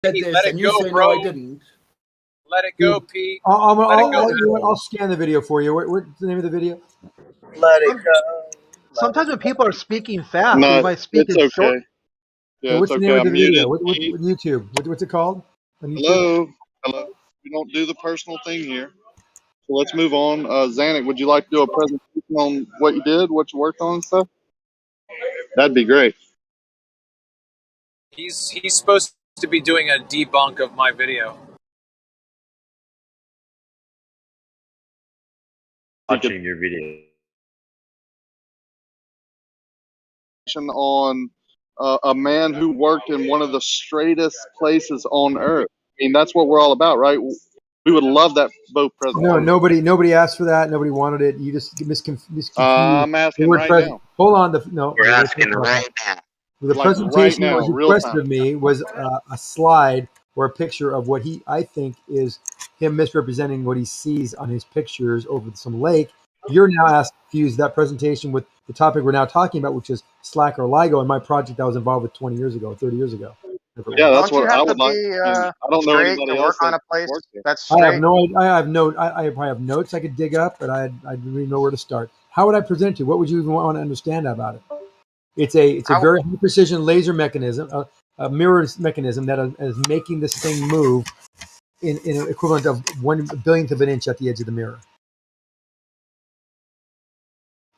Pete, this, let and it you go, say bro. no, I didn't. Let it go, Pete. I'll scan the video for you. What's the name of the video? Let it go. Sometimes when people are speaking fast, No, they might speak it's in okay. short. Yeah, What's it's the name okay. of the I'm video? muted. What YouTube? What's it called? On YouTube? Hello? Hello? We don't do the personal thing here. So let's move on. Zanuck, would you like to do a presentation on what you did, what you worked on and stuff? That'd be great. He's supposed to be doing a debunk of my video. Watching your video. On a man who worked in one of the straightest places on earth. I mean, that's what we're all about, right? We would love that both presentation. No, nobody asked for that. Nobody wanted it. You just misconfused. I'm asking right now. Hold on. We're asking right now. The Like presentation right now, that was real requested time. of me was a slide or a picture of what I think is him misrepresenting what he sees on his pictures over some lake. You're now asked to use that presentation with the topic we're now talking about, which is Slack or LIGO, and my project I was involved with 20 years ago, 30 years ago. Yeah, that's Don't you what I have to would like. be I don't know straight anybody to else work on that a place works there. that's I straight? have notes I could dig up, but I didn't really know where to start. How would I present you? What would you even want to understand about it? It's a very high precision laser mechanism, a mirror mechanism that is making this thing move in an equivalent of 1/1000th of an inch at the edge of the mirror.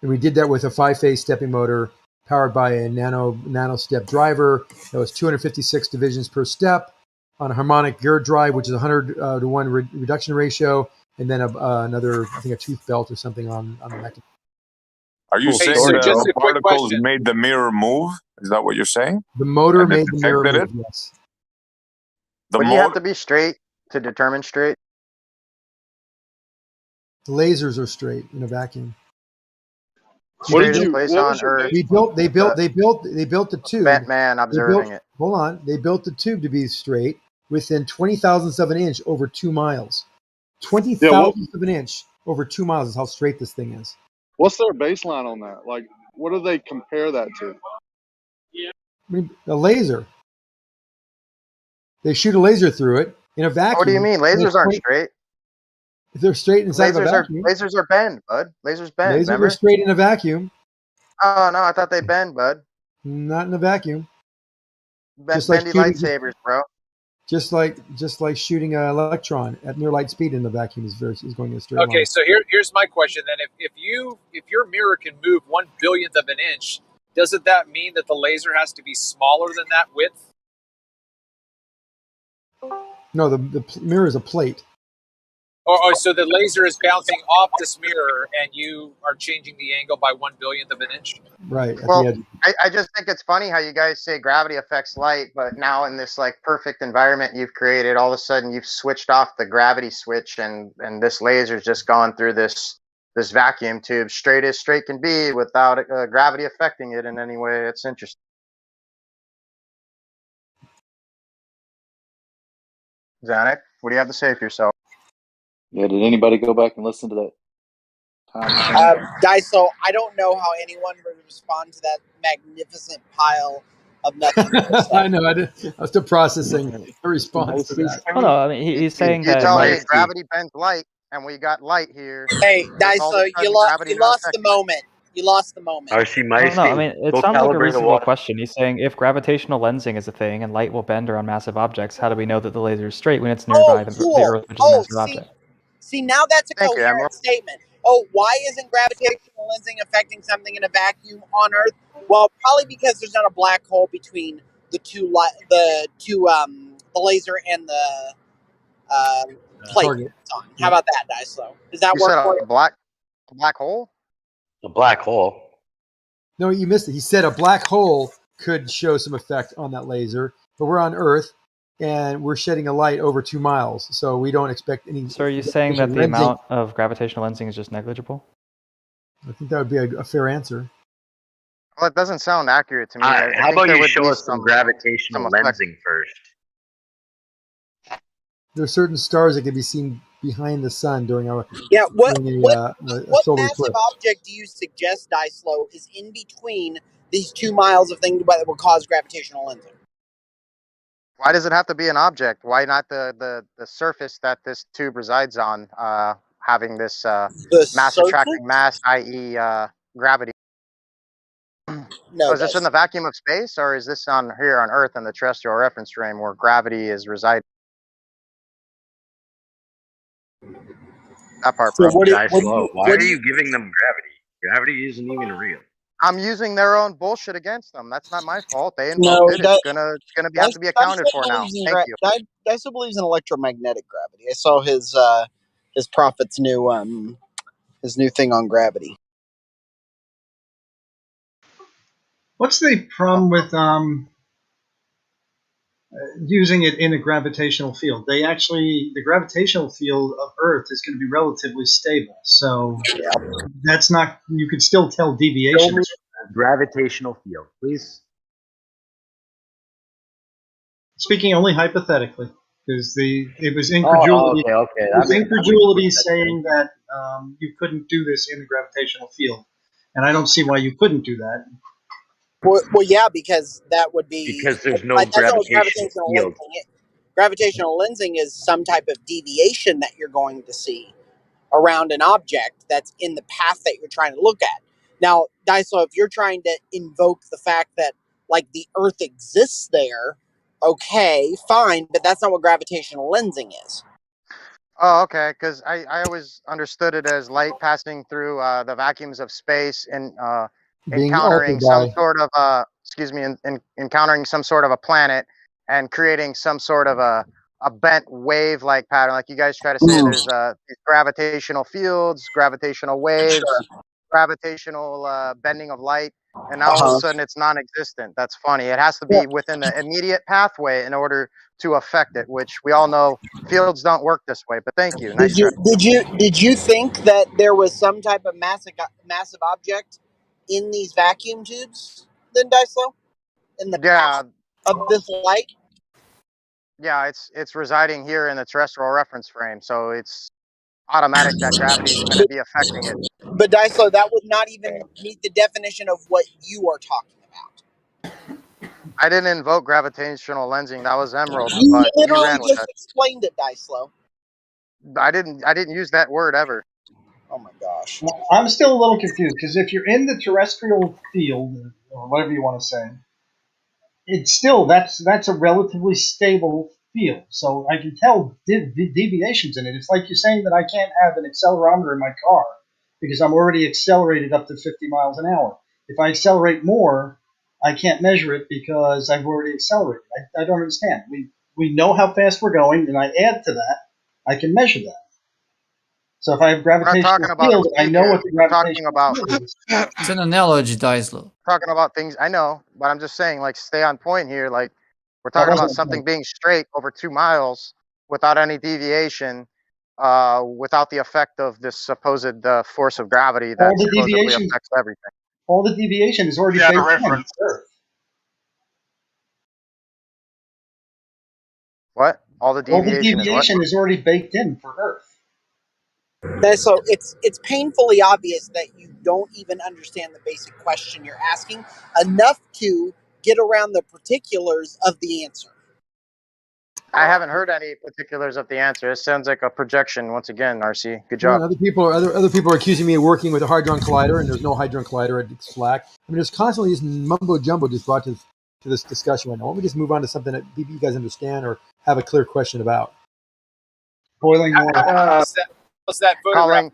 And we did that with a 5-phase stepping motor powered by a nano step driver that was 256 divisions per step on a harmonic gear drive, which is 100 to 1 reduction ratio, and then another, I think, a tooth belt or something on the mechanism. Are you saying so that just the a quick particles question. made the mirror move? Is that what you're saying? The motor And it made the mirror detected move, yes. The Would you have motor. to be straight to determine straight? The lasers are straight in a vacuum. Straightest place on earth. They built the tube. Bent man observing it. Hold on. They built the tube to be straight within 20 thousandths of an inch over 2 miles. 20 thousandths of an inch over 2 miles is how straight this thing is. What's their baseline on that? Like, what do they compare that to? I mean, a laser. They shoot a laser through it in a vacuum. What do you mean? Lasers aren't straight. They're straight inside of a vacuum. Lasers are bend, bud. Lasers bend. Lasers are straight in a vacuum. Oh no, I thought they bend, bud. Not in a vacuum. Bendy lightsabers, bro. Just like shooting an electron at near light speed in the vacuum is going in a straight line. Okay, so here's my question then. If your mirror can move 1/1000th of an inch, doesn't that mean that the laser has to be smaller than that width? No, the mirror is a plate. Or so the laser is bouncing off this mirror, and you are changing the angle by 1/1000th of an inch. Right. Well, I just think it's funny how you guys say gravity affects light, but now in this like perfect environment you've created, all of a sudden you've switched off the gravity switch, and this laser's just gone through this vacuum tube straight as straight can be without gravity affecting it in any way. It's interesting. Zanuck, what do you have to say for yourself? Yeah, did anybody go back and listen to that? Daiso, I don't know how anyone would respond to that magnificent pile of nothing. I know. I was still processing a response to that. Oh, no, I mean, he's saying that. You tell me gravity bends light, and we got light here. Hey, Daiso, you lost the moment. You lost the moment. RC might no, I mean, it sounds like a reasonable question. He's saying if gravitational lensing is a thing and light will bend around massive objects, how do we know that the laser is straight when it's nearby the Earth, which is a massive object? See, now that's a coherent statement. Oh, why isn't gravitational lensing affecting something in a vacuum on Earth? Well, probably because there's not a black hole between the laser and the plate it's on. How about that, Daiso? Does that work for you? A black hole? A black hole. No, you missed it. He said a black hole could show some effect on that laser, but we're on Earth and we're shedding a light over 2 miles, so we don't expect any. So are you saying that the amount of gravitational lensing is just negligible? I think that would be a fair answer. Well, it doesn't sound accurate to me. How about you show us some gravitational lensing first? There are certain stars that can be seen behind the sun during a what solar massive eclipse. object do you suggest, Daiso, is in between these 2 miles of thing that will cause gravitational lensing? Why does it have to be an object? Why not the surface that this tube resides on, having this mass attracting mass, i.e. Gravity? No, So is this in the vacuum of space, or is this on here on Earth in the terrestrial reference frame where gravity is residing? That part, bro. Why are you giving them gravity? Gravity isn't even real. I'm using their own bullshit against them. That's not my fault. They invoked it. It's gonna have to be accounted for now. Thank you. Daiso believes in electromagnetic gravity. I saw his prophet's new thing on gravity. What's the problem with using it in a gravitational field? The gravitational field of Earth is going to be relatively stable, so that's not. You could still tell deviations. Gravitational field, please. Speaking only hypothetically, because it was incredulity. Okay. It was incredulity saying that you couldn't do this in the gravitational field, and I don't see why you couldn't do that. Well, yeah, because that would be because there's no gravitational field. Gravitational lensing is some type of deviation that you're going to see around an object that's in the path that you're trying to look at. Now, Daiso, if you're trying to invoke the fact that like the Earth exists there, okay, fine, but that's not what gravitational lensing is. Oh, okay. Because I always understood it as light passing through the vacuums of space and encountering some sort of encountering some sort of a planet and creating some sort of a bent wave-like pattern. Like you guys try to say, there's these gravitational fields, gravitational waves, gravitational bending of light, and now all of a sudden it's non-existent. That's funny. It has to be within the immediate pathway in order to affect it, which we all know fields don't work this way. But thank you. Nice try. Did you think that there was some type of massive object in these vacuum tubes, then, Daiso? In the path of this light? Yeah, it's residing here in the terrestrial reference frame, so it's automatic that gravity is going to be affecting it. But Daiso, that would not even meet the definition of what you are talking about. I didn't invoke gravitational lensing. That was Emerald. You but literally ran with just it. explained it, Daiso. I didn't use that word ever. Oh my gosh. Well, I'm still a little confused because if you're in the terrestrial field or whatever you want to say, it's still that's a relatively stable field. So I can tell deviations in it. It's like you're saying that I can't have an accelerometer in my car because I'm already accelerated up to 50 miles an hour. If I accelerate more, I can't measure it because I've already accelerated. I don't understand. We know how fast we're going, and I add to that, I can measure that. So if I have gravitational field, I know what the gravitational field is. It's an analogy, Daiso. Talking about things I know, but I'm just saying, like, stay on point here. Like, we're talking about something being straight over 2 miles without any deviation, without the effect of this supposed force of gravity that supposedly affects everything. All the deviation is already baked in. What? All the deviation is already baked in for Earth. So it's painfully obvious that you don't even understand the basic question you're asking enough to get around the particulars of the answer. I haven't heard any particulars of the answer. It sounds like a projection once again, RC. Good job. Other people are accusing me of working with a Hadron Collider, and there's no Hadron Collider. It's FLAC. I mean, there's constantly this mumbo jumbo just brought to this discussion right now. Why don't we just move on to something that you guys understand or have a clear question about? Boiling water. What's that photograph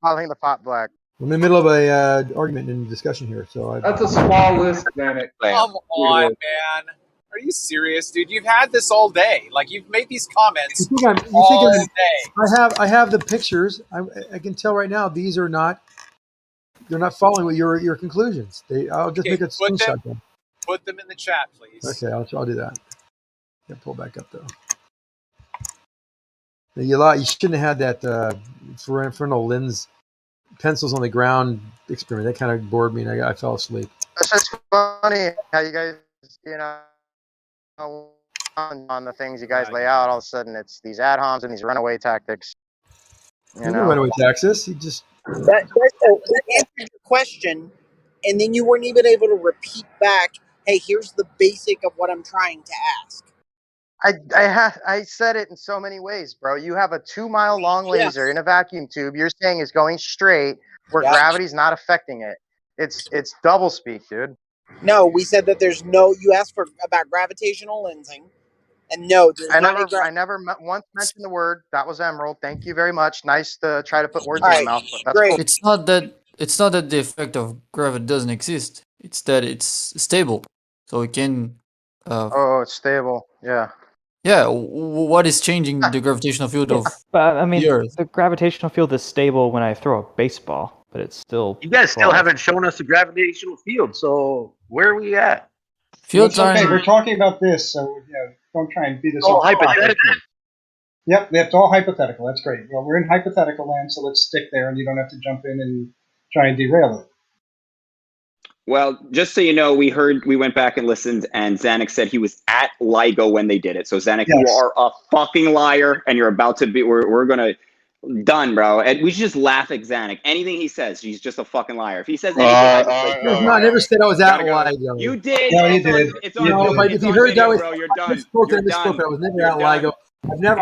calling the pot black? I'm in the middle of a argument and discussion here, so that's a small list, Zanuck. Come on, man. Are you serious, dude? You've had this all day. Like, you've made these comments all day. I have the pictures. I can tell right now these are not. They're not following with your conclusions. I'll just make a screenshot them. Put them in the chat, please. Okay, I'll do that. Can't pull back up though. You shouldn't have had that frontal lens pencils on the ground experiment. That kind of bored me, and I fell asleep. It's just funny how you guys, on the things you guys lay out, all of a sudden it's these ad homs and these runaway tactics. No runaway tactics. You just that answered your question, and then you weren't even able to repeat back. Hey, here's the basic of what I'm trying to ask. I said it in so many ways, bro. You have a 2-mile long laser in a vacuum tube. You're saying is going straight where gravity's not affecting it. It's double speak, dude. No, we said that there's no. You asked about gravitational lensing, and no, there's I not never once mentioned the word. That was Emerald. Thank you very much. Nice to try to put words All in right, your mouth, but that's great. cool. It's not that the effect of gravity doesn't exist. It's that it's stable, so it can. Oh, it's stable. Yeah. Yeah. What is changing the gravitational field of But I mean, the Earth? the gravitational field is stable when I throw a baseball, but it's still. You guys still haven't shown us the gravitational field, so where are we at? Fields It's okay. aren't. We're talking about this, so don't try and beat us All up. hypothetical. Yep, it's all hypothetical. That's great. Well, we're in hypothetical land, so let's stick there, and you don't have to jump in and try and derail it. Well, just so you know, we went back and listened, and Zanuck said he was at LIGO when they did it. So Zanuck, you are a fucking liar, and you're about to be. We're gonna done, bro. And we should just laugh at Zanuck. Anything he says, he's just a fucking liar. If he says anything, I never said I was at LIGO. You did. No, you It's on- did. It's on. No, It's if you on heard video, that, bro. You're I done. misspoke. You're I misspoke. done. I was never You're at LIGO.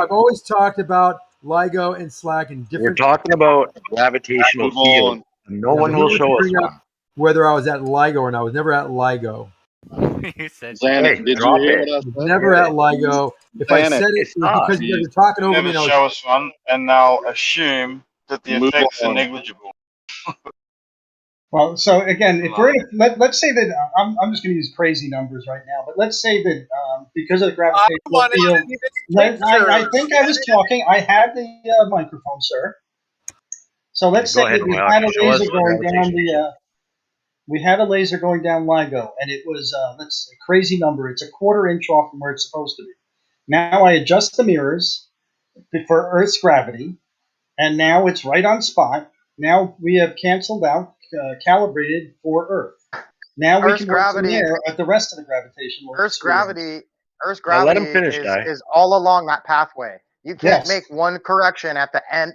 I've always talked about LIGO and Slack in We're different. talking about gravitational field. No one will show us one. Whether I was at LIGO or not. I was never at LIGO. You said Zanuck, did drop you hear it. what I said? Never at LIGO. If I said it, it was because you guys were talking over me. Never show us one, and now assume that the Move effects are on. negligible. Well, so again, if we're in let's say that I'm just going to use crazy numbers right now, but let's say that because of the gravitational field, I think I was talking. I had the microphone, sir. So let's say that we had a laser going down we had a laser going down LIGO, and it was that's a crazy number. It's a 1/4 inch off from where it's supposed to be. Now I adjust the mirrors for Earth's gravity, and now it's right on spot. Now we have canceled out, calibrated for Earth. Now we can work from there at the rest of the gravitational. Earth's gravity let him finish, is all along that pathway. You can't make one correction at the end,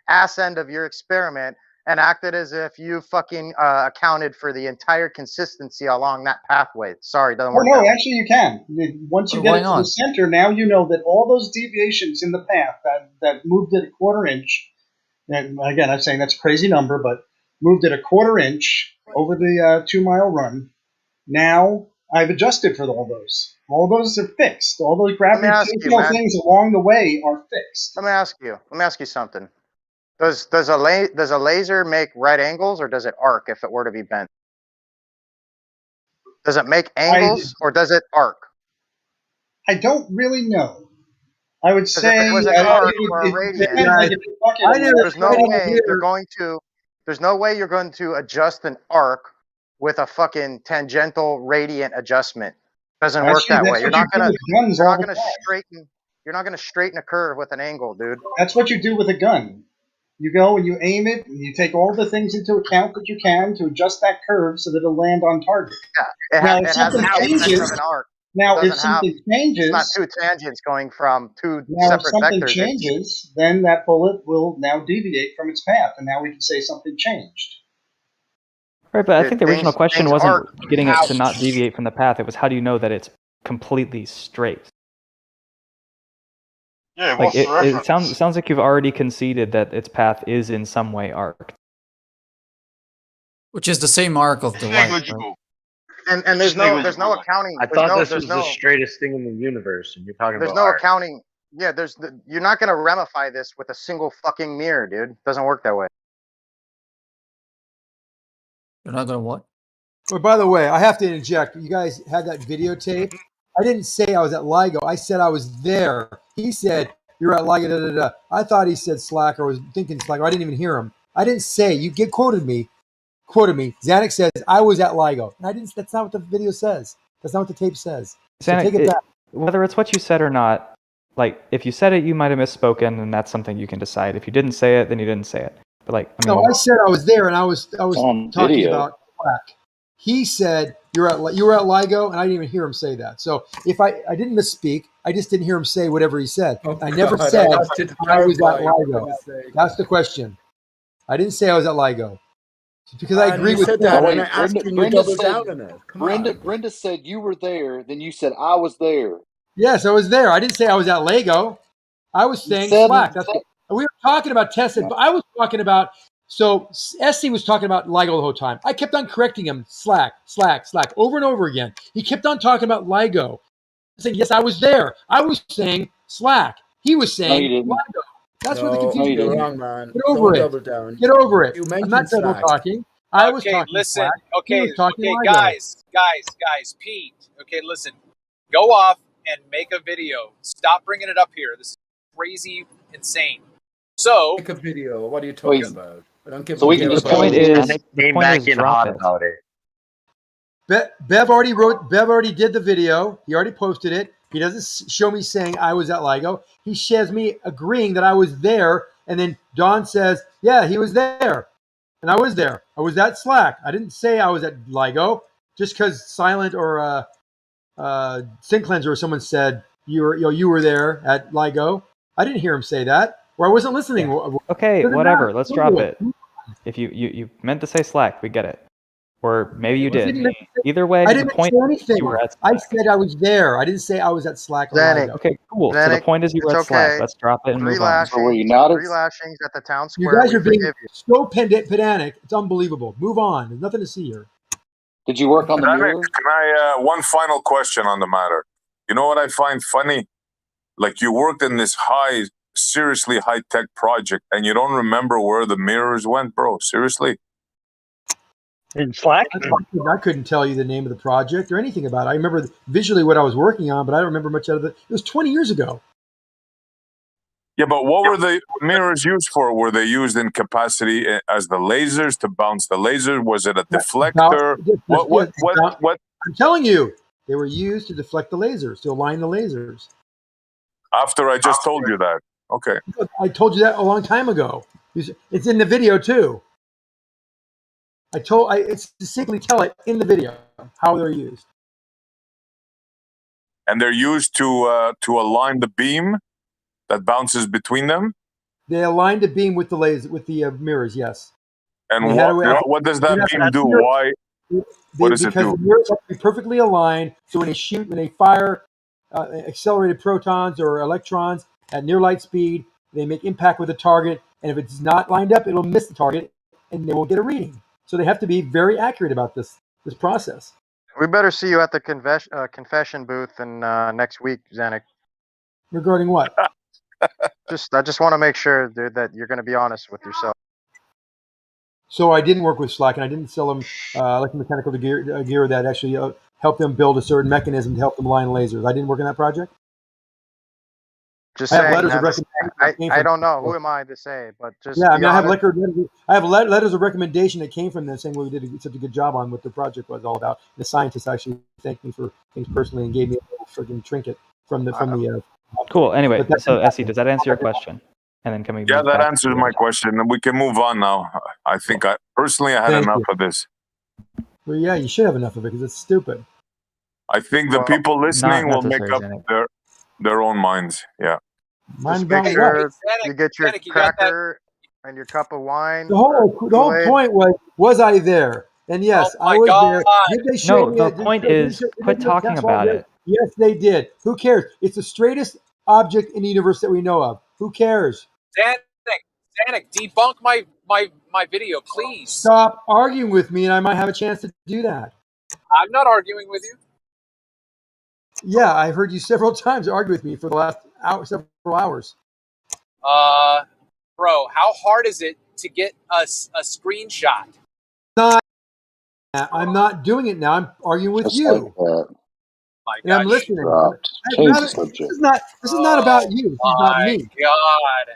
ass end of your experiment, and act it as if you fucking accounted for the entire consistency along that pathway. Sorry, it doesn't work. No, actually you can. Once you get it to the center, now you know that all those deviations in the path that moved it a 1/4 inch. And again, I'm saying that's a crazy number, but moved it a 1/4 inch over the 2-mile run. Now I've adjusted for all those. All those are fixed. All those gravitational things along the way are fixed. Let me ask you something. Does a laser make right angles, or does it arc if it were to be bent? Does it make angles, or does it arc? I don't really know. I would say there's no way you're going to adjust an arc with a fucking tangential radiant adjustment. Doesn't work that way. You're not gonna straighten a curve with an angle, dude. That's what you do with a gun. You go and you aim it, and you take all the things into account that you can to adjust that curve so that it'll land on target. Yeah, it has an aspect of an arc. Now, if something changes, it's not two tangents going from two now separate if something vectors. changes, then that bullet will now deviate from its path, and now we can say something changed. Right, but I think the original question wasn't getting it to not deviate from the path. It was how do you know that it's completely straight? Yeah, like it sounds like you've already conceded that its path is in some way arced, which is the same arc of the light. Right? And there's no accounting. I thought this was the straightest thing in the universe, and you're talking about. There's no accounting. Yeah, you're not going to ramify this with a single fucking mirror, dude. It doesn't work that way. You're not going to what? Well, by the way, I have to interject. You guys had that videotape. I didn't say I was at LIGO. I said I was there. He said, you're at LIGO, da, da, da. I thought he said Slack, or was thinking Slack. I didn't even hear him. I didn't say. You quoted me. Zanuck says, I was at LIGO. And I didn't. That's not what the video says. That's not what the tape says. So Zanuck, take it back. Whether it's what you said or not, like, if you said it, you might have misspoken, and that's something you can decide. If you didn't say it, then you didn't say it. But, like, I mean, no, I said I was there, and I was talking about Slack. He said, you were at LIGO, and I didn't even hear him say that. So if I didn't misspeak, I just didn't hear him say whatever he said. I never said I was at LIGO. That's the question. I didn't say I was at LIGO. Because I agree with that. When I asked you, you doubled down on it. Brenda said you were there, then you said I was there. Yes, I was there. I didn't say I was at Lego. I was saying Slack. That's what, we were talking about tested, but I was talking about. So SC was talking about LIGO the whole time. I kept on correcting him, Slack, over and over again. He kept on talking about LIGO. I said, yes, I was there. I was saying Slack. He was saying LIGO. That's what the confusion You're is. wrong, man. Get over Don't it. double down. Get over it. You I'm mentioned not double Slack. talking. I was Okay, talking listen. Slack. He Okay, was talking okay, LIGO. guys, Pete. Okay, listen. Go off and make a video. Stop bringing it up here. This is crazy, insane. So Make a video. What are you talking about? I don't give So a we damn can just about point it. is, Zanuck the came point back is in drop hot it. about it. Bev already did the video. He already posted it. He doesn't show me saying I was at LIGO. He shares me agreeing that I was there. And then Don says, yeah, he was there. And I was there. I was at Slack. I didn't say I was at LIGO just because Silent or Sin Cleanser or someone said you were there at LIGO. I didn't hear him say that, or I wasn't listening. Yeah. Okay, Doesn't whatever. matter. Let's drop it. If you meant to say Slack, we get it. Or maybe you I didn't did. mean to say- Either way, I the didn't point say is anything. you were at I Slack. said I was there. I didn't say I was at Slack or Zanuck, LIGO. Okay, cool. So the Zanuck, point is you were it's at Slack. okay. Let's drop it and move 3 on. lashings, So were you not 3 lashings at the town You square. guys We are being forgive you. so pedantic. It's unbelievable. Move on. There's nothing to see here. Did you work on the Zanuck, mirror? can I one final question on the matter? You know what I find funny? Like you worked in this seriously high tech project, and you don't remember where the mirrors went, bro. Seriously? In Slack? I couldn't tell you the name of the project or anything about it. I remember visually what I was working on, but I don't remember much of it. It was 20 years ago. Yeah, but what were the mirrors used for? Were they used in capacity as the lasers to bounce the laser? Was it a deflector? What? I'm telling you, they were used to deflect the lasers, to align the lasers. After I just told you that. Okay. I told you that a long time ago. It's in the video too. It's distinctly tell it in the video how they're used. And they're used to align the beam that bounces between them. They aligned the beam with the laser, with the mirrors. Yes. And what does that beam do? Why? What does it Because do? the mirrors have to be perfectly aligned. So when they fire accelerated protons or electrons at near light speed, they make impact with the target. And if it's not lined up, it'll miss the target, and they won't get a reading. So they have to be very accurate about this process. We better see you at the confession booth in next week, Zanuck. Regarding what? I just want to make sure, dude, that you're going to be honest with yourself. So I didn't work with Slack, and I didn't sell them electromechanical gear that actually helped them build a certain mechanism to help them align lasers. I didn't work in that project. Just I have saying. letters of recommendation. I don't know. Who am I to say? But just yeah, I mean, I have honest. letters of recommendation that came from them saying we did such a good job on what the project was all about. The scientists actually thanked me for things personally and gave me a little freaking trinket from the. Cool. Anyway, so Essie, does that answer your question? And then can we? Yeah, that answers my question, and we can move on now. I think I had enough of this. Well, yeah, you should have enough of it because it's stupid. I think the people listening will make up Zanuck. their own minds. Yeah. Just make sure you get your cracker and your cup of wine. The whole point was I there? And yes, I was there. Did they show me? No, the point is, quit talking about it. Yes, they did. Who cares? It's the straightest object in the universe that we know of. Who cares? Zanuck, debunk my video, please. Stop arguing with me, and I might have a chance to do that. I'm not arguing with you. Yeah, I've heard you several times argue with me for the last several hours. Bro, how hard is it to get a screenshot? I'm not doing it now. I'm arguing with you. My and I'm God, listening. This is not about you. This is about me. God.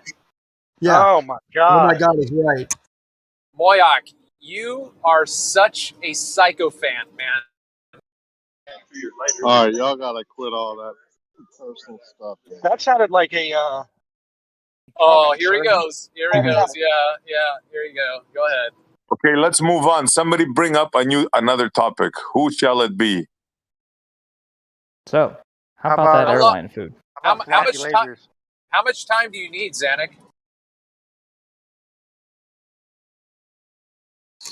Yeah. Oh my God. Oh my God is right. Moyak, you are such a psycho fan, man. All right, y'all gotta quit all that personal stuff. Man. That sounded like a. Oh, here he goes. Here he goes. Yeah. Here you go. Go ahead. Okay, let's move on. Somebody bring up another topic. Who shall it be? So, how about that airline food? How much time do you need, Zanuck?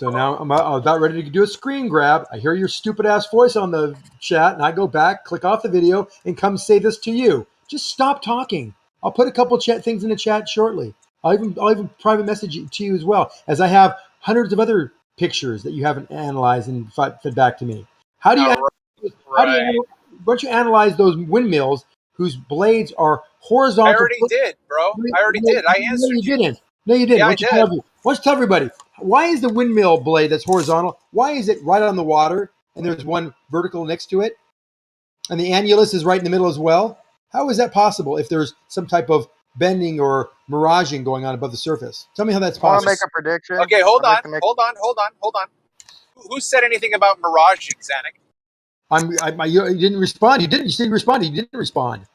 So now I'm about ready to do a screen grab. I hear your stupid ass voice on the chat, and I go back, click off the video, and come say this to you. Just stop talking. I'll put a couple chat things in the chat shortly. I'll even private message it to you as well, as I have hundreds of other pictures that you haven't analyzed and fed back to me. How do you? Why don't you analyze those windmills whose blades are horizontal? I already did, bro. I already did. I answered No, you didn't. No, you didn't. Yeah, Why I don't you did. why don't you tell everybody, why is the windmill blade that's horizontal, why is it right on the water and there's one vertical next to it? And the annulus is right in the middle as well? How is that possible if there's some type of bending or miraging going on above the surface? Tell me how that's I want to possible. make a prediction. Okay, hold I'd on, like to make- hold on. Who said anything about miraging, Zanuck? You didn't respond. You didn't. You said you responded. You didn't respond.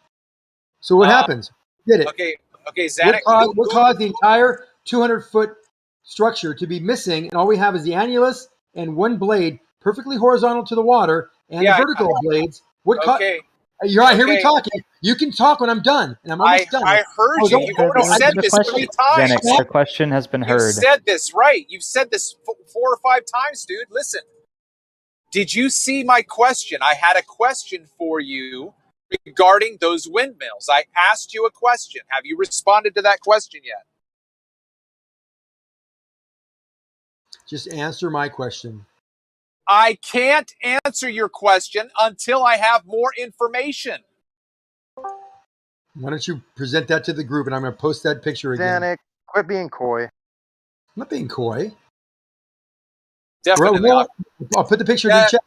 So what happens? Did it? Okay, Zanuck. What caused the entire 200-foot structure to be missing, and all we have is the annulus and one blade perfectly horizontal to the water, and the vertical blades. Okay. You're right. Hear me talking. You can talk when I'm done, and I'm almost done. I heard you. You've already said this 3 times. Xanax, the question has been heard. You said this, right. You've said this 4 or 5 times, dude. Listen. Did you see my question? I had a question for you regarding those windmills. I asked you a question. Have you responded to that question yet? Just answer my question. I can't answer your question until I have more information. Why don't you present that to the group, and I'm going to post that picture again. Zanuck, quit being coy. I'm not being coy. Definitely. I'll put the picture in the chat.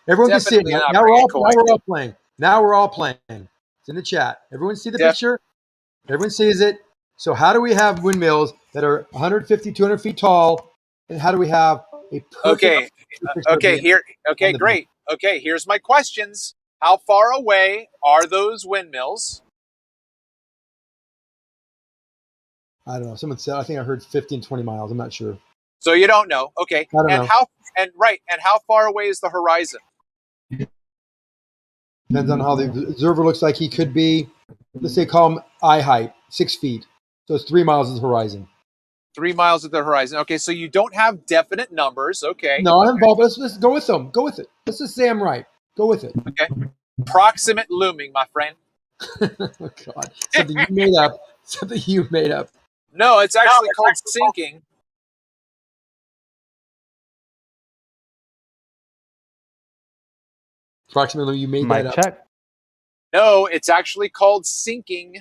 Everyone can see it. Now we're all playing. Now we're all playing. It's in the chat. Everyone see the picture? Everyone sees it. So how do we have windmills that are 150, 200 feet tall, and how do we have a perfect... Great. Okay, here's my questions. How far away are those windmills? I don't know. Someone said, I think I heard 15, 20 miles. I'm not sure. So you don't know. Okay. I don't know. How far away is the horizon? Depends on how the observer looks like. He could be, let's say, call him eye height, 6 feet. So it's 3 miles of the horizon. 3 miles of the horizon. Okay, so you don't have definite numbers. Okay. No, I'm involved. Let's go with them. Go with it. Let's just say I'm right. Go with it. Okay. Proximate looming, my friend. Oh, God. Something you made up. Something you made up. No, it's actually called sinking. Approximately, you made that up. Check. No, it's actually called sinking.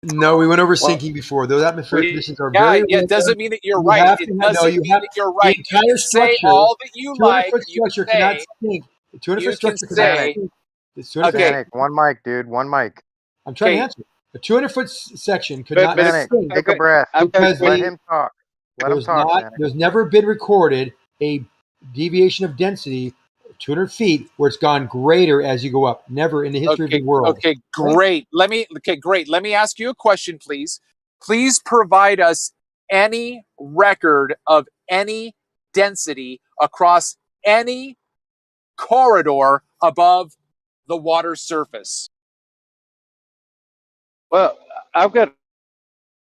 No, we went over sinking before. Those atmospheric conditions are very... Yeah, it doesn't mean that you're right. It doesn't mean that you're right. The entire say all that you like. 200-foot structure cannot sink. The 200-foot structure cannot sink. Okay. One mic, dude. One mic. I'm trying to answer. A 200-foot section could not sink. Take a breath. Because let him talk. Let him talk. There's never been recorded a deviation of density 200 feet where it's gone greater as you go up. Never in the history of the world. Okay, great. Let me ask you a question, please. Please provide us any record of any density across any corridor above the water surface. Well, I've got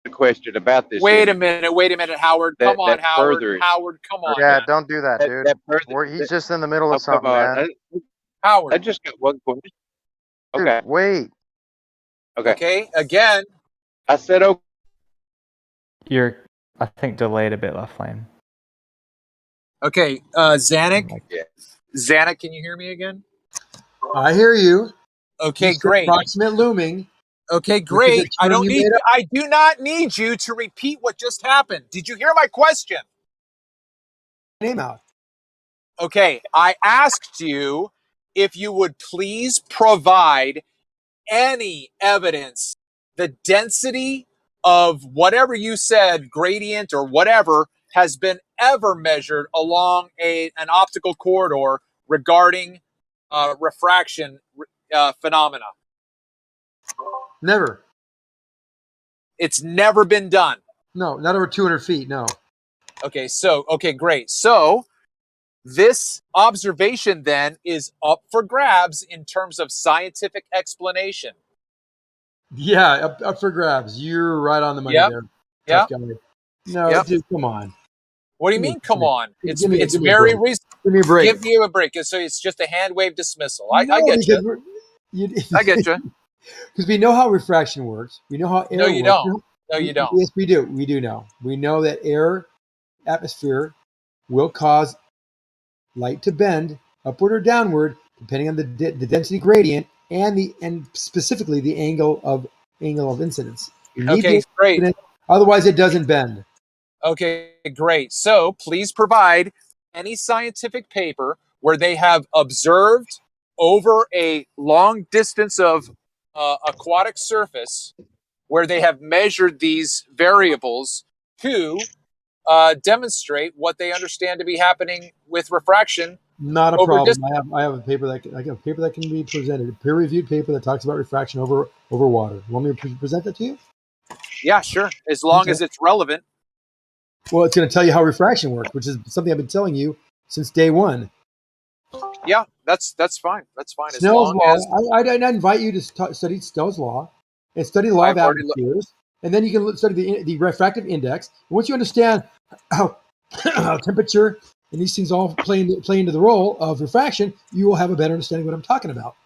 a question about this. Wait a minute, Howard. Come on, Howard. Howard, come on. Yeah, man. Don't do that, dude. He's just in the middle of something, man. Howard. I just got one question. Okay. Dude, wait. Okay. Again. I said okay. You're, I think, delayed a bit, left lane. Okay, Zanuck. Zanuck, can you hear me again? I hear you. Okay, great. Approximate looming. Okay, great. I do not need you to repeat what just happened. Did you hear my question? Name out. Okay, I asked you if you would please provide any evidence, the density of whatever you said, gradient or whatever, has been ever measured along an optical corridor regarding refraction phenomena. Never. It's never been done. No, not over 200 feet, no. Okay, great. So this observation then is up for grabs in terms of scientific explanation. Yeah, up for grabs. You're right on the money there. Yeah. No, dude, come on. What do you Give me- mean? Come on, it's give me a very break. reasonable. Give me a break. Give you a break. So it's just a hand wave dismissal. I No, get because you. I get you. Because we know how refraction works. We know how air No, you works. don't. No, you don't. Yes, we do. We do know. We know that air atmosphere will cause light to bend upward or downward depending on the density gradient and specifically the angle of incidence. You need Okay, the great. incidence, otherwise it doesn't bend. Okay, great. So please provide any scientific paper where they have observed over a long distance of aquatic surface where they have measured these variables to demonstrate what they understand to be happening with refraction. Not a over problem. distance. I have a paper that can be presented, a peer-reviewed paper that talks about refraction over water. Want me to present that to you? Yeah, sure. As long as it's relevant. Well, it's going to tell you how refraction works, which is something I've been telling you since day one. Yeah, that's fine. That's fine. Snell's as long law. as I invite you to study Snell's law and study the law I've of already atmospheres, and then you can study the refractive index. And once you understand how temperature and these things all play into the role of refraction, you will have a better understanding of what I'm talking about.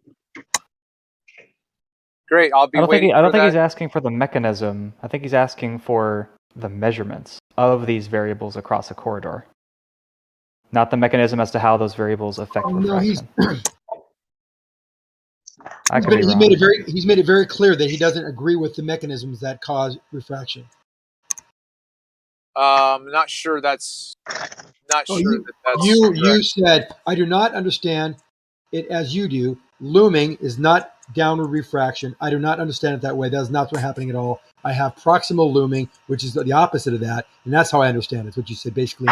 Great. I'll be waiting. I don't think that. he's asking for the mechanism. I think he's asking for the measurements of these variables across a corridor, not the mechanism as to how those variables affect refraction. He's made it very clear that he doesn't agree with the mechanisms that cause refraction. Not sure that's You said, I do not understand it as you do. Looming is not downward refraction. I do not understand it that way. That is not what's happening at all. I have proximal looming, which is the opposite of that, and that's how I understand it. It's what you said basically.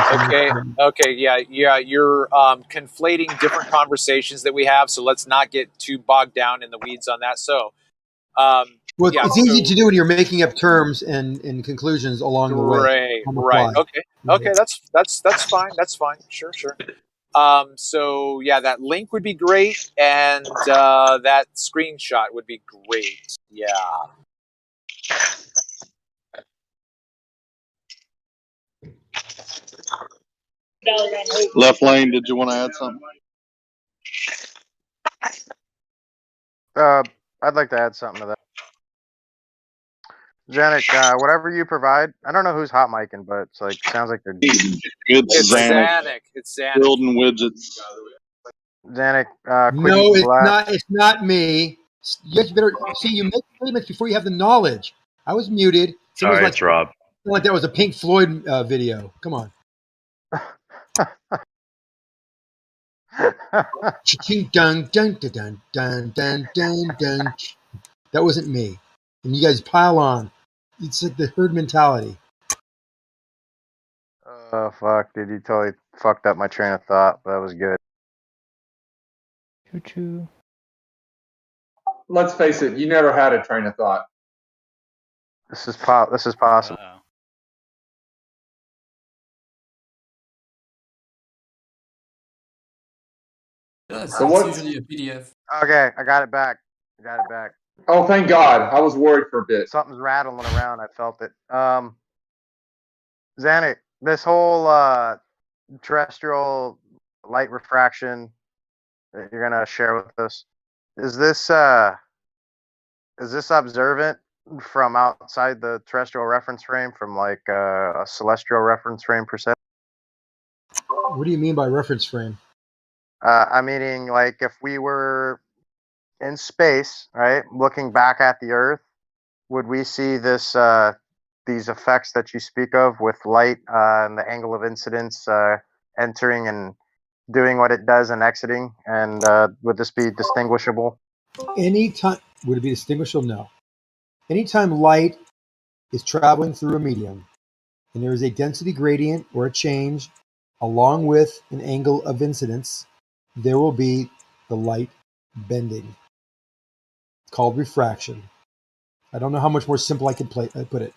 Okay, yeah. You're conflating different conversations that we have, so let's not get too bogged down in the weeds on that. So, well, it's easy to do when you're making up terms and conclusions along the way. Right. Okay. That's fine. That's fine. Sure. So yeah, that link would be great, and that screenshot would be great. Yeah. Left lane, did you want to add something? I'd like to add something to that. Zanuck, whatever you provide, I don't know who's hot micing, but it's like sounds like they're It's Zanuck. It's Zanuck. Building widgets. Zanuck, no, it's not. It's not me. You guys better see. You make statements before you have the knowledge. I was muted. Sorry, it's Rob. Like that was a Pink Floyd video. Come on. Dun, dun, dun, dun, dun, dun, dun, dun. That wasn't me. And you guys pile on. It's like the herd mentality. Oh fuck, dude! You totally fucked up my train of thought. But that was good. Choo-choo. Let's face it, you never had a train of thought. This is possible. Yes, So it's what- usually a PDF. Okay, I got it back. Oh, thank God! I was worried for a bit. Something's rattling around. I felt it. Zanuck, this whole terrestrial light refraction that you're gonna share with us, is this observant from outside the terrestrial reference frame, from like a celestial reference frame per se? What do you mean by reference frame? I'm meaning like if we were in space, right, looking back at the Earth, would we see this these effects that you speak of with light and the angle of incidence entering and doing what it does and exiting? And would this be distinguishable? Anytime, would it be distinguishable? No. Anytime light is traveling through a medium and there is a density gradient or a change along with an angle of incidence, there will be the light bending. It's called refraction. I don't know how much more simple I could put it.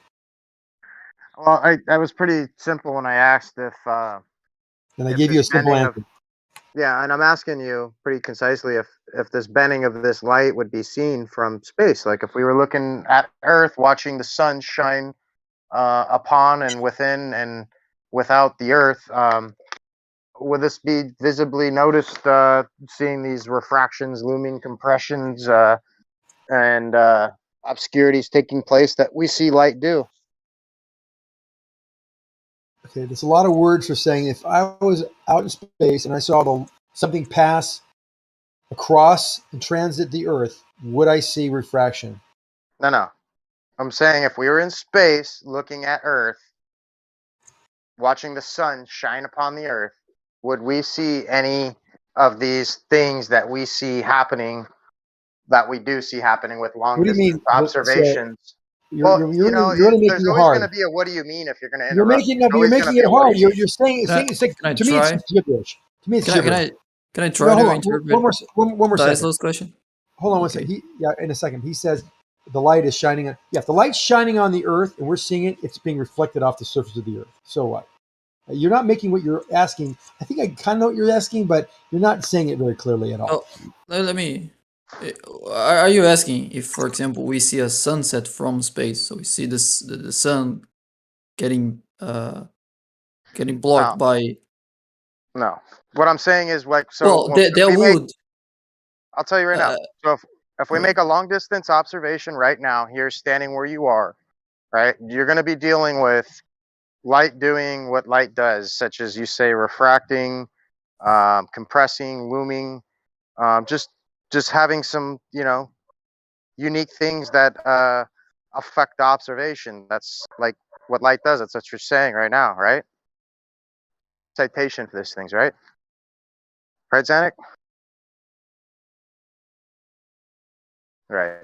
Well, I was pretty simple when I asked if. And I gave you a simple answer. Yeah, and I'm asking you pretty concisely if this bending of this light would be seen from space. Like if we were looking at Earth, watching the sun shine upon and within and without the Earth, would this be visibly noticed? Seeing these refractions, looming compressions, and obscurities taking place that we see light do. Okay, there's a lot of words for saying if I was out in space and I saw something pass across and transit the Earth, would I see refraction? No. I'm saying if we were in space looking at Earth, watching the sun shine upon the Earth, would we see any of these things that we see happening, that we do see happening with long What do you distance mean? observations? You're really making There's it always going hard. to be a what do you mean if you're going to You're interrupt. making There's you're always gonna making be it a what hard. do you mean. You're saying it's like, Can I to me it's try? gibberish. To me it's gibberish. Can I try hold to on. interpret One more second. Daislow's question? Hold on one Okay. second. In a second. He says the light is shining on. Yeah, if the light's shining on the Earth and we're seeing it, it's being reflected off the surface of the Earth. So what? You're not making what you're asking. I think I kind of know what you're asking, but you're not saying it very clearly at all. Oh, let me. Are you asking if, for example, we see a sunset from space? So we see this the sun getting blocked by. No. What I'm saying is Well, there would. I'll tell you right now. So if we right. make a long distance observation right now, here standing where you are, right, you're going to be dealing with light doing what light does, such as you say refracting, compressing, looming, just having some unique things that affect the observation. That's like what light does. That's what you're saying right now, right? Citation for these things, right? Right, Zanuck? Right.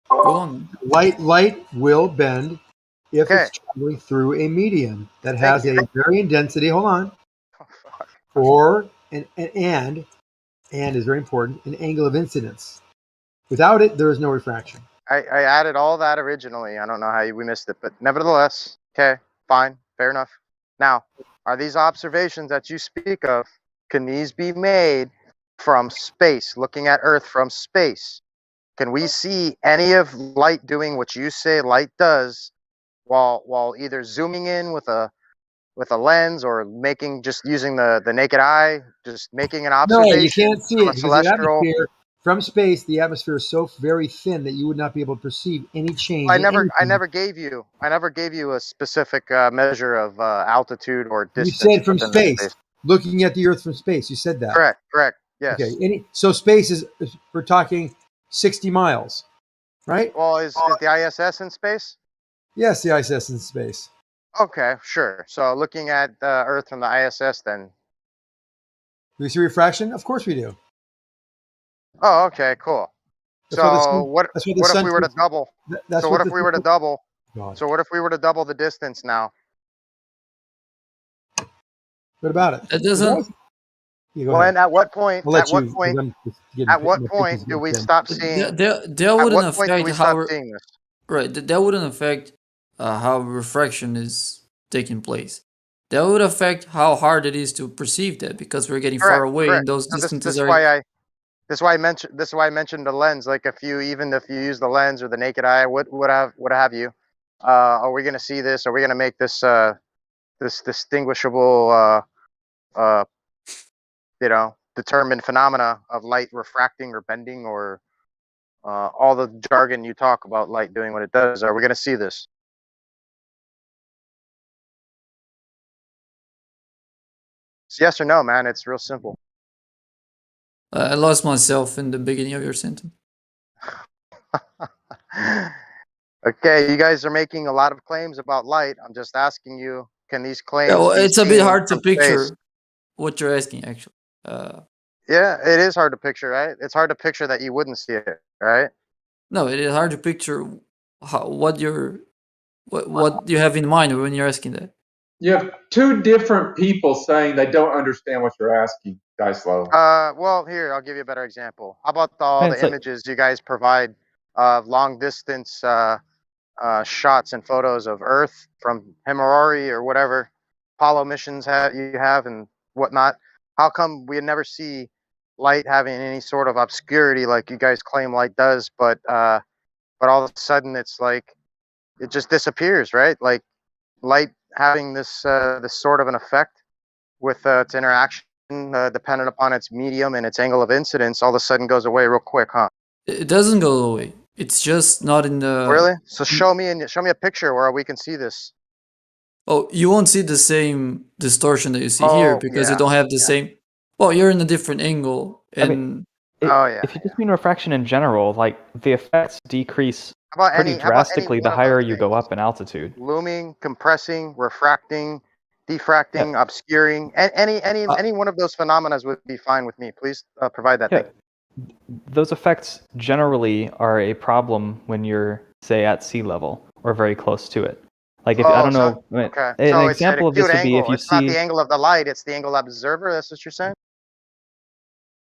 Go on. Light will bend if Okay. it's traveling through a medium that Thank has you. a varying density. Hold on. Oh, fuck. Or and is very important, an angle of incidence. Without it, there is no refraction. I added all that originally. I don't know how we missed it, but nevertheless, okay, fine, fair enough. Now, are these observations that you speak of, can these be made from space, looking at Earth from space? Can we see any of light doing what you say light does while either zooming in with a lens or just using the naked eye, just making an No, you observation can't see from it a because the celestial? atmosphere from space, the atmosphere is so very thin that you would not be able to perceive any change. I in never anything. gave you a specific measure of altitude or You distance said from within the space, looking at the Earth from space. You said that. Correct. Yes. Okay. So space is we're talking 60 miles, right? Well, is the ISS in space? Yes, the ISS is in space. Okay, sure. So looking at Earth from the ISS, then. Do we see refraction? Of course we do. Oh, okay, cool. That's why the So sun, what that's why the if sun we were to keeps- double? That's So what what if we were to double? God. So what if we were to double the distance now? What about it? It doesn't. Yeah, go Well, ahead. and at what point? I'll let At what you. point? I'm just getting At what my point pictures do we getting stop thin. seeing? There At wouldn't what point do affect we how stop seeing this? right. That wouldn't affect how refraction is taking place. That would affect how hard it is to perceive that because we're getting far away and those So distances this is are. why I mentioned the lens. Like if you use the lens or the naked eye, what have you? Are we going to see this? Are we going to make this this distinguishable determined phenomena of light refracting or bending or all the jargon you talk about light doing what it does? Are we going to see this? It's yes or no, man. It's real simple. I lost myself in the beginning of your sentence. Okay, you guys are making a lot of claims about light. I'm just asking you, can these claims Yeah, well, be it's a bit seen hard to from space? picture what you're asking, actually. Yeah, it is hard to picture, right? It's hard to picture that you wouldn't see it, right? No, it is hard to picture what you have in mind when you're asking that. You have two different people saying they don't understand what you're asking, Dyslow. Well, here, I'll give you a better example. How about all It's the like- images you guys provide of long distance shots and photos of Earth from Himawari or whatever Apollo missions you have and whatnot? How come we never see light having any sort of obscurity like you guys claim light does, but all of a sudden it's like it just disappears, right? Like light having this this sort of an effect with its interaction dependent upon its medium and its angle of incidence all of a sudden goes away real quick, huh? It doesn't go away. It's just not in the. Really? So show me a picture where we can see this. Oh, you won't see the same distortion that you see here because you don't have the same. Well, you're in a different angle, and if you just mean refraction in general, like the effects decrease pretty drastically the higher you go up in altitude. Looming, compressing, refracting, diffracting, obscuring, any one of those phenomena would be fine with me. Please provide that. Yeah. Those effects generally are a problem when you're, say, at sea level or very close to it. Like if I don't know, Okay. an example of this would be if you it's not see. the angle of the light; it's the angle of the observer. That's what you're saying.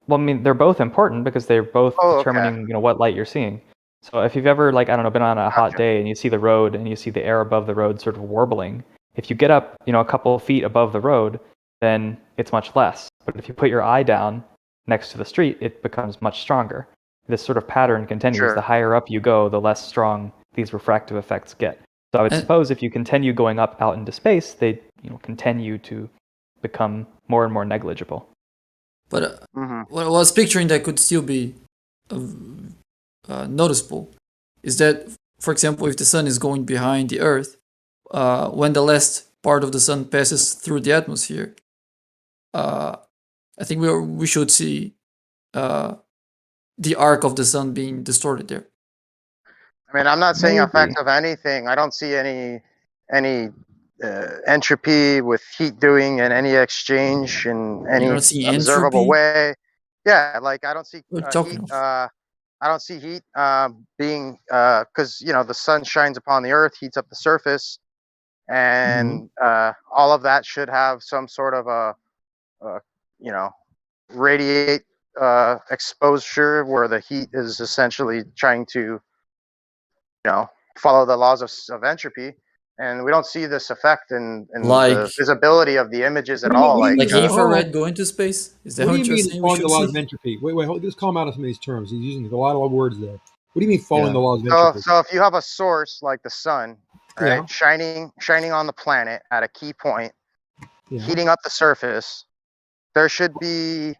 Well, I mean, they're both important because they're both determining, what light you're seeing. So if you've ever, like, I don't know, been on a hot day and you see the road and you see the air above the road sort of warbling, if you get up, a couple of feet above the road, then it's much less. But if you put your eye down next to the street, it becomes much stronger. This sort of pattern continues. Sure. The higher up you go, the less strong these refractive effects get. So I would suppose if you continue going up out into space, they continue to become more and more negligible. But what I was picturing that could still be noticeable is that, for example, if the sun is going behind the Earth, when the last part of the sun passes through the atmosphere, I think we should see the arc of the sun being distorted there. I mean, I'm not saying effect of anything. I don't see any entropy with heat doing and any exchange in any observable way. Yeah, like I don't see heat. I don't see heat being because the sun shines upon the Earth, heats up the surface, and all of that should have some sort of a radiate exposure where the heat is essentially trying to follow the laws of entropy, and we don't see this effect in the visibility of the images at all. Like infrared going to space? Is that what you're saying? Following the laws of entropy. Wait, hold, just call him out of some of these terms. He's using a lot of words there. What do you mean following the laws of entropy? So if you have a source like the sun, right, shining on the planet at a key point, heating up the surface, there should be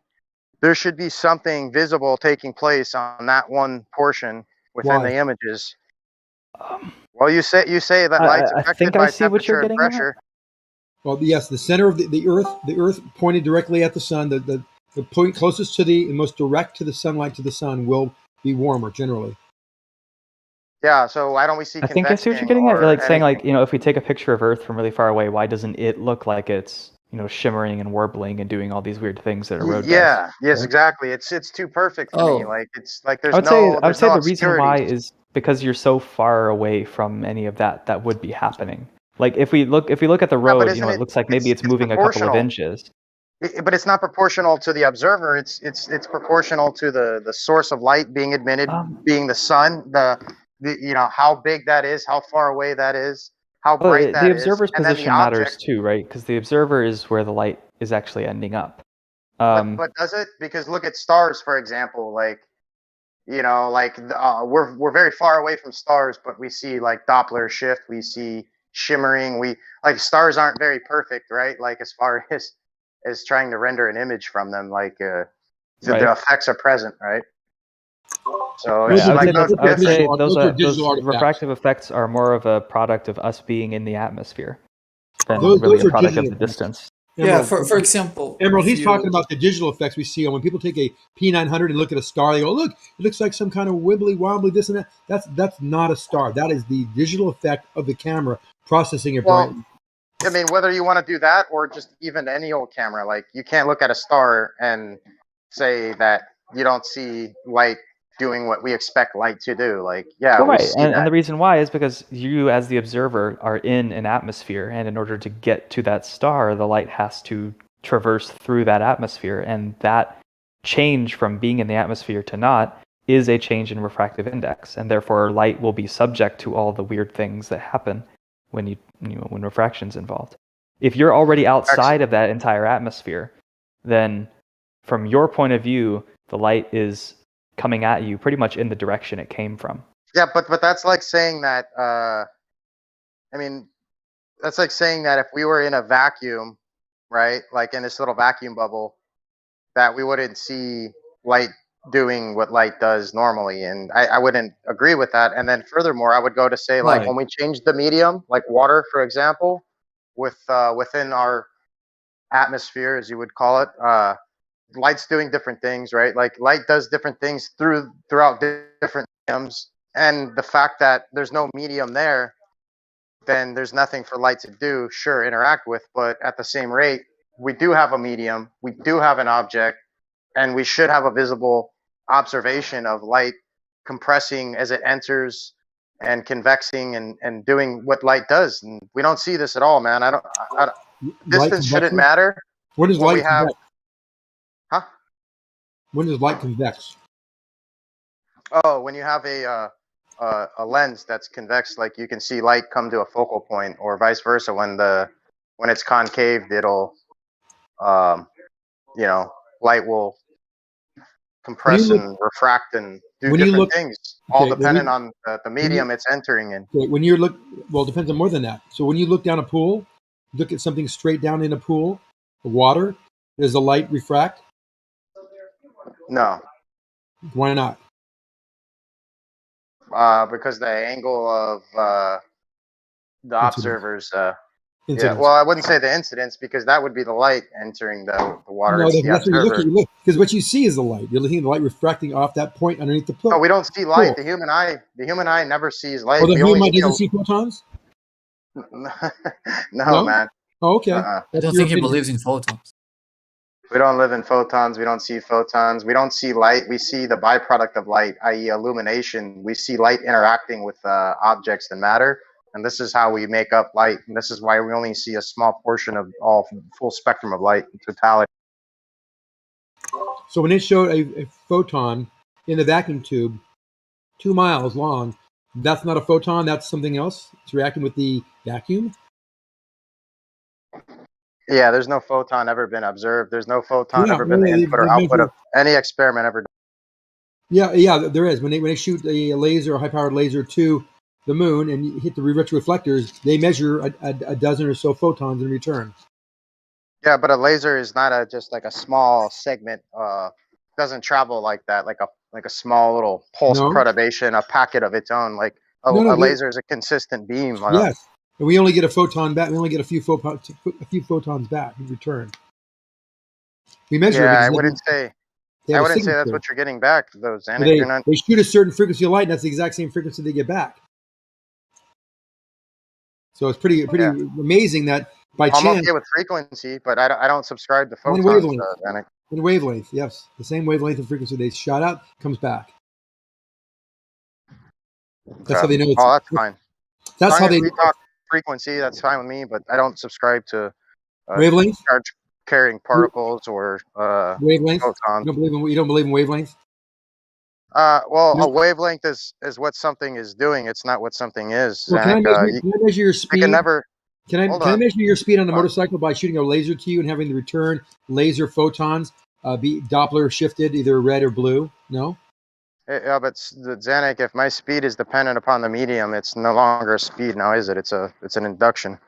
something visible taking place on that one portion within the images. Well, you say that light's affected by temperature and pressure. Well, yes, the center of the Earth pointed directly at the sun. The point closest to the and most direct to the sunlight to the sun will be warmer generally. Yeah, so why don't we see? I think I see what you're getting at. You're like saying, like, if we take a picture of Earth from really far away, why doesn't it look like it's shimmering and warbling and doing all these weird things that a road does? Yes, exactly. It's too perfect for me. Like it's like there's I would say the reason why is because you're so far away from any of that would be happening. Like if we look at the road, it looks like maybe it's moving a couple of inches. But it's not proportional to the observer. It's proportional to the source of light being emitted, being the sun. The how big that is, how far away that is, how bright that is. The observer's position matters too, right? Because the observer is where the light is actually ending up. But does it? Because look at stars, for example. Like, we're very far away from stars, but we see like Doppler shift. We see shimmering. Stars aren't very perfect, right? Like as far as trying to render an image from them, like the effects are present, right? So I would say those refractive effects are more of a product of us being in the atmosphere than really a product of the distance. Emerald, for example, Emerald, he's talking about the digital effects we see when people take a P900 and look at a star. They go, "Look, it looks like some kind of wibbly wobbly this and that." That's not a star. That is the digital effect of the camera processing it. Well, I mean, whether you want to do that or just even any old camera, like you can't look at a star and say that you don't see light doing what we expect light to do. Like, and the reason why is because you, as the observer, are in an atmosphere, and in order to get to that star, the light has to traverse through that atmosphere, and that change from being in the atmosphere to not is a change in refractive index, and therefore light will be subject to all the weird things that happen when when refraction's involved. If you're already outside of that entire atmosphere, then from your point of view, the light is coming at you pretty much in the direction it came from. Yeah, but that's like saying that. I mean, That's like saying that if we were in a vacuum, right, like in this little vacuum bubble, that we wouldn't see light doing what light does normally, and I wouldn't agree with that. And then furthermore, I would go to say, like, Why? when we change the medium, like water, for example, within our atmosphere, as you would call it, light's doing different things, right? Like light does different things throughout different mediums, and the fact that there's no medium there, then there's nothing for light to do. Sure, interact with, but at the same rate, we do have a medium, we do have an object, and we should have a visible observation of light compressing as it enters and convexing and doing what light does. And we don't see this at all, man. I don't. Light Distance shouldn't convection? matter. When does when light we have, convex? huh? When does light convex? Oh, when you have a lens that's convex, like you can see light come to a focal point, or vice versa. When it's concaved, it'll, you know, light will compress and refract and do different things, all dependent on the medium it's entering in. Okay, when you look, well, it depends on more than that. So when you look down a pool, look at something straight down in a pool, the water, does the light refract? No. Why not? Because the angle of the observers. Yeah, Incidence. well, I wouldn't say the incidence, because that would be the light entering the water. No, It's the that's what you're observer. looking. Because what you see is the light. You're looking at the light refracting off that point underneath the pool. No, we don't see light. The human eye never sees light. Oh, the We human only eye doesn't see photons? No, man. Oh, okay. I don't think he believes in photons. We don't live in photons. We don't see photons. We don't see light. We see the byproduct of light, i.e. illumination. We see light interacting with objects and matter. And this is how we make up light. And this is why we only see a small portion of all full spectrum of light in totality. So when it showed a photon in the vacuum tube 2 miles long, that's not a photon, that's something else? It's reacting with the vacuum? Yeah, there's no photon ever been observed. There's no photon ever been the input or output of any experiment ever done. Yeah, there is. When they shoot a laser, a high-powered laser to the moon and you hit the retroreflectors, they measure a dozen or so photons in return. Yeah, but a laser is not just like a small segment. Doesn't travel like that, like a small little pulse perturbation, a packet of its own. Like a laser is a consistent beam. Yes, and we only get a photon back. We only get a few photons back in return. We measure. Yeah, it I wouldn't say that's what you're getting back, though, Xanax. They shoot a certain frequency of light, and that's the exact same frequency they get back. So it's pretty amazing that by chance. I'm okay with frequency, but I don't subscribe to photons. And wavelength, yes, the same wavelength and frequency they shot out comes back. That's how they know it's. Oh, that's fine. That's how they. We talk frequency. That's fine with me, but I don't subscribe to wavelength charge carrying particles or wavelength. photons. You don't believe in wavelength? Well, a wavelength is what something is doing. It's not what something is. Well, can I measure your speed? Can I measure your speed on the motorcycle by shooting a laser to you and having the return laser photons be Doppler shifted, either red or blue? No? Yeah, but Xanax, if my speed is dependent upon the medium, it's no longer a speed now, is it? It's an induction.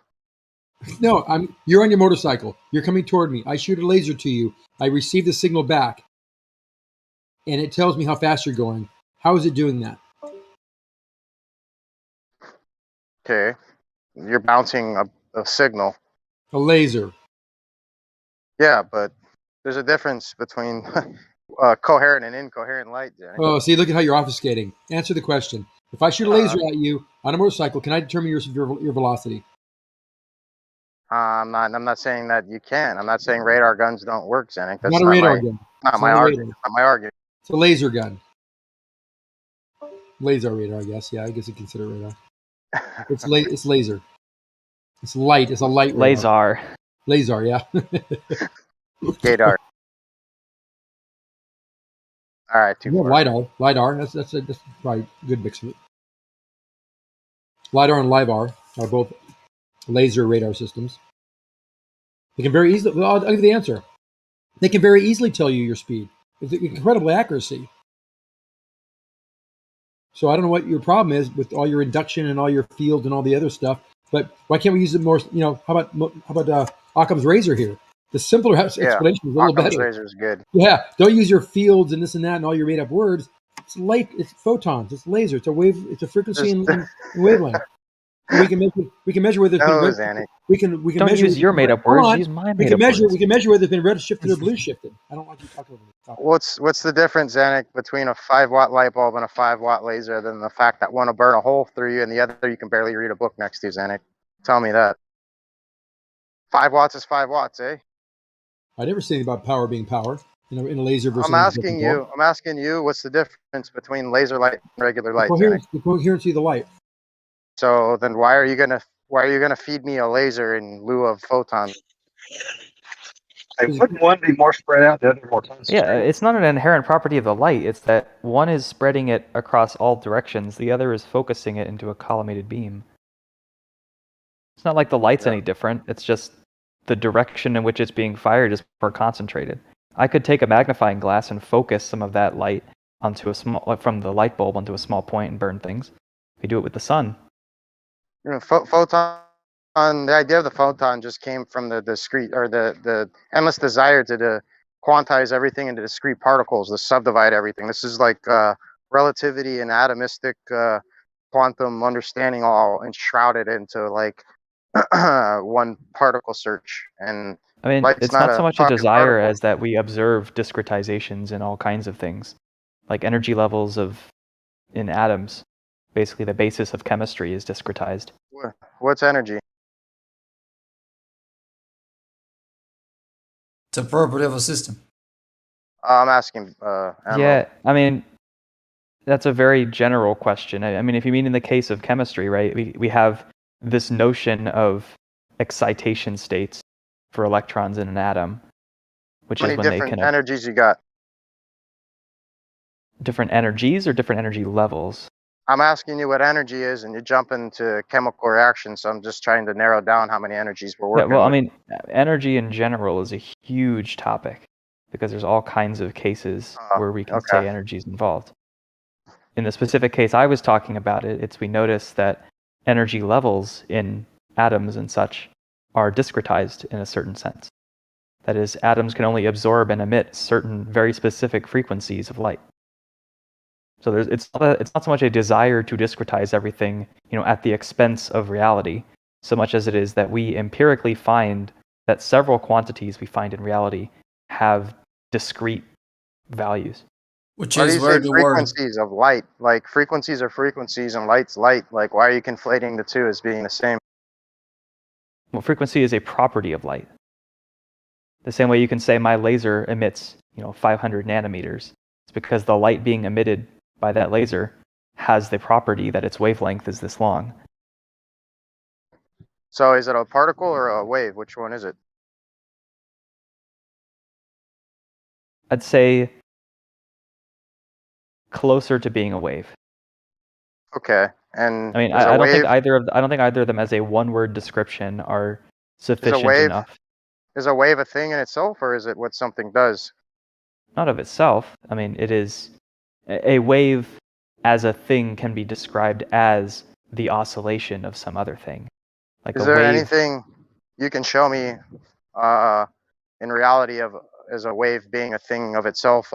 No, you're on your motorcycle. You're coming toward me. I shoot a laser to you. I receive the signal back, and it tells me how fast you're going. How is it doing that? Okay. You're bouncing a signal. A laser. Yeah, but there's a difference between coherent and incoherent light. Xanax. Oh, see, look at how you're obfuscating. Answer the question. If I shoot a laser at you on a motorcycle, can I determine your velocity? I'm not saying that you can. I'm not saying radar guns don't work, Xanax. That's not a radar gun. Not my argument. Not my argument. It's a laser gun. Laser radar, I guess. Yeah, I guess you consider it radar. It's laser. It's light. It's a light radar. Laser, yeah. Gadar. All right, LiDAR. That's probably a good mix of it. LiDAR and LiVAR are both laser radar systems. They can very easily. I'll give you the answer. They can very easily tell you your speed. It's incredible accuracy. So I don't know what your problem is with all your induction and all your field and all the other stuff. But why can't we use it more? How about Occam's razor here? The simpler explanation is a little Occam's better. razor is good. Yeah, don't use your fields and this and that and all your made up words. It's light. It's photons. It's laser. It's a wave. It's a frequency and wavelength. And we can measure whether it's been No, red. Zanuck. We can Don't measure. use your made-up Hold words. on. Use my We made-up can measure. words. We can measure whether it's been red shifted or blue shifted. I don't like you talking over me. What's the difference, Zanuck, between a 5-watt light bulb and a 5-watt laser than the fact that one will burn a hole through you and the other you can barely read a book next to you, Zanuck? Tell me that. 5 watts is 5 watts, eh? I never say anything about power being power in a laser versus. I'm asking you. What's the difference between laser light and regular light, Zanuck? The coherency of the light. So then, why are you gonna feed me a laser in lieu of photons? Wouldn't one be more spread out, the other more concentrated? Yeah, it's not an inherent property of the light. It's that one is spreading it across all directions. The other is focusing it into a collimated beam. It's not like the light's any different. It's just the direction in which it's being fired is more concentrated. I could take a magnifying glass and focus some of that light onto from the light bulb onto a small point and burn things. We do it with the sun. Photon. The idea of the photon just came from the discrete or the endless desire to quantize everything into discrete particles, to subdivide everything. This is like relativity and atomistic quantum understanding all enshrouded into like one particle search. And I mean, it's not so much a desire as that we observe discretizations in all kinds of things, like energy levels in atoms. Basically, the basis of chemistry is discretized. What's energy? It's a property of a system. I'm asking. Yeah, I mean, that's a very general question. I mean, if you mean in the case of chemistry, right? We have this notion of excitation states for electrons in an atom, which How is many when they different can energies you got? different energies or different energy levels. I'm asking you what energy is, and you jump into chemical reactions. So I'm just trying to narrow down how many energies we're working with. I mean, energy in general is a huge topic because there's all kinds of cases where we can say energy is involved. In the specific case I was talking about, we notice that energy levels in atoms and such are discretized in a certain sense. That is, atoms can only absorb and emit certain very specific frequencies of light. So it's not so much a desire to discretize everything, at the expense of reality, so much as it is that we empirically find that several quantities we find in reality have discrete values. Which is where the frequencies of light, like frequencies are frequencies and light's light. Like, why are you conflating the two as being the same? Well, frequency is a property of light. The same way you can say my laser emits, 500 nanometers. It's because the light being emitted by that laser has the property that its wavelength is this long. So is it a particle or a wave? Which one is it? I'd say closer to being a wave. Okay. And I mean, I don't think either of them as a one-word description are sufficient enough. Is a wave a thing in itself, or is it what something does? Not of itself. I mean, it is a wave as a thing can be described as the oscillation of some other thing. Like is there anything you can show me in reality as a wave being a thing of itself?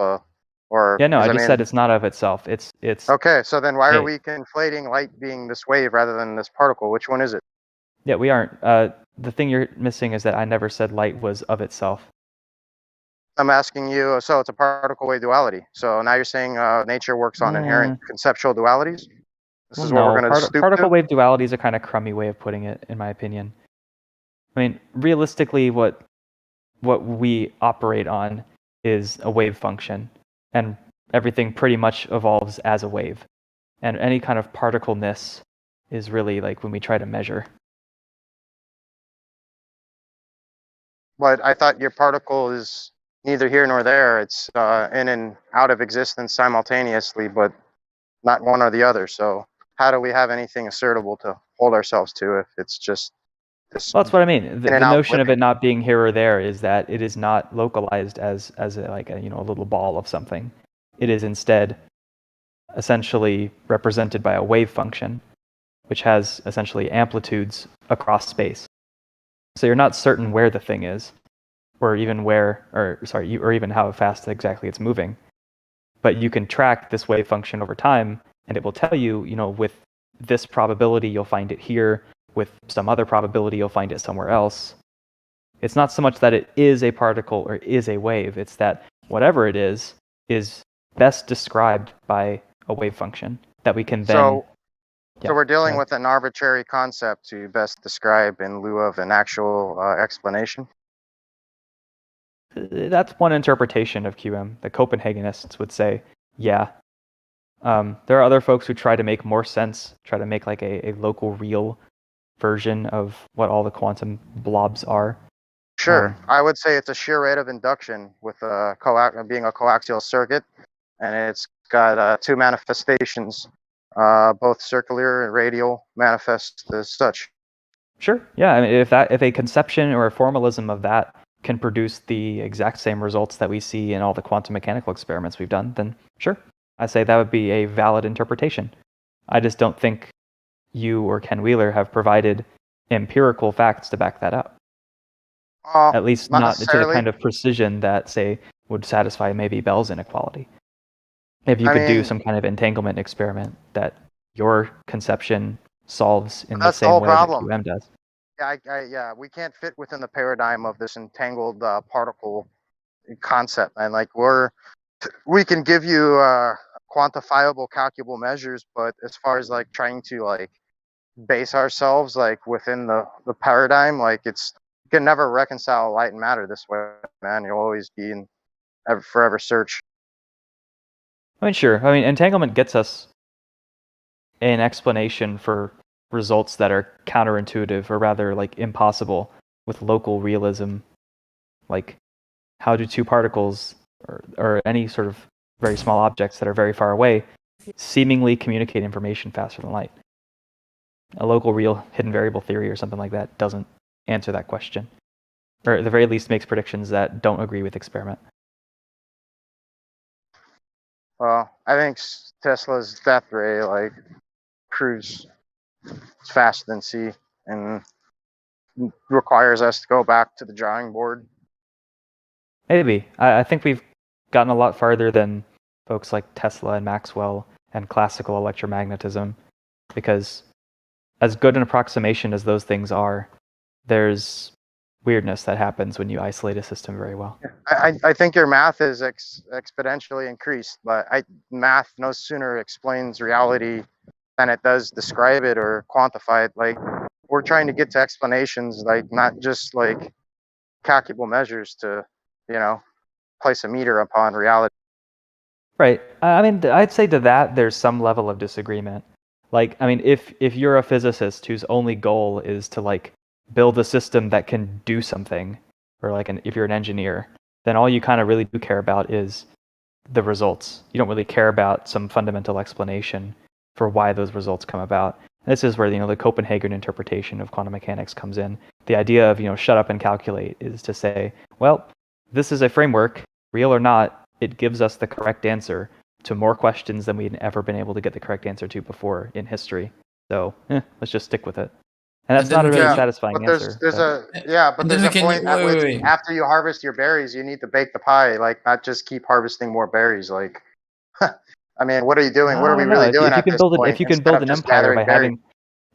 Or yeah, no, I just said it's not of itself. It's okay. So then why are we conflating light being this wave rather than this particle? Which one is it? Yeah, we aren't. The thing you're missing is that I never said light was of itself. I'm asking you, so it's a particle wave duality. So now you're saying nature works on inherent conceptual dualities? This is what we're going to stoop to? Particle wave duality is a kind of crummy way of putting it, in my opinion. I mean, realistically, what we operate on is a wave function, and everything pretty much evolves as a wave. And any kind of particleness is really like when we try to measure. But I thought your particle is neither here nor there. It's in and out of existence simultaneously, but not one or the other. So how do we have anything assertable to hold ourselves to if it's just this? Well, that's what I mean. The notion of it not being here or there is that it is not localized as a little ball of something. It is instead essentially represented by a wave function. which has essentially amplitudes across space. So you're not certain where the thing is, or even or even how fast exactly it's moving. But you can track this wave function over time, and it will tell you, with this probability you'll find it here, with some other probability you'll find it somewhere else. It's not so much that it is a particle or is a wave, it's that whatever it is best described by a wave function that we can then... So we're dealing with an arbitrary concept to best describe in lieu of an actual explanation? That's one interpretation of QM. The Copenhagenists would say, yeah. There are other folks who try to make more sense, try to make like a local real version of what all the quantum blobs are. Sure. I would say it's a shear rate of induction with being a coaxial circuit, and it's got two manifestations, both circular and radial manifest as such. Sure. Yeah. I mean, if a conception or a formalism of that can produce the exact same results that we see in all the quantum mechanical experiments we've done, then sure, I say that would be a valid interpretation. I just don't think you or Ken Wheeler have provided empirical facts to back that up. At least not to the kind of precision that, say, would satisfy maybe Bell's inequality. If you could do some kind of entanglement experiment that your conception solves in the same way that QM does. Yeah, we can't fit within the paradigm of this entangled particle concept, and we can give you quantifiable, calculable measures, but as far as like trying to like base ourselves like within the paradigm, like you can never reconcile light and matter this way, man. You'll always be in forever search. I mean, sure. I mean, entanglement gets us an explanation for results that are counterintuitive, or rather like impossible with local realism. Like, how do two particles or any sort of very small objects that are very far away seemingly communicate information faster than light? A local real hidden variable theory or something like that doesn't answer that question, or at the very least makes predictions that don't agree with experiment. Well, I think Tesla's death ray like proves it's faster than C and requires us to go back to the drawing board. Maybe. I think we've gotten a lot farther than folks like Tesla and Maxwell and classical electromagnetism, because as good an approximation as those things are, there's weirdness that happens when you isolate a system very well. I think your math is exponentially increased, but math no sooner explains reality than it does describe it or quantify it. Like, we're trying to get to explanations, like not just like calculable measures to, place a meter upon reality. Right. I mean, I'd say to that there's some level of disagreement. Like, I mean, if you're a physicist whose only goal is to like build a system that can do something, or like if you're an engineer, then all you kind of really do care about is the results. You don't really care about some fundamental explanation for why those results come about. And this is where the Copenhagen interpretation of quantum mechanics comes in. The idea of shut up and calculate is to say, well, this is a framework, real or not, it gives us the correct answer to more questions than we'd ever been able to get the correct answer to before in history. So let's just stick with it. And that's not a really satisfying answer. There's a point at which after you harvest your berries, you need to bake the pie, like not just keep harvesting more berries. Like, I mean, what are you doing? What are we really doing at this point? If you can build an empire by having,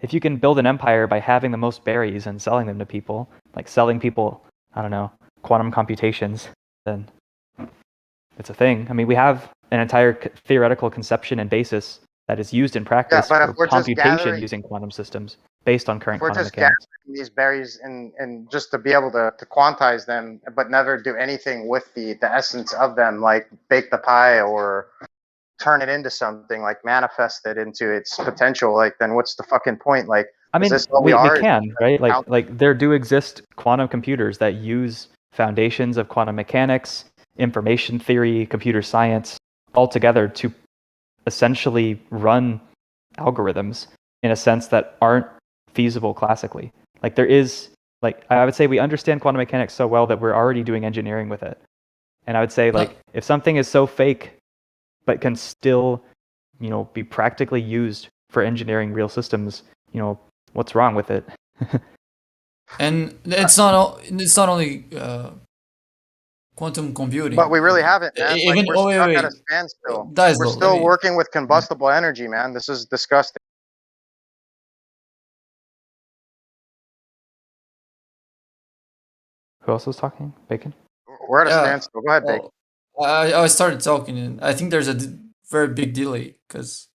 if you can build an empire by having the most berries and selling them to people, like selling people, I don't know, quantum computations, then it's a thing. I mean, we have an entire theoretical conception and basis that is used in practice for computation using quantum systems based on current quantum mechanics. We're just gathering these berries and just to be able to quantize them, but never do anything with the essence of them, like bake the pie or turn it into something, like manifest it into its potential. Like, then what's the fucking point? Like, I mean, we can, right? Like there do exist quantum computers that use foundations of quantum mechanics, information theory, computer science, all together to essentially run algorithms in a sense that aren't feasible classically. Like, there is, like, I would say we understand quantum mechanics so well that we're already doing engineering with it. And I would say, like, if something is so fake but can still, be practically used for engineering real systems, what's wrong with it? And it's not only quantum computing. But we really haven't, man. Even Like, we're stuck at a standstill. We're still working with combustible energy, man. This is disgusting. Who else was talking? Bacon? We're at a standstill. Go ahead, Bacon. I started talking, and I think there's a very big delay because,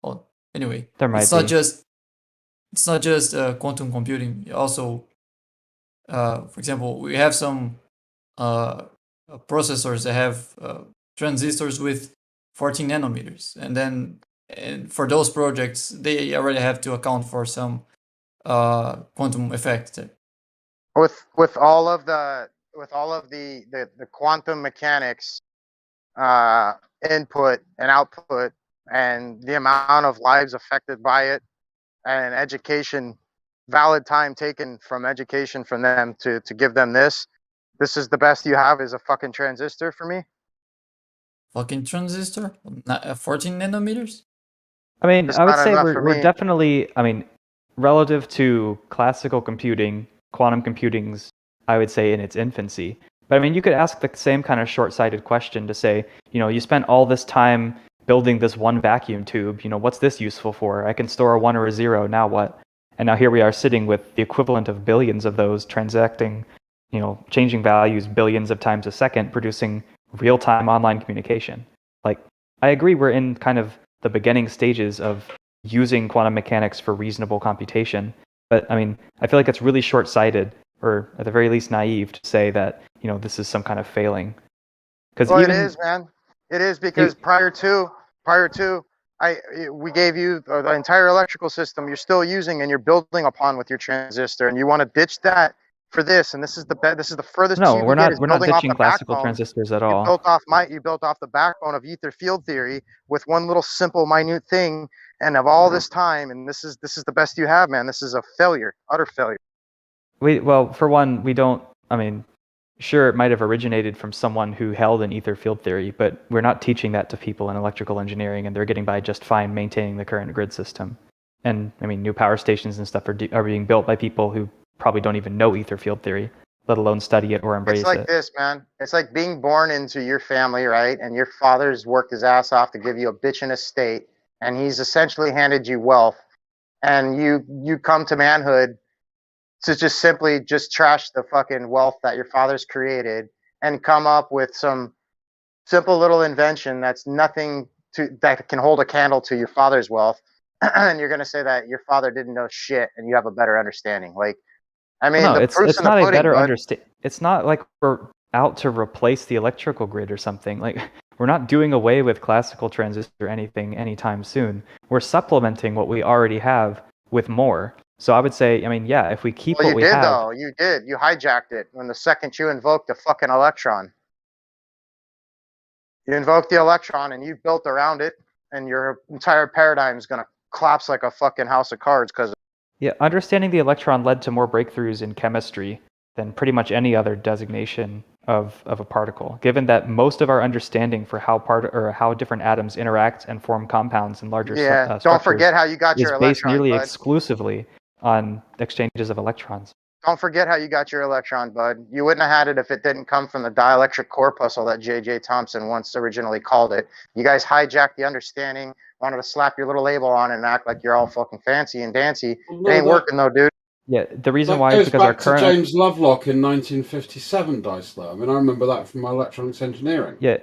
well, anyway, There might it's not be. just quantum computing. Also, for example, we have some processors that have transistors with 14 nanometers, and for those projects, they already have to account for some quantum effects. With all of the quantum mechanics input and output, and the amount of lives affected by it, and education, valid time taken from education from them to give them this is the best you have, is a fucking transistor for me. Fucking transistor? 14 nanometers? I mean, It's I would not say enough for we're me. definitely, relative to classical computing, quantum computing's, I would say, in its infancy. But I mean, you could ask the same kind of short-sighted question to say, you spent all this time building this one vacuum tube, what's this useful for? I can store a 1 or a 0, now what? And now here we are sitting with the equivalent of billions of those transacting, changing values billions of times a second, producing real-time online communication. Like, I agree we're in kind of the beginning stages of using quantum mechanics for reasonable computation. But I mean, I feel like it's really short-sighted, or at the very least naive, to say that, this is some kind of failing. Well, it is, man. It is, because prior to we gave you the entire electrical system you're still using and you're building upon with your transistor, and you want to ditch that for this, and this is the furthest No, you we're can get not. is We're not building off ditching the classical backbone. transistors at You all. built off the backbone of ether field theory with one little simple minute thing, and of all this time, and this is the best you have, man. This is a failure, utter failure. Well, for one, we don't. I mean, sure, it might have originated from someone who held an ether field theory, but we're not teaching that to people in electrical engineering, and they're getting by just fine maintaining the current grid system. And I mean, new power stations and stuff are being built by people who probably don't even know ether field theory, let alone study it or embrace It's like it. this, man. It's like being born into your family, right? And your father's worked his ass off to give you a bitchin' estate, and he's essentially handed you wealth, and you come to manhood to just simply trash the fucking wealth that your father's created and come up with some simple little invention that's nothing that can hold a candle to your father's wealth, and you're gonna say that your father didn't know shit and you have a better understanding. Like, I mean, No, the it's proof's in the not a pudding, better bud. understand. It's not like we're out to replace the electrical grid or something. Like, we're not doing away with classical transistor anything anytime soon. We're supplementing what we already have with more. So I would say, I mean, yeah, if we keep Well, what you we did, have. though. You did. You hijacked it when the second you invoked the fucking electron. You invoked the electron and you built around it, and your entire paradigm is gonna collapse like a fucking house of cards. Because Yeah, understanding the electron led to more breakthroughs in chemistry than pretty much any other designation of a particle, given that most of our understanding for how different atoms interact and form compounds in larger structures don't forget how you got is your based electron, nearly bud. exclusively on exchanges of electrons. Don't forget how you got your electron, bud. You wouldn't have had it if it didn't come from the dielectric corpuscle that J.J. Thomson once originally called it. You guys hijacked the understanding, wanted to slap your little label on it and act like you're all fucking fancy and dancy. No, It ain't that- working though, dude. Yeah, the reason That why is goes because our back to current James Lovelock in 1957, Dicelaw. I mean, I remember that from my electronics engineering. Yeah.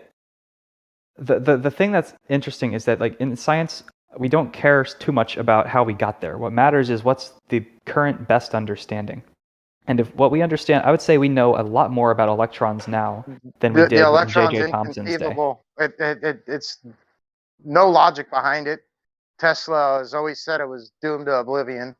The thing that's interesting is that, like, in science, we don't care too much about how we got there. What matters is what's the current best understanding. And if what we understand, I would say we know a lot more about electrons now than we The did in electron's J.J. Thomson's day. inconceivable. It's no logic behind it. Tesla has always said it was doomed to oblivion.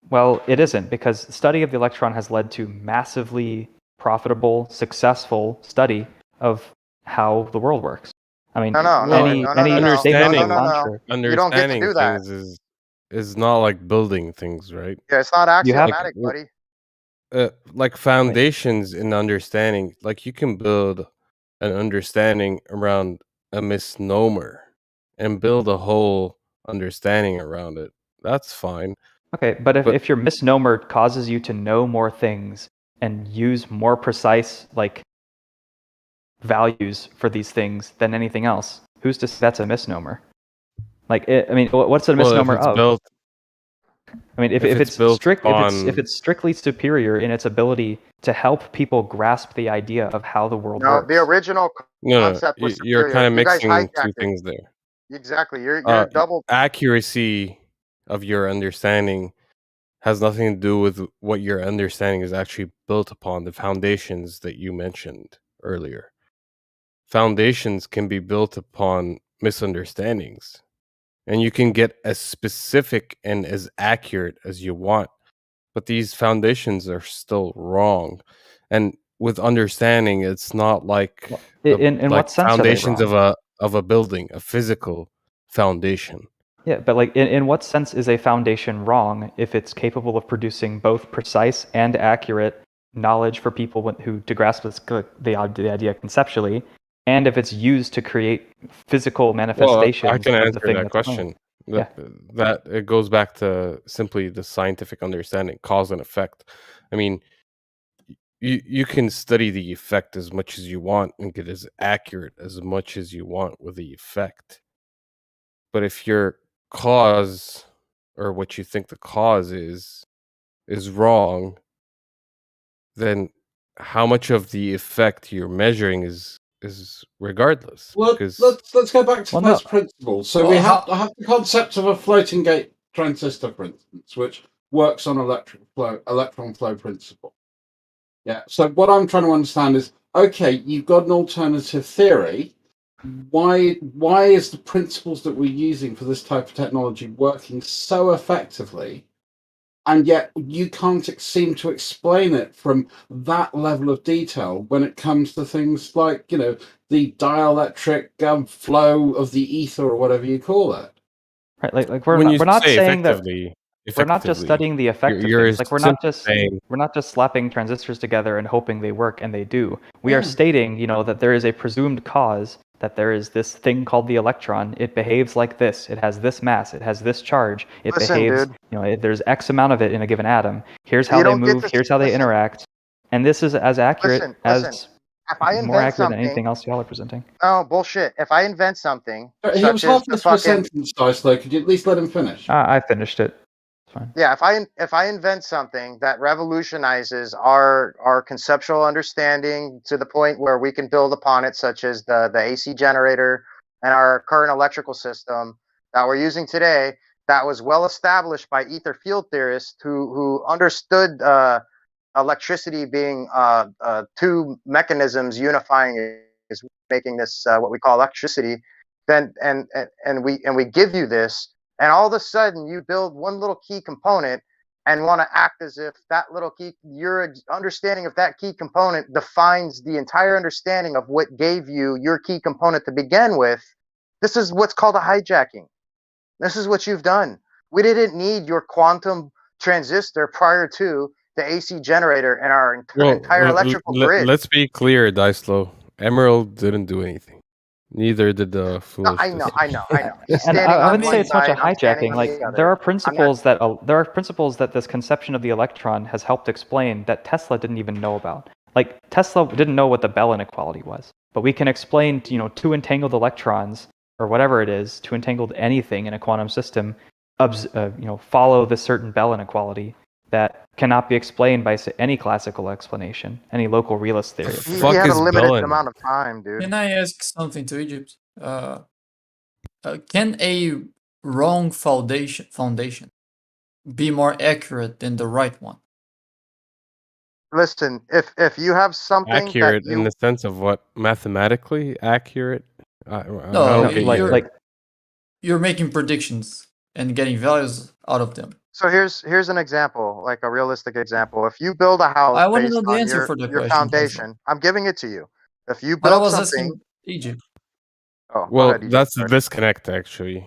Well, it isn't, because study of the electron has led to massively profitable, successful study of how the world works. I mean, any understanding You don't get to do that. things is not like building things, right? Yeah, it's not axiomatic, buddy. Like foundations in understanding, like you can build an understanding around a misnomer and build a whole understanding around it. That's fine. Okay, but if your misnomer causes you to know more things and use more precise like values for these things than anything else, who's to say that's a misnomer? Like, I mean, what's a misnomer if it's of? built, I mean, if it's built strict, on, if it's strictly superior in its ability to help people grasp the idea of how the world No, works. the original no, concept was you're superior. kind of You guys mixing hijacked two it. things there. Exactly. You're double. Accuracy of your understanding has nothing to do with what your understanding is actually built upon, the foundations that you mentioned earlier. Foundations can be built upon misunderstandings, and you can get as specific and as accurate as you want, but these foundations are still wrong. And with understanding, it's not like In what sense are they foundations wrong? of a building, a physical foundation. Yeah, but like, in what sense is a foundation wrong if it's capable of producing both precise and accurate knowledge for people who to grasp the idea conceptually, and if it's used to create physical manifestations Well, I can of the answer thing that that's question. Yeah. That it goes back to simply the scientific understanding, cause and effect. I mean, you can study the effect as much as you want and get as accurate as much as you want with the effect. But if your cause or what you think the cause is wrong, then how much of the effect you're measuring is regardless. Because Let's go back to first principles. So we have the concept of a floating gate transistor, for instance, which works on electron flow principle. Yeah. So what I'm trying to understand is, okay, you've got an alternative theory. Why is the principles that we're using for this type of technology working so effectively, and yet you can't seem to explain it from that level of detail when it comes to things like, you know, the dielectric flow of the ether or whatever you call it? Right, like when you we're not say saying that we're not just effectively, studying the effect of you're things. Like we're simply saying not just slapping transistors together and hoping they work, and they do. We are Yeah. stating, you know, that there is a presumed cause, that there is this thing called the electron. It behaves like this. It has this mass. It has this charge. It Listen, behaves, dude. you know, there's X amount of it in a given atom. Here's how You they don't get move. to Here's how they listen. interact. And this is as accurate Listen. as If I more invent accurate than something, anything else y'all are presenting. oh bullshit. If I invent something He was such as halfway the through a fucking sentence, Dicelo. Could you at least let him finish? I finished it. It's fine. yeah, if I invent something that revolutionizes our conceptual understanding to the point where we can build upon it, such as the AC generator and our current electrical system that we're using today, that was well established by ether field theorists who understood electricity being two mechanisms unifying is making this what we call electricity. Then and we give you this, and all of a sudden you build one little key component and want to act as if that little key, your understanding of that key component defines the entire understanding of what gave you your key component to begin with. This is what's called a hijacking. This is what you've done. We didn't need your quantum transistor prior to the AC generator and our entire electrical grid. let's be clear, Dicelo. Emerald didn't do anything. Neither did the No, foolish. I know. He's And standing I on wouldn't say one it's much a side, I'm standing hijacking. on Like the other. there are I'm not- principles that this conception of the electron has helped explain that Tesla didn't even know about. Like Tesla didn't know what the Bell inequality was, but we can explain, you know, two entangled electrons or whatever it is, two entangled anything in a quantum system, you know, follow this certain Bell inequality that cannot be explained by any classical explanation, any local realist theory. He had a limited amount of time, dude. Can I ask something to Egypt? Can a wrong foundation be more accurate than the right one? Listen, if you have something Accurate that in the sense of what? Mathematically accurate? I No, don't get you. You're making predictions and getting values out of them. So here's an example, like a realistic example. If you build a house I want to based know the on answer for the your question, foundation, I'm giving it to you. If you But I build was something, asking Egypt. oh, go Well, ahead, DJ, that's the sorry. disconnect, actually.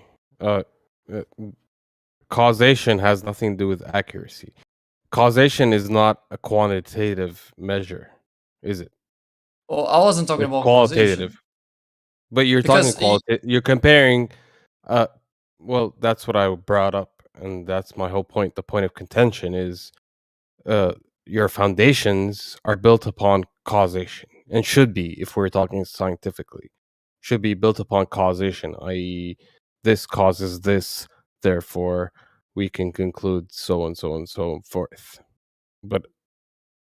Causation has nothing to do with accuracy. Causation is not a quantitative measure, is it? Well, I wasn't talking It's about qualitative. causation. But you're Because talking qualitative. You're comparing. Well, that's what I brought up and that's my whole point. The point of contention is your foundations are built upon causation, and should be, if we're talking scientifically, should be built upon causation, i.e., this causes this, therefore we can conclude so and so and so forth. But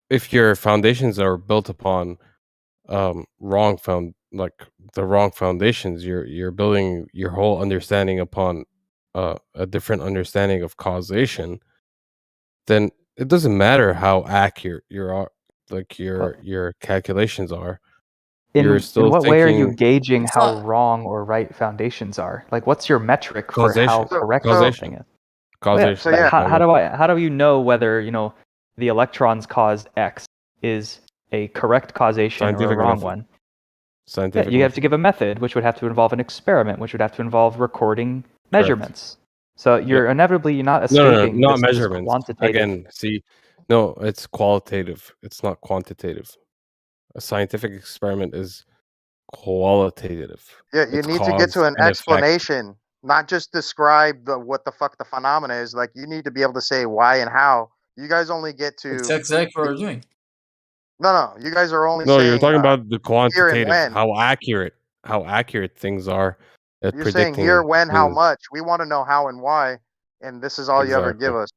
if your foundations are built upon the wrong foundations, you're building your whole understanding upon a different understanding of causation, then it doesn't matter how accurate your calculations are. You're In still what way are you thinking gauging It's how not wrong or right foundations are? Like, what's your metric for how causation. correct Causation. something is? Causation. So But yeah, how do you know whether the electrons caused X is a correct causation or a Scientific wrong method. one? Scientific You have method. to give a method, which would have to involve an experiment, which would have to involve recording measurements. So you're inevitably not No, escaping not this measurements. quantitative. Again, see, no, it's qualitative. It's not quantitative. A scientific experiment is qualitative. yeah, you It's need to get cause to an and effect. explanation, not just describe what the fuck the phenomena is. Like, you need to be able to say why and how. You guys only get It's to exactly what we're doing. no. You guys are only No, you're saying talking about the here and quantitative, when. how accurate things are at You're saying here, predicting when, how things. much. We want to know how and why, and this is all you ever give Exactly. us.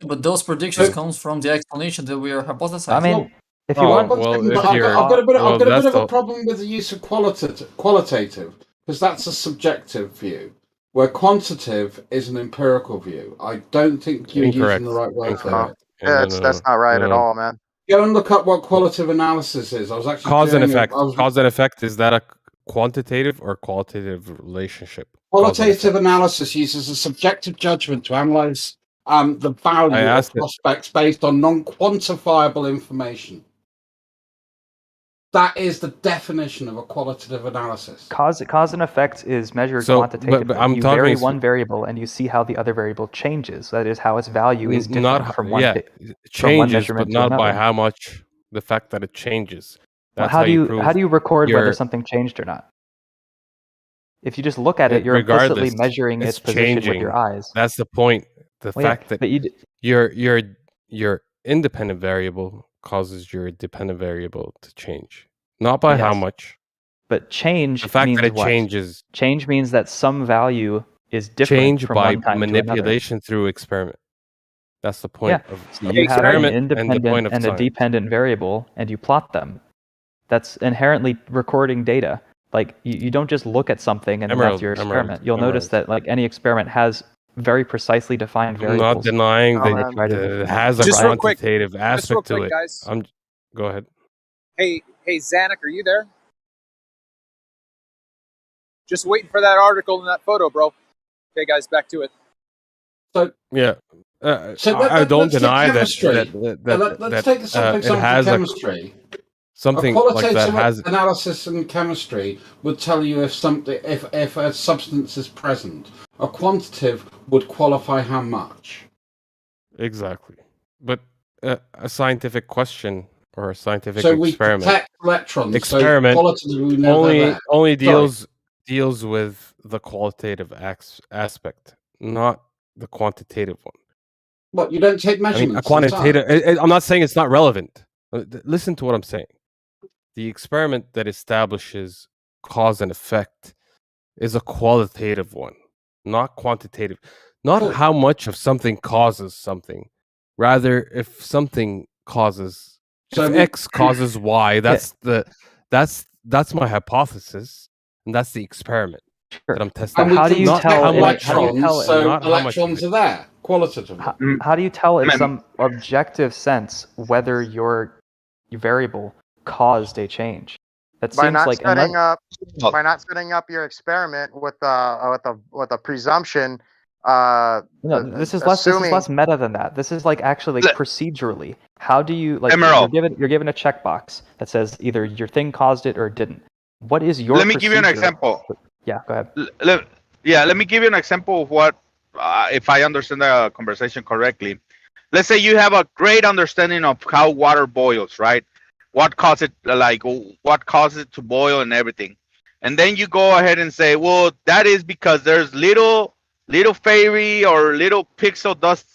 But those predictions comes from the explanation that we are hypothesizing. I mean, Well, if you Oh, want, well, if I've you're got a bit well, of that's a the problem with the use of qualitative, because that's a subjective view, where quantitative is an empirical view. I don't think you're using incorrect. the right word for Incorrect. it. Yeah, that's not right at all, man. Go and look up what qualitative analysis is. I was actually Cause and doing effect. I was Cause and effect, is that a quantitative or qualitative relationship? Qualitative analysis uses a subjective judgment to analyze the value of asked it. prospects based on non-quantifiable information. That is the definition of a qualitative analysis. Cause and effect is measured So, quantitatively. but I'm you talking vary s- one variable and you see how the other variable changes. That is how its value is different not from one yeah, from one changes, measurement but to not by another. how much. The fact that it changes. Well, That's how you prove. how do you record whether your something changed or not? If you just look at it, you're implicitly regardless, measuring it's its position with changing. your eyes. That's the point. The Well, yeah, fact that but your independent variable causes your dependent variable to change, not by how Yes. much. But change The fact means that it what? changes. Change means that some value is different Change from by one time to another. manipulation through experiment. That's the point Yeah. of So you have an experiment and the independent point of and a science. dependent variable, and you plot them. That's inherently recording data. Like you don't just look at something and then that's your experiment. You'll notice that like any experiment has very precisely defined I'm not variables. denying and they that try to- it has a Just real quick, quantitative just real aspect to quick, it. guys. Go ahead. Hey, Zanuck, are you there? Just waiting for that article and that photo, bro. Okay, guys, back to it. So yeah, I don't deny that let's take the simple it example has of chemistry. something a like qualitative that has analysis in chemistry would tell you if a substance is present. A quantitative would qualify how much. exactly, but a scientific question or a scientific So we experiment detect electrons. experiment So qualitatively we know they're there. only deals with the qualitative aspect, not the quantitative one. What, you don't take I mean, measurements? a quantitative. I'm not saying it's not relevant. Listen to what I'm saying. The experiment that establishes cause and effect is a qualitative one, not quantitative. Not how much of something causes something, rather if something causes, if X causes Y. That's that's my hypothesis, and that's the experiment that I'm testing. And we how do can you detect tell? electrons? So not how much electrons are there qualitatively. How do you tell in some objective sense whether your variable caused a change? That By seems not like setting up your experiment with a presumption. No, this is less meta than that. This is like actually Let- procedurally. How do you like Emerald. you're given a checkbox that says either your thing caused it or it didn't. What is your Let me give you an procedure? example. Yeah, go ahead. Let me give you an example of what, if I understand the conversation correctly. Let's say you have a great understanding of how water boils, right? What causes it to boil and everything. And then you go ahead and say, well, that is because there's little little fairy or little pixel dust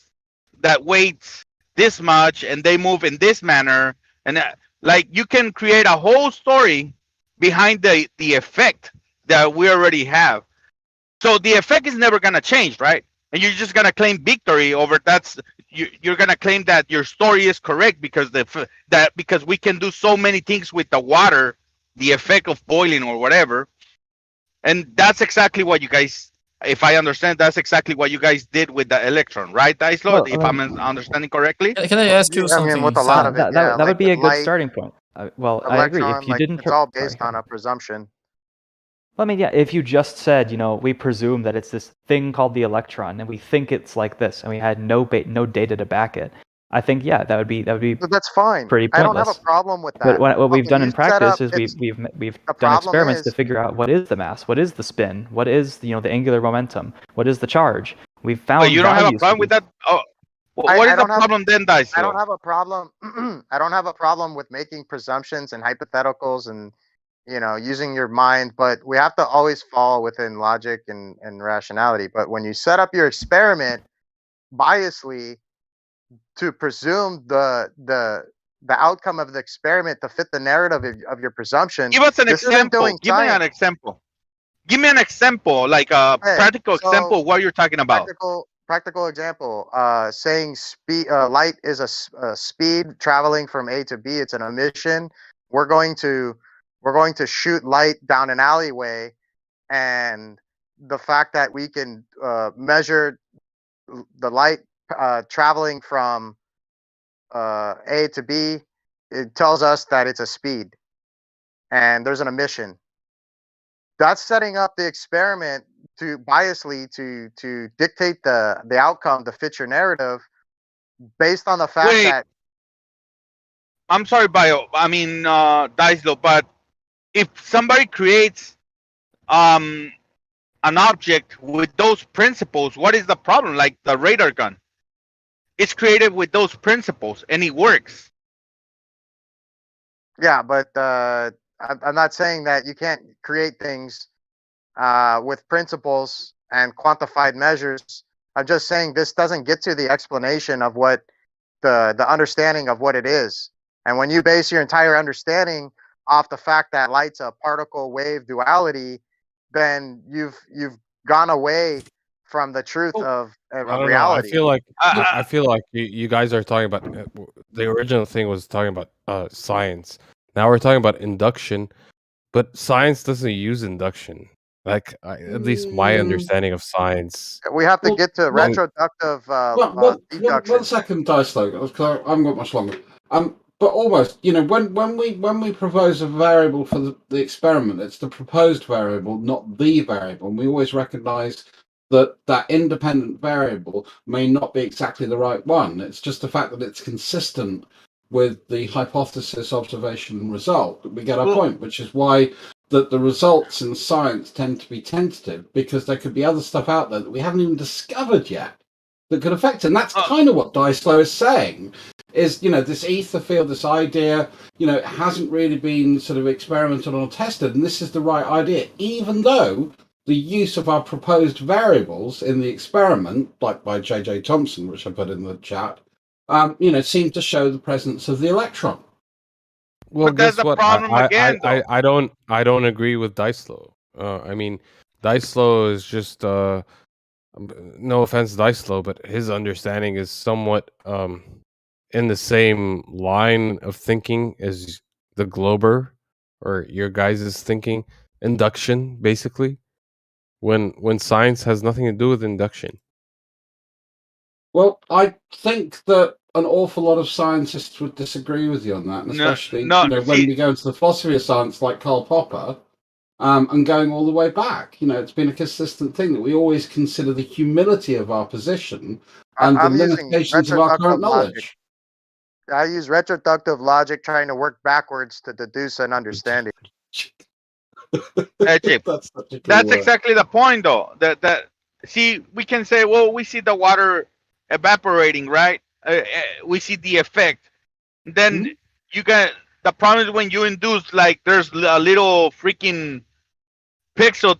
that weighs this much and they move in this manner, and like you can create a whole story behind the effect that we already have. So the effect is never gonna change, right? And you're just gonna claim victory over you're gonna claim that your story is correct because because we can do so many things with the water, the effect of boiling or whatever. And that's exactly what you guys, if I understand, that's exactly what you guys did with the electron, right, Dice Lord? If I'm understanding correctly. Can I ask you I something? mean, with a lot of it, yeah, That like would be with a good light, starting point. Well, I agree. If electron, you like didn't, it's all based on a presumption. I mean, yeah, if you just said, we presume that it's this thing called the electron, and we think it's like this, and we had no data to back it, I think, yeah, that would be But that's fine. pretty I don't have pointless. a problem with But that. what we've when done you in set practice up, is it's we've the done problem experiments to is figure out what is the mass, what is the spin, what is the angular momentum, what is the charge. We've found But you don't have a values problem for with these. that? Oh, what is the don't have problem then, Dice I don't Lord? have a problem. I don't have a problem with making presumptions and hypotheticals and using your mind, but we have to always fall within logic and rationality. But when you set up your experiment biasly to presume the outcome of the experiment to fit the narrative of your presumption, Give us an this isn't example. doing Give me an science. example. Give me an example, like a Okay, practical so example of what you're talking about. practical example. Saying light is a speed traveling from A to B. It's an emission. We're going to shoot light down an alleyway, and the fact that we can measure the light traveling from A to B, it tells us that it's a speed, and there's an emission. That's setting up the experiment to biasly to dictate the outcome to fit your narrative based on the fact Wait, that I'm sorry, Dice Lord, but if somebody creates an object with those principles, what is the problem? Like the radar gun, it's created with those principles and it works. yeah, but I'm not saying that you can't create things with principles and quantified measures. I'm just saying this doesn't get to the explanation of what the understanding of what it is. And when you base your entire understanding off the fact that light's a particle wave duality, then you've gone away from the truth of I don't know. reality. I feel like you guys are talking about the original thing was talking about science. Now we're talking about induction, but science doesn't use induction. Like at least my understanding of science. We have to get to retroductive deduction. One second, Dice Logan, because I haven't got much longer. But almost, when we propose a variable for the experiment, it's the proposed variable, not the variable. And we always recognise that independent variable may not be exactly the right one. It's just the fact that it's consistent with the hypothesis, observation, and result that we get our point, which is why that the results in science tend to be tentative, because there could be other stuff out there that we haven't even discovered yet that could affect it. And that's kind of what Dicelo is saying, is, this ether field, this idea, it hasn't really been sort of experimented on or tested, and this is the right idea, even though the use of our proposed variables in the experiment, like by J.J. Thompson, which I put in the chat, seemed to show the presence of the electron. Well, but that's guess the what? problem again, though. I don't agree with Dicelo. I mean, Dicelo is just no offense, Dicelo, but his understanding is somewhat in the same line of thinking as the Glober or your guys' thinking. Induction, basically. When science has nothing to do with induction. Well, I think that an awful lot of scientists would disagree with you on that, and especially when we go into the philosophy of science, like Karl Popper, and going all the way back. It's been a consistent thing that we always consider the humility of our position and the limitations of our current knowledge. I use retroductive logic, trying to work backwards to deduce an understanding. That's exactly the point, though. That see, we can say, well, we see the water evaporating, right? We see the effect. Then you get the problem is when you induce, like, there's a little freaking pixel,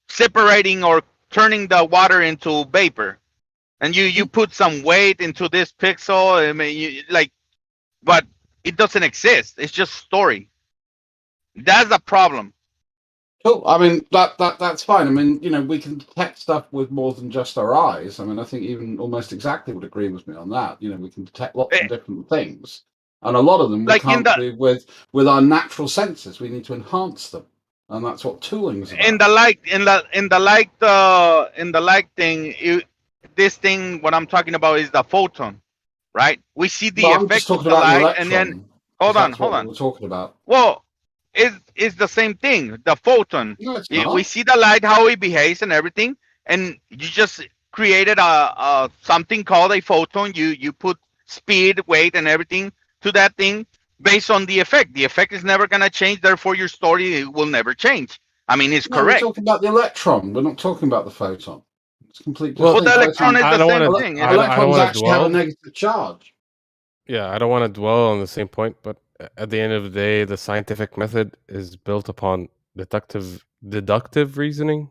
separating or turning the water into vapor, and you put some weight into this pixel. I mean, but it doesn't exist. It's just story. That's the problem. Cool. I mean, that's fine. I mean, we can detect stuff with more than just our eyes. I mean, I think even almost exactly would agree with me on that. We can detect lots of different things, and a lot of them we can't do with our natural senses. We need to enhance them, and that's what tooling is about. In the light thing, this thing what I'm talking about is the photon, right? We see the effect of the light, and then hold on. We're talking about. Well, it's the same thing. The photon. No, it's We not. see the light, how it behaves, and everything, and you just created a something called a photon. You put speed, weight, and everything to that thing based on the effect. The effect is never gonna change. Therefore, your story will never change. I mean, it's correct. We're talking about the electron. We're not talking about the photon. It's completely. Well, the electron is the same thing. Electrons actually have a negative charge. Yeah, I don't want to dwell on the same point, but at the end of the day, the scientific method is built upon deductive reasoning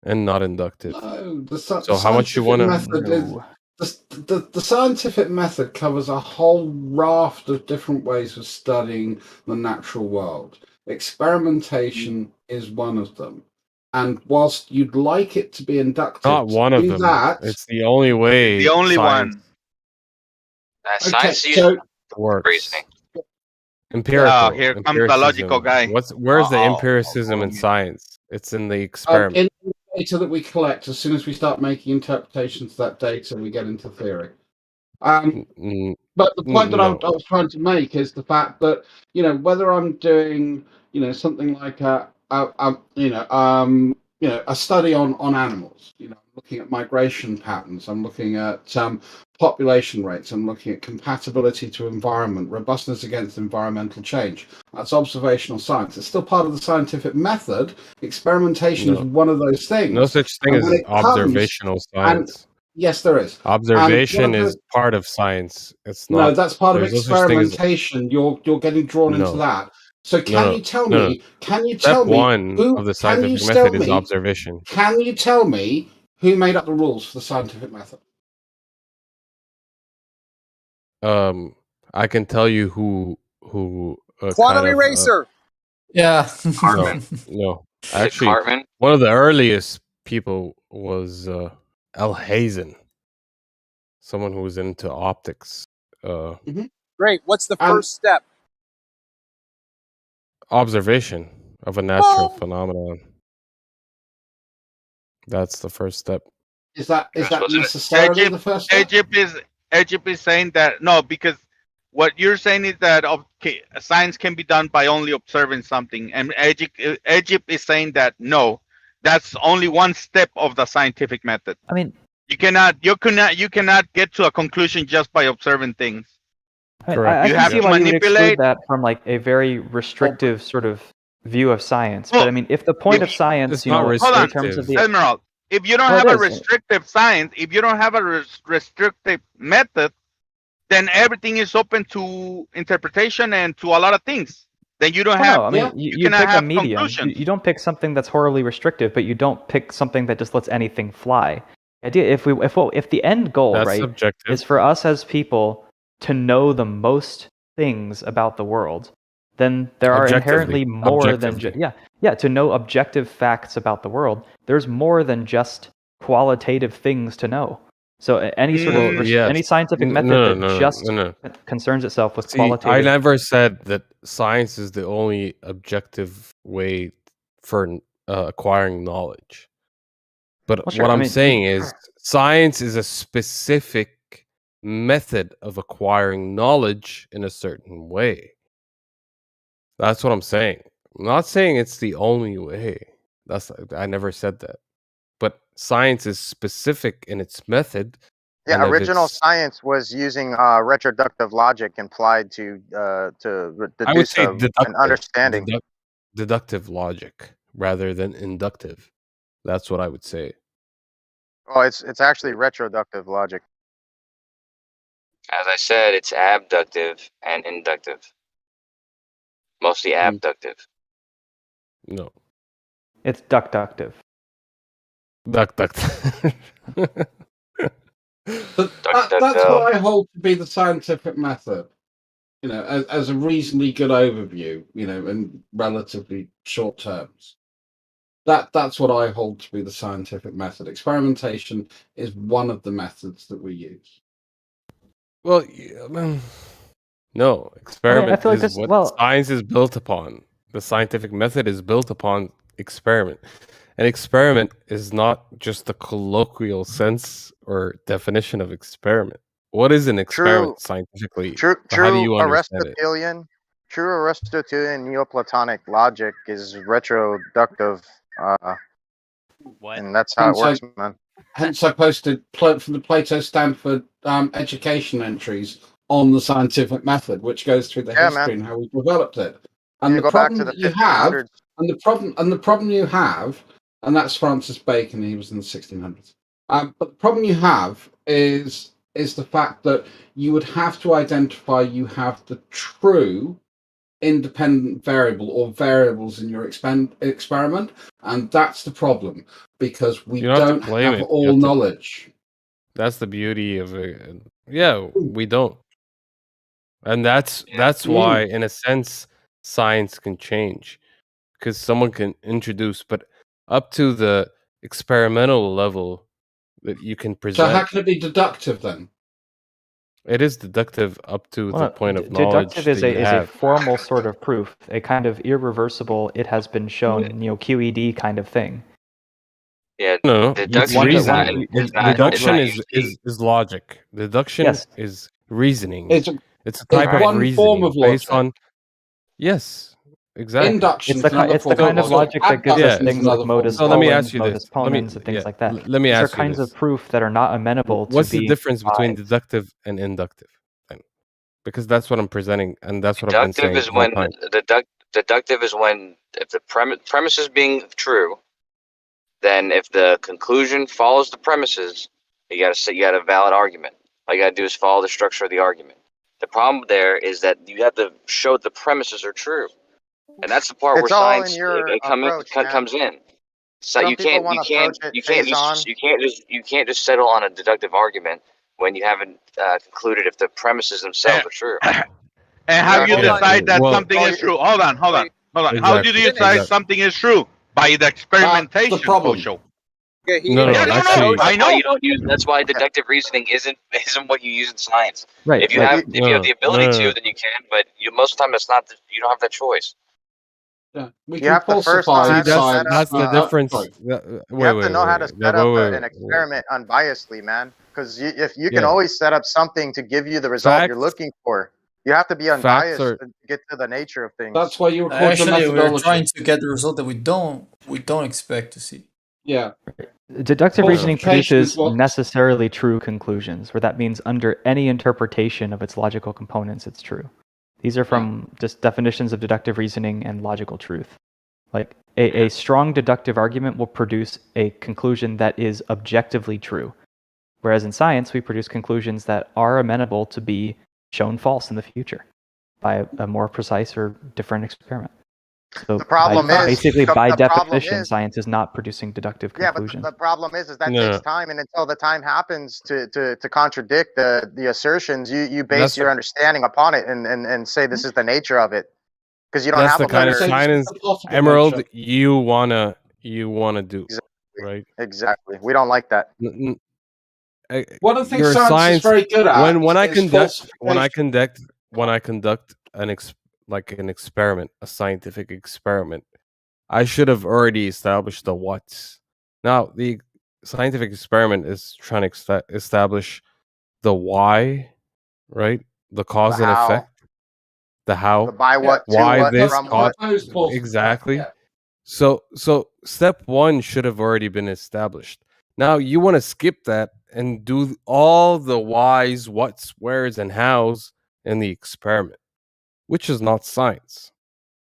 and not inductive. No, so how much you want to? The scientific method covers a whole raft of different ways of studying the natural world. Experimentation is one of them. And whilst you'd like it to be inductive, not one of them. It's the only way. The only one. Science works. reasoning. Empirical. Oh, here comes the logical guy. Where's the empiricism in science? It's in the experiment. In the data that we collect, as soon as we start making interpretations of that data, we get into theory. But the point that I was trying to make is the fact that whether I'm doing something like a study on animals, looking at migration patterns, I'm looking at population rates, I'm looking at compatibility to environment, robustness against environmental change. That's observational science. It's still part of the scientific method. Experimentation is one of those things. No such thing as observational science. Yes, there is. Observation is part of science. It's not. No, that's part of experimentation. You're getting drawn into that. So can you tell me? Can you tell me? Step one of the scientific method is observation. Can you tell me who made up the rules for the scientific method? I can tell you who. Quantum Eraser. Yeah. No. Actually, one of the earliest people was Alhazen, someone who was into optics. Great. What's the first step? Observation of a natural phenomenon. That's the first step. Is that necessarily the first step? Egypt is saying that no, because what you're saying is that science can be done by only observing something, and Egypt is saying that no, that's only one step of the scientific method. I mean, you cannot get to a conclusion just by observing things. I can see why you would exclude that from like a very restrictive sort of view of science. But I mean, if the point of science, in terms of the Emerald, if you don't have a restrictive science, if you don't have a restrictive method, then everything is open to interpretation and to a lot of things. Then you don't have. No, I mean, you pick a medium. You don't pick something that's horribly restrictive, but you don't pick something that just lets anything fly. The idea, if the end goal, that's right, subjective. is for us as people to know the most things about the world, then there are inherently more than to know objective facts about the world. There's more than just qualitative things to know. So any sort of any scientific method that just concerns itself with qualitative. I never said that science is the only objective way for acquiring knowledge. But what I'm saying is science is a specific method of acquiring knowledge in a certain way. That's what I'm saying. I'm not saying it's the only way. I never said that. But science is specific in its method. Yeah, original science was using retroductive logic implied to deduce an understanding. Deductive logic rather than inductive. That's what I would say. Oh, it's actually retroductive logic. As I said, it's abductive and inductive. Mostly abductive. No. It's ductuctive. Duck. That's what I hold to be the scientific method. You know, as a reasonably good overview. You know, in relatively short terms. That's what I hold to be the scientific method. Experimentation is one of the methods that we use. Well, no, experiment feel like is this. what Well, science is built upon. The scientific method is built upon experiment. An experiment is not just the colloquial sense or definition of experiment. What is an experiment scientifically? How do you understand it? True Aristotelian Neoplatonic logic is retroductive, and that's how it works, man. Hence, I posted from the Plato Stanford education entries on the scientific method, which goes through the history and how we developed it. And the problem that you have, and the problem you have, and that's Francis Bacon. He was in the 1600s. But the problem you have is the fact that you would have to identify you have the true independent variable or variables in your experiment, and that's the problem because we don't have all knowledge. That's the beauty of it. Yeah, we don't, and that's why, in a sense, science can change because someone can introduce, but up to the experimental level that you can present. So how can it be deductive then? It is deductive up to the point of knowledge. Deductive is a formal sort of proof, a kind of irreversible, it has been shown, QED kind of thing. Yeah, no, deduction it's is not. reasoning. Is not Deduction usually- is logic. Deduction is reasoning. It's a type of one reasoning form of based logic. on. Yes, exactly. Induction. It's the kind of logic that gives us things like modus So let me ask tollens, you modus this. ponens, and things like that. Let me These ask are you kinds this. of proof that are not amenable to What's the being difference between applied. deductive and inductive? Then? Because that's what I'm presenting, and that's what I've been Deductive saying is the whole when time. deductive is when if the premise is being true, then if the conclusion follows the premises, you got a valid argument. All you got to do is follow the structure of the argument. The problem there is that you have to show the premises are true, and that's the part where science comes in. So you can't just settle on a deductive argument when you haven't concluded if the premises themselves are true. And how do you decide that something is true? Hold on. How do you decide something is true? By the experimentation, Osho. I know. That's why deductive reasoning isn't what you use in science. Right. If you have the ability to, then you can. But most of the time, it's not. You don't have that choice. Yeah, you have to first know how to set that's the difference. You have to know how to set up an experiment unbiasedly, man. Because if you can always set up something to give you the result you're looking for, you have to be unbiased to get to the nature of things. That's why you record Actually, the methodology. we're trying to get the result that we don't expect to see. Yeah. Deductive reasoning produces necessarily true conclusions, where that means under any interpretation of its logical components, it's true. These are from just definitions of deductive reasoning and logical truth. Like a strong deductive argument will produce a conclusion that is objectively true. Whereas in science, we produce conclusions that are amenable to be shown false in the future by a more precise or different experiment. So the problem by definition, science is not producing deductive conclusions. Yeah, but the problem is that takes time, and until the time happens to contradict the assertions, you base your understanding upon it and say this is the nature of it, because you don't have the kind of science, Emerald, you wanna do, right? Exactly. We don't like that. One of the things science is very good at when I conduct an experiment, a scientific experiment, I should have already established the what's. Now, the scientific experiment is trying to establish the why, right? The cause and effect. The how. The by what, why to what, this, from what. Exactly. Yeah. So step one should have already been established. Now, you want to skip that and do all the whys, what's, where's, and how's in the experiment, which is not science.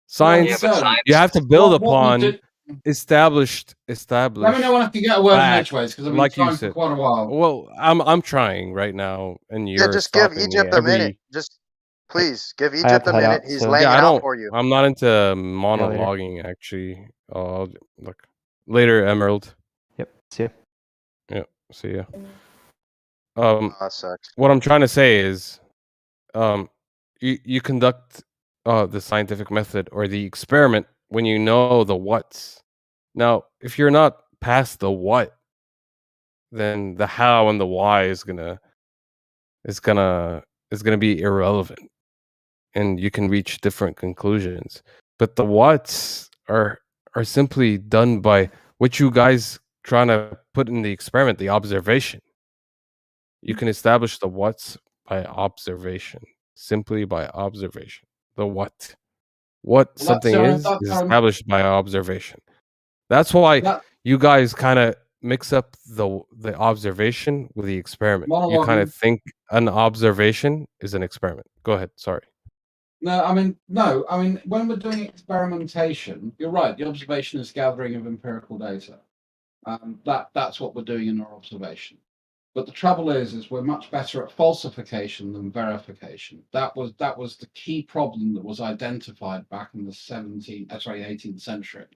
Science, you have to build upon established. Let me know when I can get a word in edgeways, because I've been trying for quite a while. Well, I'm trying right now, and you're just give Egypt a minute. Just please give Egypt a minute. He's laying it out for you. I'm not into monologuing, actually. Look later, Emerald. Yep. See ya. Yeah. See ya. That sucks. What I'm trying to say is, you conduct the scientific method or the experiment when you know the what's. Now, if you're not past the what, then the how and the why is gonna be irrelevant, and you can reach different conclusions. But the what's are simply done by what you guys trying to put in the experiment, the observation. You can establish the what's by observation, simply by observation. The what Well, that's something is established by observation. That's why you guys kind of mix up the observation with the experiment. You kind of monologuing. think an observation is an experiment. Go ahead. Sorry. No, I mean, when we're doing experimentation, you're right. The observation is gathering of empirical data. That's what we're doing in our observation. But the trouble is we're much better at falsification than verification. That was the key problem that was identified back in the 18th century.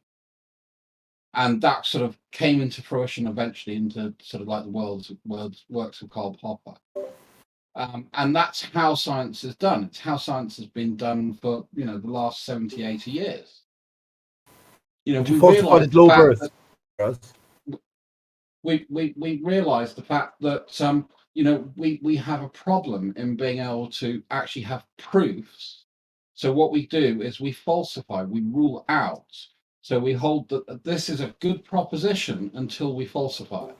And that sort of came into fruition eventually into sort of like the world's works of Karl Popper. And that's how science is done. It's how science has been done for, the last 70, 80 years. We realized the fact that we realized the fact that we have a problem in being able to actually have proofs. So what we do is we falsify, we rule out. So we hold that this is a good proposition until we falsify it.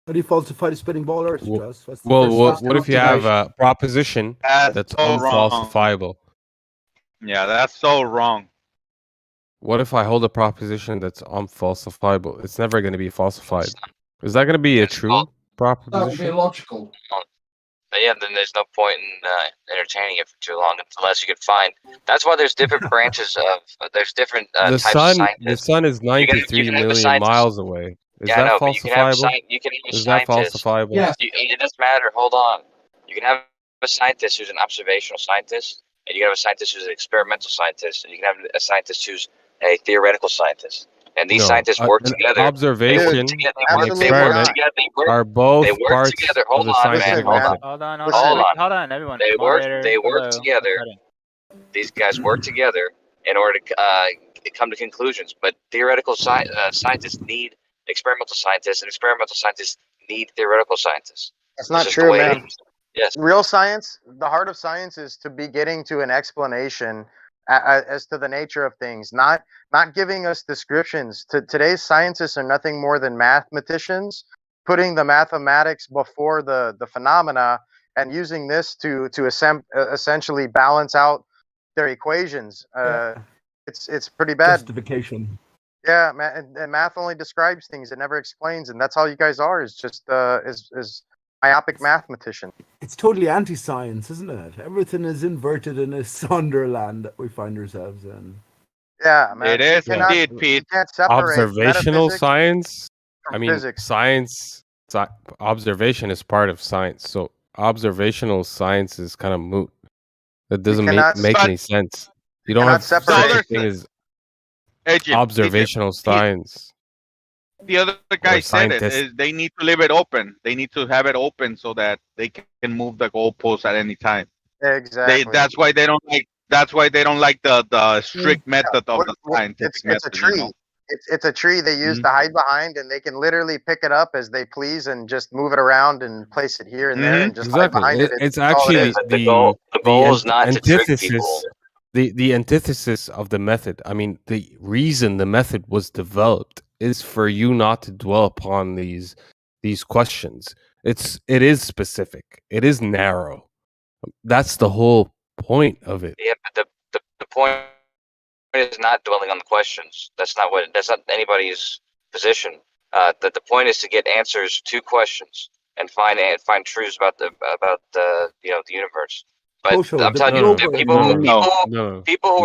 How do you falsify the spinning ball Earth, Strauss? What if you have a proposition that's so wrong. unfalsifiable? Yeah, that's so wrong. What if I hold a proposition that's unfalsifiable? It's never going to be falsified. Is that going to be a true proposition? That would be illogical. But yeah, then there's no point in entertaining it for too long unless you can find. That's why there's different branches of. There's different the types sun. of scientists. The sun is 93 million miles away. Is that falsifiable? You can have a Is that scientist. falsifiable? Yes. It doesn't matter. Hold on. You can have a scientist who's an observational scientist, and you can have a scientist who's an experimental scientist, and you can have a scientist who's a theoretical scientist. And these scientists work together. Observation and experiment are both parts of the scientific method. Hold on, everyone. They work together. These guys work together in order to come to conclusions. But theoretical scientists need experimental scientists, and experimental scientists need theoretical scientists. That's not true, man. Yes. Real science, the heart of science is to be getting to an explanation as to the nature of things, not giving us descriptions. Today's scientists are nothing more than mathematicians, putting the mathematics before the phenomena and using this to essentially balance out their equations. It's pretty bad. Justification. Yeah, and math only describes things; it never explains, and that's all you guys are. Is just is myopic mathematician. It's totally anti-science, isn't it? Everything is inverted in a Sunderland that we find ourselves in. Yeah, man. It is indeed, Pete. Observational science. I mean, physics. Science. Observation is part of science, so observational science is kind of moot. That doesn't make any sense. You don't have such a thing as observational science. The other guy said it. They need to leave it open. They need to have it open so that they can move the goalposts at any time. Exactly. That's why they don't like. That's why they don't like the strict method of the scientific method. It's a tree. It's a tree they use to hide behind, and they can literally pick it up as they please and just move it around and place it here and there and just hide behind it. It's actually the goal is not to trick people. The antithesis of the method. I mean, the reason the method was developed is for you not to dwell upon these questions. It is specific. It is narrow. That's the whole point of it. Yeah, but the point is not dwelling on the questions. That's not anybody's position. That the point is to get answers to questions and find truths about the universe. But I'm telling you, people who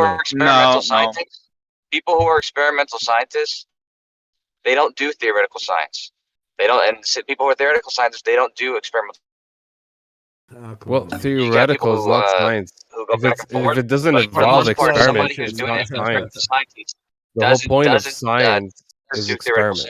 are experimental scientists, they don't do theoretical science. They don't, and people who are theoretical scientists, they don't do experimental. Well, theoretical is not science. If it doesn't involve experiment, it's not science. The whole point of science is experiment.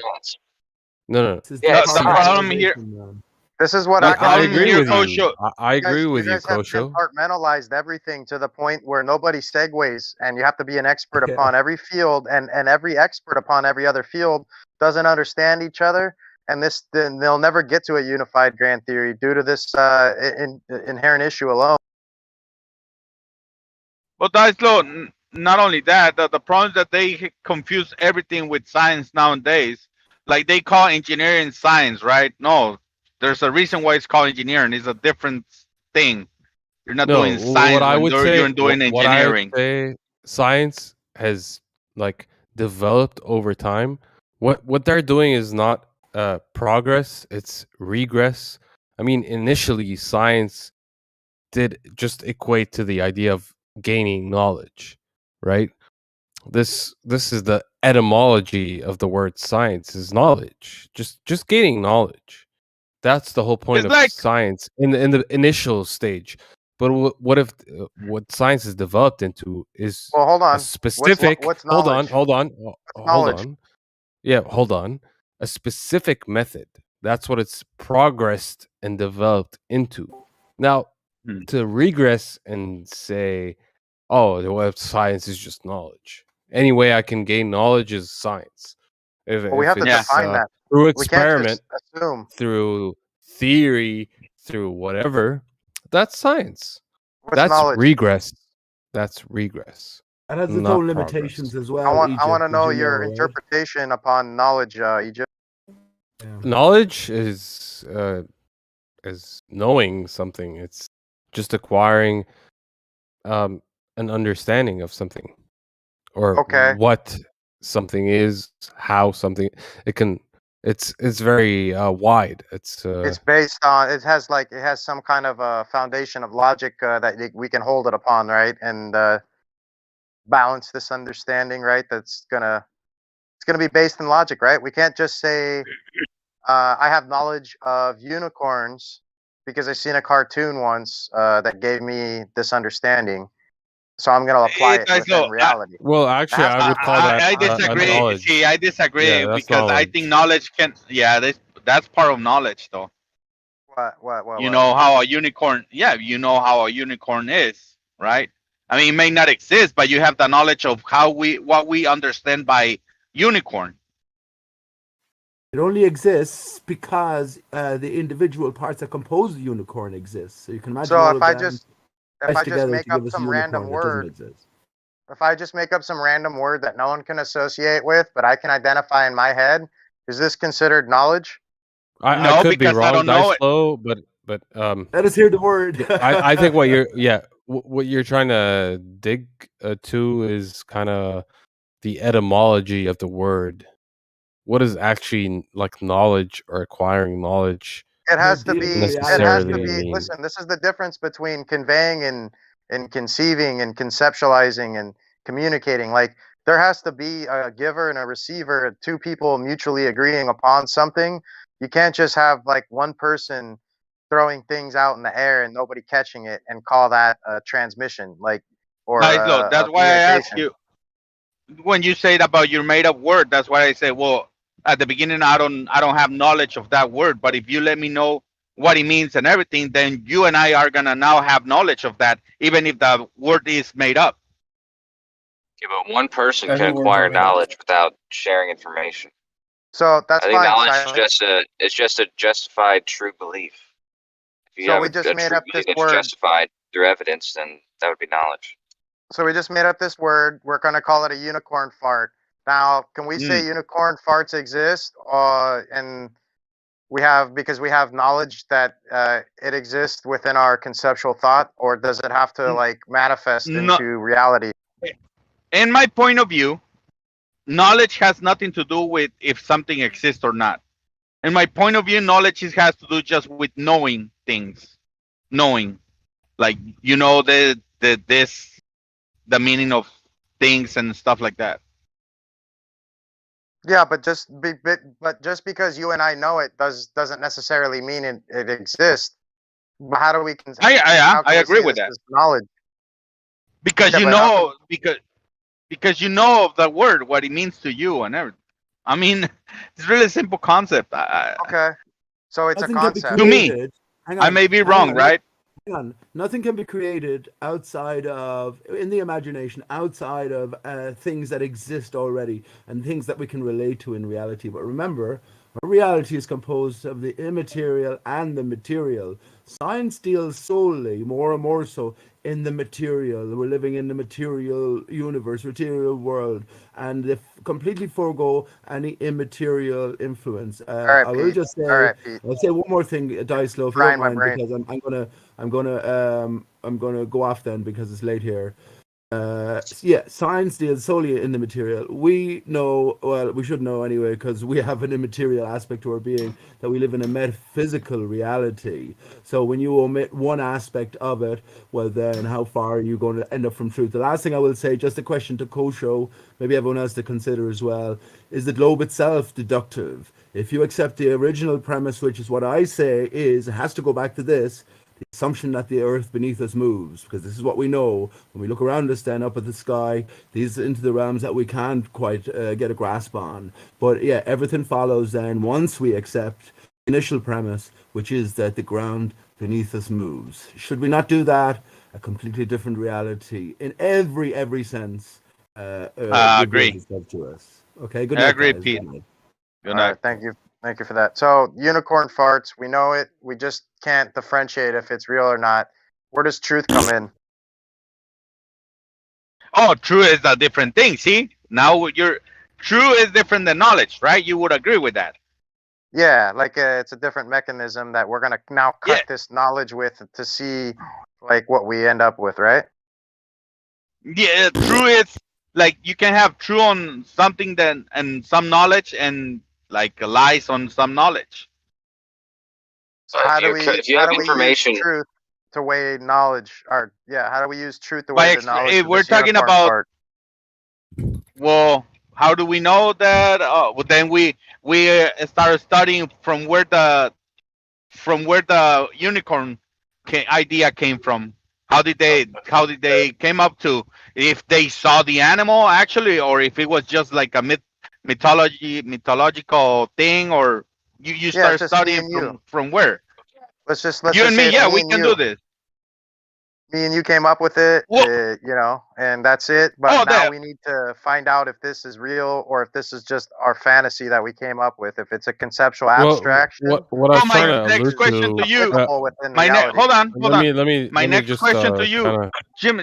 No. This is Yeah, the the problem here. compartmentalization, man. This is what I problem agree here, with you. Kosho. I agree with you, guys have Kosho. compartmentalized everything to the point where nobody segues, and you have to be an expert Yeah. upon every field, and every expert upon every other field doesn't understand each other, and then they'll never get to a unified grand theory due to this inherent issue alone. But Daislo, not only that, the problem is that they confuse everything with science nowadays. Like they call engineering science, right? No, there's a reason why it's called engineering. It's a different thing. You're not doing science what I when would say, you're doing what I would engineering. say, science has like developed over time. What they're doing is not progress; it's regress. I mean, initially, science did just equate to the idea of gaining knowledge, right? This is the etymology of the word science is knowledge, just gaining knowledge. That's the whole point It's of like science in the initial stage. But what if what science is developed into is Well, hold a on. specific? What's Hold on, knowledge? hold Knowledge. on. Yeah, hold on. A specific method. That's what it's progressed and developed into. Now, to regress and say, "Oh, well, science is just knowledge. Any way I can gain knowledge is science." Well, we have to It's define that. through We can't experiment, just assume. through theory, through whatever, that's science. What's That's knowledge? regress. That's regress. It has its Not own progress. limitations as I well. want Egypt, to as know you your right? interpretation upon knowledge, Egypt. Knowledge is knowing something. It's just acquiring an understanding of something, or Okay. what something is, how something it can. It's very wide. It's It's based on. It has some kind of a foundation of logic that we can hold it upon, right? And balance this understanding, right? It's gonna be based in logic, right? We can't just say I have knowledge of unicorns because I seen a cartoon once that gave me this understanding, so I'm gonna apply it within reality. well, actually, I would call that I a disagree. knowledge. See, I disagree Yeah, that's because I knowledge. think knowledge can. Yeah, that's part of knowledge, though. What? You know how a unicorn. Yeah, you know how a unicorn is, right? I mean, it may not exist, but you have the knowledge of what we understand by unicorn. It only exists because the individual parts that compose the unicorn exist. So you can imagine. So all if of I them just pressed together make to up give us a some unicorn random that doesn't word, exist. if I just make up some random word that no one can associate with, but I can identify in my head, is this considered knowledge? I could be wrong, Dice Flow, but let us hear the word. I think what you're trying to dig to is kind of the etymology of the word. What is actually like knowledge or acquiring knowledge? It has to be. Necessarily mean. Listen, this is the difference between conveying and conceiving and conceptualizing and communicating. Like there has to be a giver and a receiver, two people mutually agreeing upon something. You can't just have like one person throwing things out in the air and nobody catching it and call that a transmission. Like or That's why I ask you when you say it about your made up word. That's why I say, well, at the beginning I don't have knowledge of that word, but if you let me know what it means and everything, then you and I are gonna now have knowledge of that, even if the word is made up. Yeah, but one person can acquire knowledge without sharing information. So that's I think fine. knowledge is just a justified true belief. If you So have we a just true made up belief this that's word. justified through evidence, then that would be knowledge. So we just made up this word. We're going to call it a unicorn fart. Now, can we say unicorn farts exist? And because we have knowledge that it exists within our conceptual thought, or does it have to like manifest into reality? In my point of view, knowledge has nothing to do with if something exists or not. In my point of view, knowledge has to do just with knowing things. Knowing. Like, you know, the meaning of things and stuff like that. Yeah, but just because you and I know it doesn't necessarily mean it exists. But how do we? I agree with that. Knowledge. Because you know, because you know of the word, what it means to you and everything. I mean, it's really simple concept. Okay. So it's a Nothing can be concept. To me, created. Hang I on. may be hang wrong, on, right? Hang on. Nothing can be created outside of, in the imagination, outside of things that exist already and things that we can relate to in reality. But remember, our reality is composed of the immaterial and the material. Science deals solely, more and more so, in the material. We're living in the material universe, material world, and they completely forego any immaterial influence. All right, I will Pete. just All say, right, Pete. I'll say one more thing, Dicelo, if you Frying don't my mind, brain. because I'm gonna go off then because it's late here. Yeah, science deals solely in the material. We know, well, we should know anyway, because we have an immaterial aspect to our being, that we live in a metaphysical reality. So when you omit one aspect of it, well, then how far are you going to end up from truth? The last thing I will say, just a question to Kosho, maybe everyone else to consider as well, is the globe itself deductive? If you accept the original premise, which is what I say is, it has to go back to this, the assumption that the earth beneath us moves, because this is what we know when we look around us, then up at the sky, these into the realms that we can't quite get a grasp on. But yeah, everything follows then once we accept the initial premise, which is that the ground beneath us moves. Should we not do that, a completely different reality in every sense I reveals agree. itself to us. Okay, good I night, agree, guys. Pete. Good night. Good All night. right, thank you. Thank you for that. So unicorn farts, we know it. We just can't differentiate if it's real or not. Where does truth come in? Oh, true is a different thing. See, now you're true is different than knowledge, right? You would agree with that. Yeah, like it's a different mechanism that we're gonna now cut this knowledge with to see like what we end up with, right? Yeah, true is like you can have true on something then and some knowledge and like lies on some knowledge. So how do we if you how have do we use information, truth to weigh knowledge? Or yeah, how do we use truth to weigh the knowledge If of we're this talking unicorn about, fart? well, how do we know that? Well, then we started studying from where the unicorn idea came from. How did they came up to, if they saw the animal actually, or if it was just like a mythological thing, or you Yeah, start it's just me studying and you. from where? Let's You just and say me, it's yeah, me we and can you. do this. Me and you came up with it, you know, and that's it. But now we need to find out if this is real or if this is just our fantasy that we came up with. If it's a conceptual Well, abstraction, what I was trying My to next allude question to to. you. applicable within My reality. hold on. Let me My next just question to you, kind of. Jim.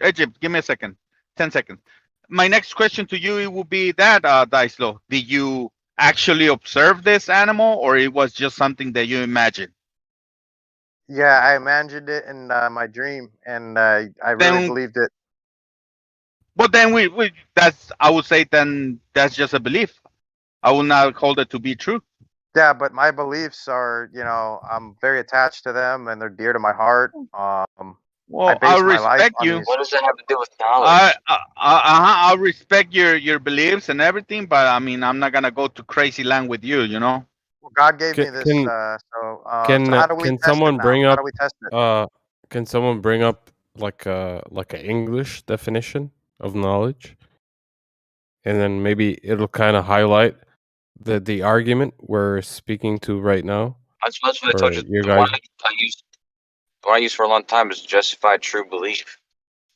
Egypt, give me a second. 10 seconds. My next question to you, it will be that, Dicelo, did you actually observe this animal, or it was just something that you imagined? Yeah, I imagined it in my dream, and I really Then, believed it. but then we that's, I would say, then that's just a belief. I will not hold it to be true. Yeah, but my beliefs are, you know, I'm very attached to them, and they're dear to my heart. I Well, I base my life respect on you. these. what does that have to do with knowledge? I respect your beliefs and everything, but I mean, I'm not gonna go to crazy land with you. You know. Well, God gave me this, Can so how do we can test it someone now? bring How up do we test it? can someone bring up like a English definition of knowledge, and then maybe it'll kind of highlight the argument we're speaking to right now. That's what I or told you. your The one guys. I used for a long time is justified true belief.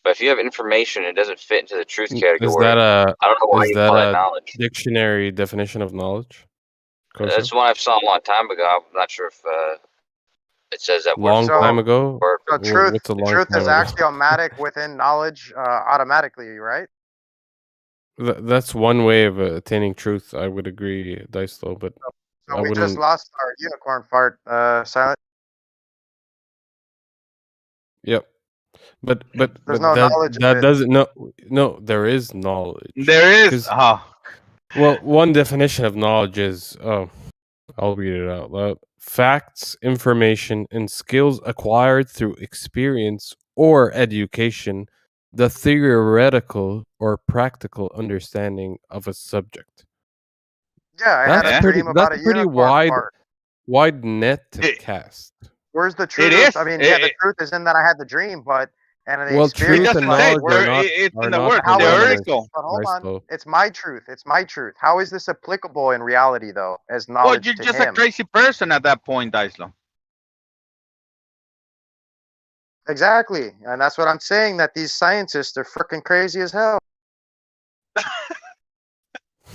But if you have information and it doesn't fit into the truth Is category, that I don't know why you call that a knowledge. dictionary definition of knowledge? Kosho? That's one I saw a long time ago. I'm not sure if it says that word Long for time word. ago. So truth, What's a long truth time is ago? axiomatic within knowledge automatically, right? That's one way of attaining truth. I would agree, Dicelo, but So I we just wouldn't. lost our unicorn fart, Silent. Yep. But There's no knowledge of that it. doesn't no there is knowledge. There is. 'Cause- well, one definition of knowledge is I'll read it out loud. Facts, information, and skills acquired through experience or education, the theoretical or practical understanding of a subject. Yeah, I had a dream about a unicorn fart. wide net to cast. Where's the truth? is. I mean, yeah, the truth is in that I had the dream, but And the Well, experience truth and knowledge it's in the word how is this, theoretical. but hold Nice on, though. it's my truth. It's my truth. How is this applicable in reality, though, as Well, knowledge you're to just a him? crazy person at that point, Daislo. Exactly, and that's what I'm saying. That these scientists are freaking crazy as hell.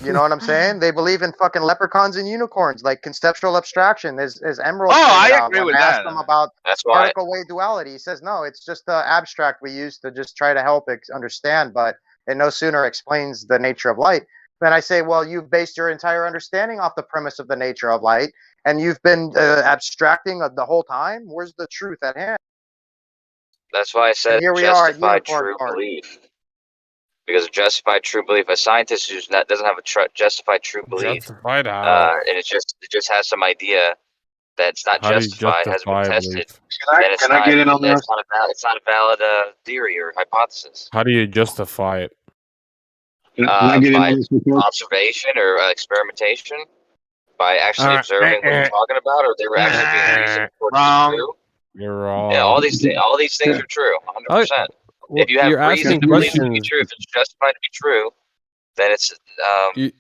You know what I'm saying? They believe in fucking leprechauns and unicorns, like conceptual abstraction. As Emerald pointed out, when I asked him about That's why. particle wave duality, he says no, it's just the abstract we use to just try to help understand, but it no sooner explains the nature of light. Then I say, well, you've based your entire understanding off the premise of the nature of light, and you've been abstracting the whole time. Where's the truth at hand? That's why I said And here we are at justified unicorn true party. belief. Because of justified true belief, a scientist who's not doesn't have a justified true belief, Justified how? and it just has some idea that's not How do you justified, hasn't been justify a tested. belief? Then it's Can I not. get in on this? It's not a valid theory or hypothesis. How do you justify it? Can I get in By on this real quick? observation or experimentation, by actually observing what you're talking about, or they were actually being reasoned for it to be true. You're wrong. Yeah, all these things are true, 100%. Well, If you have you're reason asking to believe it to be questions. true, if it's justified to be true, then it's You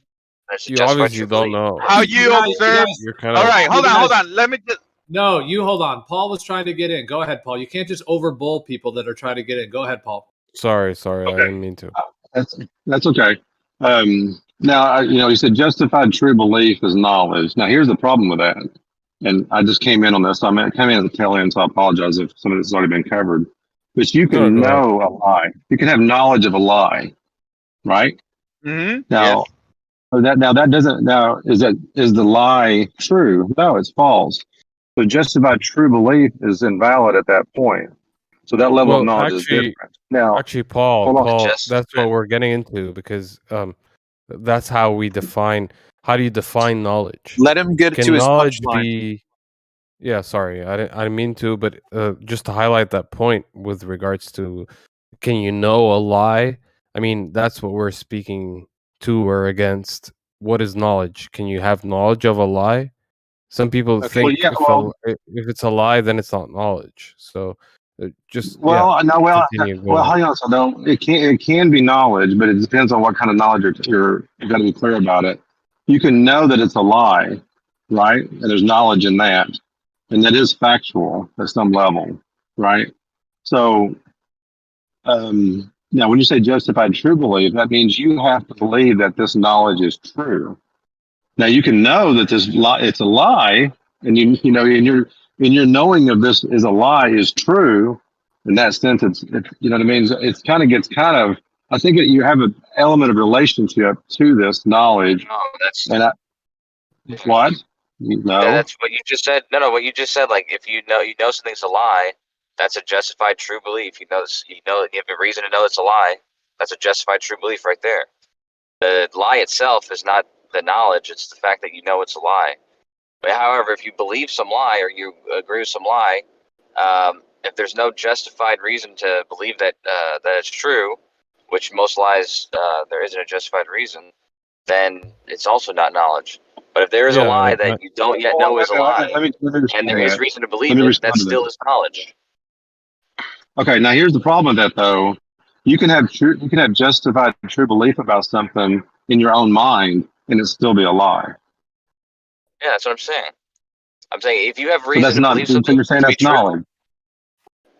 it's a you justified obviously true don't belief. know. How you observe? You're kind All of. right, hold on. Let me just. No, you hold on. Paul was trying to get in. Go ahead, Paul. You can't just overbull people that are trying to get in. Go ahead, Paul. Sorry, I didn't mean to. That's okay. Now, you said justified true belief is knowledge. Now, here's the problem with that. And I just came in on this. I came in at the tail end, so I apologize if some of this has already been covered. But you can No, go ahead. know a lie. You can have knowledge of a lie, right? Mm-hmm. Now, that doesn't. Now, is the lie true? No, it's false. So justified true belief is invalid at that point. So that level of Well, knowledge is different. Now, actually, Paul, hold on. that's what we're getting into because that's how we define. How do you define knowledge? Let him get Can to his knowledge punchline. be? Yeah, sorry, I didn't mean to, but just to highlight that point with regards to, can you know a lie? I mean, that's what we're speaking to or against. What is knowledge? Can you have knowledge of a lie? Some people think if it's a lie, then it's not knowledge. So just continue going. Well, hang on. So no, it can be knowledge, but it depends on what kind of knowledge you got to be clear about it. You can know that it's a lie, right? And there's knowledge in that, and that is factual at some level, right? So now, when you say justified true belief, that means you have to believe that this knowledge is true. Now, you can know that it's a lie, and you know, in your knowing of this is a lie is true. In that sense, it's you know what I mean. It's kind of. I think you have an element of relationship to this knowledge. No, that's what? No. Yeah, that's what you just said. No, what you just said. Like, if you know something's a lie, that's a justified true belief. You know you have a reason to know it's a lie. That's a justified true belief right there. The lie itself is not the knowledge; it's the fact that you know it's a lie. But however, if you believe some lie or you agree with some lie, if there's no justified reason to believe that that it's true, which most lies there isn't a justified reason, then it's also not knowledge. But if there is a lie that you don't yet know is a lie, and there is reason to believe it, that still is knowledge. Okay, now here's the problem with that though. You can have justified true belief about something in your own mind, and it still be a lie. Yeah, that's what I'm saying. I'm saying if you have reason that's to not. believe So something you're saying to be that's knowledge. true,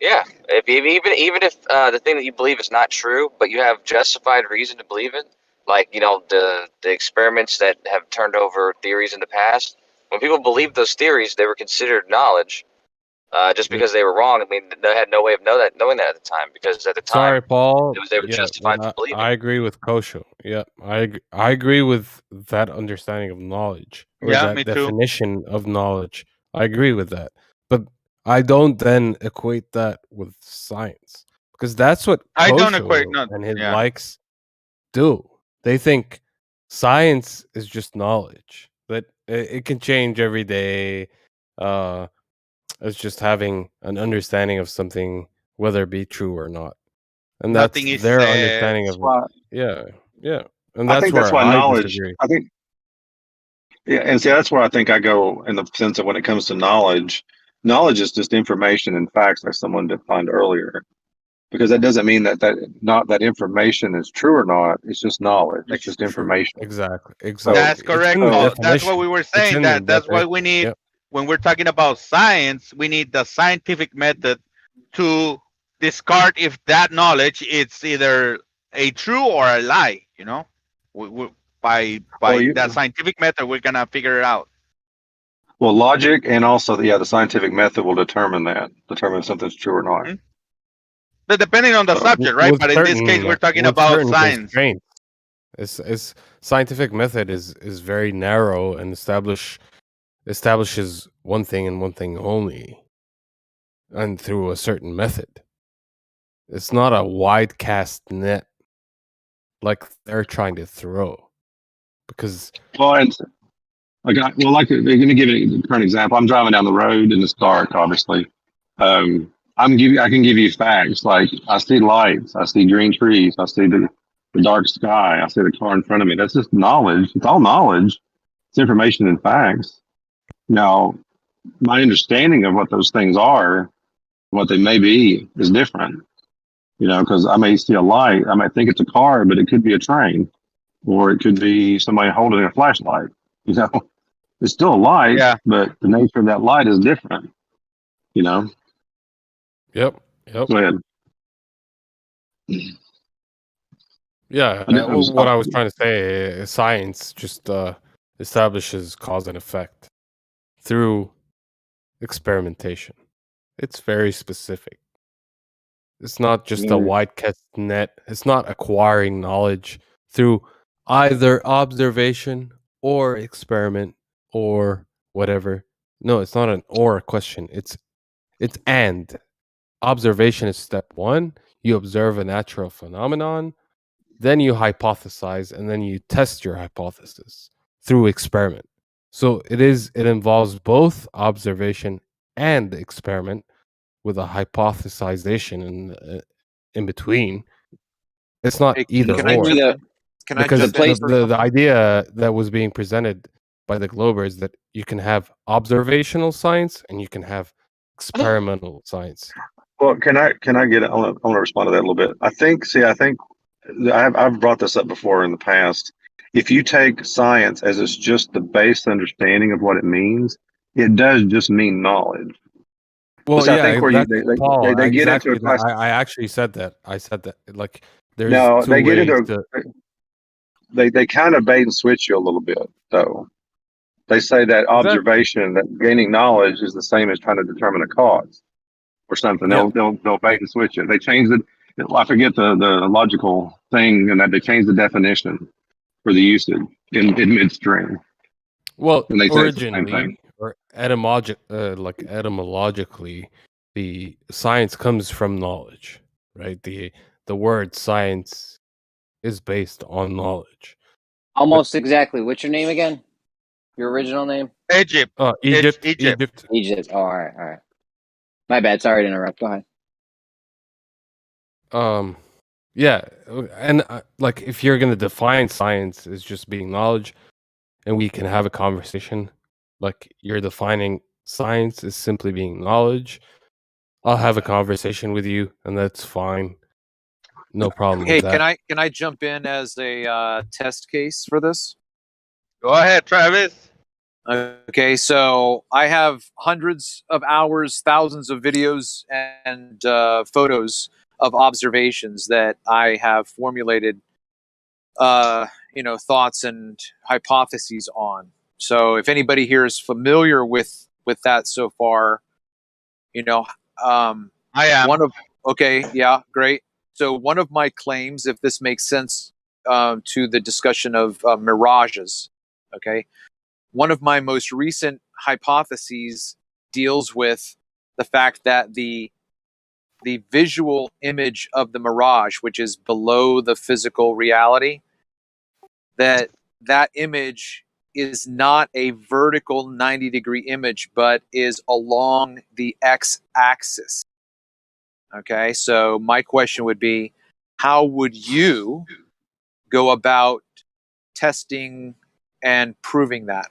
yeah. Even if the thing that you believe is not true, but you have justified reason to believe it, like the experiments that have turned over theories in the past. When people believed those theories, they were considered knowledge. Just because they were wrong, I mean, they had no way of knowing that at the time, because at the time, Sorry, Paul. they were justified to believe it. I agree with Kosho. Yeah, I agree with that understanding of knowledge, or Yeah, that me too. definition of knowledge. I agree with that, but I don't then equate that with science, because that's what I don't Kosho equate and his likes do. They think science is just knowledge, that it can change every day. It's just having an understanding of something, whether it be true or not, and Nothing that's is their said. understanding of Why- it. Yeah, and I that's think where that's why I knowledge. disagree. I think. Yeah, and see, that's where I think I go in the sense of when it comes to knowledge. Knowledge is just information and facts, like someone defined earlier. because that doesn't mean that information is true or not. It's just knowledge. It's just information. Exactly. That's correct, Paul. That's what we were saying. That's why we need, Yep. when we're talking about science, we need the scientific method to discard if that knowledge it's either a true or a lie. You know, by that scientific method, we're gonna figure it out. Well, logic and also the scientific method will determine if something's true or not. But depending on the subject, right? But in this case, we're talking about science. It's scientific method is very narrow and establishes one thing and one thing only, and through a certain method. It's not a wide cast net like they're trying to throw. Because they're going to give a current example. I'm driving down the road and it's dark, obviously. I can give you facts. Like, I see lights, I see green trees, I see the dark sky, I see the car in front of me. That's just knowledge. It's all knowledge. It's information and facts. Now, my understanding of what those things are, what they may be, is different. You know, because I may see a light, I might think it's a car, but it could be a train, or it could be somebody holding a flashlight. You know, it's still a light, but the nature of that light is different. You know. Yep. Go ahead. Yeah, what I was trying to say is science just establishes cause and effect through experimentation. It's very specific. It's not just a wide cast net. It's not acquiring knowledge through either observation or experiment or whatever. No, it's not an or question. It's and. Observation is step one. You observe a natural phenomenon, then you hypothesize, and then you test your hypothesis through experiment. So it involves both observation and experiment, with a hypothesization in between. It's not either or. Because the idea that was being presented by the Glober is that you can have observational science and you can have experimental science. Well, can I get? I want to respond to that a little bit. I think I've brought this up before in the past. If you take science as it's just the base understanding of what it means, it does just mean knowledge. Well, I think where they get into a class. I actually said that. I said that. Like, there's no, two they get ways into. They kind of bait and switch you a little bit, though. They say that observation, that gaining knowledge, is the same as trying to determine a cause or something. They'll bait and switch it. They change it. I forget the logical thing, and that they change the definition for the usage in midstream. Well, and they originally, or etymologically, the science comes from knowledge, right? The word science is based on knowledge. Almost exactly. What's your name again? Your original name? Egypt. Egypt. Egypt. Oh, all right. My bad. Sorry to interrupt. Go ahead. Yeah, and like, if you're gonna define science as just being knowledge, and we can have a conversation, like you're defining science as simply being knowledge, I'll have a conversation with you, and that's fine. No problem Hey, with that. can I jump in as a test case for this? Go ahead, Travis. Okay, so I have hundreds of hours, thousands of videos and photos of observations that I have formulated, thoughts and hypotheses on. So if anybody here is familiar with that so far, I am. Okay, yeah, great. So one of my claims, if this makes sense to the discussion of mirages, okay, one of my most recent hypotheses deals with the fact that the visual image of the mirage, which is below the physical reality, that image is not a vertical 90-degree image, but is along the x-axis. Okay, so my question would be, how would you go about testing and proving that?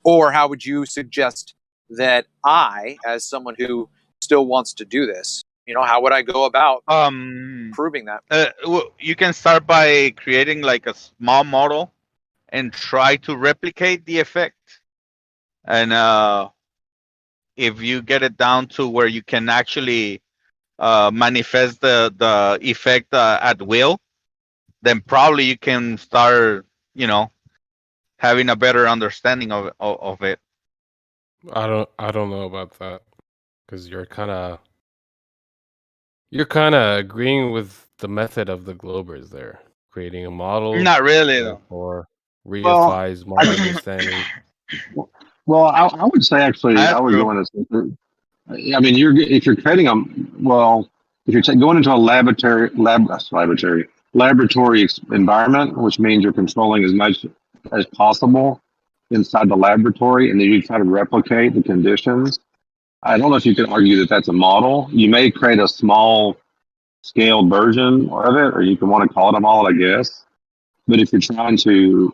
Or how would you suggest that I, as someone who still wants to do this, how would I go about proving that? You can start by creating like a small model and try to replicate the effect. And if you get it down to where you can actually manifest the effect at will, then probably you can start, having a better understanding of it. I don't know about that, because you're kind of agreeing with the method of the Globers there, creating a model. Not really, though. Or reifies my understanding. Well, I would say actually, I would go into. I mean, if you're creating if you're going into a laboratory environment, which means you're controlling as much as possible inside the laboratory, and then you try to replicate the conditions. I don't know if you can argue that that's a model. You may create a small scale version of it, or you can want to call it a model, I guess. But if you're trying to,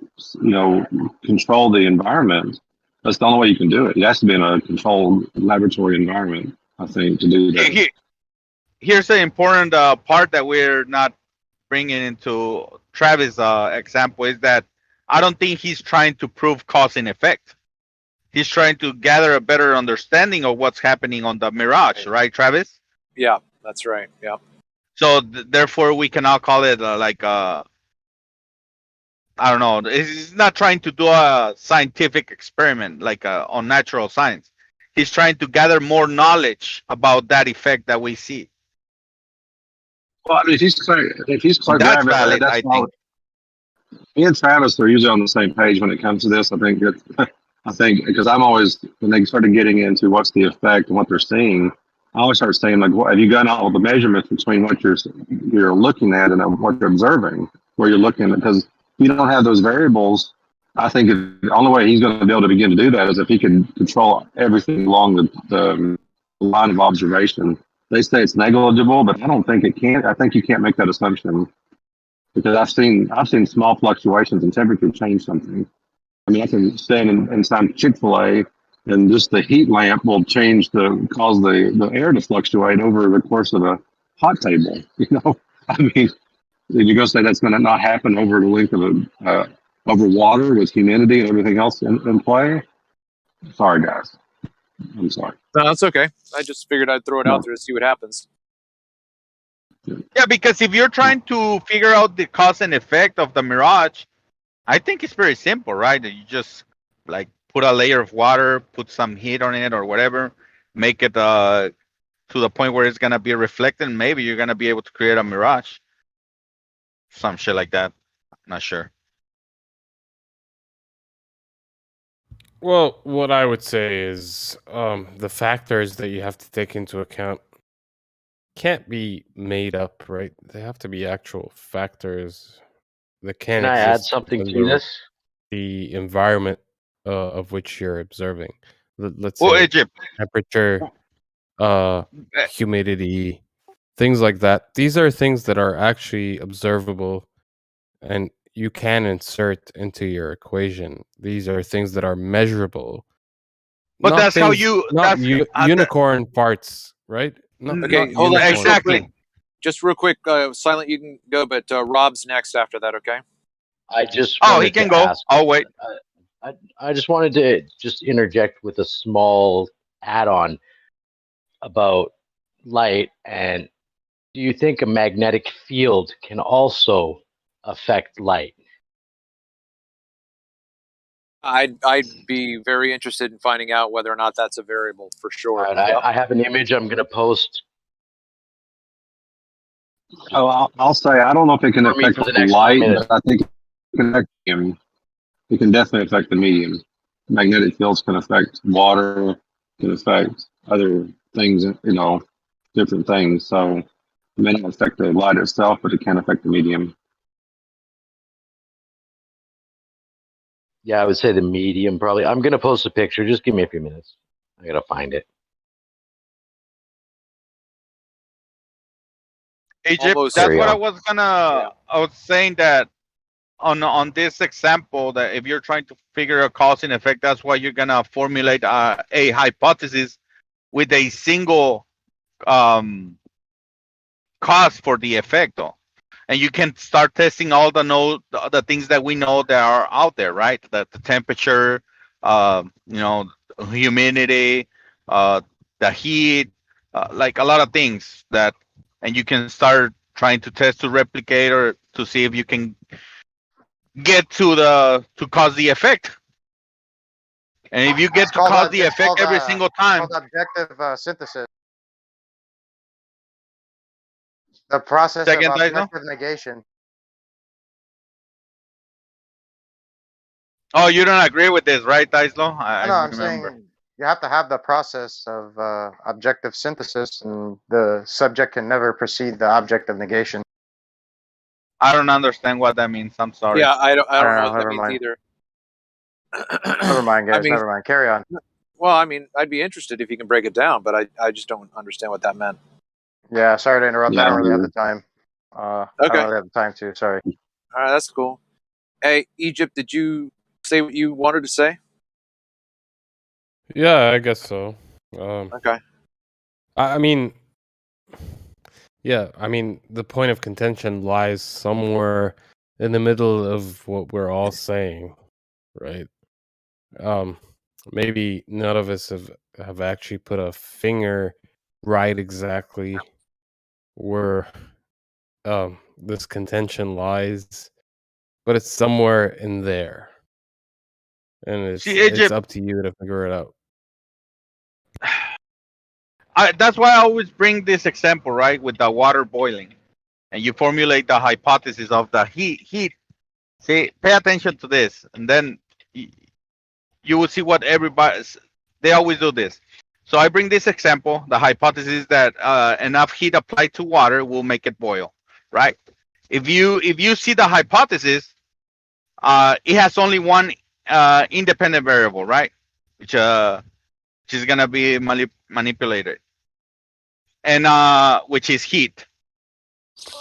control the environment, that's the only way you can do it. It has to be in a controlled laboratory environment, I think, to do that. Here's the important part that we're not bringing into Travis' example is that I don't think he's trying to prove cause and effect. He's trying to gather a better understanding of what's happening on the mirage, right, Travis? Yeah, that's right. Yeah. So therefore, we cannot call it I don't know. He's not trying to do a scientific experiment on natural science. He's trying to gather more knowledge about that effect that we see. Well, I mean, if he's that's valid, I think. Me and Travis are usually on the same page when it comes to this. I think because I'm always, when they started getting into what's the effect and what they're seeing, I always start saying, have you got all the measurements between what you're looking at and what you're observing, where you're looking at? Because you don't have those variables. I think the only way he's going to be able to begin to do that is if he can control everything along the line of observation. They say it's negligible, but I don't think it can. I think you can't make that assumption, because I've seen small fluctuations in temperature change something. I mean, I can stand inside Chick-fil-A, and just the heat lamp will cause the air to fluctuate over the course of a hot table. I mean, you're going to say that's going to not happen over the length of over water with humidity and everything else in play? Sorry, guys. I'm sorry. No, that's okay. I just figured I'd throw it out there to see what happens. Yeah, because if you're trying to figure out the cause and effect of the mirage, I think it's very simple, right? You just put a layer of water, put some heat on it or whatever, make it to the point where it's going to be reflected, and maybe you're going to be able to create a mirage. Some shit like that. Not sure. Well, what I would say is the factors that you have to take into account can't be made up, right? They have to be actual factors that can I add something to this? The environment of which you're observing. Let's Well, say Egypt. temperature, humidity, things like that. These are things that are actually observable and you can insert into your equation. These are things that are measurable. But Not that's how things- you. not That's unicorn parts, right? Okay, hold on. Exactly. Just real quick, Silent, you can go, but Rob's next after that, okay? I just. Oh, he wanted can to go. ask- I'll wait. I just wanted to just interject with a small add-on about light. And do you think a magnetic field can also affect light? I'd be very interested in finding out whether or not that's a variable for sure. All right, I have an image I'm going to post. Oh, I'll say I don't know if it can For me, affect for the the next light, 5 minutes. but I think it can affect the medium. It can definitely affect the medium. Magnetic fields can affect water, can affect other things, different things. So it may not affect the light itself, but it can affect the medium. Yeah, I would say the medium probably. I'm going to post a picture. Just give me a few minutes. I got to find it. Egypt. Almost. That's There you what go. I was gonna. I was saying that on this example, that if you're trying to figure a cause and effect, that's why you're gonna formulate a hypothesis with a single cause for the effect, though. And you can start testing all the things that we know that are out there, right? The temperature, humidity, the heat, like a lot of things and you can start trying to test to replicate or to see if you can get to cause the effect. And if you get to cause the effect every single time, It's called objective synthesis. The process of objective negation. Oh, you don't agree with this, right, Daislo? No, I'm saying you have to have the process of objective synthesis, and the subject can never precede the object of negation. I don't understand what that means. I'm sorry. Yeah, I don't know what that Never means mind. either. Never mind, guys. I mean, Never mind. Carry on. Well, I mean, I'd be interested if you can break it down, but I just don't understand what that meant. Yeah, sorry to interrupt. Yeah, I don't really have the time. I don't Okay. really have the time to. Sorry. All right, that's cool. Hey, Egypt, did you say what you wanted to say? Yeah, I guess so. Okay. I mean, yeah, I mean, the point of contention lies somewhere in the middle of what we're all saying, right? Maybe none of us have actually put a finger right exactly where this contention lies, but it's somewhere in there, and it's up to you to figure it out. That's why I always bring this example, right, with the water boiling, and you formulate the hypothesis of the heat. See, pay attention to this, and then you will see what they always do this. So I bring this example, the hypothesis that enough heat applied to water will make it boil, right? If you see the hypothesis, it has only one independent variable, right? Which is gonna be manipulated, and which is heat.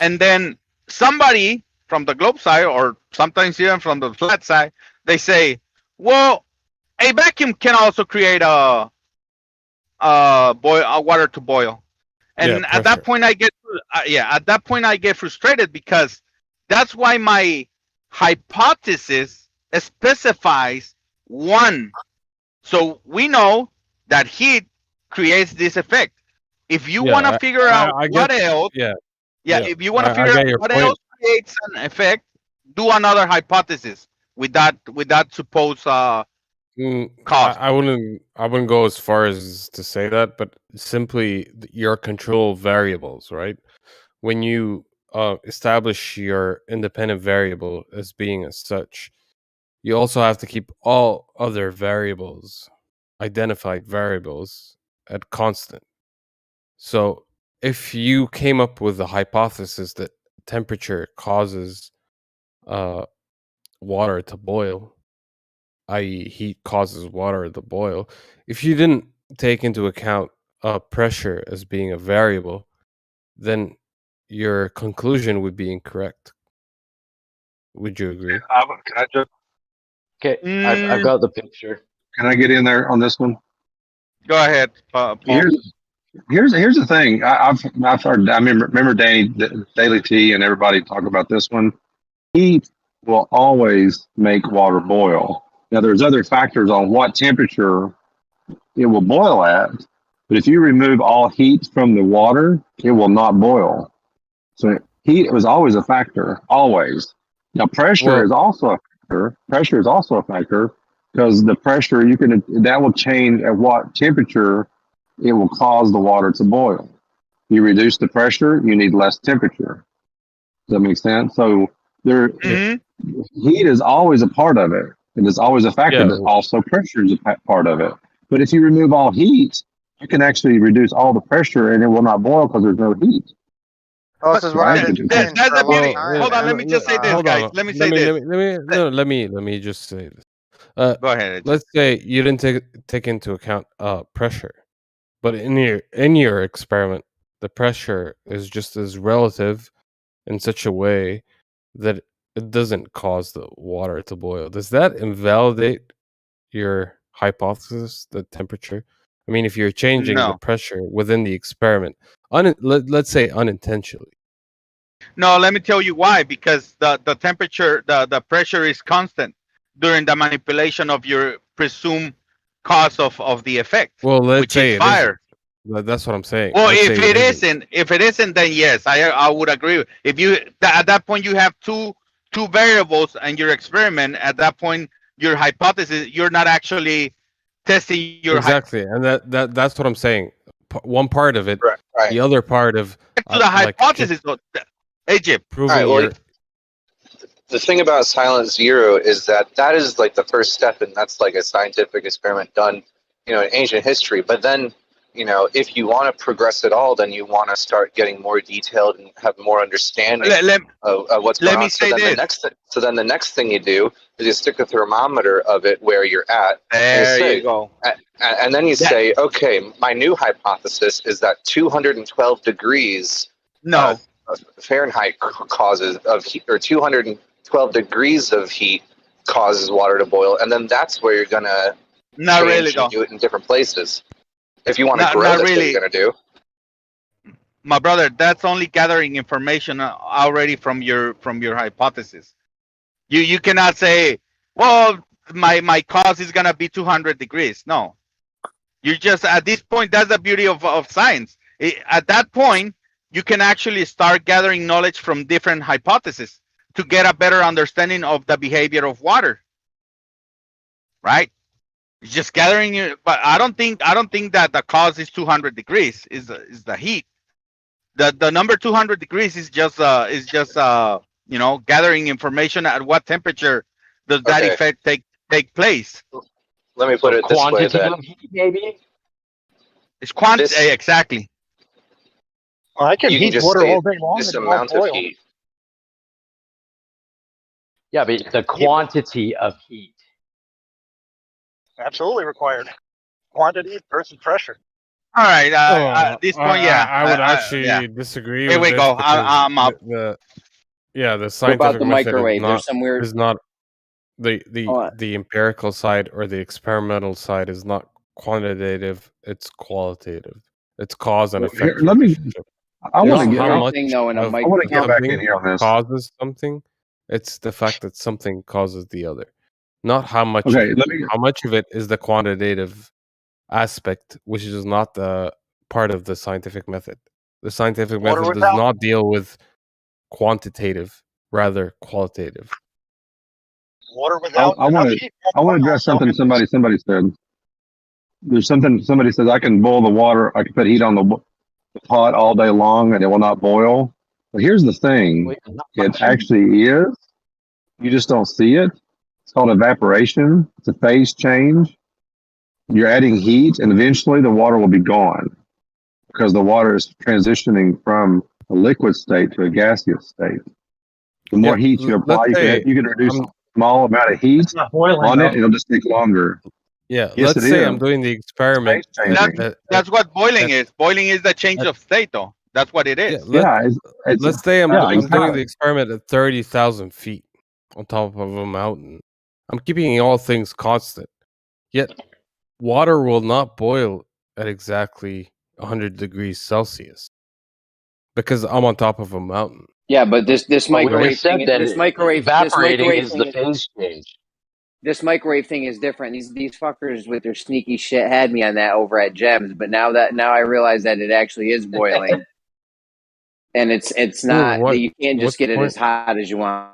And then somebody from the globe side, or sometimes even from the flat side, they say, well, a vacuum can also create a water to boil. And Yeah, at that point I get frustrated, because that's why my hypothesis specifies one. So we know that heat creates this effect. If you want to figure out what else, if you want to figure out what else creates an effect, do another hypothesis with that supposed cost. I wouldn't go as far as to say that, but simply your control variables, right? When you establish your independent variable as being as such, you also have to keep all other variables, identified variables, at constant. So if you came up with a hypothesis that temperature causes water to boil, i.e. heat causes water to boil, if you didn't take into account pressure as being a variable, then your conclusion would be incorrect. Would you agree? Can I just? Okay, I've got the picture. Can I get in there on this one? Go ahead, Paul. Here's the thing. I've heard. I remember Daily T and everybody talk about this one. Heat will always make water boil. Now, there's other factors on what temperature it will boil at, but if you remove all heat from the water, it will not boil. So heat was always a factor, always. Now, pressure is also a factor. Pressure is also a factor, because the pressure that will change at what temperature it will cause the water to boil. You reduce the pressure, you need less temperature. Does that make sense? So heat is always a part of it. It is always a factor, but also pressure is a part of it. But if you remove all heat, you can actually reduce all the pressure, and it will not boil because there's no heat. Oh, this is what I've been saying for a long time. Hold on, let me just say this, guys. Let me say this. Let me just say this. Go ahead. Let's say you didn't take into account pressure, but in your experiment, the pressure is just as relative in such a way that it doesn't cause the water to boil. Does that invalidate your hypothesis, the temperature? I mean, if you're changing the pressure within the experiment, let's say unintentionally. No, let me tell you why. Because the temperature, the pressure is constant during the manipulation of your presumed cause of the effect, Well, let's which say is it fire. That's what I'm saying. Well, Let's if say it isn't, then yes, I would agree. If you at that point you have two variables in your experiment, at that point your hypothesis, you're not actually testing your exactly, and that's what I'm saying. One part of it, Right. the other part of to the hypothesis. Egypt. proving All right, well, your the thing about silent zero is that is like the first step, and that's like a scientific experiment done, in ancient history. But then, if you want to progress at all, then you want to start getting more detailed and have more understanding of what's going on. So then the next thing you do is you stick a thermometer of it where you're at. There you go. And then you say, okay, my new hypothesis is that 212 degrees Fahrenheit causes of heat, or 212 degrees of heat causes water to boil, and then that's where you're gonna do it in different places. If you want to grow, that's what you're gonna do. My brother, that's only gathering information already from your hypothesis. You cannot say, well, my cause is gonna be 200 degrees. No, you just at this point. That's the beauty of science. At that point, you can actually start gathering knowledge from different hypotheses to get a better understanding of the behavior of water. Right? It's just gathering it, but I don't think that the cause is 200 degrees. Is the heat. The number 200 degrees is just gathering information at what temperature does that effect take place. Let me put it this way: that maybe it's quantity exactly. Well, I can heat water all day long. This amount of heat. Yeah, but the quantity of heat. Absolutely required. Quantity versus pressure. All right. At this point, I would actually disagree. Here with we this go. I'm up. The scientific What about the method microwave? There's some weird. is not the empirical side or the experimental side is not quantitative. It's qualitative. It's cause and effect. Here, let me. I want to get. I I want to get back in here on this. Causes something. It's the fact that something causes the other, not how much. Okay, how much of it is the quantitative aspect, which is not the part of the scientific method. The scientific method does not deal with quantitative, rather qualitative. Water without I want to address something somebody said. There's something somebody says I can boil the water. I can put heat on the pot all day long and it will not boil. But here's the thing: it actually is. You just don't see it. It's called evaporation. It's a phase change. You're adding heat, and eventually the water will be gone because the water is transitioning from a liquid state to a gaseous state. The more heat you apply, you can reduce a small amount of heat on it, and it'll just take longer. Yeah, yes, let's say I'm doing the experiment. That's what boiling is. Boiling is the change of state, though. That's what it is. Let's say I'm doing the experiment at 30,000 feet on top of a mountain. I'm keeping all things constant. Yet, water will not boil at exactly 100 degrees Celsius because I'm on top of a mountain. Yeah, but this microwave thing, evaporating is the phase change. This microwave thing is different. These fuckers with their sneaky shit had me on that over at Gems, but now I realize that it actually is boiling, and it's not. You can't just get it as hot as you want.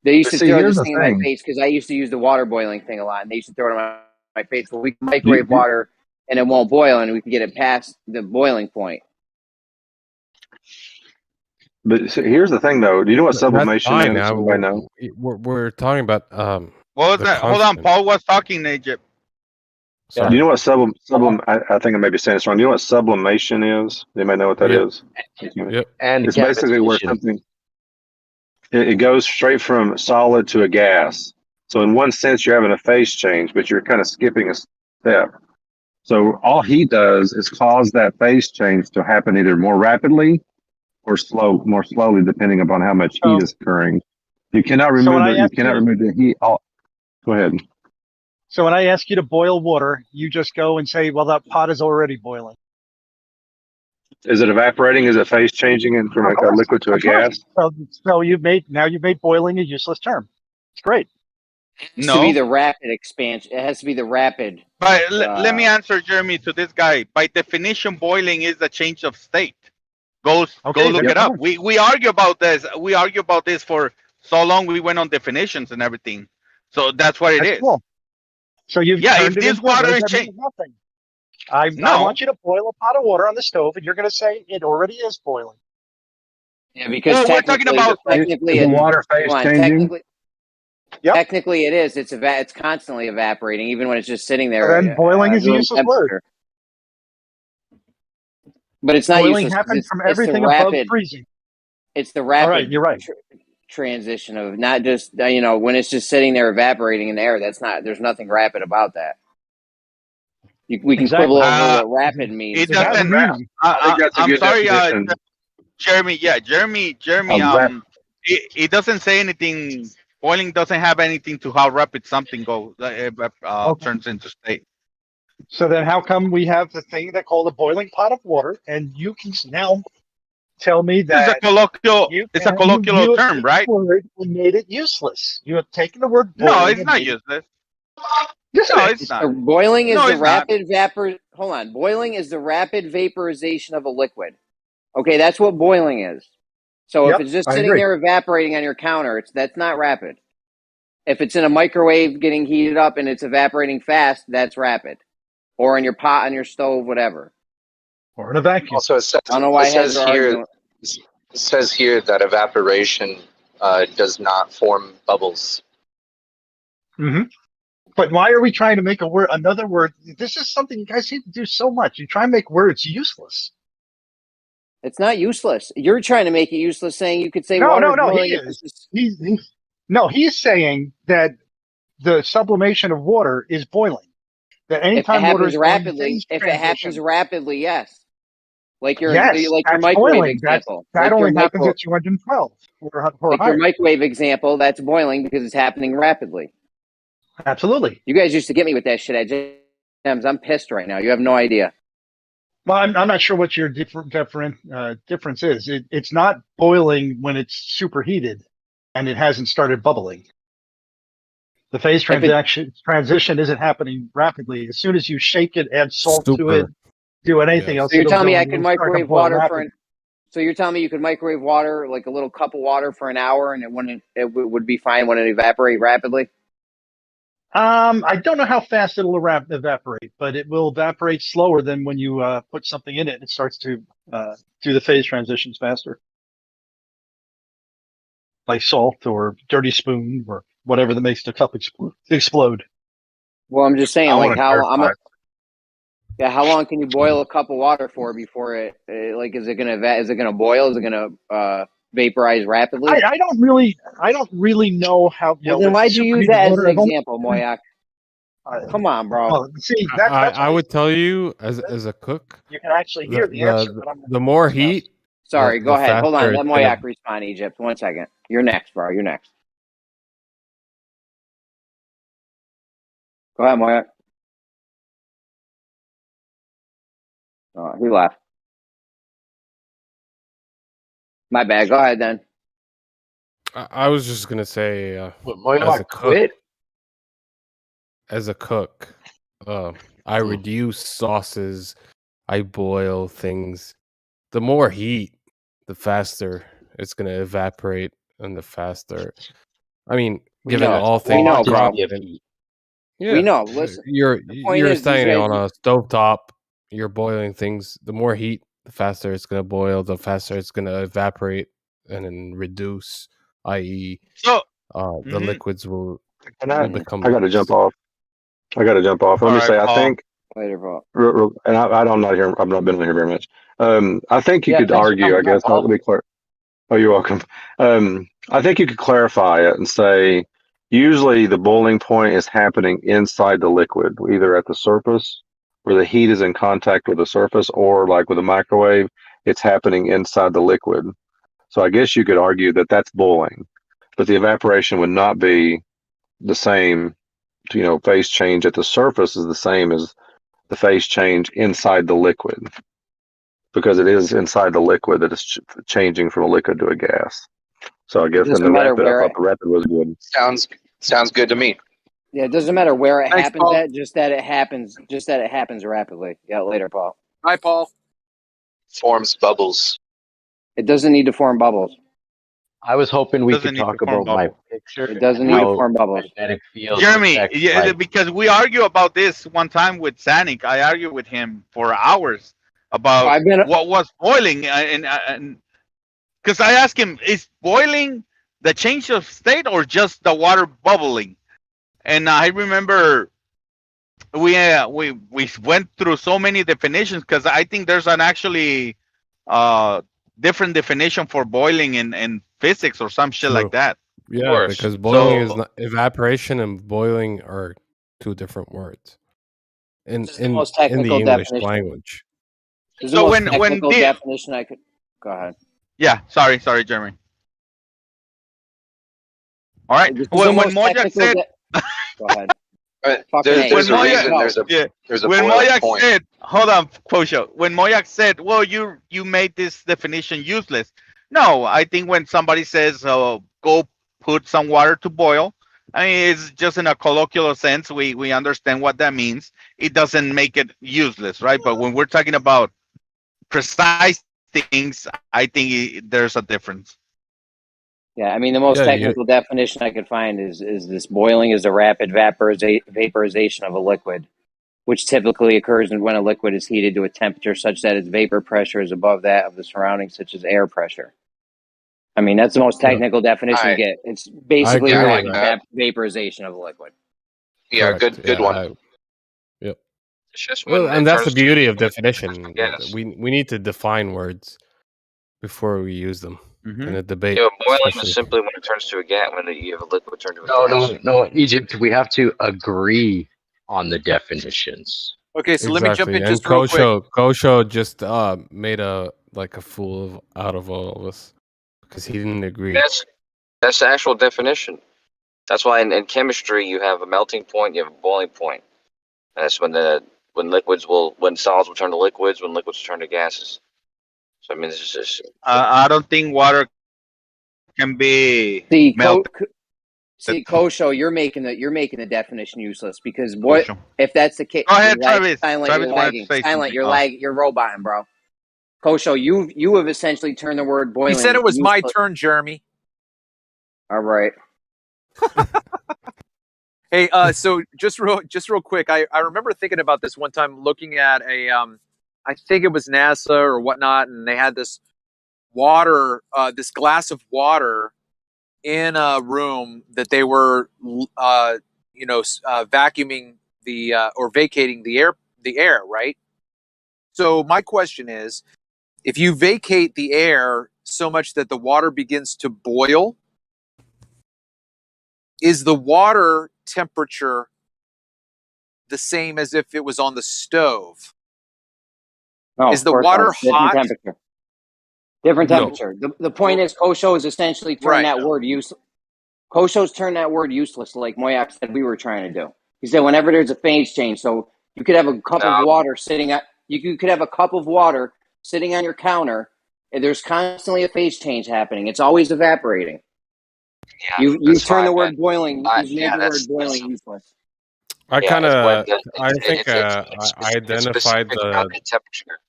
They used to throw this thing in my face because I used to use the water boiling thing a lot, and they used to throw it on my face. But we can microwave water, and it won't boil, and we can get it past the boiling point. But here's the thing, though. Do you know what sublimation is? Everybody know? We're talking about what was that? Hold on, Paul was talking in Egypt. Do you know what I think I may be saying this wrong. Do you know what sublimation is? Anybody know what that is? Yep. And it's basically where something it goes straight from solid to a gas. So in one sense, you're having a phase change, but you're kind of skipping a step. So all heat does is cause that phase change to happen either more rapidly or more slowly, depending upon how much heat is occurring. You cannot remove the heat. Go ahead. So when I ask you to boil water, you just go and say, well, that pot is already boiling. Is it evaporating? Is it phase changing in from Of a course, liquid to a of course. gas? So you've made boiling a useless term. It's great. It has to be No. the rapid expansion. It has to be the rapid. But let me answer, Jeremy, to this guy. By definition, boiling is a change of state. Go look it up. We argue about this. We argue about this for so long. We went on definitions and everything. So that's what it is. Cool. So you've if turned it this into water words is that mean changed. nothing. I want you to boil a pot of water on the stove, and you're going to say it already is boiling. Yeah, because Well, we're talking about technically is the water phase changing? Technically, it is. It's constantly evaporating, even when it's just sitting there. Then boiling is a room useless word. temperature. But it's not Boiling useless. happens from everything the above rapid, freezing. It's the rapid. All right, you're right. Transition of not just when it's just sitting there evaporating in the air. There's nothing rapid about that. We can quibble over what rapid means. It doesn't. I'm sorry, Jeremy. Yeah, Jeremy. It doesn't say anything. Boiling doesn't have anything to how rapid something goes turns into state. So then, how come we have the thing that called a boiling pot of water, and you can now tell me that it's a colloquial term, right? Word and made it useless. You have taken the word boiling. No, it's not useless. Yes, no, it's not. Boiling is the it's rapid Hold on. Boiling is the rapid vaporization of a liquid. Okay, that's what boiling is. So if it's just sitting there evaporating on your counter, that's not rapid. If it's in a microwave getting heated up and it's evaporating fast, that's rapid. Or in your pot on your stove, whatever. Or in a vacuum. Also, it says, I don't know why it says here that evaporation does not form bubbles. Mm-hmm. But why are we trying to make another word? This is something you guys need to do so much. You try and make words useless. It's not useless. You're trying to make it useless, saying you could say no. He is. He's saying that the sublimation of water is boiling. That anytime water is rapidly, if it happens rapidly, yes. Like your microwave boiling. example. That only happens at 212 or higher. Your microwave example, that's boiling because it's happening rapidly. Absolutely. You guys used to get me with that shit at Gems. I'm pissed right now. You have no idea. Well, I'm not sure what your difference is. It's not boiling when it's superheated and it hasn't started bubbling. The phase transition isn't happening rapidly. As soon as you shake it, add salt to it, do anything else. So you're telling me I could microwave water So you're telling me you could microwave water, like a little cup of water, for an hour, and it would be fine when it evaporate rapidly? I don't know how fast it'll evaporate, but it will evaporate slower than when you put something in it. It starts to do the phase transitions faster, like salt or dirty spoon or whatever that makes the cup explode. Well, I'm just saying, like how long can you boil a cup of water for before is it gonna boil? Is it gonna vaporize rapidly? I don't really know how. Well, then why'd you use that as an example, Moyak? Come on, bro. Well, see, I would tell you as a cook, you can actually hear the answer. But the more heat. Sorry, go ahead. Hold on. Let faster Moyak respond, Egypt. 1 second. You're next, bro. You're next. Go ahead, Moyak. Oh, he left. My bad. Go ahead then. I was just gonna say, as a cook, I reduce sauces. I boil things. The more heat, the faster it's gonna evaporate, and the faster. I mean, given all things, we know, bro. Yeah, we know. Listen, you're standing on a stovetop. You're boiling things. The more heat, the faster it's gonna boil. The faster it's gonna evaporate and then reduce. I.e., the liquids will become. I got to jump off. Let me say, I think. Later, bro. And I'm not here. I've not been in here very much. I think you could argue. I guess. Let me clear. Oh, you're welcome. I think you could clarify it and say, usually the boiling point is happening inside the liquid, either at the surface where the heat is in contact with the surface, or like with a microwave, it's happening inside the liquid. So I guess you could argue that that's boiling, but the evaporation would not be the same. Phase change at the surface is the same as the phase change inside the liquid. because it is inside the liquid that is changing from a liquid to a gas. So I guess in doesn't the matter rapid, I where thought the rapid was good. Sounds good to me. Yeah, it doesn't matter where it Thanks, happens Paul. at, just that it happens rapidly. Yeah, later, Paul. Hi, Paul. Forms bubbles. It doesn't need to form bubbles. I was hoping we Doesn't could need to talk form about my bubbles. picture It doesn't and need to how form bubbles. magnetic fields Jeremy, affect yeah, light. because we argue about this one time with Zanik. I argued with him for hours about what was boiling, and because I asked him, is boiling the change of state or just the water bubbling? And I remember we went through so many definitions because I think there's an actually different definition for boiling in physics or some shit like that. Yeah, because boiling is not, evaporation and boiling are two different words in This is the most technical the English definition. language. This is the most technical definition I could. Go ahead. Yeah, sorry, Jeremy. All right. This is When the most Moyak technical said, Go ahead. There's a reason. There's a when boiling Moyak point. said, hold on, Kosho. When Moyak said, well, you made this definition useless. No, I think when somebody says, go put some water to boil, I mean, it's just in a colloquial sense. We understand what that means. It doesn't make it useless, right? But when we're talking about precise things, I think there's a difference. Yeah, I mean, the most technical definition I could find is this: boiling is a rapid vaporization of a liquid, which typically occurs when a liquid is heated to a temperature such that its vapor pressure is above that of the surroundings, such as air pressure. I mean, that's the most technical definition you get. It's basically rapid vaporization of a liquid. Yeah, Correct. good one. Yep. It's just Well, and that's the beauty of definition. Yes. We need to define words before we use them in a debate. Yeah, boiling especially. is simply when it turns to a gas, when you have a liquid turn to a gas. No, Egypt. We have to agree on the definitions. Okay, so let me jump in And just real quick. Kosho just made a fool out of all of us because he didn't agree. That's the actual definition. That's why in chemistry you have a melting point, you have a boiling point. And that's when solids will turn to liquids, when liquids turn to gases. So I mean, this is just. I don't think water can be melted. Kosho, you're making the definition useless because if that's the case? Go ahead, Travis. Travis You're lagging. Silent, you're lagging. You're roboting, bro. Kosho, you have essentially turned the word boiling. He said it was my turn, Jeremy. All right. Hey, so just real quick, I remember thinking about this one time, looking at I think it was NASA or whatnot, and they had this water, this glass of water in a room that they were, vacuuming or vacating the air, right? So my question is, if you vacate the air so much that the water begins to boil, is the water temperature the same as if it was on the stove? No, is the water hot? Different temperature. The point is, Kosho is essentially turned that word useless. Kosho's turned that word useless, like Moyak said we were trying to do. He said whenever there's a phase change, so you could have a cup of water sitting at you could have a cup of water sitting on your counter, and there's constantly a phase change happening. It's always evaporating. Yeah, you turn the word boiling. You've made the word boiling that's useless. I Yeah, kind it's of, when I think it's I identified specific about the temperature.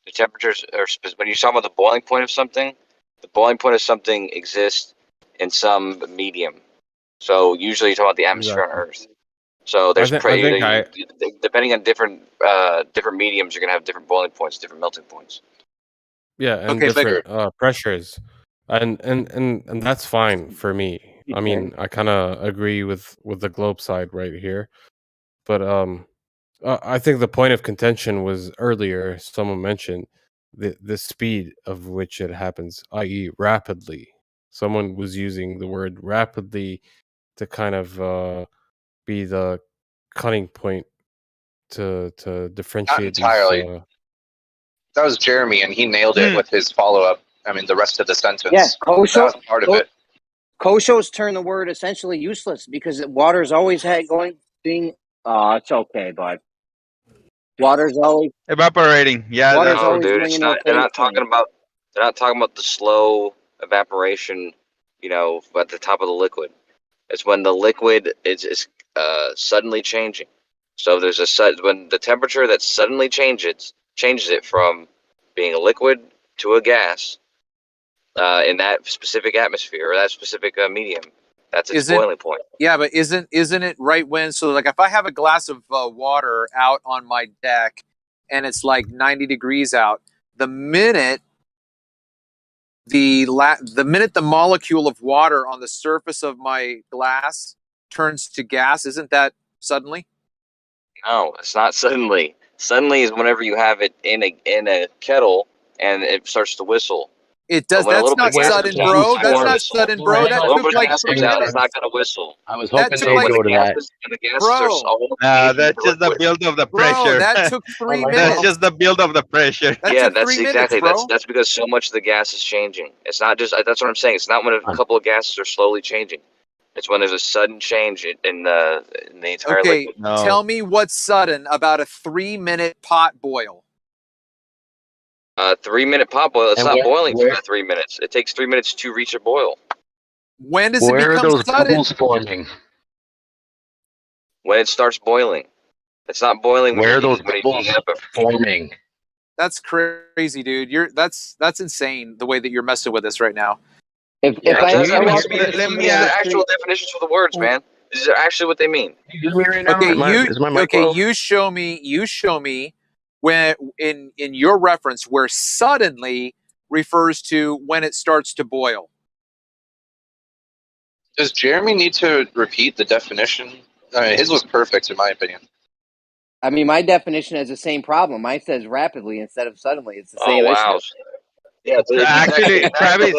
The temperatures are when you're talking about the boiling point of something. The boiling point of something exists in some medium. So usually you're talking about the atmosphere on Earth. So there's depending on different mediums, you're gonna have different boiling points, different melting points. Yeah, and different pressures, and that's fine for me. I mean, I kind of agree with the globe side right here, but I think the point of contention was earlier. Someone mentioned the speed of which it happens, i.e., rapidly. Someone was using the word rapidly to kind of be the cutting point to differentiate. Not entirely. That was Jeremy, and he nailed it with his follow-up. I mean, the rest of the sentence. Yeah, Kosho, that's part of it. Kosho's turned the word essentially useless because water's always being. It's okay, bud. Water's always evaporating. Yeah, Water's that's No, always dude, going it's into a not. They're not phase talking change. about. They're not talking about the slow evaporation. You know, at the top of the liquid. It's when the liquid is suddenly changing. So there's when the temperature that suddenly changes it from being a liquid to a gas in that specific atmosphere or that specific medium. That's its boiling point. Yeah, but isn't it right when? So like, if I have a glass of water out on my deck, and it's like 90 degrees out, the minute the molecule of water on the surface of my glass turns to gas, isn't that suddenly? No, it's not suddenly. Suddenly is whenever you have it in a kettle and it starts to whistle. It does. When a That's little not bit of gas sudden, comes out, bro. it's That's gonna not whistle. sudden, bro. That A little took bit of like gas 3 comes out, it's minutes. not gonna whistle. I was That hoping took they'd like, go to that. When the gases bro. all That's just the build of the pressure. That took 3 That's minutes. just the build of the pressure. That yeah, took that's 3 exactly minutes, bro. that's because so much of the gas is changing. It's not just that's what I'm saying. It's not when a couple of gases are slowly changing. It's when there's a sudden change in the entire Okay, liquid. tell me what's sudden about a 3-minute pot boil. 3-minute pot boil. It's And not where- boiling where- for 3 minutes. It takes 3 minutes to reach a boil. When does it Where are become those sudden? bubbles forming? When it starts boiling. It's not boiling when Where are you're those when you're bubbles heating up forming? That's crazy, dude. That's insane the way that you're messing with this right now. If Yeah, I these ever are walk into these are actual definitions for the words, man. These are actually what they mean. You hear me right now? Okay, Is my mic low? you show me when in your reference where suddenly refers to when it starts to boil. Does Jeremy need to repeat the definition? I mean, his was perfect in my opinion. I mean, my definition has the same problem. Mine says rapidly instead of suddenly. It's the same issue. Yeah, Actually, Travis,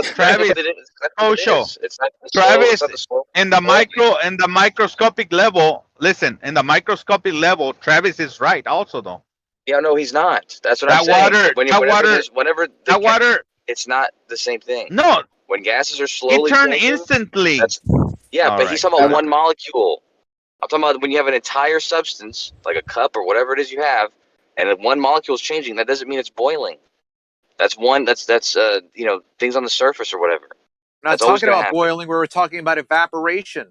oh, show. Travis, in the microscopic level, listen, in the microscopic level, Travis is right also, though. Yeah, no, he's not. That's what That I'm saying. water- When that water- whenever that water- it's not the same thing. No. When gases are slowly It turned changing, instantly. Yeah, All but he's right. talking about one molecule. I'm talking about when you have an entire substance, like a cup or whatever it is you have, and if one molecule is changing, that doesn't mean it's boiling. That's you know, things on the surface or whatever. We're not That's always talking gonna about happen. boiling. We were talking about evaporation.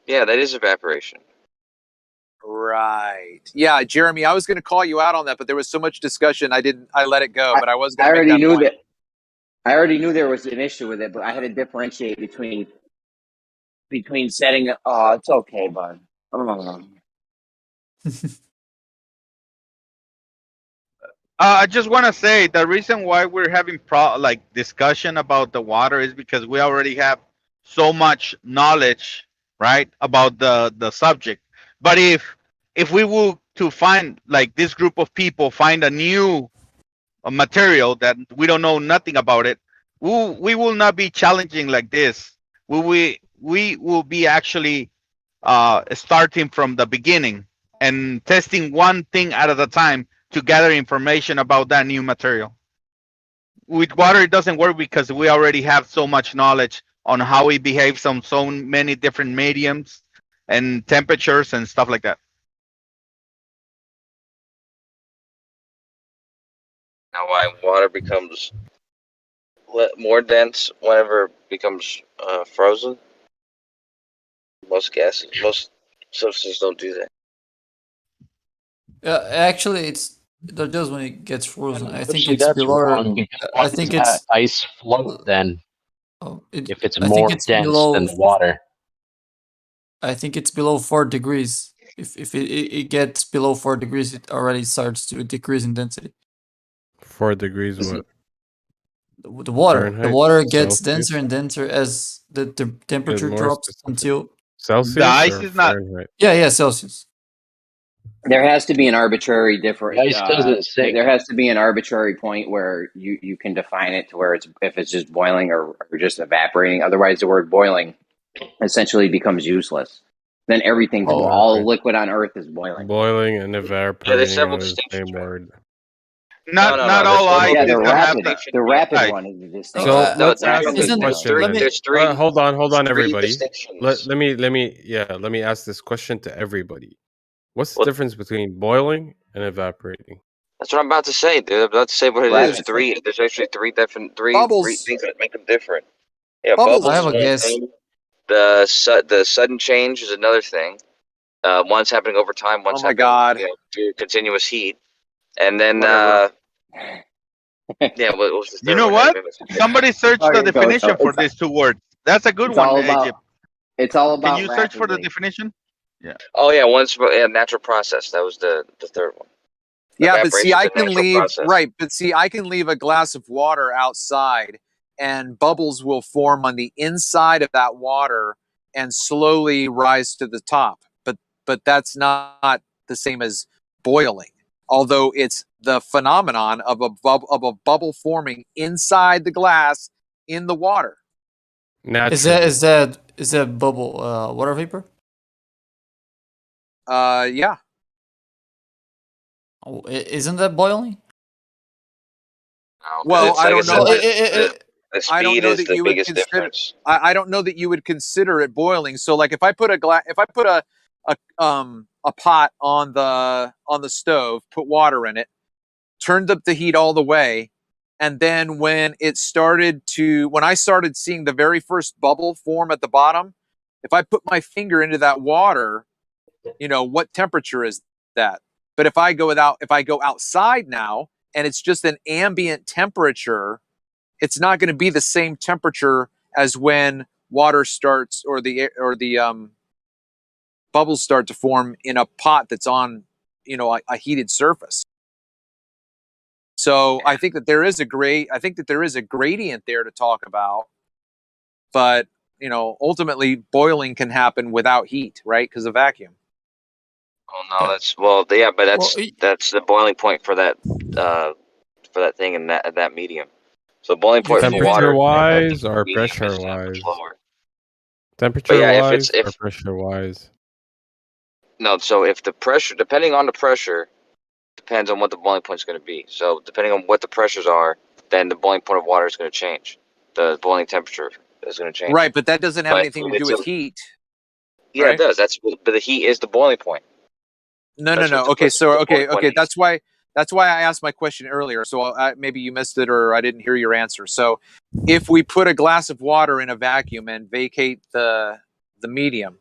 Yeah, that is evaporation. Right. Yeah, Jeremy, I was going to call you out on that, but there was so much discussion. I let it go, but I was I going to make already that knew point. that. I already knew there was an issue with it, but I had to differentiate between setting. Oh, it's okay, bud. I just want to say the reason why we're having discussion about the water is because we already have so much knowledge, right, about the subject. But if we were to find, like, this group of people find a new material that we don't know nothing about it, we will not be challenging like this. We will be actually starting from the beginning and testing one thing at a time to gather information about that new material. With water, it doesn't work because we already have so much knowledge on how it behaves on so many different mediums and temperatures and stuff like that. Now, why water becomes more dense whenever it becomes frozen? Most substances don't do that. Actually, it does when it gets frozen. I think Actually, it's that's below. wrong, because I why think does it's ice float then. If it's I more think it's dense below. than the water. I think it's below 4 degrees. If it gets below 4 degrees, it already starts to decrease in density. 4 degrees what? The water. The Fahrenheit? water gets Celsius? denser and denser as the temperature more drops specific. until Celsius The ice or is not. Fahrenheit? Yeah, Celsius. There has to be an arbitrary difference. The ice doesn't sink. There has to be an arbitrary point where you can define it to where if it's just boiling or just evaporating. Otherwise, the word boiling essentially becomes useless. Then everything's all liquid on Earth is boiling. Boiling and evaporating there's several are the same word. Not all ice. Yeah, is the rapid ice. one is the distinction. So let's ask rapid this is question. boiling. then. There's three. Hold on, three everybody. distinctions. Let me ask this question to everybody. What's the difference between boiling and evaporating? That's what I'm about to say, dude. I'm about to say what it Right. is. There's actually three different Bubbles. things that make them different. Yeah, Bubbles. bubbles I is have a one guess. thing. The sudden change is another thing. One's happening over time. One's Oh my happening, God. through continuous heat. And then, Whatever. yeah, what was the third You know one? what? Somebody search the Okay, so definition for these two words. That's a good it's one, all AJ. about it's all Can about you search for the rapidly. definition? Yeah. Oh yeah, one's natural process. That was the third one. Yeah, but see, Evaporation's I a can natural leave process. right, but see, I can leave a glass of water outside, and bubbles will form on the inside of that water and slowly rise to the top. But that's not the same as boiling. Although it's the phenomenon of a bubble forming inside the glass in the water. Is that bubble water vapor? Yeah. Oh, isn't that boiling? Well, I don't know. The I don't speed know is that the you would biggest consider. difference. I don't know that you would consider it boiling. So, like, if I put a pot on the stove, put water in it, turned up the heat all the way, and then when I started seeing the very first bubble form at the bottom, if I put my finger into that water, what temperature is that? But if I go outside now and it's just an ambient temperature, it's not going to be the same temperature as when water starts or the bubbles start to form in a pot that's on a heated surface. So I think that there is a gradient there to talk about, but ultimately boiling can happen without heat, right? Because of vacuum. Oh no, that's the boiling point for that thing in that medium. So boiling point for water, Temperature-wise or medium is pressure-wise? much lower. Temperature-wise or pressure-wise? No, so if the pressure, depending on the pressure, depends on what the boiling point is going to be. So depending on what the pressures are, then the boiling point of water is going to change. The boiling temperature is going to change. Right, but that doesn't have anything to do with heat. Yeah, right? it does. But the heat is the boiling point. No. Okay, so okay. That's why I asked my question earlier. So maybe you missed it or I didn't hear your answer. So if we put a glass of water in a vacuum and vacate the medium,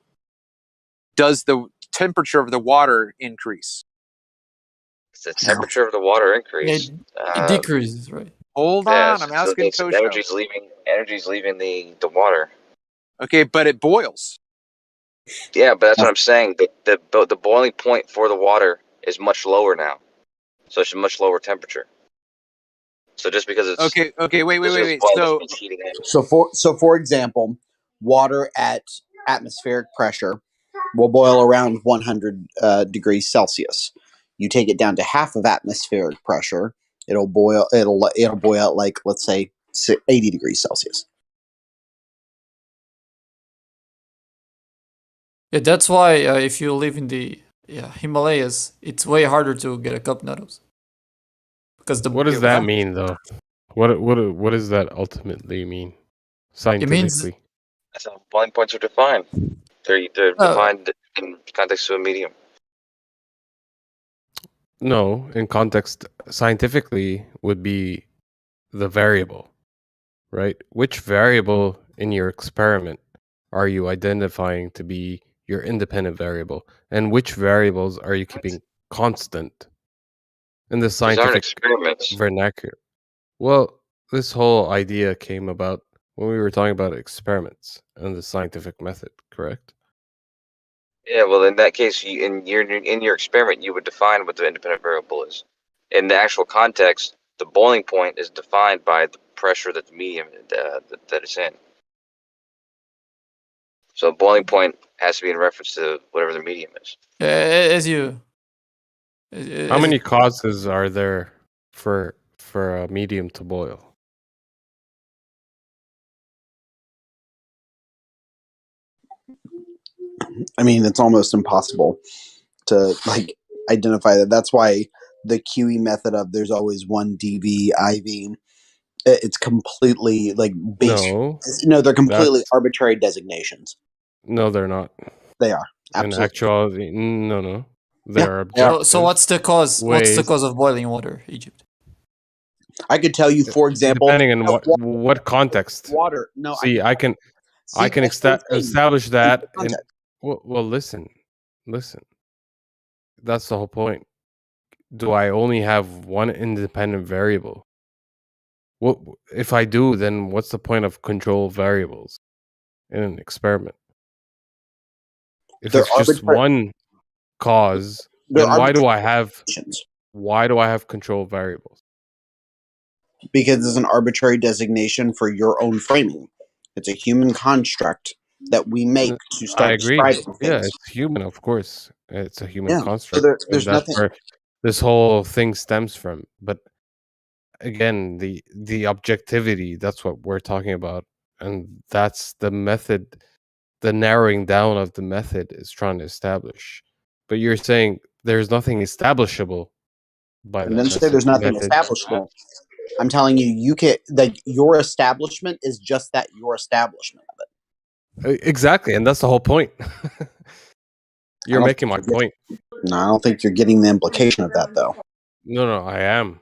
does the temperature of the water increase? The temperature of the water increase. It decreases, right? Hold on, I'm asking Tosho. Energy's leaving the water. Okay, but it boils. Yeah, but that's what I'm saying. The boiling point for the water is much lower now, so it's a much lower temperature. So just because it's okay, wait. So for example, water at atmospheric pressure will boil around 100 degrees Celsius. You take it down to half of atmospheric pressure, it'll boil at, like, let's say 80 degrees Celsius. Yeah, that's why if you live in the Himalayas, it's way harder to get a cup noodles. Because what does that mean, though? What does that ultimately mean scientifically? That's how boiling points are defined. They're defined in context of a medium. No, in context, scientifically would be the variable, right? Which variable in your experiment are you identifying to be your independent variable, and which variables are you keeping constant in the scientific vernacular? Well, this whole idea came about when we were talking about experiments and the scientific method, correct? Yeah, well, in that case, in your experiment, you would define what the independent variable is. In the actual context, the boiling point is defined by the pressure that the medium that it's in. So boiling point has to be in reference to whatever the medium is. How many causes are there for a medium to boil? I mean, it's almost impossible to identify that. That's why the QE method of there's always one DV, IV. It's completely based. No, they're completely arbitrary designations. No, they're not. They are. In Absolutely. actuality, no. There are Yeah. objective So what's the cause? What's the ways, cause of boiling water, Egypt? I could tell you, for example, depending on what context. water. No, See, I can that's what I'm saying. establish that. And Context. well, listen. That's the whole point. Do I only have one independent variable? What if I do? Then what's the point of control variables in an experiment? If They're it's just arbitrary. one cause, They're then why do I arbitrary have control variables? Because it's an arbitrary designation for your own framing. It's a human construct that we make to I start agree. describing things. Yeah, it's human, of course. It's a human Yeah. construct. So And there's that's nothing. where this whole thing stems from. But again, the objectivity, that's what we're talking about. And that's the method, the narrowing down of the method is trying to establish. But you're saying there's nothing establishable by I that didn't say there's nothing method. establishable. I'm telling you, you can your establishment is just that, your establishment of it. Exactly, and that's the whole point. You're making my point. No, I don't think you're getting the implication of that, though. No, I am,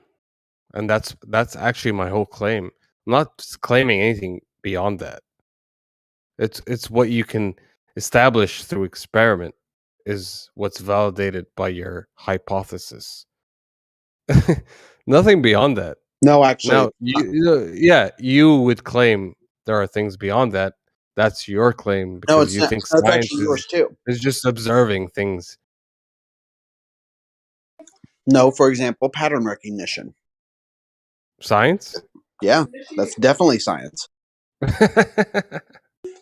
and that's actually my whole claim. I'm not claiming anything beyond that. It's what you can establish through experiment is what's validated by your hypothesis. Nothing beyond that. No, actually, now you would claim there are things beyond that. That's your claim because no, it's you not. think That's science actually yours too. is just observing things. No, for example, pattern recognition. Science? Yeah, that's definitely science.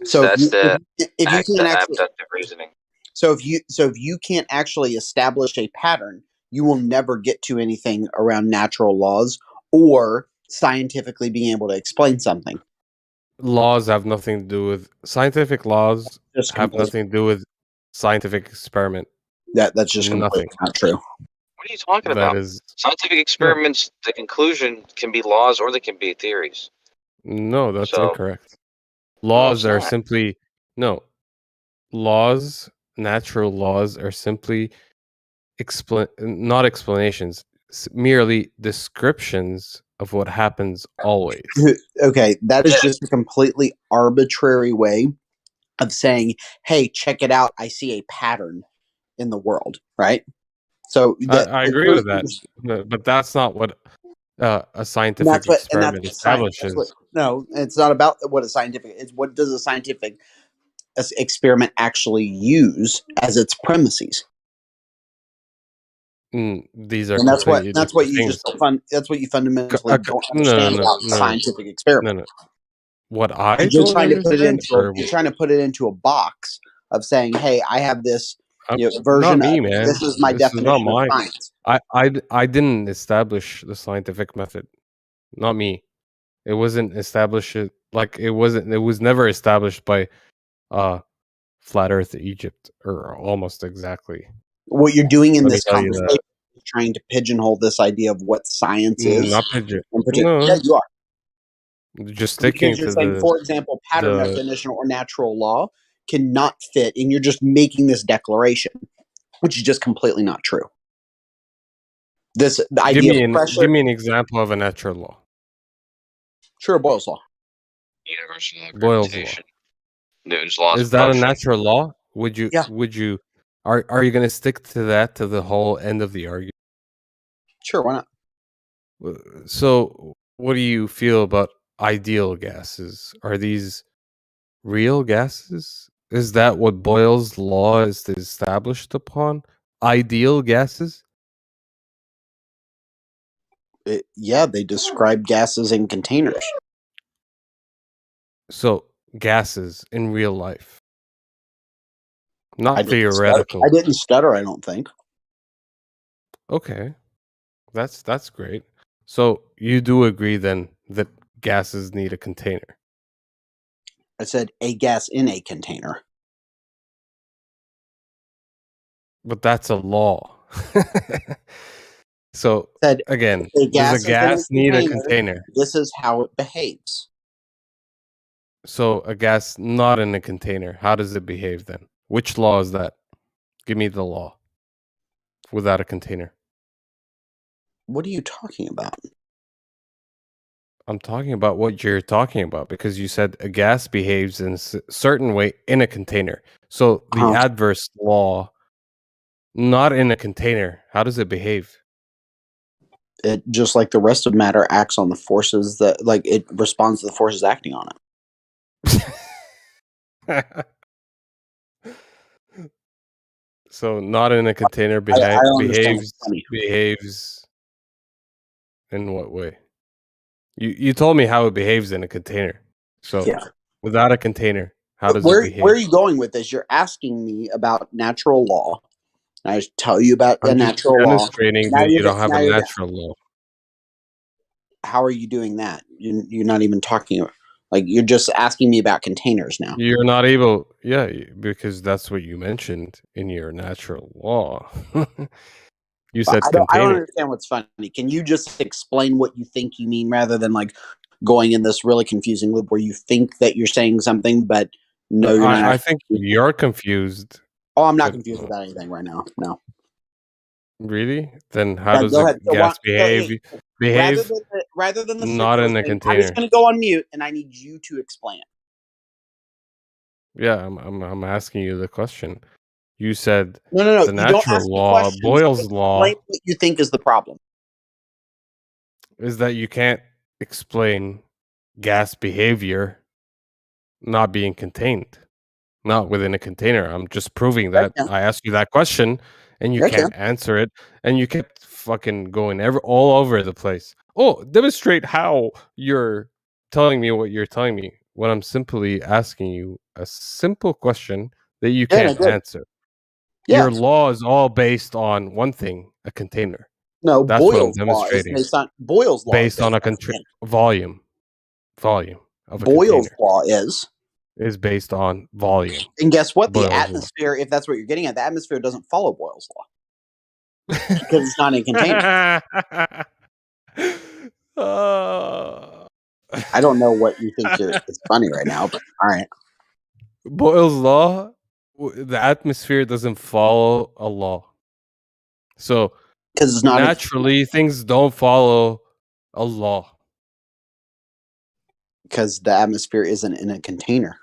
So That's if you can't actually, abductive reasoning. so if you can't actually establish a pattern, you will never get to anything around natural laws or scientifically being able to explain something. Laws have nothing to do with scientific laws. Just have completely- nothing to do with scientific experiment. That's just nothing. completely not true. What are you talking That about? is- Scientific experiments, the conclusion can be laws or they can be theories. No, that's So- incorrect. Laws it's are not. simply laws. Natural laws are simply not explanations, merely descriptions of what happens always. Okay, that is just a completely arbitrary way of saying, "Hey, check it out! I see a pattern in the world." Right? So I agree with that, but that's not what a scientific experiment establishes. No, it's not about what a scientific. It's what does a scientific experiment actually use as its premises. These are And that's what completely you different just that's what you fundamentally don't No, understand about scientific experiment. No. What I You're don't trying to put it understand, into you're trying to put it into a box of saying, "Hey, I have this version. not me, of, man. This is my This is not definition of mine. science." I didn't establish the scientific method. Not me. It wasn't established. It was never established by Flat Earth Egypt, or almost exactly. What you're doing in Let me this tell you conversation that. is trying to pigeonhole this idea of what science is. Not pigeon. Yeah, you are. Just sticking Because you're to saying, for example, pattern recognition or natural law cannot fit, and you're just making this declaration, which is just completely not true. The idea of pressure. Give me an example of a natural law. Sure, Boyle's law. Universal law of Boyle's gravitation. Newton's laws Is of that motion. a natural law? Would you? Yeah. Would you? Are you going to stick to that to the whole end of the argument? Sure, why not? So, what do you feel about ideal gases? Are these real gases? Is that what Boyle's law is established upon? Ideal gases? Yeah, they describe gases in containers. So, gases in real life. Not I didn't theoretical. I didn't stutter, I don't think. Okay. That's great. So, you do agree then that gases need a container? I said a gas in a container. But that's a law. So, again, does a gas need a container? This is how it behaves. So, a gas not in a container, how does it behave then? Which law is that? Give me the law. without a container? What are you talking about? I'm talking about what you're talking about because you said a gas behaves in a certain way in a container. So the adverse law, not in a container, how does it behave? It just like the rest of matter acts on the forces that, like, it responds to the forces acting on it. So not in a container I don't understand what's funny. behaves in what way? You told me how it behaves in a container. So Yeah. without a container, how does Where it behave? are you going with this? You're asking me about natural law. I just tell you about a I'm just natural law. demonstrating Now that you're you don't have a now you're natural law. How are you doing that? You're not even talking about, like, you're just asking me about containers now. You're not able, yeah, because that's what you mentioned in your natural law. You said I don't container. understand what's funny. Can you just explain what you think you mean rather than like going in this really confusing loop where you think that you're saying something, but no, you're not. I think you're confused. Oh, I'm not but- confused about anything right now. No. Really? Then how Yeah, does go a ahead. So gas hey, behave? rather than the Not in a thing, I'm container. just going to go on mute and I need you to explain it. Yeah, I'm asking you the question. You said No. the You don't ask natural me law, questions. Boyle's Explain law, what you think is the problem. is that you can't explain gas behavior not being contained, not within a container. I'm just proving that. I asked you that question and you can't answer it, and you kept fucking going all over the place. Oh, demonstrate how you're telling me what you're telling me when I'm simply asking you a simple question that you can't answer. Your law is all based on one thing, a container. No, That's what I'm Boyle's law is demonstrating. based on Boyle's law. Based on a volume of a Boyle's container law is based on volume. And guess what? Boyle's The law. atmosphere, if that's what you're getting at, the atmosphere doesn't follow Boyle's law because it's not in containers. I don't know what you think it's funny right now, but all right. Boyle's law, the atmosphere doesn't follow a law. So because it's not naturally things don't follow a law. Because the atmosphere isn't in a container.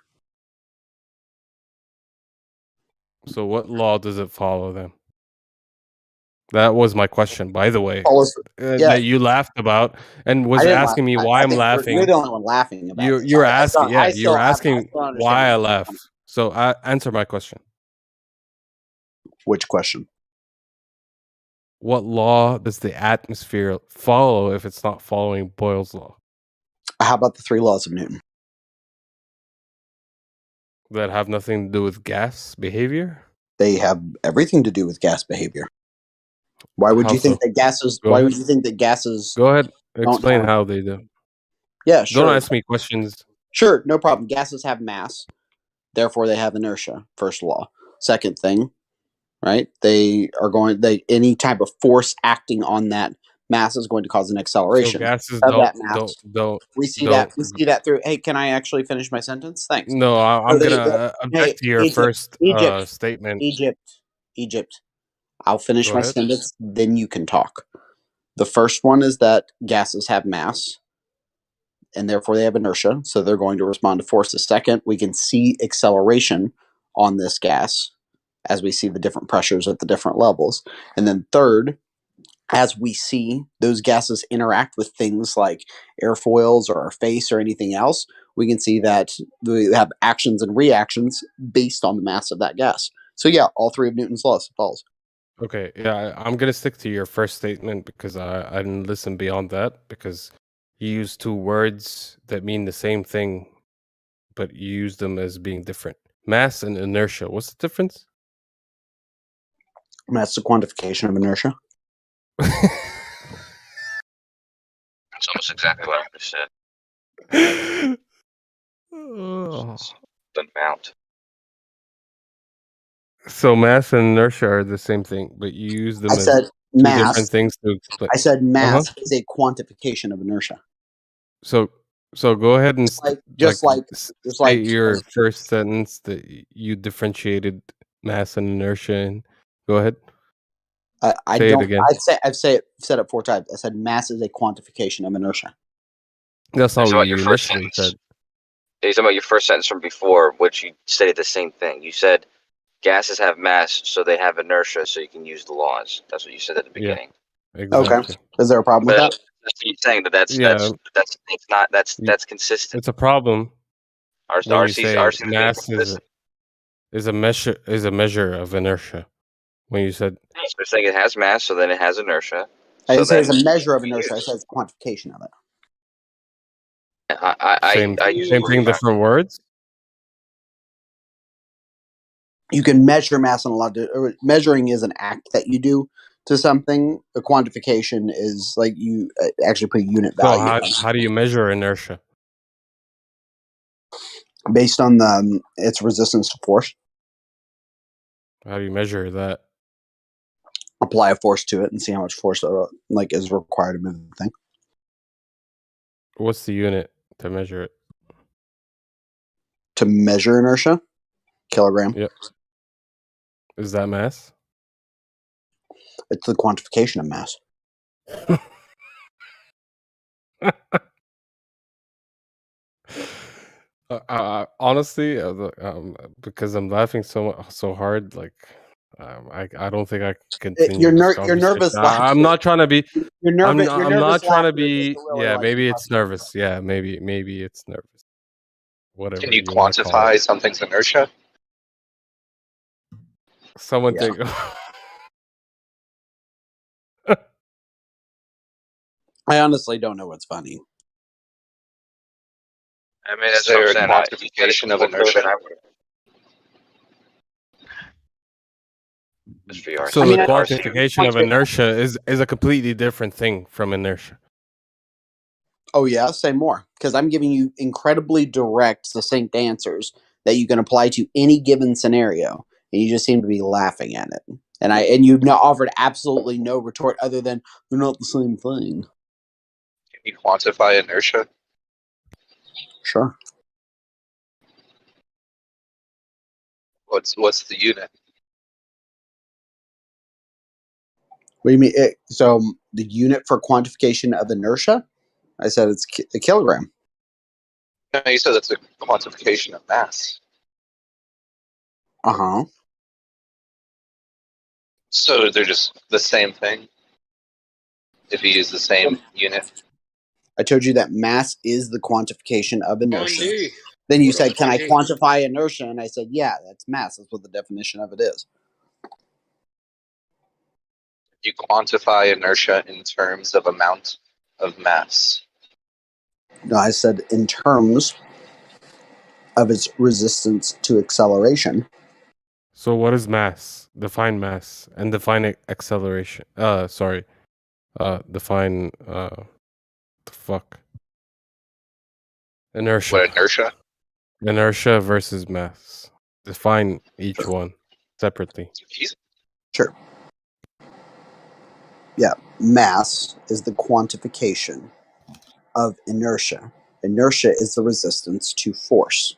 So what law does it follow then? That was my question, by the way. That you laughed about and was asking me why I'm laughing. You're the only one laughing about it. You're asking, you were asking why I laugh. So answer my question. Which question? What law does the atmosphere follow if it's not following Boyle's law? How about the 3 laws of Newton? That have nothing to do with gas behavior? They have everything to do with gas behavior. Why would you think that gases? Why would you think that gases? Go ahead. Explain how they do. Yeah, sure. Don't ask me questions. Sure, no problem. Gases have mass, therefore they have inertia. First law. Second thing, right? They are going. Any type of force acting on that mass is going to cause an acceleration. So gases of that mass. don't. We see that. We see that through. Hey, can I actually finish my sentence? Thanks. No, I'm gonna object to your first statement. Egypt. I'll finish my sentence, then you can talk. The first one is that gases have mass, and therefore they have inertia, so they're going to respond to force. The second, we can see acceleration on this gas as we see the different pressures at the different levels. And then third, as we see those gases interact with things like airfoils or our face or anything else, we can see that we have actions and reactions based on the mass of that gas. So yeah, all 3 of Newton's laws follows. Okay, yeah, I'm gonna stick to your first statement because I didn't listen beyond that because you used 2 words that mean the same thing, but you use them as being different. Mass and inertia. What's the difference? That's the quantification of inertia. That's almost exactly what I just said. The amount. So mass and inertia are the same thing, but you use them as 2 different things to explain. I said mass is a quantification of inertia. So go ahead and say your first sentence that you differentiated mass and inertia in. Go ahead. I Say it don't. again. I've said it 4 times. I said mass is a quantification of inertia. That's not So what what you your first initially sentence? said. You're talking about your first sentence from before, which you stated the same thing. You said gases have mass, so they have inertia, so you can use the laws. That's what you said at the Yeah, beginning. exactly. Okay. Is there a problem with But that? you're saying that's Yeah, it's not that's y- consistent. it's a problem when you RC's say being mass consistent. is a measure of inertia. When you said So you're saying it has mass, so then it has inertia. I So didn't say it's then a measure of inertia. I said it's a quantification of it. I use the same word thing, different words. You can measure mass in a lot of measuring is an act that you do to something. A quantification is like you actually put a unit So value how do you measure inertia? based on the its resistance to force. How do you measure that? Apply a force to it and see how much force like is required to move the thing. What's the unit to measure it? To measure inertia, kilogram. Yep. Is that mass? It's the quantification of mass. Honestly, because I'm laughing so hard, like I don't think I can continue this You're conversation. nervous laughter. I'm not trying to be. You're nervous. I'm Your not nervous trying to laughter is be. the really, Yeah, like, maybe it's nervous. Yeah, maybe it's nervous. Whatever Can you you want to call quantify it. something's inertia? Someone Yeah. take. I honestly don't know what's funny. I mean, Is that's what there I'm a saying. quantification of inertia? So I mean, the I- quantification of inertia is a completely different thing from inertia. Oh yeah, say more, because I'm giving you incredibly direct, succinct answers that you can apply to any given scenario, and you just seem to be laughing at it. And you've not offered absolutely no retort other than they're not the same thing. Can you quantify inertia? Sure. What's the unit? What do you mean? So the unit for quantification of inertia? I said it's a kilogram. No, you said that's a quantification of mass. Uh-huh. So they're just the same thing? If you use the same unit? I told you that mass is the quantification of inertia. OMG. Then you What up, said, can I OMG? quantify inertia? And I said, yeah, that's mass. That's what the definition of it is. You quantify inertia in terms of amount of mass. No, I said in terms of its resistance to acceleration. So what is mass? Define mass and define acceleration. Sorry. Define the fuck. Inertia. What, inertia? Inertia versus mass. Define each one separately. Sure. Yeah, mass is the quantification of inertia. Inertia is the resistance to force.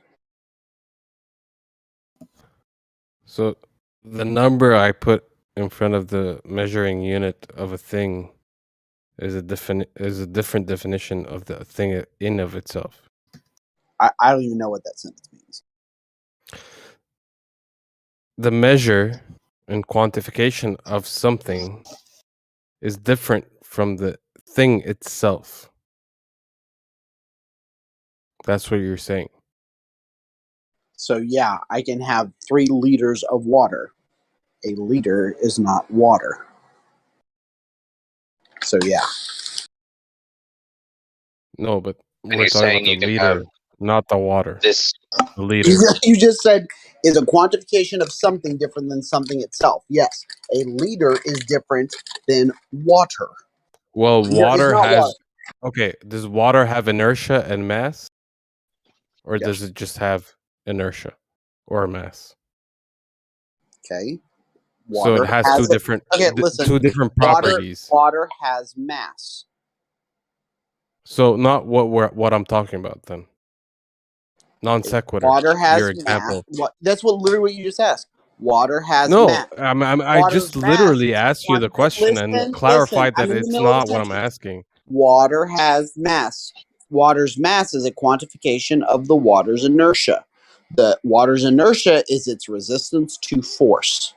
So the number I put in front of the measuring unit of a thing is a different definition of the thing in of itself. I don't even know what that sentence means. The measure and quantification of something is different from the thing itself. That's what you're saying. So yeah, I can have 3 liters of water. A liter is not water. So yeah. No, but And we're you're talking about saying the you can liter, have not the water. this. The liter. You just said is a quantification of something different than something itself. Yes, a liter is different than water. Well, It's water not has. water. Okay, does water have inertia and mass? Or Yes. does it just have inertia or mass? Okay. So Water it has has two different listen. two different Water, properties. water has mass. So not what I'm talking about then. Non sequitur. Water has Your mass. example. That's what literally what you just asked. Water has No, mass. I just Water's mass literally is asked you the question and listen. clarified I'm that in the it's middle of a not what I'm sentence. asking. Water has mass. Water's mass is a quantification of the water's inertia. The water's inertia is its resistance to force.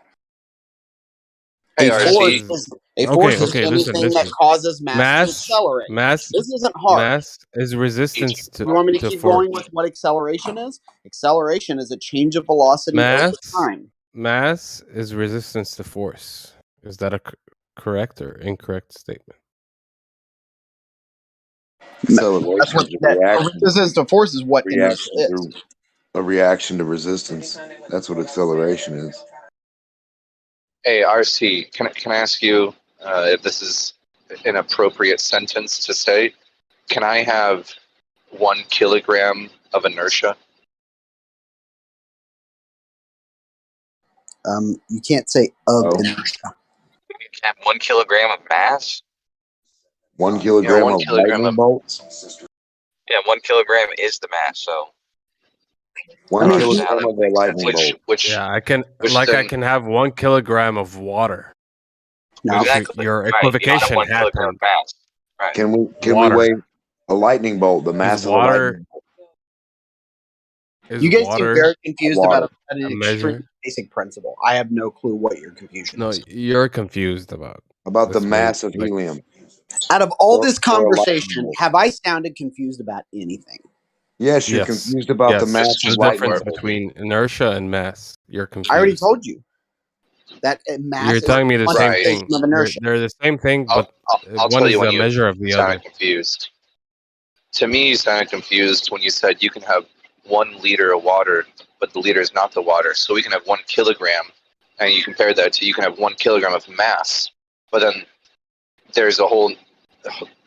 Hey, A force is anything that causes mass to accelerate. This isn't hard. Mass is resistance to You want me to to keep force. going with what acceleration is? Acceleration is a change of velocity over time. Mass is resistance to force. Is that a correct or incorrect statement? That's what resistance to force is what inertia is. A reaction to resistance. That's what acceleration is. Hey, RC, can I ask you if this is an appropriate sentence to say? Can I have 1 kilogram of inertia? You can't say inertia. You can have 1 kilogram of mass. 1 kilogram of lightning bolts. Yeah, 1 kilogram is the mass. So 1 kilogram of a lightning bolt. Yeah, I can I can have 1 kilogram of water. No. Exactly. Your Right, you don't have equivocation 1 kilogram of happened. mass. Right. Can we Water. weigh a lightning bolt? The mass of a lightning bolt. You guys seem very confused about an a extreme measure? basic principle. I have no clue what your confusion No, is. you're confused about the mass of helium. Out of all Or- this or a lightning conversation, bolt. have I sounded confused about anything? Yes, you're confused about the mass There's of a lightning difference bolt. between inertia and mass. You're confused. I already told you that mass You're is telling me the a same quantification thing. of inertia. They're the same thing, but I'll one tell is you when a you measure of the sounded other. confused. To me, you sounded confused when you said you can have 1 liter of water, but the liter is not the water. So we can have 1 kilogram, and you compare that to you can have 1 kilogram of mass. But then there's a whole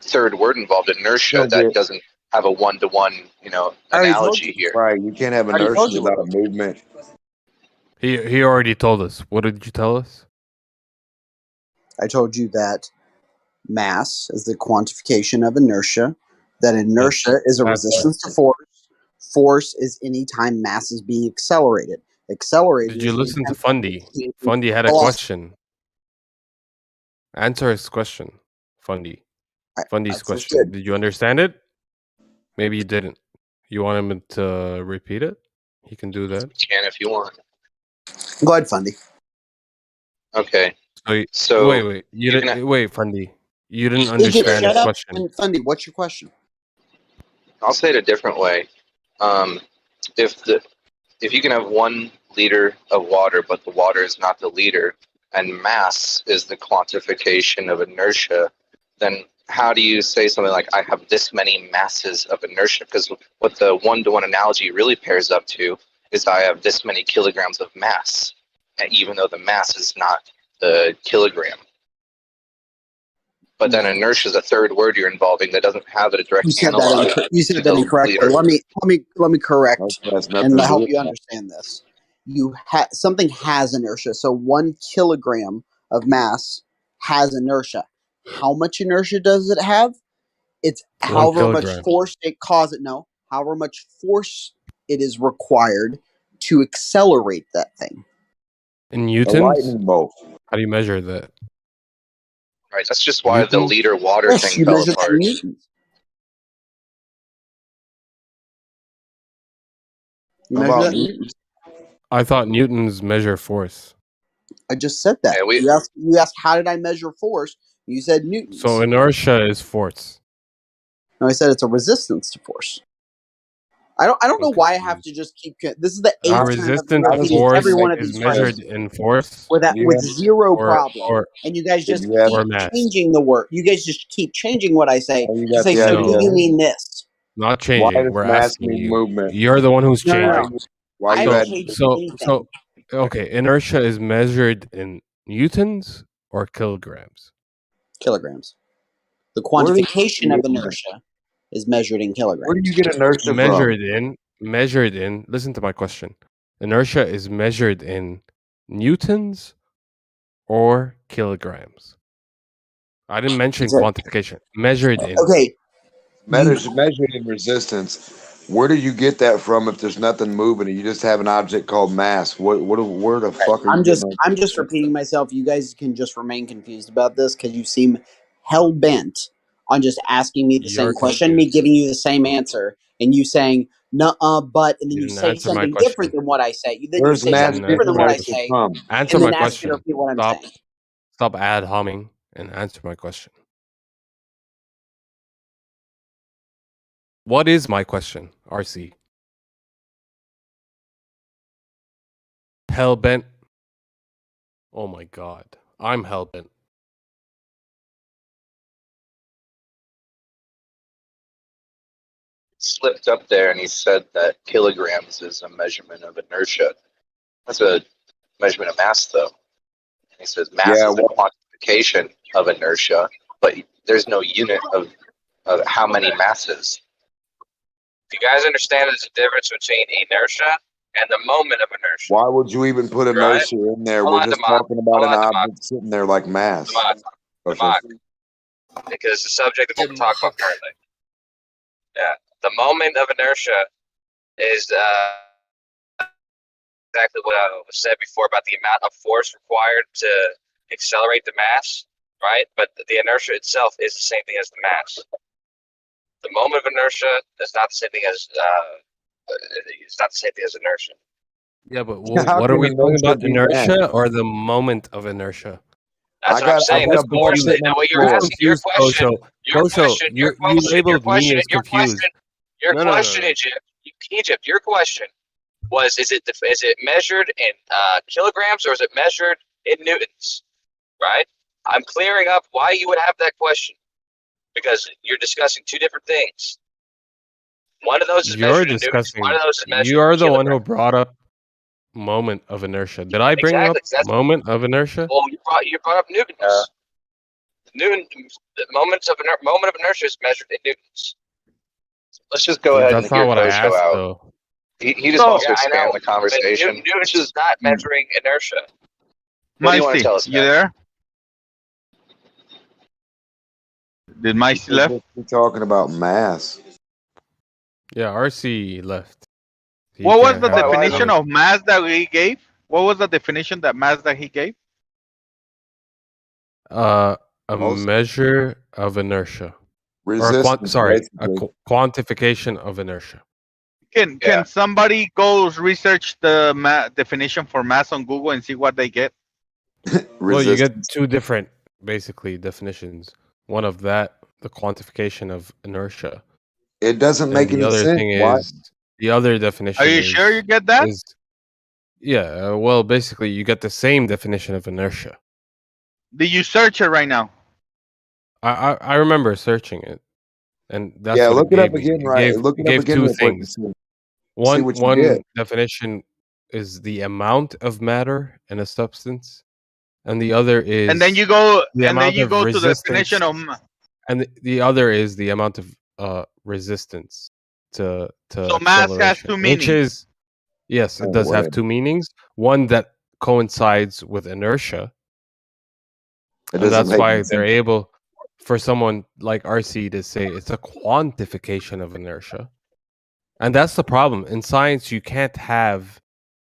third word involved, inertia, that doesn't have a 1-to-1, analogy here. Right, you can't have inertia without a movement. He already told us. What did you tell us? I told you that mass is the quantification of inertia, that inertia is a resistance to force. Force is any time mass is being accelerated. Accelerated Did you is listen to anytime Fundy? Fundy had a question. Answer his question, Fundy. Fundy's question. Did you understand it? Maybe you didn't. You want him to repeat it? He can do that. You can if you want. Go ahead, Fundy. Okay. So wait. You didn't wait, Fundy. You didn't Shut understand his up, question. Fundy. What's your question? I'll say it a different way. If you can have 1 liter of water, but the water is not the liter, and mass is the quantification of inertia, then how do you say something like, I have this many masses of inertia? Because what the 1-to-1 analogy really pairs up to is I have this many kilograms of mass, even though the mass is not the kilogram. But then inertia is a third word you're involving that doesn't have a direct analog. You said that incorrectly. Let me correct and help you understand this. Something has inertia. So 1 kilogram of mass has inertia. How much inertia does it have? It's however much force it causes. No, however much force it is required to accelerate that thing. In newtons? How do you measure that? Right, that's just why the liter water thing fell apart. I thought newtons measure force. I just said that. You asked how did I measure force? You said newtons. So inertia is force. No, I said it's a resistance to force. I don't know why I have to just keep. This is the 8th time resistance I've to repeated force every one of these is measured in force. with zero problem. Or, and you guys just or keep mass. changing the word. You guys just keep changing what I say. You To say, so do you mean this? Not changing. We're asking you. Movement? You're the one who's changing. Why I haven't changed anything. Okay, inertia is measured in newtons or kilograms? Kilograms. The quantification of inertia is measured in kilograms. Where do you get inertia Measured in. Listen to my question. Inertia is measured in newtons or kilograms. I didn't mention quantification. Measured in. Okay. Measured in resistance. Where do you get that from if there's nothing moving and you just have an object called mass? Where the fuck are you getting that? I'm just repeating myself. You guys can just remain confused about this because you seem hell bent on just asking me the same question, me giving you the same answer, and you saying nuh-uh, but, and then you didn't say answer my something question. different than what I say. Then you Where's say mass something different than what I different say, from? Answer and my then ask me to question. repeat what I'm Stop. saying. Stop ad homing and answer my question. What is my question, RC? Hellbent? Oh my god. I'm hellbent. Slipped up there and he said that kilograms is a measurement of inertia. That's a measurement of mass, though. And he says mass is the quantification of inertia, but there's no unit of how many masses. Do you guys understand there's a difference between inertia and the moment of inertia? Why would you even put inertia in there? Hold We're on, just Demont. talking about Hold an on, Demont. object sitting there like mass. Demont. Because the subject of what we're talking about currently. Yeah. The moment of inertia is exactly what was said before about the amount of force required to accelerate the mass, right? But the inertia itself is the same thing as the mass. The moment of inertia is not the same thing as it's not the same thing as inertia. Yeah, but How what are can we talking inertia about? be Inertia mass? or the moment of inertia? That's what I'm saying. I got That's a ball more sitting on what the you're floor. asking. Your question. Your question, Egypt. Your question was: is it measured in kilograms or is it measured in newtons? Right. I'm clearing up why you would have that question because you're discussing two different things. One of those is measured in newtons. One of those is measured. You are the one who brought up moment of inertia. Did I bring up moment of inertia? Well, you brought up newtons. The moment of inertia is measured in newtons. Let's just go ahead That's and not hear what I Kosho asked, out. though. He just wants to expand the conversation. Newtons is not measuring inertia. What do you want to tell us, you man? there? Did Micey left? We're talking about mass. Yeah, RC left. What was the definition of mass that he gave? What was the definition that mass that he gave? A measure of inertia. Resistance, a basically. quantification of inertia. Can somebody go research the definition for mass on Google and see what they get? Well, you get two different, basically, definitions. One of that, the quantification of inertia. It doesn't make any sense. Why? The other definition. Are you sure you get that? Well, basically, you get the same definition of inertia. Did you search it right now? I remember searching it, and that's Yeah, what look it it up gave again, me. right? Look it up again two real quick things. and One see what you get. definition is the amount of matter in a substance, and the other is and then you go the and then amount you of go to the resistance, definition of and the other is the amount of resistance to so mass has acceleration, two meanings. which is yes, it does have two meanings. One that coincides with inertia, and that's why they're able for someone like RC to say it's a quantification of inertia. And that's the problem. In science, you can't have,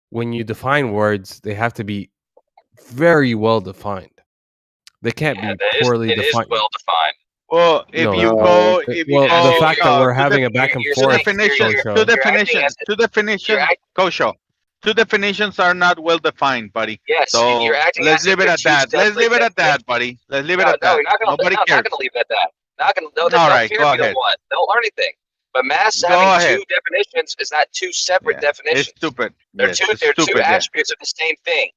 when you define words, they have to be very well defined. They can't be poorly defined. It is well defined. Well, if you go, the fact that we're having a back and forth, two definitions are not well defined, buddy. Yes, so you're acting. Let's leave it at that. Let's leave it at that, buddy. Let's leave it at that. No, you're not gonna. Nobody cares. Not gonna leave it at that. Not gonna. No, All right, care go if you ahead. don't want. Don't learn anything. But mass having two definitions is not two separate definitions. It's stupid. They're two attributes of the same thing.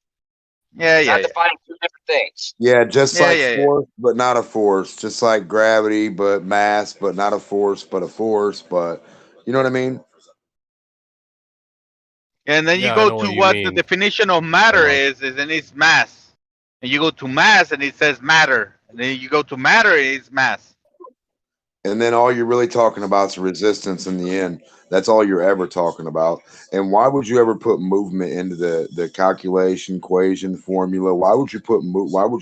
Yeah, it's not defining two different things. Yeah, just like force, but not a force. Just like gravity, but mass, but not a force, but a force. But you know what I mean? And then you go to what the definition of matter is, and it's mass. And you go to mass, and it says matter. And then you go to matter, it's mass. And then all you're really talking about is resistance in the end. That's all you're ever talking about. And why would you ever put movement into the calculation, equation, formula? Why would you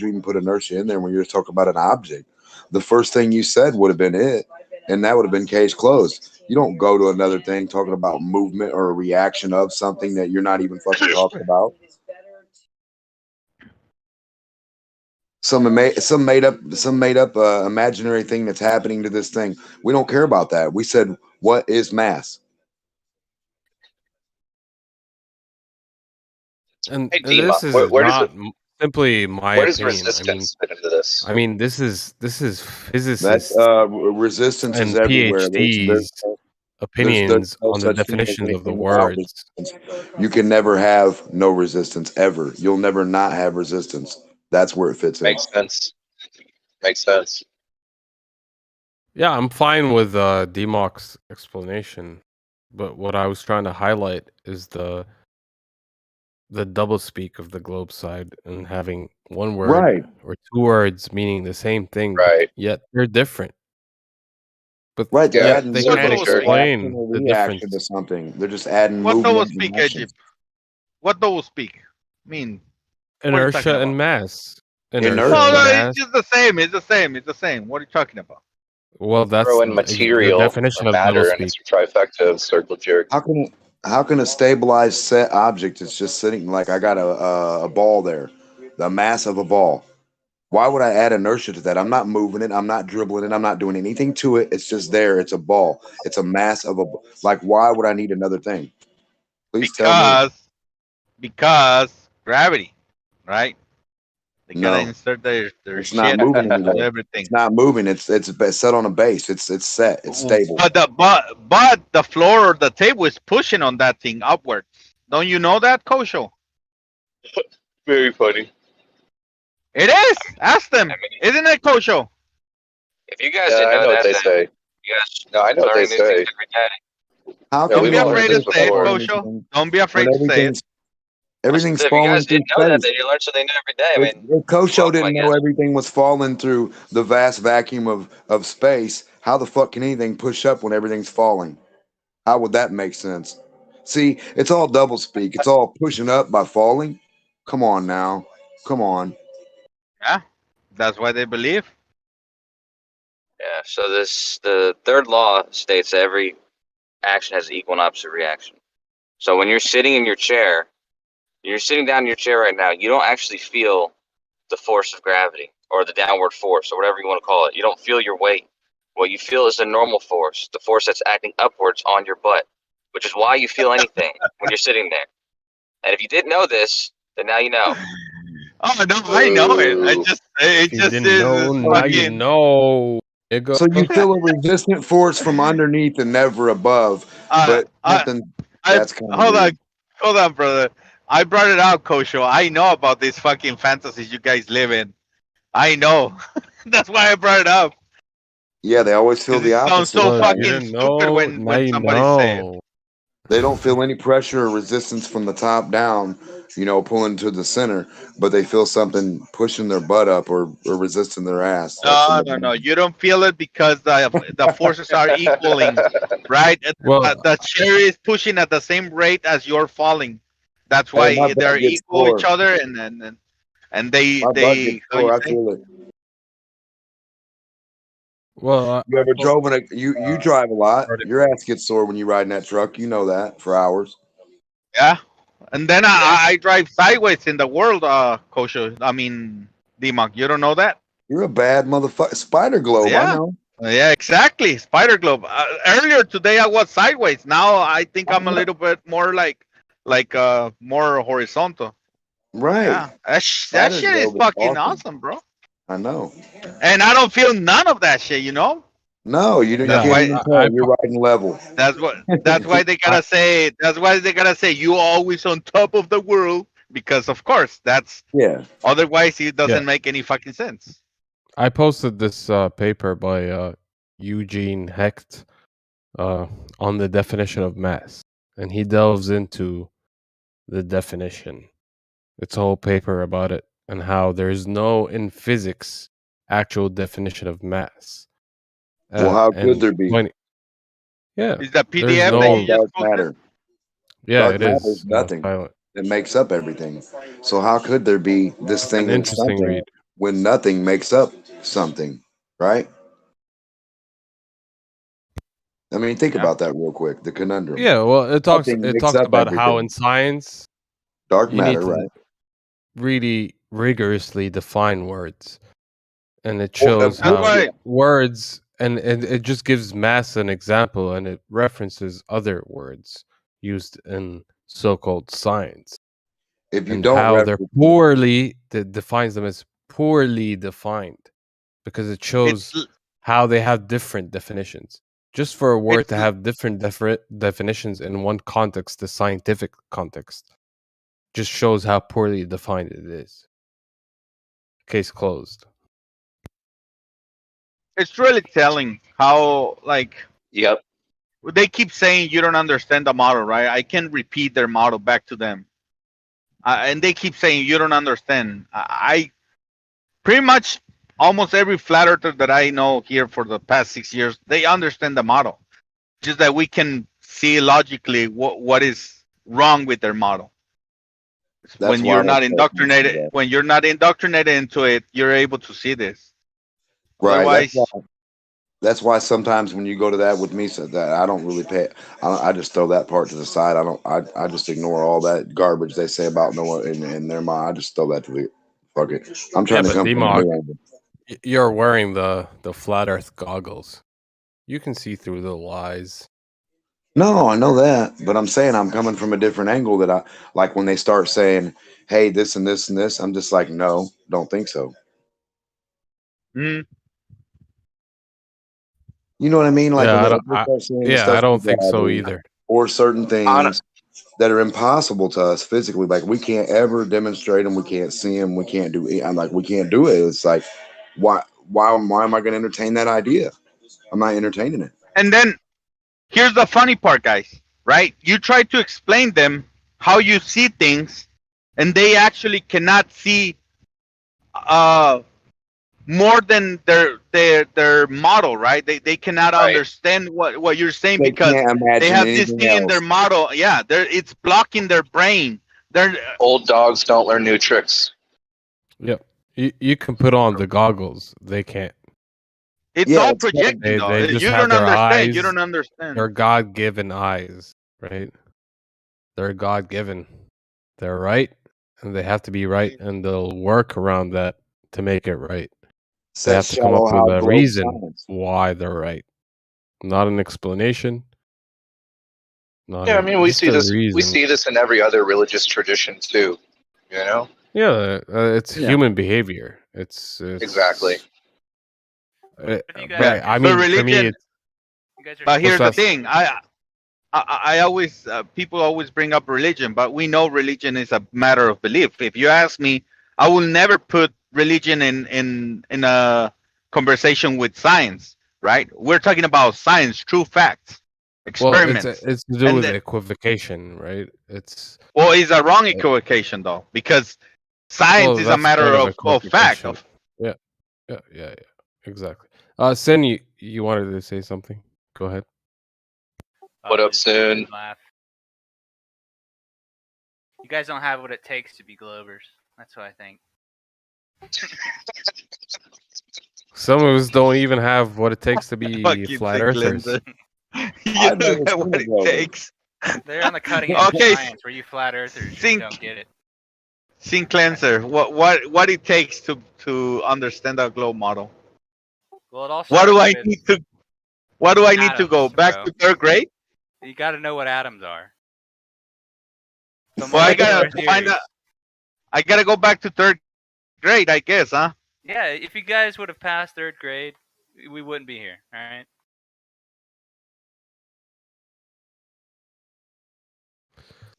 even put inertia in there when you're just talking about an object? The first thing you said would have been it. and that would have been case closed. You don't go to another thing talking about movement or a reaction of something that you're not even fucking talking about. Some made up imaginary thing that's happening to this thing. We don't care about that. We said, what is mass? And Hey, this Dima, is where does not simply my where does opinion. resistance fit into this? I mean, this is That's physicists resistance is and everywhere. PhDs opinions no on the such thing as definition of the anything without words. resistance. You can never have no resistance ever. You'll never not have resistance. That's where it fits in. Makes sense. Makes sense. Yeah, I'm fine with DMOC's explanation, but what I was trying to highlight is the doublespeak of the globe side and having one word Right. or two words meaning the same thing, Right. but yet they're different. But Right, they're yet adding they movement can't or explain action or the reaction difference. to something. They're just adding What movement double and speak, action. Egypt? What double speak mean? What are you talking Inertia about? and mass. No, Inertia no, and it's mass. just the same. It's the same. It's the same. What are you talking about? Well, that's Throw in the material definition or of matter, and doublespeak. it's a trifecta of circle jerk. How can a stabilized set object is just sitting like I got a ball there, the mass of a ball? Why would I add inertia to that? I'm not moving it. I'm not dribbling it. I'm not doing anything to it. It's just there. It's a ball. It's a mass of a like. Why would I need another thing? Please tell me. Because gravity, right? They gotta No, insert their it's not shit moving into anywhere. everything. It's not moving. It's set on a base. It's set. It's stable. But the floor or the table is pushing on that thing upwards. Don't you know that, Kosho? Very funny. It is. Ask them. Isn't it, Kosho? If you guys Yeah, didn't I know know what that, they then say. you guys No, I know what they learning these things say. every day. How Yeah, can Don't we've be you all heard afraid to this say it, before. Kosho. Don't be when afraid to say it. everything's If you falling guys through didn't know that, space? then you learn something new every day. I mean, If Kosho welcome, I didn't guess. know everything was falling through the vast vacuum of space, how the fuck can anything push up when everything's falling? How would that make sense? See, it's all double speak. It's all pushing up by falling. Come on now. Come on. Yeah, that's why they believe. Yeah. So the third law states that every action has an equal and opposite reaction. So when you're sitting in your chair, you're sitting down in your chair right now, you don't actually feel the force of gravity or the downward force or whatever you want to call it. You don't feel your weight. What you feel is the normal force, the force that's acting upwards on your butt, which is why you feel anything when you're sitting there. And if you didn't know this, then now you know. Oh no, I know it. It If you just didn't is know, now you fucking. know. So you feel a resistant force from underneath and never above, but something that's kind of weird. Hold on, brother. I brought it out, Kosho. I know about these fucking fantasies you guys live in. I know. That's why I brought it up. Yeah, they always feel the Sounds opposite. so Well, fucking you didn't stupid know, when now you somebody say it. know. They don't feel any pressure or resistance from the top down, pulling to the center, but they feel something pushing their butt up or resisting their ass. Like from the No. You don't feel it because the forces are equaling, right? Well, The chair is pushing at the same rate as you're falling. That's Hey, my why butt they're gets equal each sore. other, and they My butt gets how you sore. I say? feel it. well, You ever drove in a you drive a lot. Your ass gets sore when you ride in that truck. You know that for hours. Yeah. And then I drive sideways in the world, Kosho. I mean, Dimok, you don't know that? You're a bad motherfucker. Spider Globe, I Yeah. know. Yeah, exactly. Spider Globe. Earlier today I was sideways. Now I think I'm a little bit more like more horizontal. Right. Yeah. That Spider shit is Globe is fucking awesome, bro. I know. And I don't feel none of that shit, you know? No, you That's can't why even tell. You're riding level. that's why they gotta say you always on top of the world, because of course that's otherwise it doesn't make any fucking sense. I posted this paper by Eugene Hecht on the definition of mass, and he delves into the definition. It's a whole paper about it and how there is no in physics actual definition of mass. Well, how could there be? Yeah, Is that there's PDF no that you just dark posted? matter. Yeah, Dark it matter is nothing. silent. It makes up everything. So how could there be this thing An and interesting something read. when nothing makes up something, right? I mean, think about that real quick. The conundrum. Yeah, well, it talks Nothing it makes talks up about how everything. in science Dark you need matter, to right? really rigorously define words, and it Well, shows That's how why. words and it just gives mass an example, and it references other words used in so-called science, if you and don't how they're reference, poorly defines them as poorly defined, because it shows It's how they have different definitions. Just for a word it's to have different definitions in one context, the scientific context, just shows how poorly defined it is. Case closed. it's really telling how like Yep. they keep saying you don't understand the model, right? I can repeat their model back to them, and they keep saying you don't understand. I pretty much almost every flat earther that I know here for the past 6 years, they understand the model. Just that we can see logically what is wrong with their model. that's When why you're I not start mentioning indoctrinated, that. when you're not indoctrinated into it, you're able to see this. Right. Otherwise, That's why sometimes when you go to that with me, so that I don't really pay. I just throw that part to the side. I don't. I just ignore all that garbage they say about Noah in their mind. I just throw that to the fuck it. I'm Yeah, trying to but come from a Demog, new angle. you're wearing the flat Earth goggles. You can see through the lies. No, I know that, but I'm saying I'm coming from a different angle. That I like when they start saying, "Hey, this and this and this." I'm just like, no, don't think so. mm, You know what I mean? Like when Yeah, they start saying the I stuff don't with think so gravity either. or certain things that are impossible to us physically. Like we can't ever demonstrate them. We can't see them. We can't do it. I'm like, we can't do it. It's like, why am I going to entertain that idea? I'm not entertaining it. and then here's the funny part, guys. Right? You try to explain them how you see things, and they actually cannot see more than their model, right? They cannot Right. understand what you're saying They because can't they imagine have this anything thing in their else. model. Yeah, it's blocking their brain. They're Old dogs don't learn new tricks. Yep. You can put on the goggles. They can't. it's Yeah, all it's like, projecting though. They just You have don't their understand. You eyes, don't understand. their God given eyes, right? They're God given. They're right, and they have to be right, and they'll work around that to make it right. They set have to come up shallow with how a globe reason science. why they're right, not an explanation. Not Yeah, I a, mean we just see a this. We reason. see this in every other religious tradition too. You know. Yeah, it's Yeah. human behavior. It's Exactly. but I But mean, for me, religion. it's But what's here's the that? thing. I always people always bring up religion, but we know religion is a matter of belief. If you ask me, I will never put religion in a conversation with science. Right? We're talking about science, true facts, Well, experiments, it's to do and with equivocation, right? It's well, it's a wrong equivocation though, because science well, is a that's matter kind of of fact. equivocation. Yeah, yeah, exactly. Sin, you wanted to say something? Go ahead. What up, soon? You guys don't have what it takes to be Globers. That's what I think. Some of us don't even have what it takes to be Fucking flat St. earthers. Cleanser. You I've don't never know seen what a it globe. takes. They're on the cutting edge of Okay, science where you flat earthers just Sink, don't get it. Sink Cleanser. What it takes to understand a globe model? Well, it all What starts do I with need to? What do I need to go atoms, back bro. to third grade? You got to know what atoms are. The Well, I molecular gotta find theories. out. I gotta go back to third grade, I guess, huh? Yeah, if you guys would have passed third grade, we wouldn't be here. All right.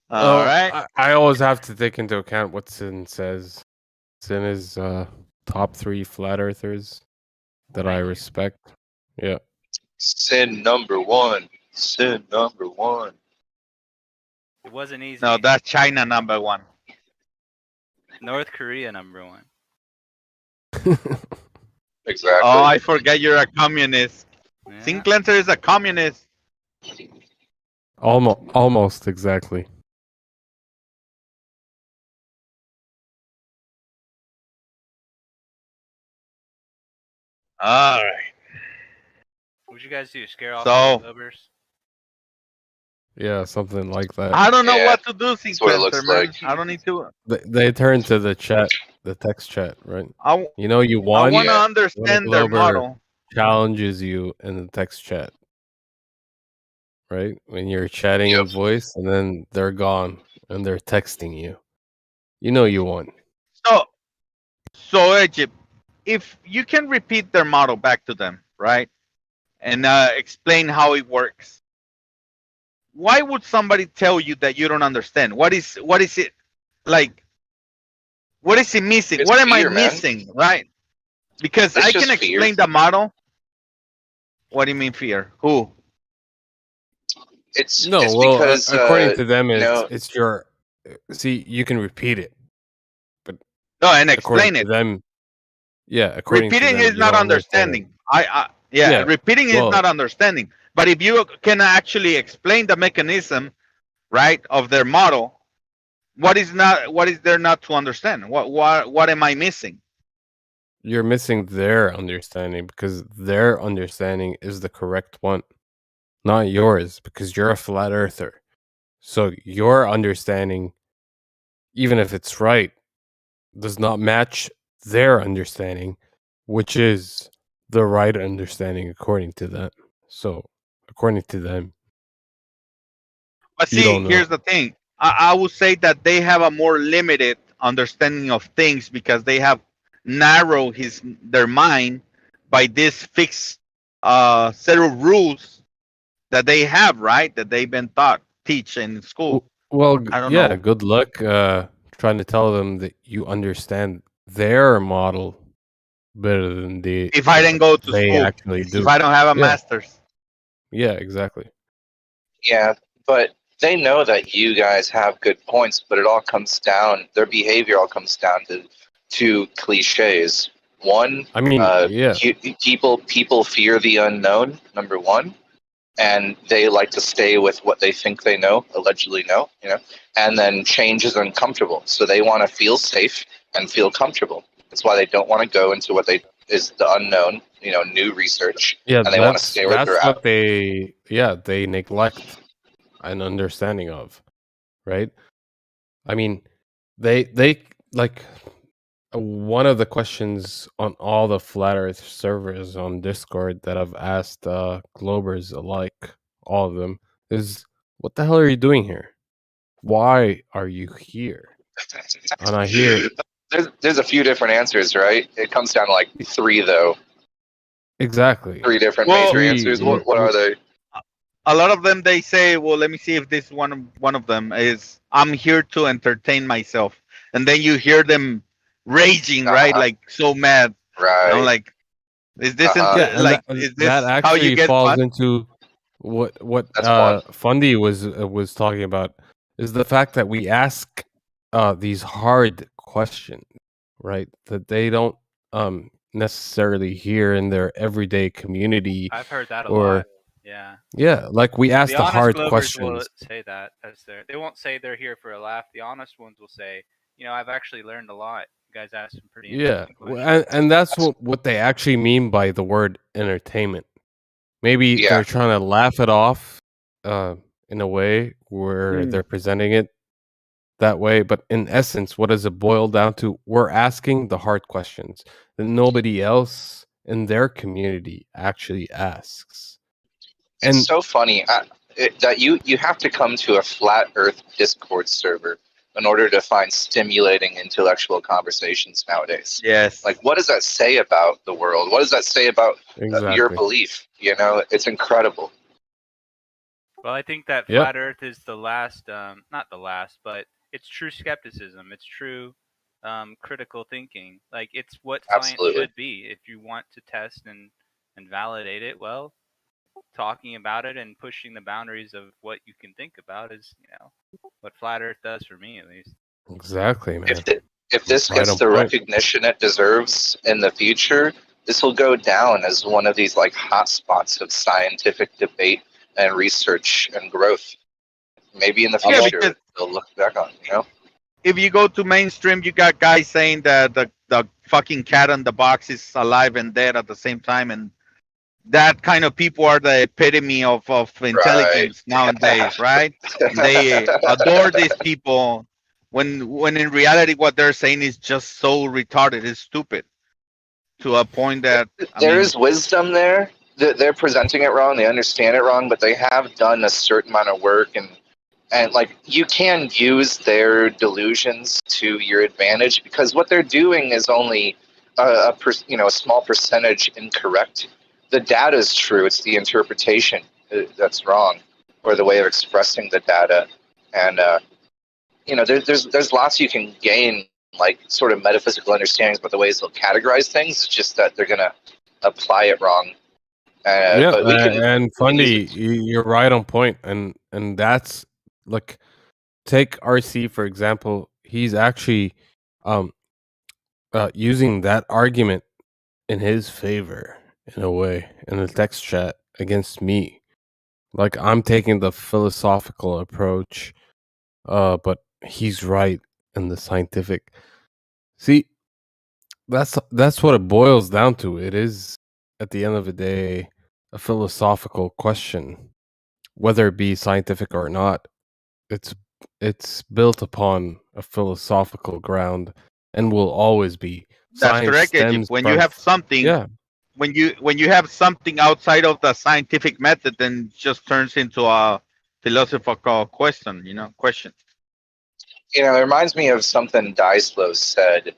All right. I always have to take into account what Sin says. Sin is top 3 flat earthers that I respect. Yeah. Sin number one. Sin number one. It wasn't easy. No, that's China number one. North Korea number one. Exactly. Oh, I forget you're a communist. Yeah. Sink Cleanser is a communist. Almost exactly. All right. What'd you guys do? Scare off So- the Globers? Yeah, something like that. I don't know Yeah, what to do, that's what it Sequencer, looks man. like. I don't need to. They turn to the chat, the text chat, right? I You know you I won want to Yeah. when a understand their Glober model. challenges you in the text chat, right? When you're chatting in Yep. voice and then they're gone and they're texting you. You know you won. So Egypt, if you can repeat their model back to them, right, and explain how it works, why would somebody tell you that you don't understand? What is it like? What is it missing? It's What am I fear, man. missing, right? Because It's I can just explain fear. the model. What do you mean fear? Who? It's No, it's well, because according to them, you know it's your. See, you can repeat it, but No, and according explain to it. them, yeah, according to Repeating them, is you not don't understand it. understanding. Yeah, Yeah, repeating is well, not understanding. But if you can actually explain the mechanism, right, of their model, what is there not to understand? What am I missing? you're missing their understanding because their understanding is the correct one, not yours, because you're a flat earther. So your understanding, even if it's right, does not match their understanding, which is the right understanding according to them. So, according to them, But you see, don't know. here's the thing. I would say that they have a more limited understanding of things because they have narrowed their mind by this fixed set of rules that they have, right? That they've been teach in school. Well, I don't yeah, know. good luck trying to tell them that you understand their model better than If I didn't go to they school, actually do. if I don't have a Yeah. master's. Yeah, exactly. Yeah, but they know that you guys have good points, but it all comes down. Their behavior all comes down to two cliches. One, I mean, yeah. people fear the unknown. Number one, and they like to stay with what they think they know, allegedly know. And then change is uncomfortable, so they want to feel safe and feel comfortable. That's why they don't want to go into what is the unknown. New research. Yeah, and they want to stay where that's they're what at. they neglect an understanding of, right? I mean, they like one of the questions on all the flat earth servers on Discord that I've asked Globers alike, all of them, is what the hell are you doing here? Why are you here? And I hear There's a few different answers, right? It comes down to like three, though. exactly 3 different Well, major answers. What are they? A lot of them they say, well, let me see if this one of them is I'm here to entertain myself, and then you hear them raging, right? Like so mad. Right. I'm like, is this yeah, and is this that how actually you get falls fun? into what That's one. Fundy was talking about, is the fact that we ask these hard questions, right? That they don't necessarily hear in their everyday community. I've heard that a or lot. Yeah. Yeah, like we ask The the honest hard Globers questions. will say that as they won't say they're here for a laugh. The honest ones will say, I've actually learned a lot. You guys asked some pretty Yeah, interesting questions. and that's what they actually mean by the word entertainment. Maybe they're trying to laugh it off in a way where they're presenting it that way, but in essence, what does it boil down to? We're asking the hard questions that nobody else in their community actually asks. It's so funny that you have to come to a flat Earth Discord server in order to find stimulating intellectual conversations nowadays. Yes. Like, what does that say about the world? What does that say about your belief? It's incredible. Well, I think that Yep. flat Earth is the last, not the last, but it's true skepticism. It's true critical thinking. Like, it's what science Absolutely. should be. If you want to test and validate it, well, talking about it and pushing the boundaries of what you can think about is, what flat Earth does for me, at least. Exactly, man. If this Right gets on the point. recognition it deserves in the future, this will go down as one of these like hotspots of scientific debate and research and growth. Maybe in the Yeah, future because- they'll look back on, If you go to mainstream, you got guys saying that the fucking cat in the box is alive and dead at the same time, and that kind of people are the epitome of intelligence nowadays, right? They adore these people when in reality what they're saying is just so retarded, it's stupid to a point that there is wisdom there. They're presenting it wrong. They understand it wrong, but they have done a certain amount of work, and like you can use their delusions to your advantage because what they're doing is only a small percentage incorrect. The data is true. It's the interpretation that's wrong, or the way of expressing the data. And there's lots you can gain, like sort of metaphysical understandings about the ways they'll categorize things. It's just that they're gonna apply it wrong. Yeah, But we can. and Fundy, you're right on point, and that's like, take RC for example. He's actually using that argument in his favor in a way in the text chat against me. Like I'm taking the philosophical approach, but he's right in the scientific. See, that's what it boils down to. It is at the end of the day a philosophical question, whether it be scientific or not. It's built upon a philosophical ground and will always be. that's Science correct, Edgy. stems When from you have something, yeah, when you have something outside of the scientific method, then it just turns into a philosophical question. It reminds me of something Dyslow said,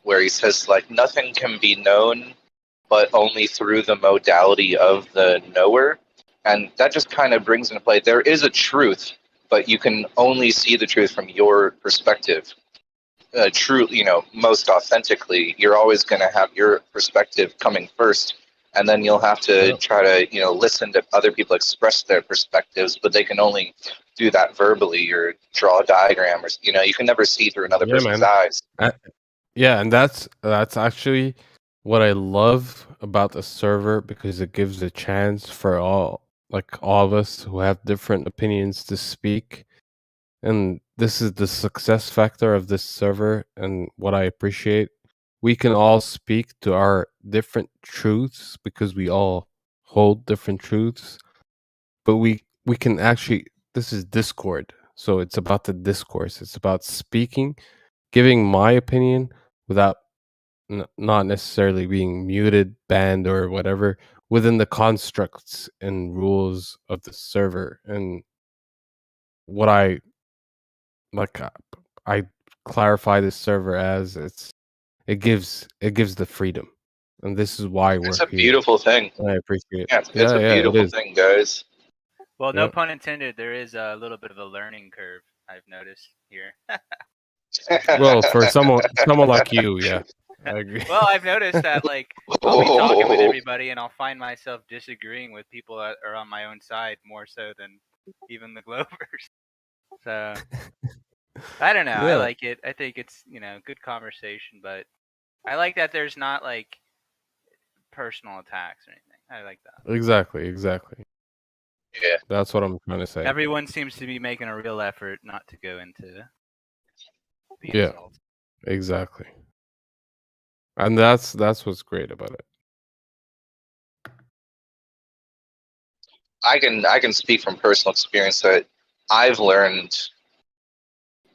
where he says, like, nothing can be known but only through the modality of the knower. And that just kind of brings into play, there is a truth, but you can only see the truth from your perspective. Most authentically, you're always going to have your perspective coming first, and then you'll have to try to, listen to other people express their perspectives, but they can only do that verbally or draw a diagram, or you can never see through another person's eyes. Yeah, and that's actually what I love about a server, because it gives a chance for all of us who have different opinions to speak. And this is the success factor of this server, and what I appreciate. We can all speak to our different truths because we all hold different truths. But we can actually, this is Discord, so it's about the discourse. It's about speaking, giving my opinion without not necessarily being muted, banned, or whatever, within the constructs and rules of the server. And what I clarify this server as, it gives the freedom, and this is why we're It's a here. beautiful thing. I appreciate it. Yeah, it's a beautiful it is. thing, guys. Well, no Yep. pun intended. There is a little bit of a learning curve I've noticed here. Well, for someone like you, yeah, I agree. Well, I've noticed that I'll be talking with everybody, and I'll find myself disagreeing with people that are on my own side more so than even the Glovers. So I don't know. I Yeah. like it. I think it's good conversation, but I like that there's not personal attacks or anything. I like that. Exactly. Yeah, that's what I'm trying to say. Everyone seems to be making a real effort not to go into the Yeah, insults. exactly. And that's what's great about it. I can speak from personal experience that I've learned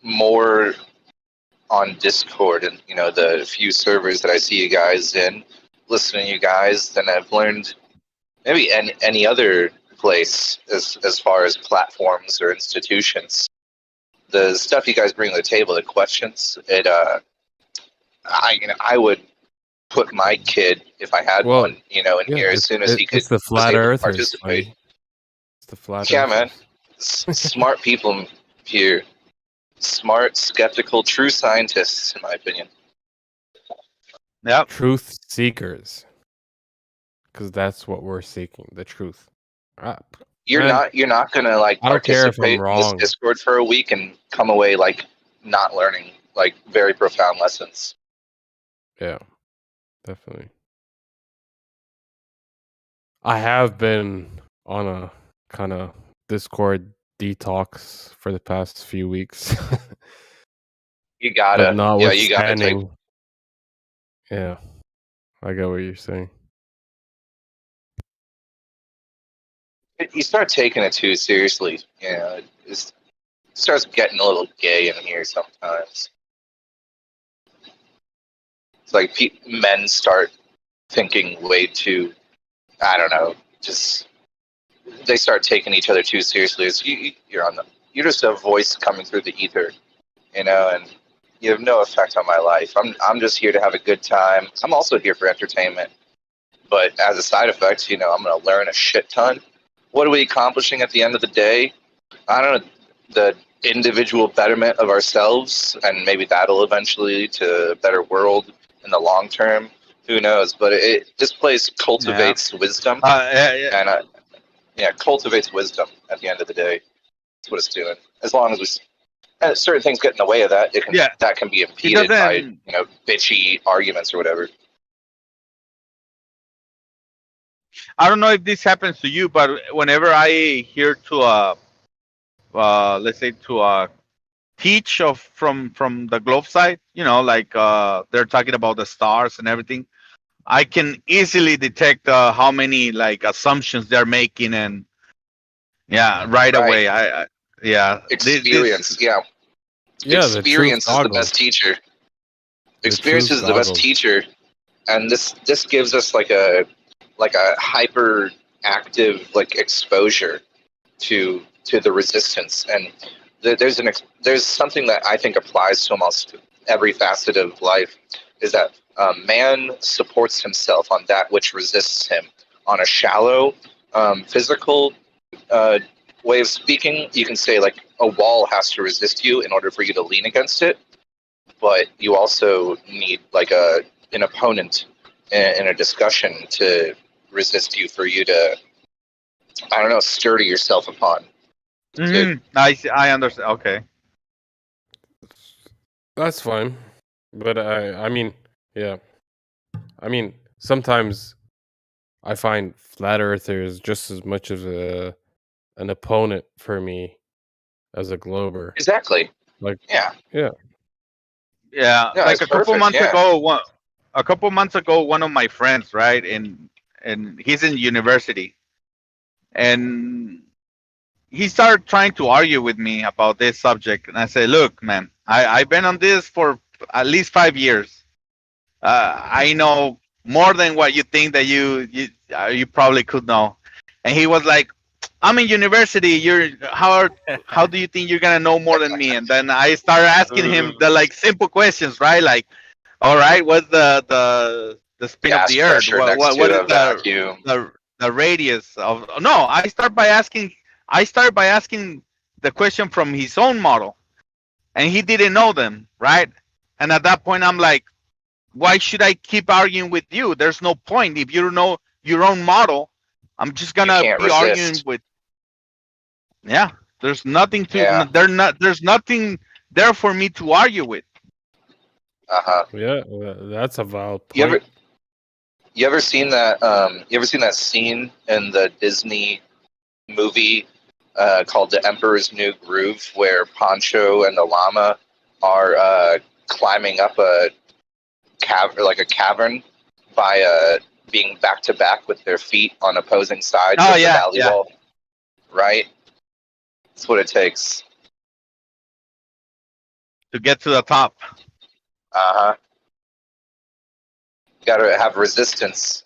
more on Discord and the few servers that I see you guys in, listening to you guys, than I've learned maybe any other place as far as platforms or institutions. The stuff you guys bring to the table, the questions, I would put my kid, if I had one, in here as soon as he could It's the flat was able to earthers, participate. buddy. It's the flat Yeah, earthers. man. Smart people here. Smart, skeptical, true scientists, in my opinion. Yep. Truth seekers, because that's what we're seeking, the truth. You're not gonna I don't care if participate I'm in this wrong. Discord for a week and come away not learning very profound lessons. Yeah, definitely. I have been on a kind of Discord detox for the past few weeks. You gotta, But notwithstanding, take. Yeah, I get what you're saying. you start taking it too seriously. You know, it starts getting a little gay in here sometimes. It's like men start thinking way too, I don't know, just they start taking each other too seriously. You're just a voice coming through the ether, you know, and you have no effect on my life. I'm just here to have a good time. I'm also here for entertainment, but as a side effect, you know, I'm gonna learn a shit ton. What are we accomplishing at the end of the day? I don't know, the individual betterment of ourselves, and maybe that'll eventually lead to a better world in the long term. Who knows? But this place cultivates wisdom, and cultivates wisdom at the end of the day. That's what it's doing. As long as certain things get in the way of that, that can be impeded by bitchy arguments or whatever. I don't know if this happens to you, but whenever I hear to let's say to teach from the globe side, you know, like they're talking about the stars and everything, I can easily detect how many like assumptions they're making, and right away Experience, experience is the best teacher. Experience is the best teacher, and this gives us like a hyper active like exposure to the resistance, and there's something that I think applies to almost every facet of life, is that man supports himself on that which resists him. On a shallow physical way of speaking, you can say like a wall has to resist you in order for you to lean against it, but you also need like an opponent in a discussion to resist you, for you to, I don't know, sturdy yourself upon. I understand. Okay, that's fine, but I mean, sometimes I find flat earthers just as much of an opponent for me as a glober. Exactly. Like like a couple months ago, one of my friends, right, and he's in university, and he started trying to argue with me about this subject, and I said, look, man, I've been on this for at least 5 years. I know more than what you think that you probably could know. And he was like, I'm in university. How do you think you're gonna know more than me? And then I started asking him the like simple questions, right? Like, all right, what's the spin of the Earth? What is the radius of? No, I started by asking the question from his own model, and he didn't know them, right? And at that point, I'm like, why should I keep arguing with you? There's no point. If you don't know your own model, I'm just gonna be arguing with. Yeah, there's nothing to. There's nothing there for me to argue with. Yeah, that's a valid point. You ever seen that? You ever seen that scene in the Disney movie called The Emperor's New Groove, where Pancho and the llama are climbing up a cavern by being back to back with their feet on opposing sides of the valley wall? Right? That's what it takes to get to the top. Got to have resistance.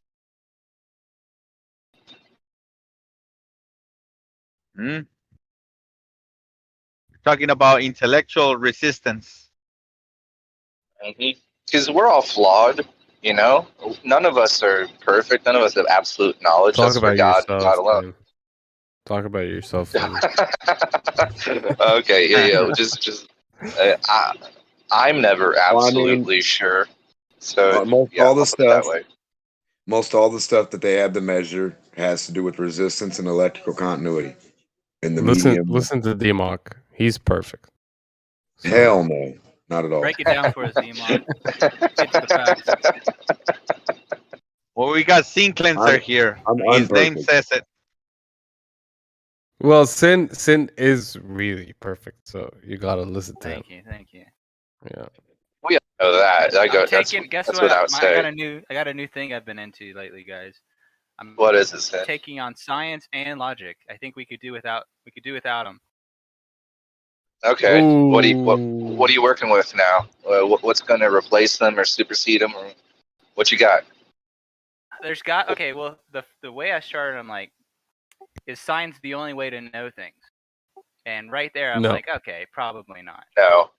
Talking about intellectual resistance. Because we're all flawed, you know. None of us are perfect. None of us have absolute knowledge. Talk about God yourself. alone. Talk about yourself. Okay, just I'm never absolutely sure. So most all the stuff that they have to measure has to do with resistance and electrical continuity. In the listen to DMOC. He's perfect. So. Hell no, not at all. Break it down for us, DMOC. Get to the facts. Well, we got Scene Cleanser here. His name says it. Well, Sin is really perfect, so you gotta listen to him. Thank you. Yeah. We know that. Guess that's what? what I would say. I got a new thing I've been into lately, guys. What is it, Sin? Taking on science and logic. I think we could do without them. Okay. What are you working with now? What's going to replace them or supersede them? Or what you got? Okay. Well, the way I started, I'm like, is science the only way to know things? And right there, I'm like, okay, probably not. No,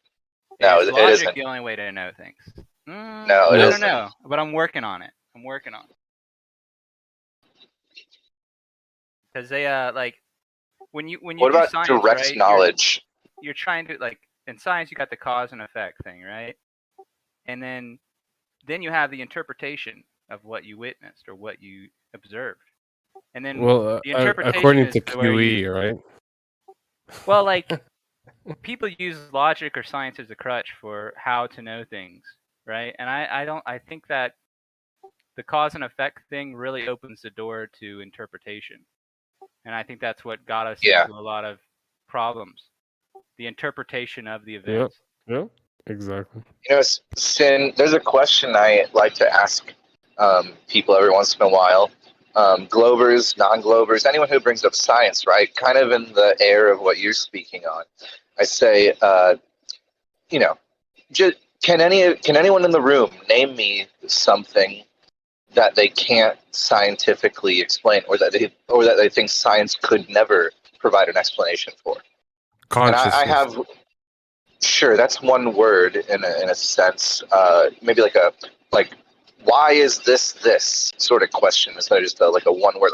Is it logic isn't. the only way to know things? No, I it don't isn't. know, but I'm working on it. Because they like when you What do about science, direct right, knowledge? You're trying to, like, in science, you got the cause and effect thing, right? And then you have the interpretation of what you witnessed or what you observed. And then the interpretation according is to where QE, right? Well, like, people use logic or science as a crutch for how to know things, right? And I think that the cause and effect thing really opens the door to interpretation. And I think that's what got us into a lot of problems. The interpretation of the events. Yeah, exactly. You know, Sin, there's a question I like to ask people every once in a while. Glovers, non-Glovers, anyone who brings up science, right? Kind of in the air of what you're speaking on. I say, you know, can anyone in the room name me something that they can't scientifically explain, or that they think science could never provide an explanation for? Consciousness. And I have, sure, that's one word in a sense. Maybe like why is this sort of question instead of just like a one word,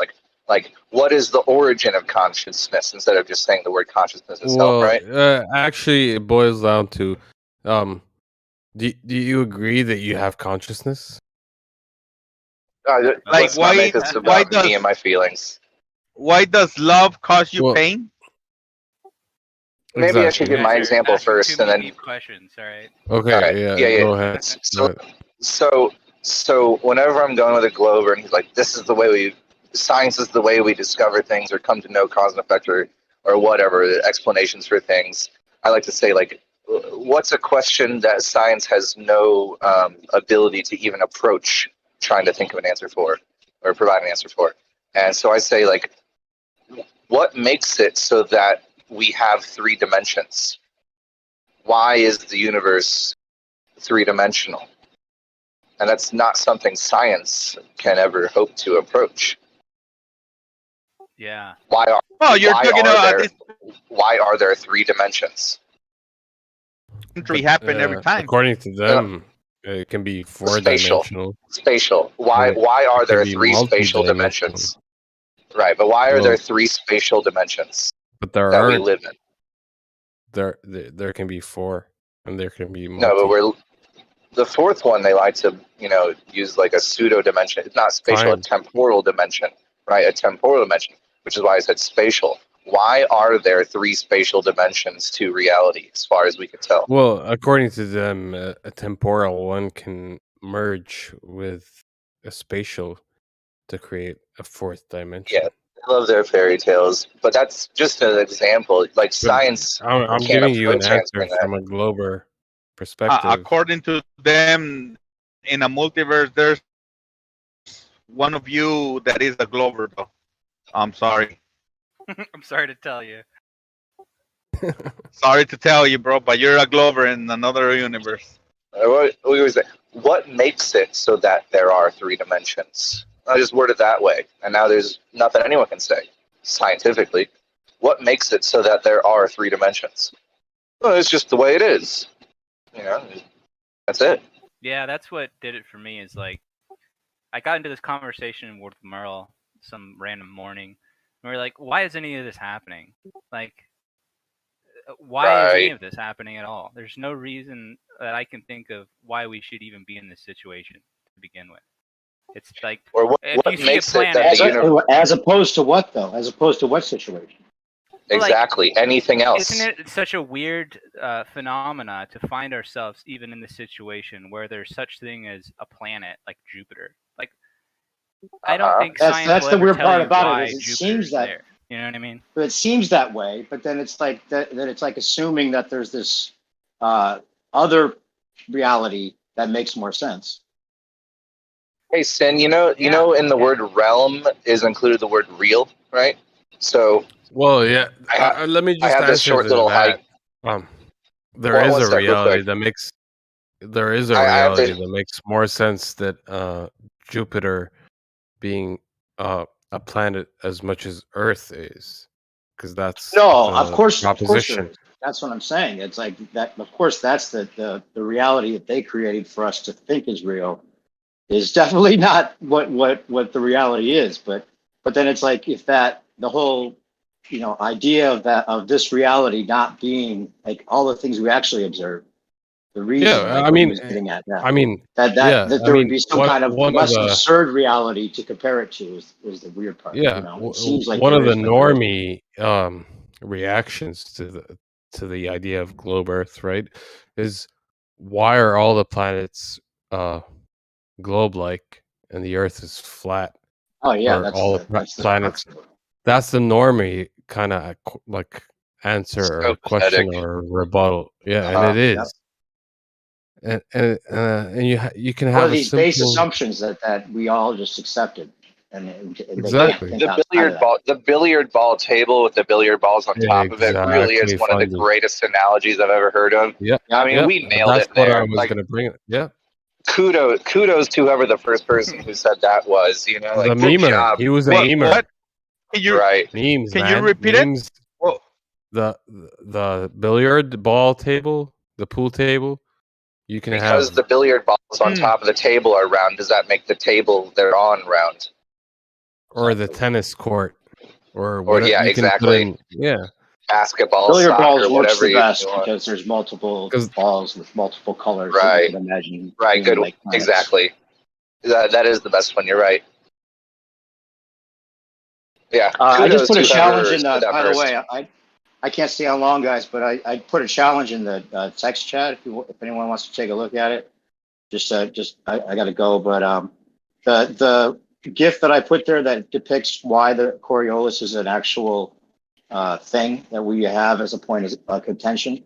like what is the origin of consciousness instead of just saying the word consciousness itself, right? Actually, it boils down to, do you agree that you have consciousness? Like, let's not make this about me and my feelings. Why does love cause you pain? Maybe I should give my example first, and then Deep questions, all right? Okay, all right. Yeah. Go ahead. So whenever I'm going with a Glover, and he's like, "This is the way science is the way we discover things or come to know cause and effect or whatever explanations for things," I like to say, like, what's a question that science has no ability to even approach trying to think of an answer for or provide an answer for? And so I say, like, what makes it so that we have 3 dimensions? Why is the universe 3-dimensional? And that's not something science can ever hope to approach. Yeah. Why are there 3 dimensions? Happen every time. According to them, it can be 4-dimensional. Spatial. Why are there 3 spatial dimensions? Right, but why are there 3 spatial dimensions? But there that are we live in? There can be 4, and there can be multi. No, but the 4th one, they like to, use like a pseudo dimension. It's not spatial, a temporal dimension, right? A temporal dimension, which is why I said spatial. Why are there 3 spatial dimensions to reality, as far as we can tell? Well, according to them, a temporal one can merge with a spatial to create a 4th dimension. Yeah, I love their fairy tales, but that's just an example. Like, science, I'm can't giving you an approach answer answering that. from a Glober perspective. According to them, in a multiverse, there's one of you that is a Glover, though. I'm sorry. I'm sorry to tell you. Sorry to tell you, bro, but you're a Glover in another universe. What makes it so that there are 3 dimensions? I just word it that way, and now there's nothing anyone can say scientifically. What makes it so that there are 3 dimensions? Well, it's just the way it is. That's it. Yeah, that's what did it for me. Is like, I got into this conversation with Merle some random morning, and we were like, "Why is any of this happening? Like, why is any of this happening at all? There's no reason that I can think of why we should even be in this situation to begin with. It's like, or what makes it that as opposed to what though? As opposed to what situation? Exactly. Like, anything else? Isn't it such a weird phenomena to find ourselves even in this situation where there's such thing as a planet like Jupiter? Like, I don't think science that's will the ever weird tell part you about why it. Is it Jupiter's seems that there. You know what I mean? But it seems that way. But then it's like that it's like assuming that there's this other reality that makes more sense. Hey, Sin, you know, in the word realm is included the word real, right? So, well, yeah. Let me I just have this answer short to little that. hike. There is One a sec, real reality quick. that makes there is a I have reality this. that makes more sense that Jupiter being a planet as much as Earth is, because that's No, of the course there proposition. is. That's what I'm saying. It's like that. Of course, that's the reality that they created for us to think is real. Is definitely not what the reality is. But then it's like if that the whole idea of this reality not being like all the things we actually observe. The reason, Yeah, like I what he mean, was getting at, yeah. I mean, That yeah, I there would mean, be some kind of one of less the absurd reality to compare it to is the weird part. It seems like one there of the is, but there isn't. normie reactions to the idea of globe Earth, right, is why are all the planets globe-like and the Earth is flat? Oh yeah, Or all the that's the planets. crux of it. That's the normie kind of like answer So or question pathetic. or rebuttal. Yeah, and it Yep. is. And you can One of have a these base simple assumptions that we all just accepted, and they can't exactly. think outside of that. The billiard ball table with the billiard balls on top of it really is Exactly, one of the Fundy. greatest analogies I've ever heard of. Yeah, I mean, yeah. we nailed That's it what I there. was Like, gonna bring. Yeah, kudos to whoever the first person who said that was. You know, the like, good memer. job. He was a memer. What? Can you Right. Memes, can you man. repeat it? Memes. Well, The billiard ball table, the pool table. You can Because have the billiard balls on top of the table are round, does that make the table they're on round? or the tennis court or Or whatever yeah, you can put exactly. in. Yeah, Basketball, Billiard soccer, balls works whatever the you best want. because there's multiple 'cause balls with multiple colors that Right. you can imagine Right. being Good. like planets. Exactly. That is the best one. You're right. Yeah. I just Kudos put a to challenge whoever in said the. that By the first. way, I can't stay on long, guys, but I put a challenge in the text chat. If anyone wants to take a look at it, I got to go. But the GIF that I put there that depicts why the Coriolis is an actual thing that we have as a point of contention,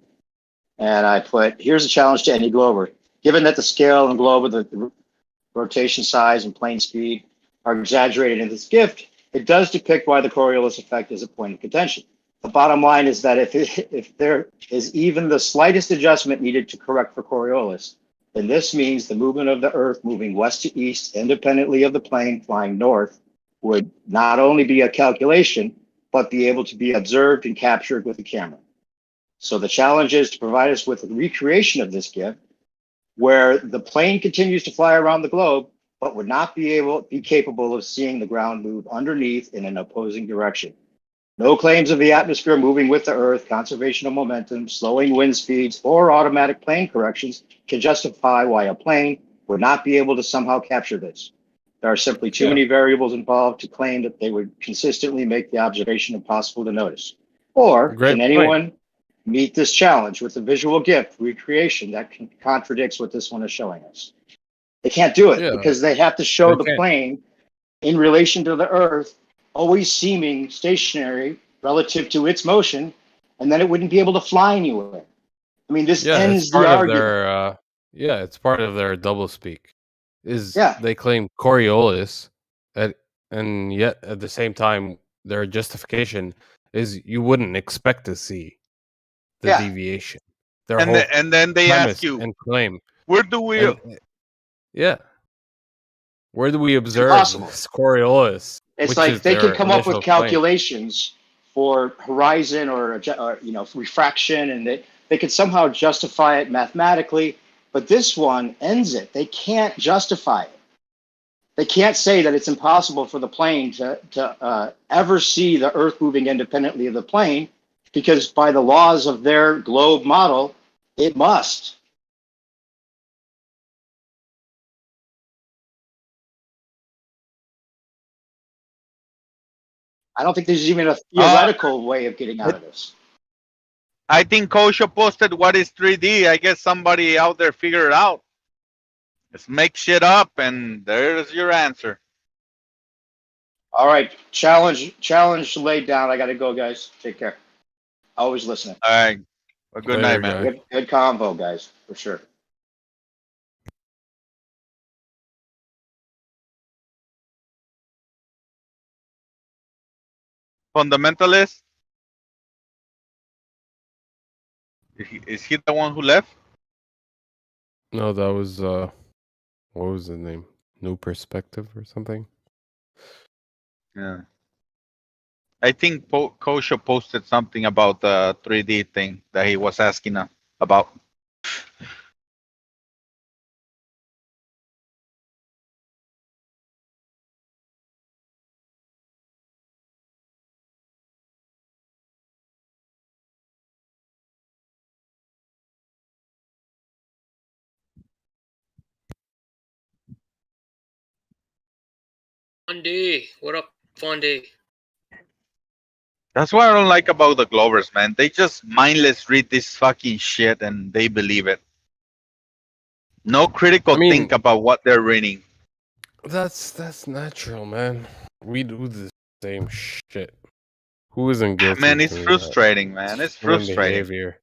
and I put here's a challenge to any glober. Given that the scale and globe of the rotation size and plane speed are exaggerated in this GIF, it does depict why the Coriolis effect is a point of contention. The bottom line is that if there is even the slightest adjustment needed to correct for Coriolis, then this means the movement of the Earth moving west to east independently of the plane flying north would not only be a calculation, but be able to be observed and captured with a camera. So the challenge is to provide us with a recreation of this GIF where the plane continues to fly around the globe, but would not be capable of seeing the ground move underneath in an opposing direction. No claims of the atmosphere moving with the Earth, conservation of momentum, slowing wind speeds, or automatic plane corrections can justify why a plane would not be able to somehow capture this. There are simply too many variables involved to claim that they would consistently make the observation impossible to notice. Or can anyone meet this challenge with a visual GIF recreation that contradicts what this one is showing us? They can't do it because they have to show the plane in relation to the Earth, always seeming stationary relative to its motion, and then it wouldn't be able to fly anywhere. I mean, this ends the argument. It's part of their doublespeak. They claim Coriolis, and yet at the same time, their justification is you wouldn't expect to see the deviation. Their whole and then they premise ask you and claim, where do we? Where do we observe Impossible. this Coriolis? It's which like is they their could come up with initial claim. calculations for horizon or refraction, and they could somehow justify it mathematically. But this one ends it. They can't justify it. They can't say that it's impossible for the plane to ever see the Earth moving independently of the plane, because by the laws of their globe model, it must. I don't think there's even a theoretical way of getting out of this. I think Kosho posted what is 3D. I guess somebody out there figured it out. Just make shit up, and there's your answer. All right, challenge laid down. I got to go, guys. Take care. Always listening. All right. Well, good night, man. Good convo, guys, for sure. fundamentalist? Is he the one who left? No, that was what was his name? New Perspective or something? Yeah. I think Kosho posted something about the 3D thing that he was asking about. Fundy, what up, Fundy? That's what I don't like about the Glovers, man. They just mindless read this fucking shit and they believe it. No critical think about what they're reading. That's natural, man. We do the same shit. Who isn't guilty? Man, it's to frustrating, man. It's human frustrating. behavior.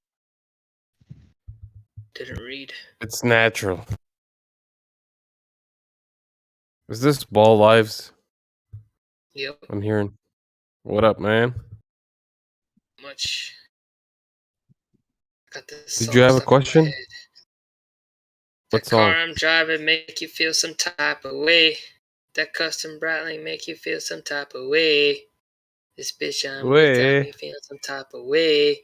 Didn't read. It's natural. Is this Ball Lives? Yep. I'm hearing. What up, man? Much. Got this Did you have a question? What car song? I'm driving make you feel some type of way. That custom Bradley make you feel some type of way. This bitch I'm with got me feel some type of way.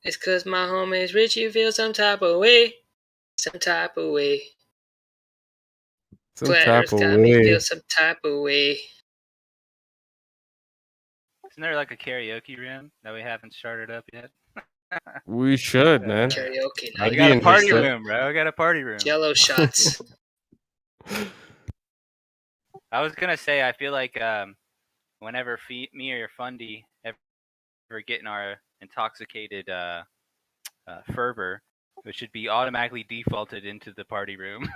It's cause my homie's rich, you feel some type of way. Some type of way. Some Platters type of got me way. feel some type of way. Isn't there like a karaoke room that we haven't started up yet? We should, man. Karaoke I'd We be got a party interested. room, bro. We got a party room. Jello shots. I was gonna say, I feel like whenever me or Fundy ever get in our intoxicated fervor, it should be automatically defaulted into the party room.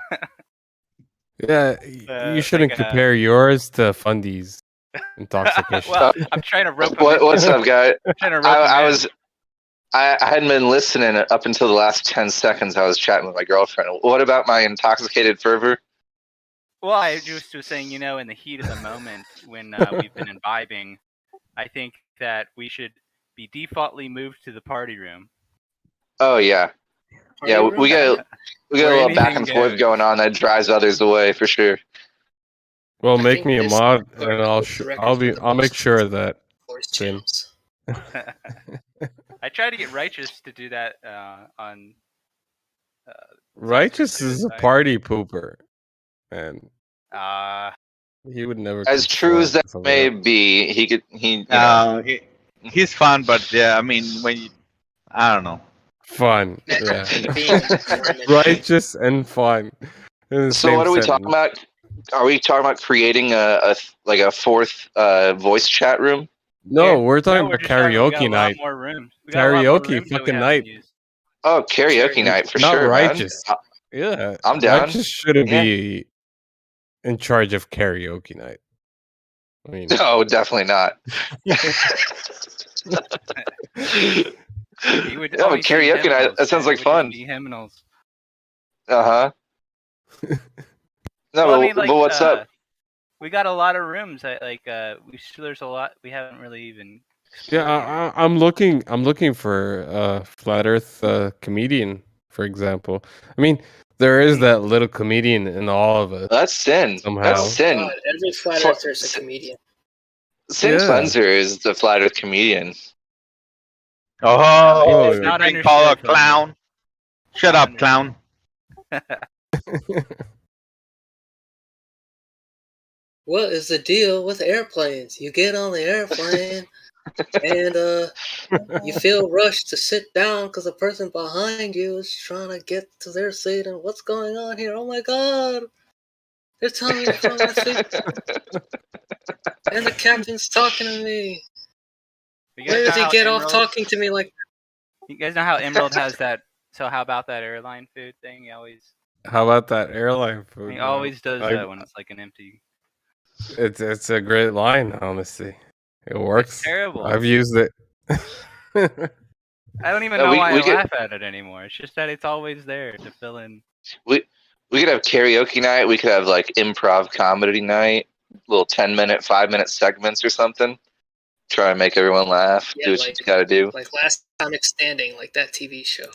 Yeah, you shouldn't compare yours to Fundy's intoxication. Well, I'm trying to rope him What's in. up, guy? I'm trying to rope him in. I hadn't been listening up until the last 10 seconds. I was chatting with my girlfriend. What about my intoxicated fervor? Well, I just was saying, you know, in the heat of the moment when we've been imbibing, I think that we should be defaultly moved to the party room. Oh yeah, yeah. We got a little back and forth going on that drives others away for sure. Well, make me a mod, and I'll make sure of that. Sin. I tried to get Righteous to do that on. Righteous is a party pooper, and he would never. As true as that may be, he's fun, but yeah, I mean, I don't know. Fun, yeah. Righteous and fun. So what are we talking about? Are we talking about creating a fourth voice chat room? No, we're talking about karaoke night. Karaoke fucking night. Oh, karaoke night for Not sure. Righteous. Man. Yeah, I'm down. Righteous shouldn't be in charge of karaoke night. I mean, no, definitely not. Karaoke night. That sounds like fun. Uh huh. No, well, I mean, like, but what's up? We got a lot of rooms. There's a lot we haven't really even. Yeah, I'm looking for a flat Earth comedian, for example. I mean, there is that little comedian in all of us. That's Sin. Somehow. That's Sin. God, every flat earther is a comedian. Sin Cleanser is the flat Earth comedian. Oh, it's not you call a clown. Shut up, clown. What is the deal with airplanes? You get on the airplane and you feel rushed to sit down because the person behind you is trying to get to their seat. And what's going on here? Oh my God! They're telling me to find my seat, and the captain's talking to me. Where does he get off talking to me like that? You guys know how Emerald has that? So how about that airline food thing? He always. How about that airline food? He always does that when it's like an empty. It's a great line, honestly. It works. It's terrible. I've used it. I don't even know why I laugh at it anymore. It's just that it's always there to fill in. We could have karaoke night. We could have like improv comedy night, little 10-minute, 5-minute segments or something. Try and make everyone laugh. Yeah, Do what like you gotta do. like Last Comic Standing, like that TV show.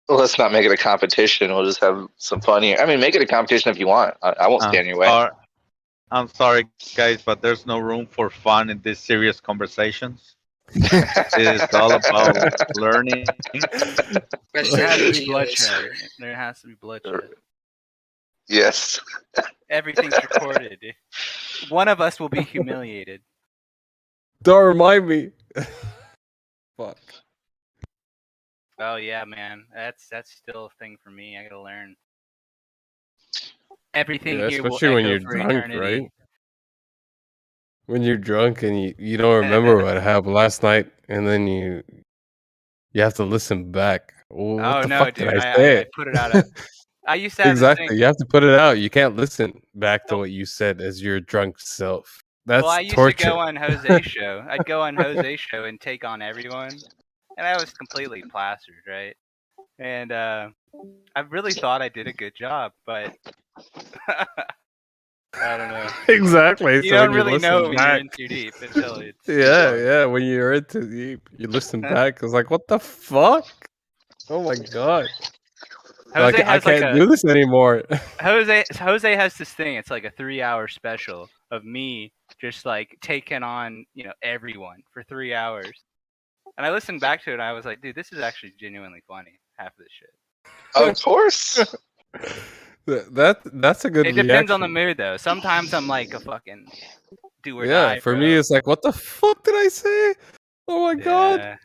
Well, let's not make it a competition. We'll just have some fun here. I mean, make it a competition if you want. I won't stand in your way. I'm sorry, guys, but there's no room for fun in these serious conversations. It's all about learning. There has to be bloodshed. There has to be bloodshed. Yes. Everything's recorded. One of us will be humiliated. Don't remind me. Fuck. Oh yeah, man. That's still a thing for me. I gotta learn. Everything Yeah, here will especially when echo you're for drunk, eternity. right? When you're drunk and you don't remember what happened last night, and then you have to listen back. Well, what the fuck dude, did I say? I put it out. I used to have Exactly. this You have to put it out. You can't listen back to what you said as your drunk self. That's Well, I used torture. to go on Jose's show. I'd go on Jose's show and take on everyone, and I was completely plastered, right? And I really thought I did a good job, but I don't know. Exactly. You So don't when really listen know when you're back- in too deep until it's Yeah. When you're in too deep, you listen back. It's like, what the fuck? Oh my god. Jose Like, I has like can't a- do this anymore. Jose has this thing. It's like a 3-hour special of me just like taking on everyone for 3 hours. And I listened back to it and I was like, dude, this is actually genuinely funny. Half of this shit. Of course. That's a good It depends on the reaction. mood though. Sometimes I'm like a fucking do or Yeah, die. for bro. me, it's like, what the fuck did I say? Oh my god.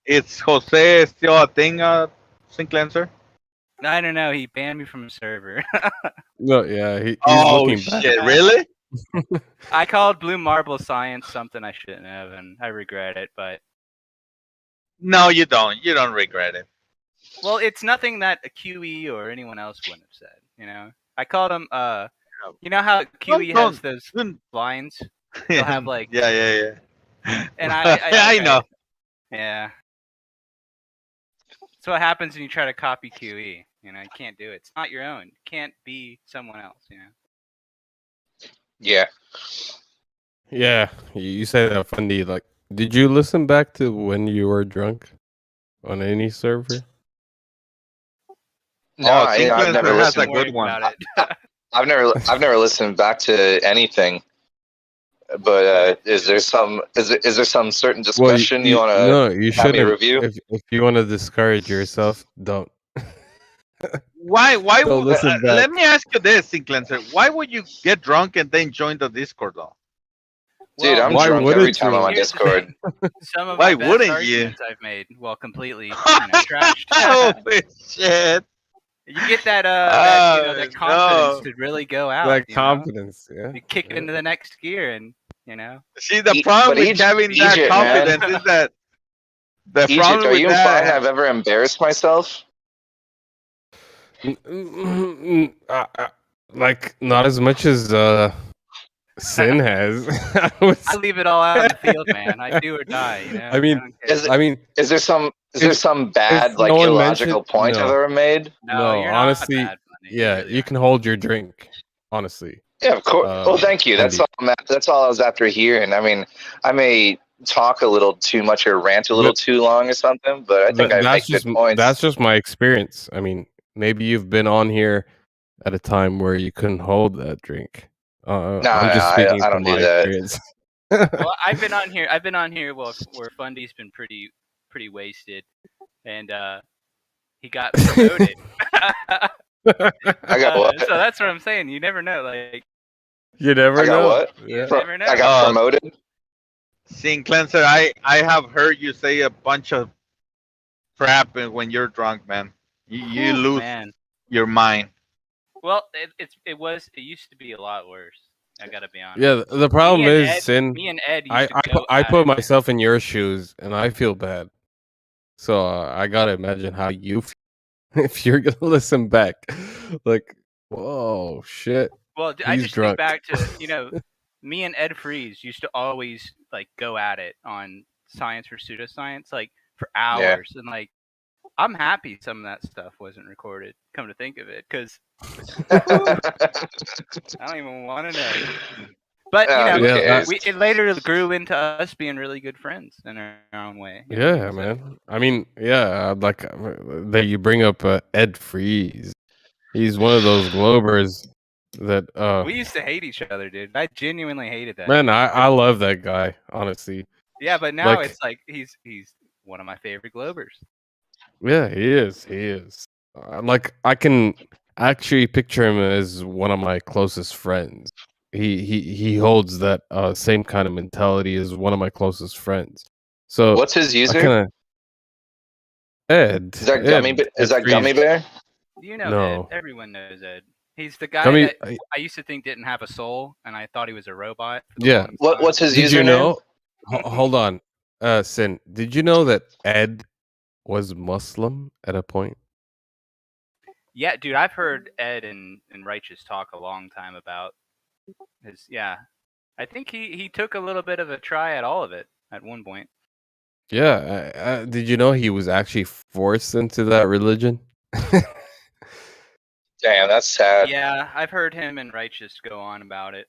It's Jose still a thing, Sinclair? I don't know. He banned me from a server. No, yeah, he's Oh looking back. shit! Really? I called Blue Marble Science something I shouldn't have, and I regret it. But No, you don't. You don't regret it. well, it's nothing that a QE or anyone else wouldn't have said. I called him. You know how QE has those lines? They'll have like Yeah. And I I know. Yeah. That's what happens when you try to copy QE. You can't do it. It's not your own. It can't be someone else. Yeah. Yeah, you say that funny. Like, did you listen back to when you were drunk on any server? No, I've never listened. I've never listened back to anything. But is there some certain discussion you want to No, you have me shouldn't. review? If you want to discourage yourself, don't. Why Don't would listen back. let me ask you this, Sinclair? Why would you get drunk and then join the Discord though? Dude, I'm Why drunk every wouldn't time you? I'm on Here's the Discord. Some of Why my best wouldn't you? arguments I've made, well, completely trashed. Holy shit! You get that confidence no. to really go out. That confidence, yeah. You kick it into the next gear, and See, the problem with having that Egypt, confidence man. is that the Egypt, problem are with you that. implying I've ever embarrassed myself? Like, not as much as Sin has. I leave it all out in the field, man. I do or die. I mean, Is there some bad, if like, no one illogical mentioned- point no. I've ever made? No, you're not honestly, bad, yeah, you can hold your drink. Honestly. Yeah, of course. Well, thank you. That's Andy. all. That's all I was after hearing. I mean, I may talk a little too much or rant a little too long or something, but I think I make good points. That's just my experience. I mean, maybe you've been on here at a time where you couldn't hold that drink. I'm just speaking I from don't do my that. experience. Well, I've been on here. Well, where Fundy's been pretty wasted, and he got promoted. I got what? So that's what I'm saying. You never know. Like you never I got know. what? You never know. I got promoted. Sinclair, I have heard you say a bunch of crap when you're drunk, man. You lose your mind. Well, it used to be a lot worse. I gotta be honest. Yeah, the problem Me and is, Sin. me and Ed used I put myself in your shoes, and I feel bad. So I gotta imagine how you feel if you're gonna listen back. Like, whoa, shit. Well, I he's just drunk. think back to me and Ed Freeze used to always like go at it on Science for Pseudoscience, like for hours, and like I'm happy some of that stuff wasn't recorded. Come to think of it, because I don't even want to know. But you know, Yeah, it later grew into us being really good friends in our own way. You know what I yeah, mean? man. I mean, yeah, like that you bring up Ed Freeze. He's one of those Globers that We used to hate each other, dude. I genuinely hated that man, dude. I love that guy, honestly. Yeah, but now Like, it's like he's one of my favorite Globers. yeah, he is. He is. Like, I can actually picture him as one of my closest friends. He holds that same kind of mentality as one of my closest friends. So What's his I user? kind of Ed. Is that Gummy? Is that Gummy Bear? You know No. Ed. Everyone knows Ed. He's the guy Gummy. that I used to think didn't have a soul, and I thought he was a robot. For the Yeah. longest time. What's his Did you username? know? Hold on, Sin. Did you know that Ed was Muslim at a point? Yeah, dude, I've heard Ed and Righteous talk a long time about his. Yeah, I think he took a little bit of a try at all of it at one point. Yeah. Did you know he was actually forced into that religion? Damn, that's sad. Yeah, I've heard him and Righteous go on about it.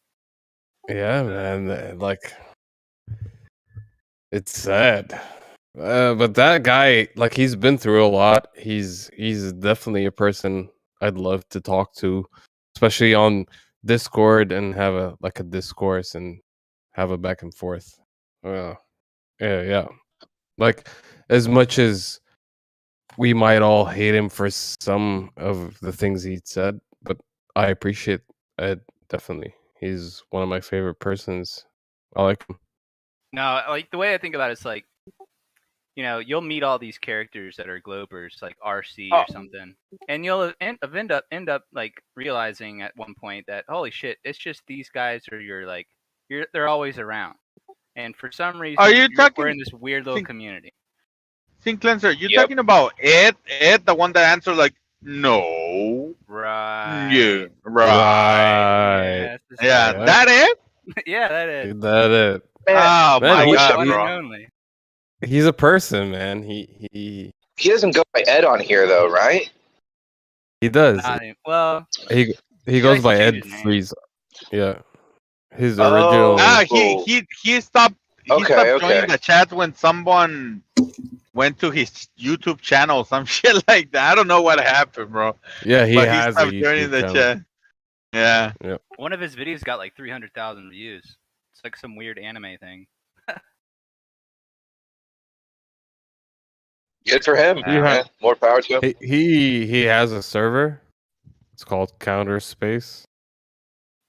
Yeah, man. Like, it's sad. But that guy, like, he's been through a lot. He's definitely a person I'd love to talk to, especially on Discord and have a discourse and have a back and forth. Yeah. Like, as much as we might all hate him for some of the things he said, but I appreciate Ed definitely. He's one of my favorite persons. I like him. No, like the way I think about it is like, you know, you'll meet all these characters that are Globers, like RC or something, and you'll end up like realizing at one point that holy shit, it's just these guys are they're always around, and for some reason Are you we're in this weird little community. Sin Cleanser, you're talking about Ed, the one that answered like, no. Right. Yeah. Right. Yeah, that it? Yeah, that is. That it. Oh Man, my god, One bro. and only. He's a person, man. He doesn't go by Ed on here though, right? He does. Well, he he goes likes by to change Ed his name. Freeze. Yeah. His original. He stopped Okay. joining the chat when someone went to his YouTube channel, some shit like that. I don't know what happened, bro. Yeah, he but has a stopped joining YouTube the channel. chat. Yeah. Yep. One of his videos got like 300,000 views. It's like some weird anime thing. Good for him. Yeah. More power to him. He has a server. It's called Counter Space.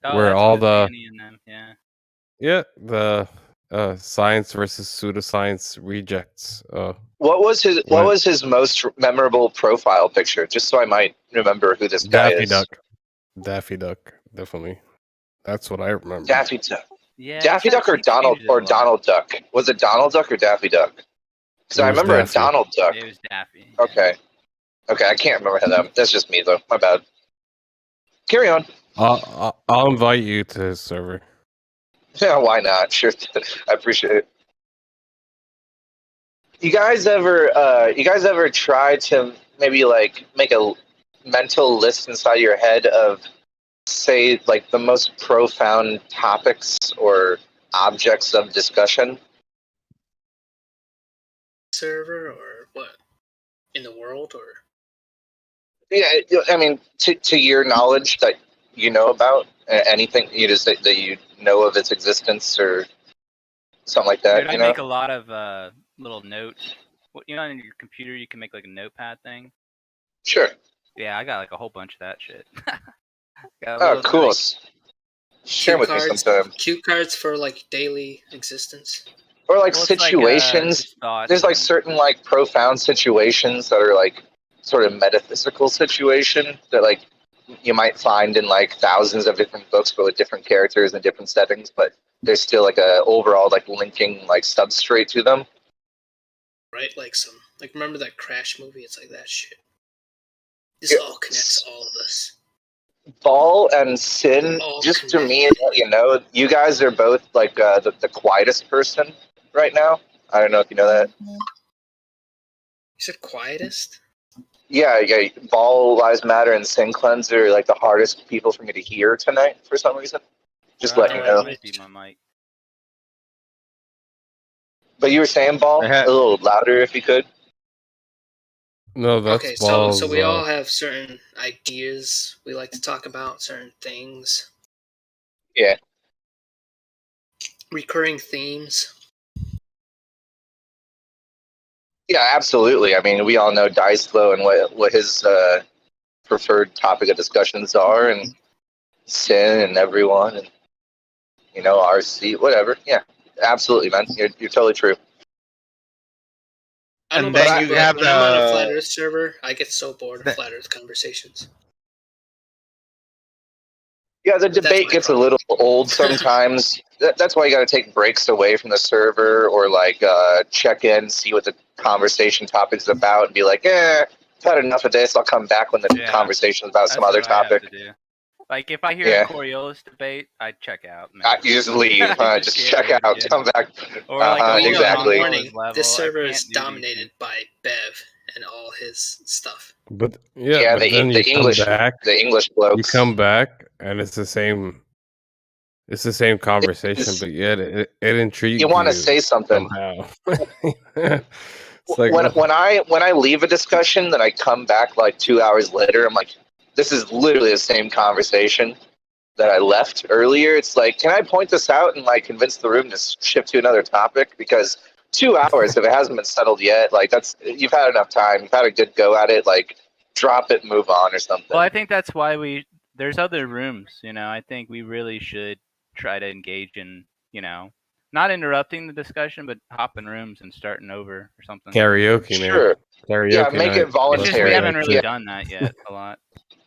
Oh, where that's all with the Manny and them, yeah, the science versus pseudoscience rejects. What was his most memorable profile picture? Just so I might remember who this guy Daffy is. Duck. Daffy Duck, definitely. That's what I remember. Daffy Duck. Yeah, Daffy Duck or Donald Duck? Was it Donald Duck or Daffy Duck? Because I remember a Donald Duck. It was Daffy. Okay. Okay, I can't remember them. That's just me though. My bad. Carry on. I'll invite you to his server. Yeah, why not? Sure. I appreciate it. You guys ever try to maybe like make a mental list inside your head of, say, like the most profound topics or objects of discussion? Server or what? In the world or? Yeah, I mean, to your knowledge that you know about anything you just that you know of its existence or something like that. Dude, I make a lot of little notes. You know, on your computer you can make like a notepad thing. Sure. Yeah, I got like a whole bunch of that shit. Oh, cool. Share with me sometime. Cue cards for like daily existence. Or like situations. There's like certain like profound situations that are like sort of metaphysical situation that like you might find in like thousands of different books, but with different characters and different settings, but there's still like a overall like linking like substrate to them. Right, like remember that Crash movie? It's like that shit. This all connects all of us. Ball and Sin, just to me, you know, you guys are both like the quietest person right now. I don't know if you know that. You said quietest? Yeah. Ball, Lives Matter, and Sin Cleanser are like the hardest people for me to hear tonight for some reason. Just letting you know. Might be my mic. But you were saying, Ball, a little louder if you could. No, that's Okay, Ball's. so we all have certain ideas we like to talk about, certain things. Yeah. Recurring themes. Yeah, absolutely. I mean, we all know Dicelo and what his preferred topic of discussions are, and Sin and everyone, and RC, whatever. Yeah, absolutely, man. You're totally true. I don't And know about then you, you but have when I'm on a Flat the Earth server, I get so bored of Flat Earth conversations. Yeah, the But that's debate my gets a problem. little old sometimes. That's why you got to take breaks away from the server, or like check in, see what the conversation topic's about, and be like, I've had enough of this. I'll come back when the conversation's about some other That's what I have topic. to do. Like if I hear Yeah. a Coriolis debate, I check out. You just leave, just check out, come back. Or like a exactly. Warning, level, this I server can't is do these dominated by Bev and all his stuff. But Yeah, but then the you English, come back. the English You blokes. come back, and it's the same. It's the same conversation, but yet it intrigues you. You want to say something somehow. It's like when I leave a discussion, then I come back like 2 hours later. I'm like, this is literally the same conversation that I left earlier. It's like, can I point this out and like convince the room to shift to another topic? Because 2 hours, if it hasn't been settled yet, like you've had enough time. You've had a good go at it. Like, drop it, move on, or something. Well, I think that's why there's other rooms. I think we really should try to engage in, not interrupting the discussion, but hopping rooms and starting over or something. karaoke, man. Sure. Karaoke Yeah, make night. it voluntary. It's just we haven't really Yeah. done that yet a lot.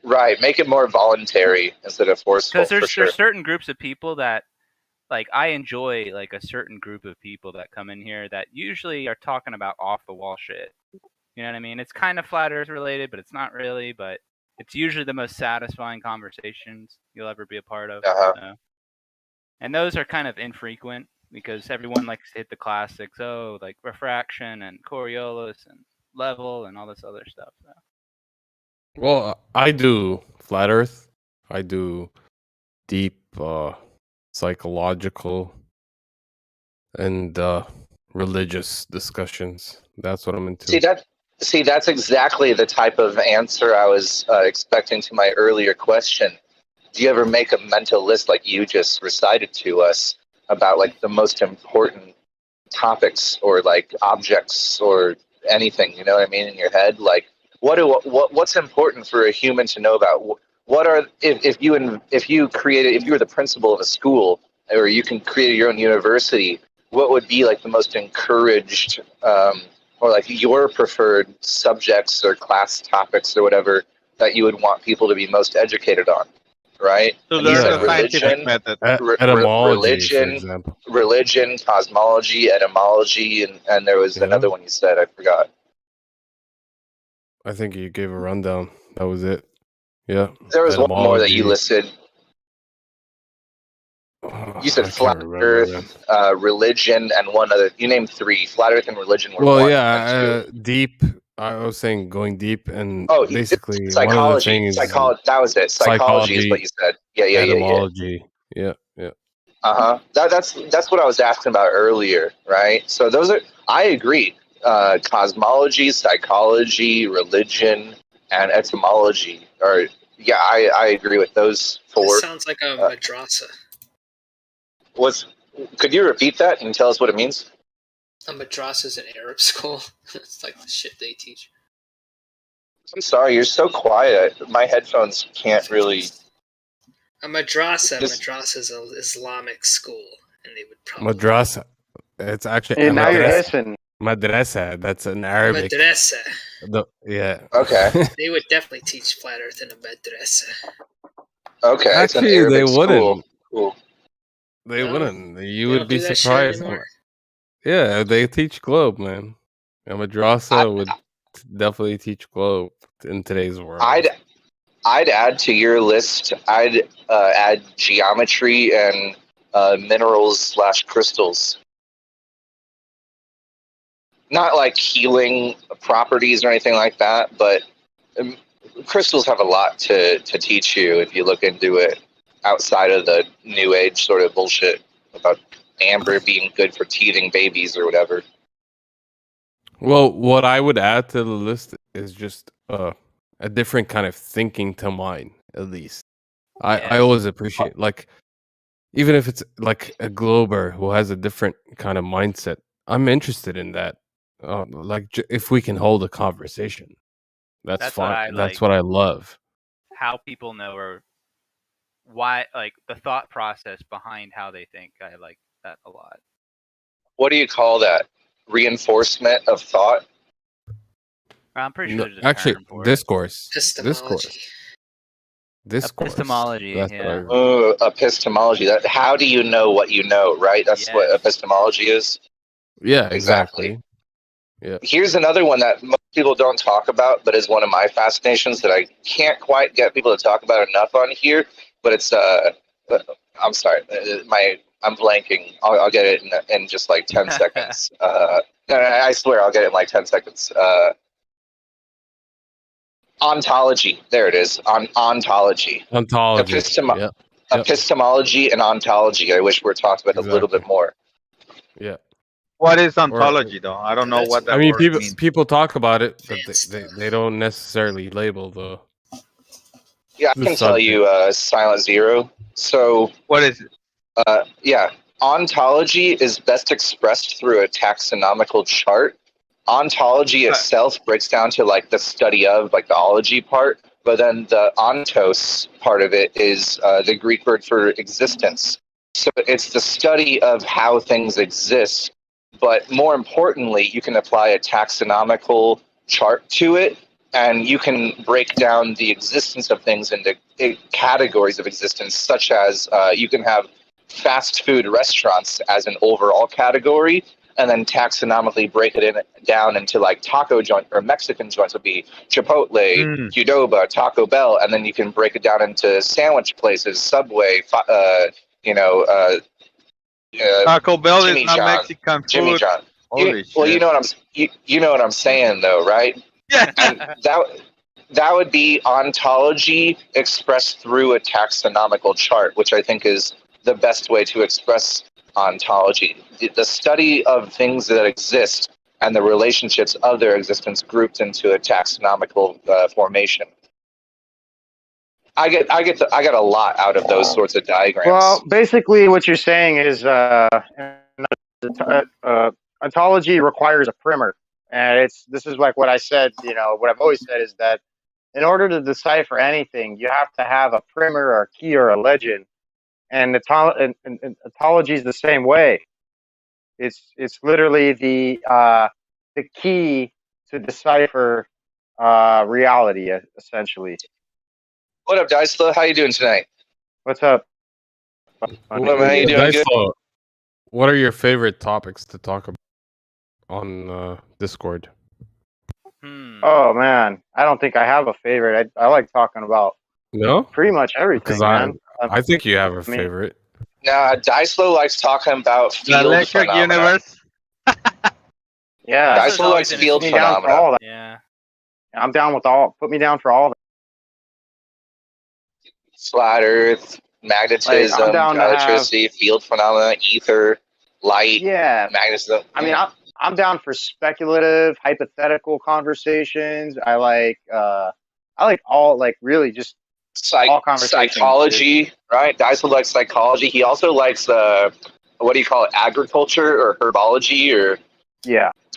Right, make it more voluntary instead of forceful. Because For sure. there's certain groups of people that, like, I enjoy like a certain group of people that come in here that usually are talking about off the wall shit. You know what I mean? It's kind of Flat Earth related, but it's not really. But it's usually the most satisfying conversations you'll ever be a part of. So. And those are kind of infrequent because everyone likes to hit the classics. Oh, like refraction and Coriolis and level and all this other stuff. So. Well, I do Flat Earth. I do deep psychological and religious discussions. That's what I'm into. See, that's exactly the type of answer I was expecting to my earlier question. Do you ever make a mental list like you just recited to us about like the most important topics or like objects or anything? You know what I mean, in your head? Like, what's important for a human to know about? What are if you were the principal of a school or you can create your own university? What would be like the most encouraged or like your preferred subjects or class topics or whatever that you would want people to be most educated on, right? To And you learn said the scientific method. Etymology, for example. Religion, cosmology, etymology, and there was another one you said, I forgot. I think you gave a rundown. That was it. Yeah. There was one more that you Etymology. listed. You said I flat can't remember, man. Earth, religion, and one other. You named three. Flat Earth and religion were Well, one. yeah, deep. I was saying going deep, and Oh, basically one of the psychology. things. That was it. Psychology is what you said. Yeah. Etymology. Yeah. That's what I was asking about earlier, right? So those are. I agree. Cosmology, psychology, religion, and etymology. Or yeah, I agree with those four. It sounds like a madrasa. Could you repeat that and tell us what it means? A madrasa is an Arab school. It's like the shit they teach. I'm sorry, you're so quiet. My headphones can't really. A madrasa is an Islamic school, and they would probably. Madrasa. It's actually. Hey, now you're listening. Madrasa. That's an Arabic. Madrasa. Yeah. Okay. They would definitely teach Flat Earth in a madrasa. Okay. Actually, they wouldn't. Cool. They wouldn't. You They would be don't do that shit surprised. anymore. Yeah, they teach globe, man. A madrasa would definitely teach globe in today's world. I'd add to your list. I'd add geometry and minerals / crystals. Not like healing properties or anything like that, but crystals have a lot to teach you if you look into it. outside of the new age sort of bullshit about amber being good for teething babies or whatever. Well, what I would add to the list is just a different kind of thinking to mine, at least. I always appreciate, like, even if it's like a glober who has a different kind of mindset, I'm interested in that. Like, if we can hold a conversation, that's fine. That's what I love. How people know or why, like the thought process behind how they think. I like that a lot. What do you call that? Reinforcement of thought? I'm pretty sure there's a actually, term for discourse. Epistemology. Discourse. Epistemology, That's yeah. Oh, epistemology. That how do you know what you know, right? That's what epistemology is. Yeah, exactly. Yeah. Here's another one that most people don't talk about, but is one of my fascinations that I can't quite get people to talk about enough on here. But it's I'm sorry, I'm blanking. I'll get it in just like 10 seconds. I swear I'll get it in like 10 seconds. Ontology. There it is. Ontology. Ontology. Yep. Epistemology and ontology. I wish we were talking about a little bit more. Yeah. What is ontology, though? I don't know what that I mean, word people means. people talk about it, but they don't necessarily label the. Yeah, I can tell you, Silent Zero. So what is it? Yeah, ontology is best expressed through a taxonomical chart. Ontology itself breaks down to like the study of, like the ology part, but then the ontos part of it is the Greek word for existence. So it's the study of how things exist, but more importantly, you can apply a taxonomical chart to it, and you can break down the existence of things into categories of existence, such as you can have fast food restaurants as an overall category, and then taxonomically break it down into like taco joint or Mexican joints would be Chipotle, Qdoba, Taco Bell, and then you can break it down into sandwich places, Subway, Taco Bell Jimmy is not John, Mexican food. Jimmy John. Holy shit. Well, you know what I'm saying, though, right? Yeah. And that would be ontology expressed through a taxonomical chart, which I think is the best way to express ontology. The study of things that exist and the relationships of their existence grouped into a taxonomical formation. I get a lot out of those sorts of diagrams. Well, basically, what you're saying is ontology requires a primer, and this is like what I said. What I've always said is that in order to decipher anything, you have to have a primer or a key or a legend, and ontology is the same way. It's literally the key to decipher reality, essentially. What up, Dicela? How you doing tonight? What's up? How you doing? Good? What are your favorite topics to talk about on Discord? Oh man, I don't think I have a favorite. I like talking about pretty much everything, man. I think you have a favorite. Nah, Dicelo likes talking about field the electric phenomena. Universe. Yeah, Dicelo likes field phenomena. Yeah, I'm down with all. Put me down for all. Flat Earth, magnetism, I'm down to electricity, field phenomena, ether, light, magnetism. I mean, I'm down for speculative, hypothetical conversations. I like all, like, really just all conversations. Psychology, right? Dicelo likes psychology. He also likes what do you call it? Agriculture or herbology or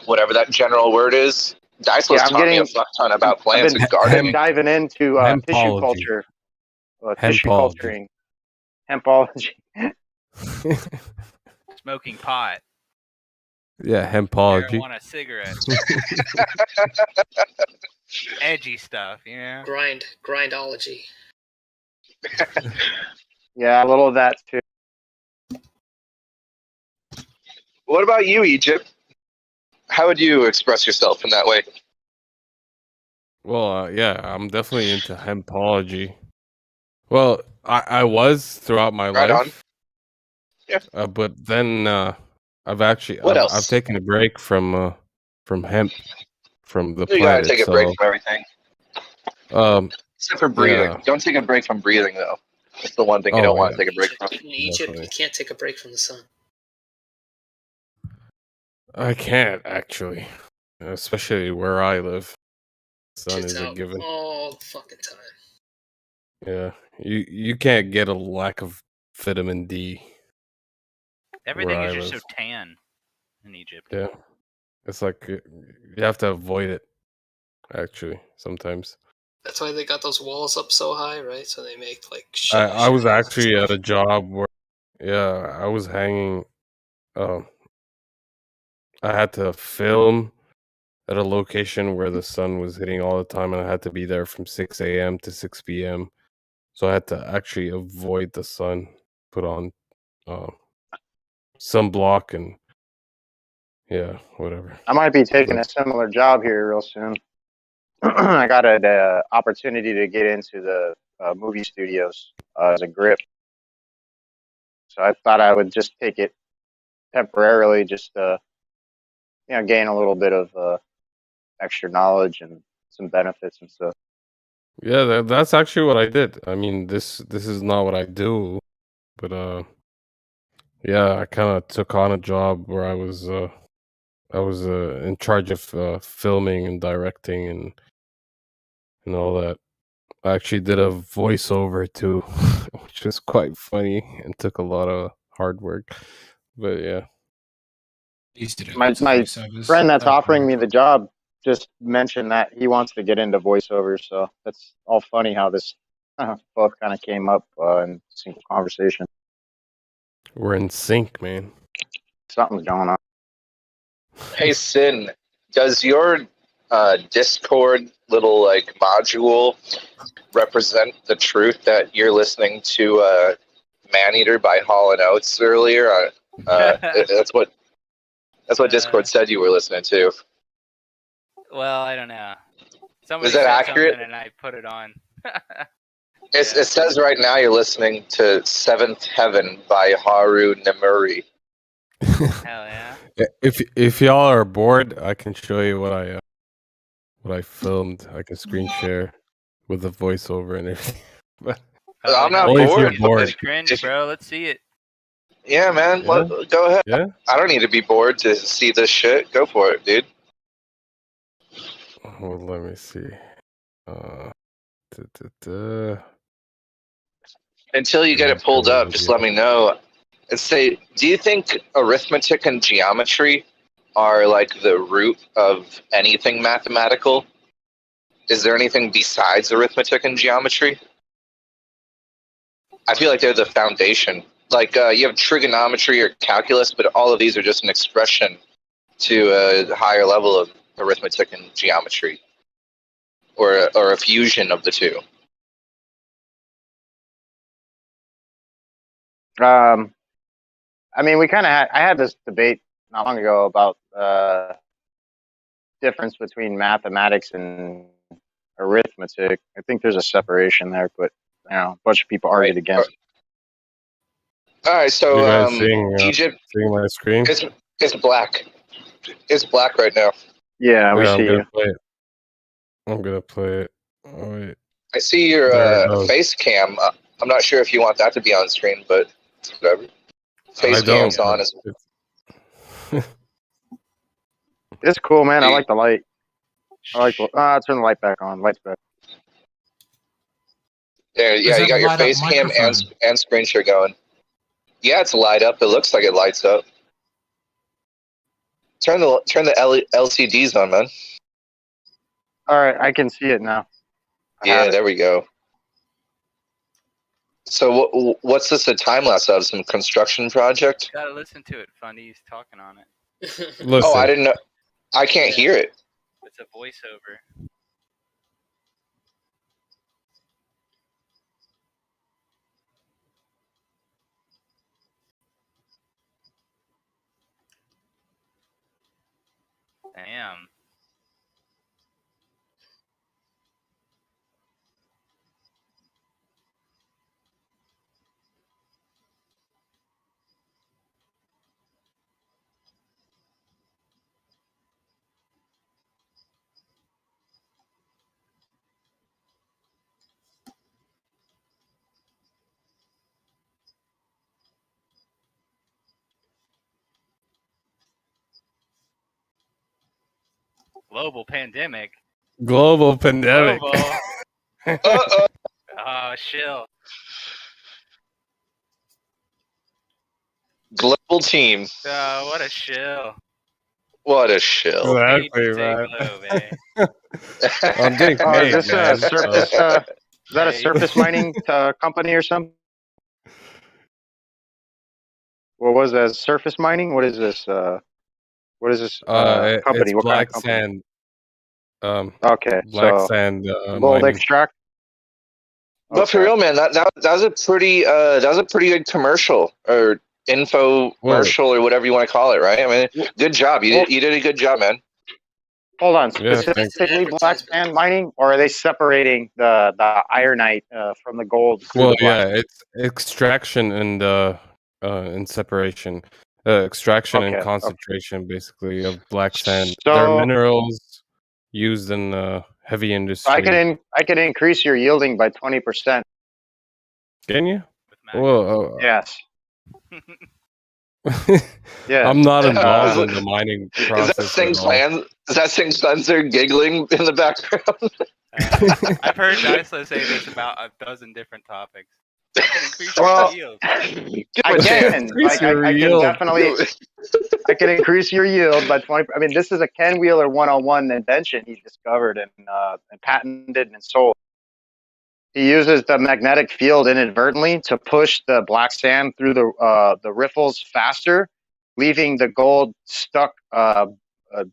whatever that general word is. Dicelo's taught me a fuck ton about plants and gardening. I'm diving into tissue culture. Tissue culturing. Hempology. Smoking pot. Yeah, hempology. Marijuana, cigarettes. Edgy stuff, Grindology. Yeah, a little of that too. What about you, Egypt? How would you express yourself in that way? Well, yeah, I'm definitely into hempology. Well, I was throughout my life. Yeah. But then I've taken a break from hemp, from the you plant gotta take a break from everything. Except for breathing. Yeah. Don't take a break from breathing, though. It's the one thing you Oh, don't yeah. want to take a break from. In Egypt, Definitely. you can't take a break from the sun. I can't actually, especially where I live. Sun Shit's is a out given. all the fucking time. Yeah, you can't get a lack of vitamin D Everything where is I just live. so tan in Egypt. Yeah, it's like you have to avoid it. Actually, sometimes. That's why they got those walls up so high, right? So they make like I was shades and actually stuff. at a job where, yeah, I was hanging. I had to film at a location where the sun was hitting all the time, and I had to be there from 6 a.m. to 6 p.m. So I had to actually avoid the sun, put on uh, sunblock, and yeah, whatever. I might be taking But a similar job here real soon. I got an opportunity to get into the movie studios as a grip. So I thought I would just take it temporarily, just gain a little bit of extra knowledge and some benefits and stuff. yeah, that's actually what I did. I mean, this is not what I do, but yeah, I kind of took on a job where I was in charge of filming and directing and all that. I actually did a voiceover too, which was quite funny and took a lot of hard work. But yeah. Used to do My lots of voiceovers. friend that's That was offering really me fun. the job just mentioned that he wants to get into voiceovers. So that's all funny how this both kind of came up in a single conversation. We're in sync, man. Something's going on. Hey, Sin, does your Discord little like module represent the truth that you're listening to Maneater by Hall and Oates earlier? That's what Discord said you were listening to. Well, I don't know. Somebody Is that said accurate? something and I put it on. It says right now you're listening to Seventh Heaven by Haru Nemuri. Hell yeah. If y'all are bored, I can show you what I filmed. I can screen share with the voiceover and everything. But I'm not only if bored. you're bored. Cringe, bro. Let's see it. Yeah, man. Yeah? Go ahead. Yeah? I don't need to be bored to see this shit. Go for it, dude. Oh, let me see. Da. Until you get it pulled up, just let me know. And say, do you think arithmetic and geometry are like the root of anything mathematical? Is there anything besides arithmetic and geometry? I feel like they're the foundation. Like you have trigonometry or calculus, but all of these are just an expression to a higher level of arithmetic and geometry, or a fusion of the two. I mean, we kind of I had this debate not long ago about difference between mathematics and arithmetic. I think there's a separation there, but a bunch of people argued against it. All right, You so guys seeing Egypt, my screen? it's black. It's black right now. Yeah, we I'm see gonna you. play it. I'm gonna play it. Oh wait. I see your There it goes. face cam. I'm not sure if you want that to be on screen, but whatever. Face I don't. cam's on as It's cool, man. I like the light. I like the. Turn the light back on. Light's back. there. Yeah, Does you it got have a your light up face cam microphone? and screen share going. Yeah, it's light up. It looks like it lights up. Turn the LCDs on, man. All right, I can see it now. Yeah, there we go. So what's this a time lapse of? Some construction project? Gotta listen to it. Fundy's talking on it. Oh, I didn't know. I can't hear it. It's a voiceover. Damn. Global pandemic. Global pandemic. Global. Oh, shill. Global team. What a shill. What a shill. Exactly, man. Globe, eh? I'm getting Oh, is paid, this man. a surface? Is that a surface mining company or something? What was that? Surface mining? What is this? What is this company? It's What kind of black company? sand. Okay, Black so sand gold mining. extract. But for real, man, that was a pretty good commercial or infomercial or whatever you want to call it, right? I mean, good job. You did a good job, man. Hold on, Yeah, thanks. specifically black sand mining, or are they separating the ironite from the gold through Well, the black? yeah, it's extraction and separation. Extraction and Okay, concentration, basically, of black sand. So- They're minerals used in heavy industry. I can increase your yielding by 20%. Can you? Well, Yes. Yeah. I'm not involved in the mining Is that process Sing at all. Clan? Is that Sing Spencer giggling in the background? I've heard Dyslo say this about a dozen different topics. I can increase Well, your yield. I can definitely. I can increase your yield by 20. I mean, this is a Ken Wheeler 101 invention he discovered and patented and sold. He uses the magnetic field inadvertently to push the black sand through the riffles faster, leaving the gold stuck,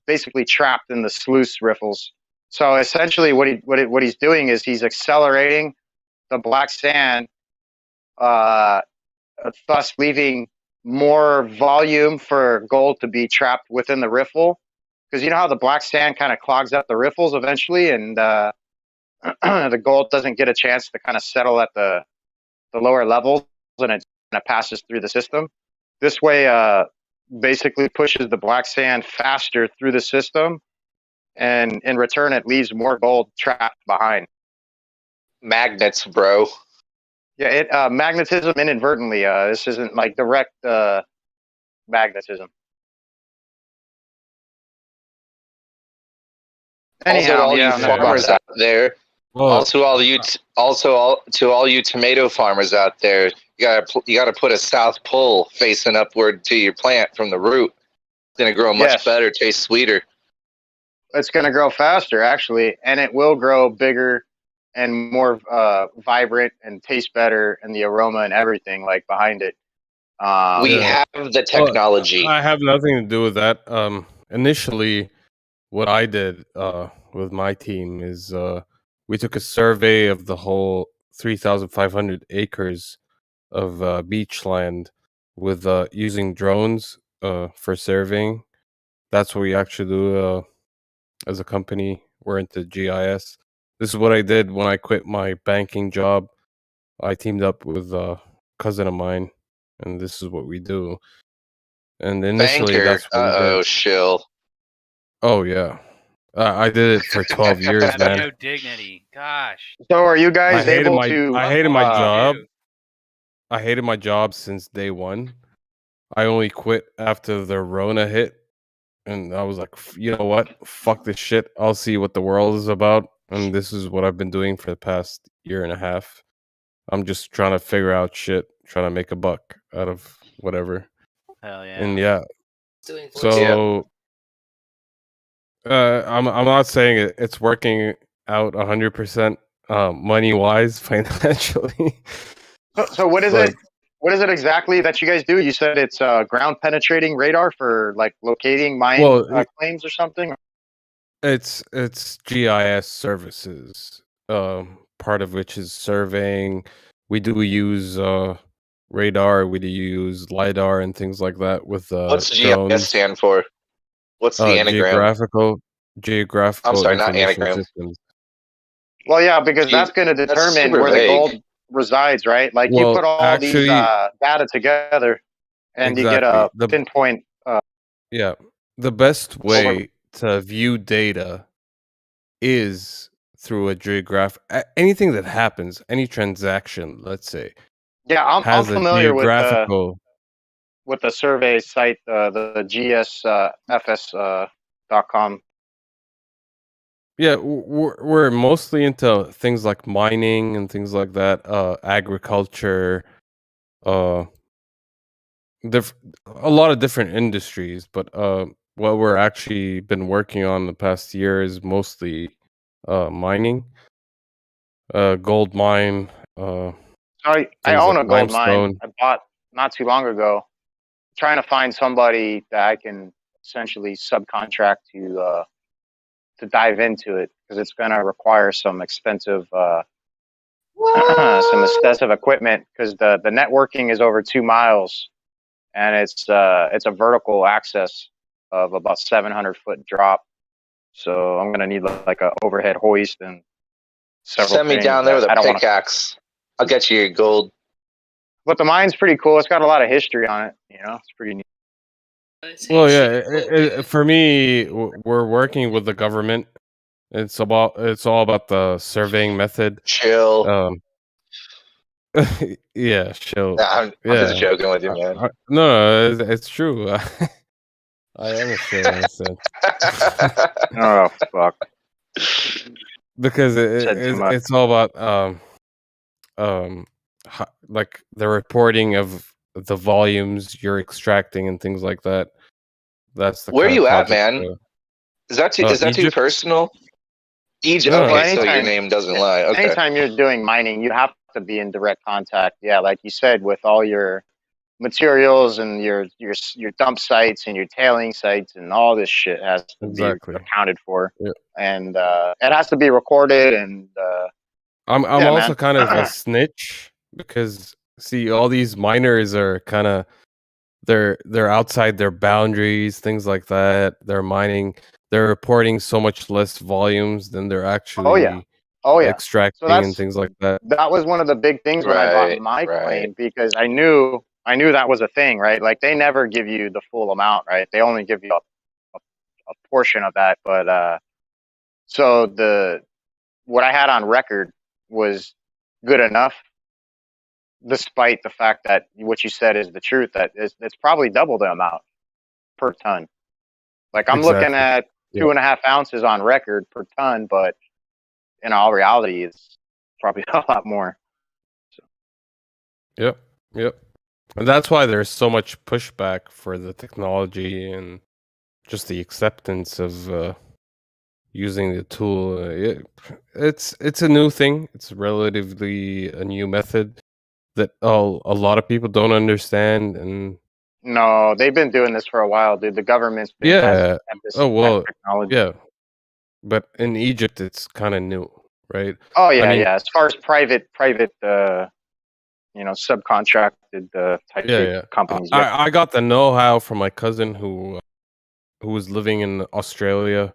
basically trapped in the sluice riffles. So essentially, what he's doing is he's accelerating the black sand, thus leaving more volume for gold to be trapped within the riffle. Because you know how the black sand kind of clogs up the riffles eventually, and the gold doesn't get a chance to kind of settle at the lower levels, and it kind of passes through the system. This way, basically pushes the black sand faster through the system, and in return, it leaves more gold trapped behind. Magnets, bro. Yeah, it magnetism inadvertently. This isn't like direct magnetism. Anyhow, also, all you farmers out there. Also, to all you tomato farmers out there, you gotta put a south pole facing upward to your plant from the root. It's gonna grow much better, taste sweeter. It's gonna grow faster, actually, and it will grow bigger and more vibrant and taste better, and the aroma and everything like behind it. We have the technology. Well, I have nothing to do with that. Initially, what I did with my team is we took a survey of the whole 3,500 acres of beachland with using drones for surveying. That's what we actually do as a company. We're into GIS. This is what I did when I quit my banking job. I teamed up with a cousin of mine, and this is what we do. And initially, Banker. that's what we did. Shill. Oh yeah, I did it for 12 years, man. No dignity. Gosh. So are you guys I hated able my to? I hated my job. I hated my job since day one. I only quit after the Rona hit, and I was like, you know what? Fuck this shit. I'll see what the world is about, and this is what I've been doing for the past year and a half. I'm just trying to figure out shit, trying to make a buck out of whatever. Hell yeah. And yeah, Doing so I'm not saying it's working out 100% money wise financially. So what is it? What is it exactly that you guys do? You said it's ground penetrating radar for like locating mine claims or something. It's GIS services. Part of which is surveying. We do use radar. We do use lidar and things like that with What's drones. GIS stand for? What's the anagram? Geographical. I'm sorry, not information anagram. systems. Well, yeah, because that's going to determine super where the vague. gold resides, right? Like you Well, put all these data together, and you get a pinpoint. Yeah, the best way to view data is through a geographic. Anything that happens, any transaction, let's say. Yeah, I'm familiar with the survey site, the GSFS.com. Yeah, we're mostly into things like mining and things like that, agriculture, uh, a lot of different industries. But what we're actually been working on the past year is mostly mining, gold mine, I things own like a gold mine. limestone. I bought not too long ago. Trying to find somebody that I can essentially subcontract to dive into it because it's going to require some expensive some expensive equipment because the networking is over 2 miles and it's a vertical access of about 700-foot drop. So I'm gonna need like a overhead hoist and several Send me things down there that with I a don't want to. pickaxe. I'll get you your gold. But the mine's pretty cool. It's got a lot of history on it. You know, it's pretty neat. Well, yeah, for me, we're working with the government. It's all about the surveying method. Chill. Yeah, chill. Nah, I'm just joking with you, man. No, it's true. I am a chill in a sense. Oh fuck! Because Said too much. it's all about like the reporting of the volumes you're extracting and things like that. That's the Where are kind of you at, project. man? Is that too Egypt? personal? Egypt. No, Okay, no. so your name doesn't lie. Okay. Anytime you're doing mining, you have to be in direct contact. Yeah, like you said, with all your materials and your dump sites and your tailing sites and all this shit has to Exactly. be accounted for, Yeah. and it has to be recorded. And I'm yeah, also man. kind of a snitch because see, all these miners are kind of they're outside their boundaries, things like that. They're mining. They're reporting so much less volumes than they're actually Oh yeah. extracting So and things like that. that was one of the big things when I bought my claim because I knew that was a thing, right? Like they never give you the full amount, right? They only give you a portion of that. But so what I had on record was good enough, despite the fact that what you said is the truth. That it's probably double the amount per ton. Like I'm looking at 2.5 ounces on record per ton, but in all reality, it's probably a lot more. Yep. And that's why there's so much pushback for the technology and just the acceptance of using the tool. It's a new thing. It's relatively a new method that a lot of people don't understand. And No, they've been doing this for a while, dude. The government's been yeah, this technology. Yeah, but in Egypt, it's kind of new, right? Oh yeah, I mean, yeah. As far as private, subcontracted type big companies. I got the know-how from my cousin who was living in Australia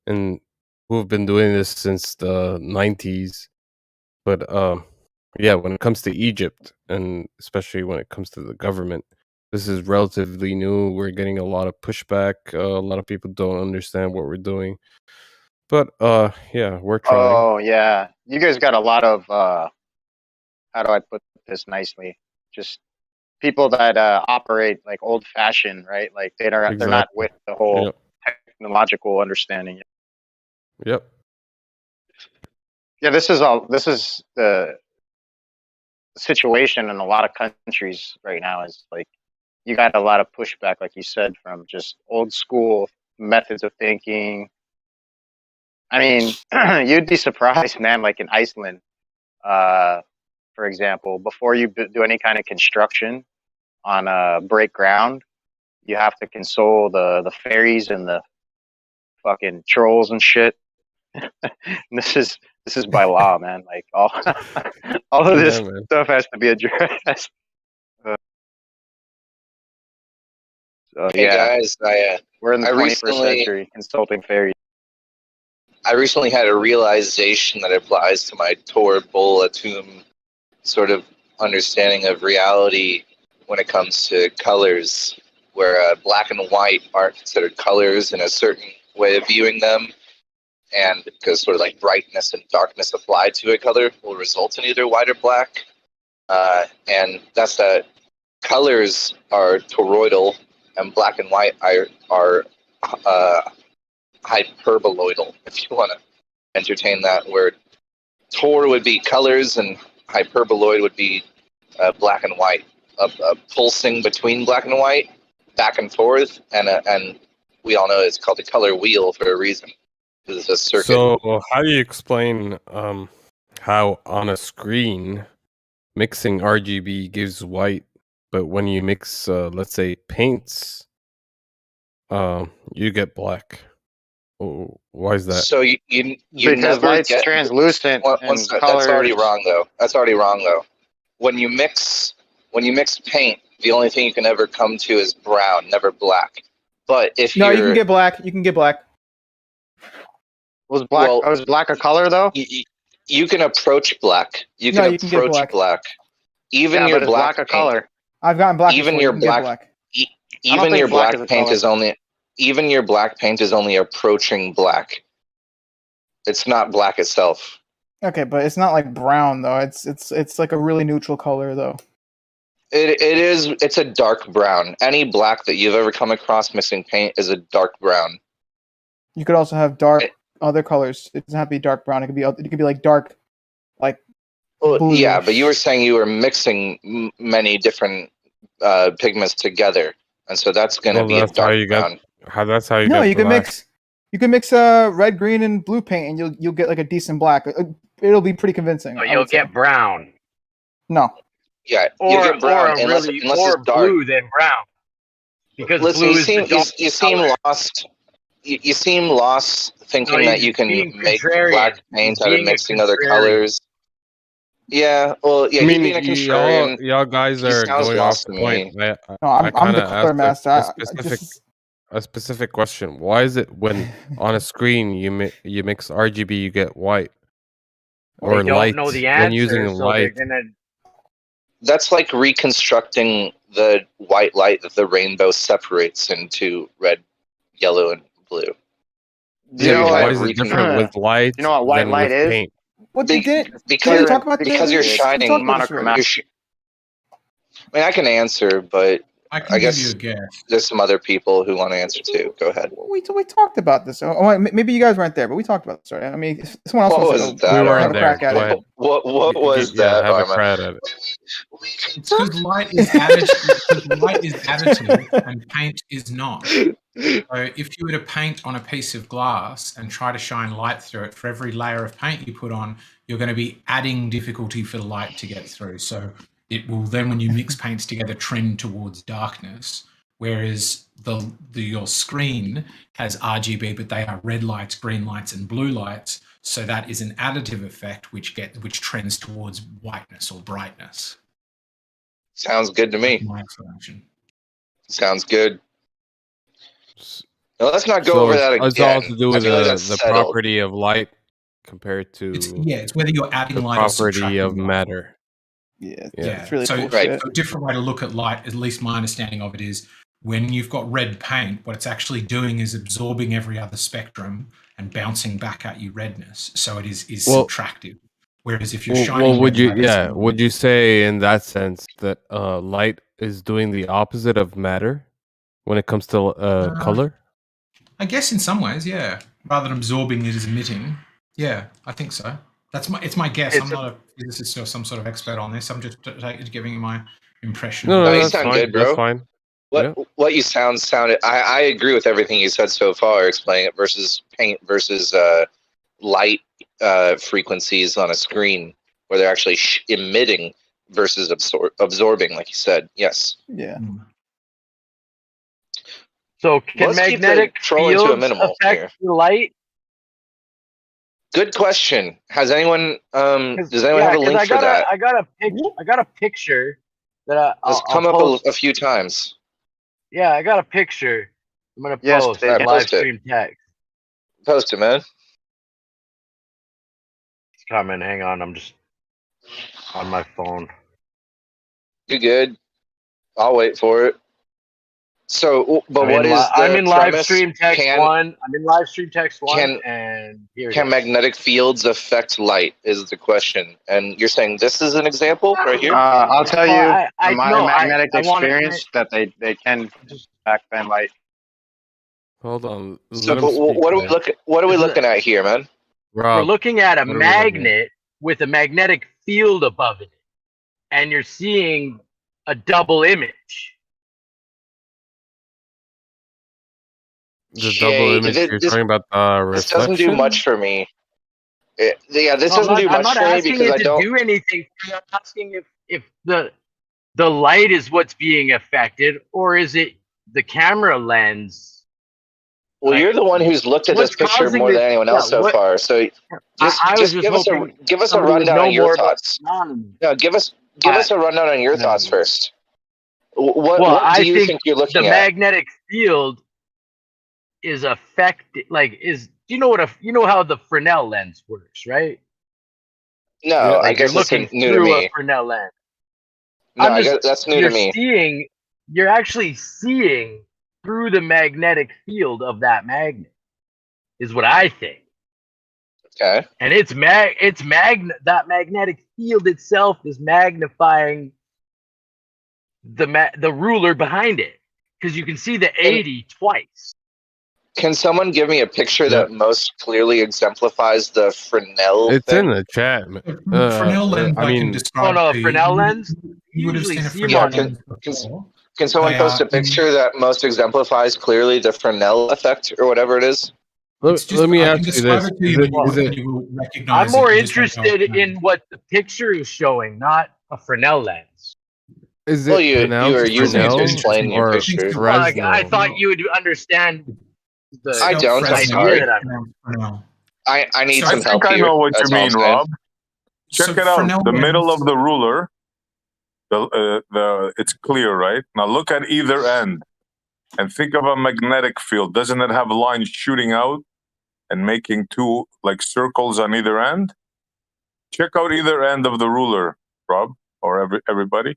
and who have been doing this since the 90s. But yeah, when it comes to Egypt and especially when it comes to the government, this is relatively new. We're getting a lot of pushback. A lot of people don't understand what we're doing. But yeah, we're trying. Oh yeah, you guys got a lot of how do I put this nicely? Just people that operate like old fashioned, right? Like they're not with the whole technological understanding. Yep. Yeah, this is the situation in a lot of countries right now. Is like you got a lot of pushback, like you said, from just old school methods of thinking. I mean, you'd be surprised, man. Like in Iceland, for example, before you do any kind of construction on break ground, you have to console the fairies and the fucking trolls and shit. This is by law, man. Like all of this stuff has to be addressed. Hey guys, we're in the 21st century consulting fairies. I recently had a realization that applies to my Tor Bola tomb sort of understanding of reality when it comes to colors, where black and white are considered colors in a certain way of viewing them, and because sort of like brightness and darkness applied to a color will result in either white or black, and that's that colors are toroidal and black and white are hyperboloidal, if you want to entertain that, where tor would be colors and hyperboloid would be black and white, pulsing between black and white, back and forth, and we all know it's called the color wheel for a reason. It's a circuit. So how do you explain how on a screen mixing RGB gives white, but when you mix, let's say, paints, you get black? Oh, why is that? So you because never light's get translucent and that's colors. already wrong though. That's already wrong though. When you mix paint, the only thing you can ever come to is brown, never black. But if you can get black. You can get black. Was black a color though? You can approach black. You can approach black. Even your black a color. I've gotten black. Even before. your You can get black. Even your black paint is only. Even your black paint is only approaching black. It's not black itself. Okay, but it's not like brown though. It's like a really neutral color though. It is. It's a dark brown. Any black that you've ever come across mixing paint is a dark brown. You could also have dark other colors. It doesn't have to be dark brown. It could be like dark, like. Blue. Yeah, but you were saying you were mixing many different pigments together, and so that's going to be a dark brown. That's how you No, get you can black. mix red, green, and blue paint, and you'll get like a decent black. It'll be pretty convincing. But you'll get brown. No. Yeah, Or you get brown unless really it's more dark. blue than brown. Because Listen, blue you is seem the you seem color. lost. You seem lost thinking No, that you can being make contrarian. black paint out of Being a mixing other contrarian. colors. Yeah, well, yeah, I mean, he's being a contrarian. y'all guys He are sounds going off lost the to point. me. I'm the kinda color asked master. a specific question. Why is it when on a screen you mix RGB you get white, or They don't light know the when answer, using so light? they're gonna. That's like reconstructing the white light that the rainbow separates into red, yellow, and blue. Do you know why what- is it different with light? You know what white than light with is? paint? What they did? Because we talk about because you're shining. monochromatic. I mean, I can answer, but I can I give guess you a guess. there's some other people who want to answer too. Go ahead. We talked about this. Maybe you guys weren't there, but we talked about this. Right? I mean, if someone else What wants was to that? go, We weren't have a there. crack at Go it. ahead. What was that, Have a Arma? crack at it. It's because light is additive. Light is additive, and paint is not. So if you were to paint on a piece of glass and try to shine light through it, for every layer of paint you put on, you're going to be adding difficulty for the light to get through. So it will then, when you mix paints together, trend towards darkness. Whereas your screen has RGB, but they are red lights, green lights, and blue lights. So that is an additive effect which trends towards whiteness or brightness. Sounds good to me. That's my explanation. Sounds good. Now, let's not go So over that it's again. all to do I with feel like the that's settled. property of light compared to It's whether you're adding the light or property subtracting of light. matter. Yeah, Yeah. it's really so, bullshit. so a different way to look at light, at least my understanding of it, is when you've got red paint, what it's actually doing is absorbing every other spectrum and bouncing back at you redness. So it is subtractive. Whereas if you're shining, would you red light, would you say in that sense that light is doing the opposite of matter when it comes to color? I guess in some ways, yeah. Rather than absorbing, it is emitting. Yeah, I think so. It's my guess. I'm not a physicist or some sort of expert on this. I'm just giving you my impression. No, you that's sound fine. good, bro. That's fine. What you sounded. I agree with everything you said so far, explaining it versus paint versus light frequencies on a screen where they're actually emitting versus absorbing, like you said. Yes. Yeah. So can Let's keep the magnetic troll into a fields minimal affect here. the light? Good question. Has anyone? Does anyone have a link for that? I got a picture that It's come up a few times. Yeah, I got a picture. I'm gonna Yes, post yeah, live post it. stream text. Post it, man. It's coming. Hang on, I'm just on my phone. You good? I'll wait for it. So, but I'm what in is the I'm in live premise? stream text Can- one. I'm in live stream text one, can- and here it Can is. magnetic fields affect light? Is the question. And you're saying this is an example right here? I'll tell you from my no, magnetic I wanna- experience that they can backbend light. Hold on. So, let him but speak, what are we man. looking? What are we looking at here, man? we're looking at a what are we looking at? magnet with a magnetic field above it, and you're seeing a double image. The double image, you're talking about the This doesn't do reflection? much for me. This No, doesn't do I'm much not for me asking because it I to don't. do anything. I'm asking if the light is what's being affected, or is it the camera lens? Well, you're the one who's looked at this What's picture causing more this? than anyone Yeah, else so far. So I was just just hoping give us a somebody would rundown know on your more about thoughts. No, give us a rundown on your thoughts first. What Well, do I you think think you're the looking at? magnetic field is affected. Like, you know how the Fresnel lens works, right? No, Like I guess you're that's looking new to through a me. Fresnel lens. No, I guess that's new to me. You're actually seeing through the magnetic field of that magnet, is what I think. Okay. And that magnetic field itself is magnifying the ruler behind it, because you can see the 80 twice. Can someone give me a picture that most clearly exemplifies the Fresnel It's thing? in the chat. Fresnel lens I mean, Fresnel lens. You would have seen a see Fresnel them lens before. Can someone They post are a picture that most exemplifies clearly the Fresnel effect or whatever it is? let me I can ask you describe this: it to you, and you will recognize I'm more it. You just won't know interested its name. in what the picture is showing, not a Fresnel lens. is Well, it you pronounced were using it to Fresnel explain your or picture. Well, I Fresnel? thought you would understand the I don't. I'm idea sorry. that I'm. I need I some help think I here. know what That's you all I'm mean, saying. Rob. Check it out. Fresnel The middle lens- of the ruler, it's clear, right? Now look at either end and think of a magnetic field. Doesn't it have lines shooting out and making two like circles on either end? Check out either end of the ruler, Rob, or everybody.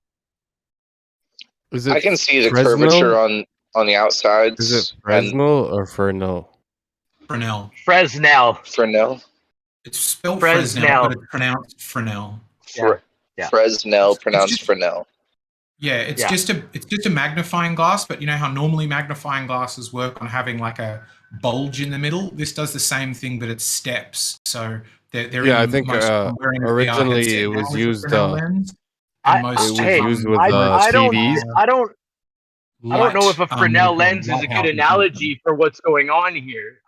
Is I it can see the Fresnel? curvature on the outsides. Is it Fresnel or Fresnel? Fresnel. Fresnel. It's spelled Fresnel. Fresnel, but it's pronounced Fresnel. Fresnel, pronounced Fresnel. Yeah, it's just a magnifying glass, but you know how normally magnifying glasses work on having like a bulge in the middle? This does the same thing, but it's steps. So they're Yeah, in I think most, I'm wearing a VR originally headset it now was with a used. Fresnel lens, and most it was used with I don't TVs. know if a Fresnel with lens is a good lighthouse analogy for what's going on here.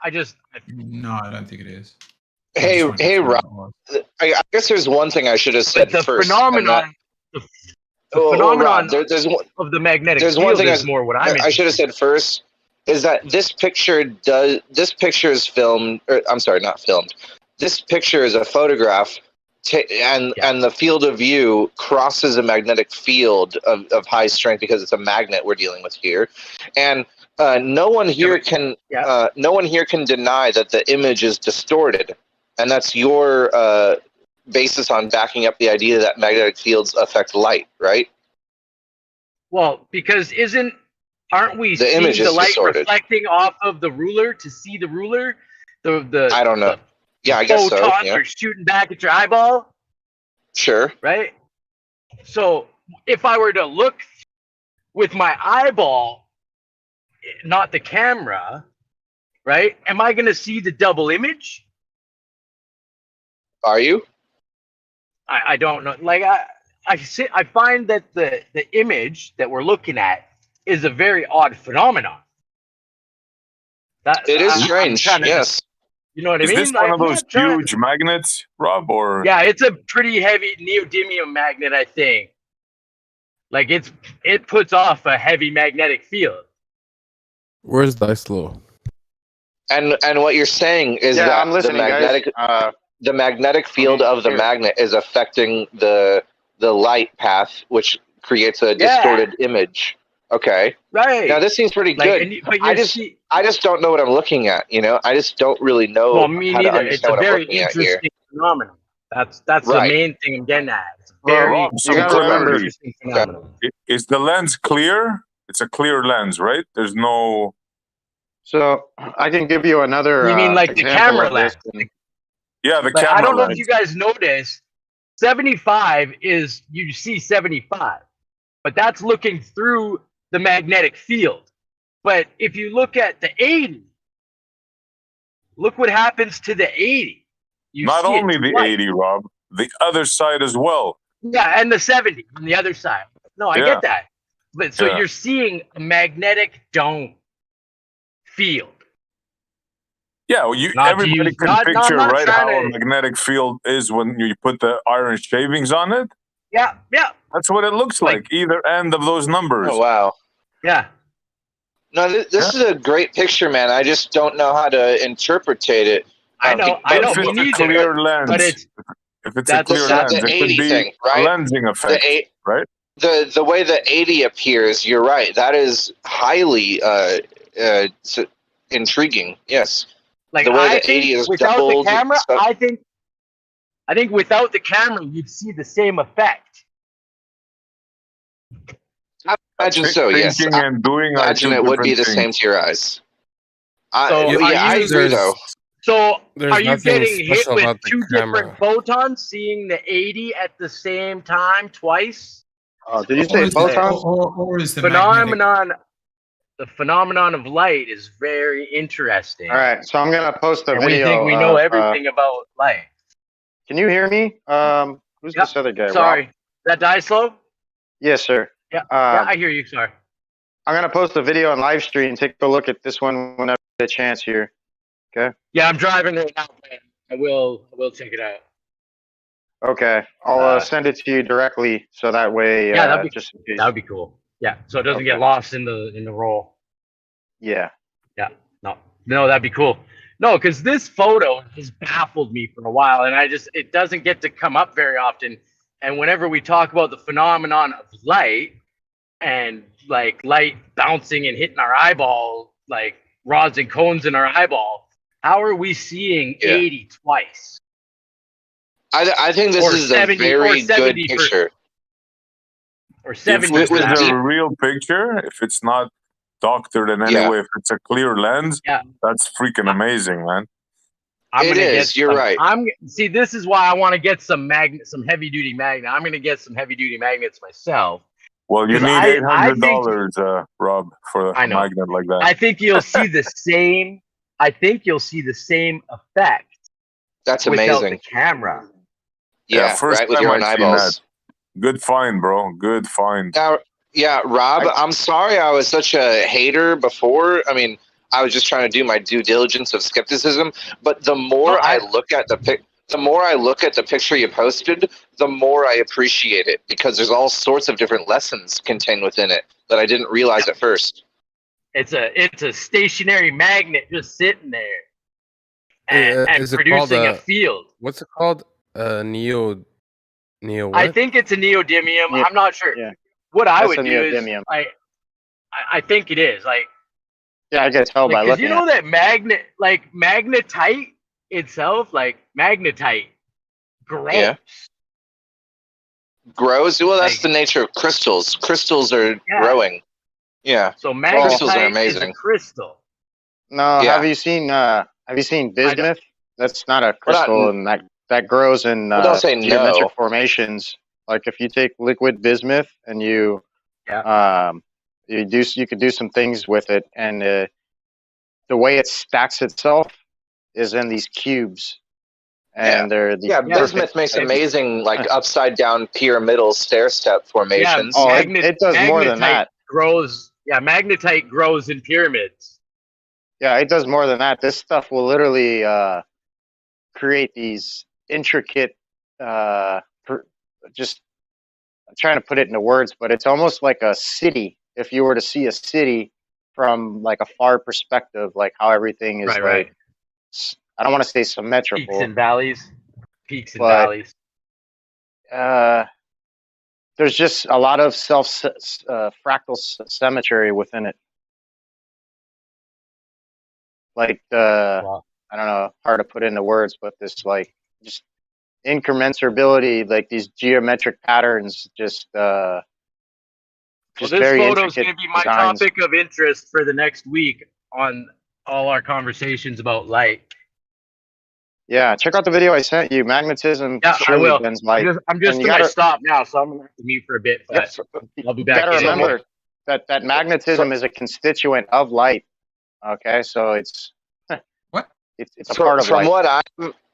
No, I don't think it is. Hey, Rob. I guess there's one thing I should have said the first. phenomenon, the phenomenon of the magnetic there's field one thing is more what I'm I should have said first is that this picture is filmed. Or, I'm sorry, not filmed. This picture is a photograph, and the field of view crosses a magnetic field of high strength because it's a magnet we're dealing with here, and no one here can deny that the image is distorted, and that's your basis on backing up the idea that magnetic fields affect light, right? Well, because aren't we The seeing image the is light distorted. reflecting off of the ruler to see the ruler? The I don't know. Yeah, I guess so. photons Yeah. are shooting back at your eyeball. Sure. Right? So if I were to look with my eyeball, not the camera, right? Am I going to see the double image? Are you? I don't know. Like I find that the image that we're looking at is a very odd phenomenon. It is strange. Yes. You know what I Is mean? this one of I'm those not trying huge magnets, Rob? Or Yeah, it's a pretty heavy neodymium magnet, I think. Like it puts off a heavy magnetic field. Where's Dicelo? And what you're saying is Yeah, that I'm listening, the magnetic field of the magnet is affecting the light path, which creates a distorted image. Okay. Right. Now this seems pretty good. But I just don't know what I'm looking at. You know, I just don't really know Well, me how to neither. It's understand a what I'm very looking at here. interesting phenomenon. That's the Right. main thing I'm getting at. It's very Rob, you gotta remember, interesting phenomenon. is the lens clear? It's a clear lens, right? There's no. So I can give you another. You mean like the example camera of this. lens? Yeah, the Like, camera I don't know lens. if you guys noticed. 75 is you see 75, but that's looking through the magnetic field. But if you look at the 80, look what happens to the 80. you Not see only it the twice. 80, Rob, the other side as well. Yeah, and the 70 on the other side. No, I Yeah. get that. But so Yeah. you're seeing a magnetic dome field. Yeah, well, everybody can picture not right trying how a to- magnetic field is when you put the iron shavings on it. Yeah, yeah. That's what it looks like either end of those numbers. Oh wow. Yeah. No, this is a great picture, man. I just don't know how to interpretate it. I know, me If it's a neither. clear lens, But it's if it's a clear the lens, it could 80 be thing, a right? lensing effect, right? The way the 80 appears, you're right. That is highly intriguing. Yes. like The way I the 80 think is without doubled. the camera, stuff. I think without the camera you'd see the same effect. I imagine so. Yes. Thinking and doing are Imagine two it would be the different same to your eyes. So I agree though. So There's are you nothing getting hit special with about the two camera. different photons, seeing the 80 at the same time twice? Oh, did you say photons? Or is the phenomenon? The phenomenon of light is very interesting. All right, so I'm gonna post a And video. we think we know of, everything about light. Can you hear me? Who's this other guy? Sorry, Rob? that die slow? Yes, sir. Yeah, yeah, I hear you. Sorry. I'm gonna post a video on live stream. Take a look at this one whenever you get a chance here. Okay. Yeah, I'm driving right now, but I will check it out. Okay, I'll send it to you directly, so that way, Yeah, that'd be just in case. that'd be cool. Yeah, so it doesn't get lost in the roll. Yeah. Yeah. No, that'd be cool. No, because this photo has baffled me for a while, and it doesn't get to come up very often. And whenever we talk about the phenomenon of light and like light bouncing and hitting our eyeball, like rods and cones in our eyeball, how are we seeing 80 twice? I think this Or is 70 a very or 70 good picture. Or If 70 it is a real picture, if it's not doctored in any Yeah. way, if it's a clear lens, that's freaking amazing, man. I'm gonna get You're right. See, this is why I want to get some heavy duty magnet. I'm gonna get some heavy duty magnets myself. Well, you 'Cause need I $800, Rob, for a magnet like that. I think you'll see the same. I think you'll see the same effect. That's without amazing. the camera. Yeah, first right, with time your own I've seen eyeballs. that. Good find, bro. Good find. Now, yeah, Rob, I'm sorry I was such a hater before. I mean, I was just trying to do my due diligence of skepticism. But the more I look at the picture you posted, the more I appreciate it, because there's all sorts of different lessons contained within it that I didn't realize at first. It's a stationary magnet just sitting there and Is it called producing a field. What's it called? Neo what? I think it's a neodymium. Yeah. I'm not sure. Yeah. What I That's would a do is neodymium. I think it is like Yeah, I can tell by because looking you know at it. that magnetite itself, like magnetite grows. Yeah. Grows? Well, that's the nature of crystals. Crystals are growing. Yeah. So crystals are magnetite is a amazing. crystal. No, Yeah. have you seen bismuth? That's not a crystal, and that grows in Well, don't say no. geometric formations. Like if you take liquid bismuth and you could do some things with it, and the way it stacks itself is in these cubes, and they're these bismuth makes amazing, like upside down pyramidal stair step formations. it does more than Magnetite that. Grows. Yeah, magnetite grows in pyramids. Yeah, it does more than that. This stuff will literally create these intricate, just I'm trying to put it into words, but it's almost like a city. If you were to see a city from like a far perspective, like how everything is Right. I don't want to say symmetrical. Peaks and valleys. Peaks and But- valleys. There's just a lot of fractal symmetry within it. Like I don't know, hard to put into words, but this like just incommensurability, like these geometric patterns, just Well, this very photo is intricate going to be my designs. topic of interest for the next week on all our conversations about light. Yeah, check out the video I sent you. Magnetism Yeah, I surely will. bends light. I'm just And to you my gotta- stop now, so I'm going to have to mute for a bit, but I'll be You back. gotta in. remember that magnetism is a constituent of light. Okay, so it's what? It's a part of light.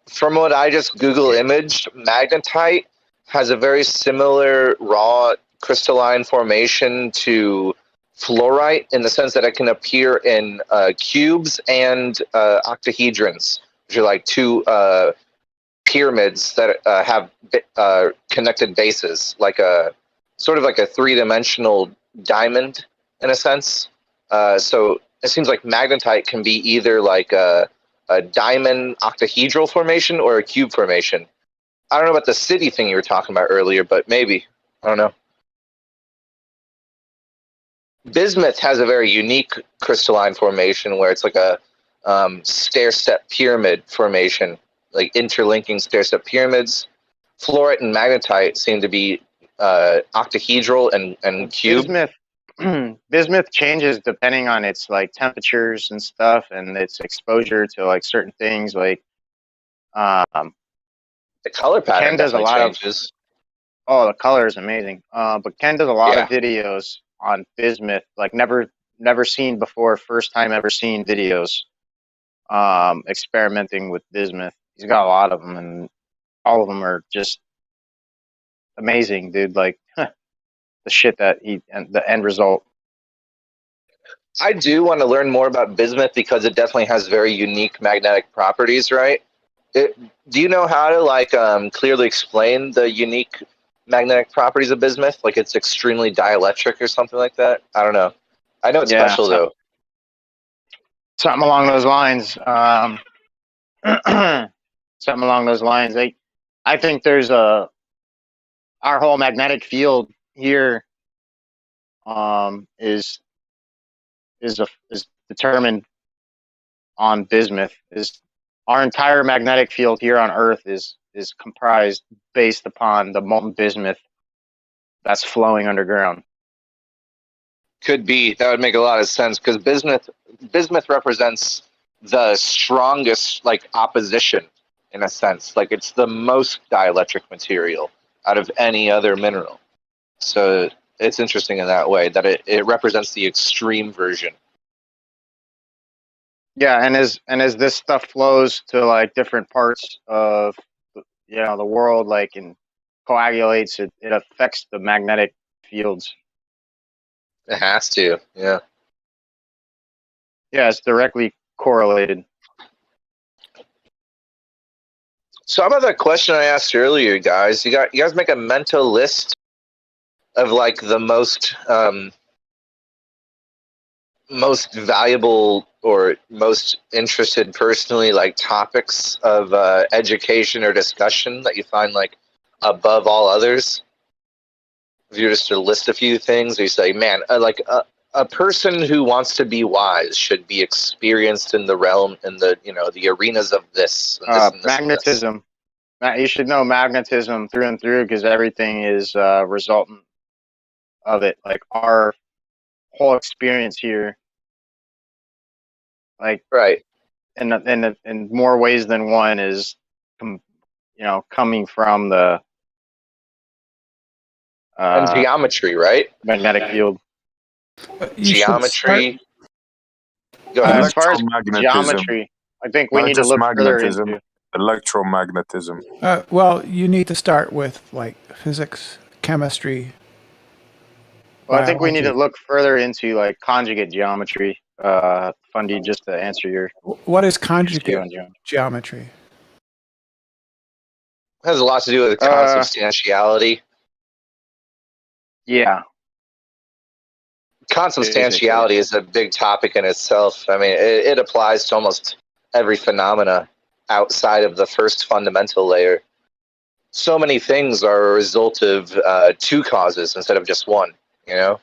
from what I just Google imaged, magnetite has a very similar raw crystalline formation to fluorite in the sense that it can appear in cubes and octahedrons, which are like two pyramids that have connected bases, like a sort of like a three-dimensional diamond in a sense. So it seems like magnetite can be either like a diamond octahedral formation or a cube formation. I don't know about the city thing you were talking about earlier, but maybe. I don't know. Bismuth has a very unique crystalline formation where it's like a stair-step pyramid formation, like interlinking stair-step pyramids. Fluorite and magnetite seem to be octahedral and cube. Bismuth changes depending on its like temperatures and stuff, and its exposure to like certain things. Like the color pattern Ken does a lot changes. Oh, the color is amazing. But Ken does a lot of videos on bismuth, like never seen before, first time ever seen videos experimenting with bismuth. He's got a lot of them, and all of them are just amazing, dude. Like the shit that and the end result. I do want to learn more about bismuth because it definitely has very unique magnetic properties, right? Do you know how to like clearly explain the unique magnetic properties of bismuth? Like it's extremely dielectric or something like that? I don't know. I know it's special though. Something along those lines. Something along those lines. I think there's our whole magnetic field here is determined on bismuth. Is our entire magnetic field here on Earth is comprised based upon the molten bismuth that's flowing underground. Could be. That would make a lot of sense because bismuth represents the strongest like opposition in a sense. Like it's the most dielectric material out of any other mineral. So it's interesting in that way that it represents the extreme version. Yeah, and as this stuff flows to like different parts of the world, like and coagulates, it affects the magnetic fields. It has to, yeah. Yeah, it's directly correlated. So how about that question I asked earlier, guys? You guys make a mental list of like the most valuable or most interested personally like topics of education or discussion that you find like above all others. If you were just to list a few things, or you say, man, like a person who wants to be wise should be experienced in the realm, in the the arenas of this. And this, and this magnetism. And this. You should know magnetism through and through because everything is resultant of it. Like our whole experience here, like right, in more ways than one is, coming from the and geometry, right? Magnetic field. Geometry. Go ahead. As far as geometry, I think we need to look further into electromagnetism. Well, you need to start with like physics, chemistry. Well, I think we need to look further into like conjugate geometry. Fundy, just to answer your. What is conjugate geometry? It has a lot to do with consubstantiality. Yeah. Consubstantiality is a big topic in itself. I mean, it applies to almost every phenomena outside of the first fundamental layer. So many things are a result of two causes instead of just one, No,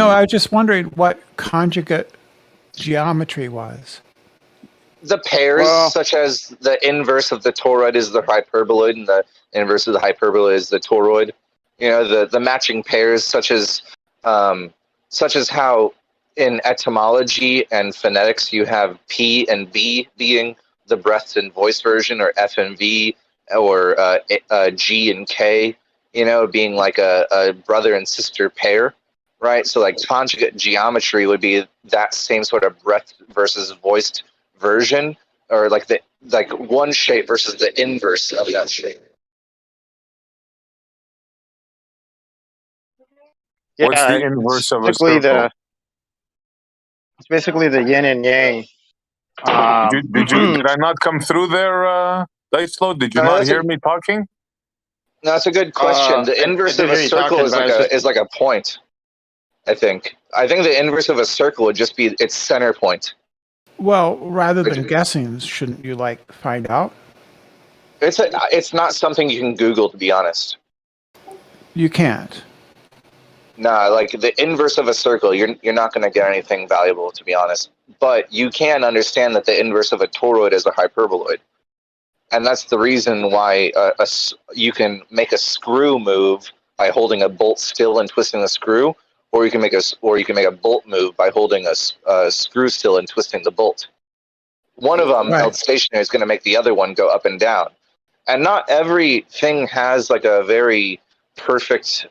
I was just wondering what conjugate geometry was. The pairs, such as the inverse of the toroid is the hyperboloid, and the inverse of the hyperboloid is the toroid. The matching pairs, such as how in etymology and phonetics you have P and B being the breath and voice version, or F and V, or G and K, being like a brother and sister pair, right? So like conjugate geometry would be that same sort of breath versus voiced version, or like one shape versus the inverse of that shape. What's the Yeah, inverse of a basically circle? it's basically the yin and yang. Did I not come through there, Dice Flow? Did you not hear me talking? No, that's a good question. The I inverse did of a hear you circle talking, is but like I was just- like a point. I think the inverse of a circle would just be its center point. Well, rather than guessing, shouldn't you like find out? It's not something you can Google, to be honest. You can't. Nah, like the inverse of a circle, you're not going to get anything valuable, to be honest. But you can understand that the inverse of a toroid is a hyperboloid, and that's the reason why you can make a screw move by holding a bolt still and twisting the screw, or you can make a bolt move by holding a screw still and twisting the bolt. One of them held stationary is going to make the other one go up and down, and not everything has like a very perfect.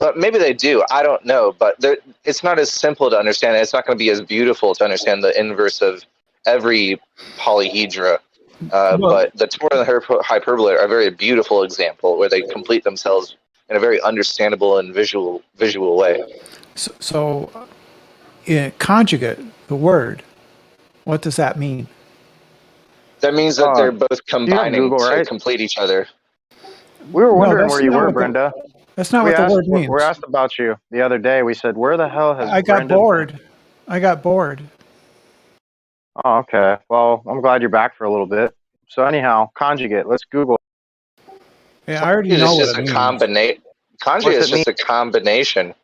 But maybe they do. I don't know. But it's not as simple to understand. It's not going to be as beautiful to understand the inverse of every polyhedra. But the toroid and the hyperbola are a very beautiful example where they complete themselves in a very understandable and visual way. So in conjugate, the word, what does that mean? That means that they're both combining Google, to right? complete each other. We were wondering that's where you not were, what the- Brenda. That's not what the word means. We asked about you the other day. We said, "Where the hell has I got Brenda bored. I got bored. Oh, okay. Well, I'm glad you're back for a little bit. So anyhow, conjugate. Let's Google. Yeah, I already know what it means. Conjugate is just a combination.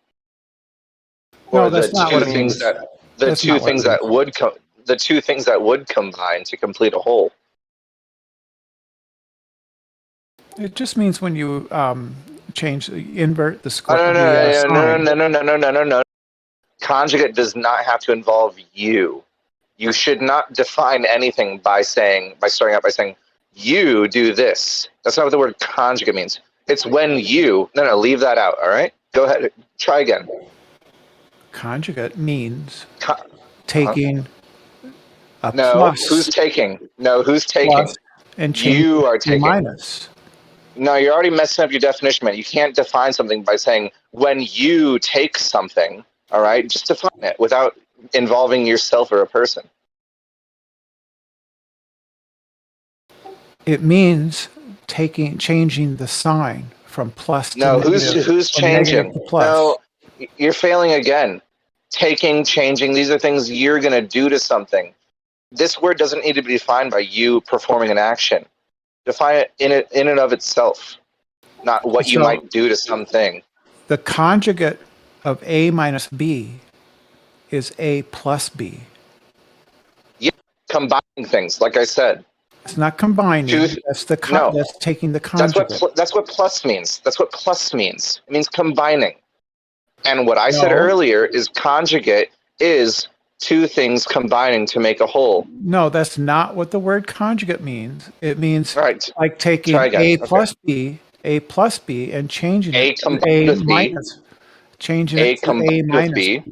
No, Or that's not what it means. the two things that would combine to complete a whole. It just means when you invert the square. No. Conjugate does not have to involve you. You should not define anything by starting out by saying, you do this. That's not what the word conjugate means. It's when you... No, leave that out, all right? Go ahead. Try again. Conjugate means taking a no, plus. Who's taking? No, who's taking? Plus and you are taking. Minus. No, you're already messing up your definition, man. You can't define something by saying, when you take something, all right? Just define it without involving yourself or a person. It means changing the sign from plus to negative. Who's changing? No, you're failing again. Changing, these are things you're going to do to something. This word doesn't need to be defined by you performing an action. Define it in and of itself, not what you might do to something. The conjugate of A minus B is A plus B. Yeah, combining things, like I said. It's not combining. That's that's taking the conjugate. That's what plus means. That's what plus means. It means combining. And what I said earlier is conjugate is two things combining to make a whole. No, that's not what the word conjugate means. It means like taking A plus B, and changing it to A minus. Changing it to A minus B.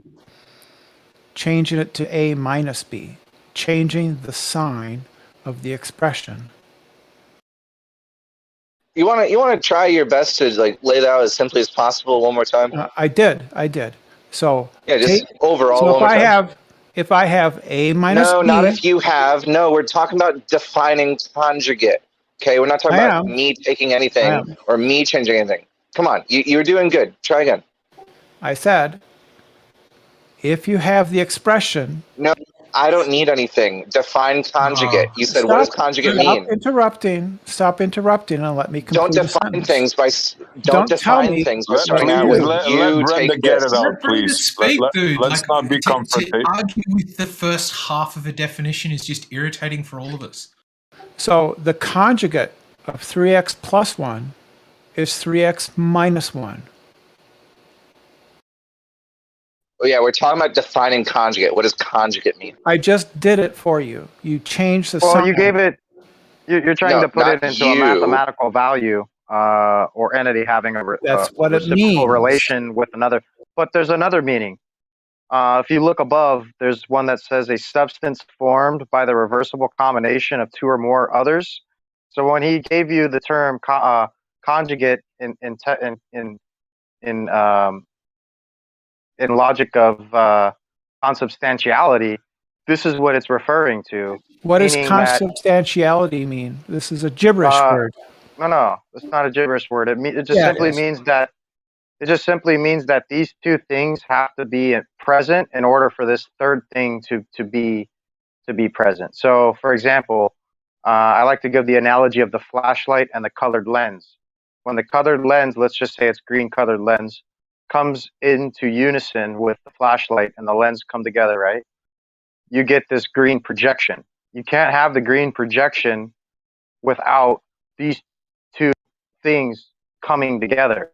Changing it to A minus B. Changing the sign of the expression. You want to try your best to lay that out as simply as possible one more time? I did. So yeah, just overall. So if I have A minus B. No, not if you have. No, we're talking about defining conjugate. Okay, we're not talking about me taking anything or me changing anything. Come on, you're doing good. Try again. I said, if you have the expression. No, I don't need anything. Define conjugate. You said, what does conjugate mean? Stop interrupting and let me complete. Don't define things by starting out with you take get this. it out, please. Let's not be confrontational. To argue with the first half of a definition is just irritating for all of us. So the conjugate of 3x plus 1 is 3x minus 1. Oh yeah, we're talking about defining conjugate. What does conjugate mean? I just did it for you. You changed the sign. Well, you gave it. You're trying to put it into a mathematical value or entity having a what it reciprocal means. relation with another. But there's another meaning. If you look above, there's one that says a substance formed by the reversible combination of two or more others. So when he gave you the term conjugate in logic of consubstantiality, this is what it's referring to. What does consubstantiality mean? This is a gibberish word. No, it's not a gibberish word. It just simply means that these two things have to be present in order for this third thing to be present. So, for example, I like to give the analogy of the flashlight and the colored lens. When the colored lens, let's just say it's green colored lens, comes into unison with the flashlight and the lens come together, right? You get this green projection. You can't have the green projection without these two things coming together.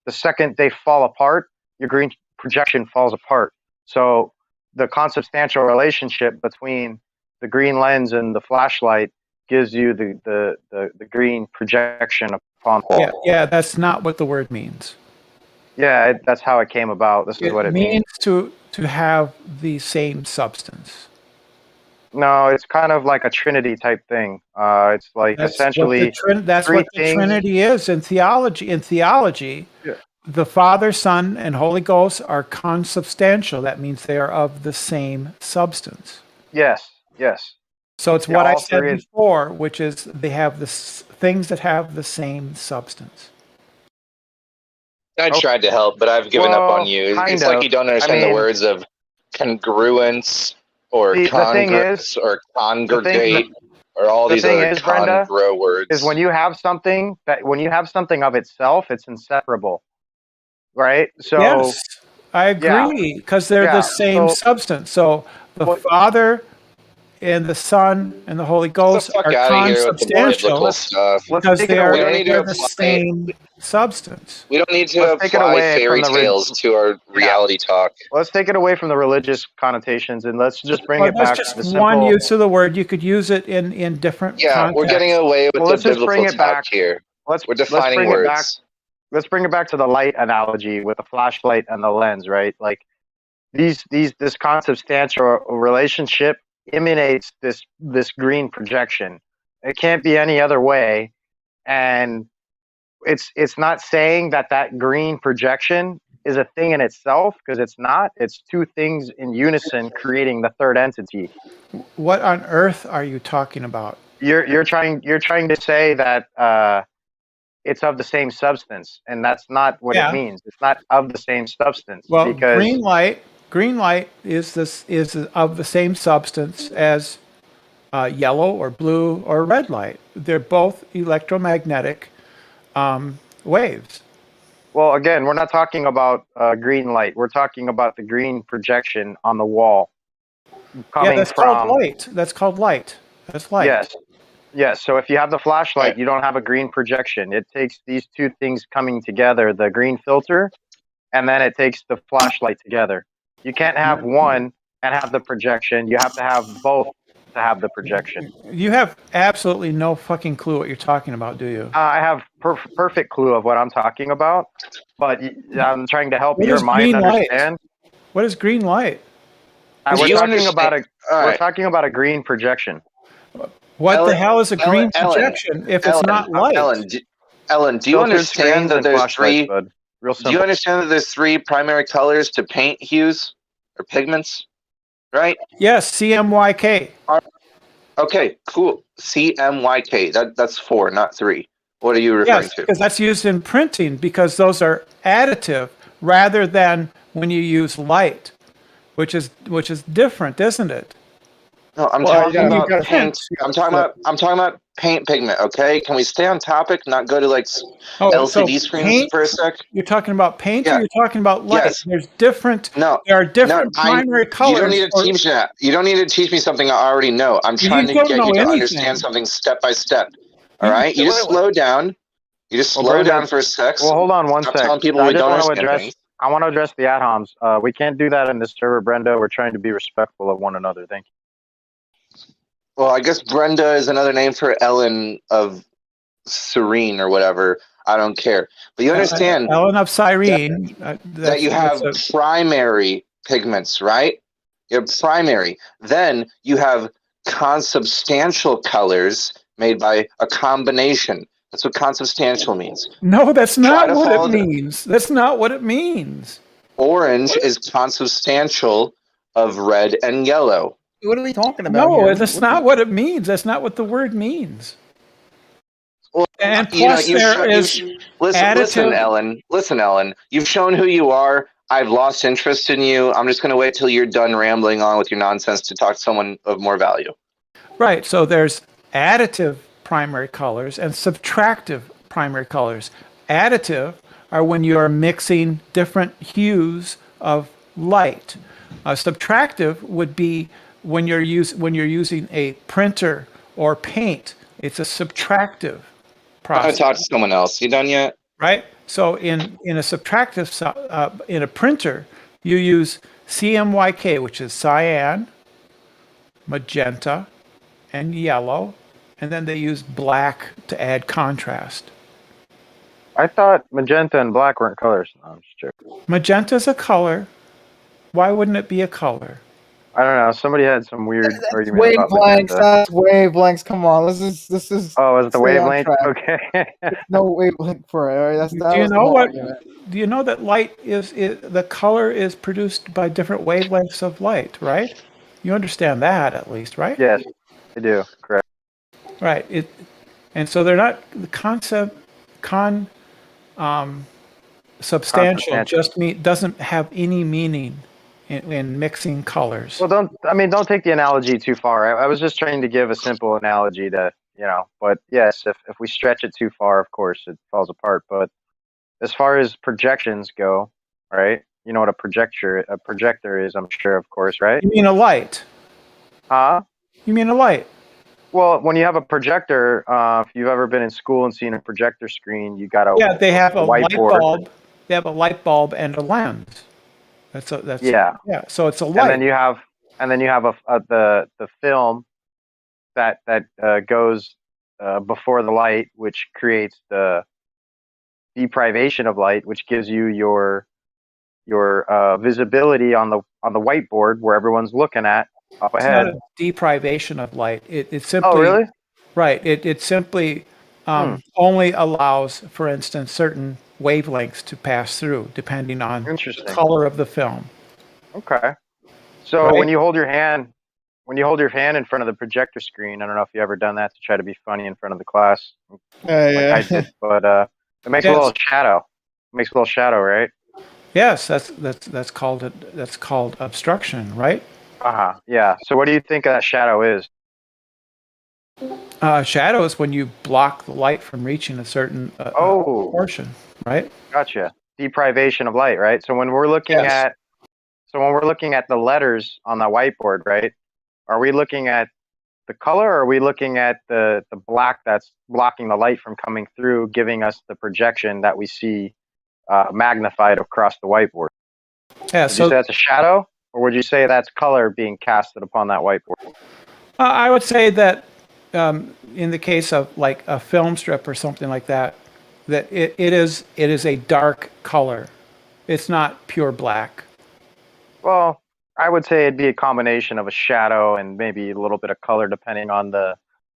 The second they fall apart, your green projection falls apart. So the consubstantial relationship between the green lens and the flashlight gives you the green projection upon the wall. Yeah, that's not what the word means. Yeah, that's how it came about. This is what it means. To have the same substance. No, it's kind of like a Trinity type thing. It's like essentially that's what the Trinity is in theology. In theology, the Father, Son, and Holy Ghost are consubstantial. That means they are of the same substance. Yes. So it's what I said before, which is they have the things that have the same substance. I tried to help, but I've given up on you. It's like you don't understand the words of congruence or congruence or congregate or all these other congruent words. Is when you have something of itself, it's inseparable, right? So yes, I agree because they're the same substance. So the Father and the Son and the Holy Ghost are consubstantial because they are the same substance. We don't need to apply fairy tales to our reality talk. Let's take it away from the religious connotations and let's just bring it back to the simple. One use of the word. You could use it in different contexts. We're getting away with the biblical talk here. We're defining words. Let's bring it back to the light analogy with the flashlight and the lens, right? Like this consubstantial relationship emanates this green projection. It can't be any other way, and it's not saying that green projection is a thing in itself, because it's not. It's two things in unison creating the third entity. What on earth are you talking about? You're trying to say that it's of the same substance, and that's not what it means. It's not of the same substance. Well, because green light is of the same substance as yellow or blue or red light. They're both electromagnetic waves. Well, again, we're not talking about green light. We're talking about the green projection on the wall. That's called light. That's called light. That's light. Yes. So if you have the flashlight, you don't have a green projection. It takes these two things coming together, the green filter, and then it takes the flashlight together. You can't have one and have the projection. You have to have both to have the projection. You have absolutely no fucking clue what you're talking about, do you? I have perfect clue of what I'm talking about, but I'm trying to help your mind understand. What is green light? We're talking about a green projection. What the hell is a green projection if it's not light? Ellen, do you understand that there's three? Do you understand that there's three primary colors to paint hues or pigments? Right? Yes, CMYK. Okay, cool. CMYK. That's 4, not 3. What are you referring to? Because that's used in printing, because those are additive rather than when you use light, which is different, isn't it? No, I'm talking about paint. I'm talking about paint pigment. Okay, can we stay on topic? Not go to like LCD screens for a sec. You're talking about paint, or you're talking about light? Yes. There's different. There are different primary colors. You don't need to teach me that. You don't need to teach me something I already know. I'm trying to get you to understand something step by step. All right, you just slow down. You just slow down for a sec. Well, hold on one sec. Telling people we don't understand. I want to address the ad homs. We can't do that in this server, Brenda. We're trying to be respectful of one another. Thank you. Well, I guess Brenda is another name for Ellen of Serene or whatever. I don't care. But you understand Ellen of Cyrene that you have primary pigments, right? You have primary. Then you have consubstantial colors made by a combination. That's what consubstantial means. No, that's not what it follow the- means. That's not what it means. Orange is consubstantial of red and yellow. What are we talking about No, here? that's not what it means. That's not what the word means. Well, and plus there is listen, additive. Listen, Ellen. You've shown who you are. I've lost interest in you. I'm just going to wait till you're done rambling on with your nonsense to talk to someone of more value. Right. So there's additive primary colors and subtractive primary colors. Additive are when you are mixing different hues of light. Subtractive would be when you're using a printer or paint. It's a subtractive process. I'm going to talk to someone else. You done yet? Right. So in a subtractive in a printer, you use CMYK, which is cyan, magenta, and yellow, and then they use black to add contrast. I thought magenta and black weren't colors. No, I'm just joking. Magenta's a color. Why wouldn't it be a color? I don't know. Somebody had some weird argument about Wavelengths. magenta. That's wavelengths. Come on. This is. Oh, is it the stay on wavelength? track. Okay. No wavelength for it. All right, that Do was you the know whole what? argument. Do you know that light is the color is produced by different wavelengths of light, right? You understand that at least, right? Yes, I do. Correct. Right. And so they're not the concept substantial just doesn't have any meaning in mixing colors. Well, don't take the analogy too far. I was just trying to give a simple analogy to, but yes, if we stretch it too far, of course, it falls apart. But as far as projections go, right? You know what a projector is, I'm sure, of course, right? You mean a light? Huh? You mean a light? Well, when you have a projector, if you've ever been in school and seen a projector screen, you got they have a light whiteboard. bulb. They have a light bulb and a lens. Yeah. So it's a light. And then you have the film that goes before the light, which creates the deprivation of light, which gives you your visibility on the whiteboard where everyone's looking at up ahead. It's not a deprivation of light. It simply. Oh, really? Right. It simply only allows, for instance, certain wavelengths to pass through, depending on the color of the film. Okay. So Right? when you hold your hand in front of the projector screen, I don't know if you ever done that to try to be funny in front of the class, I did, but it makes a little shadow. It makes a little shadow, right? Yes, that's called obstruction, right? Yeah. So what do you think that shadow is? Shadow is when you block the light from reaching a certain portion, right? Gotcha. Deprivation of light, right? So when we're looking at the letters on the whiteboard, right? Are we looking at the color, or are we looking at the black that's blocking the light from coming through, giving us the projection that we see magnified across the whiteboard? Yeah. Would you say that's a shadow, or would you say that's color being casted upon that whiteboard? I would say that in the case of like a film strip or something like that, that it is a dark color. It's not pure black. Well, I would say it'd be a combination of a shadow and maybe a little bit of color, depending on the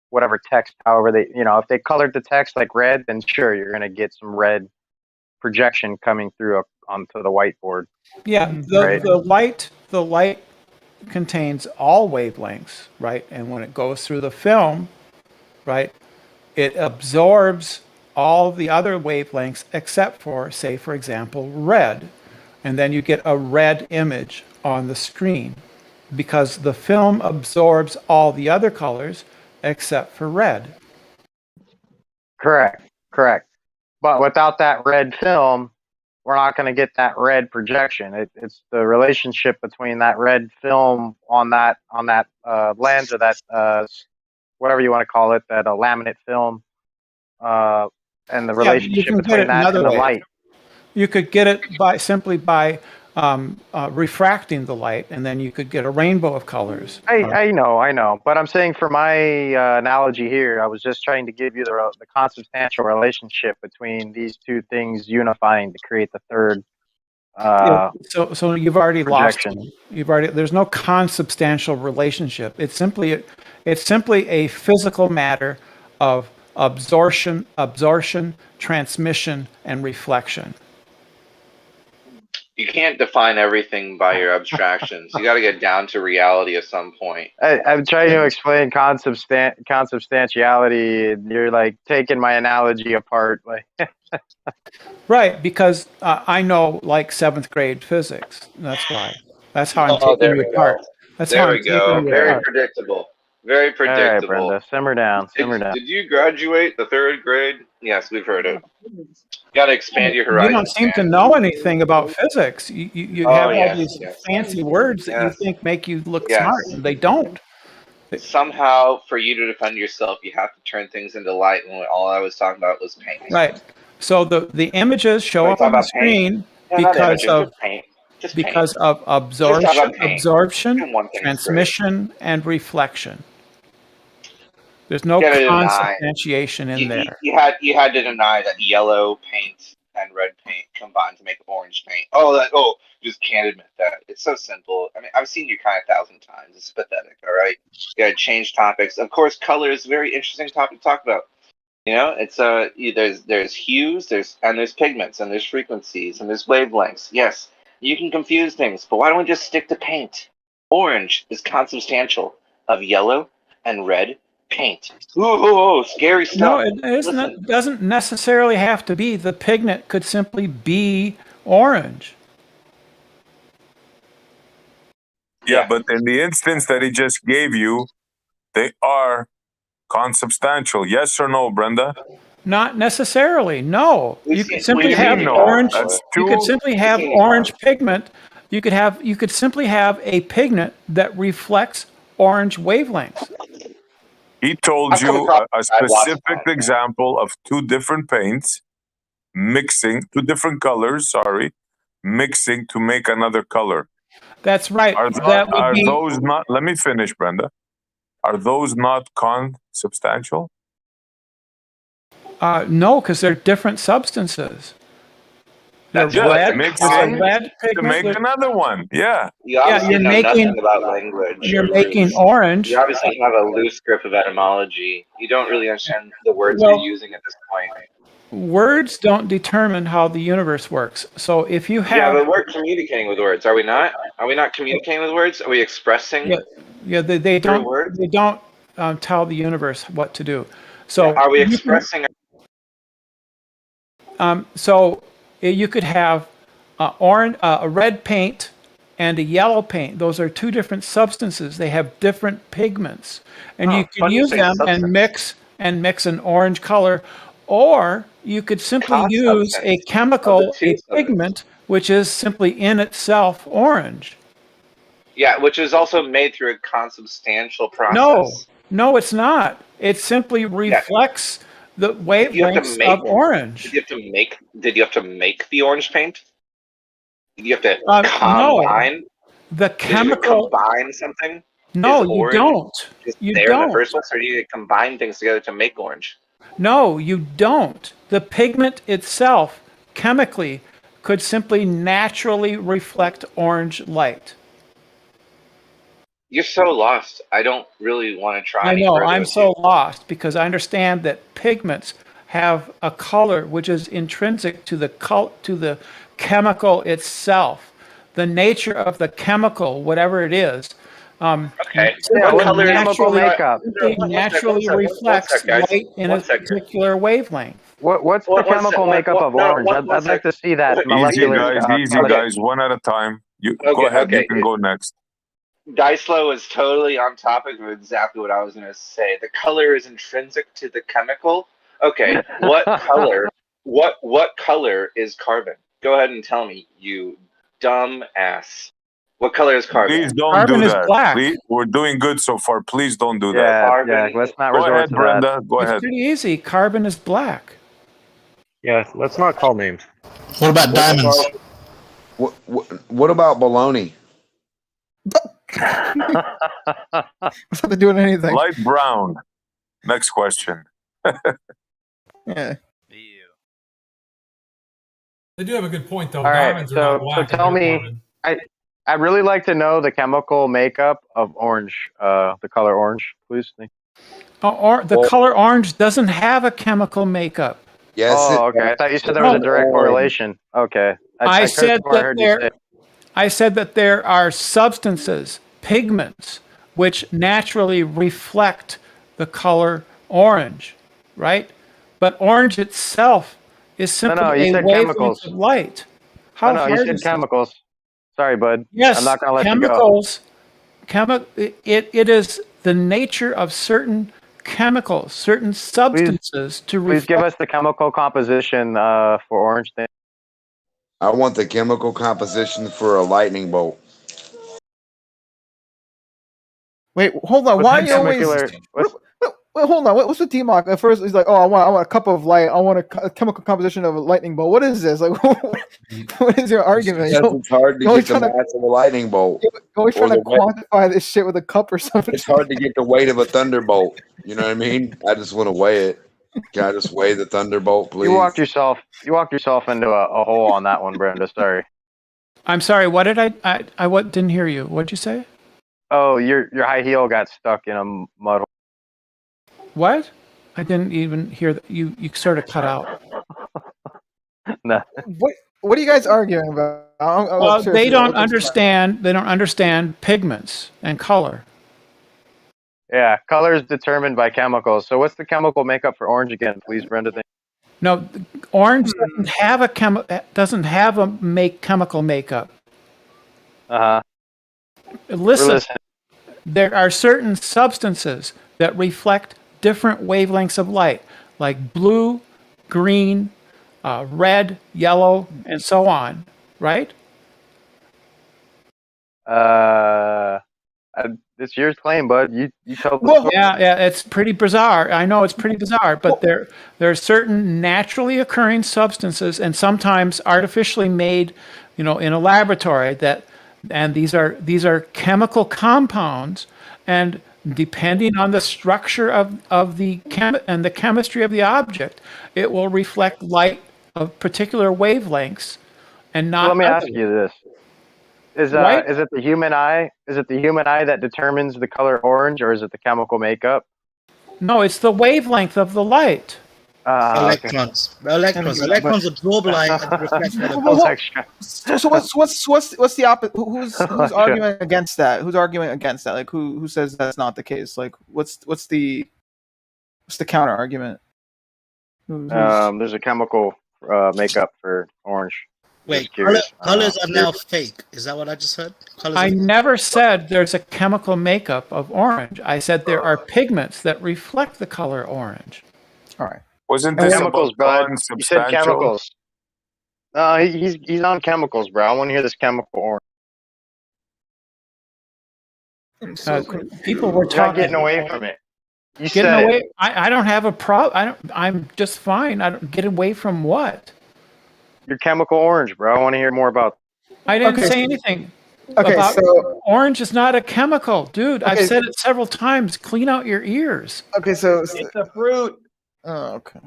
whatever text. However, if they colored the text like red, then sure, you're gonna get some red projection coming through onto the whiteboard. Yeah, the light contains all wavelengths, right? And when it goes through the film, right, it absorbs all the other wavelengths except for, say, for example, red. And then you get a red image on the screen because the film absorbs all the other colors except for red. Correct. But without that red film, we're not going to get that red projection. It's the relationship between that red film on that lens, or that whatever you want to call it, that laminate film, and the relationship between that and the light. You could get it simply by refracting the light, and then you could get a rainbow of colors. I know. But I'm saying for my analogy here, I was just trying to give you the consubstantial relationship between these two things unifying to create the third So you've already projection. lost. There's no consubstantial relationship. It's simply a physical matter of absorption, transmission, and reflection. You can't define everything by your abstractions. You got to get down to reality at some point. I'm trying to explain consubstantiality, and you're like taking my analogy apart. Like, Right, because I know like 7th grade physics. That's why. That's how I'm Oh, taking you apart. That's how I'm taking you Very apart. predictable. Very all right, predictable. Brenda, simmer down, simmer down. Did you graduate the 3rd grade? Yes, we've heard it. You got to expand your You horizons. don't seem to know anything about physics. You have all these fancy words that you think make you look smart, and they don't. Somehow, for you to defend yourself, you have to turn things into light, and all I was talking about was paint. Right. So the images show up on the screen because of absorption, transmission, and reflection. There's no consubstantiation in there. You had to deny that yellow paint and red paint combined to make orange paint. Just can't admit that. It's so simple. I mean, I've seen you kind of 1,000 times. It's pathetic. All right, you gotta change topics. Of course, color is a very interesting topic to talk about. You know, it's there's hues, there's pigments, and there's frequencies, and there's wavelengths. Yes, you can confuse things, but why don't we just stick to paint? Orange is consubstantial of yellow and red paint. Ooh, scary stuff. No, it doesn't necessarily have to be. The pigment could simply be orange. Yeah, but in the instance that he just gave you, they are consubstantial. Yes or no, Brenda? Not necessarily. No. You could simply have orange. You could simply have orange pigment. You could simply have a pigment that reflects orange wavelengths. He told you a specific example of 2 different paints mixing, 2 different colors, mixing to make another color. That's right. Are those not, let me finish, Brenda. Are those not consubstantial? No, because they're different substances. They're red. It's a red pigment. To make another one. Yeah. You're making about language. You're making orange. You obviously have a loose grip of etymology. You don't really understand the words you're using at this point. Words don't determine how the universe works. So if you have... Yeah, but we're communicating with words, are we not? Are we not communicating with words? Are we expressing? Yeah, they don't. They don't tell the universe what to do. So are we expressing? So you could have a red paint and a yellow paint. Those are 2 different substances. They have different pigments, and you can use them and mix an orange color. Or you could simply use a chemical, a pigment, which is simply in itself orange. Yeah, which is also made through a consubstantial process. No, it's not. It simply reflects the wavelengths of orange. Did you have to make the orange paint? Did you have to combine? No. The chemical. Did you combine something? No, you don't. You don't. In the first place, or do you combine things together to make orange? No, you don't. The pigment itself, chemically, could simply naturally reflect orange light. You're so lost. I don't really want to try. I know, I'm so lost because I understand that pigments have a color which is intrinsic to the chemical itself. The nature of the chemical, whatever it is, what color naturally reflects light in a particular wavelength. What's the chemical makeup of orange? I'd like to see that molecular. Easy guys, one at a time. Go ahead. You can go next. Dicelo is totally on topic of exactly what I was going to say. The color is intrinsic to the chemical. Okay, what color? What color is carbon? Go ahead and tell me, you dumb ass. What color is carbon? Please don't carbon do is that. black. We're doing good so far. Please don't do that. Yeah, let's not go resort ahead, to Brenda. that. Go ahead. It's pretty easy. Carbon is black. Yeah, let's not call names. What about diamonds? What about baloney? What's not doing anything? Light brown. Next question. Yeah. They do have a good point, though. All right, Diamonds are not so black. tell me, I'd really like to know the chemical makeup of orange, the color orange, please. The color orange doesn't have a chemical makeup. Yes. Oh, okay. I thought you said there was a direct correlation. Okay. I could said swear I that heard you say. I said that there are substances, pigments, which naturally reflect the color orange, right? But orange itself is simply you a said wavelength chemicals. of light. How you hard said is chemicals. Sorry, bud. Yes, I'm not gonna let chemicals. It is the nature of certain chemicals, certain substances to Please give us the chemical composition for orange thing. I want the chemical composition for a lightning bolt. Wait, hold on. Why are you always? Wait, hold on. What's the T-Mock? At first, he's like, "Oh, I want a cup of light. I want a chemical composition of a lightning bolt." What is this? Like, what is your argument? Because it's hard to get the mass of a lightning bolt. You're always trying to quantify this shit with a cup or something. It's hard to get the weight of a thunderbolt. You know what I mean? I just want to weigh it. Can I just weigh the thunderbolt, please? You walked yourself into a hole on that one, Brenda. Sorry. I'm sorry. What did I didn't hear you. What'd you say? Oh, your high heel got stuck in a mud hole. What? I didn't even hear that. You sort of cut out. No. What are you guys arguing about? Well, they don't understand. They don't understand pigments and color. Yeah, color is determined by chemicals. So what's the chemical makeup for orange again, please, Brenda? No, orange doesn't have a chemical makeup. Listen, there are certain substances that reflect different wavelengths of light, like blue, green, red, yellow, and so on. Right? It's your claim, bud. You told the Well, story. yeah, it's pretty bizarre. I know it's pretty bizarre, but there are certain naturally occurring substances and sometimes artificially made, in a laboratory and these are chemical compounds, and depending on the structure of the chemistry of the object, it will reflect light of particular wavelengths and not. Let me ask you this. Is it the human eye? Is it the human eye that determines the color orange, or is it the chemical makeup? No, it's the wavelength of the light. Electrons. Electrons absorb light and reflect it. So what's the opposite? Who's arguing against that? Who's arguing against that? Like who says that's not the case? Like what's the counter argument? There's a chemical makeup for orange. Wait, colors are now fake. Is that what I just heard? I never said there's a chemical makeup of orange. I said there are pigments that reflect the color orange. All right. Wasn't this chemicals, bro? You said chemicals. He's on chemicals, bro. I want to hear this chemical orange. People were talking. Not getting away from it. You getting said away. it. I don't have a problem. I'm just fine. I don't get away from what. Your chemical orange, bro. I want to hear more about. I didn't say anything. Okay, so orange is not a chemical, dude. I've said it several times. Clean out your ears. Okay, so it's a fruit. Oh, okay.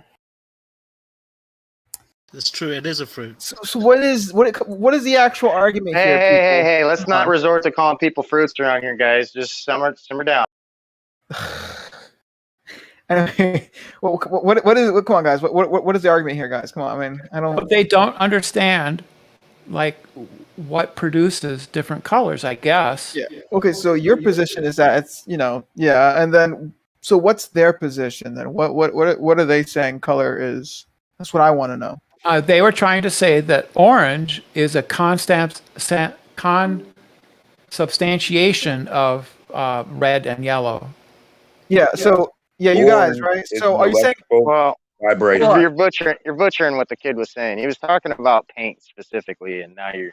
It's true. It is a fruit. So what is the actual argument here? Hey! Let's not resort to calling people fruits around here, guys. Just simmer down. Anyway, what is? Come on, guys. What is the argument here, guys? Come on. I mean, I don't. But they don't understand, like, what produces different colors. I guess. Yeah. Okay. So your position is that it's yeah, and then so what's their position then? What are they saying color is? That's what I want to know. They were trying to say that orange is a consubstantiation of red and yellow. Yeah. So. Yeah, you guys, right? So are you saying? Well, vibrator. You're butchering what the kid was saying. He was talking about paint specifically, and now you're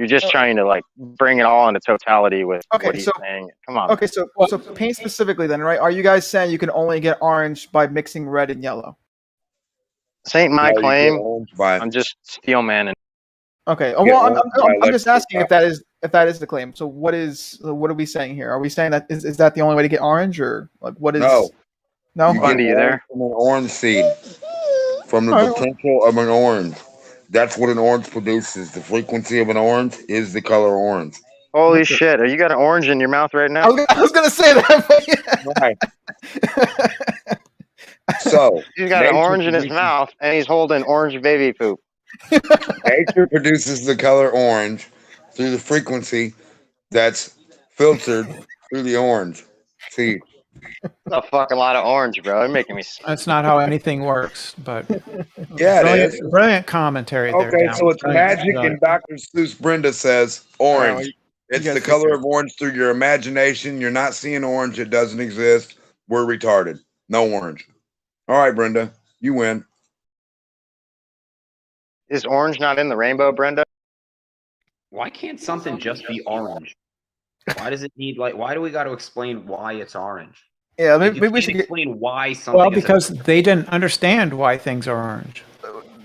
just trying to like bring it all into totality with what he's saying. Come on. Okay, so paint specifically then, right? Are you guys saying you can only get orange by mixing red and yellow? This ain't my claim. I'm just steel man. Okay. Well, I'm just asking if that is the claim. So what are we saying here? Are we saying that is that the only way to get orange, or like what is? No, you there from an orange seed, from the potential of an orange. That's what an orange produces. The frequency of an orange is the color orange. Holy shit! Are you got an orange in your mouth right now? I was gonna say that. But yeah. So he's got an orange in his mouth, and he's holding orange baby poop. Nature produces the color orange through the frequency that's filtered through the orange. See, a fucking lot of orange, bro. You're making me sick. That's not how anything works, but yeah, brilliant, it is. Brilliant commentary there. Okay, so it's magic, and Dr. Seuss Brenda says orange. It's the color of orange through your imagination. You're not seeing orange. It doesn't exist. We're retarded. No orange. All right, Brenda, you win. Is orange not in the rainbow, Brenda? Why can't something just be orange? Why does it need why do we got to explain why it's orange? Yeah, maybe we should explain why something. Well, because they didn't understand why things are orange.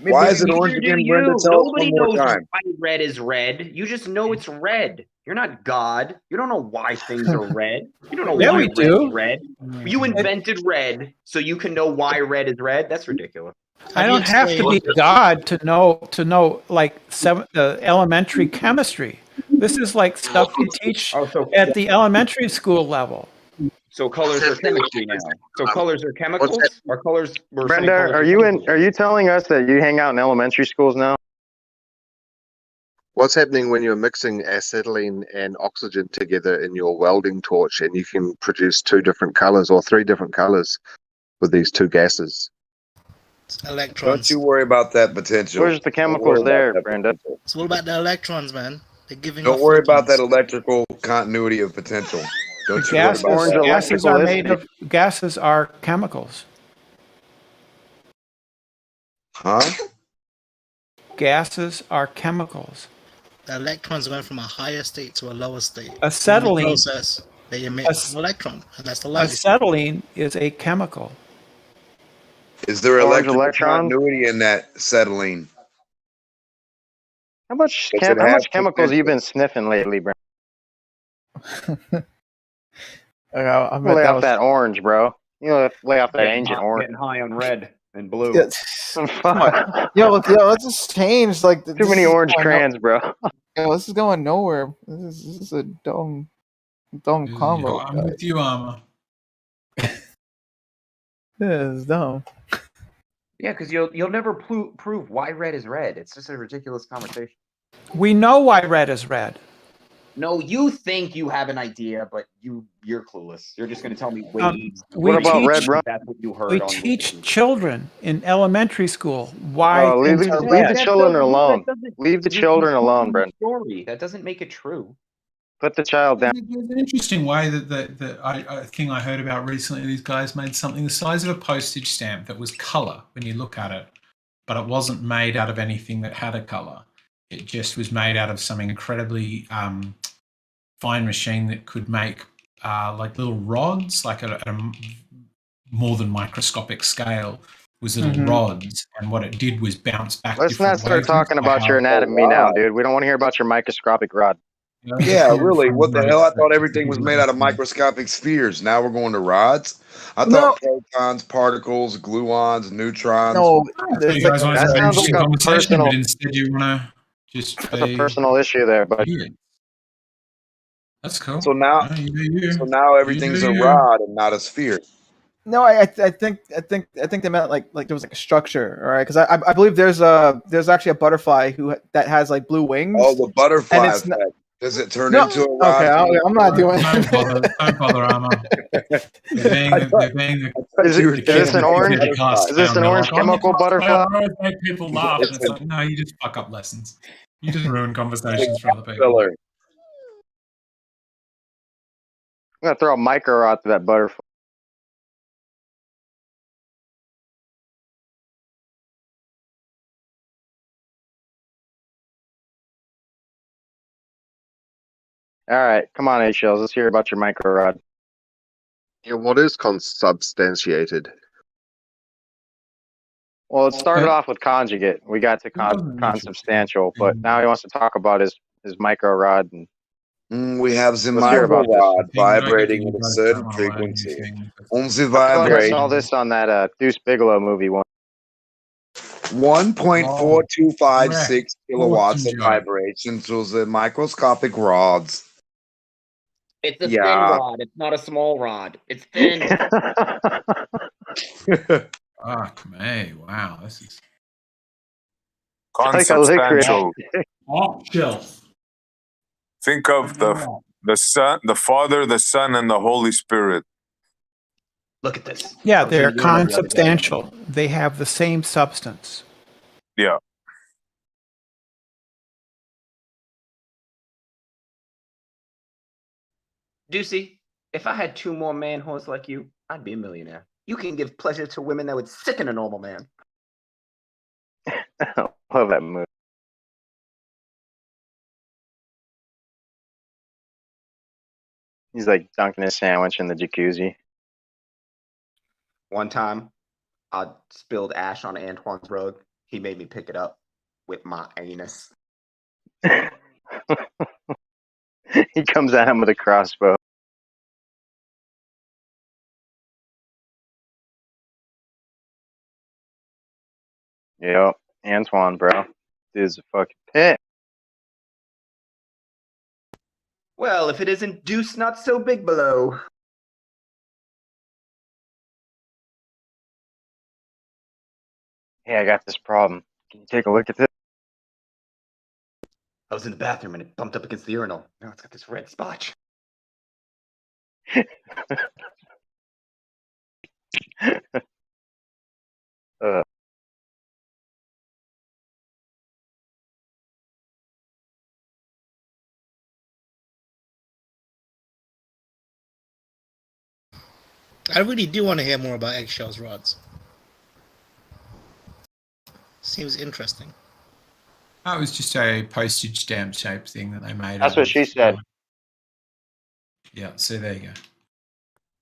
Why is it orange again, Brenda? Nobody knows why red is red. You just know it's red. You're not God. You don't know why things are red. You don't know why red is red. You invented red so you can know why red is red. That's ridiculous. I don't have to be God to know like elementary chemistry. This is like stuff you teach at the elementary school level. So colors are chemistry now. So colors are chemicals. Are colors? Brenda, are you telling us that you hang out in elementary schools now? What's happening when you're mixing acetylene and oxygen together in your welding torch, and you can produce 2 different colors or 3 different colors with these 2 gases? Electrons. Don't you worry about that potential. Where's the chemicals there, Brenda? It's all about the electrons, man. They're giving. Don't worry about that electrical continuity of potential. Don't you worry about that. Gases are made of. Gases are chemicals. Huh? Gases are chemicals. The electrons are going from a higher state to a lower state. Acetylene. In the process, they emit an electron, and that's the light. Acetylene is a chemical. Is there electrical continuity in that acetylene? How much chemicals have you been sniffing lately, bro? Lay off that orange, bro. You know, lay off that ancient orange. Getting high on red and blue. Yo, let's just change. Like too many orange crayons, bro. Yo, this is going nowhere. This is a dumb combo. I'm with you, Armor. This is dumb. Yeah, because you'll never prove why red is red. It's just a ridiculous conversation. We know why red is red. No, you think you have an idea, but you're clueless. You're just going to tell me waves. What about red rum? That's what you heard. We teach children in elementary school why. Leave the children alone. Leave the children alone, Brent. Story that doesn't make it true. Put the child down. There's an interesting way that I think I heard about recently. These guys made something the size of a postage stamp that was color when you look at it, but it wasn't made out of anything that had a color. It just was made out of some incredibly fine machine that could make like little rods, like at a more than microscopic scale, was little rods, and what it did was bounce back. Let's not start talking about your anatomy now, dude. We don't want to hear about your microscopic rod. Yeah, really. What the hell? I thought everything was made out of microscopic spheres. Now we're going to rods. I thought protons, particles, gluons, neutrons. No, you guys want to have an interesting conversation, but instead you want to just. That's a personal issue there, but. That's cool. So now, everything's a rod and not a sphere. No, I think they meant like there was like a structure, all right? Because I believe there's actually a butterfly that has like blue wings. Oh, the butterfly effect. Does it turn into a rod? Okay, I'm not doing it. Don't bother, Armor. Is this an orange? Is this an orange chemical butterfly? I make people laugh. And it's like, no, you just fuck up lessons. You just ruin conversations for other people. I'm gonna throw a micro rod to that butterfly. All right, come on, A-shells. Let's hear about your micro rod. Yeah, what is consubstantiated? Well, it started off with conjugate. We got to consubstantial, but now he wants to talk about his micro rod. And we have the micro rod vibrating at a certain frequency. On the vibrate. I saw this on that Deuce Bigelow movie one. 1.4256 kilowatts of vibrations through the microscopic rods. It's a thin rod. It's not a small rod. It's thin. Fuck me. Wow. This is consubstantial. Off shelf. Think of the Son, the Father, the Son, and the Holy Spirit. Look at this. Yeah, they're consubstantial. They have the same substance. Yeah. Ducey, if I had 2 more man horns like you, I'd be a millionaire. You can give pleasure to women that would sicken a normal man. Love that movie. He's like dunking his sandwich in the jacuzzi. One time, I spilled ash on Antoine's rug. He made me pick it up with my anus. He comes at him with a crossbow. Yep, Antoine, bro. Dude's a fucking pit. Well, if it isn't Deuce Not So Big Below. Hey, I got this problem. Can you take a look at this? I was in the bathroom and it bumped up against the urinal. Now it's got this red spot. I really do want to hear more about eggshells rods. Seems interesting. That was just a postage stamp shaped thing that they made. That's what she said. Yeah, so there you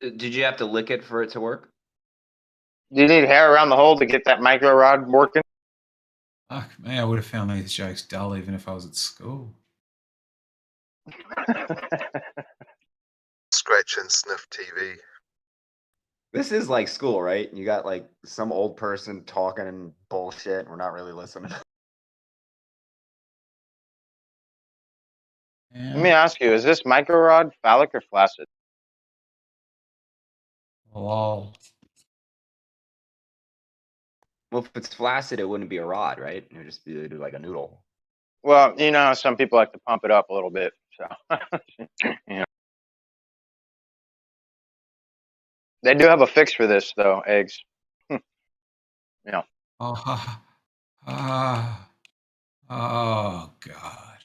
go. Did you have to lick it for it to work? Do you need hair around the hole to get that micro rod working? Fuck me, I would have found these jokes dull even if I was at school. Scratch and sniff TV. This is like school, right? You got like some old person talking and bullshit, and we're not really listening. Let me ask you, is this micro rod phallic or flaccid? Lol. Well, if it's flaccid, it wouldn't be a rod, right? It would just be like a noodle. Well, you know, some people like to pump it up a little bit, so you know. They do have a fix for this, though. Eggs. Yeah. Oh God.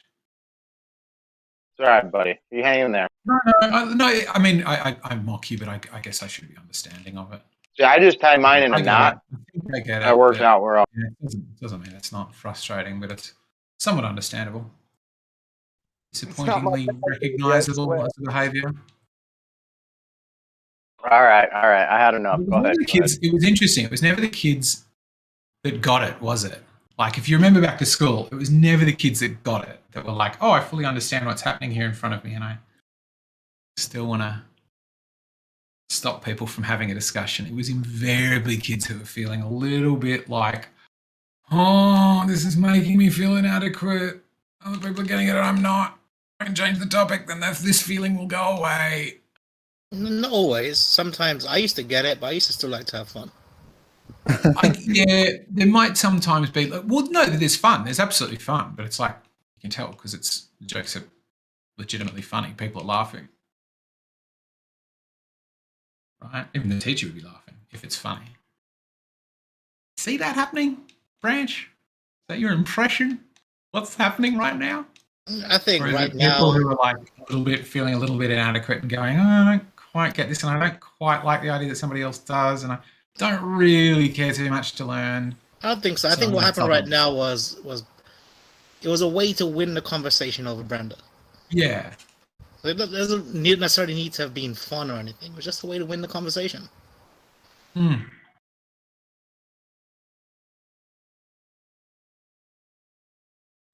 It's all right, buddy. You hang in there. No. I mean, I mock you, but I guess I should be understanding of it. Yeah, I just tie mine in a knot. I get it. That works out well. Yeah, it doesn't mean it's not frustrating, but it's somewhat understandable. Disappointingly recognizable as a behavior. All right. I had enough. Go ahead. It was interesting. It was never the kids that got it, was it? Like, if you remember back to school, it was never the kids that got it, that were like, oh, I fully understand what's happening here in front of me, and I still want to stop people from having a discussion. It was invariably kids who were feeling a little bit like, oh, this is making me feel inadequate. Other people are getting it and I'm not. I can change the topic, then this feeling will go away. Not always. Sometimes I used to get it, but I used to still like to have fun. Yeah, there might sometimes be like, well, no, there's fun. There's absolutely fun, but it's like you can tell because the jokes are legitimately funny. People are laughing, right? Even the teacher would be laughing if it's funny. See that happening, Branch? Is that your impression? What's happening right now? I think right people now people who are like feeling a little bit inadequate and going, oh, I don't quite get this, and I don't quite like the idea that somebody else does, and I don't really care too much to learn. I don't think so. I think what happened right now was it was a way to win the conversation over Brenda. Yeah. It doesn't necessarily need to have been fun or anything. It was just a way to win the conversation.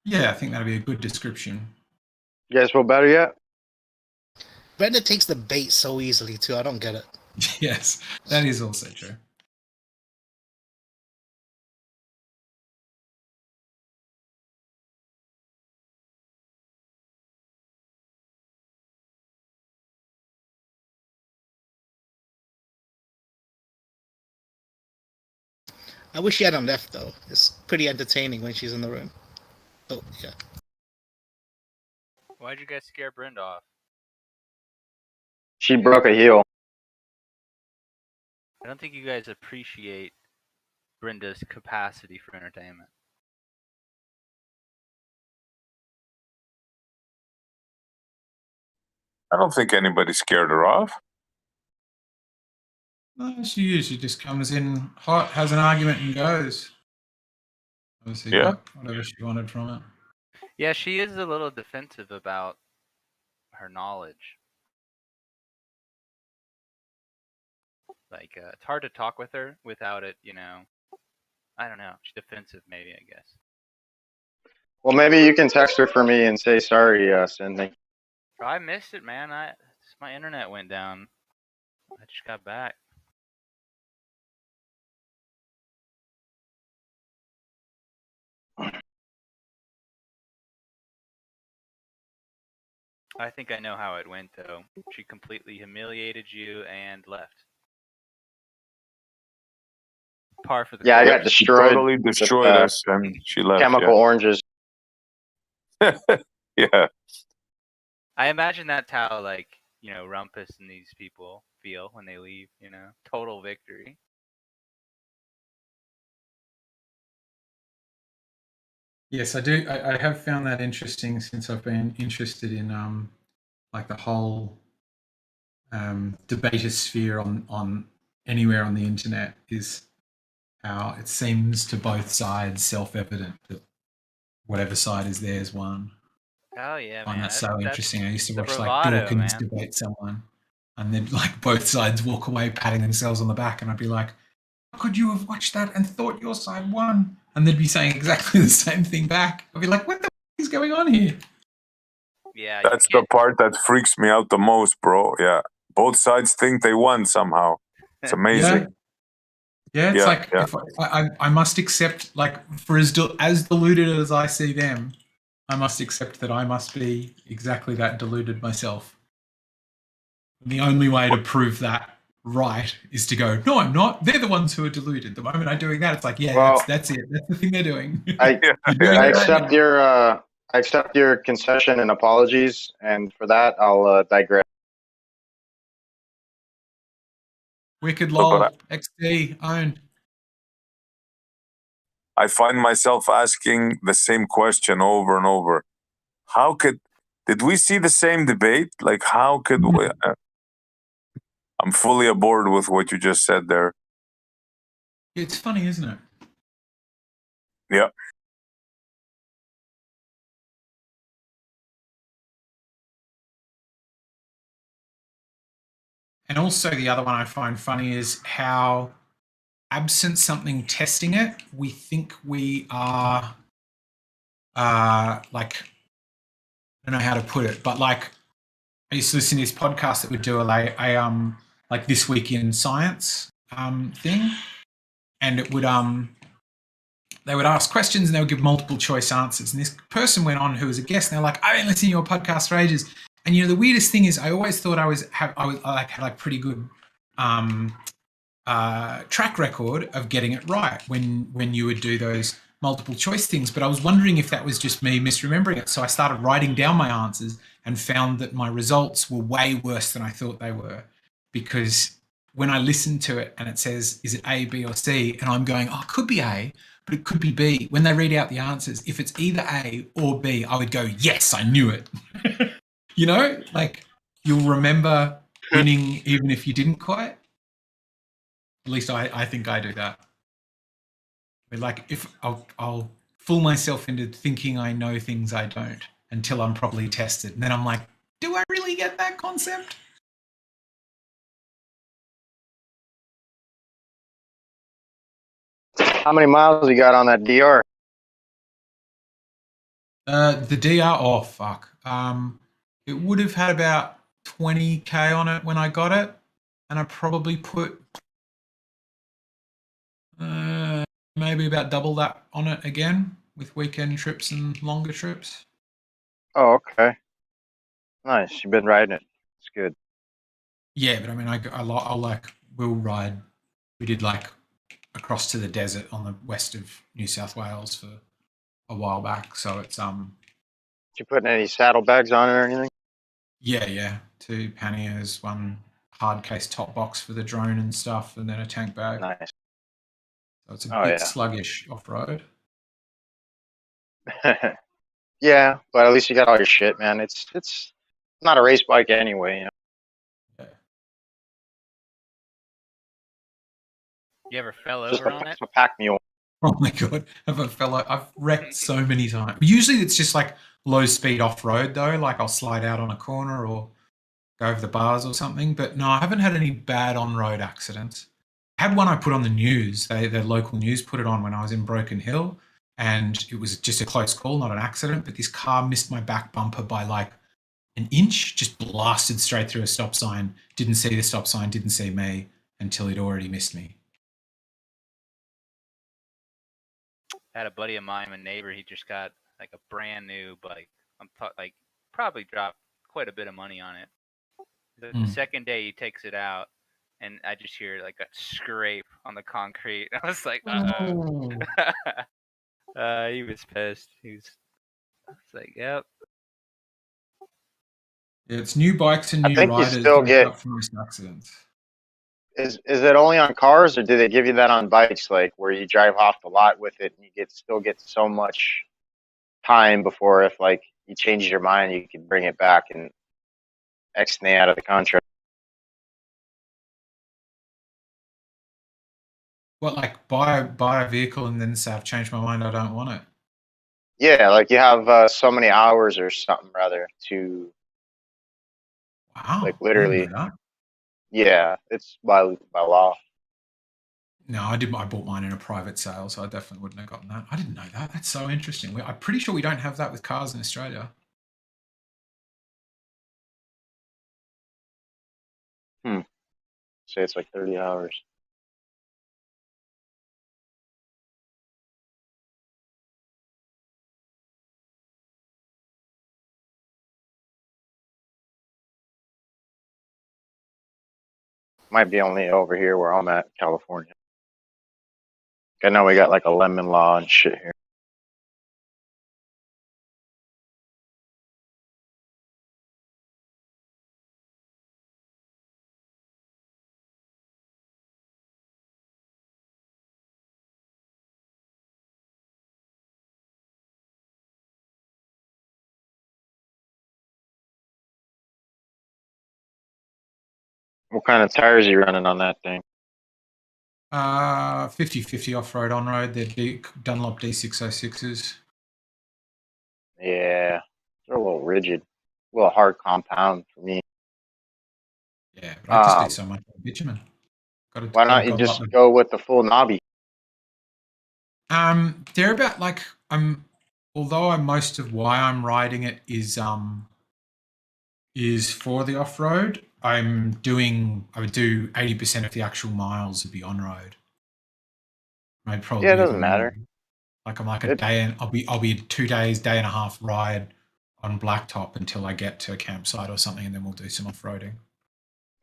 Yeah, I think that'd be a good description. You guys feel better yet? Brenda takes the bait so easily too. I don't get it. Yes, that is also true. I wish she hadn't left though. It's pretty entertaining when she's in the room. Oh yeah. Why'd you guys scare Brenda off? She broke a heel. I don't think you guys appreciate Brenda's capacity for entertainment. I don't think anybody scared her off. No, she is. She just comes in hot, has an argument, and goes. Obviously, got whatever she wanted from it. Yeah, she is a little defensive about her knowledge. Like, it's hard to talk with her without it, you know. I don't know. She's defensive, maybe, I guess. Well, maybe you can text her for me and say sorry, Cindy. I missed it, man. My internet went down. I just got back. I think I know how it went, though. She completely humiliated you and left. Par for the Yeah, I course. got destroyed. She totally destroyed us, and she left. Chemical oranges. Yeah. I imagine that's how, like, you know, Rumpus and these people feel when they leave, you know? Total victory. Yes, I do. I have found that interesting since I've been interested in like the whole debatosphere on anywhere on the internet, is how it seems to both sides self-evident that whatever side is theirs won. Oh yeah, I find man. that so interesting. I used to watch bravado, like Dawkins man. debate someone, and then like both sides walk away patting themselves on the back, and I'd be like, how could you have watched that and thought your side won? And they'd be saying exactly the same thing back. I'd be like, what the is going on here? Yeah, that's the part that freaks me out the most, bro. Yeah, both sides think they won somehow. It's amazing. Yeah, it's like if I must accept, like, for as deluded as I see them, I must accept that I must be exactly that deluded myself. The only way to prove that right is to go, no, I'm not. They're the ones who are deluded. The moment I'm doing that, it's like, yeah, Well, that's it. That's the thing they're doing. I accept your concession and apologies, and for that, I'll digress. Wicked lol, XD, owned. I find myself asking the same question over and over. Did we see the same debate? Like, how could we? I'm fully aboard with what you just said there. It's funny, isn't it? Yeah. And also the other one I find funny is how, absent something testing it, we think we are, like, I don't know how to put it, but like, I used to listen to this podcast that would do like This Week in Science thing, and it would they would ask questions and they would give multiple choice answers. And this person went on who was a guest, and they're like, I've been listening to your podcast for ages. And you know, the weirdest thing is, I always thought I had pretty good track record of getting it right when you would do those multiple choice things. But I was wondering if that was just me misremembering it. So I started writing down my answers and found that my results were way worse than I thought they were, because when I listen to it and it says, is it A, B, or C? And I'm going, oh, it could be A, but it could be B. When they read out the answers, if it's either A or B, I would go, yes, I knew it. You know, like, you'll remember winning even if you didn't quite. At least I think I do that. But like, if I'll fool myself into thinking I know things I don't until I'm properly tested. And then I'm like, do I really get that concept? How many miles you got on that DR? The DR, oh fuck. It would have had about 20k on it when I got it, and I probably put maybe about double that on it again with weekend trips and longer trips. Oh, okay. Nice. You've been riding it. It's good. Yeah, but I mean, I'll like, we'll ride. We did like across to the desert on the west of New South Wales for a while back. So it's Did you put any saddlebags on it or anything? Yeah. 2 panniers, 1 hard case top box for the drone and stuff, and then a tank bag. Nice. So it's a bit sluggish off road. Yeah, but at least you got all your shit, man. It's not a race bike anyway. You know? You ever fell Just over on it? a pack mule. Oh my god, I've wrecked so many times. Usually it's just like low speed off road though, like I'll slide out on a corner or go over the bars or something. But no, I haven't had any bad on road accidents. I had one I put on the news. The local news put it on when I was in Broken Hill, and it was just a close call, not an accident. But this car missed my back bumper by like an inch, just blasted straight through a stop sign. Didn't see the stop sign, didn't see me until he'd already missed me. I had a buddy of mine, a neighbor. He just got like a brand new bike. Like probably dropped quite a bit of money on it. The second day he takes it out, and I just hear like a scrape on the concrete. I was like, he was pissed. It's like, yep. Yeah, it's new bikes and new riders. You still get up for most accidents. Is it only on cars, or do they give you that on bikes, like where you drive off the lot with it and you still get so much time before, if like you change your mind, you can bring it back and X-nay out of the contract? What, like buy a vehicle and then say I've changed my mind, I don't want it? Yeah, like you have so many hours or something rather to. Wow. Like literally. I didn't know that. Yeah, it's by law. No, I bought mine in a private sale, so I definitely wouldn't have gotten that. I didn't know that. That's so interesting. I'm pretty sure we don't have that with cars in Australia. Say it's like 30 hours. Might be only over here where I'm at, California. I know we got like a lemon law and shit here. What kind of tires are you running on that thing? 50/50 off-road, on-road. They're big Dunlop D606s. Yeah, they're a little rigid. A little hard compound for me. Yeah, but I just do so much bitumen. Why not you just go with the full knobby? They're about like although most of why I'm riding it is for the off-road. I would do 80% of the actual miles would be on-road. I'd probably it doesn't matter. Like I'm like a day, and I'll be 2 days, day and a half ride on blacktop until I get to a campsite or something, and then we'll do some off-roading.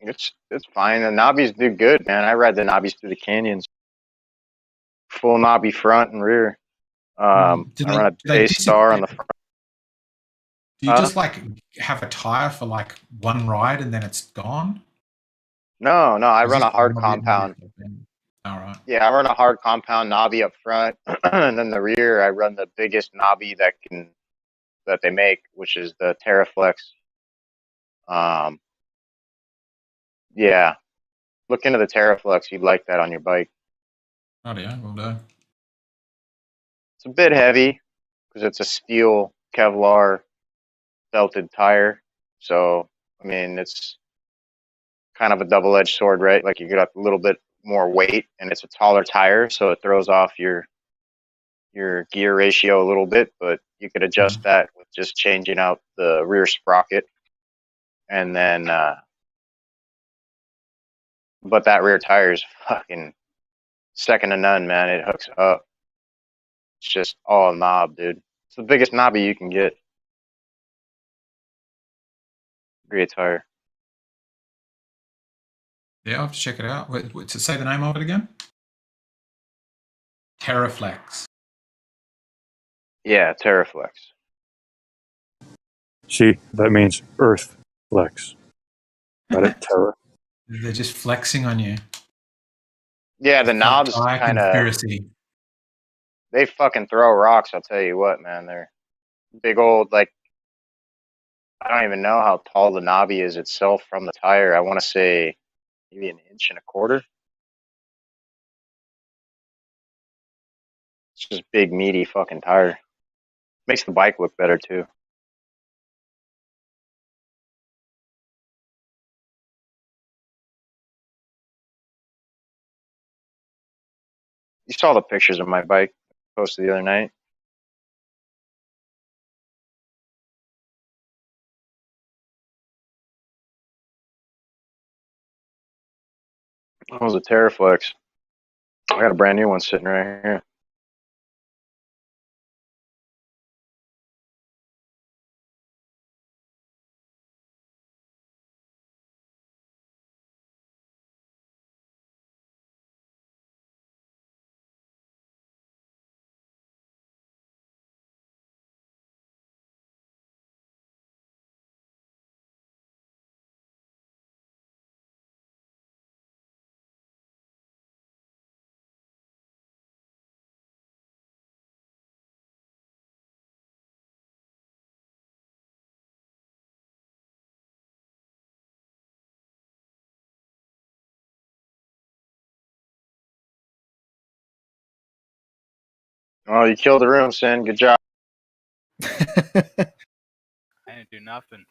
It's fine. The knobbies do good, man. I ride the knobbies through the canyons. Full knobby front and rear. I run a Daystar on the front. Do you just like have a tire for like one ride and then it's gone? No, I run a hard compound. All right. Yeah, I run a hard compound knobby up front, and then the rear I run the biggest knobby that they make, which is the Terraflex. Yeah, look into the Terraflex. You'd like that on your bike. Oh yeah, will do. It's a bit heavy because it's a steel Kevlar belted tire. So I mean, it's kind of a double-edged sword, right? Like you get a little bit more weight, and it's a taller tire, so it throws off your gear ratio a little bit, but you could adjust that with just changing out the rear sprocket, and then but that rear tire is fucking second to none, man. It hooks up. It's just all knob, dude. It's the biggest knobby you can get. Great tire. Yeah, I'll have to check it out. Wait, say the name of it again? Terraflex. Yeah, Terraflex. See, that means Earth flex. Got it, Terra. They're just flexing on you. Yeah, the knobs Entire kind of. conspiracy. They fucking throw rocks. I'll tell you what, man. They're big old, like, I don't even know how tall the knobby is itself from the tire. I want to say maybe 1.25 inches. It's just big, meaty fucking tire. Makes the bike look better too. You saw the pictures of my bike posted the other night. That was a Terraflex. I got a brand new one sitting right here. Oh, you killed the room, Sin. Good job. I didn't do nothing.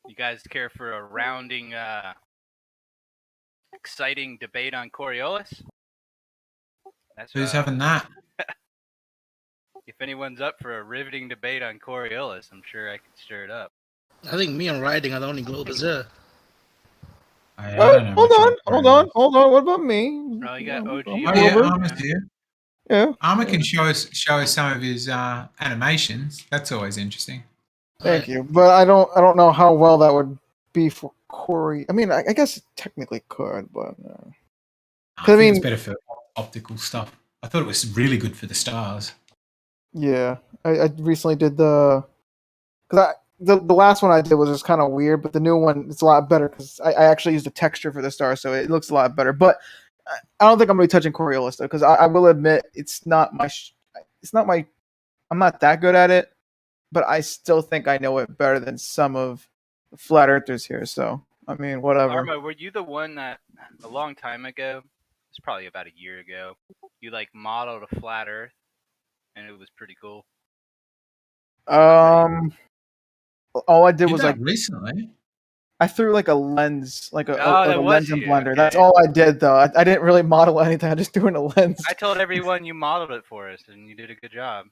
You guys care for a rounding, exciting debate on Coriolis? Who's having that? If anyone's up for a riveting debate on Coriolis, I'm sure I can stir it up. I think me and Riding are the only Globers there. Hold on. What about me? No, you got OG. Oh yeah, Arma's here. Yeah. Arma can show us some of his animations. That's always interesting. Thank you, but I don't know how well that would be for Corey. I mean, I guess it technically could, but I mean, it's better for optical stuff. I thought it was really good for the stars. Yeah, I recently did the last one I did was just kind of weird, but the new one it's a lot better because I actually used a texture for the star, so it looks a lot better. But I don't think I'm gonna be touching Coriolis though, because I will admit it's not my I'm not that good at it, but I still think I know it better than some of the flat earthers here. So I mean, whatever. Arma, were you the one that a long time ago? It's probably about a year ago. You like modeled a flat Earth, and it was pretty cool. All I did was like recently. I threw like a lens, like a that lens was in you, Blender. okay. That's all I did though. I didn't really model anything. I just threw in a lens. I told everyone you modeled it for us, and you did a good job.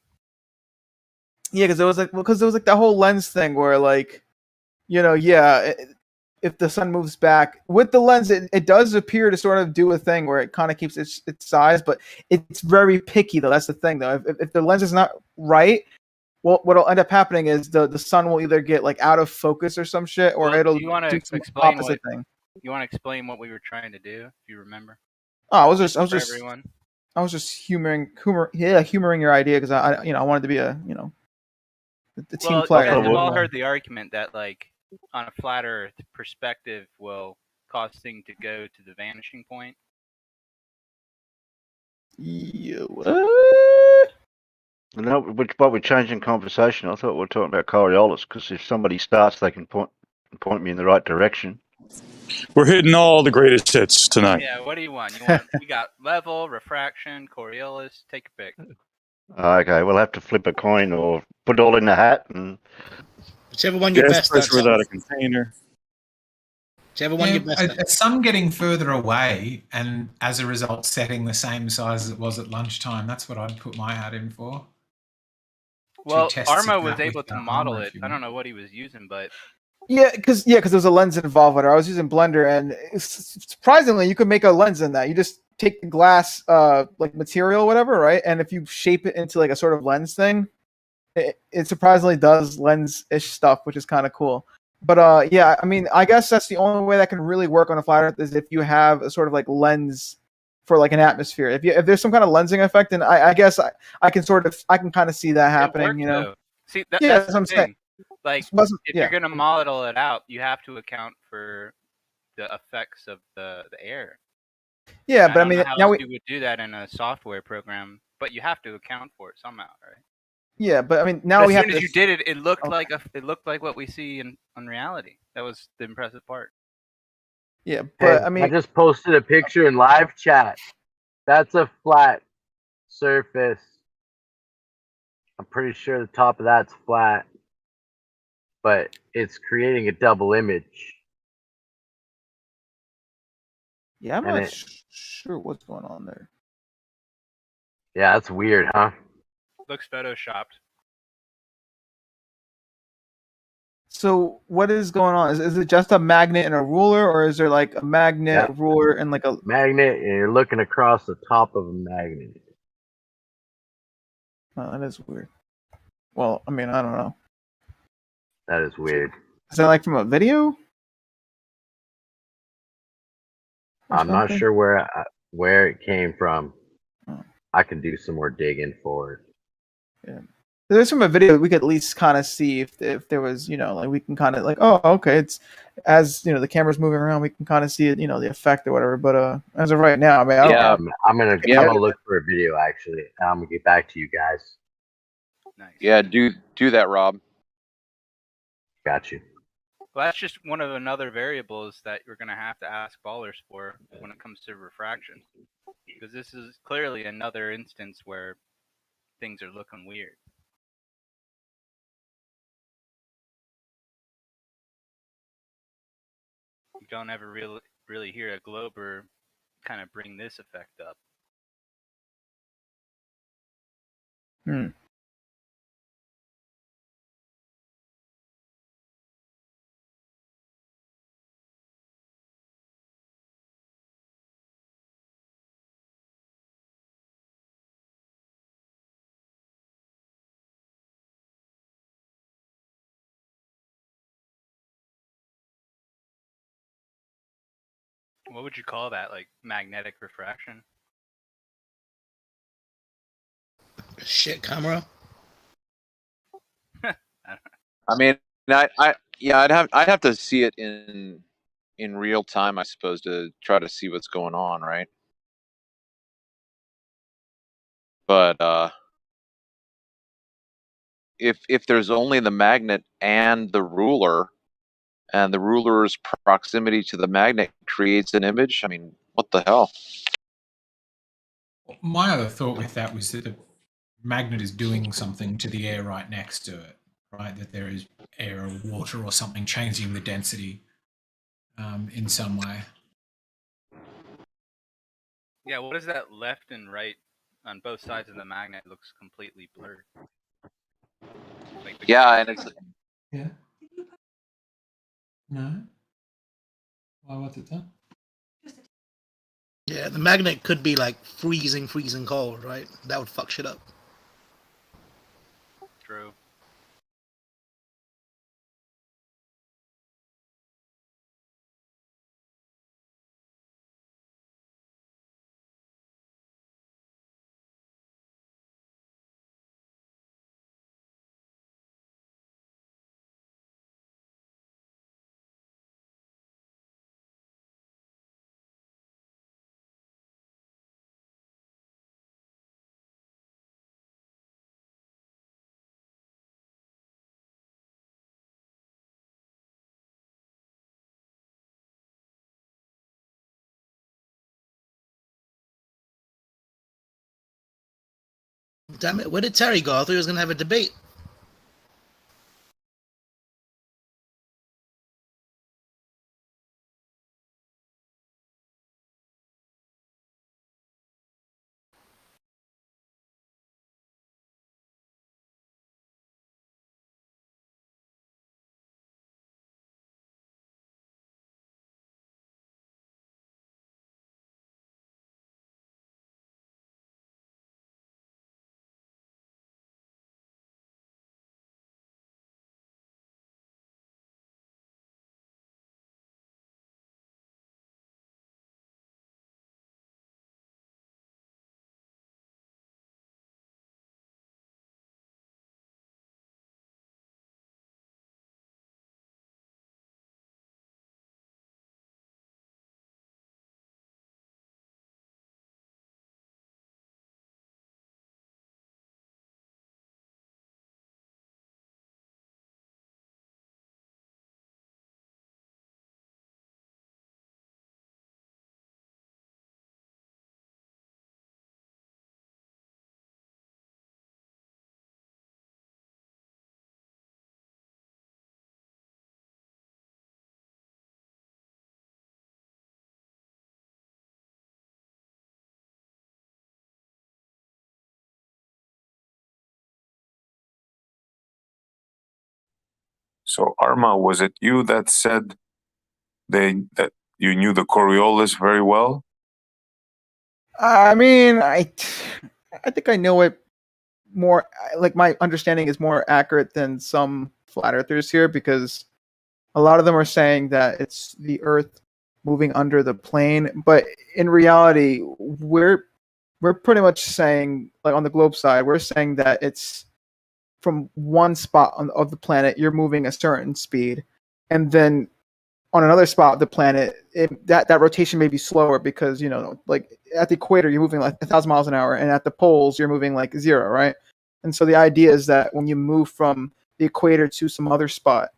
Yeah, because there was like that whole lens thing where like, if the sun moves back with the lens, it does appear to sort of do a thing where it kind of keeps its size, but it's very picky though. That's the thing though. If the lens is not right, well, what'll end up happening is the sun will either get like out of focus or some shit, or it'll Do you want do to some explain opposite thing. You want to explain what we were trying to do, if you remember? Oh, I was For just everyone. I was just humoring your idea because I wanted to be a team player. You guys have all heard the argument that like on a flat Earth perspective will cause things to go to the vanishing point. No, but we're changing conversation. I thought we were talking about Coriolis because if somebody starts, they can point me in the right direction. We're hitting all the greatest hits tonight. Yeah, what do you want? We got level, refraction, Coriolis. Take a pick. Okay, we'll have to flip a coin or put it all in the hat and. Whichever one you're best pressure at. without a container. Whichever one you're best at. Some getting further away, and as a result, setting the same size as it was at lunchtime. That's what I'd put my hat in for. Well, Arma was able to model it. I don't know what he was using, but Yeah, because there's a lens involved with it. I was using Blender, and surprisingly, you could make a lens in that. You just take the glass, like material, whatever, right? And if you shape it into like a sort of lens thing, it surprisingly does lens-ish stuff, which is kind of cool. But yeah, I mean, I guess that's the only way that can really work on a flat Earth is if you have a sort of like lens for like an atmosphere. If there's some kind of lensing effect, then I guess I can kind of see that happening. You know? Though. See, Yeah, that's what the I'm thing. saying. Like, if Yeah. you're gonna model it out, you have to account for the effects of the air. Yeah, I but I don't mean, know how now else we. you would do that in a software program, but you have to account for it somehow, right? Yeah, but I mean, now But we as have soon to. as you did it, it looked like what we see in reality. That was the impressive part. Yeah, Hey, but I I mean, just posted a picture in live chat. That's a flat surface. I'm pretty sure the top of that's flat, but it's creating a double image. yeah, I'm And not it, sure what's going on there. yeah, that's weird, huh? Looks photoshopped. So what is going on? Is it just a magnet and a ruler, or is there like a magnet, Yeah. ruler, and like a Magnet, and you're looking across the top of a magnet. Oh, that is weird. Well, I mean, I don't know. That is weird. Is that like from a video? Or I'm not something? sure where it came from. I can do some more digging for it. Yeah. If there's from a video, we could at least kind of see if there was, like we can kind of like, oh, okay, it's as the camera's moving around, we can kind of see it, the effect or whatever. But as of right now, I mean, I'm gonna look for a video actually. I'm gonna get back to you guys. Nice. Yeah, do that, Rob. Got you. Well, that's just one of another variables that you're going to have to ask ballers for when it comes to refraction, because this is clearly another instance where things are looking weird. You don't ever really hear a glober kind of bring this effect up. Hmm. What would you call that? Like magnetic refraction? Shit, camera. I mean, I'd have to see it in real time, I suppose, to try to see what's going on, right? But if there's only the magnet and the ruler's proximity to the magnet creates an image, I mean, what the hell? My other thought with that was that the magnet is doing something to the air right next to it, right? That there is air or water or something changing the density in some way. Yeah, what is that left and right on both sides of the magnet looks completely blurred. Like and it's Yeah. No. Why was it done? Yeah, the magnet could be like freezing cold, right? That would fuck shit up. True. Damn it, where did Terry go? I thought he was gonna have a debate. So Arma, was it you that said that you knew the Coriolis very well? I mean, I think I know it more. Like my understanding is more accurate than some flat earthers here, because a lot of them are saying that it's the Earth moving under the plane, but in reality, we're pretty much saying, like on the globe side, we're saying that it's from one spot of the planet, you're moving a certain speed, and then on another spot of the planet, that rotation may be slower because, like at the equator, you're moving like 1,000 miles an hour, and at the poles, you're moving like 0, right? And so the idea is that when you move from the equator to some other spot,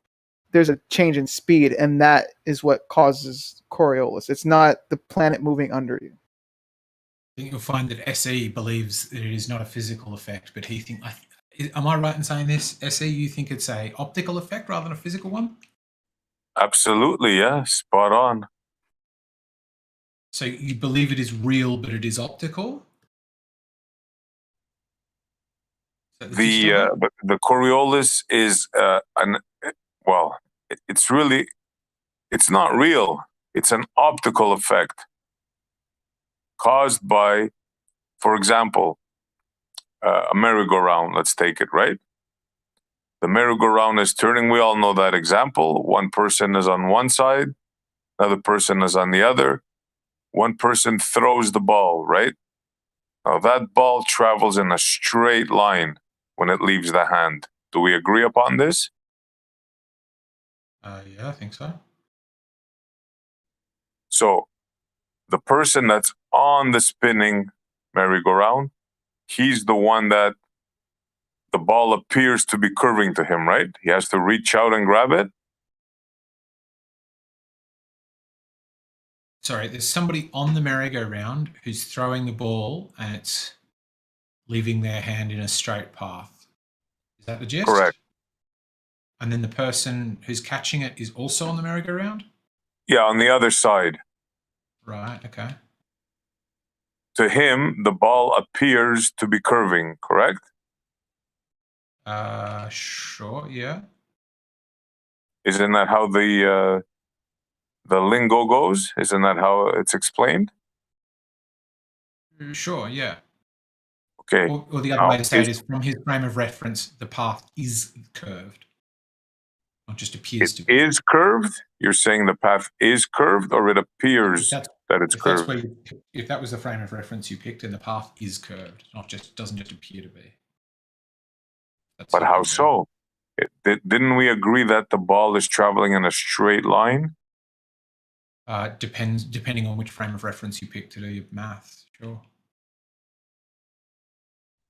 there's a change in speed, and that is what causes Coriolis. It's not the planet moving under you. I think you'll find that SE believes that it is not a physical effect, but he thinks. Am I right in saying this, SE? You think it's a optical effect rather than a physical one? Absolutely, yeah, spot on. So you believe it is real, but it is optical? The Coriolis is it's not real. It's an optical effect caused by, for example, a merry-go-round. Let's take it, right? The merry-go-round is turning. We all know that example. One person is on one side, another person is on the other. One person throws the ball, right? Now that ball travels in a straight line when it leaves the hand. Do we agree upon this? Yeah, I think so. So the person that's on the spinning merry-go-round, he's the one that the ball appears to be curving to him, right? He has to reach out and grab it. Sorry, there's somebody on the merry-go-round who's throwing the ball and it's leaving their hand in a straight path. Is that the gist? Correct. And then the person who's catching it is also on the merry-go-round? Yeah, on the other side. Right, okay. To him, the ball appears to be curving, correct? Sure, yeah. Isn't that how the lingo goes? Isn't that how it's explained? Sure, yeah. Okay. Or the other way to say it is, from his frame of reference, the path is curved. Not just appears to be. It is curved? You're saying the path is curved, or it appears that it's curved? If that was the frame of reference you picked, then the path is curved, doesn't just appear to be. But how so? Didn't we agree that the ball is traveling in a straight line? Depending on which frame of reference you pick to do your math, sure.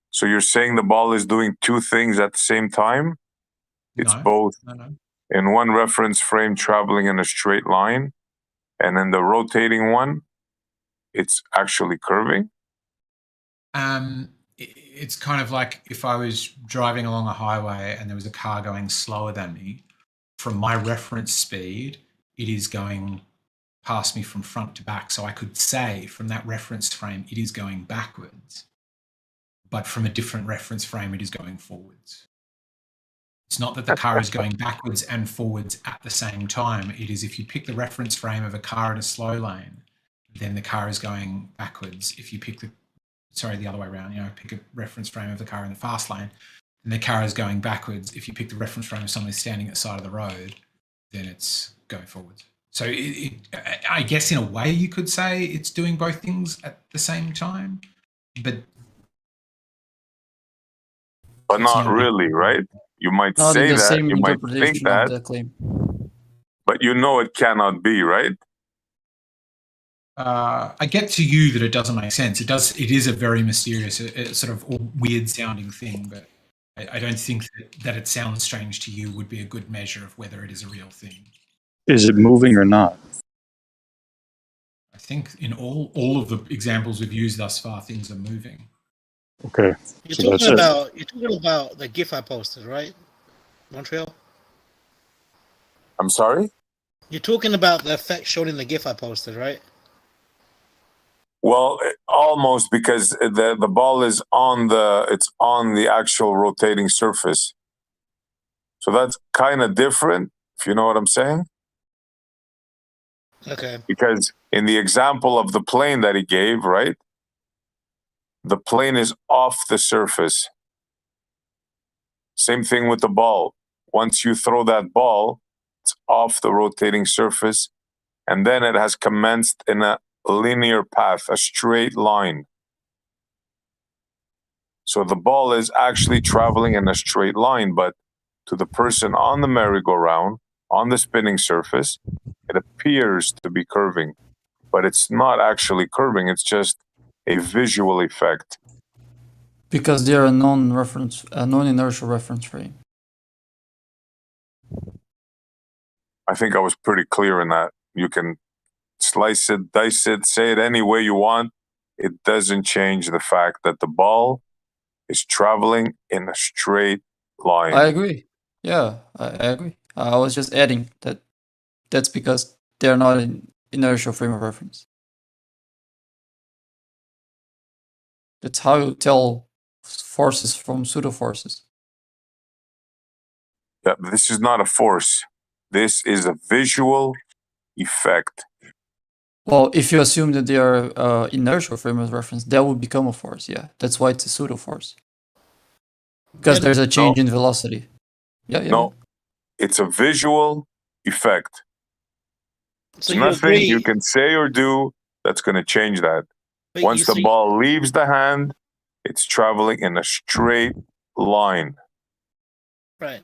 So you're saying the ball is doing two things at the same time? It's both in one reference frame traveling in a straight line, and in the rotating one, it's actually curving? It's kind of like if I was driving along a highway and there was a car going slower than me, from my reference speed, it is going past me from front to back. So I could say from that reference frame, it is going backwards. But from a different reference frame, it is going forwards. It's not that the car is going backwards and forwards at the same time. It is, if you pick the reference frame of a car in a slow lane, then the car is going backwards. If you pick the other way around, pick a reference frame of the car in the fast lane, and the car is going backwards. If you pick the reference frame of someone who's standing at the side of the road, then it's going forwards. So I guess in a way you could say it's doing both things at the same time, but not really, right? You might say that, you might think that, but it cannot be, right? I get to you that it doesn't make sense. It is a very mysterious, sort of weird sounding thing, but I don't think that it sounds strange to you would be a good measure of whether it is a real thing. Is it moving or not? I think in all of the examples we've used thus far, things are moving. Okay. You're talking about the GIF I posted, right? Montreal? I'm sorry? You're talking about the effect shown in the GIF I posted, right? Well, almost, because the ball is on the actual rotating surface. So that's kind of different, if you know what I'm saying. Okay. Because in the example of the plane that he gave, right, the plane is off the surface. Same thing with the ball. Once you throw that ball, it's off the rotating surface, and then it has commenced in a linear path, a straight line. So the ball is actually traveling in a straight line, but to the person on the merry-go-round, on the spinning surface, it appears to be curving, but it's not actually curving. It's just a visual effect. Because they're a non-inertial reference frame. I think I was pretty clear in that. You can slice it, dice it, say it any way you want. It doesn't change the fact that the ball is traveling in a straight line. I agree. Yeah, I agree. I was just adding that that's because they're not an inertial frame of reference. That's how you tell forces from pseudo forces. Yeah, this is not a force. This is a visual effect. Well, if you assume that they are inertial frame of reference, that would become a force. Yeah, that's why it's a pseudo force. Because there's a change in velocity. Yeah. No, it's a visual effect. So There's nothing you can say or do that's going to change that. Wait, Once the ball leaves the hand, it's traveling in a straight line. Right.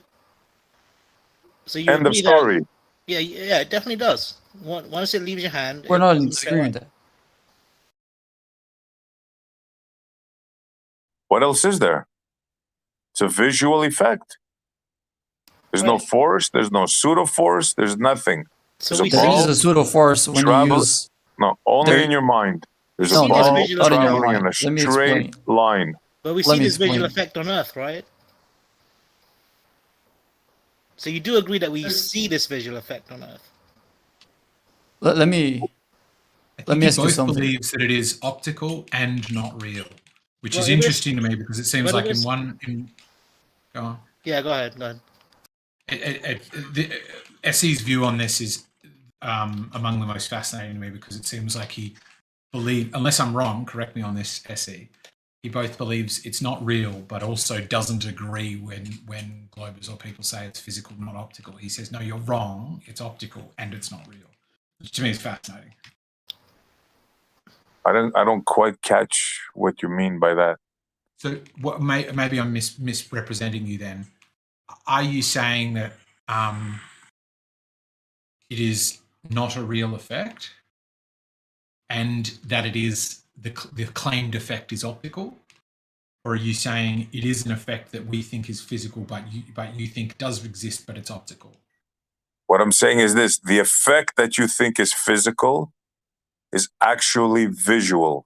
So you End of agree story. that? Yeah, it definitely does. Once it leaves your hand, We're not disagreeing with that. What else is there? It's a visual effect. There's no force. There's no pseudo force. There's nothing. So there's there is a pseudo force when you use. No, only in your mind. There's a ball traveling in a straight line. But we see this visual effect on Earth, right? So you do agree that we see this visual effect on Earth? Let me ask you something. Both believes that it is optical and not real, which is interesting to me because it seems like in one. Go on. Yeah, go ahead. SE's view on this is among the most fascinating to me because it seems like he believes, unless I'm wrong, correct me on this, SE. He both believes it's not real, but also doesn't agree when globers or people say it's physical, not optical. He says, no, you're wrong. It's optical and it's not real. Which to me is fascinating. I don't quite catch what you mean by that. So what? Maybe I'm misrepresenting you then. Are you saying that it is not a real effect and that it is the claimed effect is optical? Or are you saying it is an effect that we think is physical, but you think does exist, but it's optical? What I'm saying is this: the effect that you think is physical is actually visual.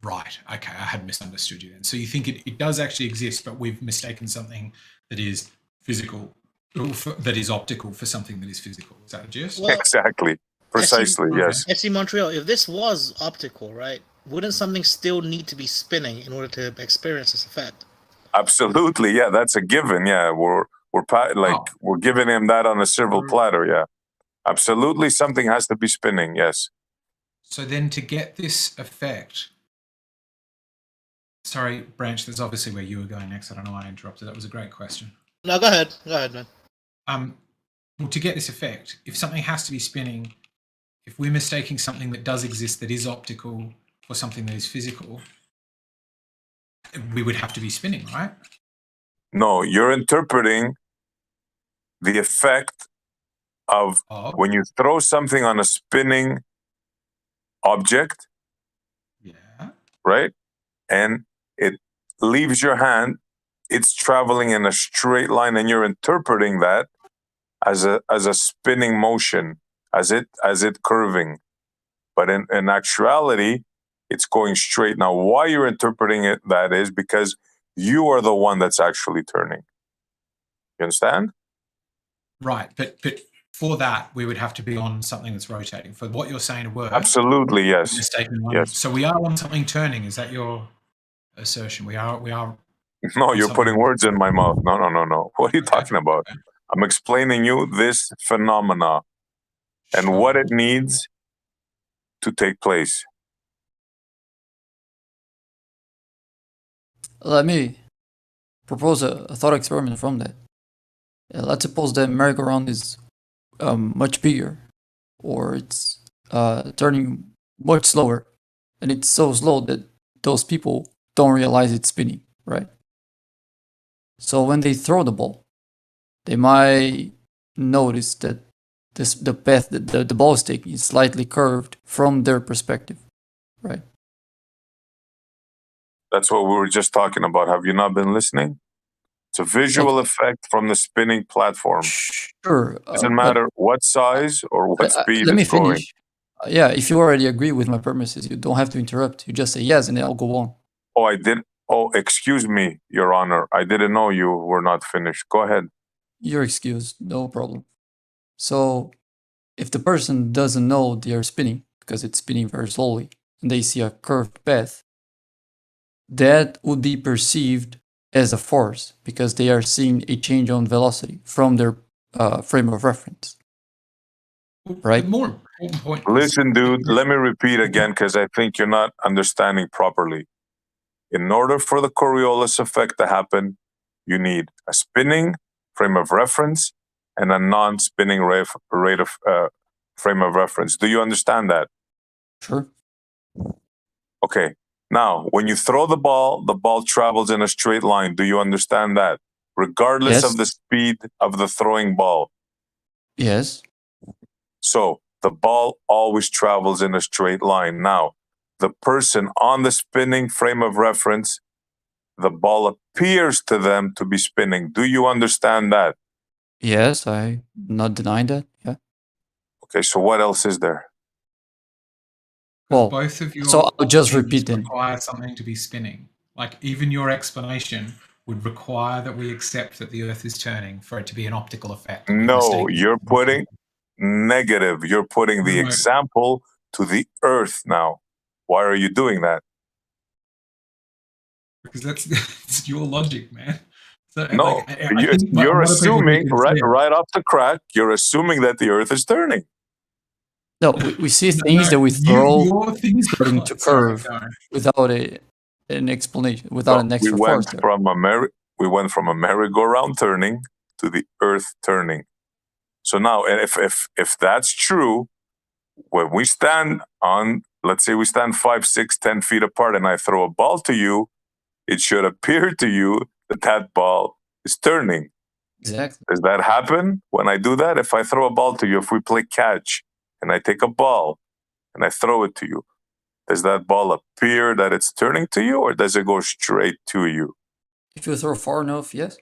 Right. Okay. I had misunderstood you then. So you think it does actually exist, but we've mistaken something that is physical, that is optical for something that is physical. Is that a gist? Well, exactly. Precisely. Yes. SC Montreal, if this was optical, right, wouldn't something still need to be spinning in order to experience this effect? Absolutely. Yeah, that's a given. Yeah, we're giving him that on a silver platter. Yeah, absolutely. Something has to be spinning. Yes. So then to get this effect, sorry, Branch, that's obviously where you were going next. I don't know why I interrupted. That was a great question. No, go ahead. Go ahead, man. Well, to get this effect, if something has to be spinning, if we're mistaking something that does exist that is optical for something that is physical, we would have to be spinning, right? No, you're interpreting the effect of when you throw something on a spinning object, right? And it leaves your hand, it's traveling in a straight line, and you're interpreting that as a spinning motion, as it curving. But in actuality, it's going straight. Now, why you're interpreting it that is because you are the one that's actually turning. You understand? Right, but for that, we would have to be on something that's rotating. For what you're saying to work, absolutely, yes. Mistaken one. Yes. So we are on something turning. Is that your assertion? We are. No, you're putting words in my mouth. No. What are you talking about? I'm explaining you this phenomena and what it needs to take place. Let me propose a thought experiment from that. Let's suppose that merry-go-round is much bigger, or it's turning much slower, and it's so slow that those people don't realize it's spinning, right? So when they throw the ball, they might notice that the path that the ball is taking is slightly curved from their perspective, right? That's what we were just talking about. Have you not been listening? It's a visual effect from the spinning platform. Sure. Doesn't matter what size or what speed let me it's going. finish. Yeah, if you already agree with my premises, you don't have to interrupt. You just say yes, and then I'll go on. Oh, I did. Oh, excuse me, Your Honor. I didn't know you were not finished. Go ahead. You're excused. No problem. So, if the person doesn't know they are spinning, because it's spinning very slowly, and they see a curved path, that would be perceived as a force, because they are seeing a change on velocity from their frame of reference. Right? More important point. Listen, dude, let me repeat again because I think you're not understanding properly. In order for the Coriolis effect to happen, you need a spinning frame of reference and a non-spinning rate of frame of reference. Do you understand that? Sure. Okay. Now, when you throw the ball travels in a straight line. Do you understand that? Regardless of the speed of the throwing ball. Yes. So the ball always travels in a straight line. Now, the person on the spinning frame of reference, the ball appears to them to be spinning. Do you understand that? Yes, I'm not denying that. Yeah. Okay, so what else is there? Well, both of your so I'll just repeat them. Require something to be spinning. Like even your explanation would require that we accept that the Earth is turning for it to be an optical effect. No, you're putting negative. You're putting the example to the Earth now. Why are you doing that? Because that's your logic, man. So, no, you're assuming right off the crack. You're assuming that the Earth is turning. No, we see things that we throw starting to curve without an explanation, without an extra force. We went from a merry-go-round turning to the Earth turning. So now, if that's true, when we stand on, let's say we stand 5, 6, 10 feet apart, and I throw a ball to you, it should appear to you that that ball is turning. Exactly. Does that happen when I do that? If I throw a ball to you, if we play catch, and I take a ball and I throw it to you, does that ball appear that it's turning to you, or does it go straight to you? If you throw far enough, yes.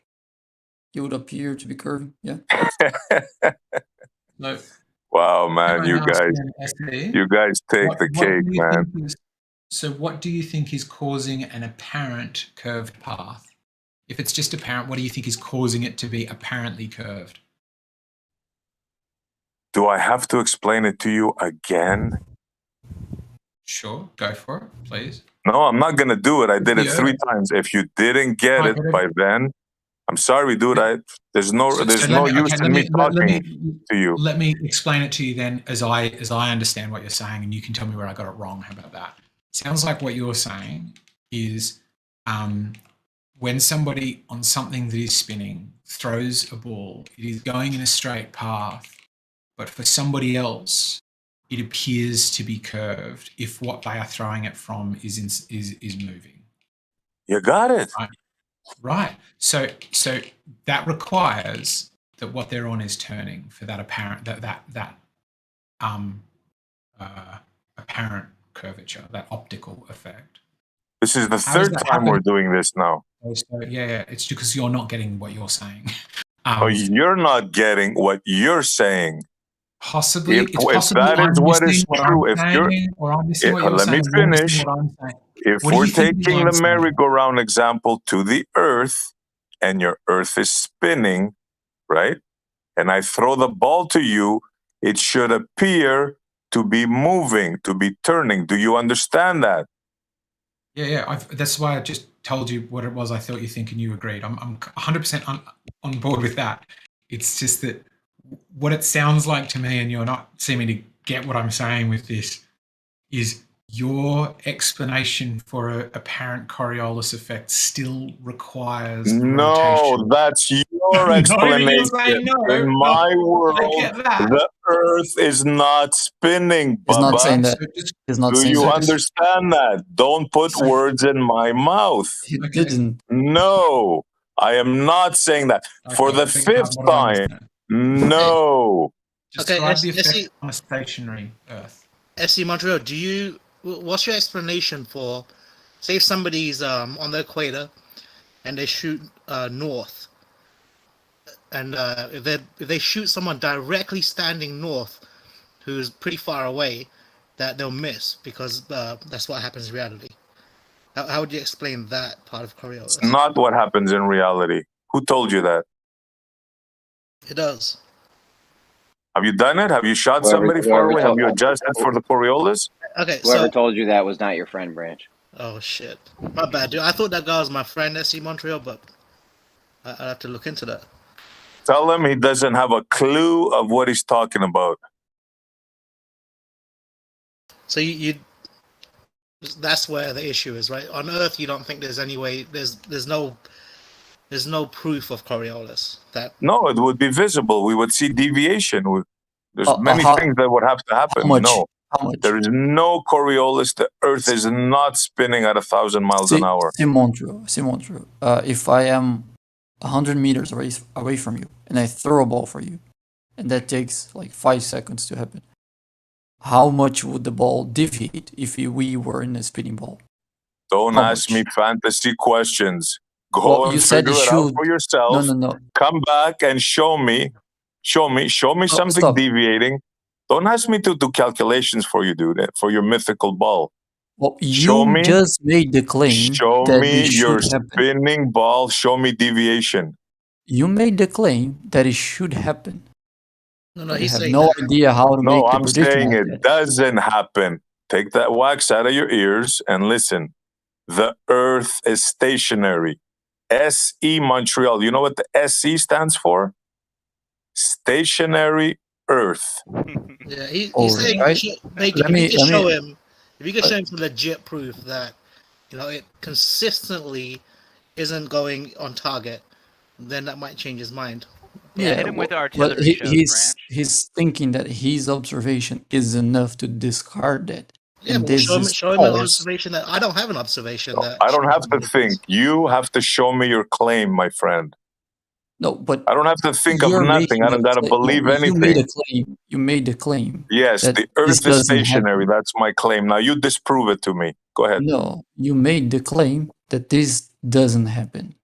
It would appear to be curving, yeah. No. Wow, man, you guys take the cake, man. So what do you think is causing an apparent curved path? If it's just apparent, what do you think is causing it to be apparently curved? Do I have to explain it to you again? Sure, go for it, please. No, I'm not going to do it. I did it 3 times. If you didn't get it by then, I'm sorry, dude. There's no use in me talking to you. Let me explain it to you then as I understand what you're saying, and you can tell me where I got it wrong. How about that? Sounds like what you're saying is when somebody on something that is spinning throws a ball, it is going in a straight path, but for somebody else, it appears to be curved if what they are throwing it from is moving. You got it. Right. So that requires that what they're on is turning for that apparent apparent curvature, that optical effect. This is the third time we're doing this now. So, yeah, it's because you're not getting what you're saying. You're not getting what you're saying. Possibly, if that is what is true, let me finish. If we're taking the merry-go-round example to the Earth, and your Earth is spinning, right? And I throw the ball to you, it should appear to be moving, to be turning. Do you understand that? Yeah. That's why I just told you what it was I thought you think and you agreed. I'm 100% on board with that. It's just that what it sounds like to me, and you're not seeming to get what I'm saying with this, is your explanation for a apparent Coriolis effect still requires the rotation. That's your explanation. In my world, the Earth is not spinning, Bubba. He's not saying that. He's not Do saying you that. understand that? Don't put words in my mouth. He didn't. No, I am not saying that. For the fifth time, no. Describe the effect on a stationary Earth. SC Montreal, what's your explanation for, say if somebody's on the equator and they shoot north, and if they shoot someone directly standing north who's pretty far away, that they'll miss because that's what happens in reality. How would you explain that part of Coriolis? It's not what happens in reality. Who told you that? It does. Have you done it? Have you shot somebody far away? Have you adjusted for the Coriolis? Okay, Whoever told you that was not your friend, Branch. Oh shit, my bad, dude. I thought that guy was my friend, SC Montreal, but I'll have to look into that. Tell him he doesn't have a clue of what he's talking about. So that's where the issue is, right? On Earth, you don't think there's any way. There's no proof of Coriolis. No, it would be visible. We would see deviation. There's many things that would have to happen. No, there is no Coriolis. The Earth is not spinning at 1,000 miles an hour. Simon, if I am 100 meters away from you and I throw a ball for you, and that takes like 5 seconds to happen, how much would the ball deviate if we were in a spinning ball? Don't ask me fantasy questions. Go and figure it out for yourself. No. Come back and show me something deviating. Don't ask me to do calculations for you, dude, for your mythical ball. Well, you just made the claim. Show me your spinning ball. Show me deviation. You made the claim that it should happen. No, you have no idea how to make the prediction. No, I'm saying it doesn't happen. Take that wax out of your ears and listen. The Earth is stationary. SE Montreal. You know what the SE stands for? Stationary Earth. Yeah, he's saying if you could show him some legit proof that it consistently isn't going on target, then that might change his mind. Yeah, hit him with artillery. He's thinking that his observation is enough to discard that. Yeah, and show him an observation that I don't have an observation that I don't have to think. You have to show me your claim, my friend. No, but I don't have to think of nothing. I don't gotta believe anything. You made the claim. Yes, the Earth is stationary. That's my claim. Now you disprove it to me. Go ahead. No, you made the claim that this doesn't happen.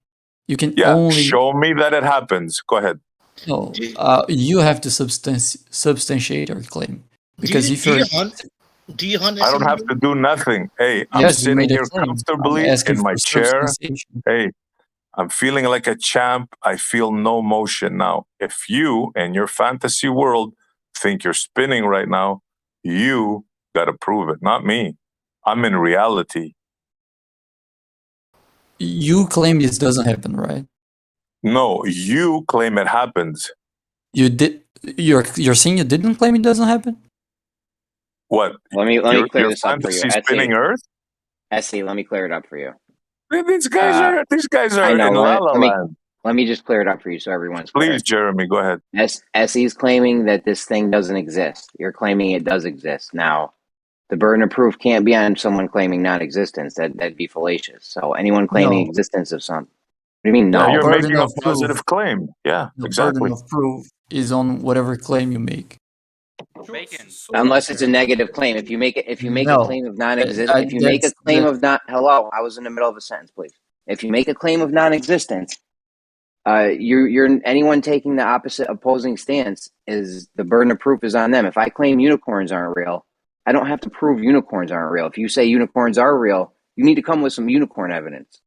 You can show me that it happens. Go ahead. No, you have to substantiate your claim because do you hunt? I don't have to do nothing. Hey, I'm sitting here comfortably in my chair. Hey, I'm feeling like a champ. I feel no motion now. If you and your fantasy world think you're spinning right now, you gotta prove it, not me. I'm in reality. You claim this doesn't happen, right? No, you claim it happens. You did. You're saying you didn't claim it doesn't happen? What? Let me clear this up for you. Spinning Earth? Essie, let me clear it up for you. These guys are in La La Land. Let me just clear it up for you so everyone's clear. Please, Jeremy, go ahead. Essie's claiming that this thing doesn't exist. You're claiming it does exist. Now, the burden of proof can't be on someone claiming non-existence. That'd be fallacious. So anyone claiming existence of something. What do you mean no? Yeah, you're making a positive claim. Yeah, exactly. The burden of proof is on whatever claim you make. Unless it's a negative claim. If you make a claim of non-existence, if you make a claim of not, hello, I was in the middle of a sentence, please. If you make a claim of non-existence, you're anyone taking the opposing stance is the burden of proof is on them. If I claim unicorns aren't real, I don't have to prove unicorns aren't real. If you say unicorns are real, you need to come with some unicorn evidence.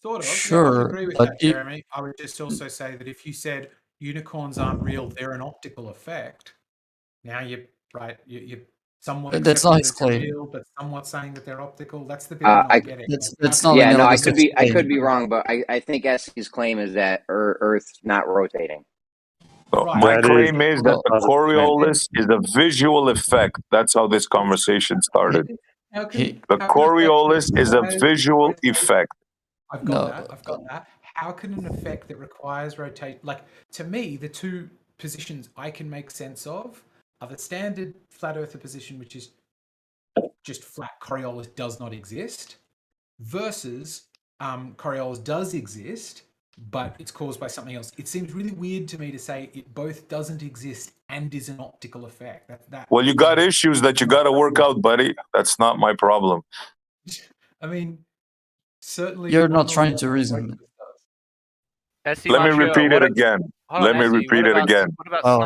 Sort of. Sure, I would agree with that, Jeremy. I would just also say that if you said unicorns aren't real, they're an optical effect. Now you're somewhat That's not his accepted as claim. real, but somewhat saying that they're optical. That's the bit I'm not getting. That's not Yeah, no, I analogous could to be claim. wrong, but I think SC's claim is that Earth's not rotating. My claim is that the Coriolis is a visual effect. That's how this conversation started. The Coriolis is a visual effect. I've got that. How can an effect that requires rotate, like, to me, the two positions I can make sense of are the standard flat earther position, which is just flat, Coriolis does not exist, versus Coriolis does exist, but it's caused by something else. It seems really weird to me to say it both doesn't exist and is an optical effect. Well, you got issues that you got to work out, buddy. That's not my problem. I mean, certainly you're not trying to reason. Let me repeat it again. Let me repeat it again.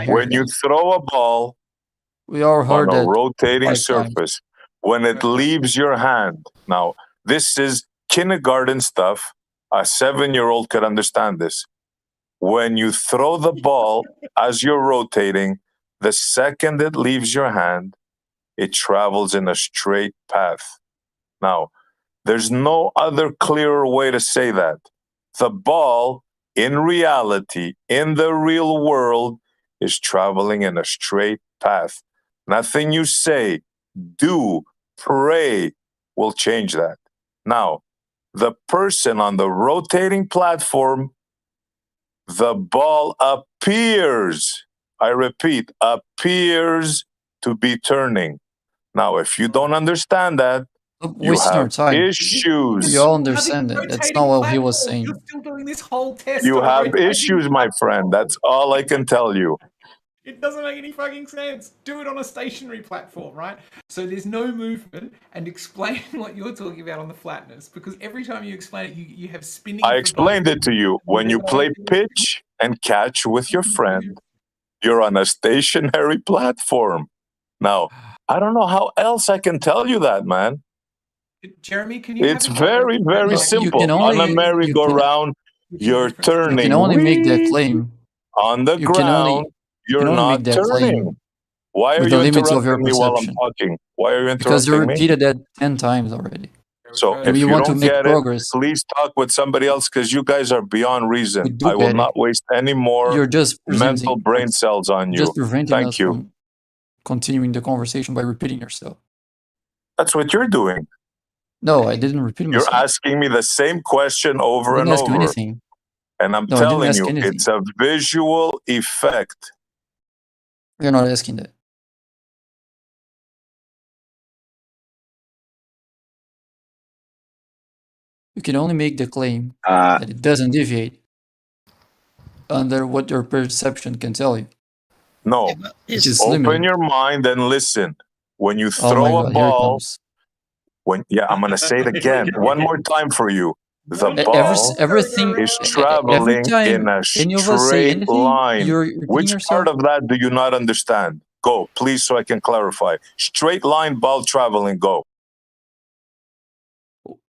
When you throw a ball we all heard on a that rotating surface, when it leaves your hand, now this is kindergarten stuff. A 7-year-old could understand this. When you throw the ball as you're rotating, the second it leaves your hand, it travels in a straight path. Now, there's no other clearer way to say that. The ball, in reality, in the real world, is traveling in a straight path. Nothing you say, do, pray will change that. Now, the person on the rotating platform, the ball appears, I repeat, appears to be turning. Now, if you don't understand that, you have issues. We all understand that. That's not what he was saying. You're still doing this whole test. You have issues, my friend. That's all I can tell you. It doesn't make any fucking sense. Do it on a stationary platform, right? So there's no movement, and explain what you're talking about on the flatness, because every time you explain it, you have spinning. I explained it to you. When you play pitch and catch with your friend, you're on a stationary platform. Now, I don't know how else I can tell you that, man. Jeremy, can you? It's very, very simple. On a merry-go-round, you're turning. You can only make that claim on the ground. You're not turning. Why are you interrupting me while I'm talking? Why are you interrupting me? Because you repeated that 10 times already. So if you don't get it, please talk with somebody else, because you guys are beyond reason. I will not waste any more mental brain cells on you. Just preventing Thank us you. from continuing the conversation by repeating yourself. That's what you're doing. No, I didn't repeat myself. You're asking me the same question over and over. Anything. And I'm telling you, it's a visual effect. You're not asking that. You can only make the claim that it doesn't deviate under what your perception can tell you. No. Open your mind and listen. When you throw a ball, I'm going to say it again one more time for you. The ball everything is traveling in a straight line. Which part of that do you not understand? Go, please, so I can clarify. Straight line, ball traveling, go.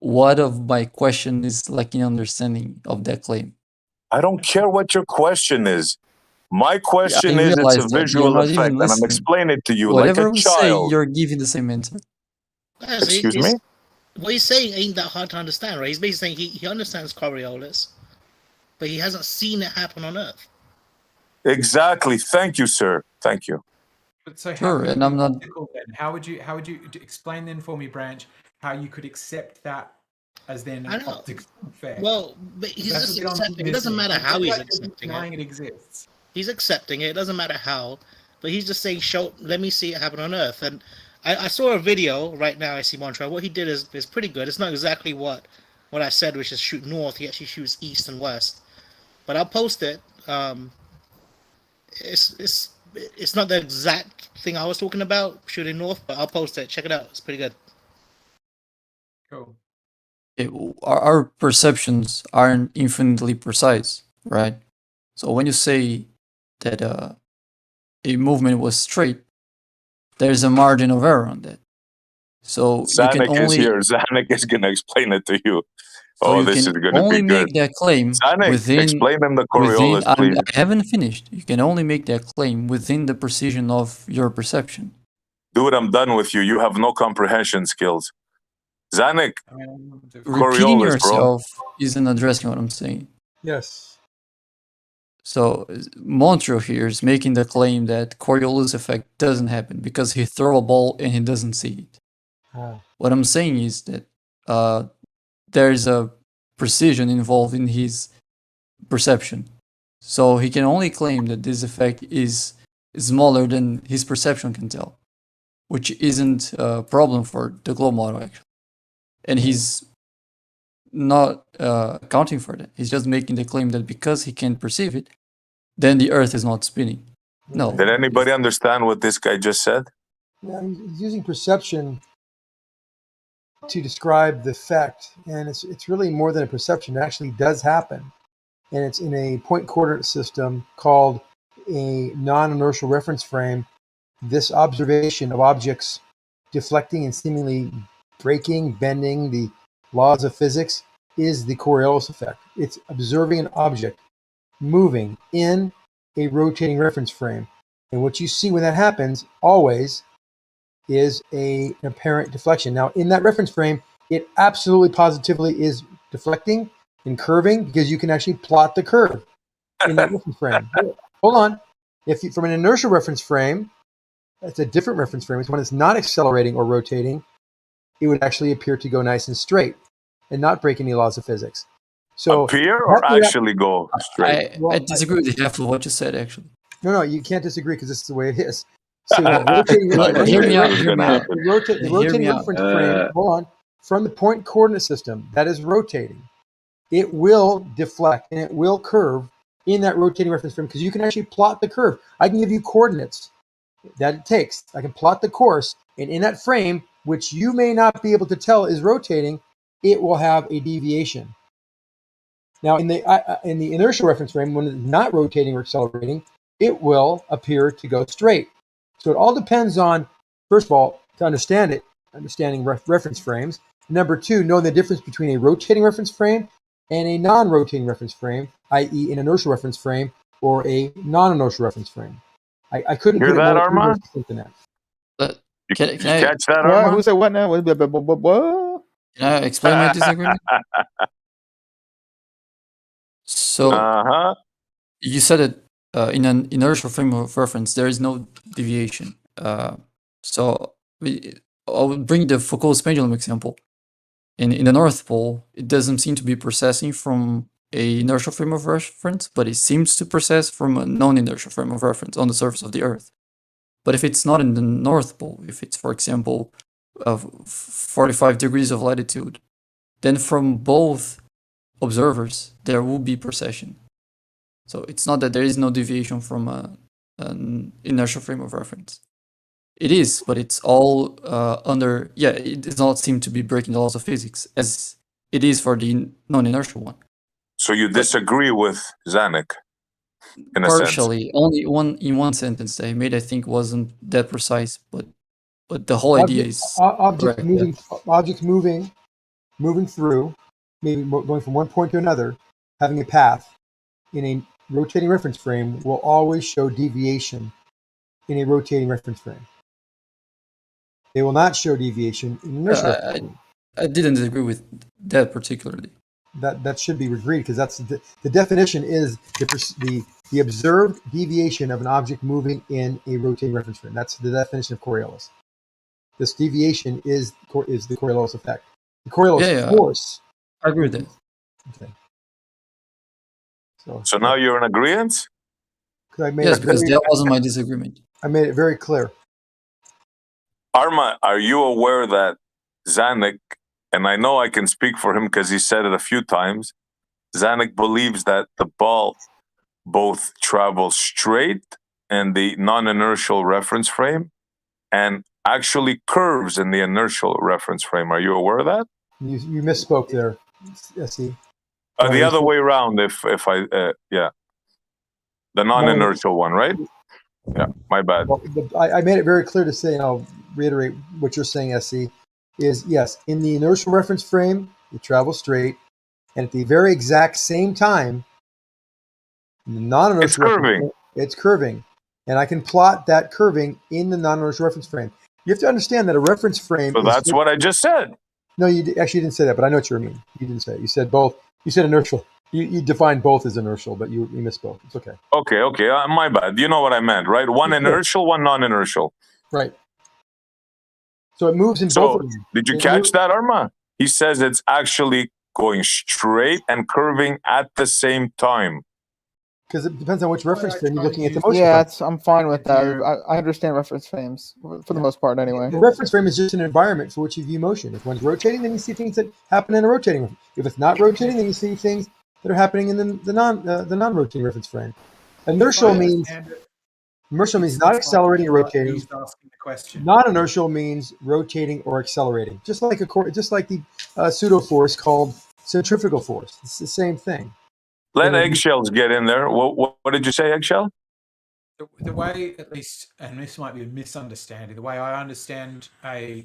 What of my question is lacking understanding of that claim? I don't care what your question is. My question is, it's a visual effect, and I'm explaining it to you Whatever like a child. Say, you're giving the same answer. Excuse me? What he's saying ain't that hard to understand, right? He's basically saying he understands Coriolis, but he hasn't seen it happen on Earth. Exactly. Thank you, sir. Thank you. But so sure, and I'm not. Then? How would you explain then for me, Branch, how you could accept that as then an optical effect? Well, but he's just accepting it. It doesn't matter how he's accepting it. It exists. He's accepting it. It doesn't matter how, but he's just saying, let me see it happen on Earth. And I saw a video right now. I see Montreal. What he did is pretty good. It's not exactly what I said, which is shoot north. He actually shoots east and west. But I'll post it. It's not the exact thing I was talking about, shooting north, but I'll post it. Check it out. It's pretty good. Cool. Our perceptions aren't infinitely precise, right? So when you say that a movement was straight, there's a margin of error on that. So Zanuck is here. Zanuck is going to explain it to you. So this is going to be good. Only make that claim explain them the Coriolis, please. I haven't finished. You can only make that claim within the precision of your perception. Dude, I'm done with you. You have no comprehension skills. Zanuck, repeating Coriolis, yourself isn't addressing what I'm saying. Yes. So Montreal here is making the claim that Coriolis effect doesn't happen because he throw a ball and he doesn't see it. Oh. What I'm saying is that there's a precision involved in his perception. So he can only claim that this effect is smaller than his perception can tell, which isn't a problem for the globe model actually. And he's not accounting for that. He's just making the claim that because he can't perceive it, then the Earth is not spinning. No. Did anybody understand what this guy just said? Yeah, he's using perception to describe the effect, and it's really more than a perception. It actually does happen, and it's in a point coordinate system called a non-inertial reference frame. This observation of objects deflecting and seemingly breaking, bending the laws of physics is the Coriolis effect. It's observing an object moving in a rotating reference frame, and what you see when that happens always is an apparent deflection. Now, in that reference frame, it absolutely positively is deflecting and curving because you can actually plot the curve in that reference frame. Hold on. If you, from an inertial reference frame, it's a different reference frame. It's one that's not accelerating or rotating. It would actually appear to go nice and straight and not break any laws of physics. So appear or actually go straight? I disagree with half of what you said, actually. No, you can't disagree because this is the way it is. So the rotating reference frame, hold on, from the point coordinate system that is rotating, it will deflect and it will curve in that rotating reference frame because you can actually plot the curve. I can give you coordinates that it takes. I can plot the course, and in that frame, which you may not be able to tell is rotating, it will have a deviation. Now, in the inertial reference frame, when it's not rotating or accelerating, it will appear to go straight. So it all depends on, first of all, to understand it, understanding reference frames. Number two, knowing the difference between a rotating reference frame and a non-rotating reference frame, i.e. an inertial reference frame or a non-inertial reference frame. I couldn't hear that, Armand? Than that. Can you catch that, Armand? Who said what now? What? Can I explain my disagreement? So, you said that in an inertial frame of reference, there is no deviation. So I would bring the Foucault's pendulum example. In the North Pole, it doesn't seem to be processing from a inertial frame of reference, but it seems to process from a non-inertial frame of reference on the surface of the Earth. But if it's not in the North Pole, if it's, for example, 45 degrees of latitude, then from both observers, there will be precession. So it's not that there is no deviation from an inertial frame of reference. It is, but it's all it does not seem to be breaking the laws of physics as it is for the non-inertial one. So you disagree with Zanuck? Partially, only in one sentence that he made, I think, wasn't that precise, but the whole idea is objects moving, objects moving through, maybe going from one point to another, having a path in a rotating reference frame will always show deviation in a rotating reference frame. They will not show deviation in an inertial reference frame. I didn't agree with that particularly. That should be agreed because that's the definition is the observed deviation of an object moving in a rotating reference frame. That's the definition of Coriolis. This deviation is the Coriolis effect. The Coriolis force. I agree with that. Okay. So now you're in agreement? Yes, because that wasn't my disagreement. I made it very clear. Arma, are you aware that Zanuck, and I know I can speak for him because he said it a few times, Zanuck believes that the ball both travels straight in the non-inertial reference frame and actually curves in the inertial reference frame. Are you aware of that? You misspoke there, SE. The other way around, if I, the non-inertial one, right? Yeah, my bad. Well, I made it very clear to say, and I'll reiterate what you're saying, SE, is yes, in the inertial reference frame, it travels straight, and at the very exact same time, in the non-inertial it's curving. It's curving, and I can plot that curving in the non-inertial reference frame. You have to understand that a reference frame. So that's what I just said. No, you actually didn't say that, but I know what you mean. You didn't say it. You said both. You said inertial. You defined both as inertial, but you missed both. It's okay. Okay. My bad. You know what I meant, right? One inertial, one non-inertial. Right. So it moves in both of them. Did you catch that, Arma? He says it's actually going straight and curving at the same time. Because it depends on which reference frame you're looking at the motion. Yeah, I'm fine with that. I understand reference frames for the most part, anyway. The reference frame is just an environment for which you view motion. If one's rotating, then you see things that happen in a rotating one. If it's not rotating, then you see things that are happening in the non-rotating reference frame. Inertial means not accelerating or rotating. Non-inertial means rotating or accelerating. Just like the pseudo force called centrifugal force. It's the same thing. Let eggshells get in there. What did you say, eggshell? The way, at least, and this might be a misunderstanding, the way I understand a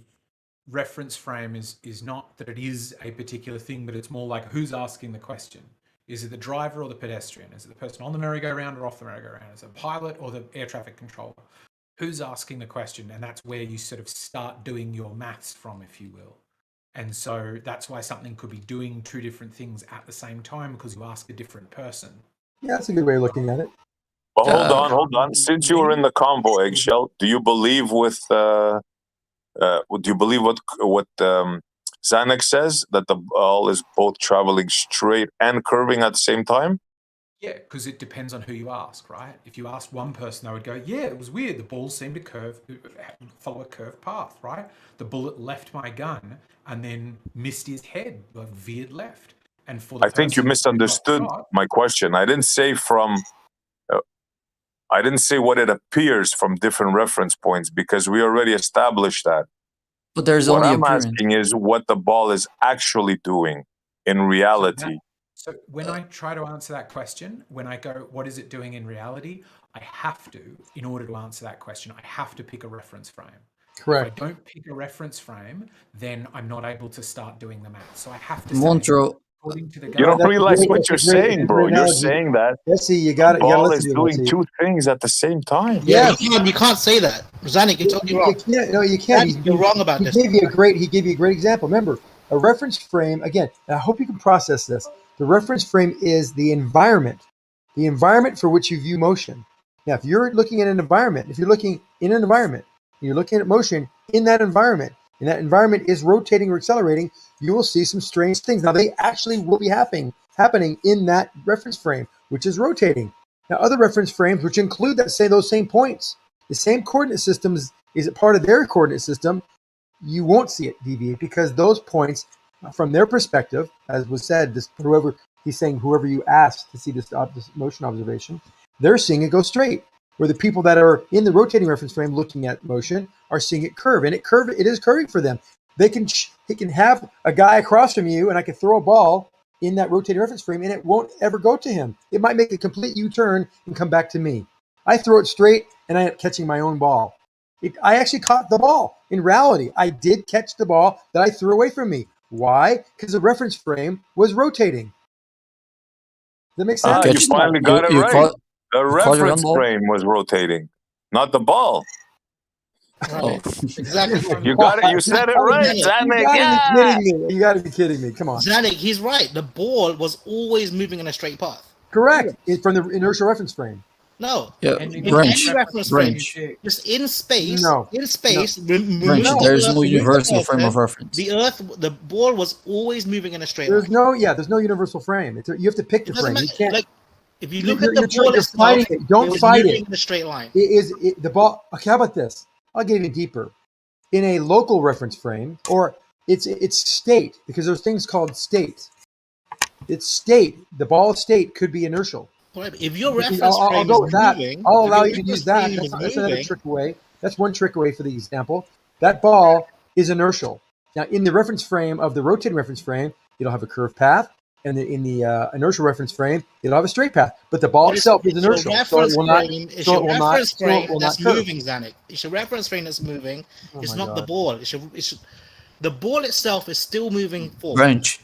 reference frame is not that it is a particular thing, but it's more like who's asking the question. Is it the driver or the pedestrian? Is it the person on the merry-go-round or off the merry-go-round? Is it the pilot or the air traffic controller? Who's asking the question? And that's where you sort of start doing your maths from, if you will. And so that's why something could be doing two different things at the same time, because you ask a different person. Yeah, that's a good way of looking at it. Well, hold on. Since you were in the combo, eggshell, do you believe what Zanuck says, that the ball is both traveling straight and curving at the same time? Yeah, because it depends on who you ask, right? If you asked one person, they would go, yeah, it was weird. The ball seemed to follow a curved path, right? The bullet left my gun and then missed his head, like veered left. And for the I think you misunderstood my question. I didn't say what it appears from different reference points, because we already established that. But there's what only I'm appearance. asking is what the ball is actually doing in reality. So when I try to answer that question, when I go, what is it doing in reality? I have to, in order to answer that question, I have to pick a reference frame. Correct. If I don't pick a reference frame, then I'm not able to start doing the math. So I have to Montreal. say, according to the You don't realize what you're saying, bro. You're saying that the ball is doing two things at the same time. Yeah, you can't say that. Zanuck, you're totally wrong. You can't. You're wrong about this. He gave you a great example. Remember, a reference frame, again, I hope you can process this. The reference frame is the environment for which you view motion. Now, if you're looking at an environment, you're looking at motion in that environment, and that environment is rotating or accelerating, you will see some strange things. Now, they actually will be happening in that reference frame, which is rotating. Now, other reference frames, which include those same points, the same coordinate systems, is it part of their coordinate system, you won't see it deviate, because those points, from their perspective, as was said, whoever you asked to see this motion observation, they're seeing it go straight. Where the people that are in the rotating reference frame looking at motion are seeing it curve, and it is curving for them. They can have a guy across from you, and I can throw a ball in that rotating reference frame, and it won't ever go to him. It might make a complete U-turn and come back to me. I throw it straight, and I end up catching my own ball. I actually caught the ball. In reality, I did catch the ball that I threw away from me. Why? Because the reference frame was rotating. Does that make sense? You finally got it right. The reference frame was rotating, not the ball. Oh. Exactly. You got it. You said it right, Zanuck. You got to be kidding me. Come on. Zanuck, he's right. The ball was always moving in a straight path. Correct. From the inertial reference frame. No. Yeah. In any reference frame, just in space. No. In space. No. There's no universal frame of reference. The ball was always moving in a straight line. There's no universal frame. You have to pick the frame. You can't. If you look at the ball, you're fighting it. Don't fight it. In a straight line. The ball. Okay, how about this? I'll get even deeper. In a local reference frame, or it's state, because there's things called state. It's state. The ball of state could be inertial. If your reference I'll frame go is with that. moving, I'll allow you to use that. That's another trick away. That's one trick away for the example. That ball is inertial. Now, in the reference frame of the rotating reference frame, it'll have a curved path. And in the inertial reference frame, it'll have a straight path. But the ball itself is inertial. It's your reference frame that's moving, Zanuck. It's your reference frame that's moving. It's not the ball. The ball itself is still moving forward. Branch.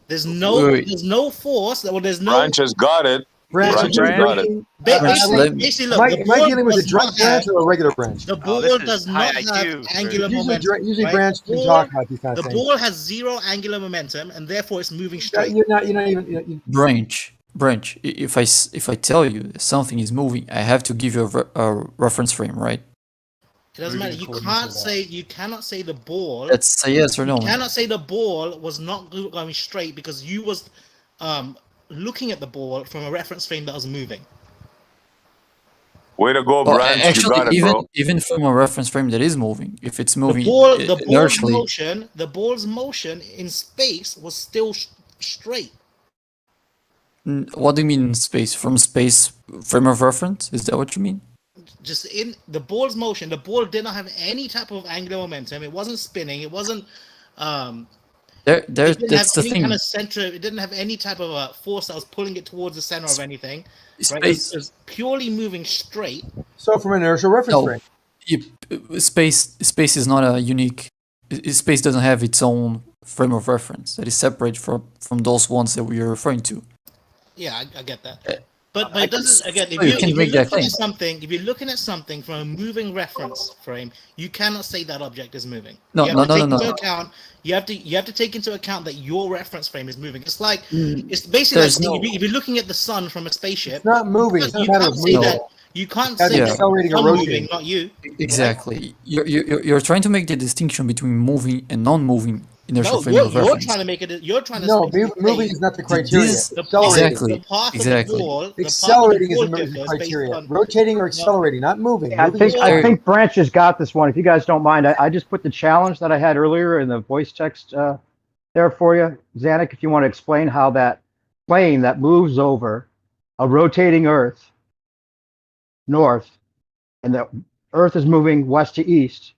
There's no force. There's no. Branch has got it. Branch, Branch is not a- Basically, look, am I dealing with a drunk branch or a regular branch? The ball does not have angular momentum. Usually right? branch can talk about these kind of The things. ball has zero angular momentum, and therefore it's moving straight. You're not even. Branch. If I tell you something is moving, I have to give you a reference frame, right? It doesn't matter. You cannot say the ball. That's a yes or no. You cannot say the ball was not going straight because you was looking at the ball from a reference frame that was moving. Way to go, Well, Branch! actually, You got it, bro. even from a reference frame that is moving, if it's moving, The ball's motion in space was still straight. What do you mean in space? From space frame of reference? Is that what you mean? Just in the ball's motion, the ball did not have any type of angular momentum. It wasn't spinning. It wasn't. That's the thing. Kind of center. It didn't have any type of force that was pulling it towards the center of anything. Right? Space. It was purely moving straight. So from an inertial reference frame. Space is not a unique. Space doesn't have its own frame of reference that is separate from those ones that we are referring to. Yeah, I get that. But it doesn't. Again, if you're looking at something from a moving reference frame, you cannot say that object is moving. No. You have to take into account that your reference frame is moving. It's like it's basically like if you're looking at the sun from a spaceship. It's not moving. It's not a matter of moving. You can't say that I'm moving, not you. Exactly. You're trying to make the distinction between moving and non-moving inertial frame of reference. You're trying to make it. You're trying to. Moving is not the criteria. Accelerating is the criteria. Rotating or accelerating, not moving. I think Branch has got this one. If you guys don't mind, I just put the challenge that I had earlier in the voice text there for you, Zanuck. If you want to explain how that plane that moves over a rotating Earth north, and the Earth is moving west to east,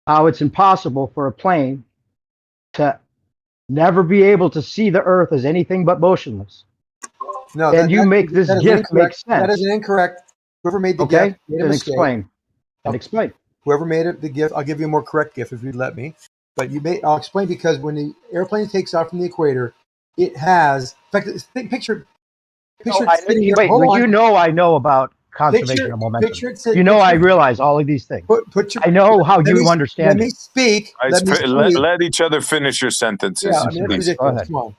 how it's impossible for a plane to never be able to see the Earth as anything but motionless. No, and you make this GIF make sense. That is incorrect. Whoever made the GIF made a mistake. Explain. Whoever made it, the GIF, I'll give you a more correct GIF if you'd let me. But I'll explain because when the airplane takes off from the equator, it has. In fact, picture. I know about conservation of momentum. I realize all of these things. I know how you understand. Let me speak. Let each other finish your sentences. Yeah, Go ahead. Come on.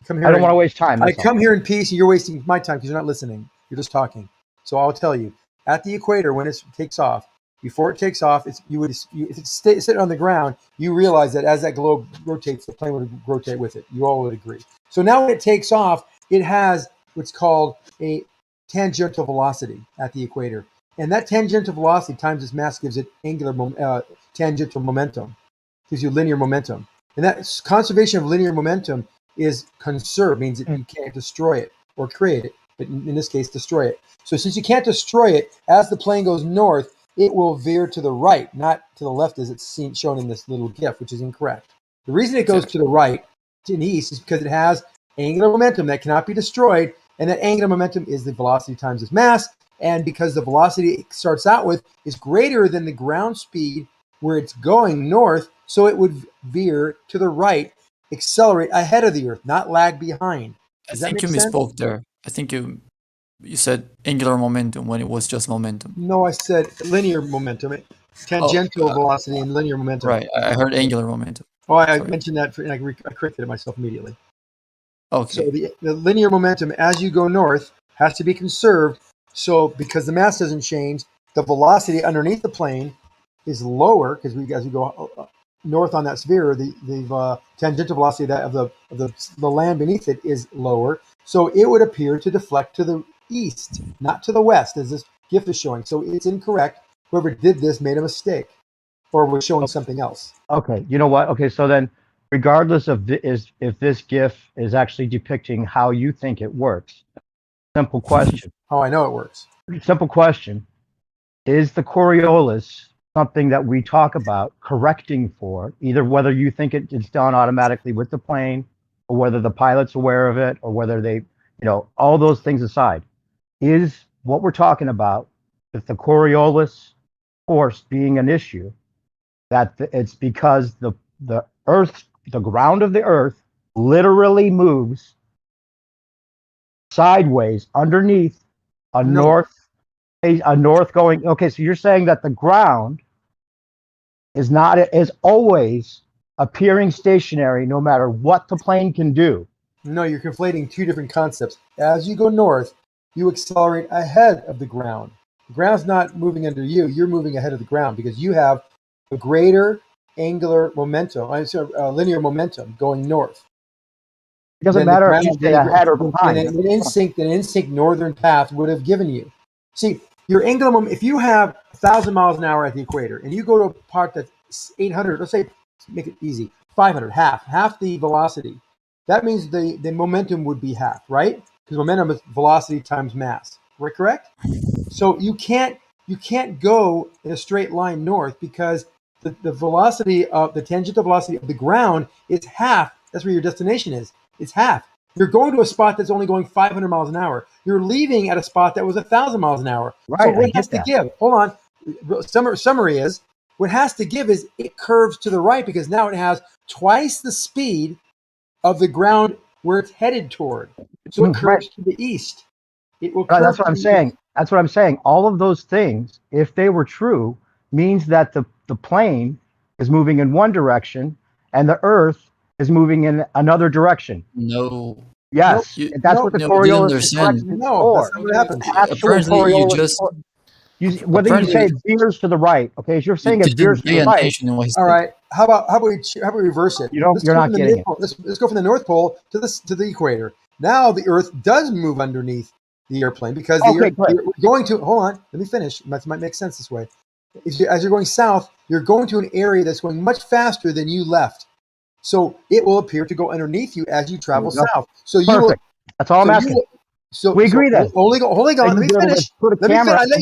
I don't want to waste time. I come here in peace, and you're wasting my time because you're not listening. You're just talking. So I'll tell you. At the equator, when it takes off, before it takes off, if it's sitting on the ground, you realize that as that globe rotates, the plane would rotate with it. You all would agree. So now when it takes off, it has what's called a tangential velocity at the equator. And that tangential velocity times its mass gives it tangential momentum, gives you linear momentum. And that conservation of linear momentum is conserved, means that you can't destroy it or create it, but in this case, destroy it. So since you can't destroy it, as the plane goes north, it will veer to the right, not to the left as it's shown in this little GIF, which is incorrect. The reason it goes to the right, to the east, is because it has angular momentum that cannot be destroyed, and that angular momentum is the velocity times its mass, and because the velocity it starts out with is greater than the ground speed where it's going north, so it would veer to the right, accelerate ahead of the Earth, not lag behind. I think you misspoke there. I think you said angular momentum when it was just momentum. No, I said linear momentum, tangential velocity and linear momentum. Right, I heard angular momentum. Oh, I mentioned that, and I corrected it myself immediately. Okay. So the linear momentum as you go north has to be conserved. So because the mass doesn't change, the velocity underneath the plane is lower because as we go north on that sphere, the tangential velocity of the land beneath it is lower. So it would appear to deflect to the east, not to the west, as this GIF is showing. So it's incorrect. Whoever did this made a mistake, or was showing something else. Okay, you know what? Okay, so then, regardless of if this GIF is actually depicting how you think it works, simple question. How I know it works. Simple question: is the Coriolis something that we talk about correcting for, either whether you think it's done automatically with the plane, or whether the pilot's aware of it, or whether they, all those things aside, is what we're talking about with the Coriolis force being an issue, that it's because the Earth, the ground of the Earth, literally moves sideways underneath north going. Okay, so you're saying that the ground is always appearing stationary, no matter what the plane can do. No, you're conflating two different concepts. As you go north, you accelerate ahead of the ground. The ground's not moving under you. You're moving ahead of the ground because you have a greater angular momentum, linear momentum going north. It doesn't matter if you stay ahead or behind. An in-sync northern path would have given you. See, your angular momentum, if you have 1,000 miles an hour at the equator and you go to a part that's 800, let's say, make it easy, 500, half the velocity, that means the momentum would be half, right? Because momentum is velocity times mass. Right, correct? So you can't go in a straight line north because the velocity of the tangential velocity of the ground is half. That's where your destination is. It's half. You're going to a spot that's only going 500 miles an hour. You're leaving at a spot that was 1,000 miles an hour. Right. So what has to give? Hold on. Summary is what has to give is it curves to the right because now it has twice the speed of the ground where it's headed toward. So it curves to the east. It will curve. That's what I'm saying. That's what I'm saying. All of those things, if they were true, means that the plane is moving in one direction and the Earth is moving in another direction. No. Yes, that's what the Coriolis correction is for. That's not what happens. Actual Coriolis. Whether you say it veers to the right, okay? If you're saying it veers to the right. All right. How about we reverse it? You're not getting it. Let's go from the North Pole to the equator. Now the Earth does move underneath the airplane because you're going to. Hold on. Let me finish. That might make sense this way. As you're going south, you're going to an area that's going much faster than you left. So it will appear to go underneath you as you travel south. So you will. That's all I'm asking. So we agree then. Hold on. Let me finish. I let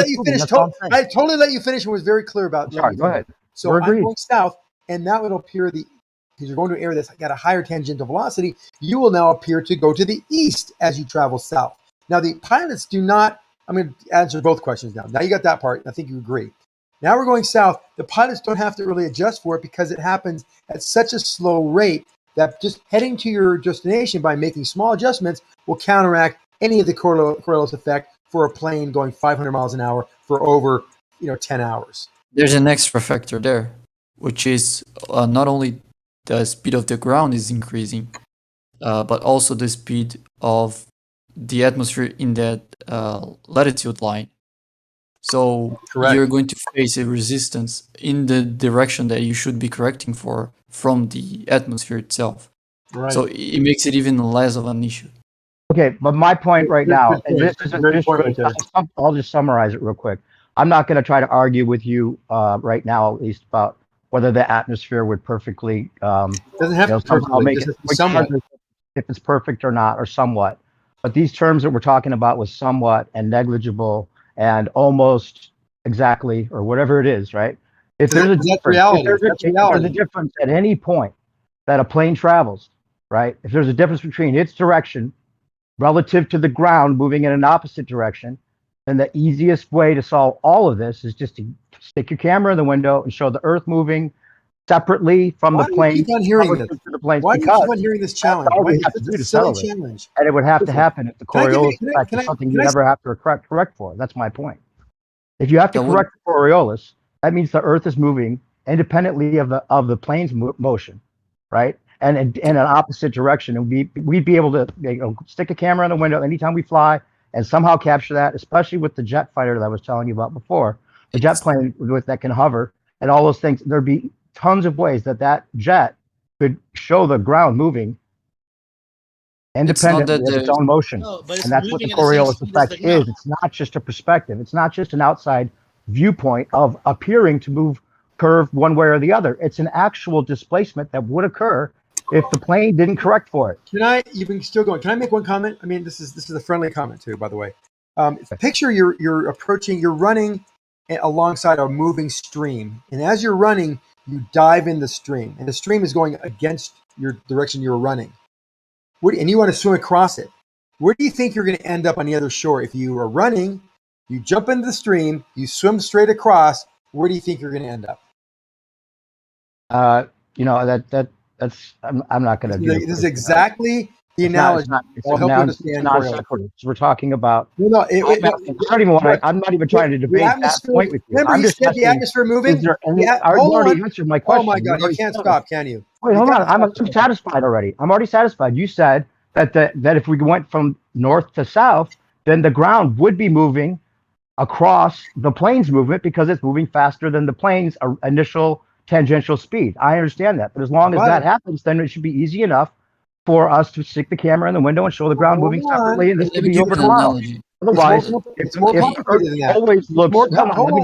you finish. I totally let you finish and was very clear about. Sorry, go ahead. So I'm going south, and now it'll appear because you're going to an area that's got a higher tangential velocity. You will now appear to go to the east as you travel south. Now the pilots do not. I'm going to answer both questions now. Now you got that part. I think you agree. Now we're going south. The pilots don't have to really adjust for it because it happens at such a slow rate that just heading to your destination by making small adjustments will counteract any of the Coriolis effect for a plane going 500 miles an hour for over 10 hours. There's an extra factor there, which is not only the speed of the ground is increasing, but also the speed of the atmosphere in that latitude line. So you're going to face a resistance in the direction that you should be correcting for from the atmosphere itself. Right. So it makes it even less of an issue. Okay, but my point right now, I'll just summarize it real quick. I'm not going to try to argue with you right now, at least about whether the atmosphere would perfectly doesn't have to perfectly make it somewhat, if it's perfect or not, or somewhat. But these terms that we're talking about was somewhat and negligible and almost exactly, or whatever it is, right? If there's a difference at any point that a plane travels, right? If there's a difference between its direction relative to the ground moving in an opposite direction, then the easiest way to solve all of this is just to stick your camera in the window and show the Earth moving separately from the plane. Why do you keep on hearing this? Why do you keep on hearing this challenge? It's a silly challenge. And it would have to happen if the Coriolis effect is something you never have to correct for. That's my point. If you have to correct the Coriolis, that means the Earth is moving independently of the plane's motion, right? And in an opposite direction. And we'd be able to stick a camera in the window anytime we fly and somehow capture that, especially with the jet fighter that I was telling you about before, the jet plane that can hover and all those things. There'd be tons of ways that jet could show the ground moving independent of its own motion. And that's what the Coriolis effect is. It's not just a perspective. It's not just an outside viewpoint of appearing to curve one way or the other. It's an actual displacement that would occur if the plane didn't correct for it. You've been still going. Can I make one comment? I mean, this is a friendly comment too, by the way. Picture you're running alongside a moving stream. And as you're running, you dive in the stream. And the stream is going against your direction you're running. And you want to swim across it. Where do you think you're going to end up on the other shore? If you are running, you jump into the stream, you swim straight across, where do you think you're going to end up? I'm not going to do this. Is exactly The analogy. I'll help you understand. Non sequitur. We're talking about. No, I don't even want to. I'm not even trying to debate that point with you. Remember, he said the atmosphere moving. I've already answered my question. Oh my God, you can't stop, can you? Wait, hold on. I'm satisfied already. I'm already satisfied. You said that if we went from north to south, then the ground would be moving across the plane's movement because it's moving faster than the plane's initial tangential speed. I understand that, but as long as that happens, then it should be easy enough for us to stick the camera in the window and show the ground moving separately, and this could be over tomorrow. Otherwise, it's more complicated than that. Always looks.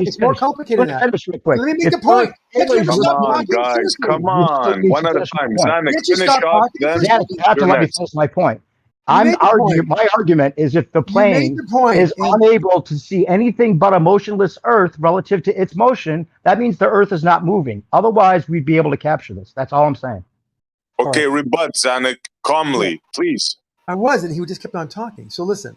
It's more complicated than that. Let me make a point. Come on, guys. Come on. One at a time. Zanuck, finish up. Then you have to let me finish my point. My argument is if the plane is unable to see anything but a motionless Earth relative to its motion, that means the Earth is not moving. Otherwise, we'd be able to capture this. That's all I'm saying. Okay, rebut, Zanuck, calmly, please. I wasn't. He just kept on talking. So listen,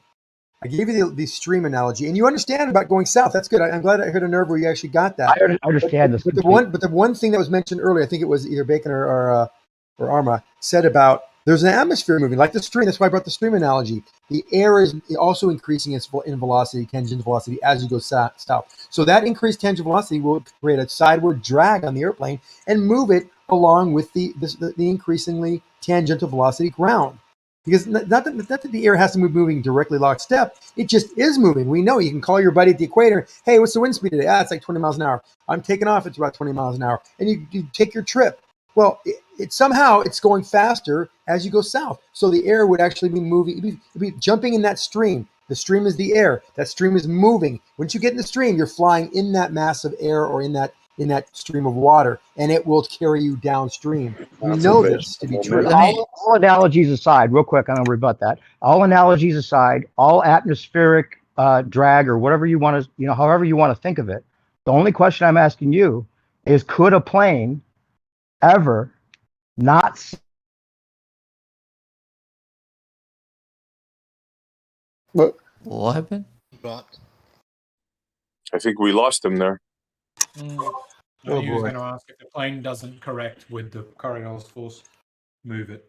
I gave you the stream analogy, and you understand about going south. That's good. I'm glad I heard a nerve where you actually got that. I understand this. But the one thing that was mentioned earlier, I think it was either Bacon or Arma, said about there's an atmosphere moving, like the stream. That's why I brought the stream analogy. The air is also increasing in velocity, tangent velocity, as you go south. So that increased tangent velocity will create a sideward drag on the airplane and move it along with the increasingly tangential velocity ground. Because not that the air has to move moving directly lockstep. It just is moving. We know. You can call your buddy at the equator. Hey, what's the wind speed today? It's like 20 miles an hour. I'm taking off. It's about 20 miles an hour. And you take your trip. Well, somehow it's going faster as you go south. So the air would actually be moving. It'd be jumping in that stream. The stream is the air. That stream is moving. Once you get in the stream, you're flying in that mass of air or in that stream of water, and it will carry you downstream. You know this to be true. All analogies aside, real quick, I'm going to rebut that. All analogies aside, all atmospheric drag or whatever you want to, however you want to think of it, the only question I'm asking you is, could a plane ever not see? What happened? I think we lost him there. No, he was going to ask if the plane doesn't correct with the Coriolis force, move it.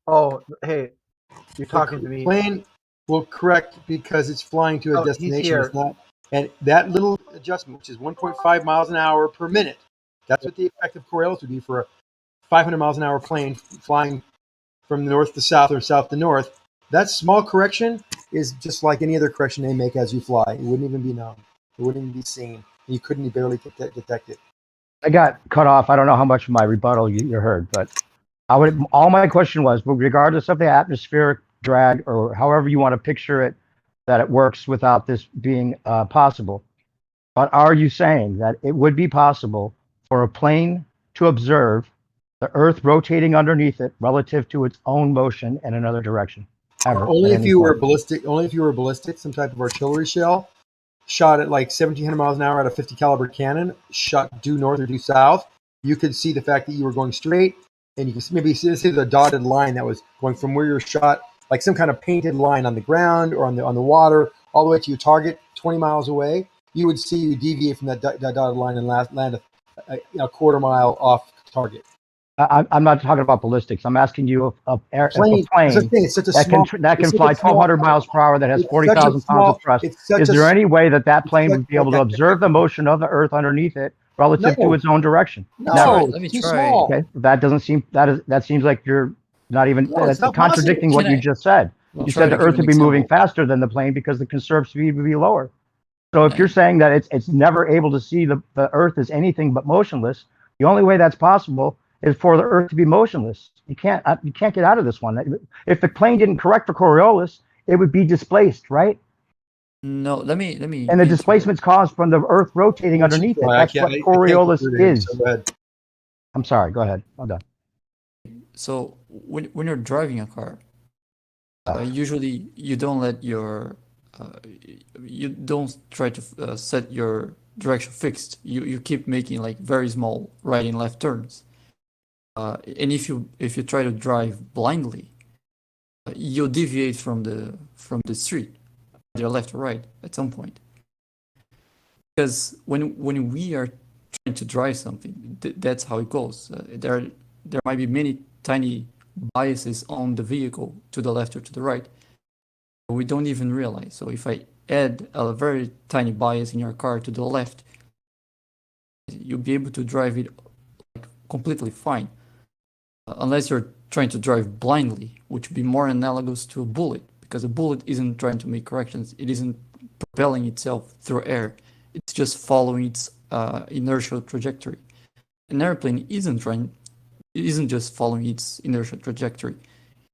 Oh, hey, you're talking to me. Plane will correct because it's flying to a destination. It's not, and that little adjustment, which is 1.5 miles an hour per minute, that's what the effect of Coriolis would be for a 500 miles an hour plane flying from north to south or south to north. That small correction is just like any other correction they make as you fly. It wouldn't even be known. It wouldn't even be seen. You couldn't barely detect it. I got cut off. I don't know how much of my rebuttal you heard, but all my question was, regardless of the atmospheric drag or however you want to picture it, that it works without this being possible. But are you saying that it would be possible for a plane to observe the Earth rotating underneath it relative to its own motion in another direction? Only if you were ballistic. Only if you were ballistic, some type of artillery shell, shot at like 1,700 miles an hour at a 50 caliber cannon, shot due north or due south. You could see the fact that you were going straight, and you could maybe see the dotted line that was going from where you were shot, like some kind of painted line on the ground or on the water, all the way to your target 20 miles away. You would see you deviate from that dotted line and land a quarter mile off target. I'm not talking about ballistics. I'm asking you if a plane that can fly 1,200 miles per hour that has 40,000 pounds of thrust. Is there any way that plane would be able to observe the motion of the Earth underneath it relative to its own direction? No, let me try. Okay, that doesn't seem that seems like you're not even that's contradicting what you just said. You said the Earth would be moving faster than the plane because the conserved speed would be lower. So if you're saying that it's never able to see the Earth as anything but motionless, the only way that's possible is for the Earth to be motionless. You can't get out of this one. If the plane didn't correct for Coriolis, it would be displaced, right? No, let me. And the displacement's caused from the Earth rotating underneath it. That's what Coriolis is. I'm sorry. Go ahead. I'm done. So when you're driving a car, usually you don't let you don't try to set your direction fixed. You keep making like very small right and left turns. And if you try to drive blindly, you'll deviate from the street, either left or right at some point. Because when we are trying to drive something, that's how it goes. There might be many tiny biases on the vehicle to the left or to the right. We don't even realize. So if I add a very tiny bias in your car to the left, you'll be able to drive it completely fine. Unless you're trying to drive blindly, which would be more analogous to a bullet, because a bullet isn't trying to make corrections. It isn't propelling itself through air. It's just following its inertial trajectory. An airplane isn't just following its inertial trajectory,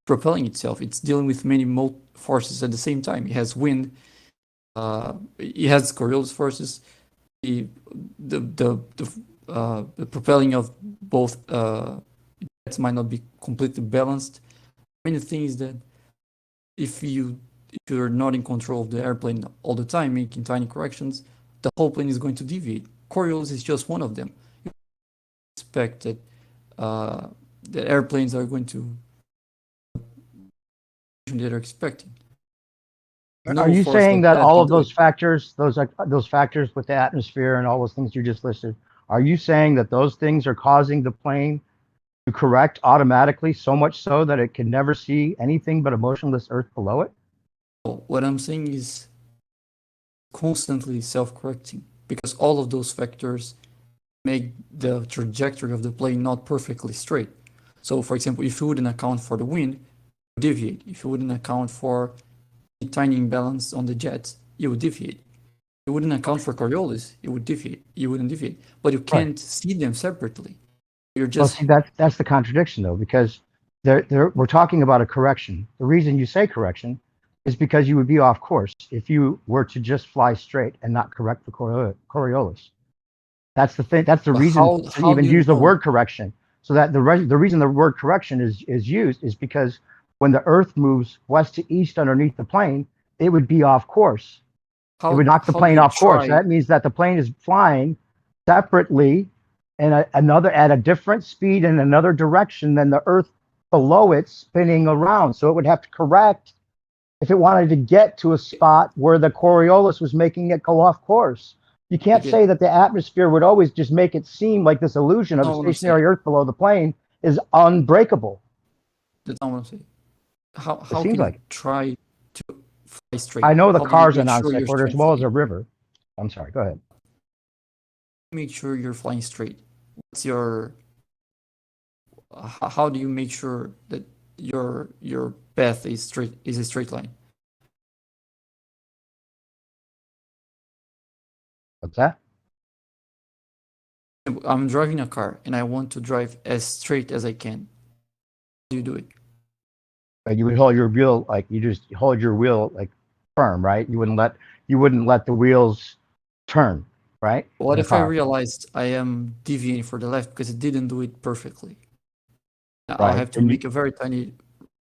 propelling itself. It's dealing with many forces at the same time. It has wind. It has Coriolis forces. The propelling of both jets might not be completely balanced. Many things that if you're not in control of the airplane all the time, making tiny corrections, the whole plane is going to deviate. Coriolis is just one of them. You expect that the airplanes are going to that are expecting. Are you saying that all of those factors, those factors with the atmosphere and all those things you just listed, are you saying that those things are causing the plane to correct automatically, so much so that it can never see anything but a motionless Earth below it? What I'm saying is constantly self-correcting, because all of those factors make the trajectory of the plane not perfectly straight. So, for example, if you wouldn't account for the wind, you would deviate. If you wouldn't account for a tiny imbalance on the jets, you would deviate. If you wouldn't account for Coriolis, you would deviate. You wouldn't deviate. But you can't see them separately. You're just... Well, see, that's the contradiction, though, because we're talking about a correction. The reason you say correction is because you would be off course if you were to just fly straight and not correct for Coriolis. That's the thing. That's the reason to even use the word correction. So that the reason the word correction is used is because when the Earth moves west to east underneath the plane, it would be off course. It would knock the plane off course. That means that the plane is flying separately and at a different speed in another direction than the Earth below it spinning around. So it would have to correct if it wanted to get to a spot where the Coriolis was making it go off course. You can't say that the atmosphere would always just make it seem like this illusion of a stationary Earth below the plane is unbreakable. That's not what I'm saying. How can you try to fly straight? I know the car's a non sequitur as well as a river. I'm sorry, go ahead. Make sure you're flying straight. What's your... How do you make sure that your path is a straight line? What's that? I'm driving a car and I want to drive as straight as I can. How do you do it? You would hold your wheel you just hold your wheel firm, right? You wouldn't let the wheels turn, right? What if I realized I am deviating for the left because it didn't do it perfectly? Right. I'll have to make a very tiny...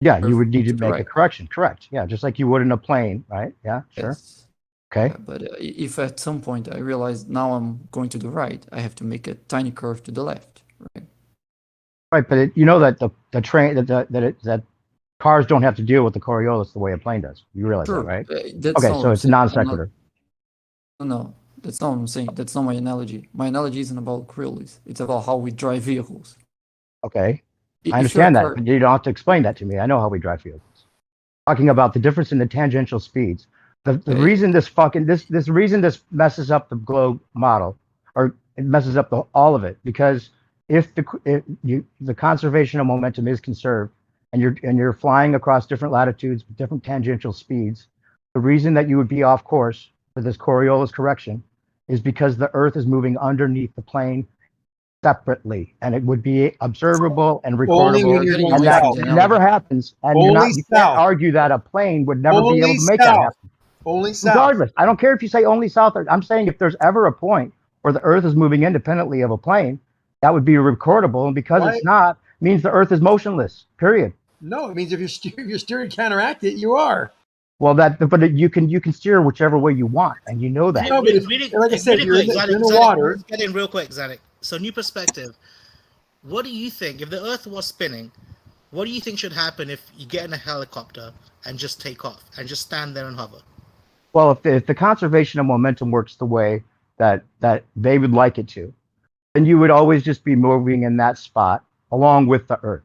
Yeah, you would need to make a correction. Correct. Yeah, just like you would in a plane, right? Yeah, sure. Yes. Okay. But if at some point I realize now I'm going to the right, I have to make a tiny curve to the left, right? Right, but you know that the train that cars don't have to deal with the Coriolis the way a plane does. You realize that, right? Okay, so it's a non sequitur. No, that's not what I'm saying. That's not my analogy. My analogy isn't about Coriolis. It's about how we drive vehicles. Okay. I understand that, but you don't have to explain that to me. I know how we drive vehicles. Talking about the difference in the tangential speeds. The reason this reason this messes up the globe model, or it messes up all of it, because if the conservation of momentum is conserved, and you're flying across different latitudes with different tangential speeds, the reason that you would be off course for this Coriolis correction is because the Earth is moving underneath the plane separately, and it would be observable and recordable, and that never happens. And you can't argue that a plane would never be able to make that happen. Only south. Regardless, I don't care if you say only south. I'm saying if there's ever a point where the Earth is moving independently of a plane, that would be recordable, and because it's not, it means the Earth is motionless. Period. No, it means if you're steering counteract it, you are. Well, but you can steer whichever way you want, and you know that. No, but like I said, you're in the water. Let's get in real quick, Zanik. So, new perspective. What do you think if the Earth was spinning? What do you think should happen if you get in a helicopter and just take off and just stand there and hover? Well, if the conservation of momentum works the way that they would like it to, then you would always just be moving in that spot along with the Earth.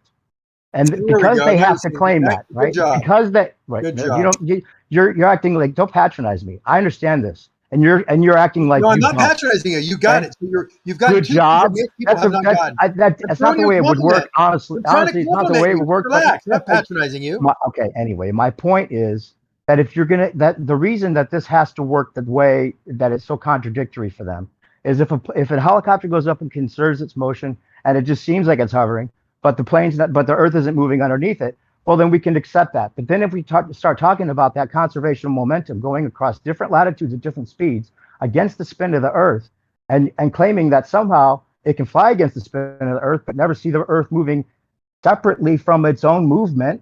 And because they have to claim that, right? Because that, right? Good You job. you're acting like, don't patronize me. I understand this, and you're acting like No, I'm you not don't. patronizing you. You got Okay? it. So you've got Good two job. things that most people have not gotten. That's not the way it would work. Honestly, I'm trying to it's not the way it would work. Relax. I'm not patronizing you. Okay. Anyway, my point is that if you're that the reason that this has to work the way that it's so contradictory for them is if a helicopter goes up and conserves its motion and it just seems like it's hovering, but the Earth isn't moving underneath it. Well, then we can accept that. But then if we start talking about that conservation of momentum going across different latitudes at different speeds against the spin of the Earth, and claiming that somehow it can fly against the spin of the Earth, but never see the Earth moving separately from its own movement,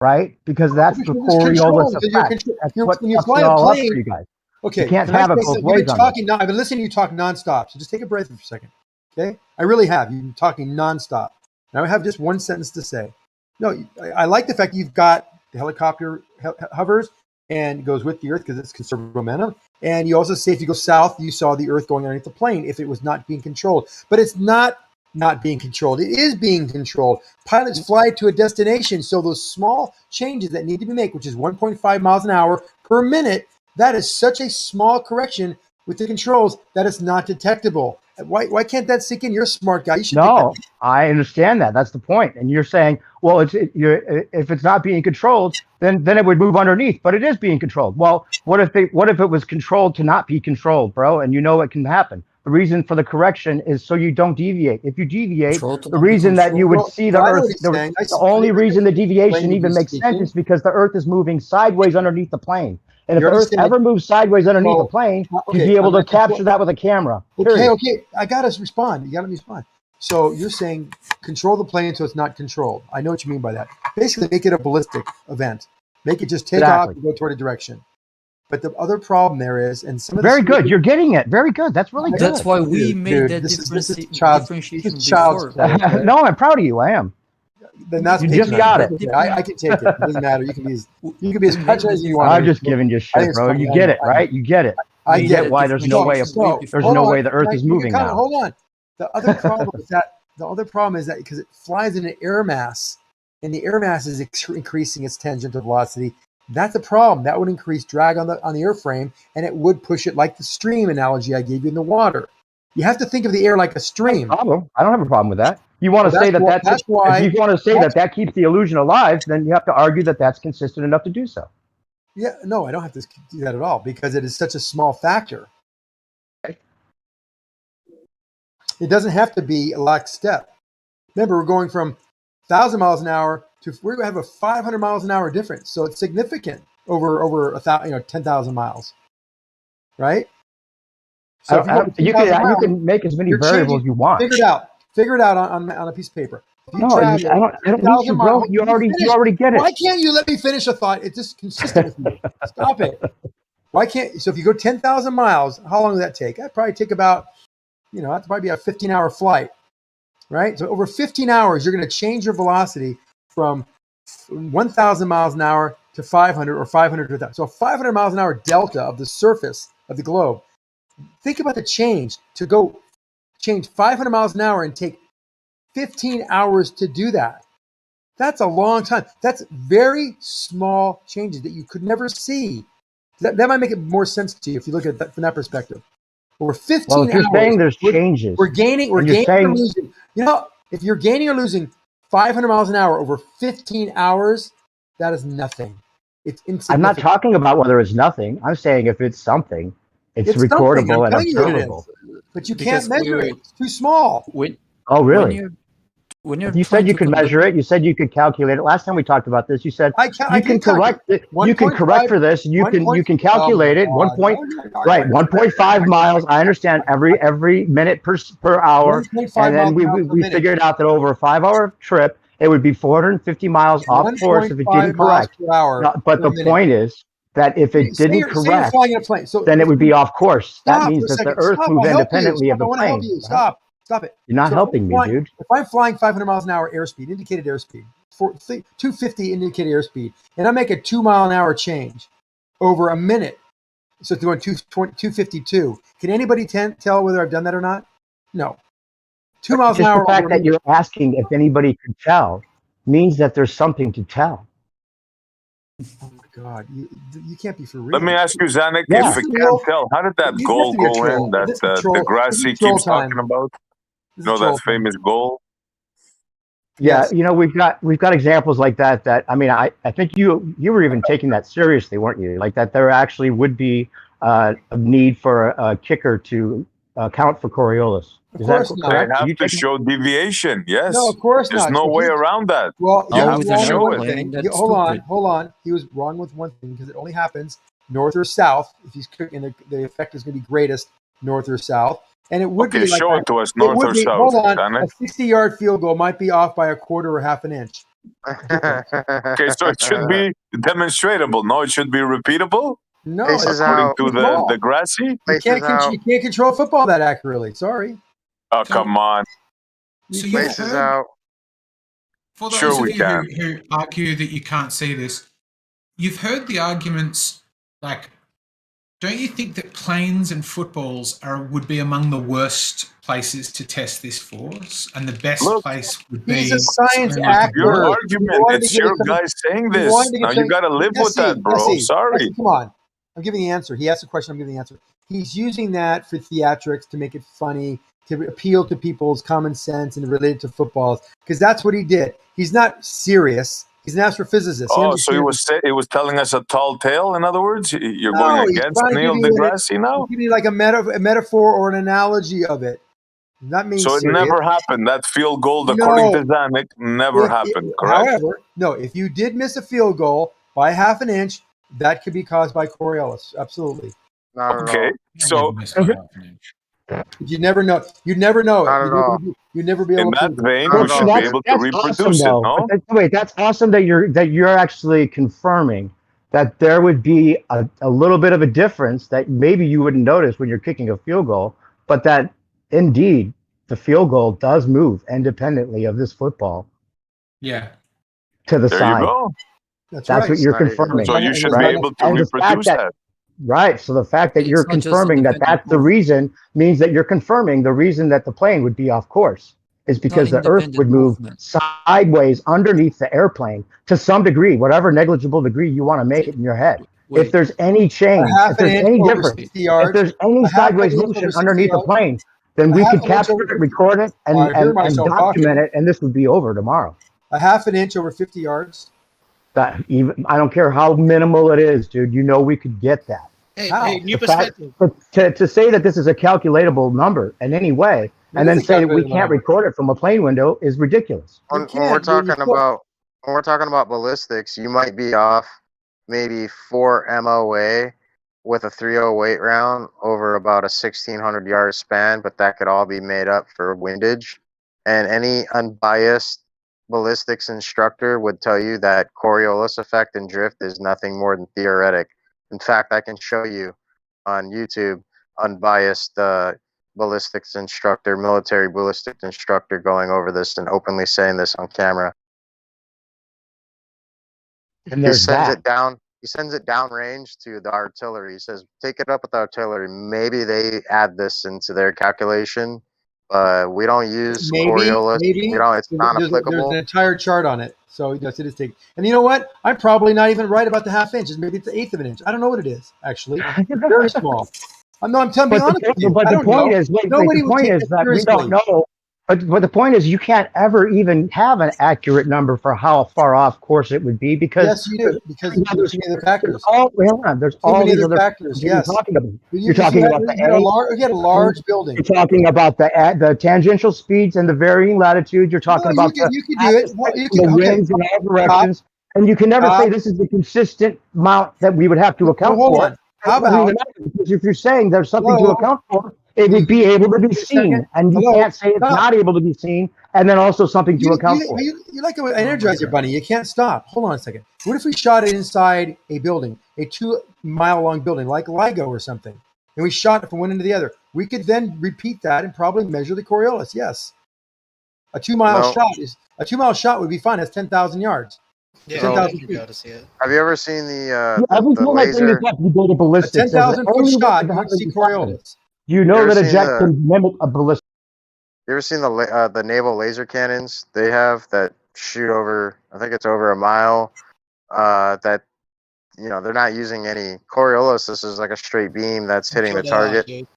right? Because that's the Coriolis effect. That's what when you fucks fly it a all up plane, for you guys. Okay, you can't have it both ways on this. I've been listening to you talk nonstop, so just take a breath for a second. Okay, I really have. You've been talking nonstop. Now I have just one sentence to say. No, I like the fact you've got the helicopter hovers and goes with the Earth because it's conserved momentum. And you also say if you go south, you saw the Earth going underneath the plane if it was not being controlled. But it's not being controlled. It is being controlled. Pilots fly to a destination, so those small changes that need to be made, which is 1.5 miles an hour per minute, that is such a small correction with the controls that it's not detectable. Why can't that sink in? You're a smart guy. You should. No, I understand that. That's the point. And you're saying, well, if it's not being controlled, then it would move underneath. But it is being controlled. Well, what if it was controlled to not be controlled, bro? And you know it can happen. The reason for the correction is so you don't deviate. If you deviate, the reason that you would see the Earth, the only reason the deviation even makes sense is because the Earth is moving sideways underneath the plane. And if the Earth ever moves sideways underneath the plane, you'd be able to capture that with a camera. Okay. I got to respond. You got to respond. So you're saying control the plane so it's not controlled. I know what you mean by that. Basically, make it a ballistic event. Make it just take off and go toward a direction. But the other problem there is, and some of very good. You're getting it. Very good. That's really good. That's why we made that differentiation before. No, I'm proud of you. I am. Then that's you just got it. I can take it. It doesn't matter. You can be as patronizing as you want. I'm just giving you shit, bro. You get it, right? You get it. I get why there's no way the Earth is moving now. Hold on. The other problem is that because it flies in an air mass, and the air mass is increasing its tangential velocity. That's a problem. That would increase drag on the airframe, and it would push it like the stream analogy I gave you in the water. You have to think of the air like a stream. I don't have a problem with that. You want to say if you want to say that keeps the illusion alive, then you have to argue that that's consistent enough to do so. Yeah, no, I don't have to do that at all because it is such a small factor. Okay. It doesn't have to be a lockstep. Remember, we're going from 1,000 miles an hour to we're going to have a 500 miles an hour difference, so it's significant over 10,000 miles, right? So you can make as many variables as you want. Figure it out on a piece of paper. No, I don't need you, bro. You already get it. Why can't you let me finish a thought? It's just consistent with me. Stop it. Why can't? So if you go 10,000 miles, how long would that take? That'd probably take about, that's probably a 15-hour flight, right? So over 15 hours, you're going to change your velocity from 1,000 miles an hour to 500 or 500 to 1,000. So 500 miles an hour delta of the surface of the globe. Think about the change to go change 500 miles an hour and take 15 hours to do that. That's a long time. That's very small changes that you could never see. That might make it more sense to you if you look at that from that perspective. Over 15 hours, you're saying there's changes. We're gaining or losing. If you're gaining or losing 500 miles an hour over 15 hours, that is nothing. It's insignificant. I'm not talking about whether it's nothing. I'm saying if it's something, it's recordable and observable. But you can't measure it. It's too small. Oh, really? You said you could measure it. You said you could calculate it. Last time we talked about this, you said you can correct it. You can correct for this. You can calculate it. 1.5 miles. I understand every minute per hour. And then we figured out that over a 5-hour trip, it would be 450 miles off course if it didn't correct. But the point is that if it didn't correct, then it would be off course. That means that the Earth moved independently of the plane. Stop it. You're not helping me, dude. If I'm flying 500 miles an hour airspeed, indicated airspeed, 250 indicated airspeed, and I make a 2 mile an hour change over a minute, so it's going 252. Can anybody tell whether I've done that or not? No. 2 miles an hour. The fact that you're asking if anybody could tell means that there's something to tell. Oh my God, you can't be for real. Let me ask you, Zanuck, Yeah. if it can't tell, how did that goal go in? That the Grassy keeps talking about. No, that famous goal. Yeah, you know, we've got examples like that. That I mean, I think you were even taking that seriously, weren't you? Like that there actually would be a need for a kicker to account for Coriolis. Is that correct? They have to show deviation. Yes. No, of course There's not. no way around that. Well, you have he was to wrong show with one it. thing. Hold on. He was wrong with one thing because it only happens north or south. If he's cooking, the effect is going to be greatest north or south. And it would be like show that. it to us, north or south. Hold on. Zanuck. A 60-yard field goal might be off by a quarter or half an inch. Okay, so it should be demonstratable. No, it should be repeatable. No, according to the Grassy. You can't control football that accurately. Sorry. Oh, come on. So Places out. For those Sure of we you can. who argue that you can't see this, you've heard the arguments like, don't you think that planes and footballs would be among the worst places to test this force, and the best place would be? He's a science somewhere like actor. Your argument. It's your guy saying this. Now you got to live with that, bro. Sorry. Come on. I'm giving the answer. He asked a question. I'm giving the answer. He's using that for theatrics to make it funny, to appeal to people's common sense and relate it to footballs, because that's what he did. He's not serious. He's an astrophysicist. Oh, so he was telling us a tall tale. In other words, you're going against Neil deGrasse now. Give you like a metaphor or an analogy of it. Not mean So it serious. never happened. That field goal, according to Zanuck, never happened. Correct. However, no. If you did miss a field goal by half an inch, that could be caused by Coriolis. Absolutely. Okay. So you never know. You'd never know it. You'd never be able in to. that vein, we should be able to reproduce awesome, it. No. Wait, that's awesome that you're actually confirming that there would be a little bit of a difference that maybe you wouldn't notice when you're kicking a field goal, but that indeed the field goal does move independently of this football. Yeah. To the There side. you go. That's right. What you're confirming. So you should be able to reproduce that. Right. So the fact that you're confirming that that's the reason means that you're confirming the reason that the plane would be off course is because the Earth would move sideways underneath the airplane to some degree, whatever negligible degree you want to make it in your head. If there's any change, if there's any difference, if there's any sideways motion underneath the plane, then we could capture it, record it, and document it, and this would be over tomorrow. A half an inch over 50 yards. That even I don't care how minimal it is, dude. You know we could get that. Hey, new perspective. To say that this is a calculatable number in any way, and then say that we can't record it from a plane window is ridiculous. When we're talking about ballistics, you might be off maybe 4 MOA with a 308 round over about a 1,600 yard span, but that could all be made up for windage. And any unbiased ballistics instructor would tell you that Coriolis effect and drift is nothing more than theoretic. In fact, I can show you on YouTube unbiased ballistics instructor, military ballistics instructor going over this and openly saying this on camera. And there's He sends it downrange to the artillery. He says, take it up with the artillery. Maybe they add this into their calculation. We don't use Coriolis. It's not applicable. There's an entire chart on it. So yes, it is taken. And you know what? I'm probably not even right about the half inch. Maybe it's the 1/8 of an inch. I don't know what it is, actually. Very small. I'm telling you honest with you. But the point is, the point is that we don't know. But the point is, you can't ever even have an accurate number for how far off course it would be because yes, you do because there's many other factors. There's all these other factors. Yes, you're talking about. You're talking about you had a large building. You're talking about the tangential speeds and the varying latitudes. You're talking about the winds in all directions, and you can never say this is the consistent amount that we would have to account for. How about because if you're saying there's something to account for, it would be able to be seen, and you can't say it's not able to be seen, and then also something to account for. You like an Energizer bunny. You can't stop. Hold on a second. What if we shot it inside a building, a 2-mile-long building, like LIGO or something, and we shot it from one end to the other? We could then repeat that and probably measure the Coriolis. Yes, a 2-mile shot would be fine. That's 10,000 yards. Yeah, 10,000 feet. Have you ever seen the laser? A 10,000 foot shot, you would see Coriolis. You know that a jet can mimic a ballistic. You ever seen the naval laser cannons they have that shoot over. I think it's over a mile. That they're not using any Coriolis. This is like a straight beam that's hitting the target.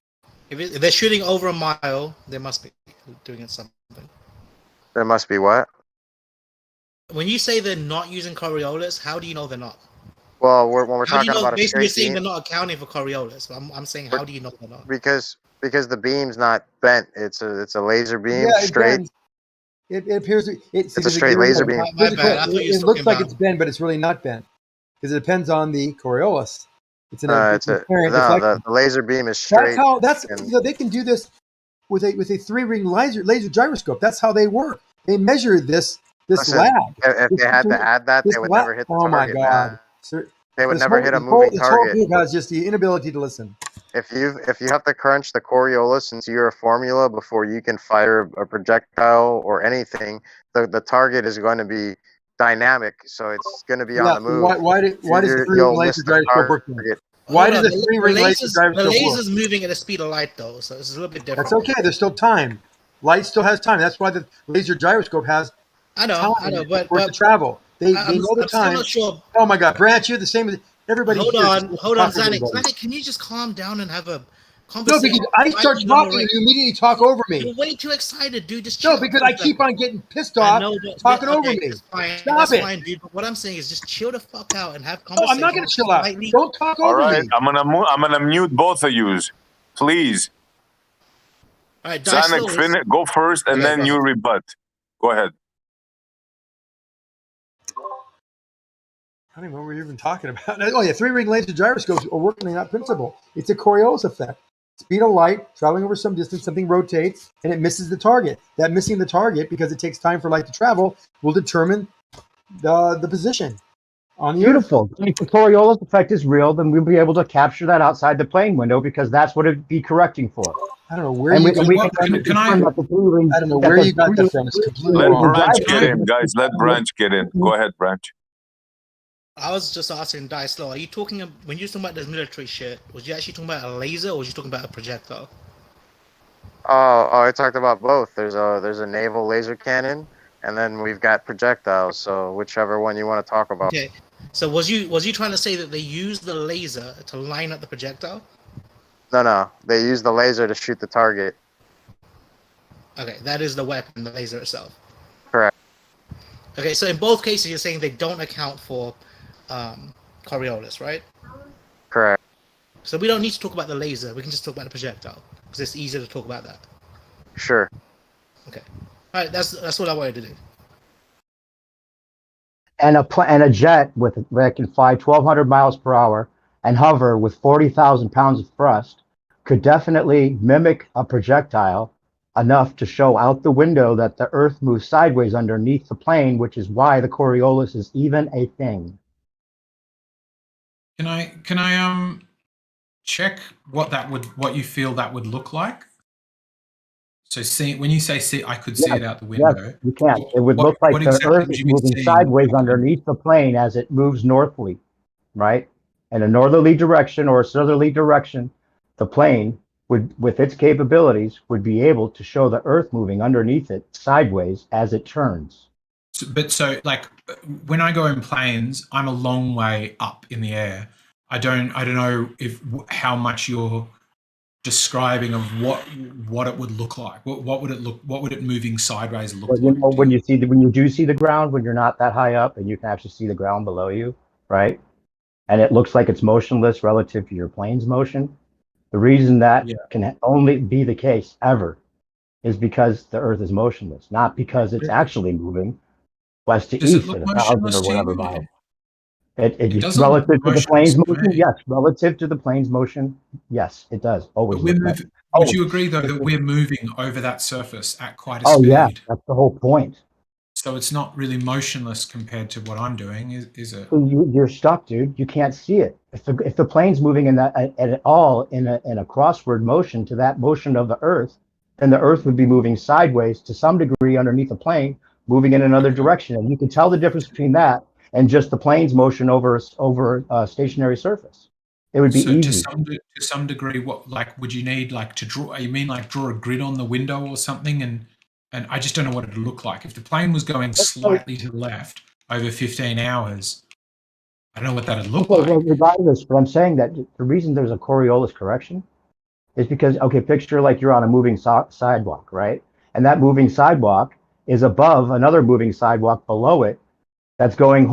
If they're shooting over a mile, they must be doing it something. There must be what? When you say they're not using Coriolis, how do you know they're not? Well, when we're talking about a basically straight you're saying beam, they're not accounting for Coriolis. I'm saying, how do you know they're not? Because the beam's not bent. It's a laser beam, Yeah, straight. It appears it's a straight laser beam. My bad. It looks like it's bent, but it's really not bent because it depends on the Coriolis. The laser beam is straight. They can do this with a 3-ring laser gyroscope. That's how they work. They measure this lag. If they had to add that, they would never hit the target. Oh my god! They would never hit a moving target. This whole group has just the inability to listen. If you have to crunch the Coriolis into your formula before you can fire a projectile or anything, the target is going to be dynamic, so it's going to be on the move. Why does the 3-ring laser gyroscope work? Why does the 3-ring laser gyroscope work? The laser's moving at the speed of light, though, so it's a little bit different. That's okay. There's still time. Light still has time. That's why the laser gyroscope has. I know, but to travel. They know the time. I'm not sure. Oh my God, Branch, you're the same as everybody. Hold on, Zanik. Zanik, can you just calm down and have a conversation? No, because I start talking and you immediately talk over me. You're way too excited, dude. Just no, because I keep on getting pissed off talking over me. Stop it. Fine, dude. But what I'm saying is just chill the fuck out and have conversation. Oh, I'm not going to chill out. Don't talk over me. All right, I'm gonna mute both of you, please. All right, Zanik, go first, and then you rebut. Go ahead. I don't even know what we're even talking about. Oh yeah, 3-ring laser gyroscopes are working on that principle. It's a Coriolis effect. Speed of light, traveling over some distance, something rotates, and it misses the target. That missing the target, because it takes time for light to travel, will determine the position on the Beautiful. If the Coriolis effect is real, then we'll be able to capture that outside the plane window, because that's what it'd be correcting for. I don't know where you got that from. It's completely wrong. Let Branch get in, guys. Let Branch get in. Go ahead, Branch. I was just asking Die Slow, are you talking, when you were talking about this military shit, was you actually talking about a laser or was you talking about a projectile? Oh, I talked about both. There's a naval laser cannon, and then we've got projectiles, so whichever one you want to talk about. Okay, so was you trying to say that they use the laser to line up the projectile? No, they use the laser to shoot the target. Okay, that is the weapon, the laser itself. Correct. Okay, so in both cases you're saying they don't account for Coriolis, right? Correct. So we don't need to talk about the laser. We can just talk about the projectile because it's easier to talk about that. Sure. Okay. All right. That's what I wanted to do. And a jet that can fly 1,200 miles per hour and hover with 40,000 pounds of thrust could definitely mimic a projectile enough to show out the window that the Earth moves sideways underneath the plane, which is why the Coriolis is even a thing. Can I check what you feel that would look like? So when you say I could see it out the window. Yes, you can. It would look like the Earth is moving sideways underneath the plane as it moves northly, right? In a northerly direction or a southerly direction, the plane would, with its capabilities, would be able to show the Earth moving underneath it sideways as it turns. So like when I go in planes, I'm a long way up in the air. I don't know how much you're describing of what it would look like. What would it moving sideways look like? When you do see the ground, when you're not that high up and you can actually see the ground below you, right? And it looks like it's motionless relative to your plane's motion. The reason that can only be the case ever is because the Earth is motionless, not because it's actually moving west to east at 1,000 or whatever miles. It relative to the plane's motion, yes. Relative to the plane's motion, yes, it does. Always. Would you agree though that we're moving over that surface at quite a speed? Oh yeah, that's the whole point. So it's not really motionless compared to what I'm doing, is it? You're stuck, dude. You can't see it. If the plane's moving in at all in a crossword motion to that motion of the Earth, then the Earth would be moving sideways to some degree underneath the plane, moving in another direction, and you can tell the difference between that and just the plane's motion over a stationary surface. It would be easy. To some degree, what would you need to draw? You mean draw a grid on the window or something, and and I just don't know what it'd look like. If the plane was going slightly to the left over 15 hours, I don't know what that'd look like. Well, regardless, but I'm saying that the reason there's a Coriolis correction is because, okay, picture like you're on a moving sidewalk, right? And that moving sidewalk is above another moving sidewalk below it that's going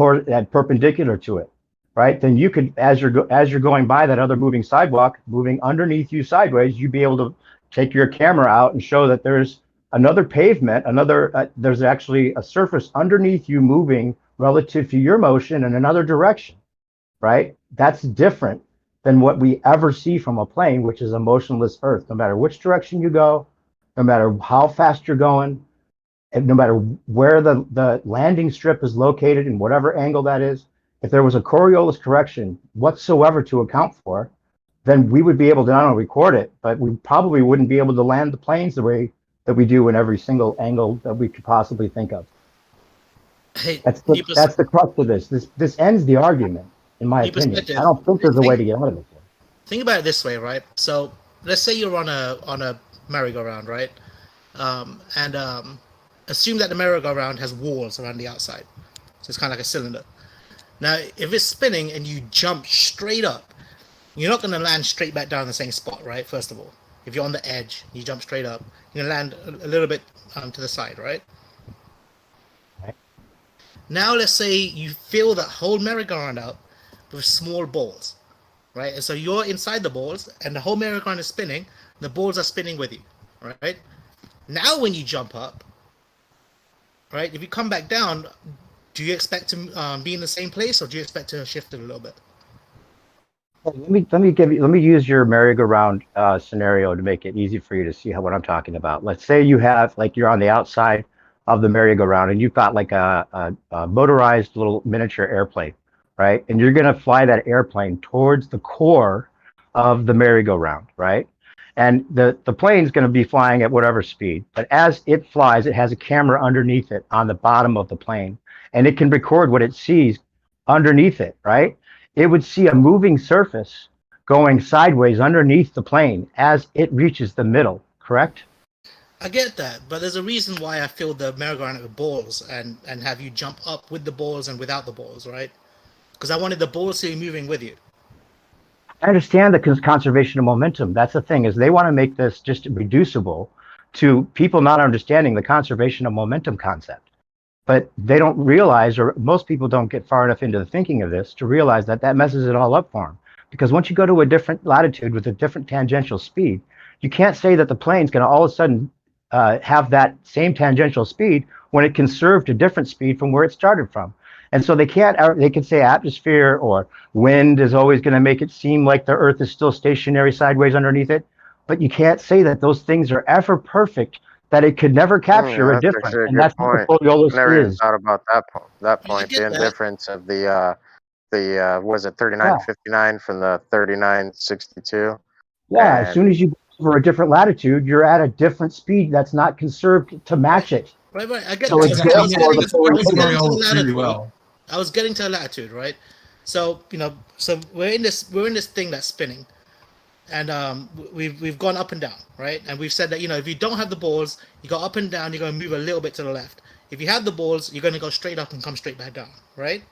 perpendicular to it, right? Then you could, as you're going by that other moving sidewalk, moving underneath you sideways, you'd be able to take your camera out and show that there's another pavement, there's actually a surface underneath you moving relative to your motion in another direction, right? That's different than what we ever see from a plane, which is a motionless Earth. No matter which direction you go, no matter how fast you're going, and no matter where the landing strip is located in whatever angle that is, if there was a Coriolis correction whatsoever to account for, then we would be able to not only record it, but we probably wouldn't be able to land the planes the way that we do in every single angle that we could possibly think of. Hey, that's the crux of this. This ends the argument, in my opinion. I don't think there's a way to get out of it. Think about it this way, right? So let's say you're on a merry-go-round, right? Assume that the merry-go-round has walls around the outside, so it's kind of like a cylinder. Now, if it's spinning and you jump straight up, you're not going to land straight back down in the same spot, right? First of all, if you're on the edge, you jump straight up, you're going to land a little bit to the side, right? Now, let's say you fill that whole merry-go-round out with small balls, right? And so you're inside the balls, and the whole merry-go-round is spinning. The balls are spinning with you, right? Now, when you jump up, right, if you come back down, do you expect to be in the same place, or do you expect to shift it a little bit? Let me use your merry-go-round scenario to make it easy for you to see what I'm talking about. Let's say you have, like, you're on the outside of the merry-go-round, and you've got like a motorized little miniature airplane, right? And you're going to fly that airplane towards the core of the merry-go-round, right? And the plane's going to be flying at whatever speed, but as it flies, it has a camera underneath it on the bottom of the plane, and it can record what it sees underneath it, right? It would see a moving surface going sideways underneath the plane as it reaches the middle, correct? I get that, but there's a reason why I filled the merry-go-round with balls and have you jump up with the balls and without the balls, right? Because I wanted the balls to be moving with you. I understand the conservation of momentum. That's the thing, is they want to make this just reducible to people not understanding the conservation of momentum concept. But they don't realize, or most people don't get far enough into the thinking of this to realize that that messes it all up for them. Because once you go to a different latitude with a different tangential speed, you can't say that the plane's going to all of a sudden have that same tangential speed when it can serve to different speed from where it started from. And so they can say atmosphere or wind is always going to make it seem like the Earth is still stationary sideways underneath it. But you can't say that those things are ever perfect, that it could never capture a difference. And that's what the Coriolis Never even is. thought about that point. The indifference of the was it 3959 from the 3962? Yeah, as soon as you go over a different latitude, you're at a different speed that's not conserved to match it. Right. I get So that. I was getting to a latitude, right? So so we're in this thing that's spinning, and we've gone up and down, right? And we've said that if you don't have the balls, you go up and down. You're going to move a little bit to the left. If you have the balls, you're going to go straight up and come straight back down, right?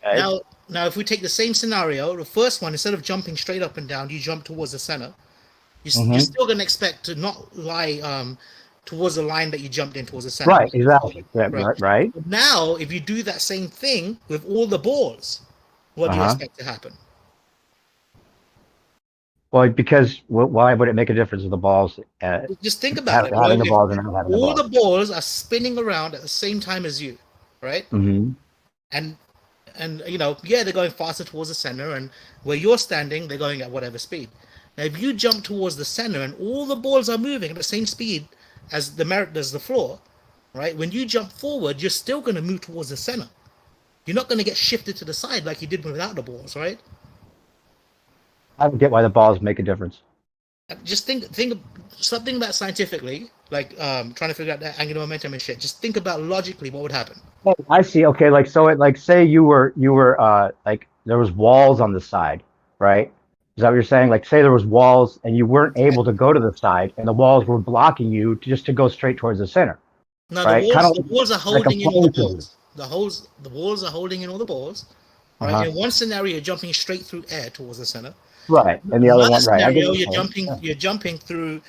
Okay. Now, if we take the same scenario, the first one, instead of jumping straight up and down, you jump towards the center. You're still going to expect to not lie towards the line that you jumped in towards the center. Right, exactly. Right. Now, if you do that same thing with all the balls, what do you expect to happen? Well, because why would it make a difference with the balls? Just think about it. Having the balls and not having the balls. All the balls are spinning around at the same time as you, right? Mm-hmm. And they're going faster towards the center, and where you're standing, they're going at whatever speed. Now, if you jump towards the center and all the balls are moving at the same speed as the floor, right? When you jump forward, you're still going to move towards the center. You're not going to get shifted to the side like you did without the balls, right? I don't get why the balls make a difference. Just think something about scientifically, like trying to figure out that angular momentum and shit. Just think about logically what would happen. Oh, I see. Okay, say you were like there was walls on the side, right? Is that what you're saying? Like, say there was walls and you weren't able to go to the side, and the walls were blocking you just to go straight towards the center. No, right? the walls are holding in all the balls. The walls are holding in all the balls. Right. In one scenario, you're jumping straight through air towards the center. Right, and the other one, right? Scenario, you're jumping through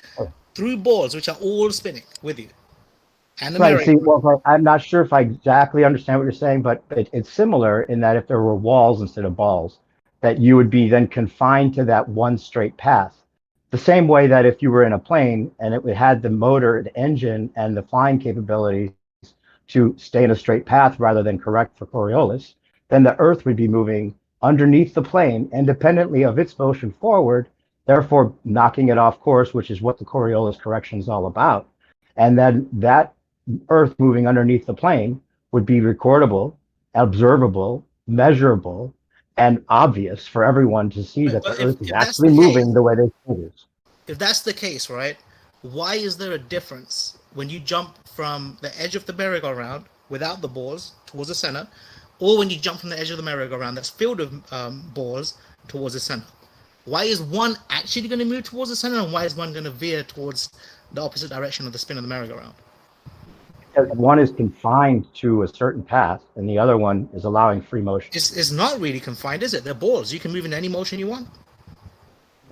balls, which are all spinning with you. And the right. See, well, I'm not sure if I exactly understand what you're saying, but it's similar in that if there were walls instead of balls, that you would be then confined to that one straight path. The same way that if you were in a plane and it had the motor, the engine, and the flying capabilities to stay in a straight path rather than correct for Coriolis, then the Earth would be moving underneath the plane independently of its motion forward, therefore knocking it off course, which is what the Coriolis correction is all about. And then that Earth moving underneath the plane would be recordable, observable, measurable, and obvious for everyone to see that the Earth is actually moving the way they say it is. If that's the case, right, why is there a difference when you jump from the edge of the merry-go-round without the balls towards the center, or when you jump from the edge of the merry-go-round that's filled with balls towards the center? Why is one actually going to move towards the center, and why is one going to veer towards the opposite direction of the spin of the merry-go-round? Because one is confined to a certain path, and the other one is allowing free motion. It's not really confined, is it? They're balls. You can move in any motion you want.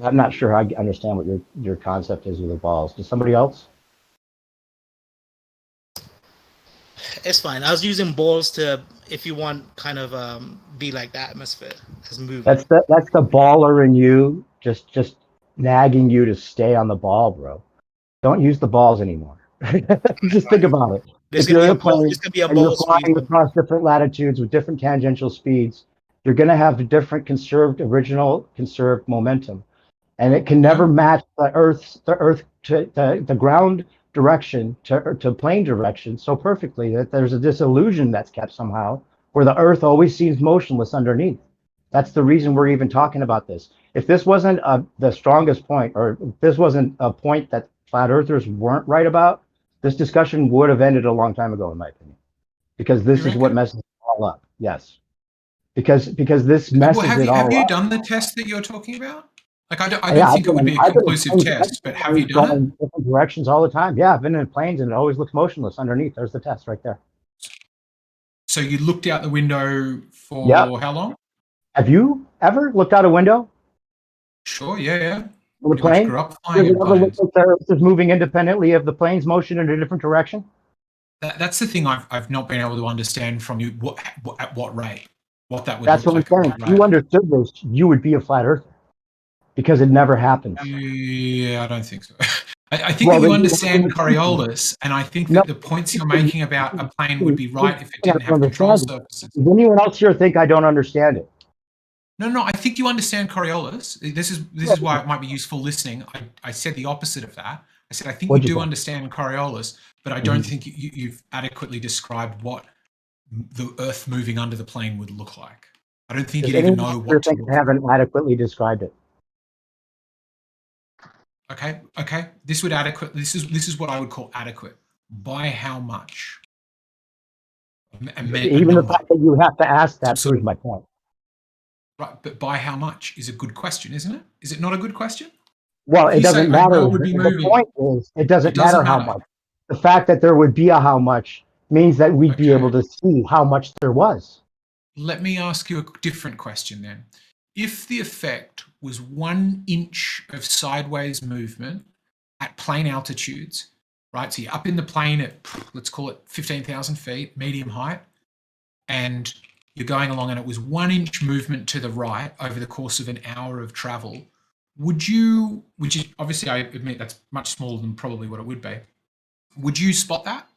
I'm not sure I understand what your concept is with the balls. Does somebody else? It's fine. I was using balls to, if you want, kind of be like the atmosphere as moving. That's the baller in you, just nagging you to stay on the ball, bro. Don't use the balls anymore. Just think about it. If you're in a plane and you're flying across different latitudes with different tangential speeds, you're going to have a different conserved momentum, and it can never match the Earth to the ground direction to plane direction so perfectly that there's a disillusion that's kept somehow where the Earth always seems motionless underneath. That's the reason we're even talking about this. If this wasn't the strongest point, or if this wasn't a point that flat earthers weren't right about, this discussion would have ended a long time ago, in my opinion, because this is what messes it all up. Yes, because this messes it all up. Have you done the test that you're talking about? Like, I don't think it would be a conclusive test, but have you done it? Different directions all the time. Yeah, I've been in planes and it always looks motionless underneath. There's the test right there. So you looked out the window for how long? Have you ever looked out a window? Sure, yeah. The plane? Does it ever look like the Earth is moving independently of the plane's motion in a different direction? That's the thing I've not been able to understand from you. At what rate? What that would. That's what I'm saying. If you understood this, you would be a flat earther, because it never happens. Yeah, I don't think so. I think that you understand Coriolis, and I think that the points you're making about a plane would be right if it didn't have control surfaces. Does anyone else here think I don't understand it? No, I think you understand Coriolis. This is why it might be useful listening. I said the opposite of that. I said I think you do understand Coriolis, but I don't think you've adequately described what the Earth moving under the plane would look like. I don't think you'd even know what to look like. I haven't adequately described it. Okay. This is what I would call adequate. By how much? Even the fact that you have to ask that proves my point. Right, but by how much is a good question, isn't it? Is it not a good question? Well, it doesn't matter. The point is, it doesn't matter how much. The fact that there would be a how much means that we'd be able to see how much there was. Let me ask you a different question then. If the effect was 1 inch of sideways movement at plane altitudes, right? So you're up in the plane at, let's call it 15,000 feet, medium height, and you're going along and it was 1 inch movement to the right over the course of an hour of travel, which is obviously, I admit that's much smaller than probably what it would be. Would you spot that?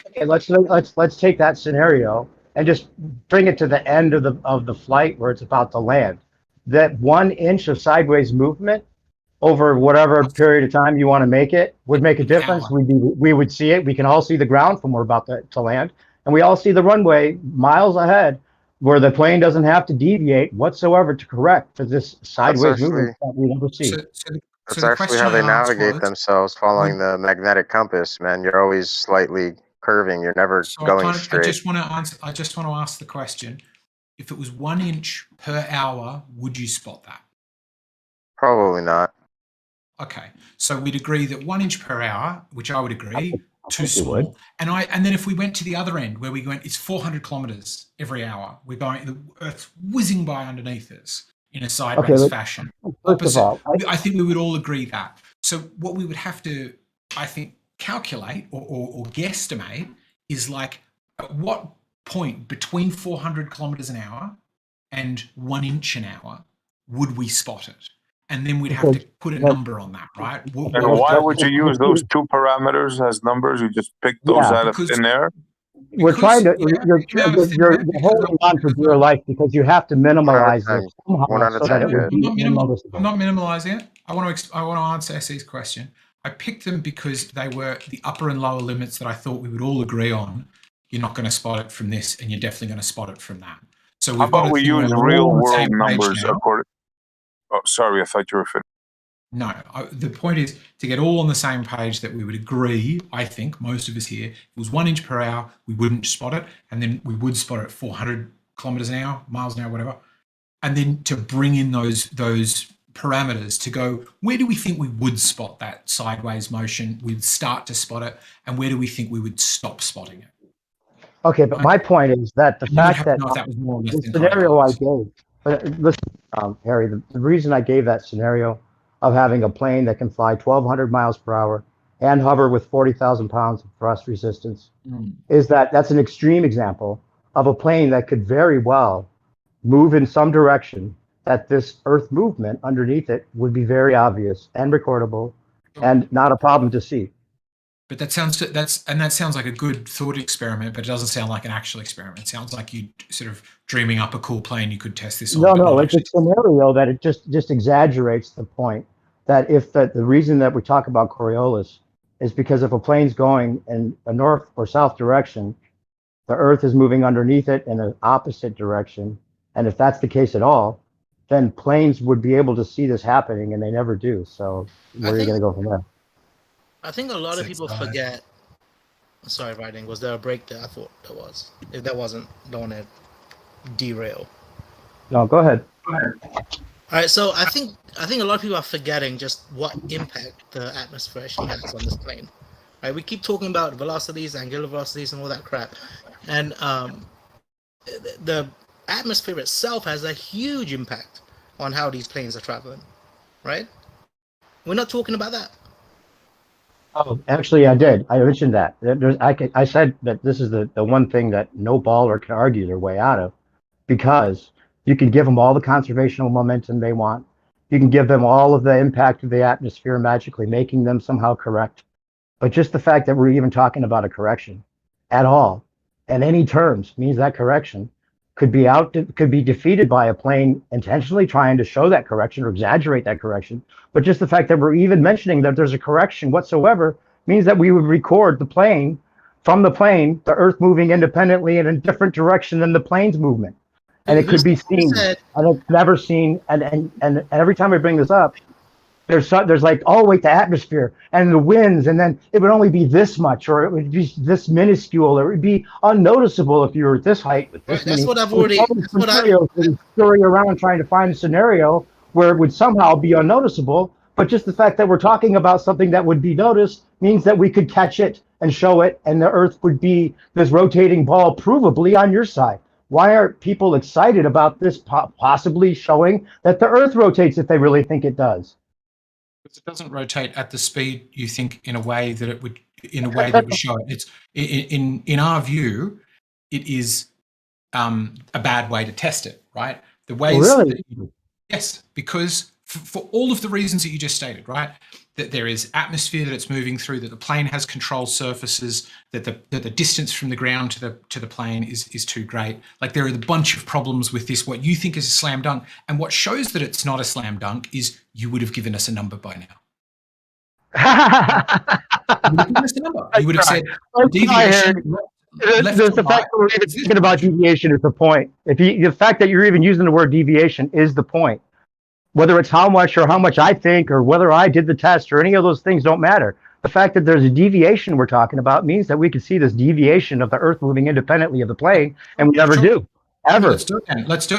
Okay, let's take that scenario and just bring it to the end of the flight where it's about to land. That 1 inch of sideways movement over whatever period of time you want to make it would make a difference. We would see it. We can all see the ground from where we're about to land. And we all see the runway miles ahead where the plane doesn't have to deviate whatsoever to correct for this sideways movement that we never see. That's actually how they navigate themselves, following the magnetic compass, man. You're always slightly curving. You're never going straight. I just want to ask the question. If it was 1 inch per hour, would you spot that? Probably not. Okay, so we'd agree that 1 inch per hour, which I would agree, too you would. small. And then if we went to the other end, where we went, it's 400 kilometers every hour. We're going, the Earth's whizzing by underneath us in a sideways fashion. First of all, I think we would all agree that. So what we would have to, I think, calculate or guesstimate is like at what point between 400 kilometers an hour and 1 inch an hour would we spot it? And then we'd have to put a number on that, right? And why would you use those two parameters as numbers? You just pick those out of thin air? We're trying to, you're holding on for dear life because you have to minimize this somehow so that it would be I'm not minimalizing it. I want to answer SE's question. I picked them because they were the upper and lower limits that I thought we would all agree on. You're not going to spot it from this, and you're definitely going to spot it from that. So how about we use real world numbers according? Oh, sorry, I thought you were finished. No, the point is to get all on the same page that we would agree, I think, most of us here, if it was 1 inch per hour, we wouldn't spot it. And then we would spot it at 400 kilometers an hour, miles an hour, whatever. And then to bring in those parameters to go, where do we think we would spot that sideways motion? We'd start to spot it. And where do we think we would stop spotting it? Okay, but my point is that the fact that the scenario I gave, listen, Harry, the reason I gave that scenario of having a plane that can fly 1,200 miles per hour and hover with 40,000 pounds of thrust resistance is that that's an extreme example of a plane that could very well move in some direction that this Earth movement underneath it would be very obvious and recordable and not a problem to see. But that sounds like a good thought experiment, but it doesn't sound like an actual experiment. It sounds like you sort of dreaming up a cool plane you could test this on. No, it's a scenario that it just exaggerates the point that if the reason that we talk about Coriolis is because if a plane's going in a north or south direction, the Earth is moving underneath it in an opposite direction. And if that's the case at all, then planes would be able to see this happening, and they never do. So where are you going to go from there? I think a lot of people forget. Sorry, writing. Was there a break there? I thought there was. If there wasn't, don't want to derail. No, go ahead. All right. So I think a lot of people are forgetting just what impact the atmosphere actually has on this plane. Right? We keep talking about velocities, angular velocities, and all that crap, and the atmosphere itself has a huge impact on how these planes are traveling. Right? We're not talking about that. Oh, actually, I did. I mentioned that. I said that this is the one thing that no baller can argue their way out of, because you can give them all the conservational momentum they want. You can give them all of the impact of the atmosphere magically, making them somehow correct. But just the fact that we're even talking about a correction at all, in any terms, means that correction could be defeated by a plane intentionally trying to show that correction or exaggerate that correction. But just the fact that we're even mentioning that there's a correction whatsoever means that we would record the plane, the Earth moving independently in a different direction than the plane's movement. And it could be seen, and it's never seen. And every time I bring this up, there's like, oh wait, the atmosphere and the winds, and then it would only be this much, or it would be this minuscule, or it would be unnoticeable if you were at this height with this. That's what I've already. Scurry around trying to find a scenario where it would somehow be unnoticeable. But just the fact that we're talking about something that would be noticed means that we could catch it and show it, and the Earth would be this rotating ball, provably on your side. Why aren't people excited about this possibly showing that the Earth rotates if they really think it does? It doesn't rotate at the speed you think in a way that it would show it. It's in our view, it is a bad way to test it, right? The ways really? Yes, because for all of the reasons that you just stated, right? That there is atmosphere that it's moving through, that the plane has controlled surfaces, that the distance from the ground to the plane is too great. Like there are a bunch of problems with this. What you think is a slam dunk, and what shows that it's not a slam dunk is you would have given us a number by now. You would have given us a number. You would have said deviation. The fact that we're even thinking about deviation is the point. The fact that you're even using the word deviation is the point. Whether it's how much or how much I think or whether I did the test or any of those things don't matter. The fact that there's a deviation we're talking about means that we can see this deviation of the Earth moving independently of the plane, and we never do. Ever. Let's do it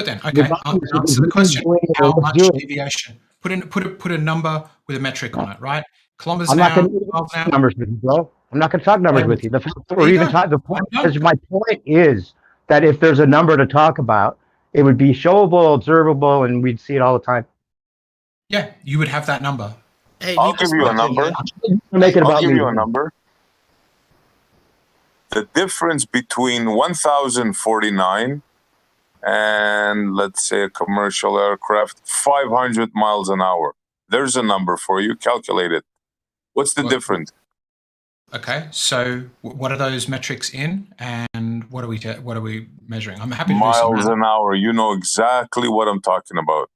then. Okay, I'll answer the question. How much deviation? Put a number with a metric on it, right? Kilometers I'm an not hour, going to miles an talk hour. numbers with you, bro. I'm not going to talk numbers with you. Or even talk. Because my point is that if there's a number to talk about, it would be showable, observable, and we'd see it all the time. Yeah, you would have that number. Hey, I'll give you a number. Make it I'll about give me. you a number. The difference between 1,049 and, let's say, a commercial aircraft, 500 miles an hour. There's a number for you. Calculate it. What's the difference? Okay, so what are those metrics in, and what are we measuring? I'm happy to do Miles some an hour. You know exactly what I'm talking about.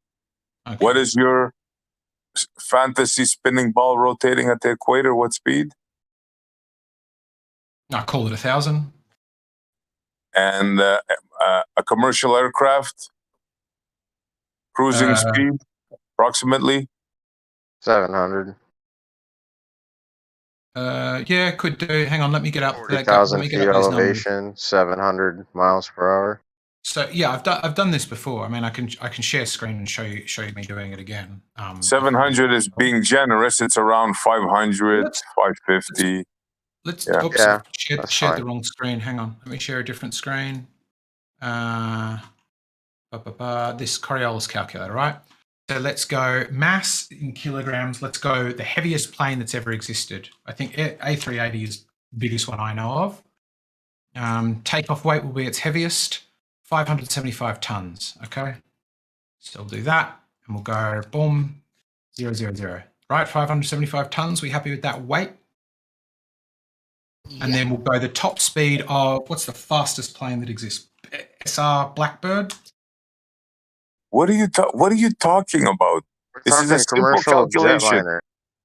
Okay. What is your fantasy spinning ball rotating at the equator? What speed? I call it 1,000. And a commercial aircraft cruising speed approximately 700. Yeah, could do. Hang on, let me get up. 40,000 feet elevation, 700 miles per hour. So yeah, I've done this before. I mean, I can share screen and show you me doing it again. 700 is being generous. It's around 500, 550. Let's Yeah. oops, Yeah, I've shared the wrong screen. Hang on, let me share a different screen. This Coriolis calculator, right? So let's go mass in kilograms. Let's go the heaviest plane that's ever existed. I think A380 is the biggest one I know of. Takeoff weight will be its heaviest, 575 tons. Okay, so we'll do that, and we'll go boom, 000. Right, 575 tons. We happy with that weight? Yeah. And then we'll go the top speed of what's the fastest plane that exists? SR Blackbird. What are you talking about? This is a simple calculation.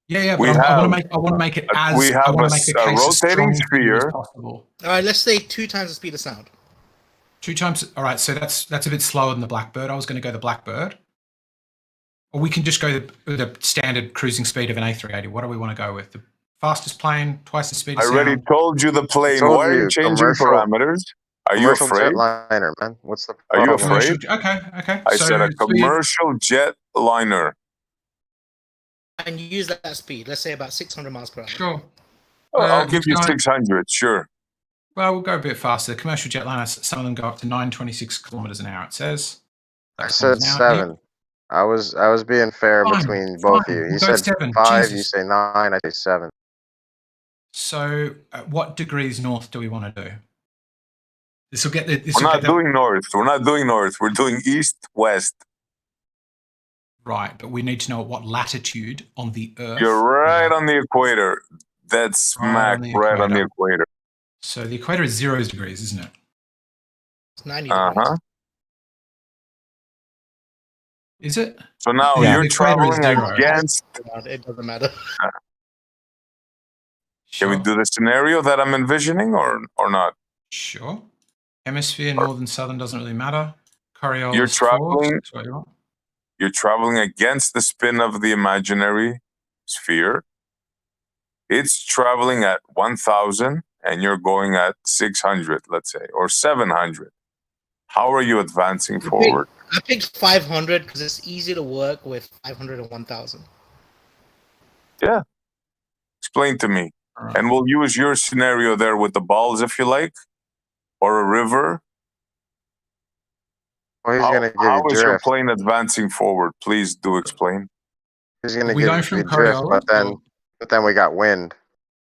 Yeah, but I want to make it as we have a rotating sphere. All right, let's say 2 times the speed of sound. 2 times. All right, so that's a bit slower than the Blackbird. I was going to go the Blackbird, or we can just go the standard cruising speed of an A380. What do we want to go with? The fastest plane, twice the speed of sound. I already told you the plane. Why are you changing parameters? Are you afraid? Jetliner, man. What's the problem? Are you afraid? Okay. I said a commercial jetliner. And you use that speed. Let's say about 600 miles per hour. Sure. I'll give you 600. Sure. Well, we'll go a bit faster. The commercial jetliners, some of them go up to 926 kilometers an hour. It says. I said 7. I was being fair between both of you. You said 7. 5. Jesus. You say 9. I say 7. So, at what degrees north do we want to do? We're not doing north. We're not doing north. We're doing east, west. Right, but we need to know at what latitude on the Earth. You're right on the equator. That's smack right on the equator. So the equator is 0 degrees, isn't it? It's 90 degrees. Is it? So now you're traveling against. It doesn't matter. Can we do the scenario that I'm envisioning or not? Sure. Hemisphere, northern, southern, doesn't really matter. Coriolis You're traveling against the spin of the imaginary sphere. It's traveling at 1,000 and you're going at 600, let's say, or 700. How are you advancing forward? I picked 500 because it's easy to work with 500 and 1,000. Yeah. Explain to me. Right. And we'll use your scenario there with the balls if you like, or a river. Well, how is your plane advancing forward? Please do explain. He's going to give you drift, but then we got wind.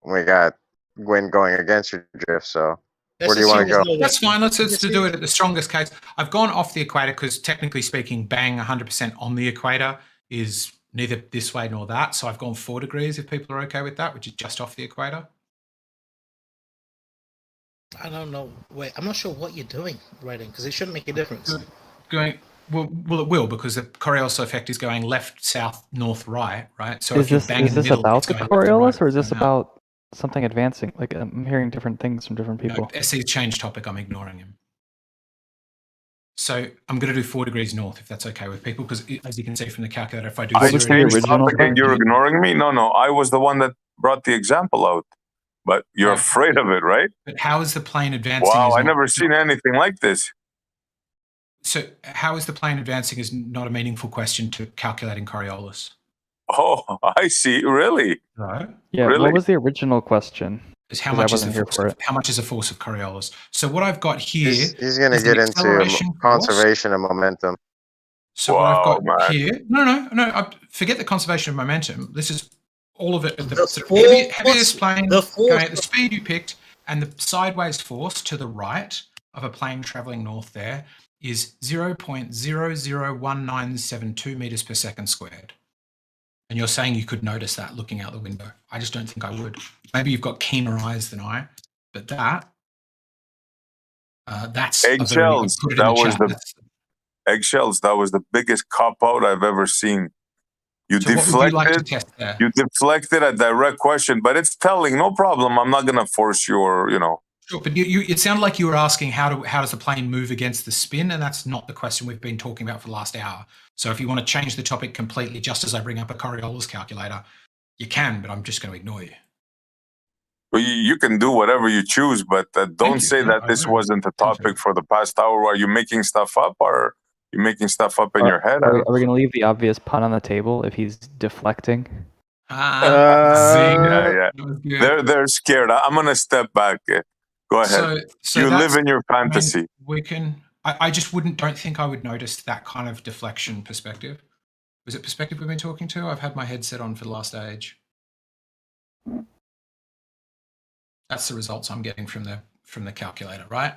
We got wind going against your drift, so where do you want to go? That's fine. Let's do it at the strongest case. I've gone off the equator because technically speaking, bang, 100% on the equator is neither this way nor that. So I've gone 4 degrees if people are okay with that, which is just off the equator. I don't know. Wait, I'm not sure what you're doing, writing, because it shouldn't make a difference. Well, it will, because the Coriolis effect is going left, south, north, right? So is this about the Coriolis, or is this about something advancing? Like, I'm hearing different things from different people. No, SC's change topic. I'm ignoring him. So I'm going to do 4 degrees north, if that's okay with people, because as you can see from the calculator, if I do... You're ignoring me? No, I was the one that brought the example out. But you're afraid of it, right? But how is the plane advancing? Wow, I've never seen anything like this. So how is the plane advancing is not a meaningful question to calculating Coriolis. Oh, I see. Really? No. Yeah. Really? What was the original question? Is how 'Cause I much is wasn't the here force? for it. How much is a force of Coriolis? So what I've got here He's going to is the get into acceleration force. conservation of momentum. So what I've got man. here, no, forget the conservation of momentum. This is all of it. The sort of heaviest plane going at the speed you picked, and the sideways force to the right of a plane traveling north there is 0.001972 meters per second squared. And you're saying you could notice that looking out the window. I just don't think I would. Maybe you've got keener eyes than I, but that's eggshells. That was the eggshells. That was the biggest cop out I've ever seen. You So what would you like to deflected. test there? You deflected a direct question, but it's telling. No problem. I'm not going to force your. Sure, but it sounded like you were asking how does the plane move against the spin, and that's not the question we've been talking about for the last hour. So if you want to change the topic completely, just as I bring up a Coriolis calculator, you can, but I'm just going to ignore you. Well, you can do whatever you choose, but don't say that this wasn't the topic for the past hour. Are you making stuff up, or are you making stuff up in your head? Are we going to leave the obvious pun on the table if he's deflecting? Yeah. They're scared. I'm going to step back. Go ahead. So you live in your fantasy. I mean, we can. I just don't think I would notice that kind of deflection perspective. Was it perspective we've been talking to? I've had my headset on for the last age. That's the results I'm getting from the calculator, right?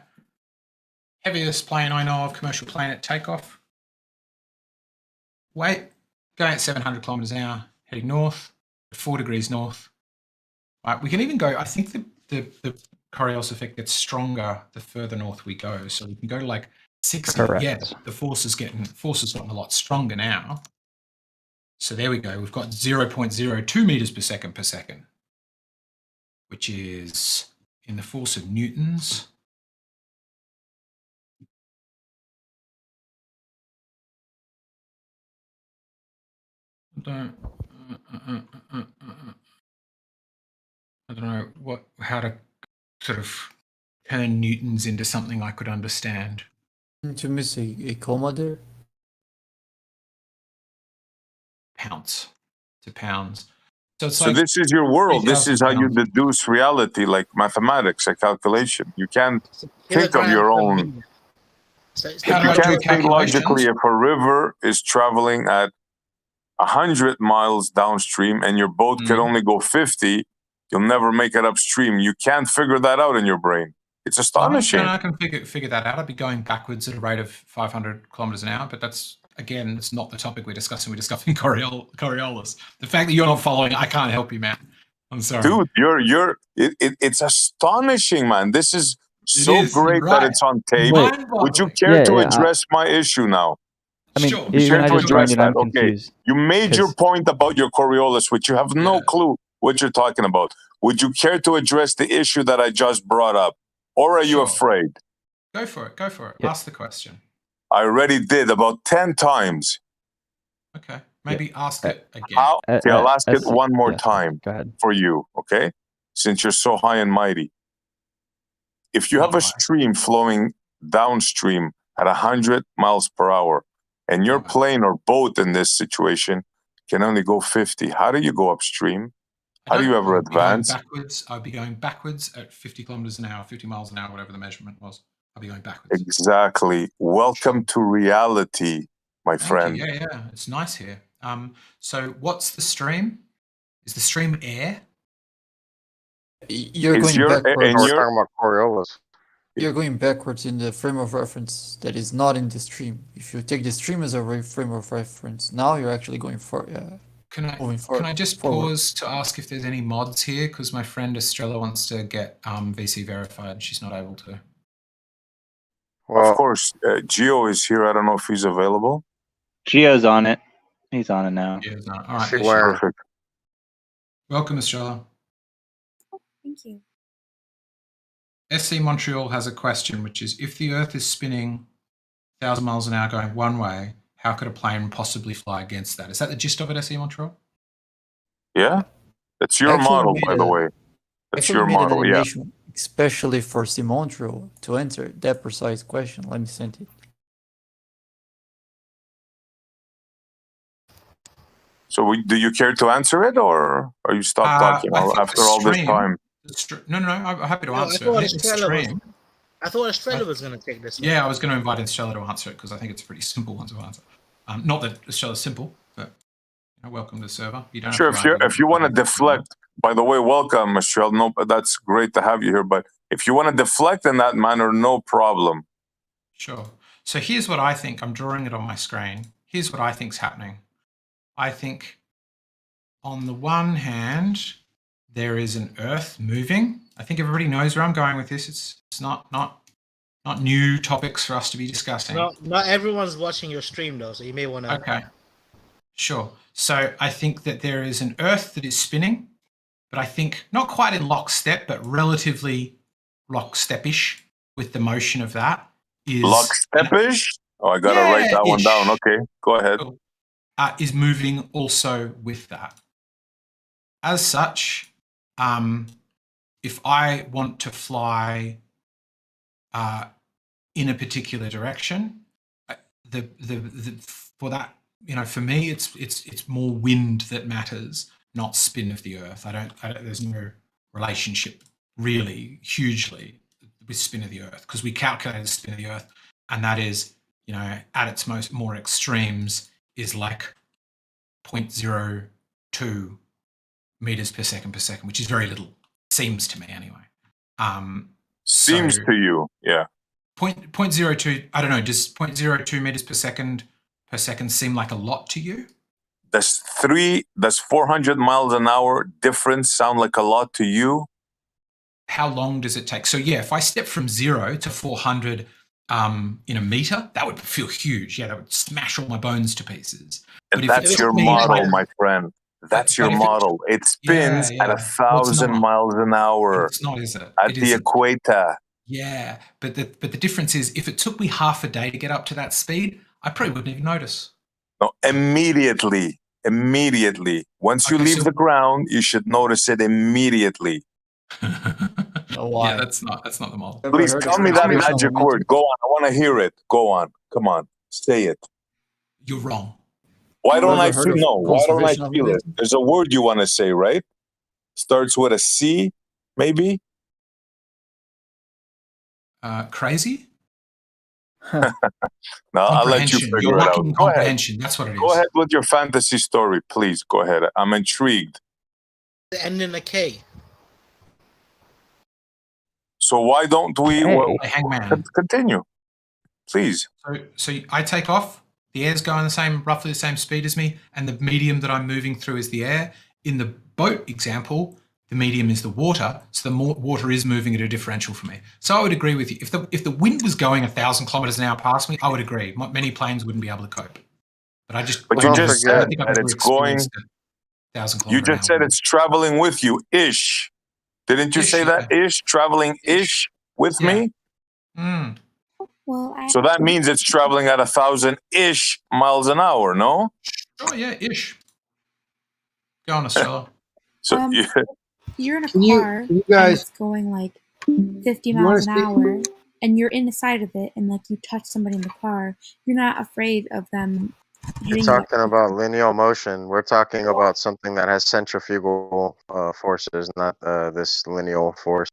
Heaviest plane I know of, commercial plane at takeoff. Weight, going at 700 kilometers an hour, heading north, at 4 degrees north. Right, we can even go, I think the Coriolis effect gets stronger the further north we go. So we can go to like 60. Correct. Yeah, the force has gotten a lot stronger now. So there we go. We've got 0.02 meters per second, which is in the force of newtons. I don't know how to sort of turn newtons into something I could understand. To miss a comma there? Pounds to pounds. So this is your world. This is how you deduce reality, like mathematics, a calculation. You can't think of your own. You can't think logically if a river is traveling at 100 miles downstream and your boat can only go 50, you'll never make it upstream. You can't figure that out in your brain. It's astonishing. I can figure that out. I'd be going backwards at a rate of 500 kilometers an hour, but that's, again, it's not the topic we're discussing. We're discussing Coriolis. The fact that you're not following, I can't help you, man. I'm sorry. Dude, it's astonishing, man. This is so great that it's on tape. Would you care to address my issue now? I mean, Sure. Even I just joined I'm confused. You made your point about your Coriolis, which you have no clue what you're talking about. Would you care to address the issue that I just brought up? Or are you afraid? Go for it. Yeah. Ask the question. I already did about 10 times. Okay. Maybe ask it again. I'll ask it one more time for you, okay? Since you're so high and mighty. If you have a stream flowing downstream at 100 miles per hour, and your plane or boat in this situation can only go 50, how do you go upstream? How do you ever advance? I'll be going backwards at 50 kilometers an hour, 50 miles an hour, whatever the measurement was. I'll be going backwards. Exactly. Welcome to reality, my friend. Yeah. It's nice here. So what's the stream? Is the stream air? You're going backwards. We're talking about Coriolis. You're going backwards in the frame of reference that is not in the stream. If you take the stream as a frame of reference, now you're actually going for. Can I just pause to ask if there's any mods here? Because my friend Estrella wants to get VC verified and she's not able to. Well, of course, Gio is here. I don't know if he's available. Gio's on it. He's on it now. Gio's on it. All right. Perfect. Welcome, Estrella. Thank you. SC Montreal has a question, which is, if the Earth is spinning 1,000 miles an hour going one way, how could a plane possibly fly against that? Is that the gist of it, SC Montreal? Yeah. That's your model, by the way. That's your model, yeah. Especially for C Montreal to answer that precise question. Let me send it. So do you care to answer it, or are you stop talking after all this time? No, I'm happy to answer it. I thought Estrella was going to take this one. Yeah, I was going to invite Estrella to answer it because I think it's a pretty simple one to answer. Not that Estrella's simple, but welcome to the server. You don't sure, have to if you want to deflect, by the way, welcome, Estrella. No, that's great to have you here. But if you want to deflect in that manner, no problem. Sure. So here's what I think. I'm drawing it on my screen. Here's what I think's happening. I think on the one hand, there is an Earth moving. I think everybody knows where I'm going with this. It's not new topics for us to be discussing. Not everyone's watching your stream though, so you may want to. Okay. Sure. So I think that there is an Earth that is spinning, but I think not quite in lockstep, but relatively lockstep-ish with the motion of that. Is lockstep-ish? Oh, I gotta write that one down. Okay, go ahead. Cool. Is moving also with that. As such, if I want to fly in a particular direction, for that, for me, it's more wind that matters, not spin of the Earth. I don't. There's no relationship really hugely with spin of the Earth because we calculate the spin of the Earth, and that is, at its more extremes is like 0.02 meters per second, which is very little. Seems to me anyway. Seems to you, yeah. 0.02. I don't know. Does 0.02 meters per second seem like a lot to you? Does 400 miles an hour difference sound like a lot to you? How long does it take? So yeah, if I step from 0 to 400 in a meter, that would feel huge. Yeah, that would smash all my bones to pieces. And that's your model, my friend. That's your model. It spins at 1,000 miles an hour. It's not, is it? At the equator. Yeah, but the difference is if it took me half a day to get up to that speed, I probably wouldn't even notice. No, immediately. Once you leave the ground, you should notice it immediately. Yeah, that's not the model. Please tell me that magic word. Go on. I want to hear it. Go on. Come on. Say it. You're wrong. Why don't I feel it? There's a word you want to say, right? Starts with a C, maybe? Crazy? No, I'll let you figure it out. Go ahead. That's what it is. Go ahead with your fantasy story, please. Go ahead. I'm intrigued. The end in a K. So why don't we continue, please? So I take off. The air's going roughly the same speed as me, and the medium that I'm moving through is the air. In the boat example, the medium is the water, so the water is moving at a differential for me. So I would agree with you. If the wind was going 1,000 kilometers an hour past me, I would agree. Many planes wouldn't be able to cope. But you just said that it's going. 1,000 kilometers. You just said it's traveling with you, ish. Didn't you say that? Ish, traveling ish with me. Well, so that means it's traveling at 1,000-ish miles an hour, no? Oh yeah, ish. Go on, Estella. So you're in a car and it's going like 50 miles an hour, and you're inside of it, and like you touch somebody in the car. You're not afraid of them. You're talking about linear motion. We're talking about something that has centrifugal forces, not this linear force.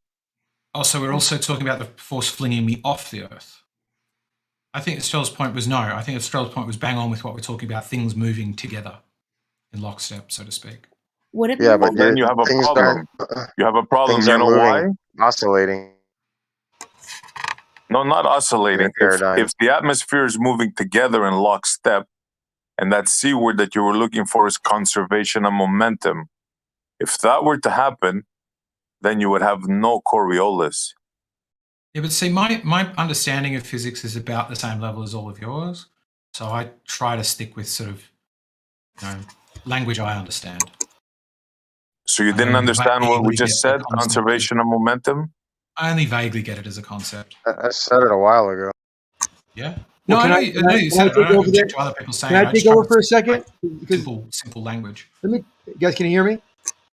Oh, so we're also talking about the force flinging me off the Earth. I think Estrella's point was no. I think Estrella's point was bang on with what we're talking about, things moving together in lockstep, so to speak. Would it be but then you have a problem. You have a problem. You know why? Oscillating. No, not oscillating. If the atmosphere is moving together in lockstep, and that C word that you were looking for is conservation of momentum, if that were to happen, then you would have no Coriolis. Yeah, but see, my understanding of physics is about the same level as all of yours. So I try to stick with sort of, language I understand. So you didn't understand what we just said, conservation of momentum? I only vaguely get it as a concept. I said it a while ago. Yeah. Well, no, I know you said it. I don't object to other people saying it. Can I take over for a second? Simple language. Guys, can you hear me?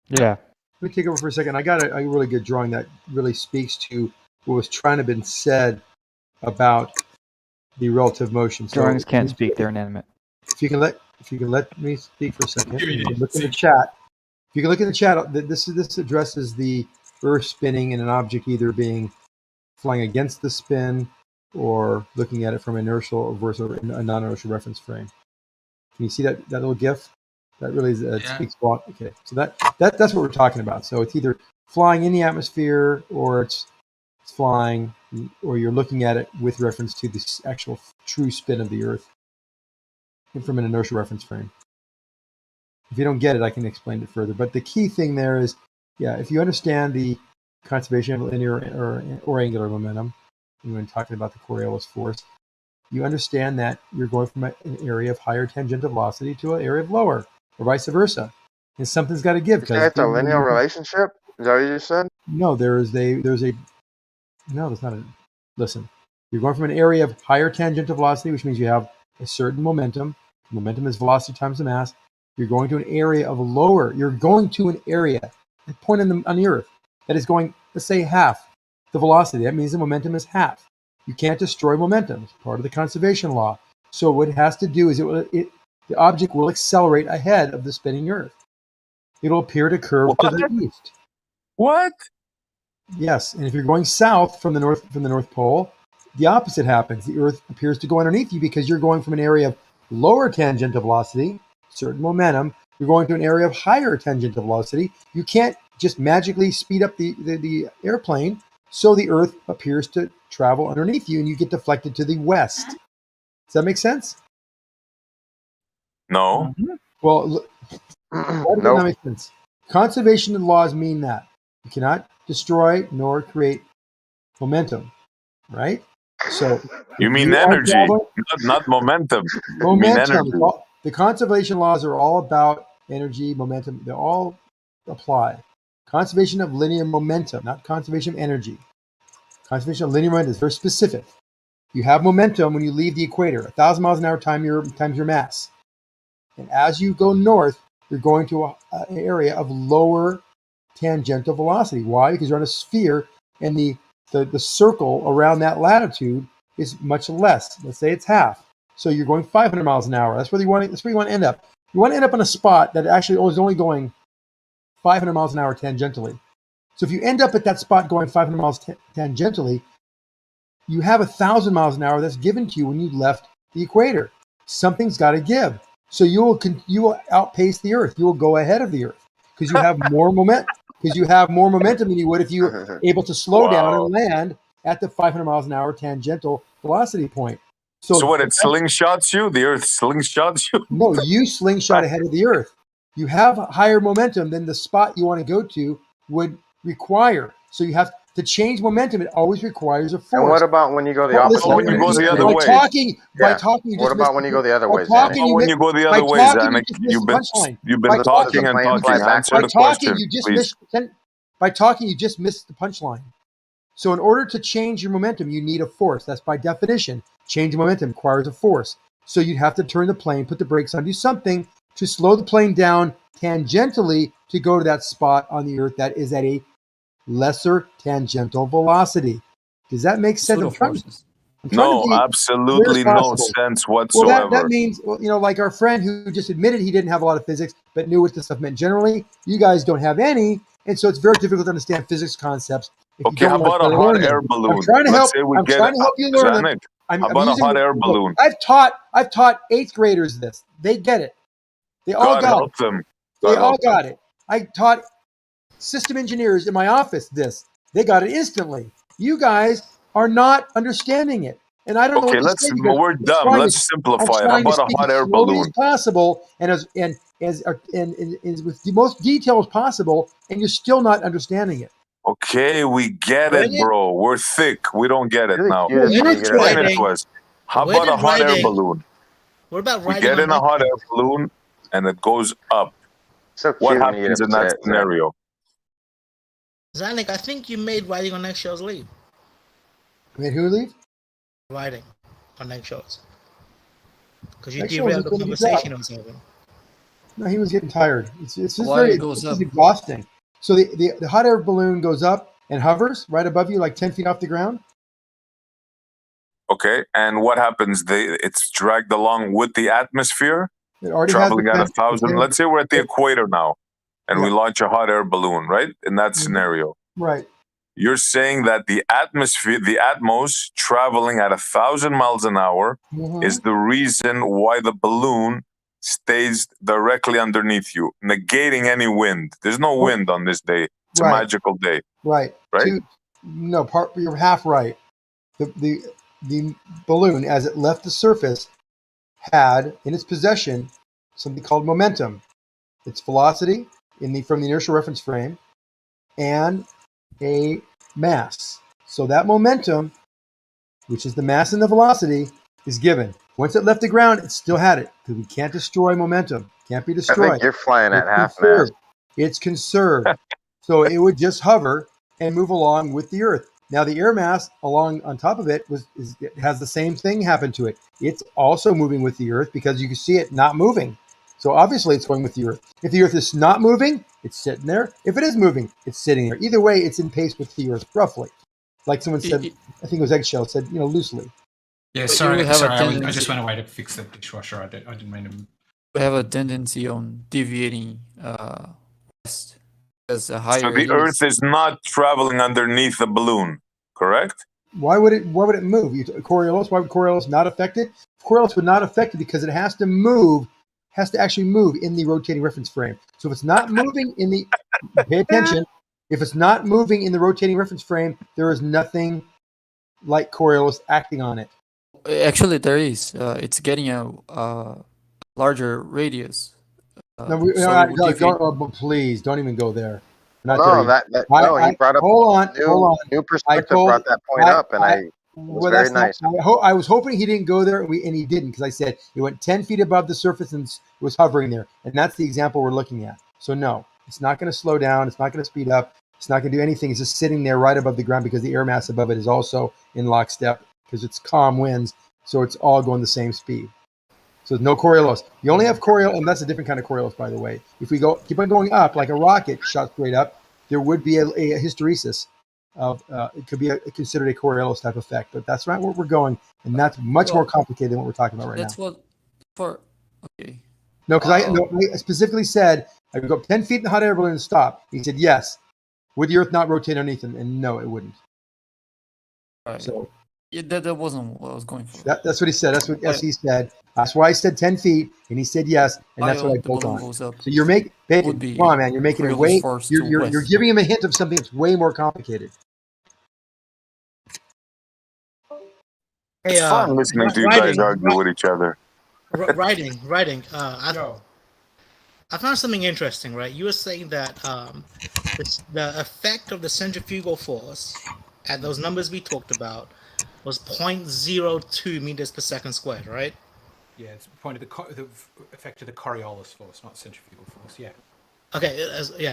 Yeah. Let me take over for a second. I got a really good drawing that really speaks to what was trying to be said about the relative motion. Drawings can't speak; they're inanimate. If you can let if you can let me speak for a second, look in the chat. If you can look in the chat, this addresses the Earth spinning and an object either being flying against the spin or looking at it from inertial versus a non-inertial reference frame. Can you see that little GIF? That really speaks a lot. Okay, so that's what we're talking about. So it's either flying in the atmosphere or it's flying, or you're looking at it with reference to the actual true spin of the Earth from an inertial reference frame. If you don't get it, I can explain it further. But the key thing there is, if you understand the conservation of linear or angular momentum, when talking about the Coriolis force, you understand that you're going from an area of higher tangential velocity to an area of lower, or vice versa. And something's got to give. You say it's a linear relationship? Is that what you just said? No, there's not a. Listen, you're going from an area of higher tangential velocity, which means you have a certain momentum. Momentum is velocity times the mass. You're going to an area of lower. You're going to an area, a point on the Earth that is going, let's say, half the velocity. That means the momentum is half. You can't destroy momentum. It's part of the conservation law. So what it has to do is the object will accelerate ahead of the spinning Earth. It'll appear to curve to the east. What? Yes, and if you're going south from the North Pole, the opposite happens. The Earth appears to go underneath you because you're going from an area of lower tangential velocity, certain momentum. You're going to an area of higher tangential velocity. You can't just magically speed up the airplane, so the Earth appears to travel underneath you, and you get deflected to the west. Does that make sense? No. Well, why does that make sense? Conservation laws mean that you cannot destroy nor create momentum, right? So you mean energy, not momentum. You mean energy. The conservation laws are all about energy, momentum. They all apply. Conservation of linear momentum, not conservation of energy. Conservation of linear momentum is very specific. You have momentum when you leave the equator, 1,000 miles an hour times your mass. And as you go north, you're going to an area of lower tangential velocity. Why? Because you're on a sphere, and the circle around that latitude is much less. Let's say it's half. So you're going 500 miles an hour. That's where you want to end up. You want to end up on a spot that actually is only going 500 miles an hour tangentially. So if you end up at that spot going 500 miles tangentially, you have 1,000 miles an hour that's given to you when you left the equator. Something's got to give. So you will outpace the Earth. You will go ahead of the Earth because you have more momentum. Because you have more momentum than you would if you were able to slow down and land at the 500 miles an hour tangential velocity point. So what? It slingshots you? The Earth slingshots you? No, you slingshot ahead of the Earth. You have higher momentum than the spot you want to go to would require. So you have to change momentum. It always requires a force. And what about when you go the opposite way? When you go the other way? By talking, what about when you go the other way? When you go the other way, Zanuck, you've been talking and talking. Answer the question, please. By talking, you just missed the punchline. So in order to change your momentum, you need a force. That's by definition. Change momentum requires a force. So you'd have to turn the plane, put the brakes on, do something to slow the plane down tangentially to go to that spot on the Earth that is at a lesser tangential velocity. Does that make sense? No, absolutely no sense whatsoever. Well, that means, like our friend who just admitted he didn't have a lot of physics, but knew what this stuff meant generally. You guys don't have any, and so it's very difficult to understand physics concepts. Okay, how about a hot air balloon? I'm trying to help you learn them. How about a hot air balloon? I've taught 8th graders this. They get it. They all got it. They all got it. I taught system engineers in my office this. They got it instantly. You guys are not understanding it, and I don't know. Okay, we're dumb. Let's simplify it. How about a hot air balloon? As possible, and as with the most detail as possible, and you're still not understanding it. Okay, we get it, bro. We're thick. We don't get it now. Explain it to us. How about a hot air balloon? What about we get in a hot air balloon and it goes up? What happens in that scenario? Zanuck, I think you made riding on eggshells leave. Made who leave? Riding on eggshells. Because you derailed the conversation I was having. No, he was getting tired. It's just it's exhausting. So the hot air balloon goes up and hovers right above you, like 10 feet off the ground. Okay, and what happens? It's dragged along with the atmosphere? It already traveling has at 1,000. Let's say we're at the equator now, and we launch a hot air balloon, right? In that scenario, right. You're saying that the atmosphere, the atmos traveling at 1,000 miles an hour is the reason why the balloon stays directly underneath you, negating any wind. There's no wind on this day. It's a magical day. Right. Right? You're half right. The balloon, as it left the surface, had in its possession something called momentum. Its velocity from the inertial reference frame and a mass. So that momentum, which is the mass and the velocity, is given. Once it left the ground, it still had it because we can't destroy momentum. Can't be destroyed. I think you're flying at half mast. It's conserved. So it would just hover and move along with the Earth. Now the air mass along on top of it it has the same thing happen to it. It's also moving with the Earth because you can see it not moving. So obviously it's going with the Earth. If the Earth is not moving, it's sitting there. If it is moving, it's sitting there. Either way, it's in pace with the Earth, roughly. Like someone said, I think it was Eggshell said, loosely. Yeah, sorry, I just went away to fix the dishwasher. I didn't mean to. We have a tendency on deviating west as a higher. So the Earth is not traveling underneath the balloon, correct? Why would it move? Coriolis, why would Coriolis not affect it? Coriolis would not affect it because it has to actually move in the rotating reference frame. So if it's not moving pay attention, if it's not moving in the rotating reference frame, there is nothing like Coriolis acting on it. Actually, there is. It's getting a larger radius. Please don't even go there. He brought up hold on. New perspective brought that point up, and it was very nice. I was hoping he didn't go there, and he didn't, because I said it went 10 feet above the surface and was hovering there, and that's the example we're looking at. So no, it's not going to slow down. It's not going to speed up. It's not going to do anything. It's just sitting there right above the ground because the air mass above it is also in lockstep because it's calm winds, so it's all going the same speed. So no Coriolis. You only have Coriolis, and that's a different kind of Coriolis, by the way. If we keep on going up like a rocket shot straight up, there would be a hysteresis of it could be considered a Coriolis type effect, but that's not where we're going, and that's much more complicated than what we're talking about right now. Okay. No, because I specifically said I would go 10 feet in the hot air balloon and stop. He said yes. Would the Earth not rotate underneath him? And no, it wouldn't. Right. So that wasn't what I was going for. That's what he said. That's what he said. That's why I said 10 feet, and he said yes, and that's what I built on. So you're making, come on, man, you're making it way. You're giving him a hint of something that's way more complicated. It's fun listening to you guys argue with each other. Writing. I found something interesting, right? You were saying that the effect of the centrifugal force at those numbers we talked about was 0.02 meters per second squared, right? Yeah, it's pointed the effect of the Coriolis force, not centrifugal force. Yeah. Okay,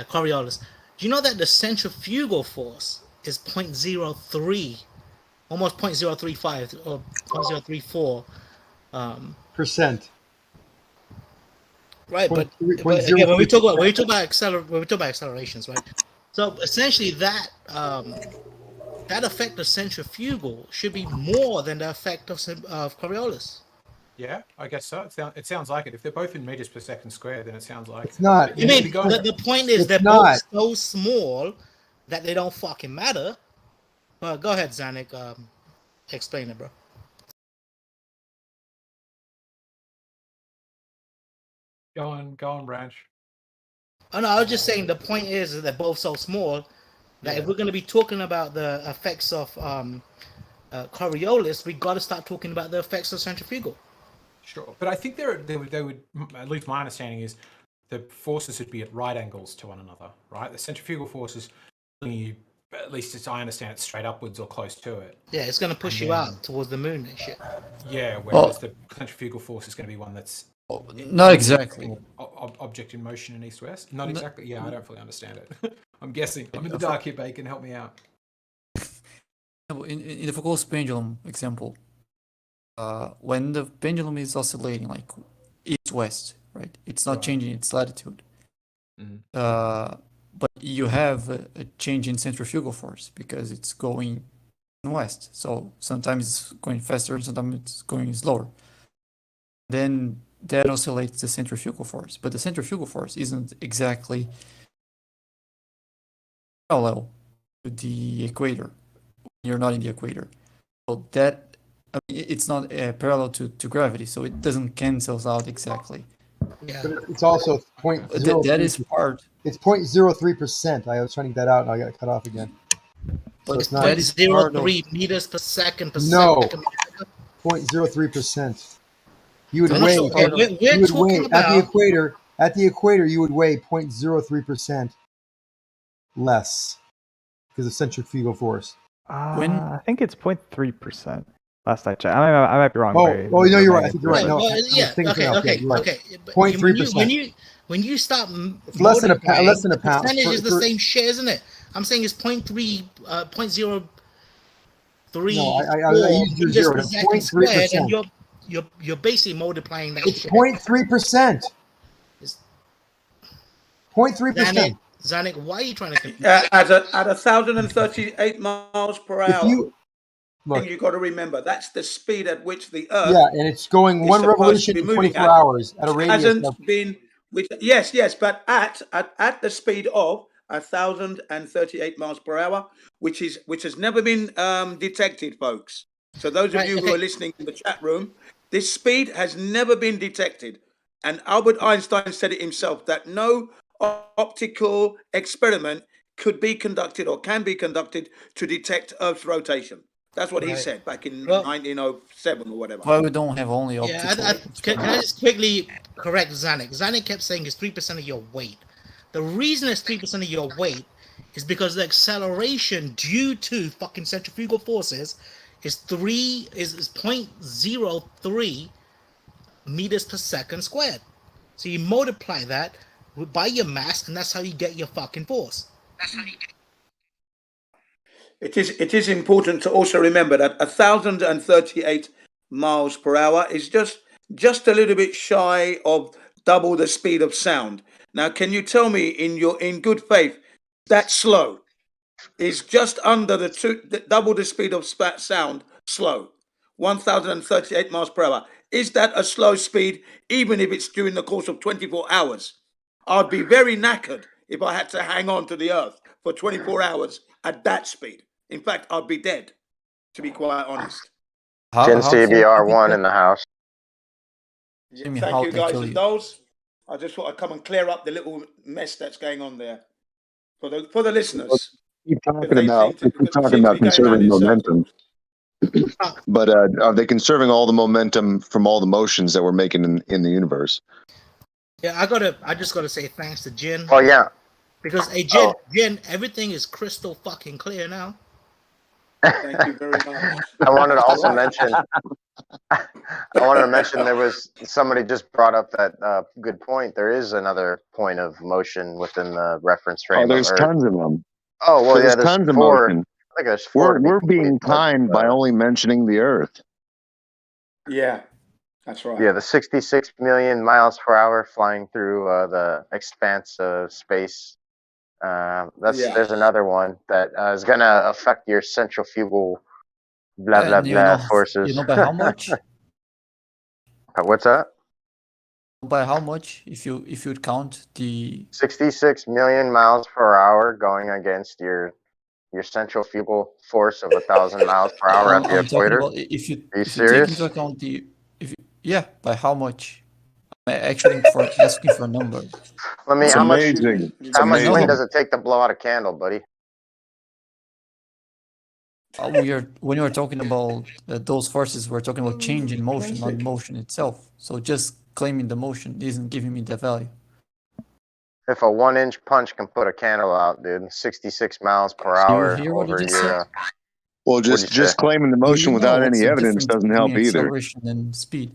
Coriolis. Do you know that the centrifugal force is 0.03, almost 0.035 or 0.034 percent? Right, but again, when we talk about accelerations, right? So essentially, that effect of centrifugal should be more than the effect of Coriolis. Yeah, I guess so. It sounds like it. If they're both in meters per second squared, then it sounds like it's not. You mean the point is they're both so small that they don't fucking matter. Well, go ahead, Zanik. Explain it, bro. Go on, Branch. Oh no, I was just saying the point is that they're both so small that if we're going to be talking about the effects of Coriolis, we got to start talking about the effects of centrifugal. Sure, but I think they would, at least my understanding is, the forces would be at right angles to one another, right? The centrifugal force is pulling you, at least as I understand it, straight upwards or close to it. Yeah, it's going to push you out towards the moon and shit. Yeah, whereas the centrifugal force is going to be one that's not exactly object in motion in east-west. Not exactly. Yeah, I don't fully understand it. I'm guessing. I'm in the dark here, Bacon. Help me out. In the Foucault's pendulum example, when the pendulum is oscillating like east-west, right? It's not changing its latitude. But you have a change in centrifugal force because it's going west. So sometimes it's going faster, sometimes it's going slower. Then that oscillates the centrifugal force, but the centrifugal force isn't exactly parallel to the equator. You're not in the equator, so that it's not parallel to gravity, so it doesn't cancels out exactly. Yeah. But it's also 0.03. That is part. It's 0.03%. I was trying to get that out, and I got cut off again. But So it's it's not 0.03 meters per second. No, 0.03%. You would I'm not weigh. sure. Okay, we're You would talking weigh at the about- equator. At the equator, you would weigh 0.03% less because of centrifugal force. I think it's 0.3%. Last I checked, I might be wrong. Oh, Barry. no, you're right. I think you're right. Right, No, well, I'm yeah. thinking Okay. something else. Okay. Yeah, you're right. Okay. But 0.3%. When you start It's less than a multiplying, less than a the pound. percentage is the For- same shit, isn't it? I'm saying it's 0.3, 0.03 No, I used your zero. per It's second squared, 0.3%. and you're basically multiplying that It's shit. 0.3%. 0.3%. Zanik, why are you trying to? At 1,038 miles per If hour. you thing you got to remember, that's the speed at which the Earth. Yeah, and it's going is one supposed to revolution be in moving 24 hours at a which radius hasn't of. been. Which yes, but at the speed of 1,038 miles per hour, which has never been detected, folks. So those of you who are listening in the chat room, this speed has never been detected, and Albert Einstein said it himself that no optical experiment could be conducted or can be conducted to detect Earth's rotation. That's what he Right. said back in Well- 1907 or whatever. Well, we don't have only Yeah, optical. can I just quickly correct Zanik? Zanik kept saying it's 3% of your weight. The reason it's 3% of your weight is because the acceleration due to fucking centrifugal forces is 0.03 meters per second squared. So you multiply that by your mass, and that's how you get your fucking force. It is important to also remember that 1,038 miles per hour is just a little bit shy of double the speed of sound. Now, can you tell me in good faith that slow is just under double the speed of sound slow? 1,038 miles per hour. Is that a slow speed, even if it's during the course of 24 hours? I'd be very knackered if I had to hang on to the Earth for 24 hours at that speed. In fact, I'd be dead, to be quite honest. Jin CBR1 in the house. Thank you, guys and dolls. I just thought I'd come and clear up the little mess that's going on there for the listeners. Keep talking about conserving momentum. But are they conserving all the momentum from all the motions that we're making in the universe? Yeah, I just gotta say thanks to Jin. Oh yeah. Because hey Jin, everything is crystal fucking clear now. Thank you very much. I wanted to also mention. I wanted to mention there was somebody just brought up that good point. There is another point of motion within the reference frame. Oh, there's of Earth. tons of them. Oh well, there's yeah, there's tons of four. motion. I think there's four. We're being timed by only mentioning the Earth. Yeah, that's right. Yeah, the 66 million miles per hour flying through the expanse of space. There's another one that is going to affect your centrifugal blah blah blah forces. You know by how much? What's that? By how much? If you would count the 66 million miles per hour going against your centrifugal force of 1,000 miles per hour at the equator. About if you, Are you if serious? you take into account yeah, by how much? I'm actually asking for a number. Let me. It's How amazing. much? How much wind does it take to blow out a candle, buddy? When you are talking about those forces, we're talking about change in motion, not motion itself. So just claiming the motion isn't giving me the value. If a 1-inch punch can put a candle out, dude, 66 miles per hour over your. Well, just claiming the motion without any evidence doesn't help either. Acceleration and speed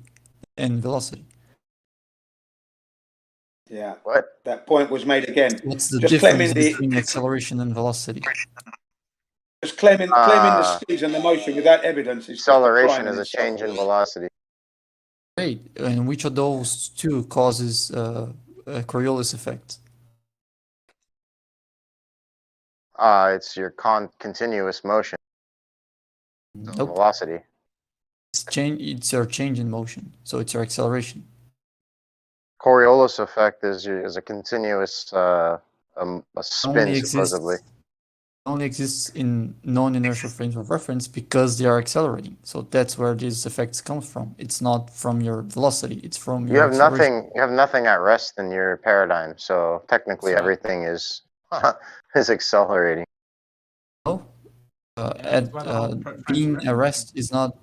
and velocity. Yeah. What? That point was made again. What's the just difference between acceleration and velocity? Just claiming the speeds and the motion without evidence. Acceleration is a change in velocity. Right, and which of those two causes a Coriolis effect? It's your continuous motion. Nope. Velocity. It's your change in motion, so it's your acceleration. Coriolis effect is a continuous a spin supposedly. Only exists in non-inertial frames of reference because they are accelerating. So that's where these effects come from. It's not from your velocity. It's from You your have acceleration. nothing. You have nothing at rest in your paradigm. So technically, That's right. everything is is accelerating. No, being at rest is not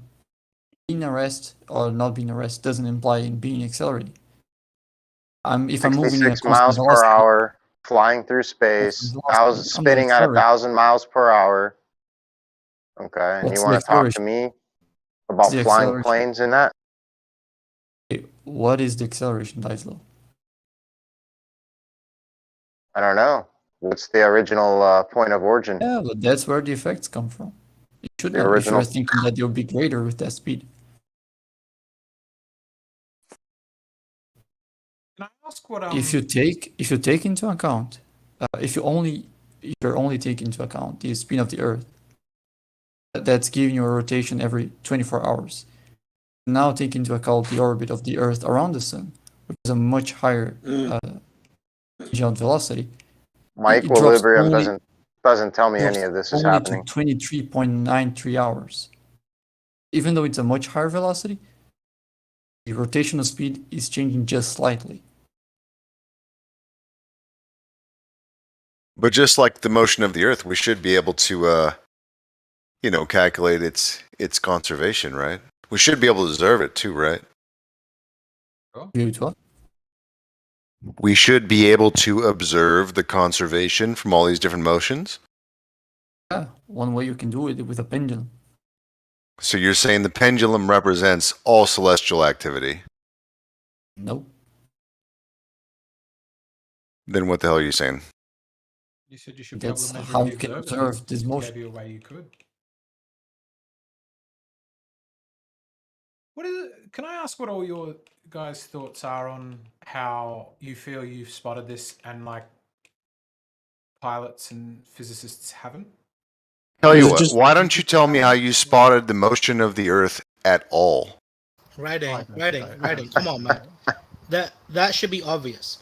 being at rest, or not being at rest doesn't imply in being accelerating. If I'm moving in a 66 constant miles per velocity, hour, flying through space, spinning at accelerate. 1,000 miles per hour. Okay, and What's you the want to talk to acceleration? me about The flying acceleration. planes in that? What is the acceleration, Dyslow? I don't know. What's the original point of origin? Yeah, but that's where the effects come from. You should The know if original- you're thinking that you'll be greater with that speed. Can I ask what If you take into account, if you're only taking into account the spin of the Earth, that's giving you a rotation every 24 hours. Now take into account the orbit of the Earth around the Sun, which is a much higher change velocity. My It drops equilibrium only- doesn't tell me drops any of this is only happening. to 23.93 hours. Even though it's a much higher velocity, the rotational speed is changing just slightly. But just like the motion of the Earth, we should be able to, calculate its conservation, right? We should be able to observe it too, right? We should be able to observe the conservation from all these different motions. Yeah, one way you can do it with a pendulum. So you're saying the pendulum represents all celestial activity? No. Then what the hell are you saying? You said you should That's be able to measure how the you can observer. observe this Gave motion. you a way you could. What is it? Can I ask what all your guys' thoughts are on how you feel you've spotted this and like pilots and physicists haven't? Tell you what, why don't you tell me how you spotted the motion of the Earth at all? Writing. Come on, man. That should be obvious.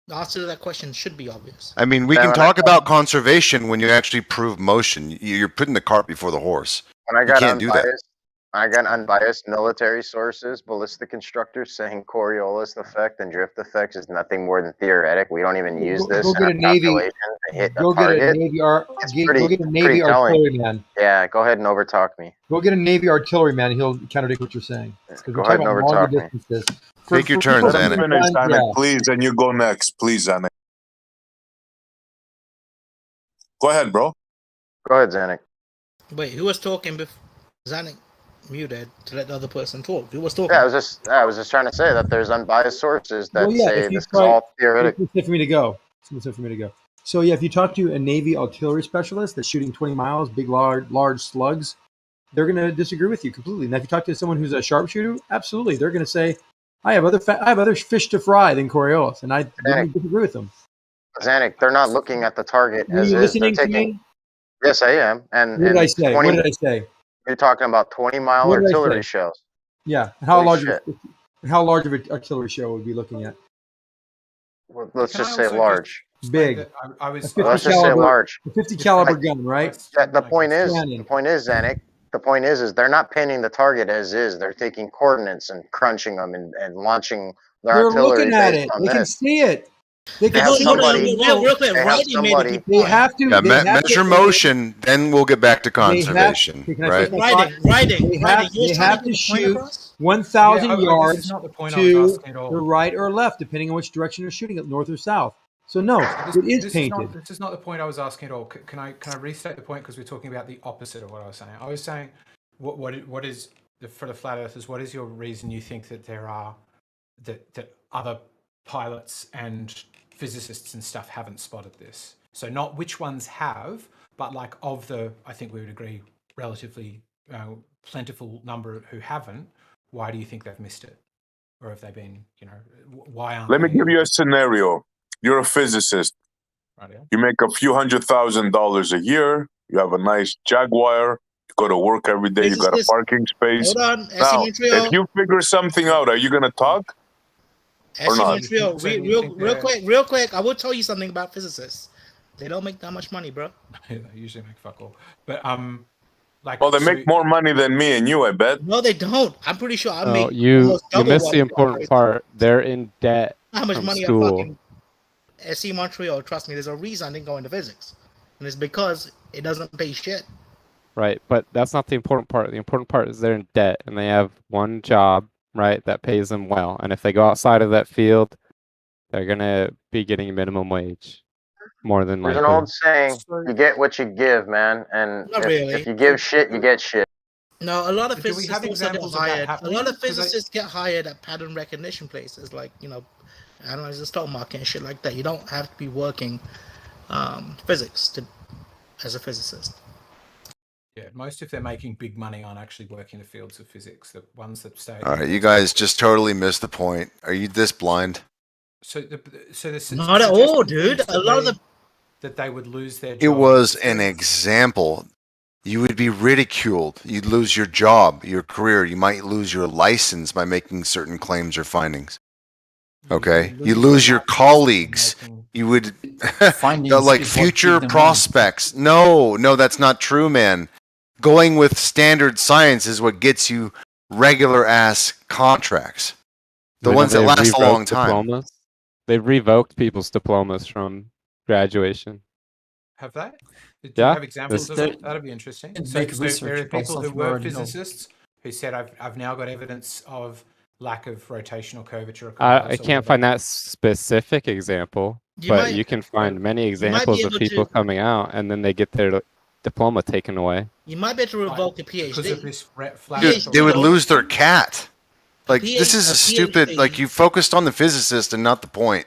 The answer to that question should be obvious. I mean, we can talk about conservation when you actually prove motion. You're putting the cart before the horse. When I You got can't do that. unbiased military sources, ballistic constructors saying Coriolis effect and drift effects is nothing more than theoretic. We don't even use this Go get a in Navy. calculation to hit Go a get a target. Navy. Pretty Go get a Navy telling. artilleryman. Yeah, go ahead and overtalk me. Go get a Navy artilleryman. He'll contradict what you're saying. Go ahead and overtalk me. distances. Take your turn, Let him Zanuck. finish, Zanuck, Yeah. please, and you go next. Please, Zanuck. Go ahead, bro. Go ahead, Zanuck. Wait, who was talking before? Zanuck muted to let the other person talk. Who was talking? Yeah, I was just trying to say that there's unbiased sources that Well, yeah, say if you this is try- all theoretic. It's for me to go. So yeah, if you talk to a Navy artillery specialist that's shooting 20 miles, big, large slugs, they're going to disagree with you completely. Now, if you talk to someone who's a sharpshooter, absolutely, they're going to say, I have other fish to fry than Coriolis, and I don't disagree with them. Zanuck, they're not looking at the target Were as you is. They're listening to taking. me? Yes, I am. And What did I say? 20 What did I say? You're talking about 20-mile What did I artillery say? shells. Yeah. Holy How large of an artillery shell would we be looking at? Well, let's Can I just say also large. Big. That I was. A 50 Let's just say caliber, large. a 50 caliber gun, right? Yeah, the point is, Cannon. Zanuck, the point is they're not pinning the target as is. They're taking coordinates and crunching them and launching their They're artillery looking at based it. on They can this. see it. They They can have see somebody. it. Real quick, They have writing made a somebody. key They point. have to. Yeah, They have measure to, motion, then we'll get back to conservation, Can I right? finish my thought? Writing. They You have was trying to get the point shoot across? 1,000 Yeah, this yards is not the point I was to asking at all. the right or left, depending on which direction you're shooting it, north or south. So no, it is painted. This is not the point I was asking at all. Can I restate the point, because we're talking about the opposite of what I was saying. I was saying, what is for the flat earthers? What is your reason you think that there are that other pilots and physicists and stuff haven't spotted this? So not which ones have, but like of the, I think we would agree, relatively plentiful number who haven't. Why do you think they've missed it, or have they been? Why aren't? Let me they- give you a scenario. You're a physicist. Right, yeah. You make a few $100,000 a year. You have a nice Jaguar. You go to work every day. You got a Physicist. parking space. Hold on, SC Now, Montreal. if you figure something out, are you going to talk? Or SC not? Montreal, real quick. I will tell you something about physicists. They don't make that much money, bro. They usually make fuck all. But like, Well, they make more money than me and you, I bet. No, they don't. I'm pretty sure I Oh, make you almost double missed what the you important guys. part. They're in debt How much from money school. I fucking SC Montreal? Trust me, there's a reason I didn't go into physics, and it's because it doesn't pay shit. Right, but that's not the important part. The important part is they're in debt and they have one job, right, that pays them well. And if they go outside of that field, they're gonna be getting a minimum wage, more than There's likely. an old saying: you get what you give, man. And Not really. if you give shit, you get shit. No, a lot of Do we have physicists also get examples of that hired. A happening? lot of 'Cause physicists get hired at pattern recognition places, like analyze the stock market and shit like that. You don't have to be working physics as a physicist. Yeah, most if they're making big money aren't actually working the fields of physics. The ones that stay. All right, you guys just totally missed the point. Are you this blind? So the Not at all, dude. A lot of the that they would lose their. It was an example. You would be ridiculed. You'd lose your job, your career. You might lose your license by making certain claims or findings. Okay, you lose your colleagues. You would like future prospects. No, that's not true, man. Going with standard science is what gets you regular ass contracts. The ones that last a long time. Diplomas. They've revoked people's diplomas from graduation. Have they? Do Yeah. you have examples of that? That'd be interesting. So Big there research are about people who something we were already know. physicists who said, "I've now got evidence of lack of rotational curvature." I can't find that specific example, but you can find many examples of able people to- coming out and then they get their diploma taken away. You might be able to revoke a PhD. Because of this Dude, they would lose their cat. Like, PhD this is a stupid, like, you focused on the physicist and not the point.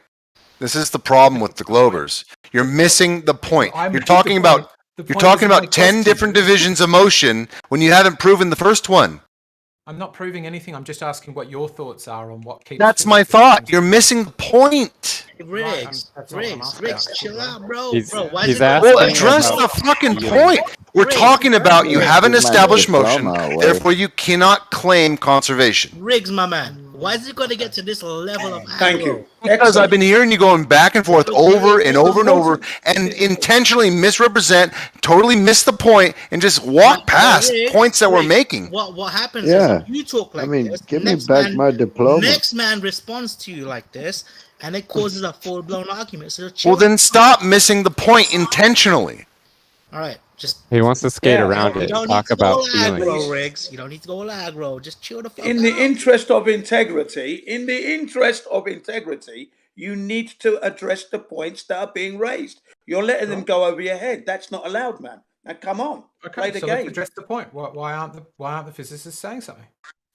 This is the problem with the Globers. You're missing the point. You're talking about, you're talking about 10 different divisions of motion when you haven't proven the first one. I'm not proving anything. I'm just asking what your thoughts are on what keeps. That's my thought. You're missing the point. Riggs, chill out, bro. Why he's is it? Well, address the fucking point. We're talking about you have an established motion, therefore you cannot claim conservation. Riggs, my man. Why is it going to get to this level of Thank you. Because I've been hearing you going back and forth over and over and over and intentionally misrepresent, totally miss the point, and just walk past points that we're making. What happens Yeah. is you talk like I mean, this. give me next back man- my diploma. Next man responds to you like this, and it causes a full-blown argument. So chill. Well, then stop missing the point intentionally. All right, just He wants to skate around you it, don't talk need to go about aggro, feelings. Riggs. You don't need to go aggro. Just chill the fuck In out. the interest of integrity, you need to address the points that are being raised. You're letting them go over your head. That's not allowed, man. Now come on, play the so let's game. address the point. Why aren't the physicists saying something?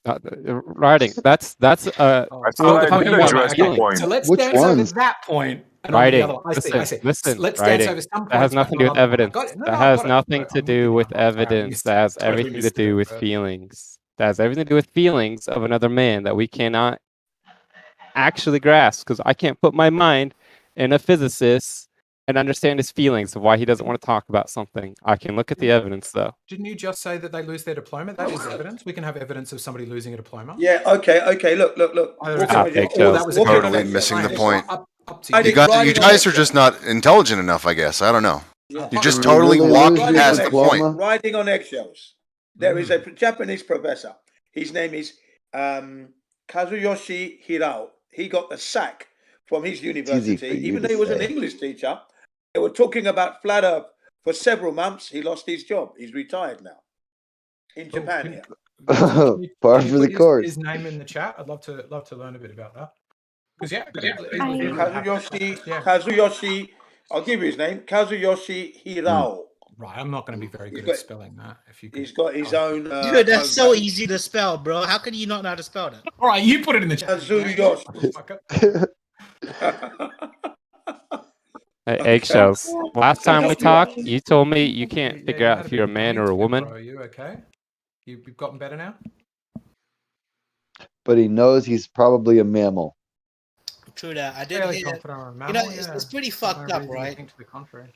Writing. That's I thought I did address the point. So let's Which dance over ones? that point. And Writing. on the other, I see. Listen, Let's writing. dance over some That has points, nothing but to do with not- evidence. got it. No, That no, has got it. nothing to do with evidence. That has everything to do with feelings. That has everything to do with feelings of another man that we cannot actually grasp, because I can't put my mind in a physicist and understand his feelings of why he doesn't want to talk about something. I can look at the evidence, though. Didn't you just say that they lose their diploma? That is evidence. We can have evidence of somebody losing a diploma. Yeah, okay, look. Totally missing the point. I You think guys, riding you on guys are eggshells. just not intelligent enough, I guess. I don't know. You just You totally really walked lose your past the diploma? point. Riding on eggshells. There is a Japanese professor. His name is Kazuyoshi Hirao. He got the sack from his university, for you even to though he was an say. English teacher. They were talking about flat Earth for several months. He lost his job. He's retired now in Japan. Here. Par for the course. His name in the chat. I'd love to learn a bit about that. Because Kazuyoshi. I'll give you his name. Kazuyoshi Hirao. Right, I'm not going to be very good got- at spelling that. If you could. He's got his own. Dude, that's own so name. easy to spell, bro. How can you not know how to spell that? All right, you put it in the chat. Kazuyoshi. Hey, eggshells. Last time we talked, you told me you can't figure out if you're a man or a woman. Are you okay? You've gotten better now? But he knows he's probably a mammal. True that. I did Fairly hear. confident I'm a You know, mammal, it's pretty No fucked up, reason to right? think to the contrary.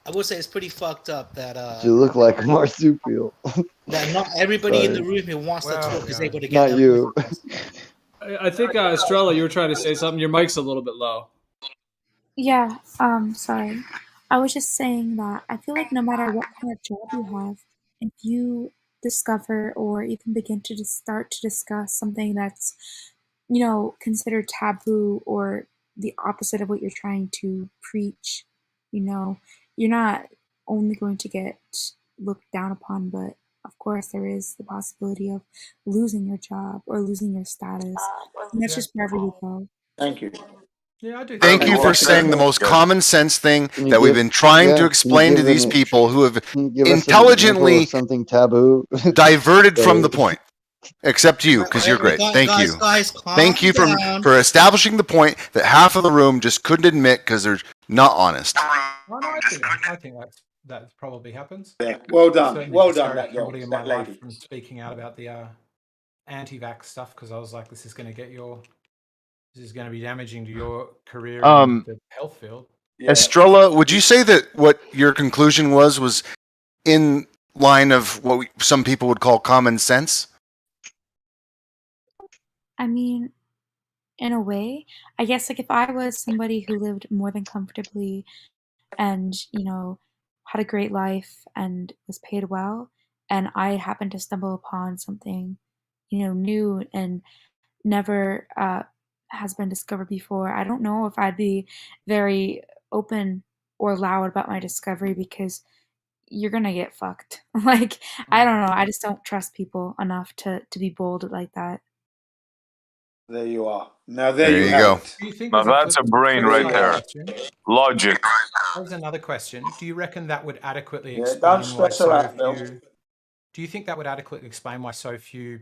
I will say it's pretty fucked up that You look like a marsupial. that not everybody in the Sorry. room who wants to talk is able to get Not their you. voice across. I think Estrella, you were trying to say something. Your mic's a little bit low. Yeah, sorry. I was just saying that I feel like no matter what kind of job you have, if you discover or even begin to just start to discuss something that's, considered taboo or the opposite of what you're trying to preach, you're not only going to get looked down upon, but of course there is the possibility of losing your job or losing your status. And that's just wherever you go. Thank you. Yeah, I do. Thank you for saying the most common sense thing that we've been trying to explain to these people who have intelligently something taboo diverted from the point. Except you, because you're great. Thank you. Thank you for establishing the point that half of the room just couldn't admit because they're not honest. Well, no, I think that probably happens. Yeah, well done. Certainly Well done, discouraged that girl, somebody in that my lady. life from speaking out about the anti-vax stuff because I was like, this is going to be damaging to your career in the health field. Estrella, would you say that what your conclusion was in line of what some people would call common sense? I mean, in a way, I guess like if I was somebody who lived more than comfortably and, had a great life and was paid well, and I happened to stumble upon something, new and never has been discovered before, I don't know if I'd be very open or loud about my discovery because you're gonna get fucked. Like, I don't know. I just don't trust people enough to be bold like that. There you are. Now there you have go. it. Do you think Now there's that's a brain right there. Logic. Here's another question. Do you reckon that would adequately Yeah, explain don't why stress her so out, Bill. few? Do you think that would adequately explain why so few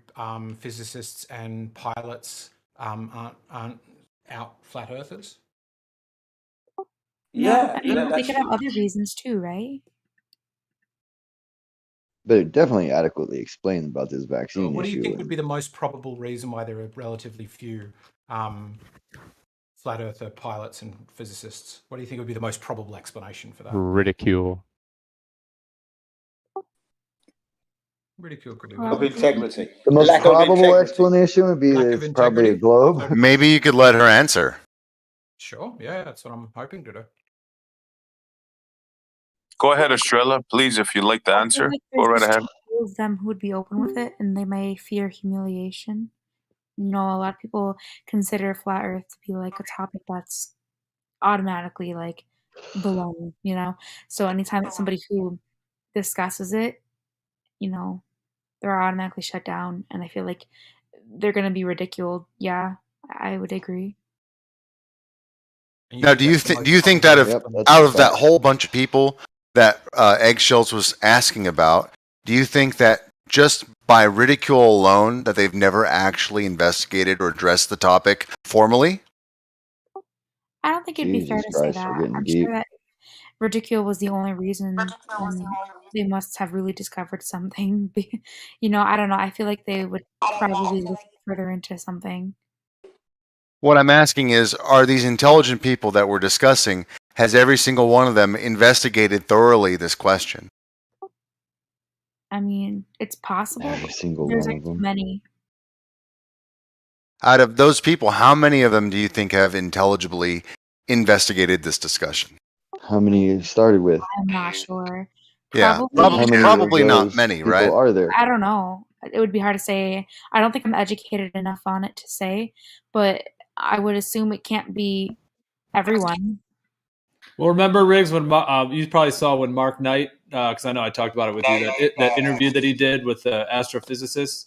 physicists and pilots aren't out flat earthers? No, I mean, they could have other reasons too, right? But it definitely adequately explained about this vaccine What do you issue. think would be the most probable reason why there are relatively few flat earther pilots and physicists? What do you think would be the most probable explanation for that? Ridicule. Ridicule could be Of integrity. The most Lack of probable integrity. explanation would be that it's probably a globe. Maybe you could let her answer. Sure, yeah, that's what I'm hoping to do. Go ahead, Estrella, please, if you'd like to answer. Go right ahead. Few of them who would be open with it, and they may fear humiliation. A lot of people consider flat Earth to be like a topic that's automatically like baloney, So anytime it's somebody who discusses it, they're automatically shut down, and I feel like they're gonna be ridiculed. Yeah, I would agree. Now, do you think that out of that whole bunch of people that Eggshells was asking about, do you think that just by ridicule alone that they've never actually investigated or addressed the topic formally? I don't think it'd be fair to say that. I'm sure that ridicule was the only reason, and they must have really discovered something. I don't know. I feel like they would probably look further into something. What I'm asking is, are these intelligent people that we're discussing, has every single one of them investigated thoroughly this question? I mean, it's possible. Every single there's one like of them. many. Out of those people, how many of them do you think have intelligibly investigated this discussion? How many you started with? I'm not sure. Yeah, Probably probably not many, people right? are there? I don't know. It would be hard to say. I don't think I'm educated enough on it to say, but I would assume it can't be everyone. Well, remember, Riggs, when you probably saw when Mark Knight, because I know I talked about it with you, that interview that he did with the astrophysicist.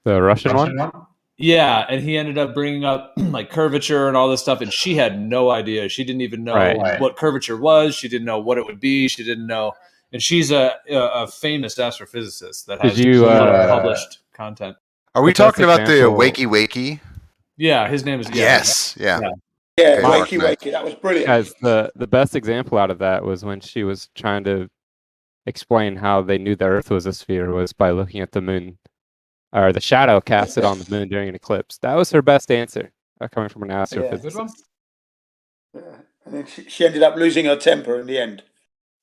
The Russian one? Yeah, and he ended up bringing up like curvature and all this stuff, and she had no idea. She didn't even know what curvature was. She didn't know what it would be. She didn't know. And she's a famous astrophysicist that has a lot of published content. Are we talking about the Wakey Wakey? Yeah, his name is. Yes, yeah. Yeah, wakey, wakey. That was brilliant. Guys, the best example out of that was when she was trying to explain how they knew the Earth was a sphere was by looking at the moon, or the shadow casted on the moon during an eclipse. That was her best answer, coming from an astrophysicist. Yeah. And then she ended up losing her temper in the end.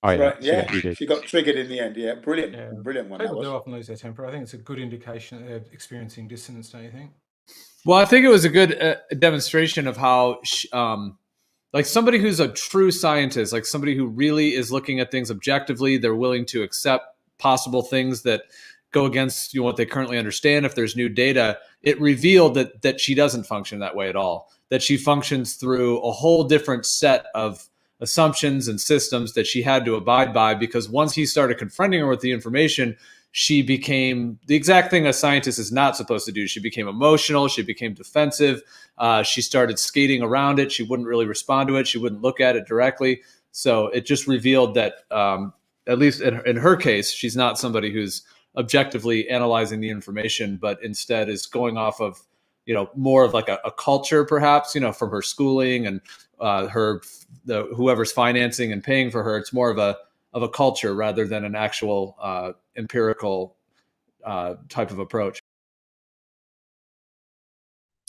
Oh yeah, right. Yeah, she got triggered in the end. Yeah, brilliant, brilliant one. People that do was. often lose their temper. I think it's a good indication that they're experiencing dissonance, don't you think? Well, I think it was a good demonstration of how, like somebody who's a true scientist, like somebody who really is looking at things objectively, they're willing to accept possible things that go against what they currently understand. If there's new data, it revealed that she doesn't function that way at all. That she functions through a whole different set of assumptions and systems that she had to abide by, because once he started confronting her with the information, she became the exact thing a scientist is not supposed to do. She became emotional. She became defensive. She started skating around it. She wouldn't really respond to it. She wouldn't look at it directly. So it just revealed that, at least in her case, she's not somebody who's objectively analyzing the information, but instead is going off of, more of like a culture, perhaps, from her schooling and whoever's financing and paying for her. It's more of a culture rather than an actual empirical type of approach.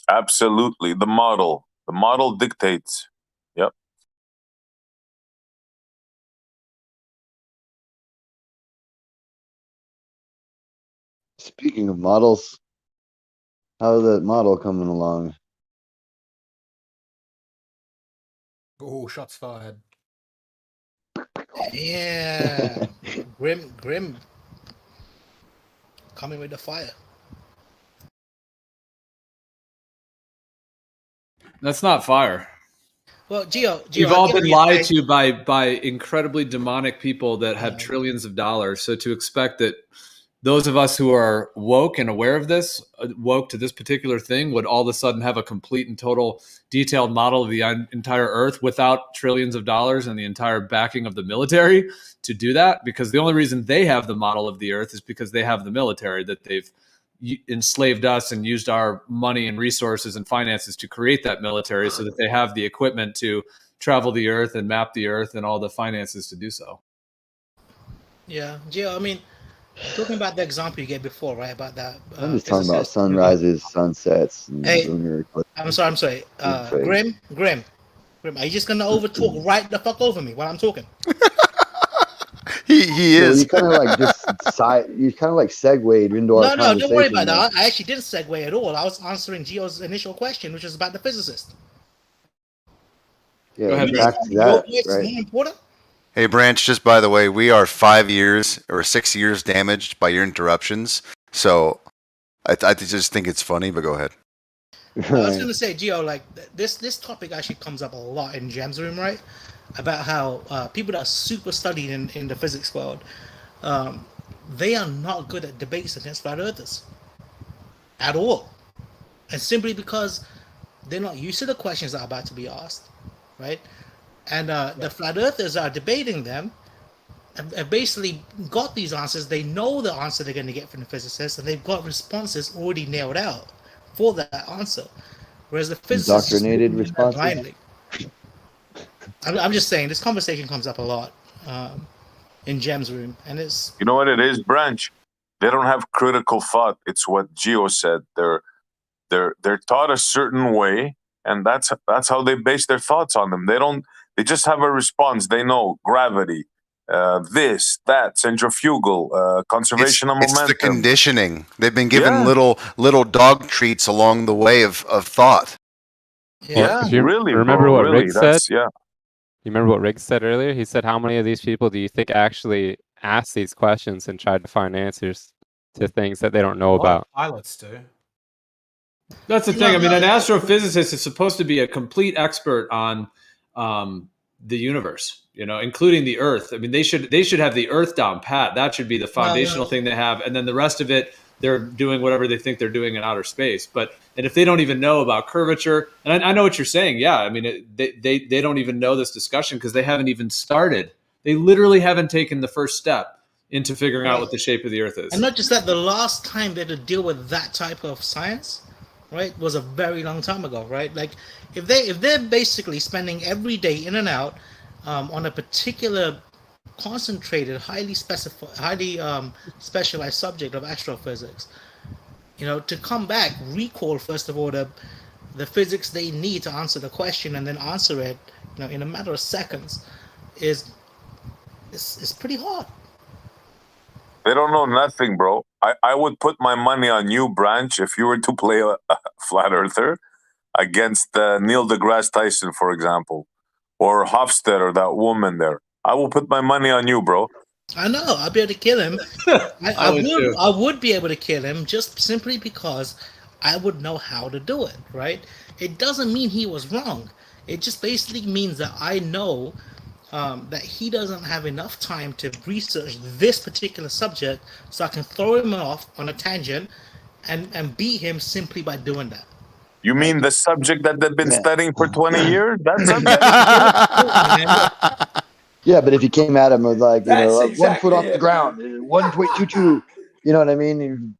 Absolutely. The model dictates. Yep. Speaking of models, how's that model coming along? Oh, shots fired. Yeah. Grim. Coming with the fire. That's not fire. Well, Gio, We've all been lied to by incredibly demonic people that have trillions of dollars. So to expect that those of us who are woke and aware of this, woke to this particular thing, would all of a sudden have a complete and total detailed model of the entire Earth without trillions of dollars and the entire backing of the military to do that, because the only reason they have the model of the Earth is because they have the military, that they've enslaved us and used our money and resources and finances to create that military, so that they have the equipment to travel the Earth and map the Earth and all the finances to do so. Yeah, Gio, I mean, talking about the example you gave before, right? About that. I'm just talking about sunrises, sunsets, and lunar eclipses. I'm sorry. Grim. Are you just gonna overtalk right the fuck over me while I'm talking? He is. You kind of like you kind of like segued into our conversation. No, don't worry about that. I actually didn't segue at all. I was answering Gio's initial question, which was about the physicist. Yeah, back to that, right? More important. Hey, Branch, just by the way, we are 5 years or 6 years damaged by your interruptions. So I just think it's funny, but go ahead. I was going to say, Gio, like this topic actually comes up a lot in Gem's room, right? About how people that are super studied in the physics world, they are not good at debates against flat earthers at all. And simply because they're not used to the questions that are about to be asked, right? And the flat earthers are debating them and have basically got these answers. They know the answer they're going to get from the physicists, and they've got responses already nailed out for that answer. Whereas the physicists indoctrinated responses. Blindly. I'm just saying, this conversation comes up a lot in Gem's room, and it's. You know what it is, Branch? They don't have critical thought. It's what Gio said. They're taught a certain way, and that's how they base their thoughts on them. They just have a response. They know gravity, this, that, centrifugal, conservation of momentum. It's the conditioning. They've been given little dog treats along the way of thought. Yeah, you really. Remember what Riggs said? Yeah. You remember what Riggs said earlier? He said, how many of these people do you think actually ask these questions and try to find answers to things that they don't know about? Pilots do. That's the thing. I mean, an astrophysicist is supposed to be a complete expert on the universe, including the Earth. I mean, they should have the Earth down pat. That should be the foundational thing they have, and then the rest of it, they're doing whatever they think they're doing in outer space. And if they don't even know about curvature, and I know what you're saying, yeah, I mean, they don't even know this discussion because they haven't even started. They literally haven't taken the first step into figuring out what the shape of the Earth is. And not just that, the last time they had to deal with that type of science, right, was a very long time ago, right? Like, if they're basically spending every day in and out on a particular concentrated, highly specialized subject of astrophysics, to come back, recall first of all the physics they need to answer the question, and then answer it, in a matter of seconds, is pretty hard. They don't know nothing, bro. I would put my money on you, Branch, if you were to play a flat earther against Neil deGrasse Tyson, for example, or Hofstadter, that woman there. I will put my money on you, bro. I know I'll be able to kill him. I would be able to kill him just simply because I would know how to do it. Right? It doesn't mean he was wrong. It just basically means that I know that he doesn't have enough time to research this particular subject, so I can throw him off on a tangent and beat him simply by doing that. You mean the subject that they've been studying for 20 years? That subject? Yeah, but if you came at him with like, you know, That's 1 foot off exactly the it, ground, 1.22, you know what I mean? You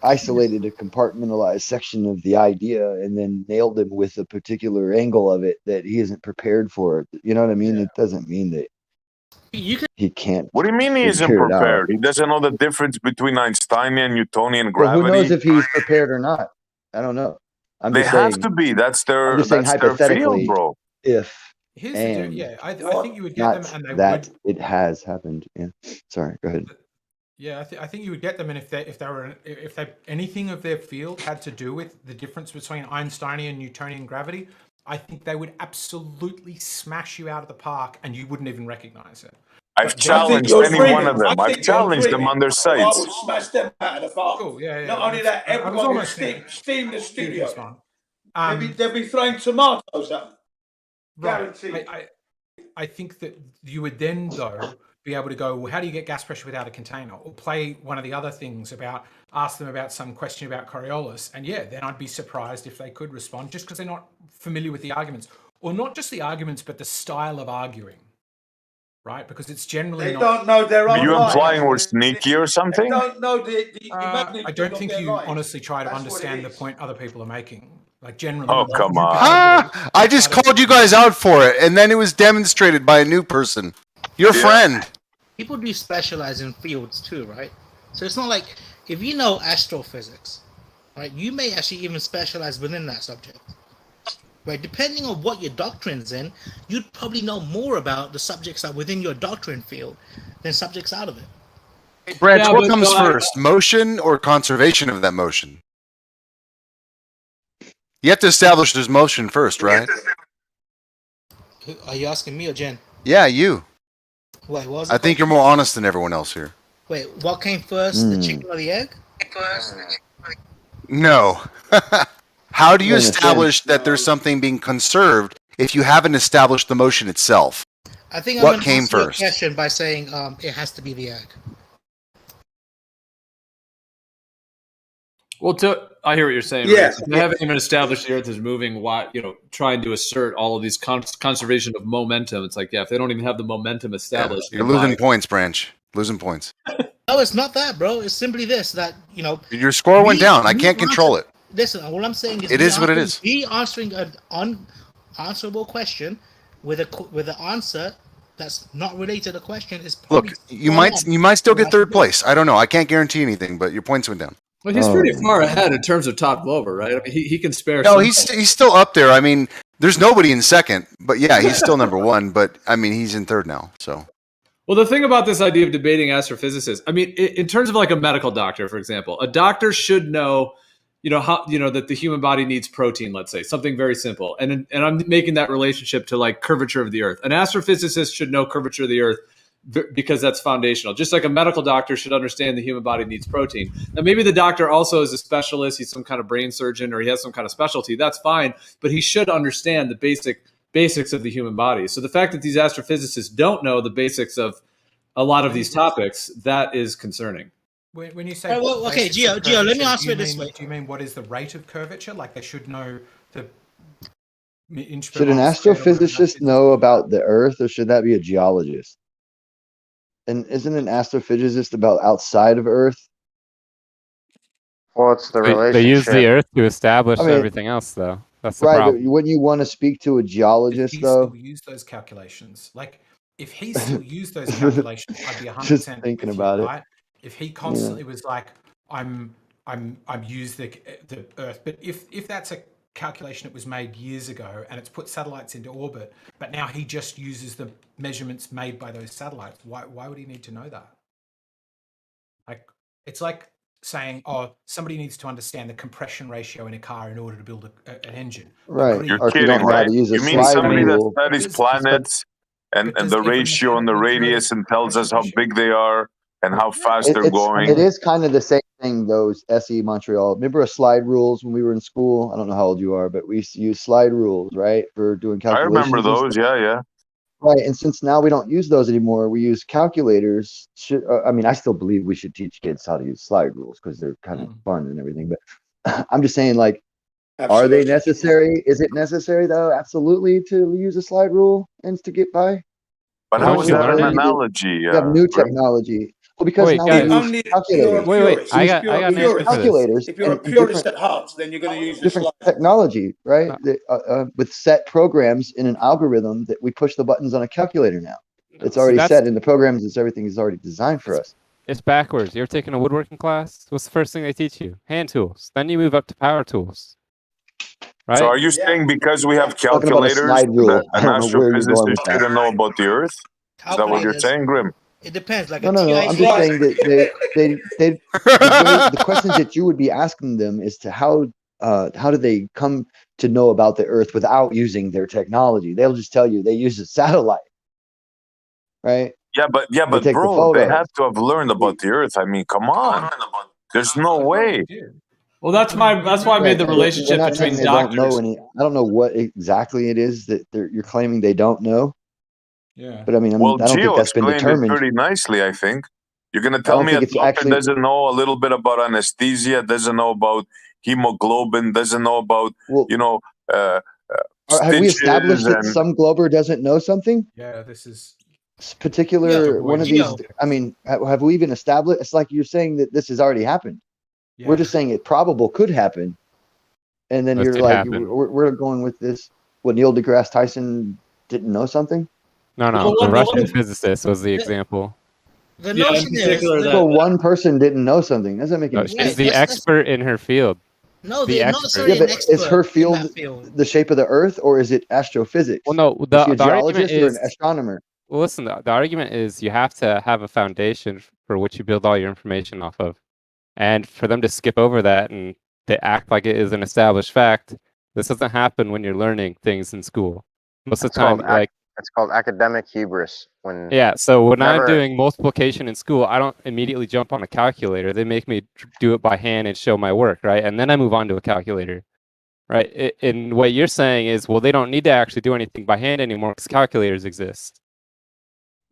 isolated a compartmentalized section of the idea and then nailed him with a particular angle of it that he isn't prepared for. You know what I mean? It doesn't mean that he can't. What do you mean he isn't figure it out. prepared? He doesn't know the difference between Einsteinian, Newtonian Well, gravity. who knows if he's prepared or not? I don't know. They have to be. That's their. I'm just saying that's their hypothetically, field, bro. if Here's and I think you would get not them, and they that would. it has happened. Yeah. Sorry. Go ahead. Yeah, I think you would get them, and if they anything of their field had to do with the difference between Einsteinian and Newtonian gravity, I think they would absolutely smash you out of the park, and you wouldn't even recognize it. I've challenged any one of them. I've challenged them on their I sites. would smash them out of the park. Cool, yeah. Not only that, I was everyone would almost there. steam the studio. Studio's fine. They'd be throwing tomatoes at them. Guaranteed. Right. I think that you would then, though, be able to go, well, how do you get gas pressure without a container? Or play one of the other things ask them about some question about Coriolis. And yeah, then I'd be surprised if they could respond just because they're not familiar with the arguments. Or not just the arguments, but the style of arguing. Right? Because it's generally They don't know their own Are you line. implying we're sneaky or They something? don't know the magnitude I don't of think their you line. honestly try to That's what it understand the is. point other people are making. Like generally. Oh, come on. I just called you guys out for it, and then it was demonstrated by a new person. Your friend. People do specialize in fields too, right? So it's not like if you know astrophysics, right, you may actually even specialize within that subject. Right, depending on what your doctrine's in, you'd probably know more about the subjects that are within your doctrine field than subjects out of it. Hey, Branch, what comes first, motion or conservation of that motion? You have to establish there's motion first, right? Are you asking me or Jen? Yeah, you. Wait, what was I it? think you're more honest than everyone else here. Wait, what came first, the chicken or the egg? No. How do you In a sense. establish that there's something being conserved if you haven't established the motion itself? I think I'm What going to came answer your first? question by saying it has to be the egg. Well, I hear what you're saying. Yeah. Right? They haven't even established the Earth is moving. Why, trying to assert all of these conservation of momentum. It's like, yeah, if they don't even have the momentum established, You're losing points, Branch. Losing points. No, it's not that, bro. It's simply this, that, Your score went down. I can't control it. Listen, what I'm saying is, It is what it is. Me answering an unanswerable question with an answer that's not related to the question is probably Look, you might still get third place. I don't know. I can't guarantee anything, but your points went down. Well, he's pretty far ahead in terms of top Glover, right? I mean, he can spare. No, some- he's still up there. I mean, there's nobody in second, but yeah, he's still number one. But I mean, he's in third now. So. Well, the thing about this idea of debating astrophysicists, I mean, in terms of like a medical doctor, for example, a doctor should know, that the human body needs protein, let's say, something very simple. And I'm making that relationship to like curvature of the Earth. An astrophysicist should know curvature of the Earth because that's foundational. Just like a medical doctor should understand the human body needs protein. Now, maybe the doctor also is a specialist. He's some kind of brain surgeon or he has some kind of specialty. That's fine. But he should understand the basics of the human body. So the fact that these astrophysicists don't know the basics of a lot of these topics, that is concerning. When you say okay, Gio, let me answer it this way. Do you mean what is the rate of curvature? Like they should know the inch per Should an mile squared or whatever astrophysicist know about the Earth, or should that be a geologist? And isn't an astrophysicist about outside of Earth? Well, it's the relationship. They use the Earth to establish I mean, everything else, though. That's the right, problem. but wouldn't you want to speak to a geologist, he though? still use those calculations. Like if he still used those calculations, I'd be 100% Just thinking with about you, it. right? If he constantly was like, I'm used the Earth, but if that's a calculation that was made years ago and it's put satellites into orbit, but now he just uses the measurements made by those satellites, why would he need to know that? Like It's like saying, oh, somebody needs to understand the compression ratio in a car in order to build an engine. Right. You're Or if you kidding, don't know how right? to use a You mean slide somebody that rule. studies planets and does the every ratio and the mechanic need to know radius and tells us how big they are and how fast It, they're going? it is kind of the same thing, those SE Montreal. Remember slide rules when we were in school? I don't know how old you are, but we used to use slide rules, right? For doing I calculations. remember those. Yeah, yeah. Right. And since now we don't use those anymore, we use calculators. I mean, I still believe we should teach kids how to use slide rules because they're kind of fun and everything. But I'm just saying, like, are they necessary? Is it necessary, though? Absolutely, to use a slide rule and to get by? But how is that an analogy? You have new Grim? technology. Well, because Wait, now guys. we use Only if you're a calculators. purist. I If got you're a an answer purist, for this. Calculators if you're a and purist different at heart, then you're going to use the different slide. technology, right? With set programs in an algorithm that we push the buttons on a calculator now. It's already set in the programs. Everything is already designed for us. It's backwards. You ever taken a woodworking class? What's the first thing they teach you? Hand tools. Then you move up to power tools. Right? So are you saying because we have Talking about a calculators slide rule. that I an don't know where you're going astrophysicist with that. shouldn't know about the Earth? Is that what you're Calculators. saying, Grim? It depends. Like No. I'm TIC. just saying that the questions that you would be asking them is to how do they come to know about the Earth without using their technology? They'll just tell you they use a satellite, right? Yeah, but take the bro, they photos. have to have learned about the Earth. I mean, come on. There's no way. Well, that's why I made the Right. relationship We're not saying between they don't know doctors. I don't know what exactly it is that you're claiming they don't know. Yeah. But I mean, Well, I don't think Gio that's been explained it determined. pretty nicely, I think. You're going to I tell don't me a think it's doctor actually. doesn't know a little bit about anesthesia, doesn't know about hemoglobin, doesn't know about, Have we stitches established that and... some Glober doesn't know something? Yeah, this is Particular one of these. I mean, have we even established? It's like you're saying that this has already happened. Yeah. We're just saying it probable could happen, and then you're like, we're going with this. What, Neil deGrasse Tyson didn't know something? No. The Russian physicist was the example. The notion is So one person didn't know something. Doesn't make any She's sense. the expert in her field. No, the they're not expert. necessarily Yeah, an but expert is her in field that field. the shape of the Earth, or is it astrophysics? Well, no. Is she a The argument geologist or is an astronomer? Well, listen. The argument is you have to have a foundation for which you build all your information off of, and for them to skip over that and to act like it is an established fact, this doesn't happen when you're learning things in school. Most of the time, it's called academic hubris. So when I'm doing multiplication in school, I don't immediately jump on a calculator. They make me do it by hand and show my work, right? And then I move on to a calculator, right? And what you're saying is, well, they don't need to actually do anything by hand anymore because calculators exist.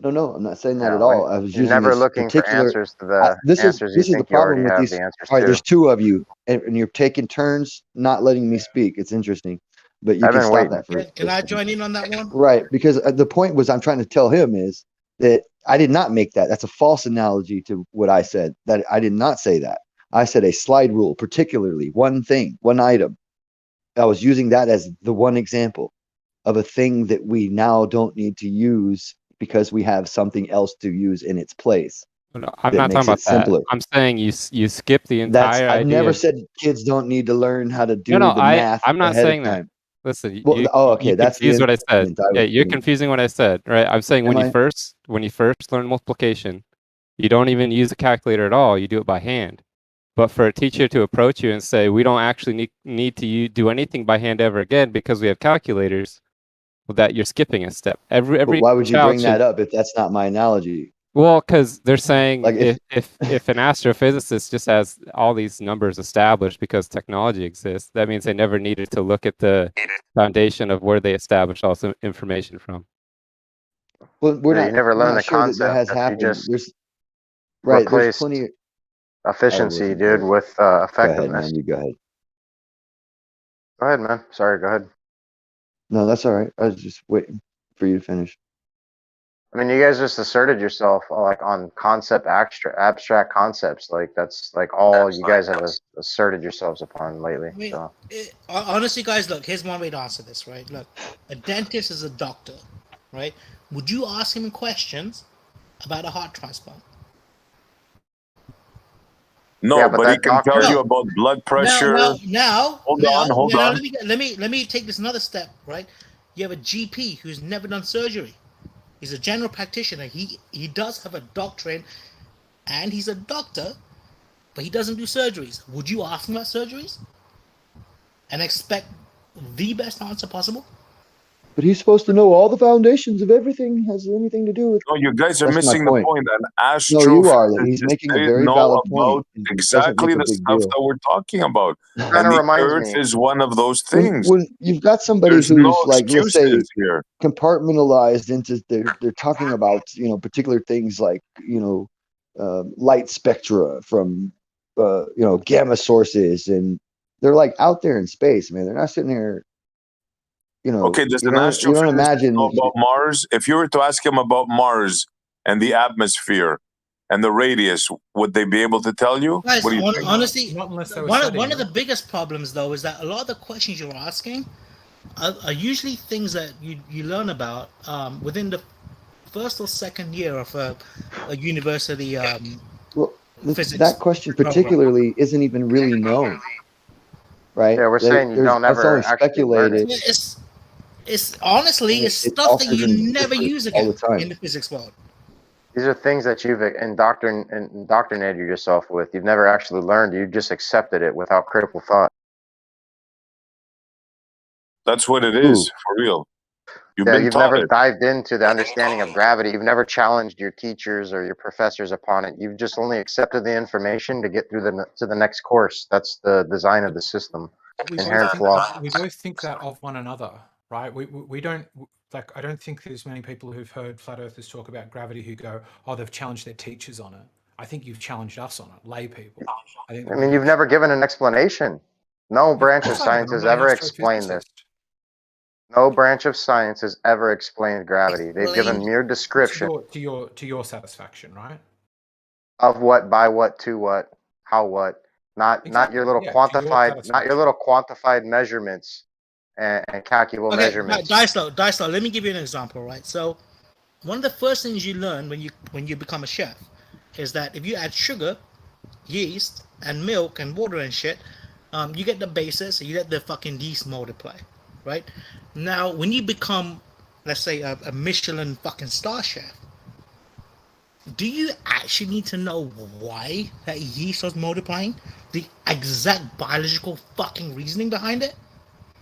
No, I'm not saying that at all. I was using never this looking for particular. answers to the This is answers you the think you problem already with have these. the answers All right, to. there's two of you, and you're taking turns not letting me speak. It's interesting, but you can stop that for. Can I join in on that one? Right, because the point was I'm trying to tell him is that I did not make that. That's a false analogy to what I said. That I did not say that. I said a slide rule, particularly one thing, one item. I was using that as the one example of a thing that we now don't need to use because we have something else to use in its place. No, I'm not talking about that. I'm saying you skip the entire I've idea. never said kids don't need to learn how to do the No, math. I'm not ahead saying of that. time. Listen, Well, okay, you that's confused what I said. Yeah, you're confusing. confusing what I said, right? I'm saying when you first learn multiplication, you don't even use a calculator at all. You do it by hand. But for a teacher to approach you and say, we don't actually need to do anything by hand ever again because we have calculators, well, that you're skipping a step. Every why would you bring child that up if that's not my analogy? Well, because they're saying Like if an astrophysicist just has all these numbers established because technology exists, that means they never needed to look at the foundation of where they established all some information from. Well, we're not. You never we're learn not the sure concept. That has You happened. just There's right. There's replaced plenty. efficiency, dude, with effectiveness. Go ahead, man. You go ahead. Go ahead, man. Sorry, go ahead. No, that's all right. I was just waiting for you to finish. I mean, you guys just asserted yourself like on abstract concepts. Like that's like all you guys have asserted yourselves upon lately. I mean, So. Honestly, guys, look, here's one way to answer this, right? Look, a dentist is a doctor, right? Would you ask him questions about a heart transplant? No, but he can tell you about blood pressure. Hold on. Let me take this another step, right? You have a GP who's never done surgery. He's a general practitioner. He does have a doctorate, and he's a doctor, but he doesn't do surgeries. Would you ask him about surgeries and expect the best answer possible? But he's supposed to know all the foundations of everything has anything to do with. No, you guys are That's my missing the point. point. An No, you are. He's astrophysicist making a they very know valid about point. He doesn't exactly make a the big stuff deal. that we're talking about. Kind And of the reminds Earth me. is one of those When, things. when you've got somebody There's who's no like, let's say, excuses here. compartmentalized into they're talking about particular things like light spectra from gamma sources, and they're like out there in space, man. They're not sitting there. Okay, does You an don't astrophysicist imagine. know about Mars? If you were to ask him about Mars and the atmosphere and the radius, would they be able to tell you? Guys, What do you think? honestly, Not unless they were one studying of the it. biggest problems though is that a lot of the questions you're asking are usually things that you learn about within the first or second year of a university physics. That question particularly isn't even really known, right? Yeah, we're saying you don't that's ever only actually learn it. speculated. It's honestly And it's it stuff that alters you and never differs use all again the time. in the physics world. These are things that you've indoctrinated yourself with. You've never actually learned. You just accepted it without critical thought. That's what it is, for real. You've You've taught never it. dived into the understanding of gravity. You've never challenged your teachers or your professors upon it. You've just only accepted the information to get through to the next course. That's the design of the system. Inherent flaw. We both think that of one another, right? We don't like. I don't think there's many people who've heard flat earthers talk about gravity who go, "Oh, they've challenged their teachers on it." I think you've challenged us on it, lay people. I think. You've never given an explanation. No branch of science has ever explained this. No branch of science has ever explained gravity. They've given mere description to your satisfaction, right? of what, by what, to what, how what. Not your little quantified measurements and calculable measurements. Dice, let me give you an example, right? So one of the first things you learn when you become a chef is that if you add sugar, yeast, and milk and water and shit, you get the basis, you let the fucking yeast multiply, right? Now, when you become, let's say, a Michelin fucking star chef, do you actually need to know why that yeast was multiplying? The exact biological fucking reasoning behind it?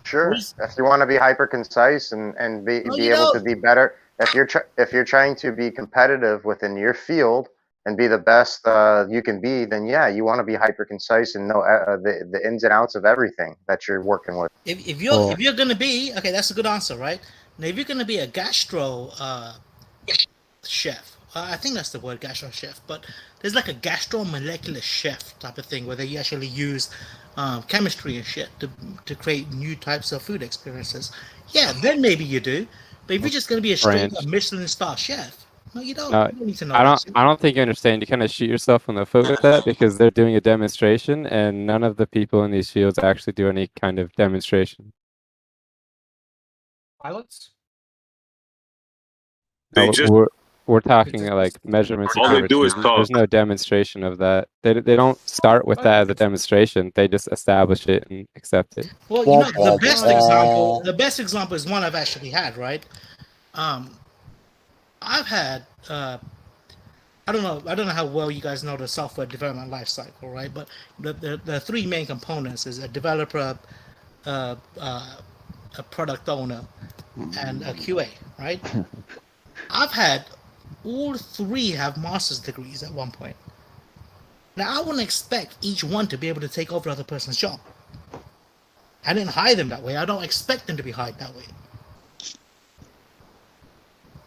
Sure. If you want to be hyper concise and be able to be better, if you're trying to be competitive within your field and be the best you can be, then yeah, you want to be hyper concise and know the ins and outs of everything that you're working with. If you're gonna be okay, that's a good answer, right? Now, if you're gonna be a gastro chef, I think that's the word, gastro chef. But there's like a gastro-molecular chef type of thing where they actually use chemistry and shit to create new types of food experiences. Yeah, then maybe you do. But if you're just gonna be a straight up Michelin star chef, no, you don't. You don't need to know. I don't think you understand. You kind of shoot yourself in the foot with that because they're doing a demonstration, and none of the people in these fields actually do any kind of demonstration. Pilots? We're talking like measurements. All they do is talk. There's no demonstration of that. They don't start with that as a demonstration. They just establish it and accept it. Well, the best example is one I've actually had, right? I've had I don't know how well you guys know the software development life cycle, right? But the three main components is a developer, a product owner, and a QA, right? I've had all three have master's degrees at one point. Now I wouldn't expect each one to be able to take over other person's job. I didn't hire them that way. I don't expect them to be hired that way.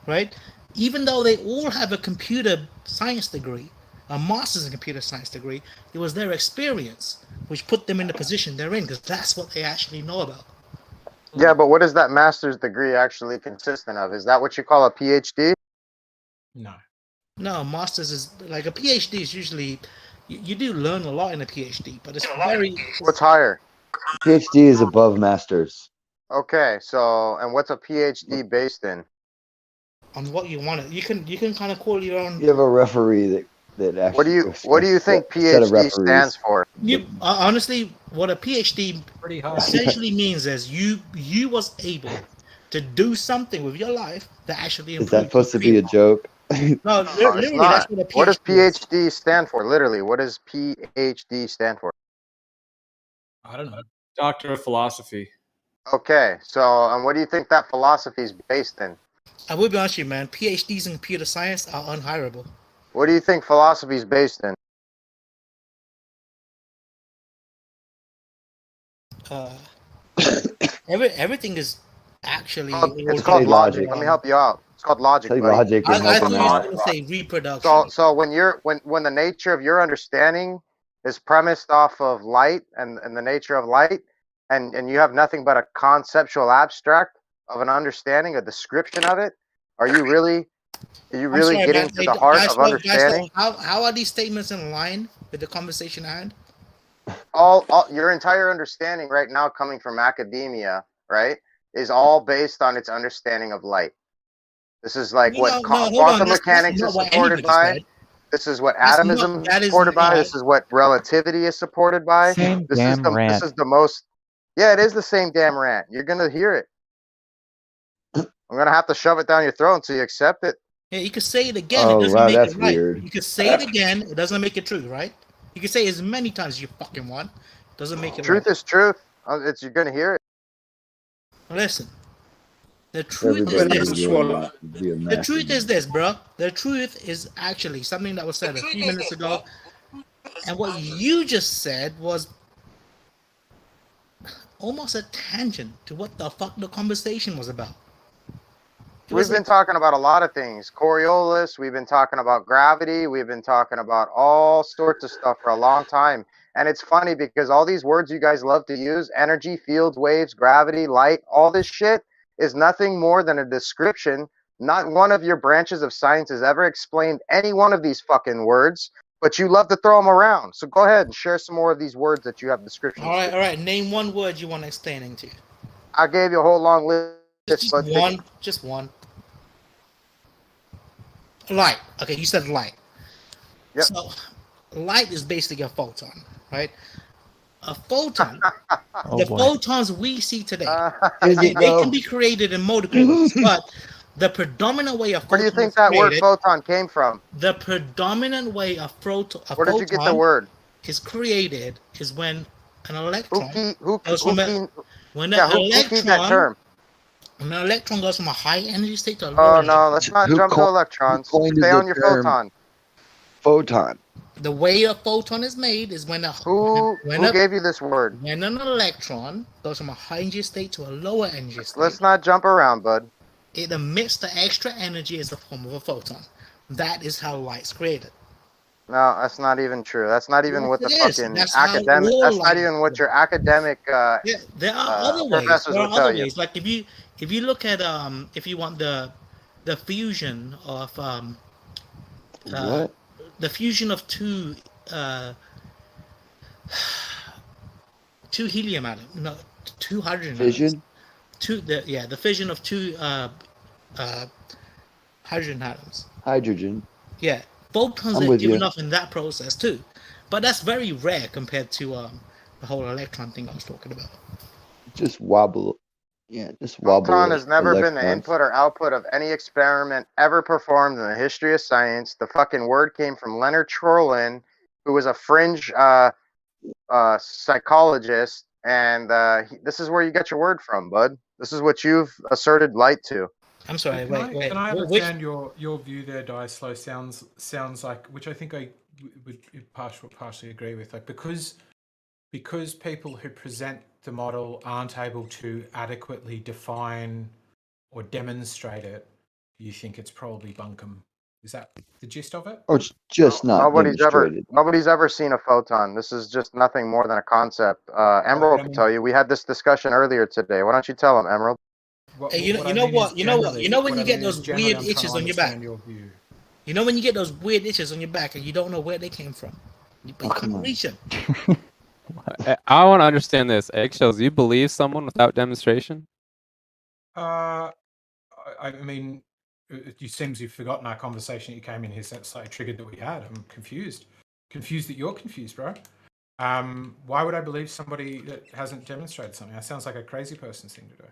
Right? Even though they all have a computer science degree, a master's in computer science degree, it was their experience which put them in the position they're in, because that's what they actually know about. Yeah, but what is that master's degree actually consistent of? Is that what you call a PhD? No, master's is like a PhD is usually you do learn a lot in a PhD, but it's very. What's higher? PhD is above masters. Okay, so and what's a PhD based in? On what you want it, you can kind of call your own. You have a referee that actually. What do you think PhD stands for? You honestly, what a PhD essentially means is you was able to do something with your life that actually is that supposed to be a joke? No, it's literally, not. that's what a What does PhD is. PhD stand for? Literally, what does PhD stand for? I don't know. Doctor of Philosophy. Okay, so what do you think that philosophy is based in? I will be honest with you, man. PhDs in computer science are unhireable. What do you think philosophy is based in? Everything is actually. It's called logic. Let me help you out. It's called logic, buddy. logic and I helping thought you were out. going to say reproduction. So when the nature of your understanding is premised off of light and the nature of light, and you have nothing but a conceptual abstract of an understanding, a description of it, are you really I'm sorry, getting man. to the heart of understanding? How are these statements in line with the conversation I had? All your entire understanding right now coming from academia, right, is all based on its understanding of light. This is like what quantum mechanics is supported by. This is what atomism is supported by. This is what relativity is supported by. Same This damn rant. This is the most. Yeah, it is the same damn rant. You're gonna hear it. I'm gonna have to shove it down your throat until you accept it. Yeah, you could say it again. Oh, It doesn't wow, make that's it right. weird. You could say it again. It doesn't make it true, right? You can say it as many times as you fucking want. Doesn't make it Truth right. is truth. You're gonna hear it. Listen. The truth Everybody is is this. doing be a The mess. truth is this, bro. The truth is actually something that was said a few minutes ago. And what you just said was almost a tangent to what the fuck the conversation was about. We've been talking about a lot of things. Coriolis, we've been talking about gravity, we've been talking about all sorts of stuff for a long time. And it's funny because all these words you guys love to use, energy, fields, waves, gravity, light, all this shit is nothing more than a description. Not one of your branches of science has ever explained any one of these fucking words, but you love to throw them around. So go ahead and share some more of these words that you have descriptions All to. right. Name one word you want explaining to. I gave you a whole long list. Just one. Light. Okay, you said light. Yep. So, light is basically a photon, right? A photon. The photons we see today, they can be created in multiple ways, but the predominant way a photon Where do you think that word photon came from? The predominant way a photon Where did you get the word? Is created is when an electron who goes keyed that term? When an electron goes from a high energy state to a Oh lower no, let's not jump to electrons. Stay on your photon. Photon. The way a photon is made is when who gave you this word? When an electron goes from a high energy state to a lower energy state. Let's not jump around, bud. It emits the extra energy as the form of a photon. That is how light's created. No, that's not even true. That's not even what the fucking academic. That's not even what your academic. Yeah, there are other ways. Professors There are will tell other you. ways. Like if you look at if you want the fusion of what? The fusion of two helium atoms, no, two hydrogen Fission? atoms. The fission of two hydrogen atoms. Hydrogen. Yeah, photons are given off in that process too, but that's very rare compared to the whole electron thing I was talking about. Just wobble. Yeah, just wobble. Photon has never been the electrons. input or output of any experiment ever performed in the history of science. The fucking word came from Leonard Trolin, who was a fringe psychologist, and this is where you get your word from, bud. This is what you've asserted light to. I'm sorry. Wait. Can I understand your view there, Diaslow? Sounds like, which I think I would partially agree with, like because people who present the model aren't able to adequately define or demonstrate it, you think it's probably bunkum. Is that the gist of it? Or it's just not demonstrated. Nobody's ever seen a photon. This is just nothing more than a concept. Emerald can tell you. We had this discussion earlier today. Why don't you tell him, Emerald? You know when you get those weird itches on your back. You know when you get those weird itches on your back and you don't know where they came from. You can't reach them. I want to understand this. Eggshells, you believe someone without demonstration? I mean, it seems you've forgotten our conversation. You came in here, so I triggered that we had. I'm confused. Confused that you're confused, bro. Why would I believe somebody that hasn't demonstrated something? That sounds like a crazy person's thing to do.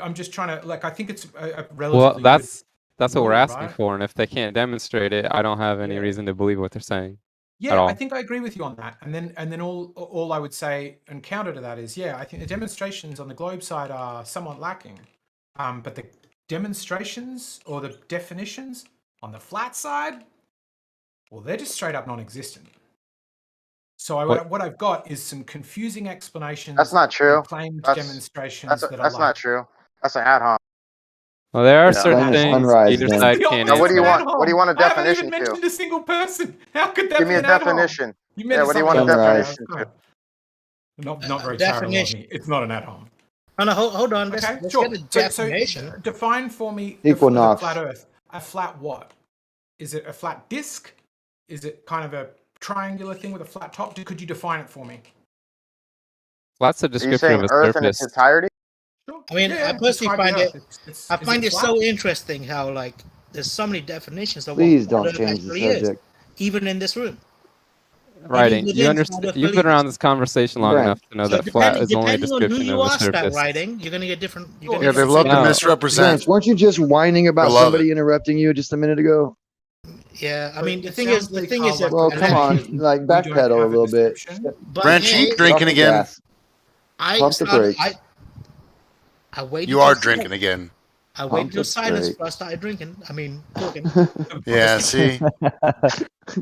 I'm just trying to, like, I think it's a relatively That's what we're Would, asking right? for, and if they can't demonstrate it, I don't have any Yeah. reason to believe what they're saying at Yeah, all. I think I agree with you on that. And then all I would say and counter to that is, yeah, I think the demonstrations on the globe side are somewhat lacking. But the demonstrations or the definitions on the flat side, well, they're just straight up non-existent. So what I've got is some confusing explanations. That's not true. And claimed That's demonstrations that are that's like, not true. That's an ad hoc. Well, there are Yeah. certain Explain the things sunrise, either then. side the can opposite What do you of an want? ad What do you hoc. want a I haven't even definition to? mentioned a single person. How could that Give me be a an ad hoc? definition. You Yeah, meant what do you want a something else. definition Okay, to? Not very charitable of definition. me. It's not an ad hoc. Oh, no, hold on. Let's, Okay, let's sure. get a definition. So define for me the Equinox. flat Earth. A flat what? Is it a flat disc? Is it kind of a triangular thing with a flat top? Could you define it for me? Flat's a Are you description saying of a Earth in its surface. entirety? I mean, Yeah, I personally describe the find it. Earth. I Is find it flat? so interesting how like there's so many definitions of Please what don't Earth change the actually is, subject. even in this room. Writing, you within understand? flat Earth You've been believers. around this conversation long Brent. enough to know So that flat is only a depending on who description you of a ask that surface. writing, you're gonna get different. You're gonna Yeah, get they love to No. misrepresent. Lance, weren't you just whining about I love somebody interrupting you just a minute ago? Yeah, I So mean the it thing is, sounds like, that Well, come on, like we don't backpedal a have a little bit. description. But Brent, hey, you drinking Pump the again? gas. Pump the brakes. I waited. You are till- drinking again. I waited till the silence brake. before I started drinking. I mean, talking. Yeah, see?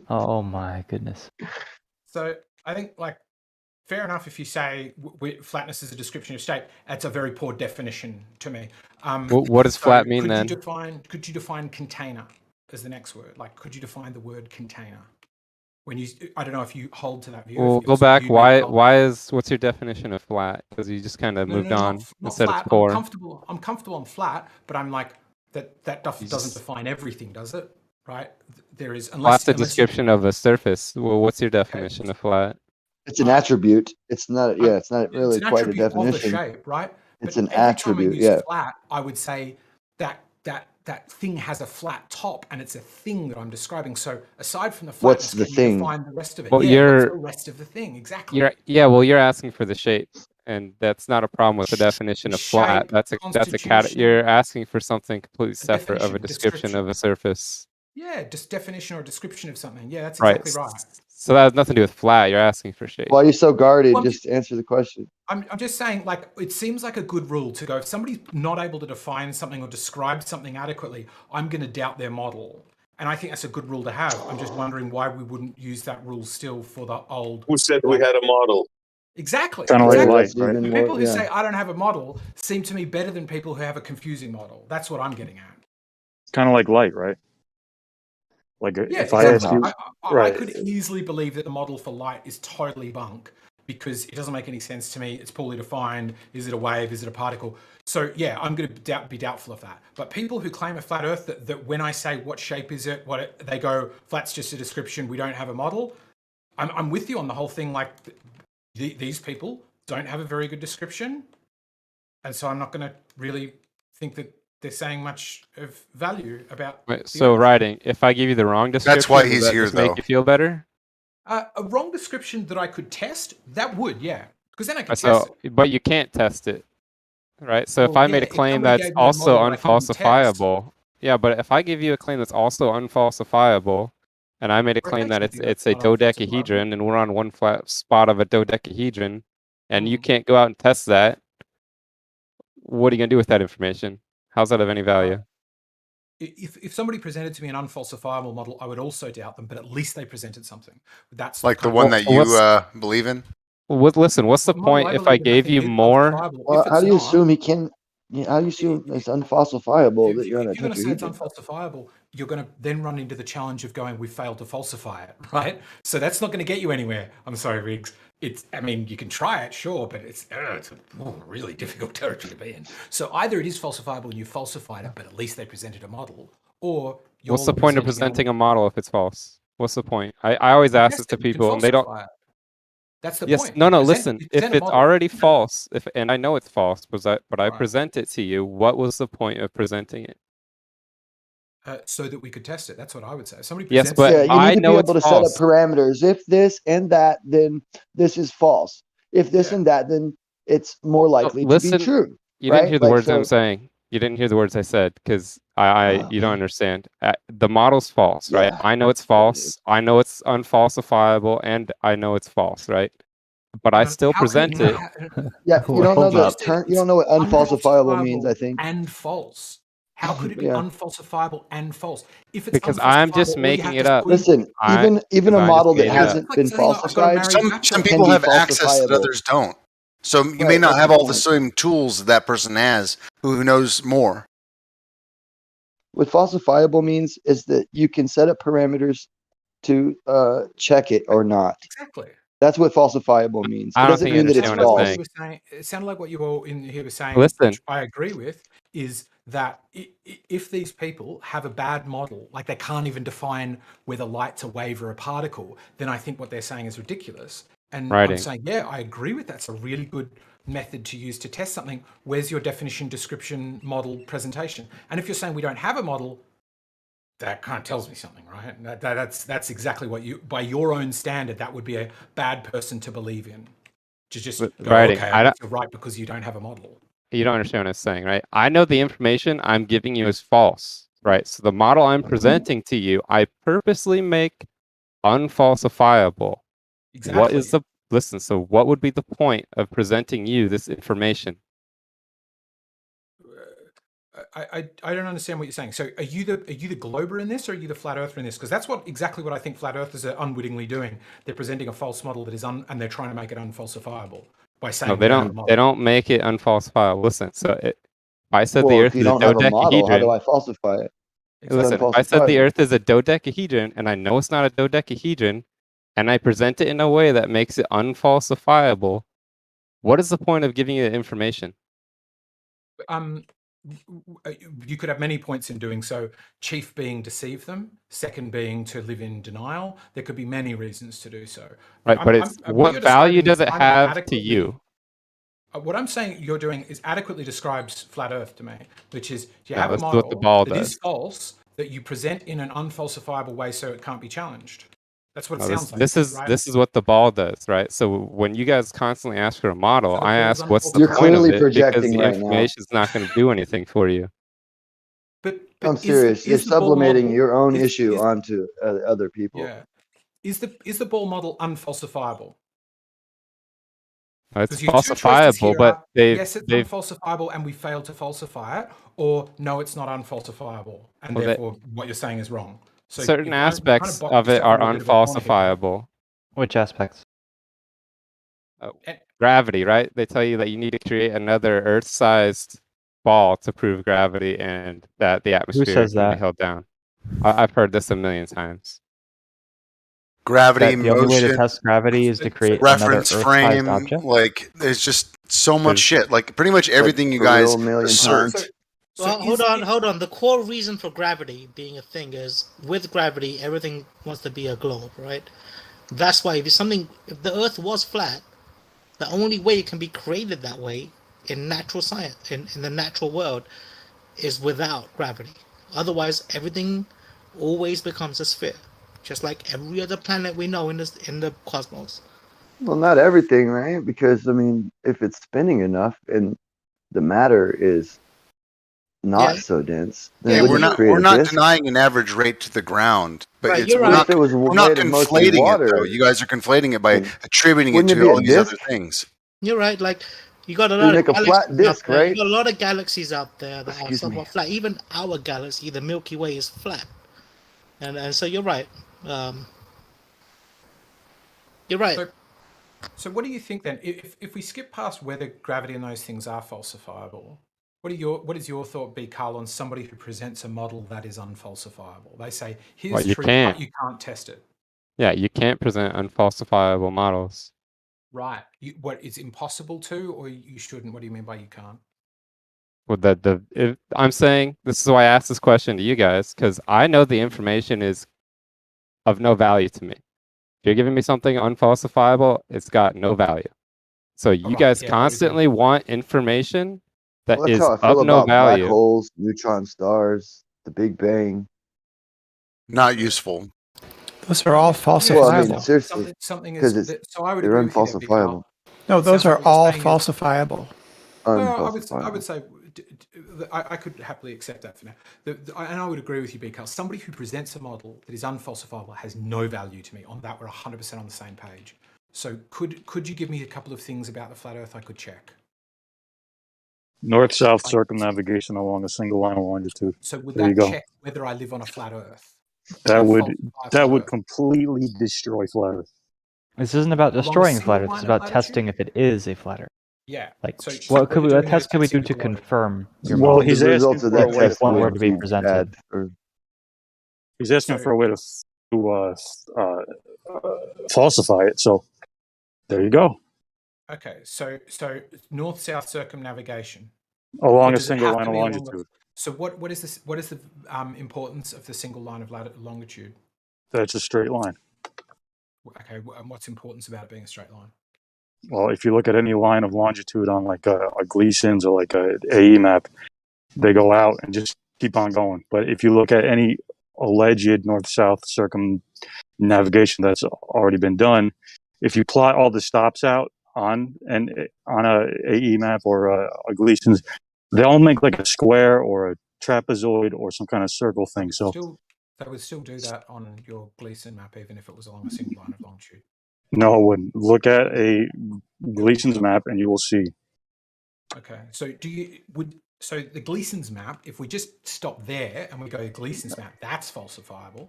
Oh my goodness. So I think, like, fair enough if you say flatness is a description of state. That's a very poor definition to me. What does flat mean then? Could you define container as the next word? Like, could you define the word container? When you, I don't know if you hold to that view. Well, if go you back. do What's your definition of flat? Because you just kind of moved on not instead flat. of poor. I'm comfortable on flat, but I'm like that doesn't define everything, does it? Right? There is Flat's a description of a surface. Well, what's your definition of flat? It's an attribute. It's not. Yeah, it's not really it's an quite a attribute of the definition. shape, right? It's But an every time I attribute. use Yeah. flat, I would say that thing has a flat top, and it's a thing that I'm describing. So aside from the flatness, What's the can you thing? define the rest of it? Well, Yeah, what's the rest of the thing? Exactly. Well, you're asking for the shape, and that's not a problem with the definition of flat. Shape, That's a constitution. You're asking for something completely A separate of a definition, description of a surface. Yeah, just definition or description of something. Yeah, that's Right. exactly right. So that has nothing to do with flat. You're asking for shape. Why are you so guarded? Well, Just answer the question. I'm just saying, like, it seems like a good rule to go, if somebody's not able to define something or describe something adequately, I'm going to doubt their model. And I think that's a good rule to have. I'm just wondering why we wouldn't use that rule still for the old. Who said we had a model? Exactly. Kinda like exactly. life, right? The people who Yeah. say, I don't have a model, seem to me better than people who have a confusing model. That's what I'm getting at. Kind of like light, right? Like Yeah, if I asked exactly. you, I right? could easily believe that the model for light is totally bunk because it doesn't make any sense to me. It's poorly defined. Is it a wave? Is it a particle? So yeah, I'm going to be doubtful of that. But people who claim a flat Earth, that when I say what shape is it, they go, flat's just a description. We don't have a model. I'm with you on the whole thing. Like these people don't have a very good description, and so I'm not going to really think that they're saying much of value about. Wait, so writing, if I give you the wrong description, That's why does he's that here, just make though. you feel better? A wrong description that I could test, that would, yeah, because then I could test So, it. but you can't test it, right? So if Well, I made a yeah, if claim somebody that's gave me a also model that I couldn't test. unfalsifiable, yeah, but if I give you a claim that's also unfalsifiable, and I made a claim that it's a dodecahedron, and we're on one flat spot of a dodecahedron, and you can't go out and test that, what are you gonna do with that information? How's that of any value? If somebody presented to me an unfalsifiable model, I would also doubt them, but at least they presented something. That's Like the kind of- one that you believe in? Listen, what's the Well, point I if I believe in gave nothing you is more? unfalsifiable. Well, If how it's do you not, assume he can? How do you assume it's unfalsifiable that you're on a if you're going to say it's tetrahedron? unfalsifiable, you're going to then run into the challenge of going, we failed to falsify it, right? So that's not going to get you anywhere. I'm sorry, Riggs. I mean, you can try it, sure, but it's a really difficult territory to be in. So either it is falsifiable and you falsified it, but at least they presented a model, or you're What's the point of presenting a model if it's false? What's the point? I always ask this to people, and they don't. That's the Yes, point. no, You listen. present If a it's model. already false, and I know it's false, but I Right. present it to you. What was the point of presenting it? So that we could test it. That's what I would say. Somebody Yes, presents but Yeah, you I need to be know it's able to false. set up parameters. If this and that, then this is false. If this and that, then it's more likely to be Listen, true. you right? didn't hear the Like, words I'm so- saying. You didn't hear the words I said because you don't understand. The model's false, right? I know it's false. I know it's unfalsifiable, and I know it's false, right? But I still present it. Yeah, you don't know the term. You don't know what unfalsifiable means. I think. And false. How could it be unfalsifiable and false? If it's because I'm just making it up. Listen, even a model that hasn't been falsified. Some people have access that others don't. So you may not have all the same tools that person has. Who knows more? What falsifiable means is that you can set up parameters to check it or not. Exactly. That's what falsifiable means. It doesn't mean that it's false. It sounded like what you all in here were saying, Listen. which I agree with, is that if these people have a bad model, like they can't even define whether light's a wave or a particle, then I think what they're saying is ridiculous. And I'm saying, yeah, I agree with that's a really good method to use to test something. Where's your definition, description, model, presentation? And if you're saying we don't have a model, that kind of tells me something, right? That's exactly what you, by your own standard, that would be a bad person to believe in. To just go, okay, you're right because you don't have a model. You don't understand what I'm saying, right? I know the information I'm giving you is false, right? So the model I'm presenting to you, I purposely make unfalsifiable. Exactly. What is the listen? So what would be the point of presenting you this information? I don't understand what you're saying. So are you the glober in this, or are you the flat earther in this? Because that's exactly what I think flat earthers are unwittingly doing. They're presenting a false model that is and they're trying to make it unfalsifiable by saying no, they don't. They don't make it unfalsifiable. Listen, so I said the Earth is a dodecahedron. How do I falsify it? Listen, I said the Earth is a dodecahedron, and I know it's not a dodecahedron, and I present it in a way that makes it unfalsifiable. What is the point of giving you the information? You could have many points in doing so. Chief being deceive them, second being to live in denial. There could be many reasons to do so. Right, but what value does it have to you? What I'm saying you're doing is adequately describes flat Earth to me, which is you Yeah, have a let's do model what the ball that does. is false that you present in an unfalsifiable way so it can't be challenged. That's what it No, sounds like. This is what the ball does, right? So when you guys constantly ask for a model, I ask what's the You're point of clearly it, because projecting the right now. information is not going to do anything for you. I'm serious. You're sublimating your own issue onto other people. Yeah. Is the ball model unfalsifiable? It's Your two choices falsifiable, here but are, they've yes, it's unfalsifiable and we failed to falsify it, or no, it's not unfalsifiable, and Well, therefore what you're saying is wrong. So certain aspects of it are unfalsifiable. Which aspects? Gravity, right? They tell you that you need to create another Earth-sized ball to prove gravity and that the atmosphere says can be that? held down. I've heard this a million times. Gravity, That the only way to motion, test gravity is to create reference another Earth-sized frame. object? Like, there's just so much shit. Like, pretty much everything you guys assert. Well, hold on. The core reason for gravity being a thing is with gravity, everything wants to be a globe, right? That's why if the Earth was flat, the only way it can be created that way in natural science, in the natural world, is without gravity. Otherwise, everything always becomes a sphere, just like every other planet we know in the cosmos. Well, not everything, right? Because I mean, if it's spinning enough and the matter is not so dense, then Yeah, we're not denying an average rate to the ground, but Right, it's, you're we're right. not, If it was we're not made of mostly conflating water, it though. You guys are conflating it by attributing it wouldn't it to be a all these other disk? things. You're right. Like you got a You lot make of a flat galaxies out disk, there. right? You got a lot of galaxies out there that are Excuse somewhat flat. Even our galaxy, the Milky Way, is flat. And so you're right. You're right. So what do you think then? If we skip past whether gravity and those things are falsifiable, what is your thought be, Carl, on somebody who presents a model that is unfalsifiable? They say, here's Well, you truth, can't. but you can't test it. Yeah, you can't present unfalsifiable models. Right. It's impossible to, or you shouldn't? What do you mean by you can't? Well, I'm saying this is why I asked this question to you guys, because I know the information is of no value to me. If you're giving me something unfalsifiable, it's got no value. So you guys constantly want information that Well, that's is how I feel of no about value. black holes, neutron stars, the Big Bang. Not useful. Those are all falsifiable. Well, I mean, seriously, Something because is. So I would they're agree with you there, Big Carl. unfalsifiable. No, those Sounds like are what you're all saying falsifiable. Well, I would unfalsifiable. say I could happily accept that for now. And I would agree with you, because somebody who presents a model that is unfalsifiable has no value to me. On that, we're 100% on the same page. So could you give me a couple of things about the flat Earth I could check? North-south circumnavigation along a single line of longitude. So would There you that go. check whether I live on a flat Earth? That would falsify that flat would Earth? completely destroy flat Earth. This isn't about Along a destroying single flat Earth. line It's of about latitude? testing if it is a flat Earth. Yeah. Like, So what you're doing test it could we as do a to single line. confirm your Well, model? he's The asking results of for a that way to test What would were to be be presented? bad. Or He's asking for a way to falsify it. So there you go. Okay, so north-south circumnavigation. Along a Does it single have line to of be along longitude. So what is this? What is the importance of the single line of longitude? That's a straight line. Okay, and what's importance about it being a straight line? Well, if you look at any line of longitude on like a Gleason's or like a AE map, they go out and just keep on going. But if you look at any alleged north-south circumnavigation that's already been done, if you plot all the stops out on a AE map or a Gleason's, they'll make like a square or a trapezoid or some kind of circle thing. So They would still do that on your Gleason map, even if it was along a single line of longitude. no, I wouldn't. Look at a Gleason's map and you will see. Okay, so so the Gleason's map, if we just stop there and we go to Gleason's map, that's falsifiable.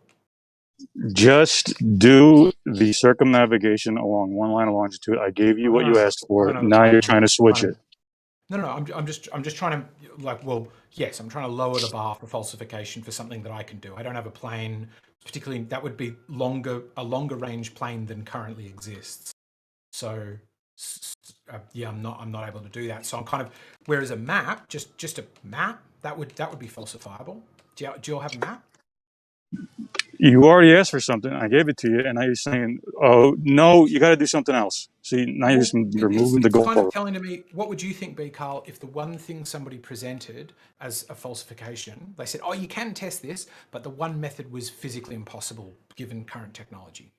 Just do the circumnavigation along one line of longitude. I gave you what you asked for. Now you're trying to switch it. No, I'm just trying to yes, I'm trying to lower the bar for falsification for something that I can do. I don't have a plane, particularly that would be a longer range plane than currently exists. So yeah, I'm not able to do that. So I'm kind of, whereas a map, just a map, that would be falsifiable. Do you all have a map? You already asked for something. I gave it to you, and now you're saying, "Oh no, you got to do something else." See, now you're moving the It's kind of goalpost. telling to me, what would you think, B. Carl, if the one thing somebody presented as a falsification, they said, "Oh, you can test this, but the one method was physically impossible given current technology."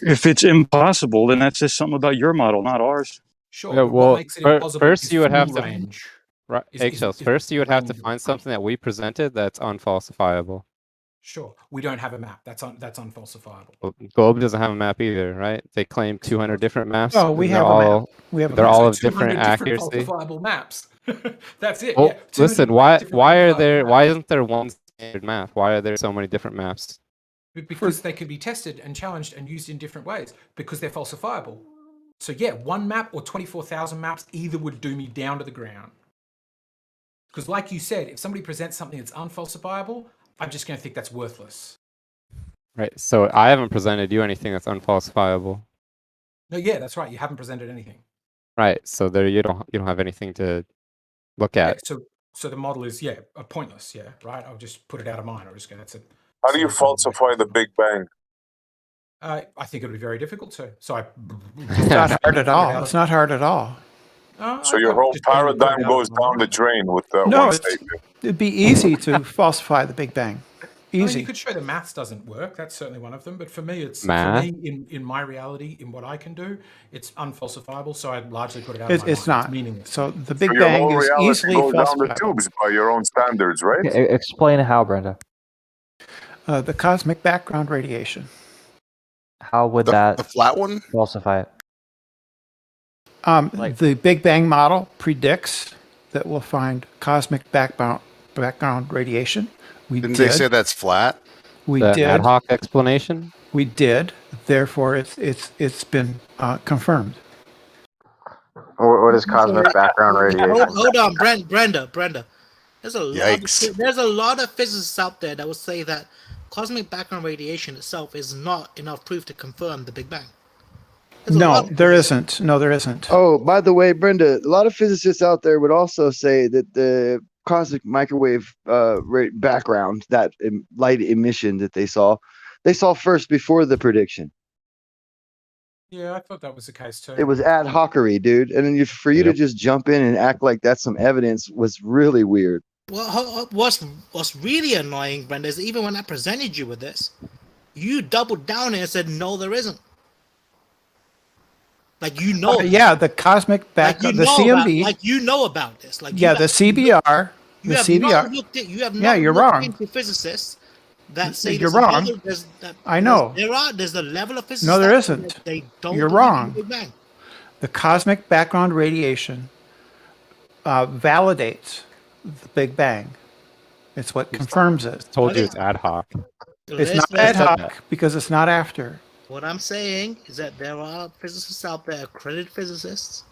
If it's impossible, then that's just something about your model, not ours. Sure. Yeah, But well, what makes it impossible first is you would have full to range. right, Is eggshells. First, you would have to range of find something that we presented that's unfalsifiable. Sure. We don't have a map. That's unfalsifiable. Well, Globe doesn't have a map either, right? They claim 200 different maps. Oh, we and have they're a map. all, We have a they're map. all So of different 200 accuracy. falsifiable maps. That's it. Well, Yeah. listen, 200 why different why maps. isn't there one standard map? Why are there so many different maps? Because they can be tested and challenged and used in different ways because they're falsifiable. So yeah, one map or 24,000 maps either would do me down to the ground. Because like you said, if somebody presents something that's unfalsifiable, I'm just going to think that's worthless. Right. So I haven't presented you anything that's unfalsifiable. No, yeah, that's right. You haven't presented anything. Right. So there you don't have anything to look Yeah, at. so the model is pointless. Yeah, right. I'll just put it out of mind. I'll just go. That's it. How do you falsify the Big Bang? I think it would be very difficult to. So It's not hard at all. It's not hard at all. So your whole paradigm goes down the drain with that No, one it's, statement. it'd be easy to falsify the Big Bang. I mean, Easy. you could show the maths doesn't work. That's certainly one of them. But for me, Math? in my reality, in what I can do, it's unfalsifiable. So I'd largely put it out. It's, of my it's mind. not. It's meaningless. So the Big So your Bang whole is reality easily goes down the falsifiable. tubes by your own standards, right? Explain how, Brenda. The cosmic background radiation. How would The flat one? falsify it? The Big Bang model predicts that we'll find cosmic background radiation. We Didn't did. they say that's flat? We The did. ad hoc explanation? We did. Therefore, it's been confirmed. What is cosmic background radiation? Hold on, Brenda. There's a Yikes. lot of physicists out there that will say that cosmic background radiation itself is not enough proof to confirm the Big Bang. No, there isn't. No, there isn't. Oh, by the way, Brenda, a lot of physicists out there would also say that the cosmic microwave background, that light emission that they saw first before the prediction. Yeah, I thought that was the case too. It was ad hocery, dude. And then for you to just jump in and act like that's some evidence was really weird. Well, what's really annoying, Brenda, is even when I presented you with this, you doubled down and said, no, there isn't. Like you know. Yeah, the cosmic background, the CMB. Like you know about this. Like yeah, the CBR. You The have CBR. not looked at. You have not Yeah, you're looked wrong. into physicists that say You're there's wrong. I know. There's a level of physicists. No, there that say isn't. that They don't. You're believe in wrong. the Big Bang. The cosmic background radiation validates the Big Bang. It's what confirms it. Told you it's ad hoc. It's not ad hoc because it's not after. What I'm saying is that there are physicists out there, accredited physicists,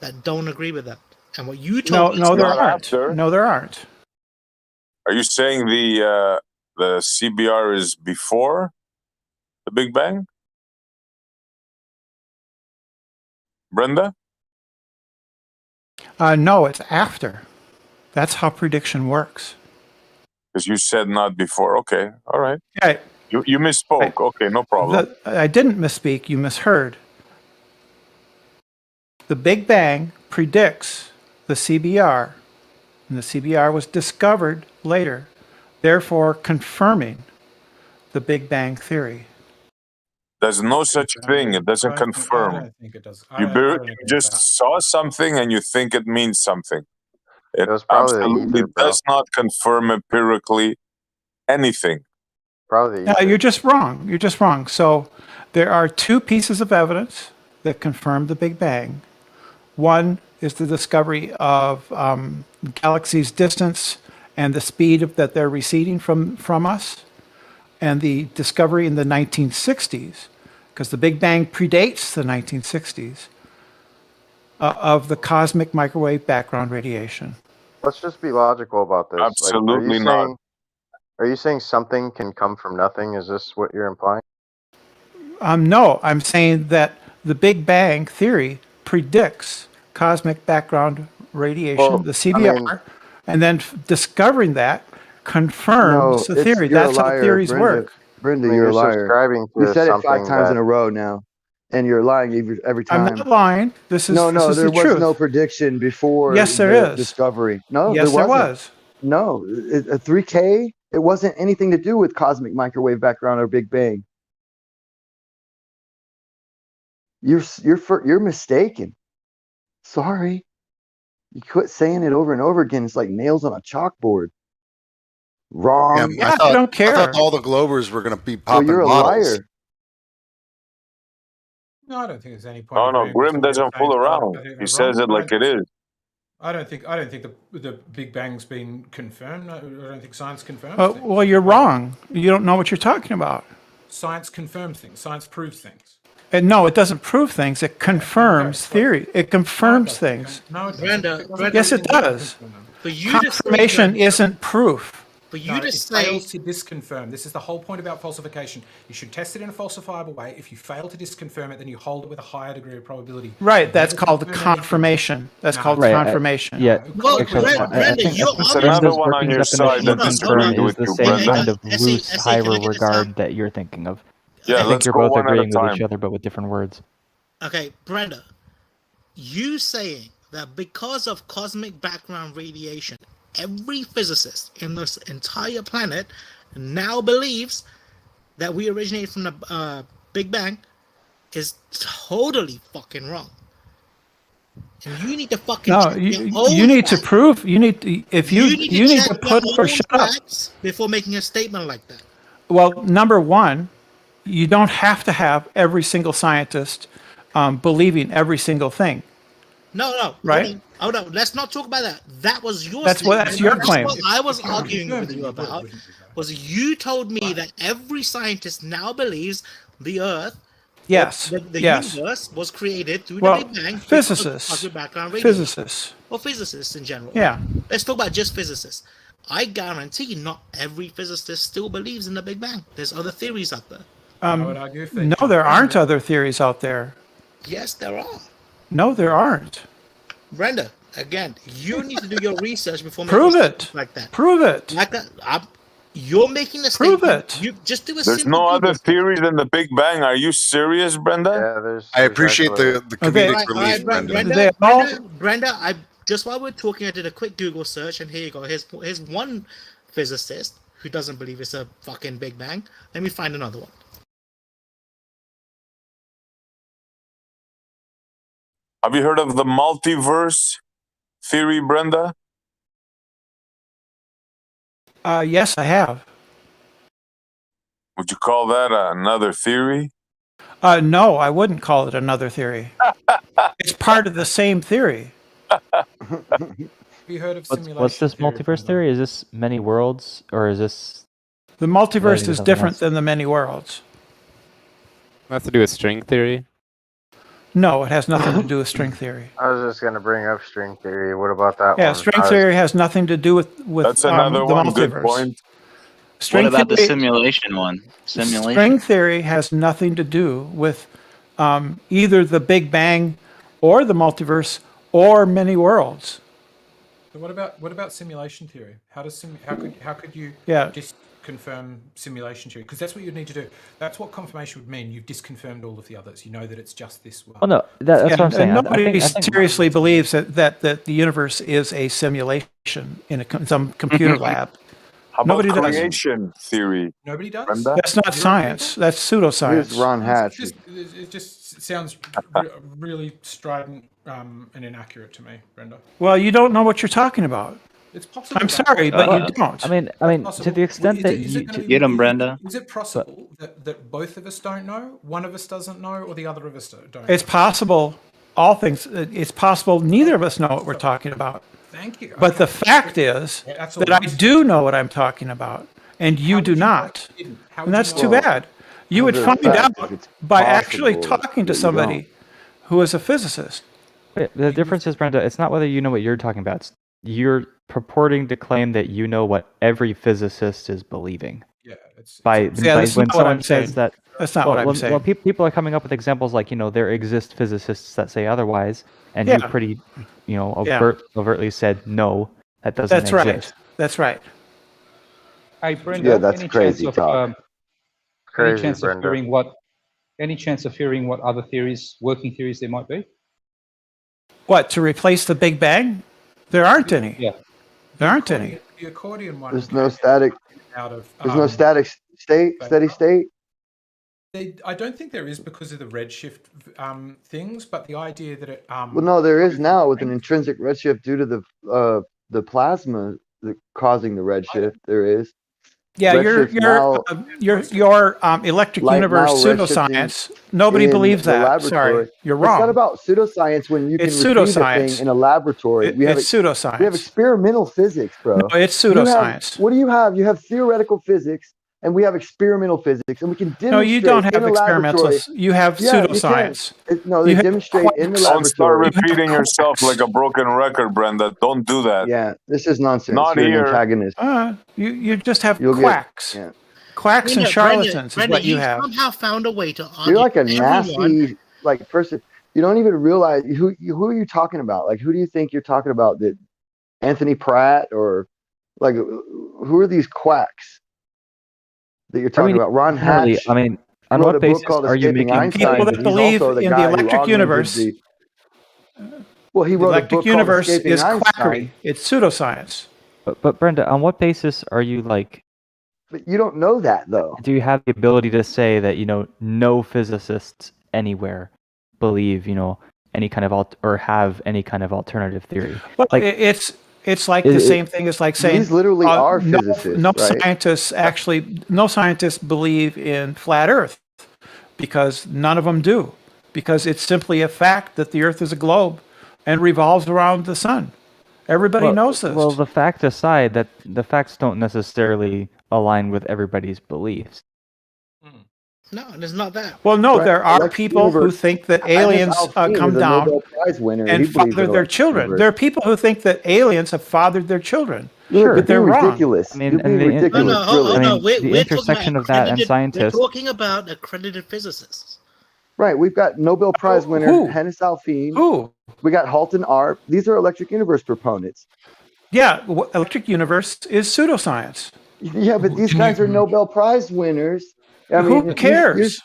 that don't agree with that. And what you told me No, there not aren't. after. No, there aren't. Are you saying the CBR is before the Big Bang? Brenda? No, it's after. That's how prediction works. Because you said not before. Okay, all right. Okay. You misspoke. Okay, no problem. I didn't misspeak. You misheard. The Big Bang predicts the CBR, and the CBR was discovered later, therefore confirming the Big Bang theory. There's no such thing. It doesn't confirm. I don't think it does. You just saw something and you think it means something. It absolutely does not confirm empirically anything. Probably. No, you're just wrong. You're just wrong. So there are two pieces of evidence that confirm the Big Bang. One is the discovery of galaxies' distance and the speed that they're receding from us, and the discovery in the 1960s, because the Big Bang predates the 1960s, of the cosmic microwave background radiation. Let's just be logical about this. Absolutely not. Are you saying something can come from nothing? Is this what you're implying? No, I'm saying that the Big Bang theory predicts cosmic background radiation, the CBR, and then discovering that confirms the theory. That's how theories work. Brenda, I mean, you're a you're liar. subscribing to You said it 5 something times that- in a row now, and you're lying every time. I'm not lying. This is no, this is there the was truth. no prediction before. Yes, there the is. discovery. No, Yes, there there wasn't. was. No, a 3K. It wasn't anything to do with cosmic microwave background or Big Bang. You're mistaken. Sorry. You quit saying it over and over again. It's like nails on a chalkboard. Wrong. Yeah, I don't care. I thought all the Globers were going to be Well, popping you're a bottles. liar. No, I don't think there's any point. Oh no, agreeing with Grim what you're doesn't fool saying. around. I think He they're says wrong. it like it is. I don't think the Big Bang's been confirmed. I don't think science confirms things. Well, you're wrong. You don't know what you're talking about. Science confirms things. Science proves things. And no, it doesn't prove things. It confirms theory. It confirms things. No, it Brenda, Yes, it does. But you just say Confirmation that- isn't proof. But you No, just it say fails to disconfirm. This is the whole point about falsification. You should test it in a falsifiable way. If you fail to disconfirm it, then you hold it with a higher degree of probability. Right, that's Never called confirm anything. confirmation. That's No. called Right, confirmation. Yeah. Well, actually, Brenda, I you're think honest. Another one on working your side definition that of disagrees confirm with is the you, same Brenda. kind of loose, can higher I get this regard out? that you're thinking of. Yeah, I think let's you're go both one at a agreeing with time. each other, but with different words. Okay, Brenda, you saying that because of cosmic background radiation, every physicist in this entire planet now believes that we originated from the Big Bang is totally fucking wrong. And you need to fucking No, check you your own need to facts. prove. You need to, if you need you need check to your put or own shut up. facts before making a statement like that. Well, number one, you don't have to have every single scientist believing every single thing. No, Right? Hold on. Let's not talk about that. That was your That's what- that's your claim. What I was arguing with you about was you told me that every scientist now believes the Earth, Yes. the Yes. universe was created through Well, the Big Bang. physicists. because of background radiation. Physicists. Or physicists in general. Yeah. Let's talk about just physicists. I guarantee not every physicist still believes in the Big Bang. There's other theories out there. I would argue if they No, there aren't other theories out there. Yes, there are. No, there aren't. Brenda, again, you need to do your research before Prove making it. statements like that. Prove it. Like that, you're making a Prove statement. it. You just do a There's simple no other Google. theories than the Big Bang. Are you serious, Brenda? Yeah, there's. I appreciate the comedic All relief, right, Brenda. Brenda, I just while we're talking, I did a quick Google search, and here you go. Here's one physicist who doesn't believe it's a fucking Big Bang. Let me find another one. Have you heard of the multiverse theory, Brenda? Yes, I have. Would you call that another theory? No, I wouldn't call it another theory. It's part of the same theory. Have you heard of simulation What's this theory, multiverse Brenda? theory? Is this many worlds, or is this? The multiverse related to is something different else? than the many worlds. It has to do with string theory. No, it has nothing to do with string theory. I was just going to bring up string theory. What about that Yeah, one? string theory has nothing to do with That's another the one. multiverse. Good point. String What about the theory- simulation one? Simulation. String theory has nothing to do with either the Big Bang or the multiverse or many worlds. So what about simulation theory? How could you just confirm simulation theory? Because that's what you'd need to do. That's what confirmation would mean. You've disconfirmed all of the others. You know that it's just this one. Oh no, that's what I'm saying. And nobody I think seriously believes that the universe is a simulation in some computer lab. How Nobody about does. creation theory? Nobody does. Brenda? That's not science. That's pseudoscience. Ron Hatch. It just sounds really strident and inaccurate to me, Brenda. Well, you don't know what you're talking about. It's possible. I'm sorry, but you don't. I mean, to the extent that you Get him, Brenda. Is it possible that both of us don't know, one of us doesn't know, or the other of us don't? It's possible. All things. It's possible. Neither of us know what we're talking about. Thank you. But the fact is that I do know what I'm talking about, and you do not. And that's too bad. You would find out by actually talking to somebody who is a physicist. The difference is, Brenda, it's not whether you know what you're talking about. It's you're purporting to claim that you know what every physicist is believing. Yeah, that's when not what someone I'm saying. says that. That's not what I'm saying. Well, people are coming up with examples like, there exist physicists that say otherwise, and you pretty, overtly said no, that doesn't That's right. exist. That's right. Hi, Brenda. Yeah, that's any crazy chance talk. Of, Crazy, any chance Brenda. of hearing what other theories, working theories there might be? What, to replace the Big Bang? There aren't any. Yeah. There aren't any. The accordion one. There's no static. Out of, There's no static state, steady state. I don't think there is because of the redshift things, but the idea that it. Well, no, there is now with an intrinsic redshift due to the plasma causing the redshift. There is. Yeah, Redshifts your electric Light universe now pseudoscience. Nobody in believes the that. laboratory. Sorry, you're It's not wrong. about pseudoscience when you can It's retrieve a pseudoscience. thing in a laboratory. It's pseudoscience. We have experimental physics, bro. No, it's You have- pseudoscience. what do you have? You have theoretical physics, and we have experimental physics, and we can demonstrate. No, you don't have in a experimental. laboratory. You have Yeah, you pseudoscience. can. No, they You have demonstrate in the Don't start laboratory. repeating yourself like a broken record, Brenda. Don't do that. Yeah, this is nonsense. Not You're here. an antagonist. You just have You'll get- quacks. yeah. Quacks and charlatans is what you you've have. somehow found a way to argue You're like a everyone. nasty person. You don't even realize who are you talking about? Like, who do you think you're talking about? That Anthony Pratt or like who are these quacks that you're talking about? Ron really, Hatch. on wrote what a book basis called are you Escaping making Einstein, people but that he's believe also in the guy who electric augmented universe? Well, he The wrote a electric book called universe Escaping is Einstein. quackery. It's pseudoscience. But Brenda, on what basis are you like? But you don't know that though. Do you have the ability to say that no physicists anywhere believe any kind of or have any kind of alternative theory? Well, Like it's like the same thing as like saying These literally are no physicists, right? no scientists believe in flat Earth because none of them do, because it's simply a fact that the Earth is a globe and revolves around the sun. Everybody knows this. Well, the fact aside, that the facts don't necessarily align with everybody's beliefs. No, it's not that. Well, no, Right. there are Electric people who universe. think that Ines aliens Alfine come is a down Nobel Prize winner. and He believes father in their electric children. universe. There are people who think that aliens have fathered their children. Sure, but they're you're wrong. ridiculous. I mean, You're being and the- ridiculous. No, hold really. on. We're the talking intersection about of that and accredited- scientists. We're talking about accredited physicists. Right, we've got Nobel Prize winner Who? Hennis Alfine. Who? We got Halton Arp. These are electric universe proponents. Yeah, electric universe is pseudoscience. Yeah, but these guys are Nobel Prize winners. I mean, Who cares?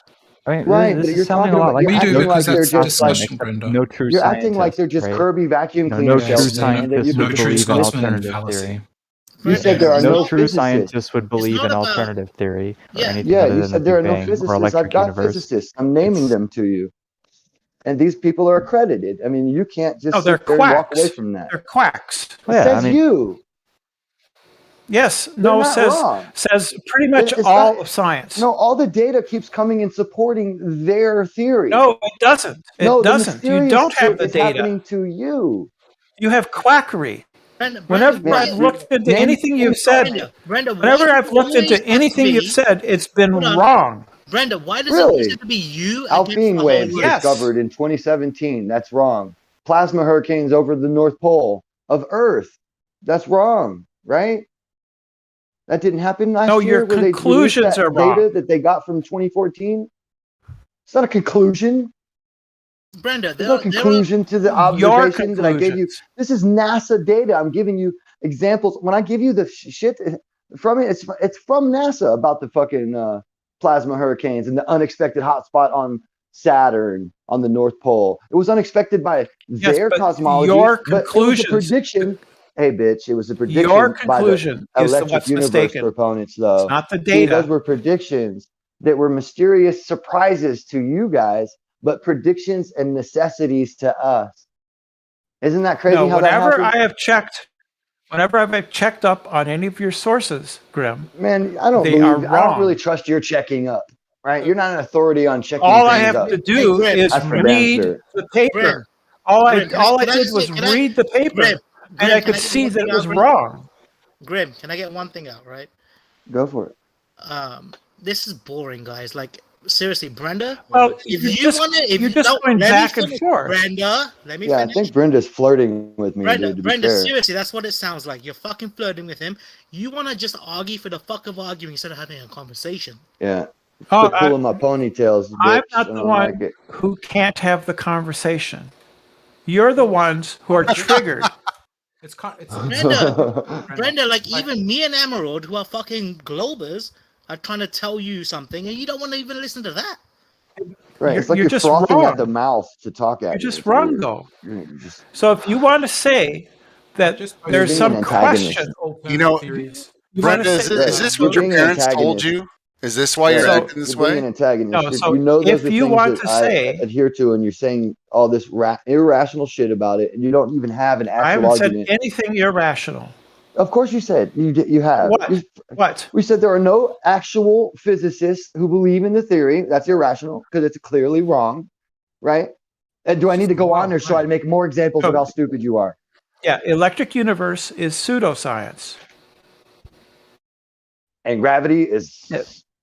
I mean, Right, this but is you're sounding talking a lot about- like you're We do acting because like they're that's the just like discussion, Brenda. no true you're scientist, acting like they're just right? Kirby vacuum No, cleaner no true salesmen, and that you scientist can would No true believe in Scotsman alternative fallacy. theory. You said there are No no true physicists. scientist would believe not in about- alternative theory or Yeah. anything Yeah, other you than said the there are Big no Bang or physicists. I've electric got universe. physicists. I'm naming them to you. And these people are accredited. I mean, you can't just No, they're sit there and walk quacks. away from that. They're quacks. It says you. Yes. They're No. not wrong. Says pretty much It's all not- of science. No, all the data keeps coming and supporting their theory. No, it doesn't. It No, the doesn't. You mysterious don't have shit the is data. happening to you. You have quackery. Whenever I've looked into anything you've said, Brenda, whenever I've looked into anything you've said, it's been wrong. Brenda, why does Really? it always have to be you? Alpine waves Yes. discovered in 2017. That's wrong. Plasma hurricanes over the North Pole of Earth. That's wrong, right? That didn't happen last No, year. your where they released conclusions that are wrong. data that they got from 2014. It's not a conclusion. Brenda, There's no conclusion to the observation that I gave you. This is NASA data. I'm giving you examples. When I give you the shit from it, it's from NASA about the fucking plasma hurricanes and the unexpected hotspot on Saturn on the North Pole. It was unexpected by their but cosmology. your but it was a conclusions- prediction. Hey, bitch! It was a prediction Your by conclusion the is electric what's universe mistaken. proponents, though. It's not the See, data. those were predictions that were mysterious surprises to you guys, but predictions and necessities to us. Isn't that crazy? No, how that whenever happened? whenever I've checked up on any of your sources, Grim, Man, I don't they believe. are I don't wrong. really trust your checking up. Right? You're not an authority on checking. All I things have up. to do is That's for damn read sure. the paper. Grim, all I can I did just was say- can I- read the paper, Grim, and I can could get see one that thing it out, was Grim? wrong. Grim, can I get one thing out, right? Go for it. This is boring, guys. Like, seriously, Brenda. Well, if you're you just- want to, you're just going let me back and finish. forth. Brenda, let me Yeah, I finish. think Brenda's flirting with me, Brenda, dude. To be Brenda, fair. seriously, that's what it sounds like. You're fucking flirting with him. You want to just argue for the fuck of arguing instead of having a conversation. Yeah. Oh, Quit pulling my ponytails, bitch. I'm not I the don't one like it. who can't have the conversation. You're the ones who are triggered. It's Brenda, like even me and Emerald, who are fucking globers, are trying to tell you something, and you don't want to even listen to that. Right. It's like you're you're just frothing wrong. at the mouth to talk at You're me. just It's wrong, weird. though. You're just- So if you want to say that there's being some an antagonist. question, You know, you wanna Brenda, say- is this what your being an parents told antagonist. you? Is this why you're Yeah, acting this you're being way? an antagonist. No, You're- so you know those if are you things want that to I say- adhere to, and you're saying all this irrational shit about it, and you don't even have an I actual haven't said argument. anything irrational. Of course, you said you have. What? What? We said there are no actual physicists who believe in the theory. That's irrational because it's clearly wrong, right? And do I need to go on, or should I make more examples of how stupid you are? Yeah, electric universe is pseudoscience. And gravity is.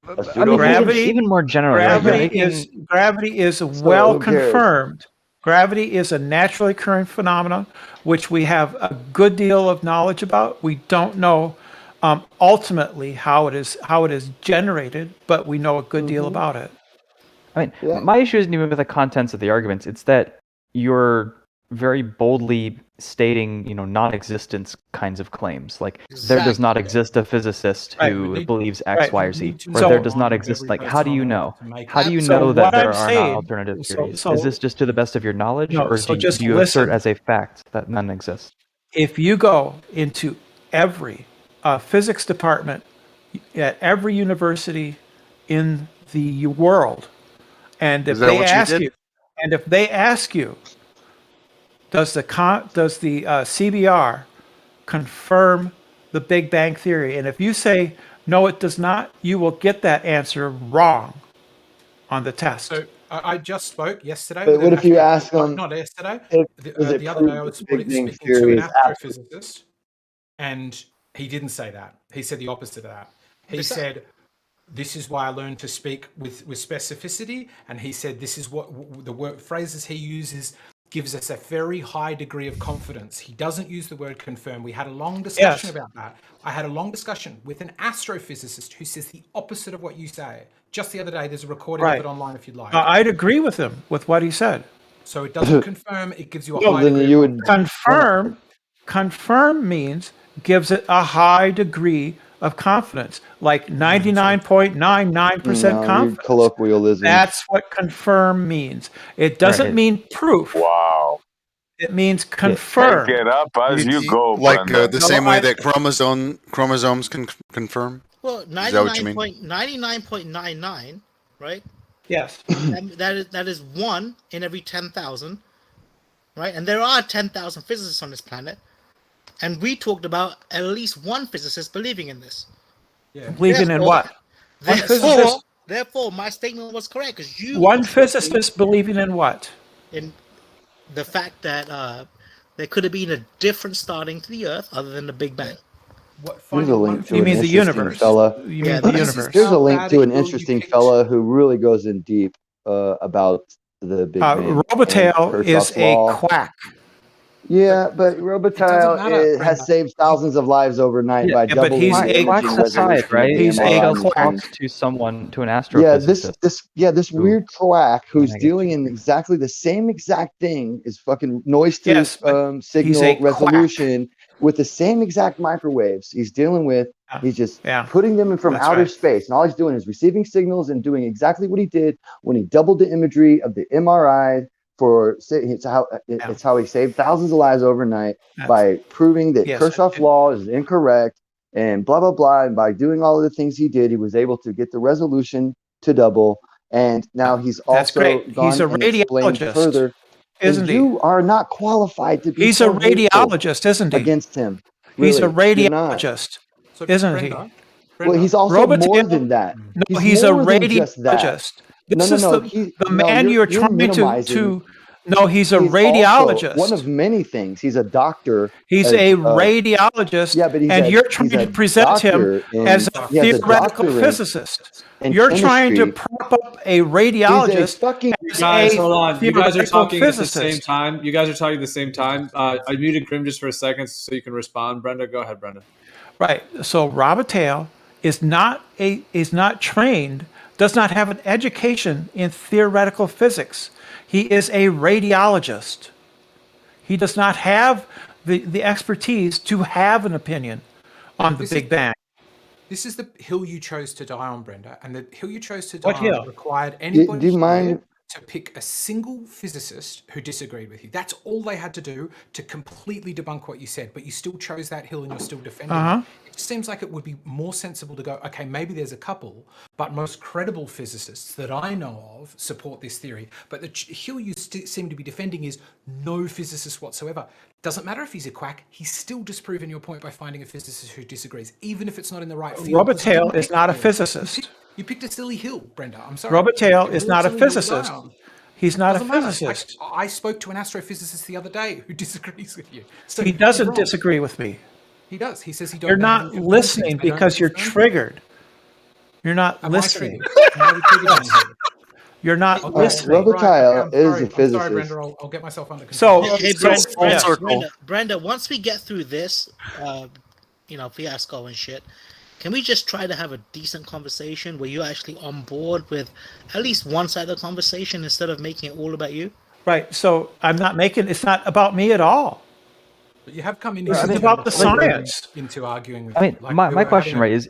I mean, even more general. right? You're Gravity is So well who cares? confirmed. Gravity is a naturally occurring phenomenon, which we have a good deal of knowledge about. We don't know ultimately how it is generated, but we know a good deal about it. I mean, my issue isn't even with the contents of the arguments. It's that you're very boldly stating, non-existence kinds of claims. Like, there does not exist a physicist who believes X, Y, or Z. Or there does not exist, like, how do you know? How do you So know that what there I'm are saying- not alternative so- theories? so- Is this just to the best of your knowledge, No, or so do just you listen. assert as a fact that none exists? If you go into every physics department at every university in the world, and if Is that they what you ask did? you, and if they ask you, does the CBR confirm the Big Bang Theory? And if you say no, it does not, you will get that answer wrong on the test. So I just spoke yesterday. But with what an if you astro- ask them? Not yesterday. Does it The other prove day I that was the Big Bang speaking to Theory an is accurate? astrophysicist, and he didn't say that. He said the opposite of that. He said, "This is why I learned to speak with specificity." And he said, "This is what the word phrases he uses gives us a very high degree of confidence." He doesn't use the word confirm. We had a long discussion Yes. about that. I had a long discussion with an astrophysicist who says the opposite of what you say. Just the other day, there's a recording Right. of it online if you'd like. I'd agree with him with what he said. So it doesn't confirm, it gives you a No, high then degree you of would Confirm. Confirm means gives it a high degree of confidence, like 99.99% No, confidence. you're colloquialism. That's what confirm means. It doesn't Right. mean proof. Wow. It means confirm. Take it up as you go, Like Brenda. the same way that chromosomes can confirm. Well, Is that what you mean? 99.99, right? Yes. That is 1 in every 10,000, right? And there are 10,000 physicists on this planet, and we talked about at least one physicist believing in this. Yeah. Believing in what? One physicist. Therefore, my statement was correct because you. One physicist believing in what? In the fact that there could have been a different starting to the Earth other than the Big Bang. There's a link to You an mean the interesting universe? fella. You mean the universe? There's a link to an interesting fella who really goes in deep about the Big Bang. Robitaille and is Kirchhoff's a law. quack. Yeah, but Robitaille has saved thousands of lives overnight by Yeah, but doubling he's the a imaging quack aside, resolution of right? the He's MRI a quack machine. to someone, to an Yeah, astrophysicist. this weird quack who's I guess dealing in exactly the same exact thing is fucking noise to Yes, but he's signal a quack. resolution with the same exact microwaves he's dealing with. He's just putting them in from That's outer right. space, and all he's doing is receiving signals and doing exactly what he did when he doubled the imagery of the MRI. It's how he saved thousands of lives overnight by proving that Yes, Kirchhoff's law is incorrect and blah blah blah. And by doing all of the things he did, he was able to get the resolution to double. And now he's That's also great. gone He's a and explained radiologist, further. isn't And he? you are not qualified to be He's so a radiologist, isn't he? against him. He's a Really, you're not. radiologist, isn't he? Well, he's also more Robitaille- than that. No, he's a more than just that. radiologist. This No, is no, the man you're trying minimizing. to. No, he's a He's radiologist. also one of many things. He's a doctor. He's a radiologist, yeah, but and you're trying to present him as a theoretical physicist. You're trying to prop up a radiologist. Guys, hold on. You guys are theoretical talking at the same physicist. time. You guys are talking at the same time. I muted Grim just for a second so you can respond. Brenda, go ahead, Brenda. Right. So Robitaille is not trained, does not have an education in theoretical physics. He is a radiologist. He does not have the expertise to have an opinion on the Big Bang. This is the hill you chose to die on, Brenda, and the hill you chose to What die hill? on required anybody do you mind- to pick a single physicist who disagreed with you. That's all they had to do to completely debunk what you said, but you still chose that hill and you're still defending it. It seems like it would be more sensible to go, okay, maybe there's a couple, but most credible physicists that I know of support this theory. But the hill you seem to be defending is no physicist whatsoever. Doesn't matter if he's a quack, he's still disproven your point by finding a physicist who disagrees, even if it's not in the right field. Robitaille is not a physicist. You picked a silly hill, Brenda. I'm sorry. Robitaille You is picked not a silly hill to die physicist. on. He's not a Doesn't matter. physicist. I spoke to an astrophysicist the other day who disagrees with you. So He you're doesn't wrong. disagree with me. He does. He says he don't. You're know how not to confirm listening things. They don't because you're confirm things. triggered. You're not Am I listening. triggered? Am I triggered on here? You're not Okay, listening. Robitaille I'm is sorry. a I'm physicist. sorry, Brenda. I'll get myself under control. So, Hey, so Brenda, once we get through this, fiasco and shit, can we just try to have a decent conversation where you're actually on board with at least one side of the conversation instead of making it all about you? right. So it's not about me at all. But you have come in. This here is about the science. Into arguing with. I mean, like, my we were question, having right, is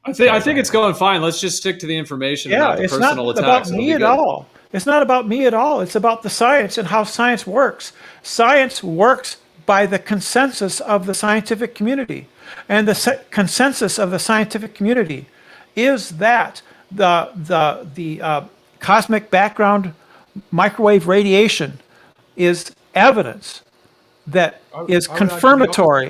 I think it's going fine. Let's just stick to the information and not the It's not personal about attacks. It'll me be at good. all. It's not about me at all. It's about the science and how science works. Science works by the consensus of the scientific community. And the consensus of the scientific community is that the cosmic background microwave radiation is evidence that is confirmatory,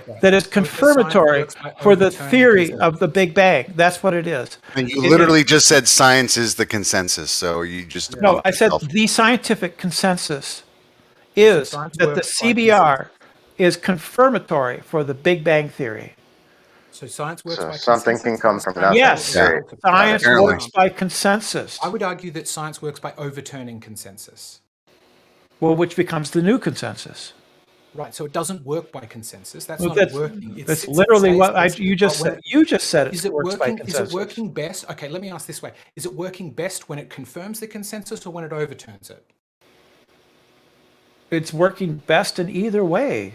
for the theory of the Big Bang. That's what it is. And you literally just said science is the consensus, so you just No, I said the scientific consensus is science that the works by CBR is confirmatory for the Big Bang theory. So science works So by something consensus. can come from nothing. Yes, Yeah. science Apparently. works by consensus. I would argue that science works by overturning consensus. Well, which becomes the new consensus. Right, so it doesn't work by consensus. That's Well, not that's- working. that's it literally stays what constant. you just But when said. You just said is it it works by working? Is consensus. it working best? Okay, let me ask this way: is it working best when it confirms the consensus or when it overturns it? It's working best in either way.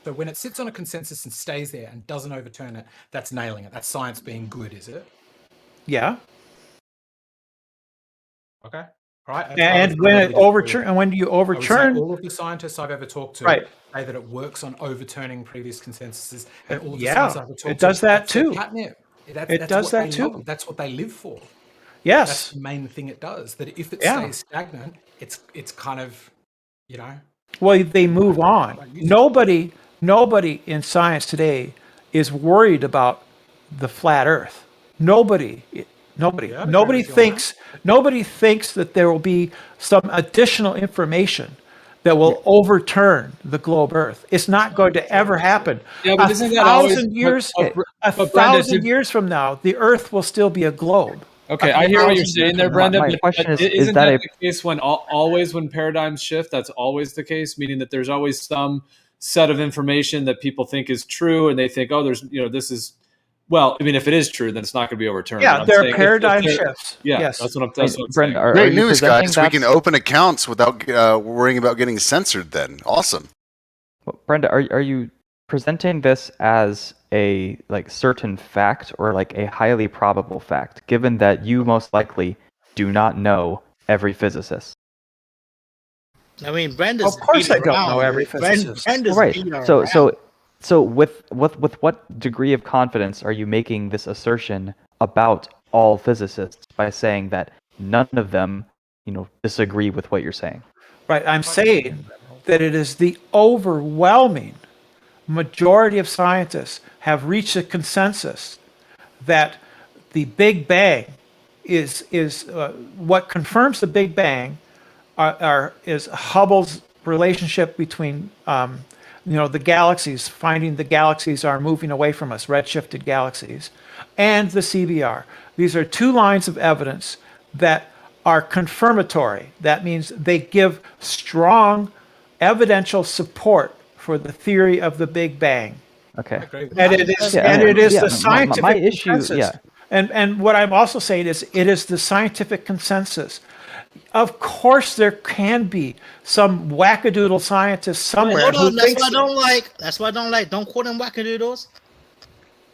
So when it sits on a consensus and stays there and doesn't overturn it, that's nailing it. That's science being good, is it? Yeah. Okay. All right. And when you I would overturn, say all of the scientists I've ever talked to Right. say that it works on overturning previous consensuses, and all of the Yeah, scientists I've ever talked it does that that's their too. catnip. It does what that they too. love. That's what they live for. Yes. That's the main thing it does. That if it Yeah. stays stagnant, it's kind of, Well, they move on. Nobody in science today is worried about the flat Earth. Nobody thinks that there will be some additional information that will overturn the globe Earth. It's not going to ever happen. Yeah, but isn't that always 1,000 years? but A Brenda, thousand years from now, the Earth will still be a globe. Okay, I hear what you're saying there, Brenda. My But, question but is isn't that that a- the case when always when paradigms shift? That's always the case, meaning that there's always some set of information that people think is true, and they think, oh, there's this is. Well, I mean, if it is true, then it's not going to be overturned. Yeah, But I'm there are saying paradigm there- shifts. Yeah, Yes. that's what I'm Brenda, saying. are Great you news, presenting guys. We can that- open accounts without worrying about getting censored then. Awesome. Well, Brenda, are you presenting this as a certain fact or like a highly probable fact, given that you most likely do not know every physicist? I mean, Brenda's Of course, been I don't around. know every physicist. Brenda's Right. been So around. so with what degree of confidence are you making this assertion about all physicists by saying that none of them, disagree with what you're saying? Right. I'm saying that it is the overwhelming majority of scientists have reached a consensus that the Big Bang is what confirms the Big Bang is Hubble's relationship between the galaxies, finding the galaxies are moving away from us, redshifted galaxies, and the CBR. These are two lines of evidence that are confirmatory. That means they give strong evidential support for the theory of the Big Bang. Okay. And it is the scientific my issue, consensus. yeah. And what I'm also saying is it is the scientific consensus. Of course, there can be some wackadoodle scientist somewhere Hold who on, that's thinks what I don't like. That's what I don't like. Don't call them wackadoodles.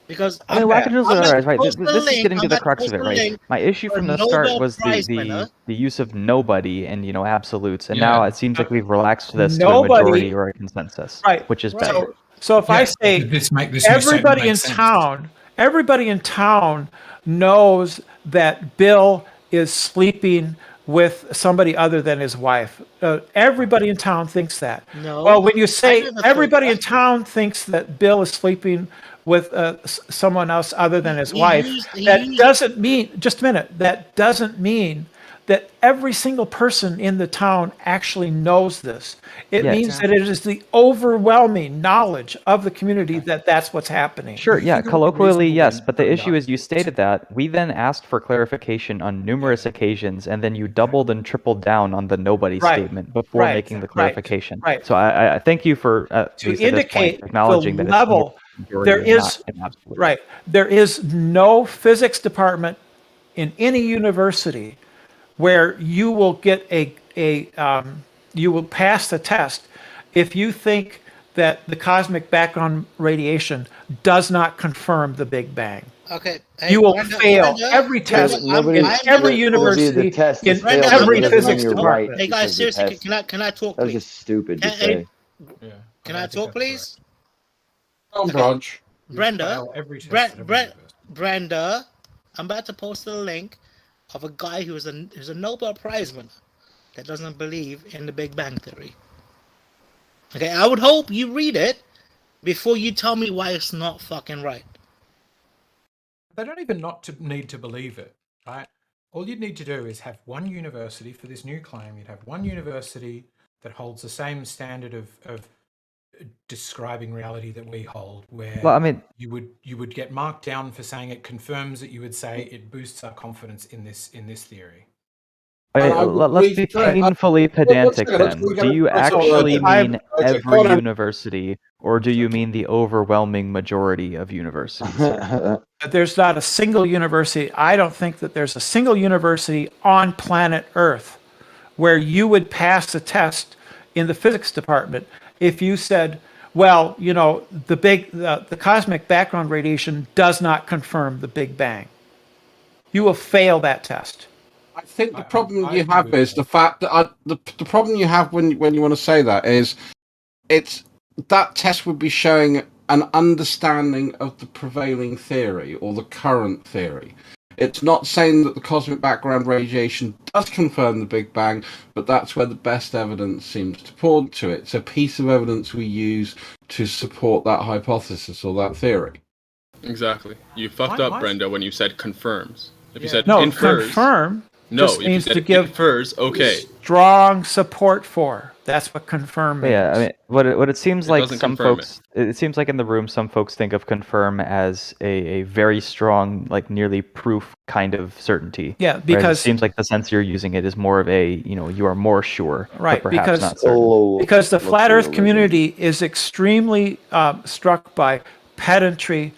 Because I mean, wackadoodles are right. This is getting to the crux of it, right? link My issue for from the Nobel start was Prize the winner. use of nobody and absolutes, and Yeah. now it seems like we've relaxed this to a Nobody- majority or a consensus, Right. which is better. So if I say this new everybody in statement everybody in town knows that Bill is sleeping with somebody other than his wife. Everybody in town thinks that. No, Well, when you I say never thought everybody that. in town thinks that Bill is sleeping with someone else other than his He wife, used- that doesn't mean, just a minute, that doesn't mean that every single person in the town actually knows this. It Yeah, means that it is the overwhelming knowledge of the community that that's what's happening. Sure, yeah, colloquially, yes, but the issue is you stated that. We then asked for clarification on numerous occasions, and then you doubled and tripled down on the nobody Right, statement before right, making the right, clarification. right. So I thank you for at To least at this indicate point acknowledging the that level, it's majority there and is not an absolute. right. There is no physics department in any university where you will get you will pass the test if you think that the cosmic background radiation does not confirm the Big Bang. Okay. You will Brenda, fail Brenda, every test Nobody- in every the university, test in is failed, every but it doesn't physics mean you're department. right Hey guys, because the seriously, test- can I talk, That was please? just stupid to Can- say. Can I talk, please? Branch. Brenda, fail every test at every Brenda, I'm about to post a link of a guy who's a Nobel Prize winner that doesn't believe in the Big Bang Theory. Okay, I would hope you read it before you tell me why it's not fucking right. They don't even need to believe it, right? All you'd need to do is have one university for this new claim. You'd have one university that holds the same standard of describing reality that we hold, where Well, I mean- you would get marked down for saying it confirms it. You would say it boosts our confidence in this theory. Let's be painfully pedantic then. Do you actually mean every university, or do you mean the overwhelming majority of universities? There's not a single university. I don't think that there's a single university on planet Earth where you would pass the test in the physics department if you said, well, the cosmic background radiation does not confirm the Big Bang. You will fail that test. I think the problem you have is the fact that the problem you have when you want to say that is that test would be showing an understanding of the prevailing theory or the current theory. It's not saying that the cosmic background radiation does confirm the Big Bang, but that's where the best evidence seems to point to it. It's a piece of evidence we use to support that hypothesis or that theory. Exactly. You fucked up, Brenda, when you said confirms. If you said No, infers, confirm no, just if you means said to give infers, okay. strong support for. That's what confirm means. Yeah, I mean, what it seems It like doesn't some confirm folks, it seems like in the room, some folks think of confirm as a very strong, like nearly proof kind of certainty. Yeah, whereas because- it seems like the sense you're using it is more of a, you are more sure, Right, but perhaps because not certain. because the flat Earth community is extremely struck by pedantry,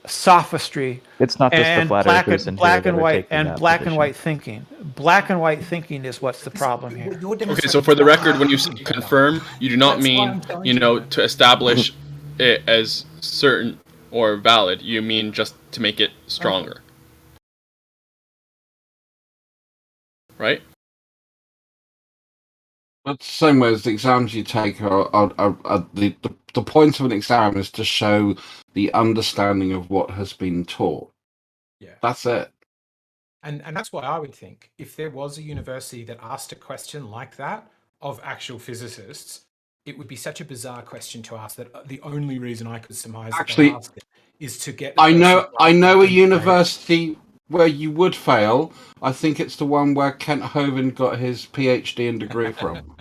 sophistry. It's not just the and flat black, earthers in here black that and are white taking and that black and position. white thinking. Black and white thinking is what's the problem here. Okay, so for the record, when you say confirm, you do not mean, to establish it as certain or valid. You mean just to make it stronger. Right? But the same way as the exams you take are the point of an exam is to show the understanding of what has been taught. Yeah. That's it. And that's why I would think if there was a university that asked a question like that of actual physicists, it would be such a bizarre question to ask that the only reason I could surmise that Actually, they asked it is to get. The I person know a right. university where you would fail. I think it's the one where Kent Hovind got his PhD and degree from.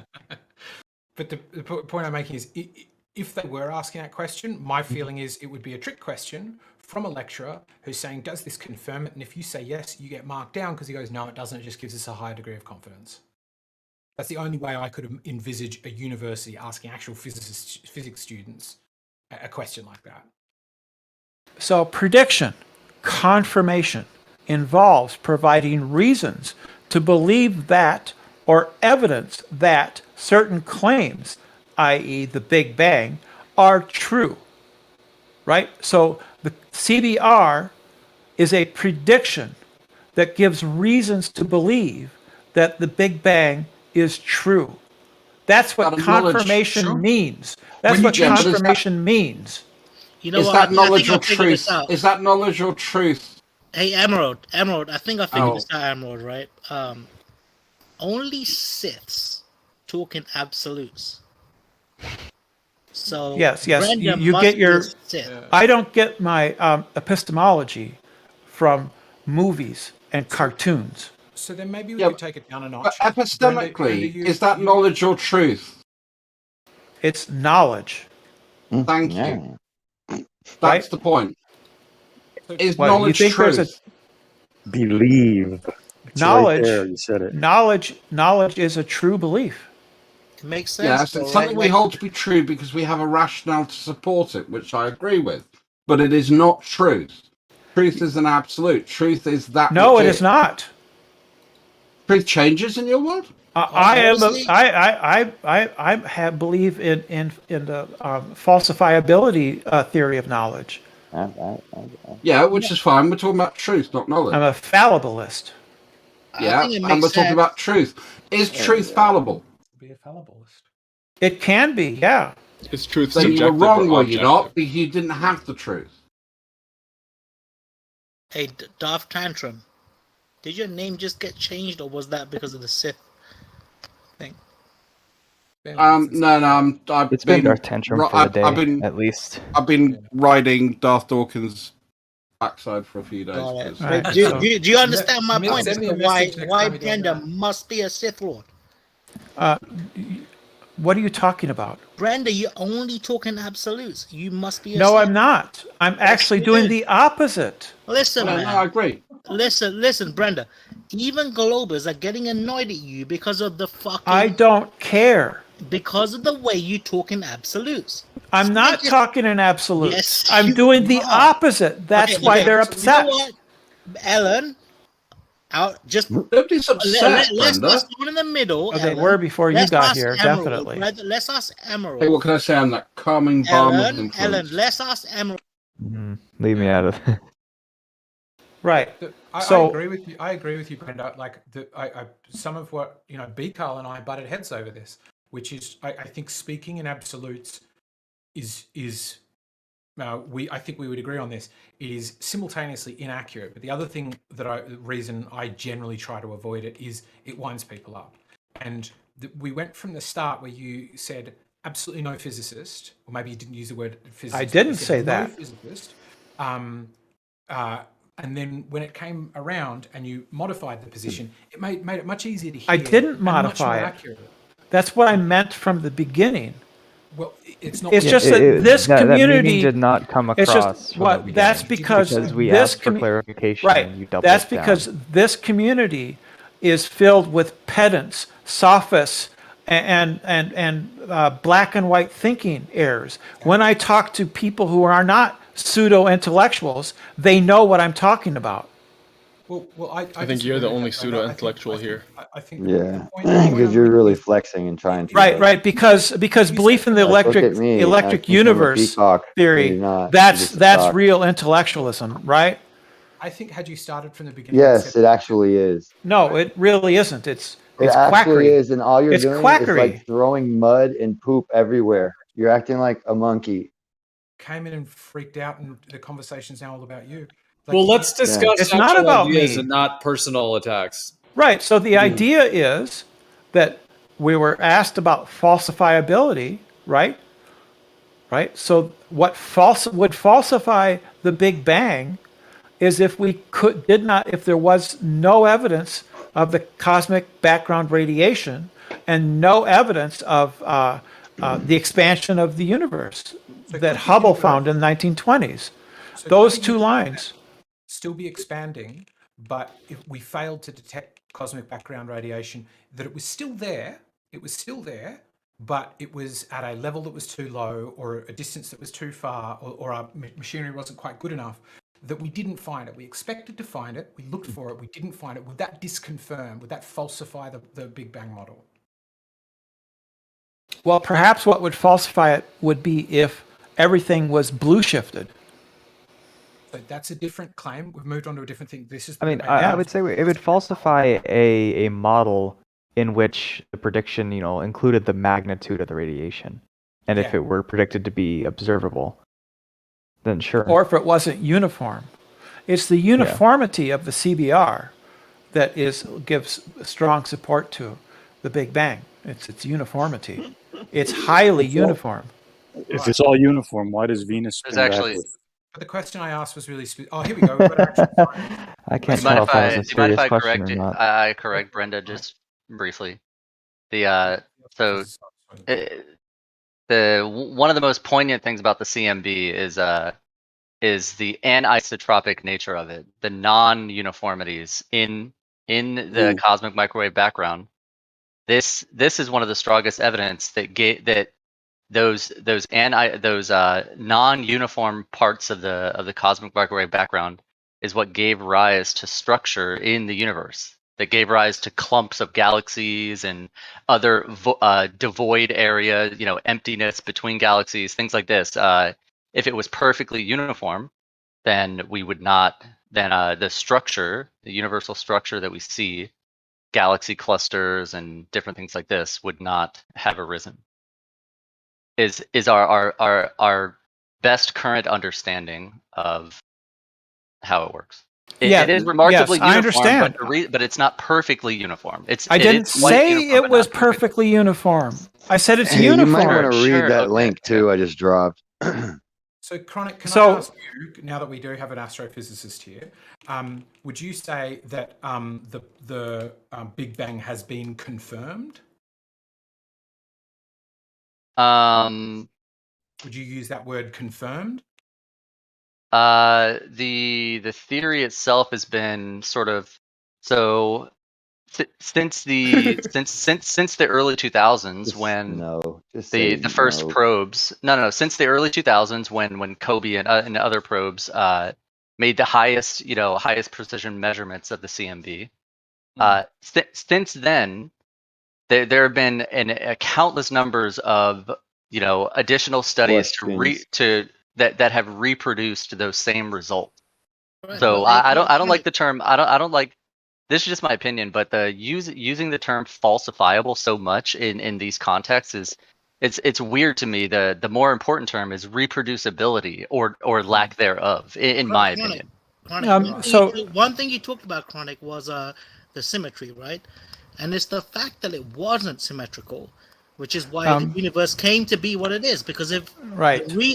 But the point I'm making is, if they were asking that question, my Mm-hmm. feeling is it would be a trick question from a lecturer who's saying, does this confirm it? And if you say yes, you get marked down because he goes, no, it doesn't. It just gives us a higher degree of confidence. That's the only way I could envisage a university asking actual physics students a question like that. So prediction, confirmation, involves providing reasons to believe that or evidence that certain claims, i.e. the Big Bang, are true, right? So the CBR is a prediction that gives reasons to believe that the Big Bang is true. That's what confirmation means. That's what confirmation means. You know Is what? that I knowledge think or I figured this truth? out. Is that knowledge or truth? Hey, Emerald, I think I figured Oh. this out, Emerald, right? Only Siths talk in absolutes. So Yes. Brenda You must get be your. a Sith. I don't get my epistemology from movies and cartoons. So then maybe we Yeah, could take it down a notch. But epistemically, Brenda, is that knowledge or truth? It's knowledge. Thank you. That's Right? the point. Is Well, you knowledge think there's truth? Believe. It's knowledge. right there. You said it. Knowledge is a true belief. It makes sense. Yes, though, it's something right? we hold to be true because we have a rationale to support it, which I agree with. But it is not truth. Truth is an absolute. Truth is that. No, which it is not. Truth changes in your world. I believe in the falsifiability theory of knowledge. Yeah, which is fine. We're talking about truth, not knowledge. I'm a fallibilist. Yeah, think it and makes we're talking sense. about truth. Is truth fallible? Be a fallibilist. It can be, yeah. Is truth Then you were subjective wrong, or were you objective? not? Because you didn't have the truth. Hey, Daft Tantrum, did your name just get changed, or was that because of the Sith thing? No. It's been Darth Tantrum for the day, at least. I've been riding Darth Dawkins' backside for a few days. Got it. 'cause- But do you understand my point as send me to a why message next time you go Brenda down. must be a Sith Lord? What are you talking about? Brenda, you're only talking absolutes. You must be a No, Sith. I'm not. I'm actually doing the opposite. Listen, No, man. I agree. Listen, Brenda. Even Globers are getting annoyed at you because of the fucking. I don't care. Because of the way you talk in absolutes. I'm not talking in absolutes. Yes, I'm you doing the are. opposite. That's Okay, why okay, they're so upset. You know what, Ellen? Nobody's upset, Let's Brenda. not start in the middle. Well, they Ellen. were before you Let's got ask here, Emerald, definitely. Brother. Let's ask Emerald. Hey, what can I say? I'm that calming balm of influence. Ellen, let's ask Emerald. Leave me out of it. Right. I So agree with you. I agree with you, Brenda. Like some of what B. Carl and I butted heads over this, which is I think speaking in absolutes is I think we would agree on this, is simultaneously inaccurate. But the other thing the reason I generally try to avoid it is it winds people up. And we went from the start where you said absolutely no physicist, or maybe you didn't use the word physicist. I didn't say no that. Physicist. And then when it came around and you modified the position, it made it much easier to hear. I didn't and much modify more it. accurate. That's what I meant from the beginning. Well, it's not. It's just that this that community meaning did not come it's across. just from what the that's beginning, because we this asked for clarification. right. And you doubled That's it down. because this community is filled with pedants, sophists, and black and white thinking errors. When I talk to people who are not pseudo intellectuals, they know what I'm talking about. Well, I think you're the only pseudo-intellectual here. I think Yeah, because you're really flexing and trying to. Right, because belief in the Like, look electric at me, I electric think I'm a universe peacock, and theory, you're not. You're that's just a cock. real intellectualism, right? I think had you started from the beginning. Yes, it actually is. No, it really isn't. It's It actually quackery. is, and all you're It's doing is quackery. like throwing mud and poop everywhere. You're acting like a monkey. Came in and freaked out, and the conversation's now all about you. Well, let's discuss It's not actual about ideas me. and not personal attacks. Right. So the idea is that we were asked about falsifiability, right? Right. So what would falsify the Big Bang is if we if there was no evidence of the cosmic background radiation and no evidence of the expansion of the universe that Hubble found in the 1920s. So Those could the two universe lines. still be expanding, but if we failed to detect cosmic background radiation, that it was still there. It was still there, but it was at a level that was too low, or a distance that was too far, or our machinery wasn't quite good enough, that we didn't find it. We expected to find it. We looked for it. We didn't find it. Would that disconfirm? Would that falsify the Big Bang model? Well, perhaps what would falsify it would be if everything was blue shifted. But that's a different claim. We've moved on to a different thing. This is. I mean, I would say it would falsify a model in which the prediction, included the magnitude of the radiation, and if Yeah. it were predicted to be observable, then sure. Or if it wasn't uniform. It's the uniformity of the CBR that gives strong support to the Big Bang. It's its uniformity. It's highly uniform. If it's all uniform, why does Venus spin actually- backwards? But the question I asked was really. Oh, here we go. We've got an actual I can't Do you mind tell if if that was a do you mind serious if I question correct or it? not. I correct Brenda just briefly. The one of the most poignant things about the CMB is the anisotropic nature of it, the non-uniformities in the cosmic microwave background. This is one of the strongest evidence that those non-uniform parts of the cosmic microwave background is what gave rise to structure in the universe, that gave rise to clumps of galaxies and other devoid area, emptiness between galaxies, things like this. If it was perfectly uniform, then we would not. Then the structure, the universal structure that we see, galaxy clusters and different things like this, would not have arisen. Is our best current understanding of how it works. It is remarkably yes, I uniform, understand. but it's not perfectly uniform. I didn't say it was perfectly uniform. I said it's uniform. You might want to read that link too. I just dropped. So, Chronic, can I ask you, now that we do have an astrophysicist here, would you say that the Big Bang has been confirmed? Would you use that word confirmed? The theory itself has been sort of since the early 2000s when the first probes since the early 2000s when Kobe and other probes made the highest precision measurements of the CMB. Since then, there have been countless numbers of additional studies that have reproduced those same results. Right. So Well, I don't like the term. I don't like. This is just my opinion, but using the term falsifiable so much in these contexts is it's weird to me. The more important term is reproducibility or lack thereof, in my opinion. Chronic. One thing you talked about, Chronic, was the symmetry, right? And it's the fact that it wasn't symmetrical, which is why the universe came to be what it is. Because if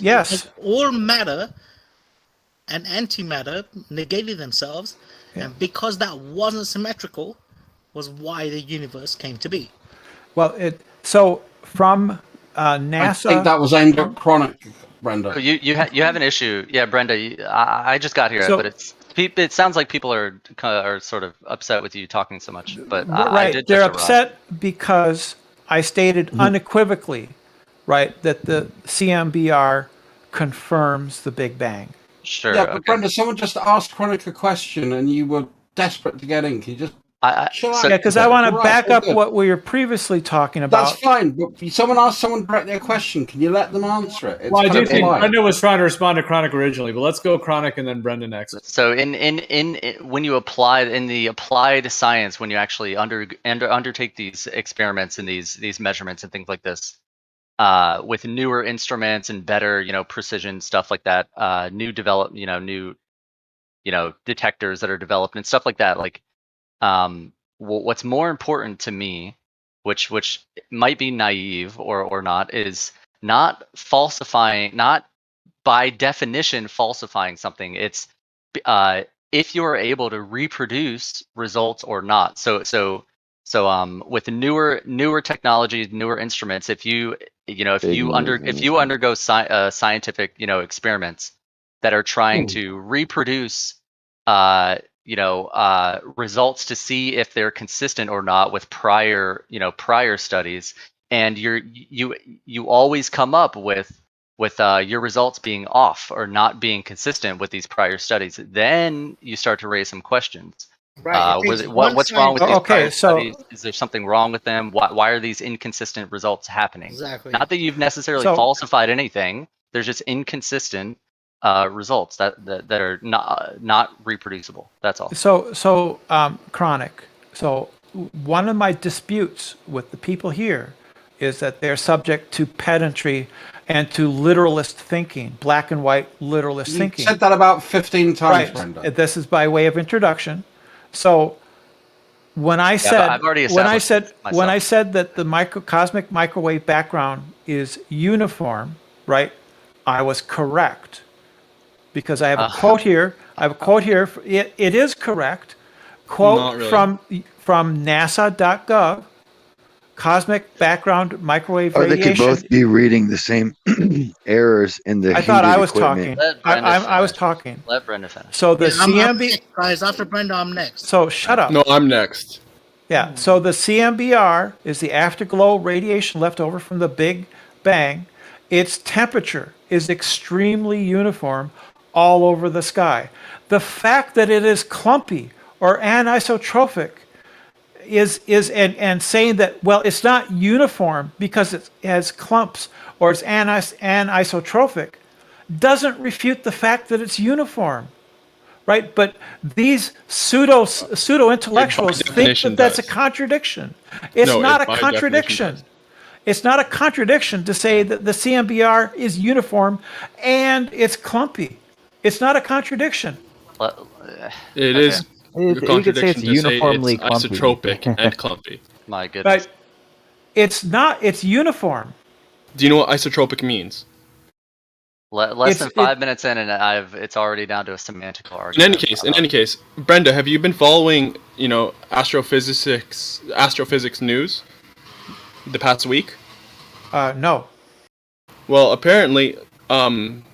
yes, all matter and antimatter negated themselves, and because that wasn't symmetrical, was why the universe came to be. Well, so from NASA. I think that was aimed at Chronic, Brenda. You have an issue, yeah, Brenda. I just got here, but it sounds like people are sort of upset with you talking so much. But they're upset because I stated unequivocally, right, that the CMBR confirms the Big Bang. Sure. Yeah, but Brenda, someone just asked Chronic a question, and you were desperate to get in. Can you just? Because I want to back up what we were previously talking about. That's fine, but someone asked someone directly a question. Can you let them answer it? It's well, I do think polite. Brenda was trying to respond to Chronic originally, but let's go Chronic and then Brenda next. So in when you apply in the applied science, when you actually undertake these experiments and these measurements and things like this, with newer instruments and better precision stuff like that, new detectors that are developed and stuff like that, like. What's more important to me, which might be naive or not, is not falsifying, not by definition falsifying something. It's if you're able to reproduce results or not. So with newer technologies, newer instruments, if you undergo scientific scientific that are trying to reproduce results to see if they're consistent or not with prior studies, and you always come up with your results being off or not being consistent with these prior studies, then you start to raise some questions. Right. What's wrong with these prior studies? Is there something wrong with them? Why are these inconsistent results happening? Exactly. Not that you've necessarily falsified anything. There's just inconsistent results that are not reproducible. That's all. So Chronic. So one of my disputes with the people here is that they're subject to pedantry and to literalist thinking, black and white literalist thinking. You said that about 15 times, right. Brenda. This is by way of introduction. So when I said I've already when I said myself. that the cosmic microwave background is uniform, right? I was correct. Because I have a quote here. It is correct. Quote really. from NASA.gov. Cosmic background microwave Or radiation. they could both be reading the same errors in the. I thought I was equipment. talking. I was talking. Let Brenda finish. So the I'm CMB. next, guys, after Brenda, I'm next. So shut up. No, I'm next. Yeah. So the CMBR is the afterglow radiation left over from the Big Bang. Its temperature is extremely uniform all over the sky. The fact that it is clumpy or anisotropic is and saying that, well, it's not uniform because it has clumps or it's anisotropic doesn't refute the fact that it's uniform, right? But these pseudo intellectuals think that that's a contradiction. It's not a contradiction. It's not a contradiction to say that the CMBR is uniform and it's clumpy. It's not a contradiction. It is a contradiction to say uniformly it's clumpy. isotropic and clumpy. My goodness. But it's not. It's uniform. Do you know what isotropic means? Less than 5 minutes in, and it's already down to a semantical argument. In any case, Brenda, have you been following astrophysics news the past week? No. Well, apparently, some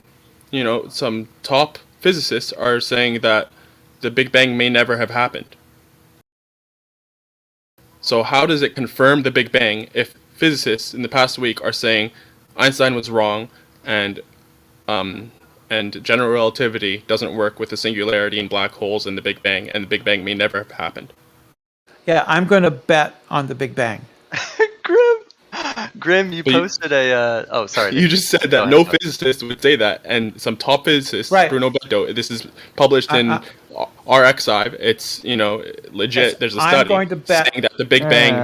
top physicists are saying that the Big Bang may never have happened. So how does it confirm the Big Bang if physicists in the past week are saying Einstein was wrong and general relativity doesn't work with the singularity in black holes and the Big Bang, and the Big Bang may never have happened? Yeah, I'm going to bet on the Big Bang. Grim. Grim, you But you- posted a. Oh, sorry. You just said that no physicist would say that, and some top physicists, Right. Bruno Bento, this is published in RxIve. It's legit. Yes, There's a I'm study going to bet- saying that the Big Bang.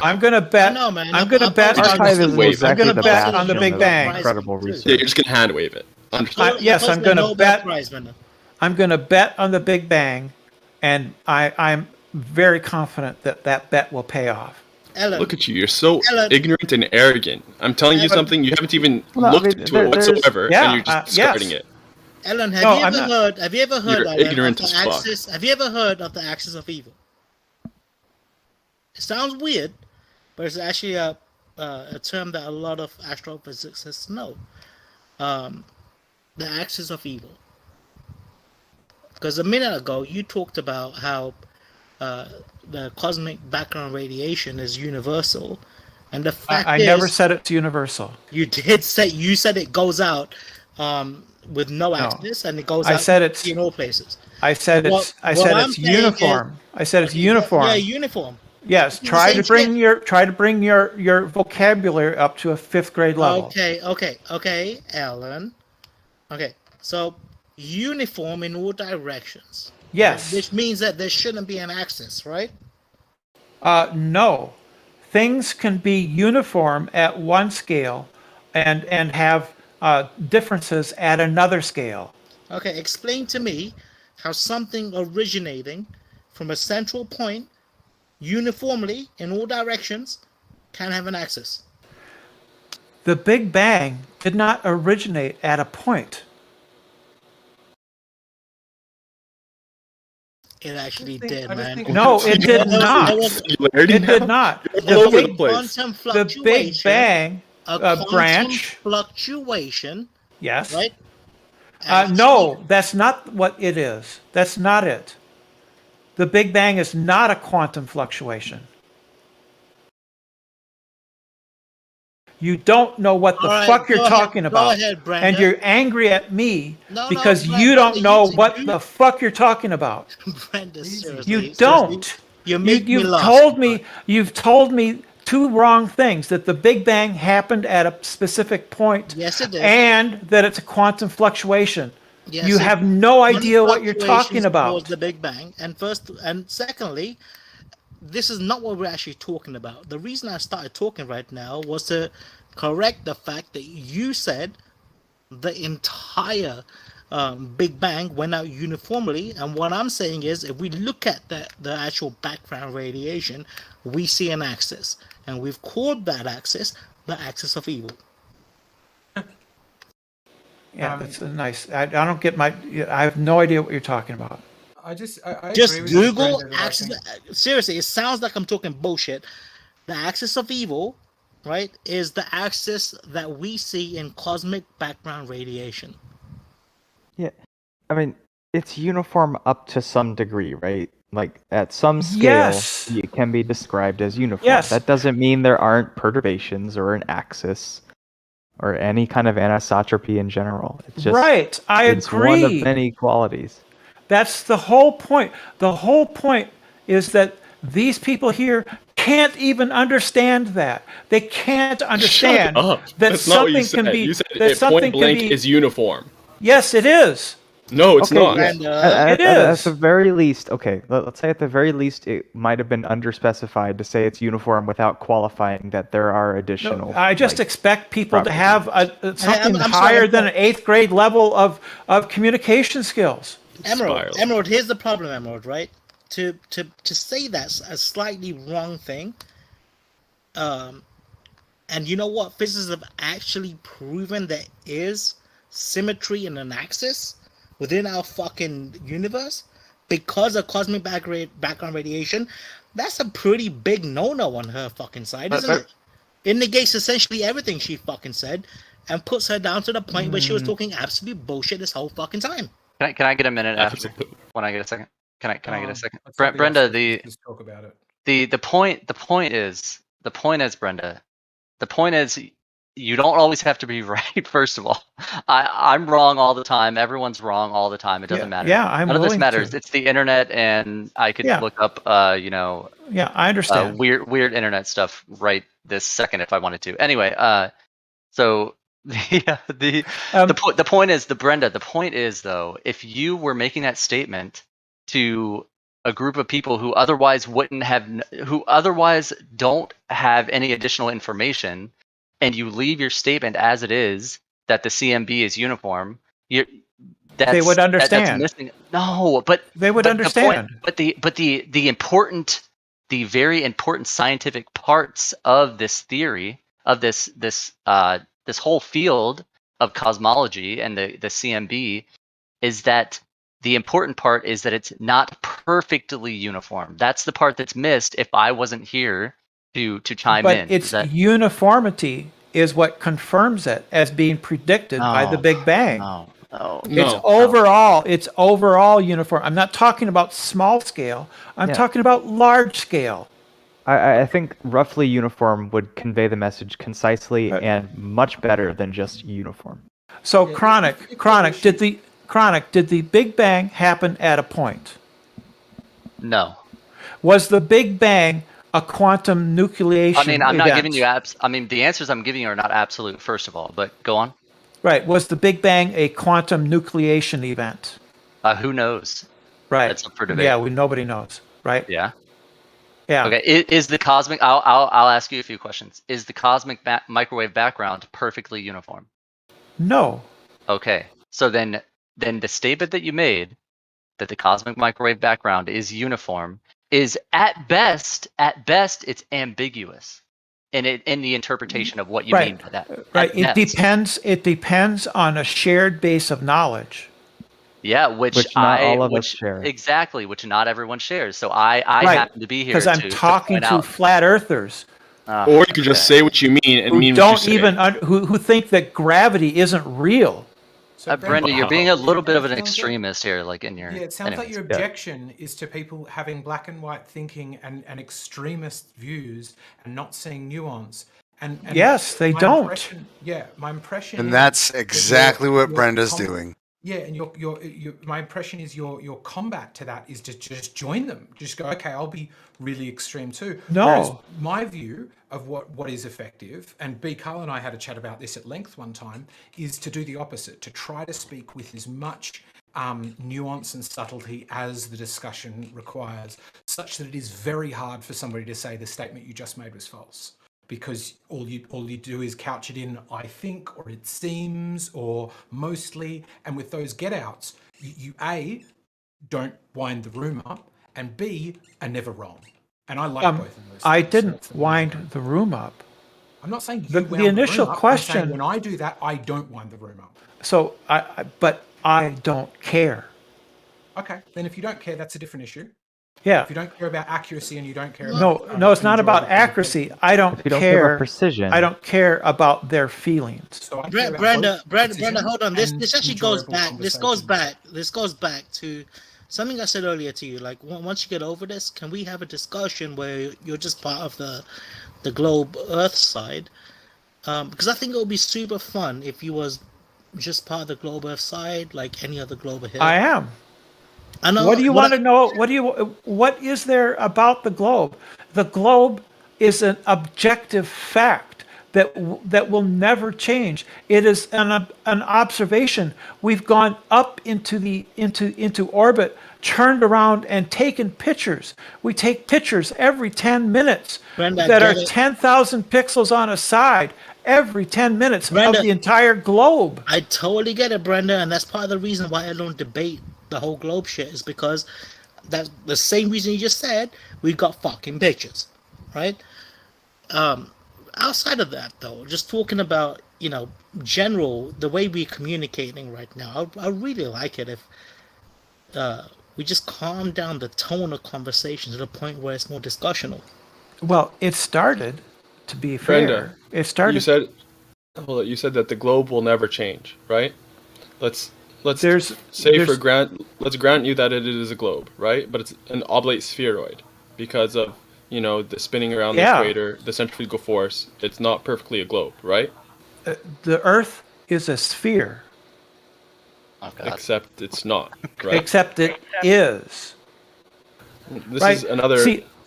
I'm gonna bet. I know, man. I'm gonna bet. Archive isn't Wait, I'm exactly gonna the bet on the bastion Big of Bang. incredible research. Yeah, you're just gonna hand wave it. Understood. Yes, I'm gonna Nobel bet. Prize winner. I'm gonna bet on the Big Bang, and I'm very confident that that bet will pay off. Ellen. Look at you. You're so Ellen. ignorant and arrogant. I'm telling you Ellen. something you haven't even Well, I looked mean, into it there's- whatsoever, Yeah, and you're just discarding yes. it. Ellen, No, I'm have you ever heard You're Ellen, ignorant of as the fuck. axis? Have you ever heard of the axis of evil? It sounds weird, but it's actually a term that a lot of astrophysicists know. The axis of evil. Because a minute ago you talked about how the cosmic background radiation is universal, and the fact I is, never said it's universal. you did say you said it goes out with no axis, and it goes I out said it's- in all places. I said it's. What- I what said I'm it's saying uniform. I said it's uniform. Yeah, uniform. Yes. It's the Try to same bring your vocabulary up to a 5th grade level. Okay, Ellen. Okay, so uniform in all directions. Yes. Which means that there shouldn't be an axis, right? No, things can be uniform at one scale, and have differences at another scale. Okay, explain to me how something originating from a central point uniformly in all directions can have an axis. The Big Bang did not originate at a point. It actually did, man. No, it did not. It did not. Quantum The Big Bang quantum branch. fluctuation. Yes. Right? No, that's not what it is. That's not it. The Big Bang is not a quantum fluctuation. You don't know what the All right, fuck you're go ahead, talking go about. ahead, Brenda. And you're angry at me No, because no, you don't Brenda, know you- what the fuck you're talking about. Brenda, seriously. You don't. You make me You've laugh. you've told me two wrong things, that the Big Bang happened at a specific point. Yes, it did. And that it's a quantum fluctuation. Yes, You it- have no quantum idea what you're talking fluctuations about. caused the Big Bang, and secondly, this is not what we're actually talking about. The reason I started talking right now was to correct the fact that you said the entire Big Bang went out uniformly, and what I'm saying is, if we look at the actual background radiation, we see an axis, and we've called that axis the axis of evil. Yeah, that's a nice. I don't get my. I have no idea what you're talking about. I Just agree with you, Google Brendan, that I axis. think- Seriously, it sounds like I'm talking bullshit. The axis of evil, right, is the axis that we see in cosmic background radiation. Yeah, I mean, it's uniform up to some degree, right? Like at some scale, Yes. it can be described as uniform. Yes. That doesn't mean there aren't perturbations or an axis or any kind of anisotropy in general. It's just Right, I it's one of agree. many qualities. That's the whole point. The whole point is that these people here can't even understand that. They can't understand Shut up. that That's not what you something said. can be. You said that it something point can blank be. is uniform. Yes, it is. No, it's not. It At is. the very least, okay, let's say at the very least it might have been underspecified to say it's uniform without qualifying that there are additional. I just expect people to have something I'm higher sorry, than an 8th grade level of communication skills. Emerald, here's the problem, Emerald, right? To say that's a slightly wrong thing, and you know what? Physicists have actually proven there is symmetry in an axis within our fucking universe because of cosmic background radiation. That's a pretty big no-no on her fucking side, isn't it? It negates essentially everything she fucking said and puts her down to the point where she was talking absolute bullshit this whole fucking time. Can I get a minute after when I get a second? Can I get a second? let's let the Brenda, experts just talk about it. the point is Brenda. The point is you don't always have to be right. First of all, I'm wrong all the time. Everyone's wrong all the time. It doesn't matter. yeah, I'm None of this willing matters. to. It's the internet, and I could Yeah. look up Yeah, I understand. weird internet stuff right this second if I wanted to. Anyway, so the point is, Brenda. The point is though, if you were making that statement to a group of people who otherwise don't have any additional information, and you leave your statement as it is that the CMB is uniform, they would understand. That's missing. No, but they would understand. The very important scientific parts of this theory, of this whole field of cosmology and the CMB, is that the important part is that it's not perfectly uniform. That's the part that's missed if I wasn't here to chime in. But its uniformity is what confirms it as being predicted by the Big Bang. It's overall uniform. I'm not talking about small scale. I'm talking about large scale. I think roughly uniform would convey the message concisely and much better than just uniform. So Chronic, did the Big Bang happen at a point? No. Was the Big Bang a quantum nucleation I mean, I'm not event? giving you the answers I'm giving you are not absolute, first of all, but go on. Right. Was the Big Bang a quantum nucleation event? Who knows? Right. That's up for debate. Yeah, nobody knows. Right. Yeah. Yeah. Okay. Is the cosmic? I'll ask you a few questions. Is the cosmic microwave background perfectly uniform? No. Okay. So then the statement that you made that the cosmic microwave background is uniform is at best it's ambiguous in the interpretation of what you mean by that. Right. It depends on a shared base of knowledge. Yeah, which not all of us share. Exactly, which not everyone shares. So I happen to be here because I'm talking to flat earthers. Or you could just say what you mean and mean what you say. Who think that gravity isn't real. So Brenda, you're being a little bit of an extremist here, like in your. Yeah, it sounds like your objection is to people having black and white thinking and extremist views and not seeing nuance. And yes, they don't. My impression. And that's exactly what Brenda's doing. Yeah, and my impression is your combat to that is to just join them. Just go, okay, I'll be really extreme too. No. Whereas my view of what is effective, and B. Carl and I had a chat about this at length one time, is to do the opposite, to try to speak with as much nuance and subtlety as the discussion requires, such that it is very hard for somebody to say the statement you just made was false. Because all you do is couch it in I think, or it seems, or mostly, and with those get outs, you A, don't wind the room up, and B, are never wrong. And I like both of those. I didn't wind the room up. I'm not saying you the initial room up. question. I'm saying when I do that, I don't wind the room up. So but I don't care. Okay, then if you don't care, that's a different issue. Yeah. If you don't care about accuracy and you don't care about no, it's not about accuracy. I don't care. Precision. I don't care about their feelings. So Brenda, hold on. This actually goes back. This goes back to something I said earlier to you. Like once you get over this, can we have a discussion where you're just part of the globe Earth side? Because I think it would be super fun if you was just part of the globe Earth side, like any other globe here. I am. I know, what do you want to know? What is there about the globe? The globe is an objective fact that will never change. It is an observation. We've gone up into orbit, turned around, and taken pictures. We take pictures every 10 minutes that are 10,000 pixels on a side. Every 10 minutes of the entire globe. I totally get it, Brenda, and that's part of the reason why I don't debate the whole globe shit, is because that's the same reason you just said. We've got fucking pictures, right? Outside of that, though, just talking about general the way we're communicating right now, I really like it if we just calm down the tone of conversation to the point where it's more discussional. Well, it started. To be fair, Brenda, it started. You said that the globe will never change, right? Let's grant you that it is a globe, right? But it's an oblate spheroid because of the spinning around the equator, the centrifugal force. It's not perfectly a globe, right? The Earth is a sphere. Except it's not, right? Except it is. This is another.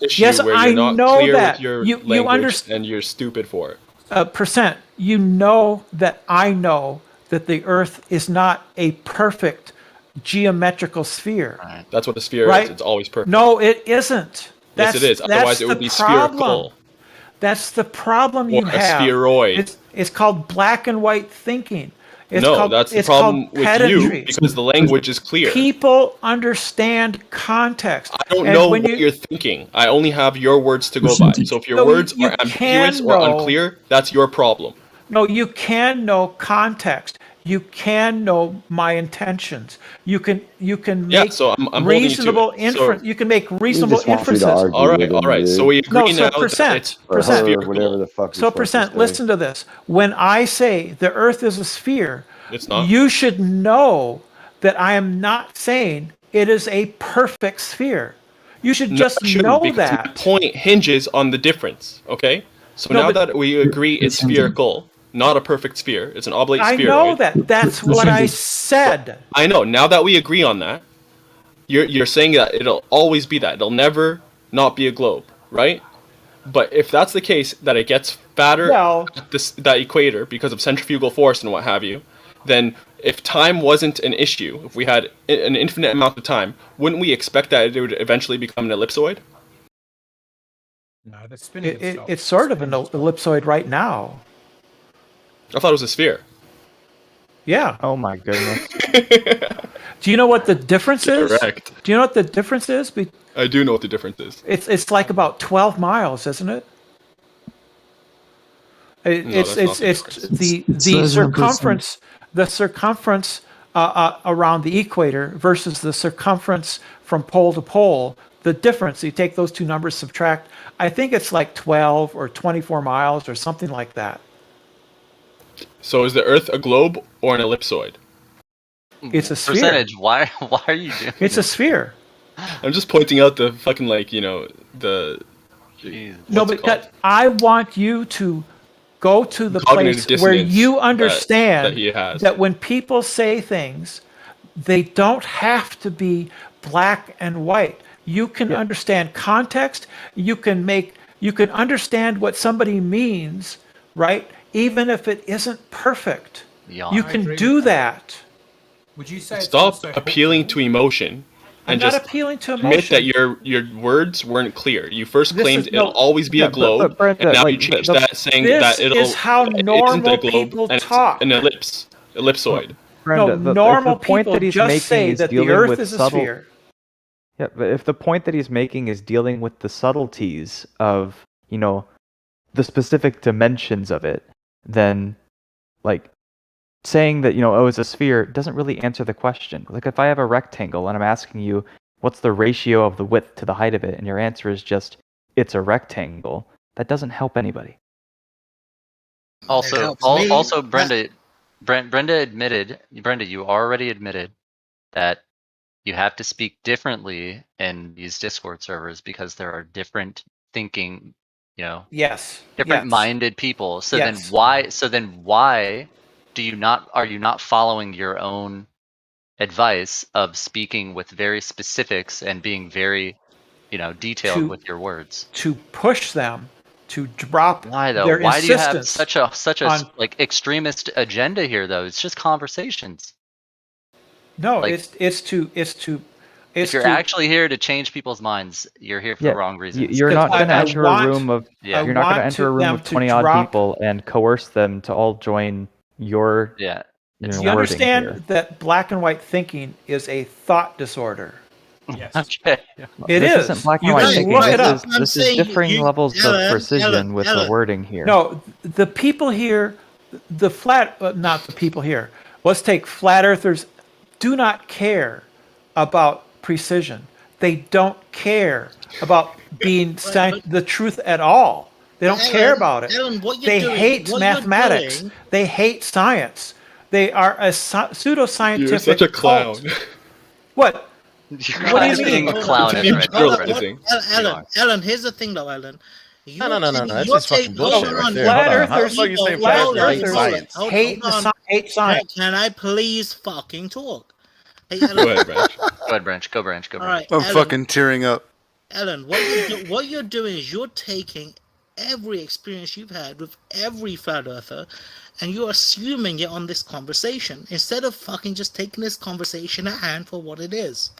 issue Yes, where I you're not know clear that. with your You language understand. and you're stupid for it. Percent, you know that I know that the Earth is not a perfect geometrical sphere. That's what a sphere Right? is. It's always perfect. No, it isn't. Yes, it is. Otherwise, it would be spherical. That's the problem you Or a have. spheroid. It's called black and white thinking. That's the problem with you because the language is clear. People understand context. I don't know what you're thinking. I only have your words to go by. So if your words are ambiguous or unclear, that's your problem. No, you can know context. You can know my intentions. You can make so I'm reasonable holding you to it. inference. You can make reasonable inferences. All right. So we agree now that it's spherical. Whatever the fuck. So percent, listen to this. When I say the Earth is a sphere, it's not. You should know that I am not saying it is a perfect sphere. You should just know that. My point hinges on the difference. Okay. So now that we agree it's spherical, not a perfect sphere, it's an oblate spheroid. I know that. That's what I said. I know. Now that we agree on that, you're saying that it'll always be that. It'll never not be a globe, right? But if that's the case, that it gets fatter at that equator because of centrifugal force and what have you, then if time wasn't an issue, if we had an infinite amount of time, wouldn't we expect that it would eventually become an ellipsoid? No, the spinning. It's sort of an ellipsoid right now. I thought it was a sphere. Yeah. Oh my goodness. Do you know what the difference is? Correct. Do you know what the difference is? I do know what the difference is. It's like about 12 miles, isn't it? It's the circumference. The circumference around the equator versus the circumference from pole to pole. The difference, you take those two numbers, subtract. I think it's like 12 or 24 miles or something like that. So is the Earth a globe or an ellipsoid? It's a sphere. Percentage. Why are you doing It's a sphere. I'm just pointing out the fucking the. No, but I want you to go to the Cognitive place where dissonance you understand that he has. that when people say things, they don't have to be black and white. You can understand context. You can understand what somebody means, right? Even if it isn't perfect. You can do that. Would you say Stop appealing to emotion and I'm not just appealing to admit emotion. that your words weren't clear. You first claimed it'll no, always be a globe, Brenda, and now like, you changed the- that, saying This that is how it isn't normal a globe people and talk. it's an ellipsoid. Brenda, No, normal the point people that he's just making say is that the dealing Earth with is a subtle. sphere. Yeah, but if the point that he's making is dealing with the subtleties of, the specific dimensions of it, then, like, saying that, oh, it's a sphere doesn't really answer the question. Like, if I have a rectangle and I'm asking you, what's the ratio of the width to the height of it, and your answer is just, it's a rectangle, that doesn't help anybody. Also, Brenda you already admitted that you have to speak differently in these Discord servers because there are different thinking, Yes. different yes. minded people. So Yes. then why are you not following your own advice of speaking with very specifics and being very, detailed with your words? To push them to drop Why though? their Why do you have insistence such a on- like extremist agenda here though? It's just conversations. No, Like, if you're actually here to change people's minds, you're here for the wrong reasons. You're not going to I enter want- a room of Yeah. you're not going to enter a room them of to 20 odd drop- people and coerce them to all join your Yeah. You wording understand here. that black and white thinking is a thought disorder. Yes. Okay. It this is. isn't black and You white can thinking. look it up. This is differing levels of precision with the wording here. No, the people here, not the people here. Let's take flat earthers. Do not care about precision. They don't care about being the truth at all. They don't care about it. Alan, what you're They doing- hate what you're mathematics. doing- They hate science. They are a pseudoscientific You're such a clown. cult. What? What do you mean? Alan, here's the thing though, Alan. No. That's you're just fucking taking- bullshit hold right on, there. flat Hold on. How the earthers- fuck you say hold flat on, earthers hold science? on, hate science. Can I please fucking talk? Hey, Go ahead, Branch. Go, Branch. All right, I'm Alan, fucking tearing up. Ellen, what you're doing is you're taking every experience you've had with every flat earther, and you're assuming it on this conversation instead of fucking just taking this conversation at hand for what it is.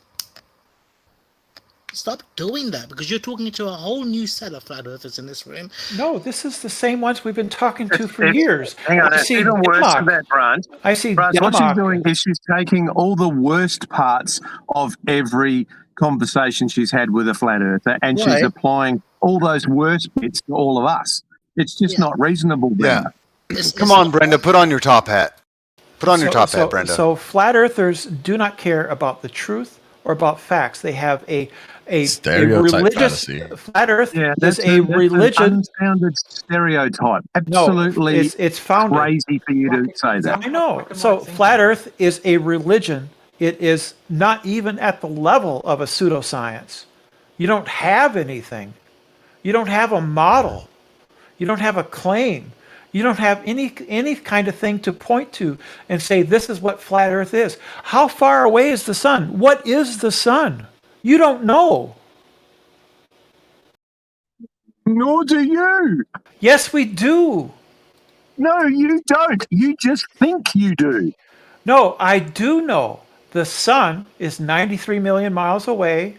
Stop doing that, because you're talking to a whole new set of flat earthers in this room. No, this is the same ones we've been talking to for years. Hang on, I it's see even worse than Demok. that, Brant. I see Brant, what she's Demok. doing is she's taking all the worst parts of every conversation she's had with a flat earther, and she's Right. applying all those worst bits to all of us. It's just not reasonable, Brenda. Come on, Brenda, put on your top hat. Put on your top hat, Brenda. So flat earthers do not care about the truth or about facts. They have a Stereotype religious fantasy. flat Earth Yeah, is that's a religion. An unfounded stereotype. Absolutely, it's founded. crazy for you to say that. I know. So flat Earth is a religion. It is not even at the level of a pseudoscience. You don't have anything. You don't have a model. You don't have a claim. You don't have any kind of thing to point to and say this is what flat Earth is. How far away is the sun? What is the sun? You don't know. Nor do you. Yes, we do. No, you don't. You just think you do. No, I do know. The sun is 93 million miles away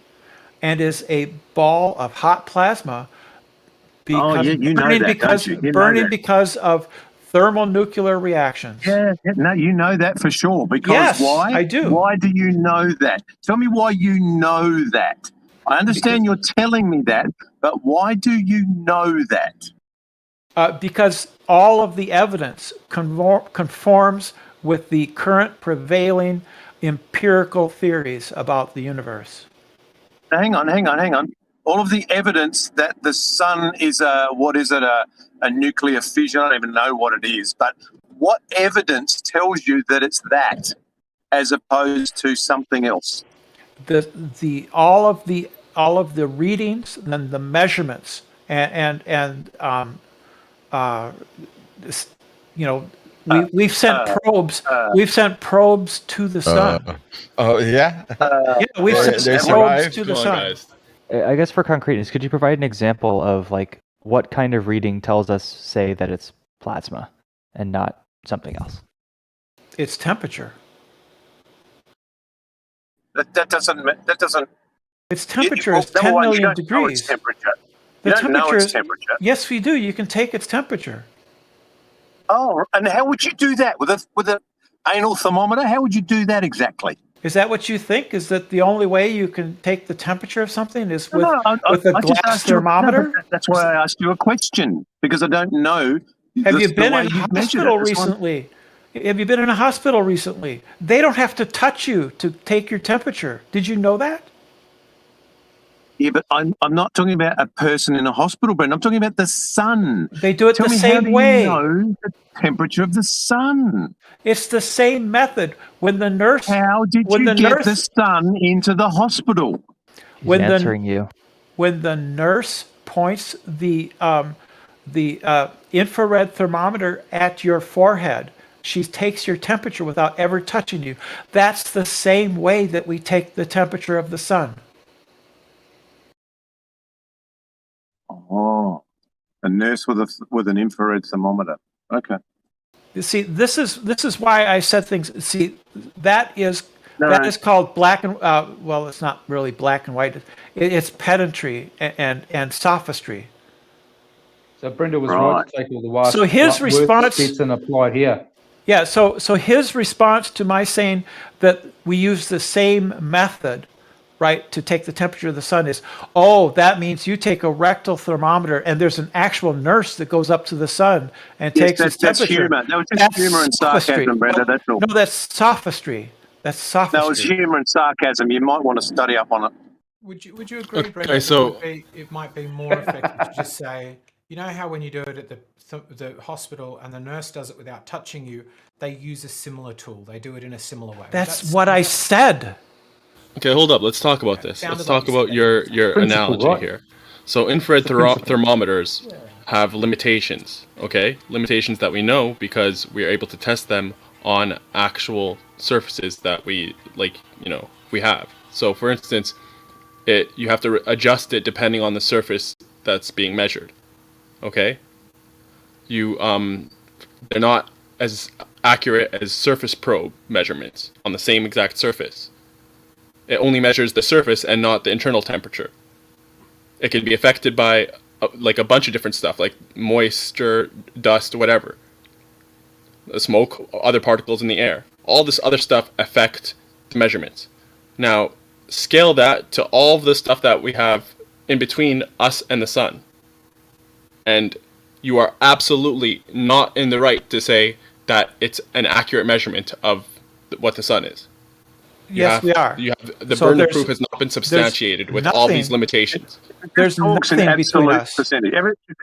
and is a ball of hot plasma because you know burning that, because don't you? You know burning that. because of thermonuclear reactions. Yeah, no, you know that for sure. Because Yes, why? I do. Why do you know that? Tell me why you know that. I understand you're telling me that, but why do you know that? Because all of the evidence conforms with the current prevailing empirical theories about the universe. Hang on. All of the evidence that the sun is a nuclear fission. I don't even know what it is, but what evidence tells you that it's that as opposed to something else? All of the readings and the measurements we've sent probes. We've sent probes to the sun. Yeah, we've sent probes to the sun. I guess for concreteness, could you provide an example of like what kind of reading tells us, say, that it's plasma and not something else? It's temperature. That doesn't. Its temperature is 10 million degrees. Temperature. The You don't know temperature its is- temperature. Yes, we do. You can take its temperature. Oh, and how would you do that with a anal thermometer? How would you do that exactly? Is that what you think? Is that the only way you can take the temperature of something is with, with a I just glass asked you- thermometer? no, but that's why I asked you a question, because I don't know. Have you the been way in a you've measured hospital it. That's why- recently? Have you been in a hospital recently? They don't have to touch you to take your temperature. Did you know that? Yeah, but I'm not talking about a person in a hospital, Brent. I'm talking about the sun. They do it Tell the me, same how do way. You know the temperature of the sun. It's the same method. When the nurse, How did when you the get nurse, the sun into the hospital? He's answering you. When the nurse points the infrared thermometer at your forehead, she takes your temperature without ever touching you. That's the same way that we take the temperature of the sun. Oh, a nurse with an infrared thermometer. Okay. You see, this is why I said things. See, that is No. called black and well, it's not really black and white. It's pedantry and sophistry. So Brenda was Right. right to take all the worst. So his response- bits and apply it here. Yeah, so his response to my saying that we use the same method, right, to take the temperature of the sun is, oh, that means you take a rectal thermometer and there's an actual nurse that goes up to the sun and Yes, takes its that's temperature. humour. That was just That's humour and sophistry. sarcasm, Brenda. That's all. No, that's sophistry. That's sophistry. That was humour and sarcasm. You might want to study up on it. Would you agree, Okay, Brenda? so- It might be more effective to just say, you know how when you do it at the hospital and the nurse does it without touching you, they use a similar tool. They do it in a similar way. That's what I said. Okay, hold up. Let's talk about this. Sounded Let's like talk you about said. your Principle, analogy right? here. So infrared The principle. thermometers have limitations, okay? Limitations that we know because we are able to test them on actual surfaces that we we have. So for instance, you have to adjust it depending on the surface that's being measured. Okay? They're not as accurate as surface probe measurements on the same exact surface. It only measures the surface and not the internal temperature. It can be affected by like a bunch of different stuff, like moisture, dust, whatever. The smoke, other particles in the air. All this other stuff affect the measurements. Now, scale that to all of the stuff that we have in between us and the sun. And you are absolutely not in the right to say that it's an accurate measurement of what the sun is. We are. The burden of proof has not been substantiated with all these limitations. There's nothing between us.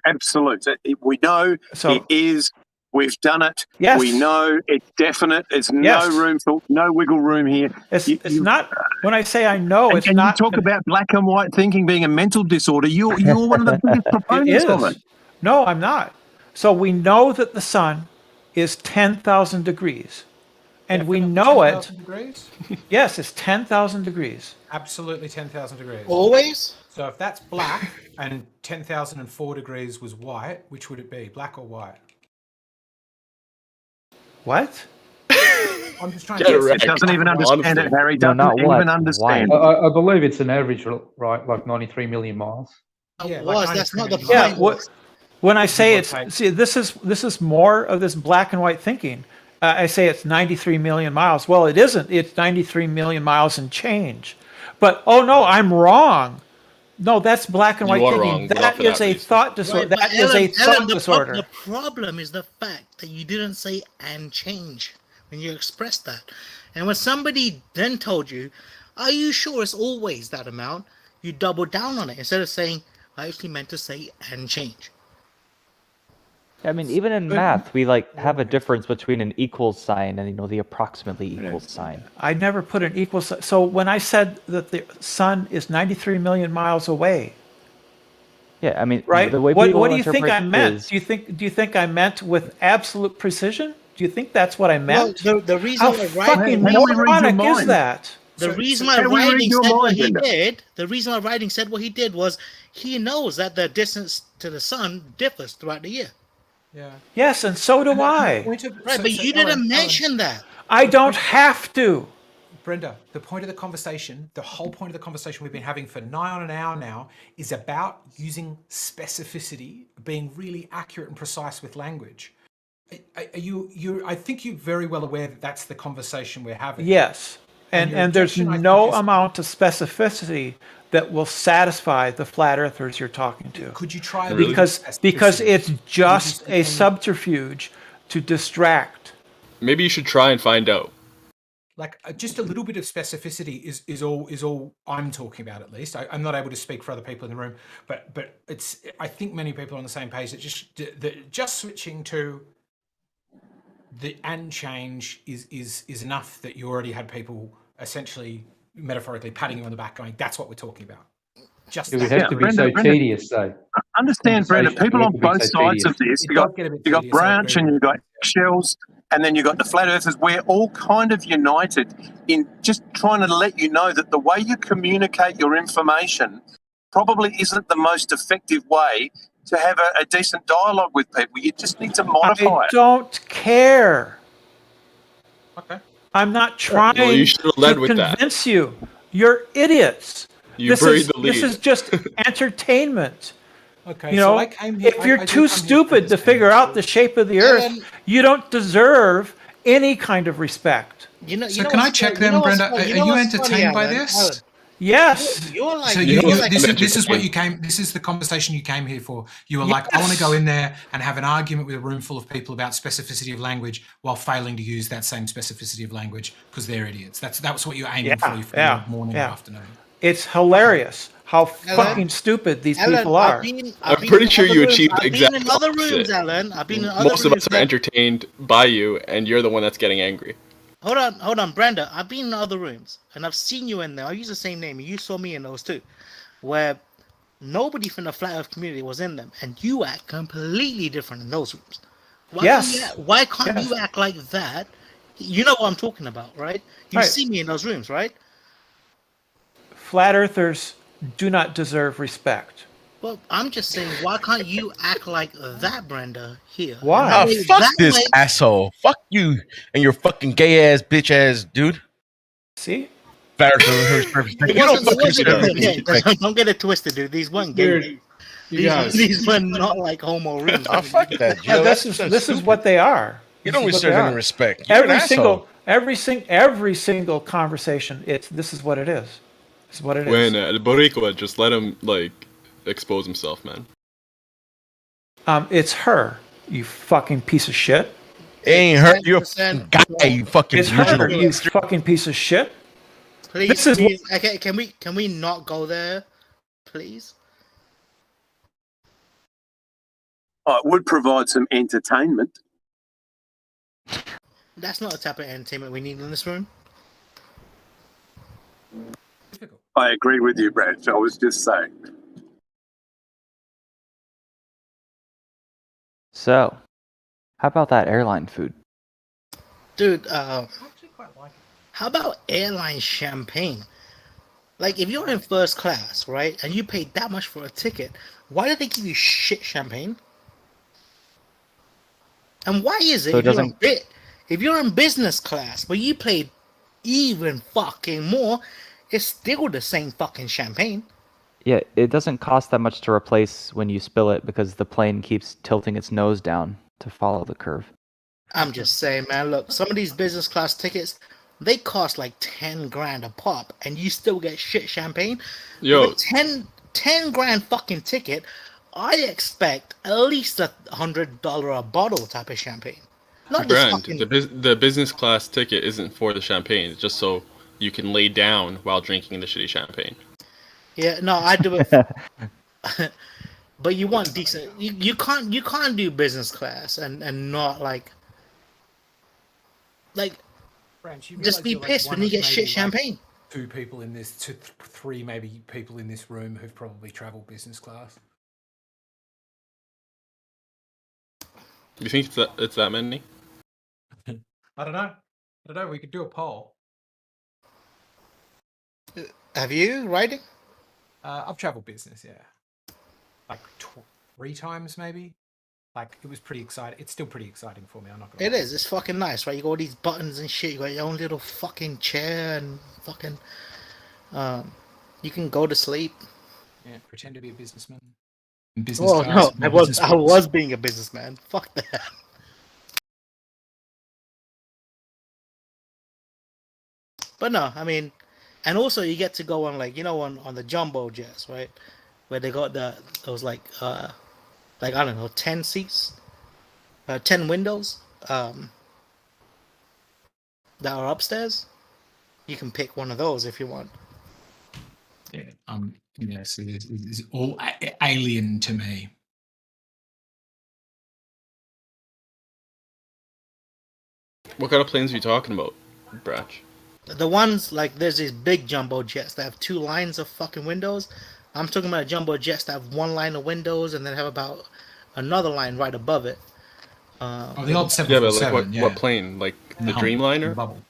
Absolute. We know it is. We've done it. Yes. We know it's definite. There's no room for no wiggle room here. It's not. When I say I know, it's not. You talk about black and white thinking being a mental disorder. You're one of the biggest proponents of it. No, I'm not. So we know that the sun is 10,000 degrees. And we know it. 10,000 degrees? Yes, it's 10,000 degrees. Absolutely 10,000 degrees. Always? So if that's black and 10,004 degrees was white, which would it be, black or white? What? I'm just trying to get it. Doesn't even understand it, Harry. Doesn't even understand. I believe it's an average, right? Like 93 million miles. Yeah, that's not the point. Yeah, when I say it's, see, this is more of this black and white thinking. I say it's 93 million miles. Well, it isn't. It's 93 million miles and change. But, oh no, I'm wrong. No, that's black and white thinking. That is a thought disorder. That is a thought disorder. The problem is the fact that you didn't say "and change" when you expressed that. And when somebody then told you, "Are you sure it's always that amount?" you double down on it instead of saying, "I actually meant to say and change." I mean, even in math, we have a difference between an equals sign and the approximately equals sign. I never put an equal sign. So when I said that the sun is 93 million miles away. Yeah, I mean, right? The way what people do you think I meant? is- Do you think I meant with absolute precision? Do you think that's what I meant? Well, the reason How why fucking moronic is that? The reason why writing said what he did, the reason why writing said what he did was he knows that the distance to the sun differs throughout the year. Yeah. Yes, and so do I. But you didn't mention that. I don't have to. Brenda, the point of the conversation, the whole point of the conversation we've been having for nigh on an hour now is about using specificity, being really accurate and precise with language. I think you're very well aware that that's the conversation we're having. Yes. And there's no amount of specificity that will satisfy the flat earthers you're talking to. Could you try because it's just a subterfuge to distract. Maybe you should try and find out. Like just a little bit of specificity is all I'm talking about. At least I'm not able to speak for other people in the room, but it's I think many people are on the same page. That just switching to the and change is enough that you already had people essentially metaphorically patting you on the back going, that's what we're talking about. Just it would have to be so tedious, though. Understand, Brenda, people on both sides of this, you got Branch and you've got Shells, and then you've got the flat earthers. We're all kind of united in just trying to let you know that the way you communicate your information probably isn't the most effective way to have a decent dialogue with people. You just need to modify I don't care. Okay. I'm not trying to convince you. You're idiots. You buried the lead. This is just entertainment. Okay. You know, if you're too stupid to figure out the shape of the Earth, you don't deserve any kind of respect. So can I check then, Brenda? Are you entertained by this? Yes. This is what you came. This is the conversation you came here for. You were like, I want to go in there and have an argument with a room full of people about specificity of language while failing to use that same specificity of language because they're idiots. That's what you're aiming for your morning or afternoon. It's hilarious how fucking stupid these people are. I'm pretty sure you achieved the exact I've been in other rooms, opposite. Alan. I've been in other Most of us are entertained by you, and you're the one that's getting angry. Hold on, Brenda. I've been in other rooms, and I've seen you in there. I use the same name, and you saw me in those too, where nobody from the Flat Earth community was in them, and you act completely different in those rooms. Why can't you act like that? You know what I'm talking about, right? You see me in those rooms, right? Flat earthers do not deserve respect. Well, I'm just saying, why can't you act like that, Brenda, here? Why? That way, Fuck that this way, asshole. Fuck you and your fucking gay ass bitch ass dude. See? It You don't wasn't, it fucking wasn't deserve gay. respect. Don't get it twisted, dude. These weren't gay. Dude, you guys. These were not like homo rooms. Oh, fuck that, Yeah, Joe. this is what they are. You This don't is what they deserve any are. respect. You're an asshole. Every single conversation, this is what it is. This is what it is. When El Boricua, just let him like expose himself, man. It's her, you fucking piece of shit. It ain't her. You're a fucking guy, you fucking It's her, you fucking piece of shit. Please, This is please. Okay, can we not go there, please? Oh, it would provide some entertainment. That's not the type of entertainment we need in this room. I agree with you, Brad. I was just saying. So, how about that airline food? Dude, how about airline champagne? Like, if you're in first class, right, and you paid that much for a ticket, why did they give you shit champagne? And why is it So it doesn't- if you're in business class, but you paid even fucking more, it's still the same fucking champagne. Yeah, it doesn't cost that much to replace when you spill it because the plane keeps tilting its nose down to follow the curve. I'm just saying, man, look, some of these business class tickets, they cost like 10 grand a pop, and you still get shit champagne. Yo. With a 10 grand fucking ticket, I expect at least $100 a bottle type of champagne. Not this Brand, fucking... the business class ticket isn't for the champagne. It's just so you can lay down while drinking the shitty champagne. Yeah, no, I do it. But you want decent. You can't do business class and not like Branch, you just realise be you're, like, pissed one when you of get shit maybe, like, champagne. Two people in this, three maybe people in this room who've probably travelled business class. You think it's that many? I don't know. We could do a poll. Have you riding? I've travelled business, yeah, like 3 times maybe. Like, it was pretty exciting. It's still pretty exciting for me. I'm not gonna. It is. It's fucking nice, right? You got all these buttons and shit. You got your own little fucking chair and fucking. You can go to sleep. Yeah, pretend to be a businessman. In business Well, class, no, business I was being a businessman. Fuck that. But no, I mean, and also you get to go on like on the jumbo jets, right? Where they got those like I don't know 10 seats, 10 windows that are upstairs. You can pick one of those if you want. Yeah, yes, it is all alien to me. What kind of planes are you talking about, Bratch? The ones like there's these big jumbo jets that have 2 lines of fucking windows. I'm talking about jumbo jets that have 1 line of windows and then have about another line right above it. The old 747. Yeah, but like yeah. what plane? Like the Dreamliner? Bubble.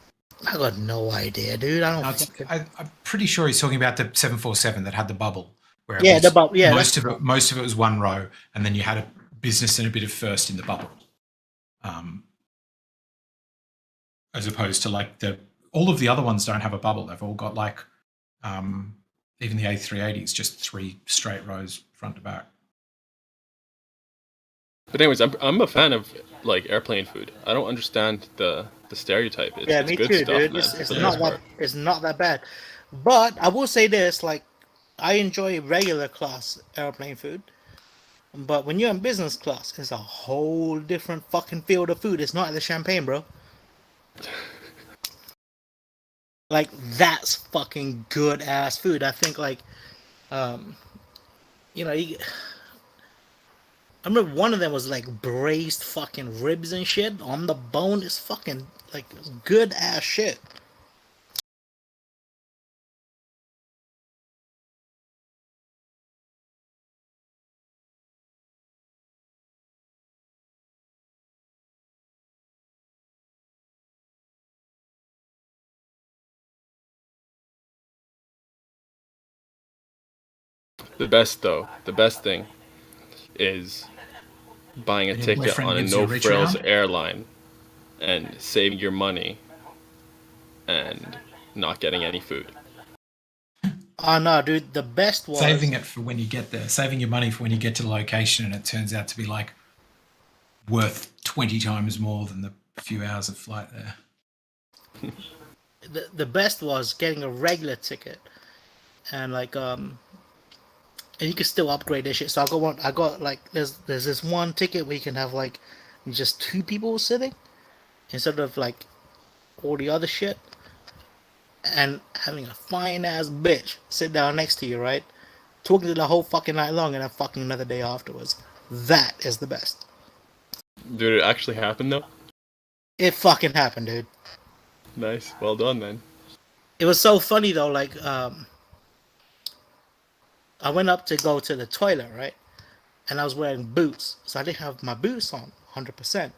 I got no idea, dude. I don't. I'm pretty sure he's talking about the 747 that had the bubble. Where it Yeah, was, the bubble. Yeah, most of it was 1 row, and then you had a business and a bit of first in the bubble. As opposed to like all of the other ones don't have a bubble. They've all got like even the A380s, just 3 straight rows front to back. But anyways, I'm a fan of like airplane food. I don't understand the stereotype. It's me good too, stuff, dude. man. It's not that bad. But I will say this: like, I enjoy regular class airplane food, but when you're in business class, it's a whole different fucking field of food. It's not the champagne, bro. Like, that's fucking good ass food. I think like, I remember one of them was like braised fucking ribs and shit on the bone. It's fucking like good ass shit. The best thing is buying a Your ticket boyfriend on a gives you a no reach frills around? airline and saving your money and not getting any food. Oh no, dude, the best was Saving it for when you get there. Saving your money for when you get to the location and it turns out to be like worth 20 times more than the few hours of flight there. the best was getting a regular ticket, and like and you can still upgrade this shit. So I got like there's this one ticket where you can have like just 2 people sitting instead of like all the other shit, and having a fine ass bitch sit down next to you, right, talking to the whole fucking night long, and then fucking another day afterwards. That is the best. Did it actually happen though? It fucking happened, dude. Nice, well done, man. It was so funny though, like I went up to go to the toilet, right? And I was wearing boots, so I didn't have my boots on 100%.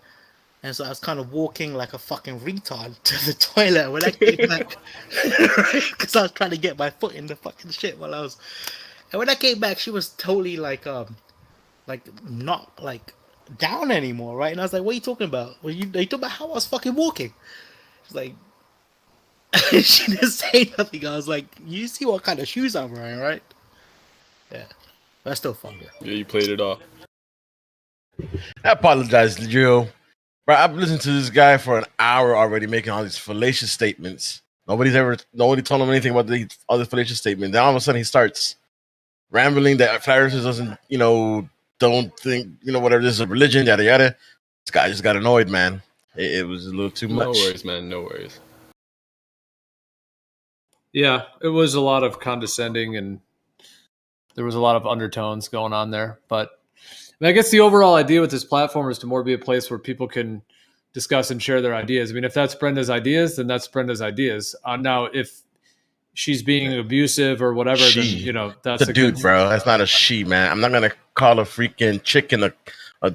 And so I was kind of walking like a fucking retard to the toilet when I came back. Because I was trying to get my foot in the fucking shit while I was... And when I came back, she was totally like not like down anymore, right? And I was like, what are you talking about? Are you talking about how I was fucking walking? She's like... she didn't say nothing. I was like, you see what kind of shoes I'm wearing, right? Yeah. That's still fun. Yeah, you played it off. I apologize, Joe. Bro, I've listened to this guy for an hour already making all these fallacious statements. Nobody told him anything about all the fallacious statements. Then all of a sudden he starts rambling that flat earthers doesn't, don't think, whatever, this is a religion, yada yada. This guy just got annoyed, man. It was a little too much. No worries, man. No worries. Yeah, it was a lot of condescending and there was a lot of undertones going on there. But I guess the overall idea with this platform is to more be a place where people can discuss and share their ideas. I mean, if that's Brenda's ideas, then that's Brenda's ideas. Now, if she's being abusive or whatever, then, that's a dude, bro. That's not a she, man. I'm not going to call a freaking chicken a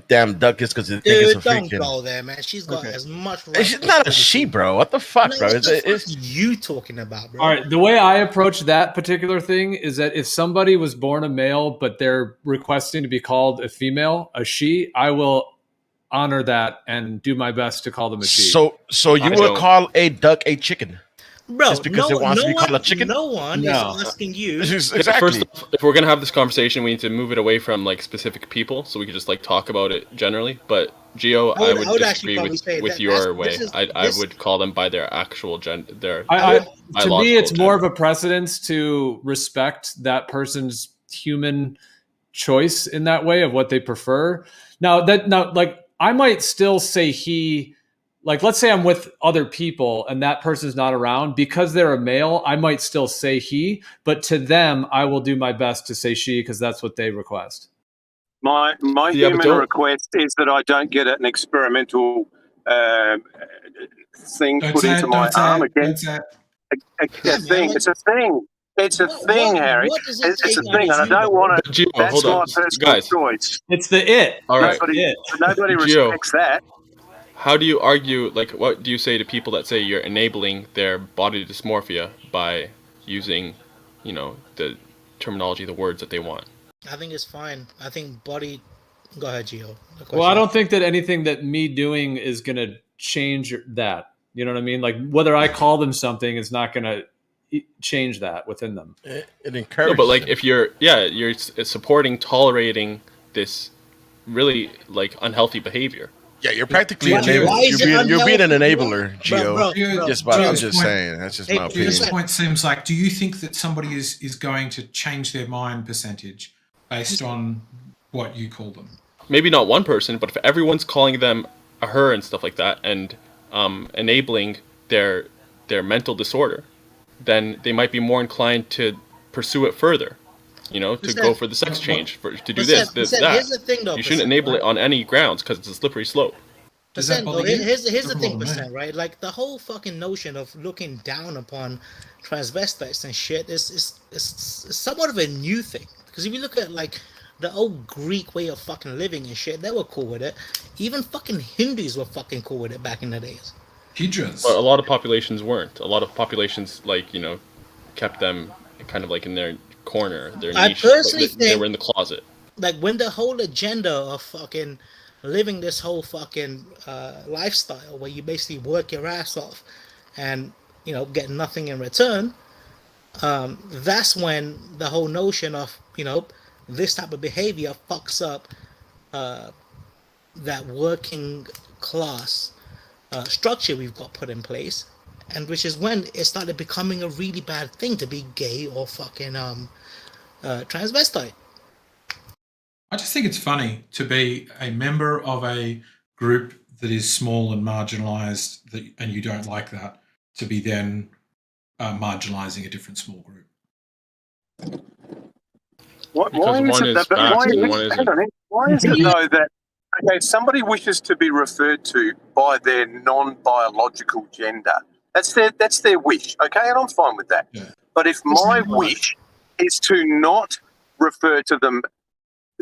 damn duck just because it thinks it's a freaking... Don't go there, man. She's got as much... She's not a she, bro. What the fuck, bro? What the fuck are you talking about, bro? All right, the way I approach that particular thing is that if somebody was born a male but they're requesting to be called a female, a she, I will honor that and do my best to call them a she. So you would call a duck a chicken? Bro, just because it wants to be called a chicken? No one is asking you. Exactly. First off, if we're gonna have this conversation, we need to move it away from like specific people, so we can just like talk about it generally. But Gio, I would disagree with your way. I would call them by their actual gender. To me, it's more of a precedence to respect that person's human choice in that way of what they prefer. Now, like I might still say he. Like, let's say I'm with other people and that person's not around. Because they're a male, I might still say he, but to them, I will do my best to say she because that's what they request. My human request is that I don't get an experimental thing put into my arm again. It's a thing. It's a thing, Harry. It's a thing, and I don't want to. That's my personal choice. It's the it. All right. Nobody respects that. How do you argue, like, what do you say to people that say you're enabling their body dysmorphia by using, the terminology, the words that they want? I think it's fine. I think body... Go ahead, Gio. Well, I don't think that anything that me doing is going to change that. You know what I mean? Like, whether I call them something is not going to change that within them. It encourages but, like, if you're supporting, tolerating this really, like, unhealthy behavior. Yeah, you're practically enabling. You're being an enabler, Gio. I'm just saying. That's just my opinion. This point seems like, do you think that somebody is going to change their mind percentage based on what you call them? Maybe not one person, but if everyone's calling them a her and stuff like that, and enabling their mental disorder, then they might be more inclined to pursue it further. To go for the sex change, to do this, that. Here's the thing, though, you shouldn't enable it on any grounds because it's a slippery slope. Here's the thing, percent, right? Like the whole fucking notion of looking down upon transvestites and shit is somewhat of a new thing. Because if you look at like the old Greek way of fucking living and shit, they were cool with it. Even fucking Hindus were fucking cool with it back in the days. Hijras. But a lot of populations weren't. A lot of populations, like kept them kind of like in their corner, their I niche. personally They think- were in the closet. Like when the whole agenda of fucking living this whole fucking lifestyle where you basically work your ass off and get nothing in return, that's when the whole notion of this type of behavior fucks up that working class structure we've got put in place, and which is when it started becoming a really bad thing to be gay or fucking transvestite. I just think it's funny to be a member of a group that is small and marginalized, and you don't like that, to be then marginalizing a different small group. Why Because is one it is that? facts Why and is, one hang isn't. on, why is it though that if somebody wishes to be referred to by their non-biological gender, that's their wish, okay, and I'm fine with that. Yeah. But if my wish is to not refer to them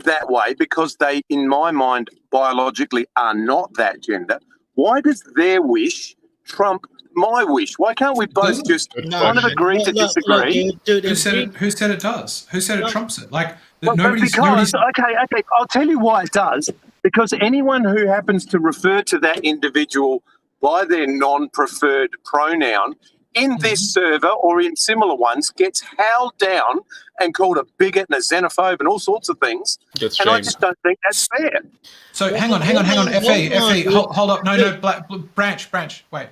that way because they, in my mind, biologically are not that gender, why does their wish trump my wish? Why can't we both just kind of agree to disagree? Who said it does? Who said it trumps it? Like But nobody's. okay, I'll tell you why it does. Because anyone who happens to refer to that individual by their non-preferred pronoun in this server or in similar ones gets howled down and called a bigot and a xenophobe and all sorts of things. Gets and I shamed. just don't think that's fair. So hang on. Fe, hold up. No, branch. Wait.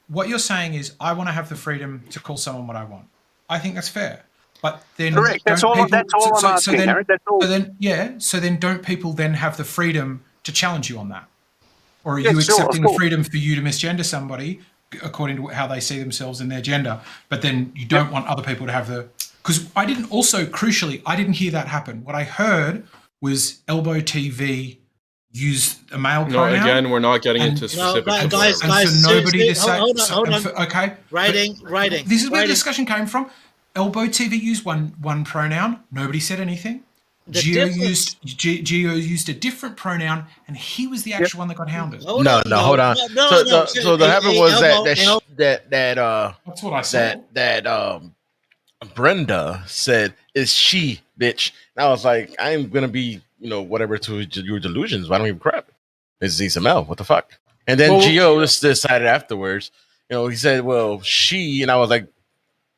What you're saying is, I want to have the freedom to call someone what I want. I think that's fair. But then Correct. That's all I'm asking, Eric. That's all. So then don't people then have the freedom to challenge you on that? Or are Yeah, you sure, accepting of the freedom for you to misgender somebody according to how they see themselves in their gender, but then you don't want other people to have the... Because I didn't hear that happen. What I heard was Elbow TV use a male pronoun. No, again, we're not getting into specific. Guys, for nobody to say... hold on. Okay. Writing. This is where the discussion came from. Elbow TV used one pronoun. Nobody said anything. Geo used a different pronoun, and he was the actual one that got hounded. No, hold on. So the habit was that that's what I said. That Brenda said, "Is she, bitch?" And I was like, "I'm gonna be, whatever to your delusions. I don't even crap. It's XML. What the fuck?" And then Geo just decided afterwards. He said, "Well, she," and I was like,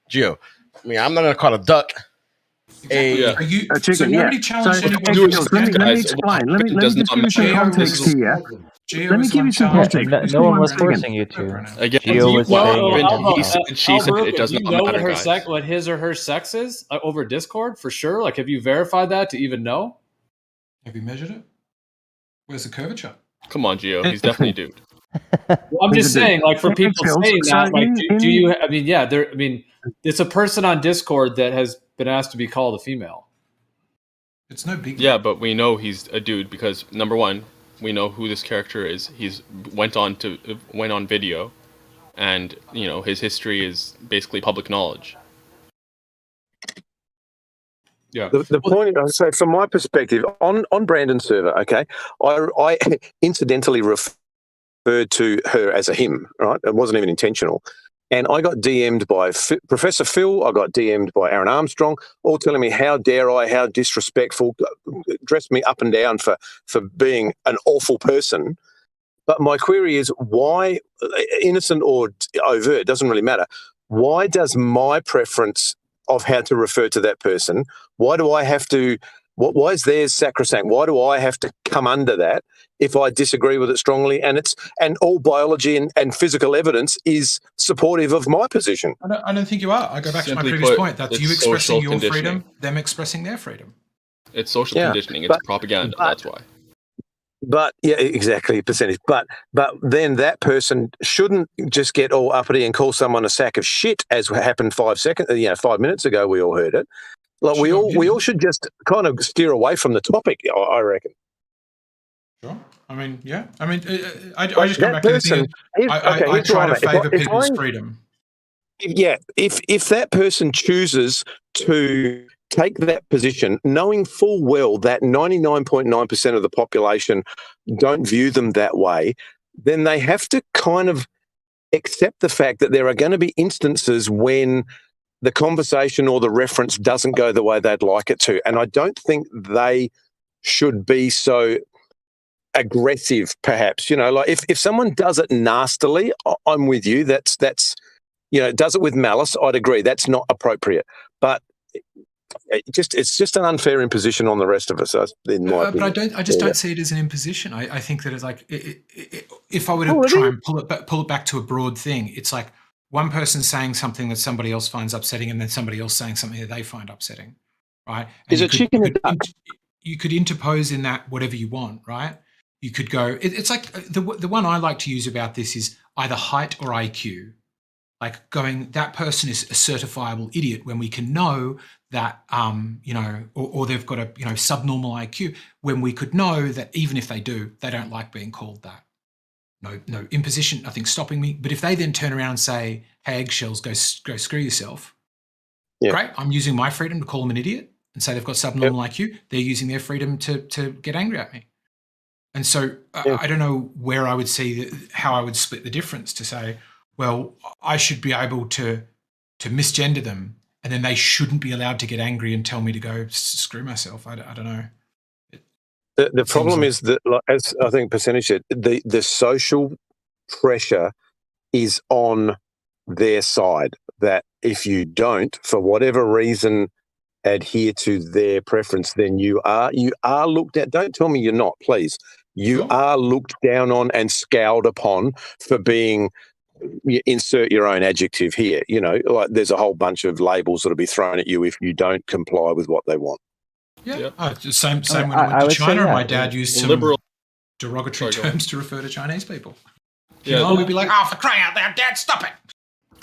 "Geo, I mean, I'm not gonna call a duck a chicken." So nobody challenged Let anyone. me explain. Let me just give you some context here. Let me give you some context. No one was forcing you to. Again, Geo was saying he said, she said, it does not matter, guys. What his or her sex is over Discord for sure? Like, have you verified that to even know? Have you measured it? Where's the curvature? Come on, Geo. He's definitely a dude. Well, I'm just saying, like, for people saying that, like, do you? I mean, yeah, it's a person on Discord that has been asked to be called a female. It's no big. Yeah, but we know he's a dude because number one, we know who this character is. He's went on video, and his history is basically public knowledge. Yeah. The point, so from my perspective, on Brandon's server, okay, I incidentally referred to her as a him, right? It wasn't even intentional. And I got DM'd by Professor Phil, I got DM'd by Aaron Armstrong, all telling me how dare I, how disrespectful, dressed me up and down for being an awful person. But my query is why, innocent or overt, doesn't really matter, why does my preference of how to refer to that person, why do I have to, why is theirs sacrosanct? Why do I have to come under that if I disagree with it strongly? And all biology and physical evidence is supportive of my position. I don't think you are. I go back to my previous point. That's you expressing your freedom, them expressing their freedom. It's social conditioning. It's propaganda. That's why. But yeah, exactly, percentage. But then that person shouldn't just get all uppity and call someone a sack of shit, as happened 5 minutes ago. We all heard it. Like we all should just kind of steer away from the topic. I reckon. Sure. I mean, yeah. I mean, I just come back to the thing. I try to favour people's freedom. Yeah, if that person chooses to take that position, knowing full well that 99.9% of the population don't view them that way, then they have to kind of accept the fact that there are going to be instances when the conversation or the reference doesn't go the way they'd like it to. And I don't think they should be so aggressive, perhaps. Like if someone does it nastily, I'm with you. That's does it with malice, I'd agree. That's not appropriate. But it's just an unfair imposition on the rest of us, in my opinion. But I just don't see it as an imposition. I think that it's like if I were to try and pull it back to a broad thing, it's like one person saying something that somebody else finds upsetting, and then somebody else saying something that they find upsetting, right? And is it chicken and duck? You could interpose in that whatever you want, right? You could go. It's like the one I like to use about this is either height or IQ. Like going, that person is a certifiable idiot when we can know that, or they've got a, subnormal IQ, when we could know that even if they do, they don't like being called that. No imposition, nothing stopping me. But if they then turn around and say, hey, eggshells, go screw yourself. Yeah. Great, I'm using my freedom to call them an idiot and say they've got subnormal IQ. They're using their freedom to get angry at me. And so I don't know where I would see how I would split the difference to say, well, I should be able to misgender them, and then they shouldn't be allowed to get angry and tell me to go screw myself. I don't know. The problem is that, as I think Percentage said, the social pressure is on their side, that if you don't, for whatever reason, adhere to their preference, then you are looked at. Don't tell me you're not, please. You are looked down on and scowled upon for being, insert your own adjective here, like there's a whole bunch of labels that'll be thrown at you if you don't comply with what they want. Yeah. Same when I went to China, and my dad used some derogatory terms to refer to Chinese people. We'd be like, oh, for crying out loud, Dad, stop it.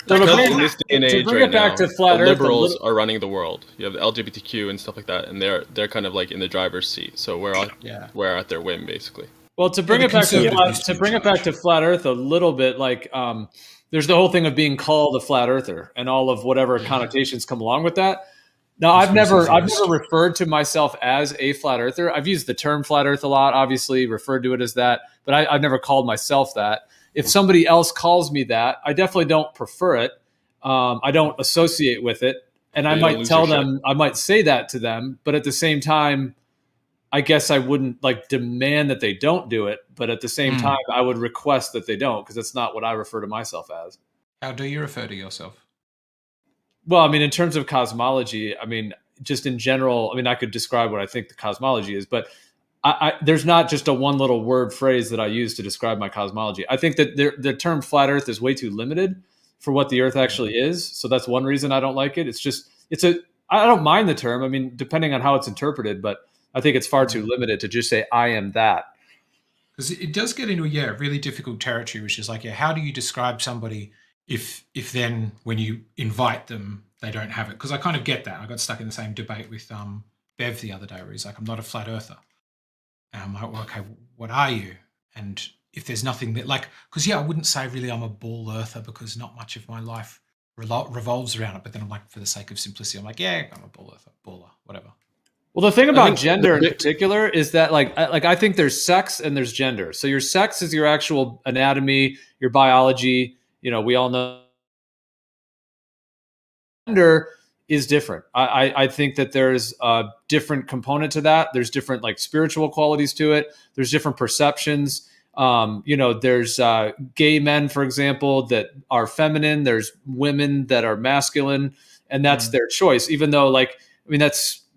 Because in this day and age right now, the liberals are running the world. You have the LGBTQ and stuff like that, and they're kind of like in the driver's seat. So we're at their whim, basically. Well, to bring it back to flat Earth a little bit, like there's the whole thing of being called a flat earther and all of whatever connotations come along with that. Now, I've never referred to myself as a flat earther. I've used the term flat Earth a lot, obviously referred to it as that, but I've never called myself that. If somebody else calls me that, I definitely don't prefer it. I don't associate with it, and I might tell them, I might say that to them, but at the same time, I guess I wouldn't demand that they don't do it, but at the same time, I would request that they don't, because that's not what I refer to myself as. How do you refer to yourself? Well, I mean, in terms of cosmology, I mean, just in general, I mean, I could describe what I think the cosmology is, but there's not just a one little word phrase that I use to describe my cosmology. I think that the term flat Earth is way too limited for what the Earth actually is. So that's one reason I don't like it. I don't mind the term. I mean, depending on how it's interpreted, but I think it's far too limited to just say, I am that. Because it does get into really difficult territory, which is like, how do you describe somebody if then when you invite them, they don't have it? Because I kind of get that. I got stuck in the same debate with Bev the other day, where he's like, I'm not a flat earther. And I'm like, well, okay, what are you? And if there's nothing that, because I wouldn't say really I'm a ball earther, because not much of my life revolves around it. But then I'm like, for the sake of simplicity, I'm like, yeah, I'm a ball earther, baller, whatever. Well, the thing about gender in particular is that, I think there's sex and there's gender. So your sex is your actual anatomy, your biology. We all know gender is different. I think that there's a different component to that. There's different spiritual qualities to it. There's different perceptions. There's gay men, for example, that are feminine. There's women that are masculine, and that's their choice. Even though,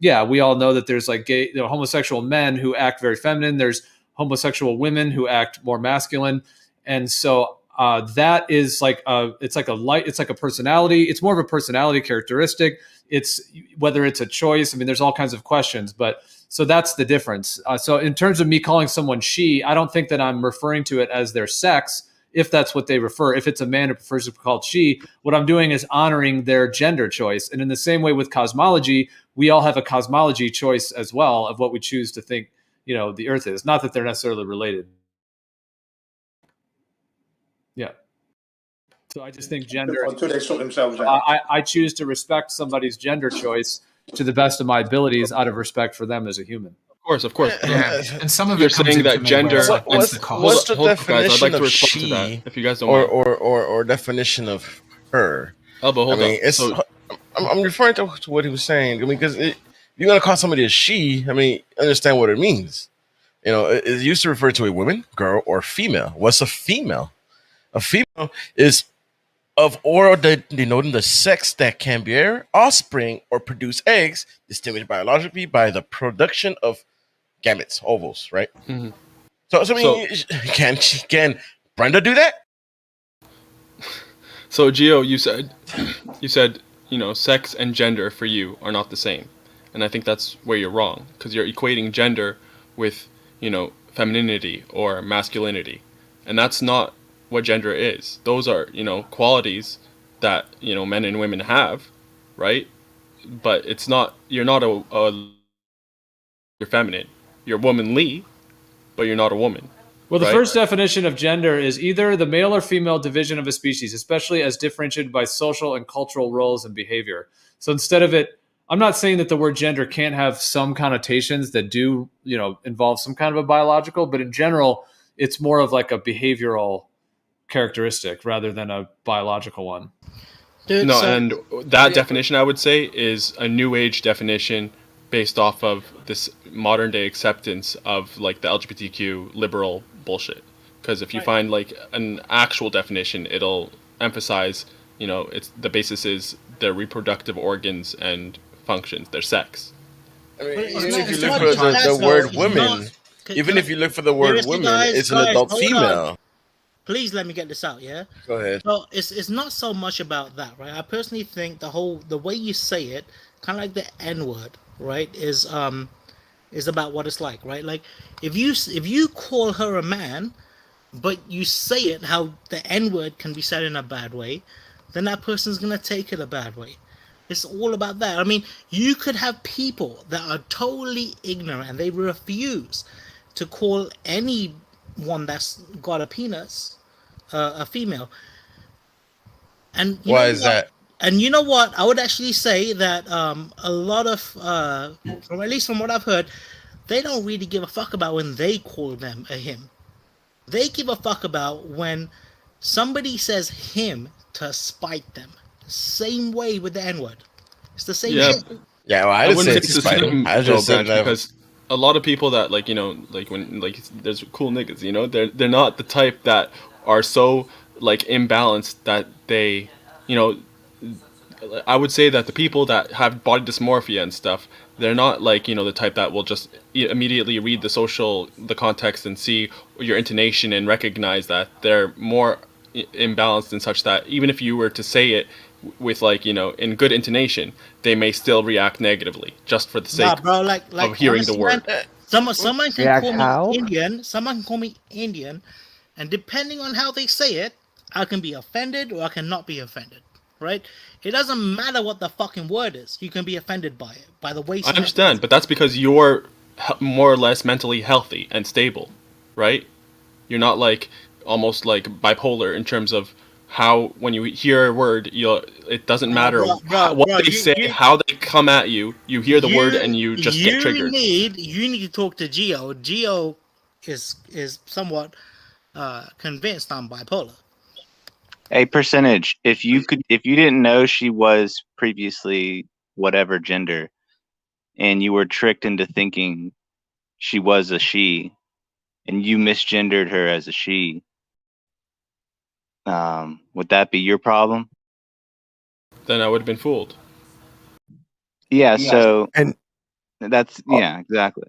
we all know that there's gay, homosexual men who act very feminine. There's homosexual women who act more masculine, and so that is it's like a personality. It's more of a personality characteristic. It's whether it's a choice. I mean, there's all kinds of questions, but so that's the difference. So in terms of me calling someone she, I don't think that I'm referring to it as their sex, if that's what they refer. If it's a man who prefers to be called she, what I'm doing is honoring their gender choice. And in the same way with cosmology, we all have a cosmology choice as well of what we choose to think, the Earth is. Not that they're necessarily related. Yeah. So I just think gender. Until they sort themselves out. I choose to respect somebody's gender choice to the best of my abilities, out of respect for them as a human. Of course. Yeah, and some of you're it comes saying into that me gender. What's the definition of she? If you guys don't or definition of her? Elbow, hold on. It's. I'm referring to what he was saying. I mean, because you're gonna call somebody a she. I mean, understand what it means. You know, it used to refer to a woman, girl, or female. What's a female? A female is of or denoting the sex that can bear offspring or produce eggs, distinguished biologically by the production of gametes, ovules, right? Mm-hmm. So I mean, can Brenda do that? So Gio, you said, sex and gender for you are not the same, and I think that's where you're wrong, because you're equating gender with, femininity or masculinity, and that's not what gender is. Those are, qualities that, men and women have, right? But it's not. You're not you're feminine. You're womanly, but you're not a woman. Well, the right? first definition of gender is either the male or female division of a species, especially as differentiated by social and cultural roles and behavior. So instead of it, I'm not saying that the word gender can't have some connotations that do, involve some kind of a biological, but in general, it's more of like a behavioral characteristic rather than a biological one. And that definition, I would say, is a new age definition based off of this modern day acceptance of like the LGBTQ liberal bullshit. Because if you find like an actual definition, it'll emphasize, it's the basis is their reproductive organs and functions, their sex. I mean, even if you look for the word women, if you look for the word women, it's an adult female. Please let me get this out, yeah? Go ahead. So it's not so much about that, right? I personally think the way you say it, kind of like the N-word, right, is about what it's like, right? Like if you call her a man, but you say it how the N-word can be said in a bad way, then that person's gonna take it a bad way. It's all about that. I mean, you could have people that are totally ignorant and they refuse to call anyone that's got a penis a female. And why is that? And you know what? I would actually say that a lot of, at least from what I've heard, they don't really give a fuck about when they call them a him. They give a fuck about when somebody says him to spite them. Same way with the N-word. It's the same shit. Yeah, well, I wouldn't say it's the same. I just said that because a lot of people that when there's cool niggas, they're not the type that are so like imbalanced that they, I would say that the people that have body dysmorphia and stuff, they're not like, the type that will just immediately read the context and see your intonation and recognize that they're more imbalanced and such that even if you were to say it with in good intonation, they may still react negatively just for the sake of hearing the word. Someone can call me Indian. Someone can call me Indian, and depending on how they say it, I can be offended or I cannot be offended. Right? It doesn't matter what the fucking word is. You can be offended by it, by the way. I understand, but that's because you're more or less mentally healthy and stable, right? You're not almost like bipolar in terms of how when you hear a word, it doesn't matter what they say, how they come at you. You hear the word and you just get triggered. You need to talk to Gio. Gio is somewhat convinced I'm bipolar. A percentage. If you didn't know she was previously whatever gender, and you were tricked into thinking she was a she, and you misgendered her as a she, would that be your problem? Then I would have been fooled. Yeah. So that's exactly.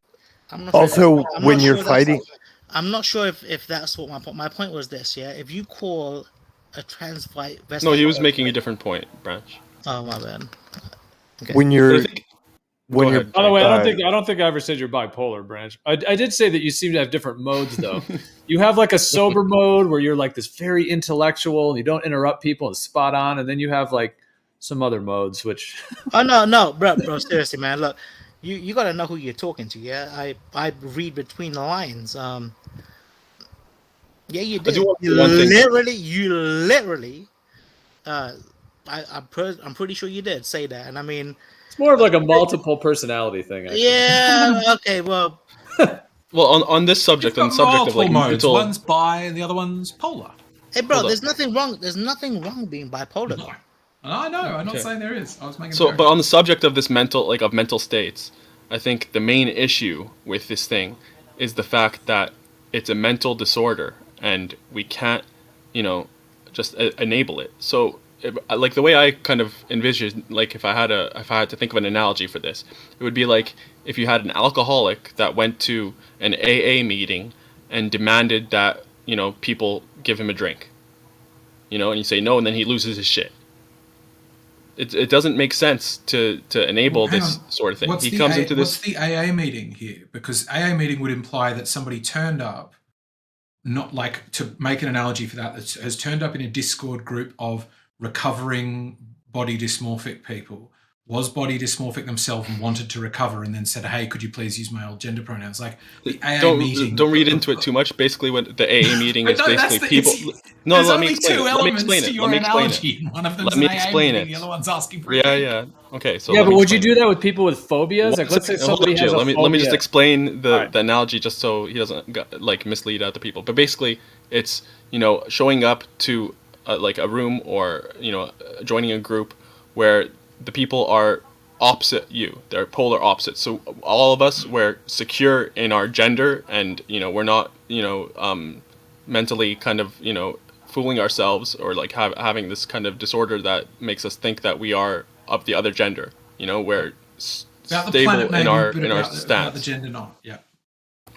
Also, when you're fighting, I'm not sure if that's what my point was. This, yeah. If you call a transvestite. No, he was making a different point, Branch. Oh my bad. Okay. When you're by the way, I don't think I ever said you're bipolar, Branch. I did say that you seem to have different modes though. You have like a sober mode where you're like this very intellectual and you don't interrupt people and spot on, and then you have like some other modes which Oh no, bro, seriously, man. Look, you gotta know who you're talking to, yeah. I read between the lines. Yeah, you did. You literally. I'm pretty sure you did say that, and I mean, it's more of like a multiple personality thing. Actually. Yeah. Okay. Well. Well, on this subject, on the subject of like modes. mental, One's bi and the other one's polar. Hey, bro. There's nothing wrong. There's nothing wrong being bipolar. No. I know. I'm not Okay. saying there is. I was making. So, but on the subject of this mental states, I think the main issue with this thing is the fact that it's a mental disorder, and we can't, just enable it. So, like the way I kind of envision, like if I had to think of an analogy for this, it would be like if you had an alcoholic that went to an AA meeting and demanded that people give him a drink, and you say no, and then he loses his shit. It doesn't make sense to enable this sort of thing. What's the AA meeting here? Because AA meeting would imply that somebody turned up, not like, to make an analogy for that has turned up in a Discord group of recovering body dysmorphic people, was body dysmorphic themselves and wanted to recover, and then said, "Hey, could you please use my old gender pronouns?" Like the AA meeting. Don't read into it too much. Basically, what the AA meeting is basically people. No, let me explain it. Let me explain it. Let me explain it. One of them's Let me an AA explain meeting, it. the other one's asking for Yeah. Okay, so yeah, but would you do that with people with phobias? Like, let's say somebody has a phobia. Let me just explain the analogy, just so he doesn't mislead other people. But basically, it's showing up to like a room, or joining a group where the people are opposite you. They're polar opposites. So all of us, we're secure in our gender, and we're not mentally kind of fooling ourselves, or like having this kind of disorder that makes us think that we are of the other gender. We're stable in our stance. About the gender, not. Yeah.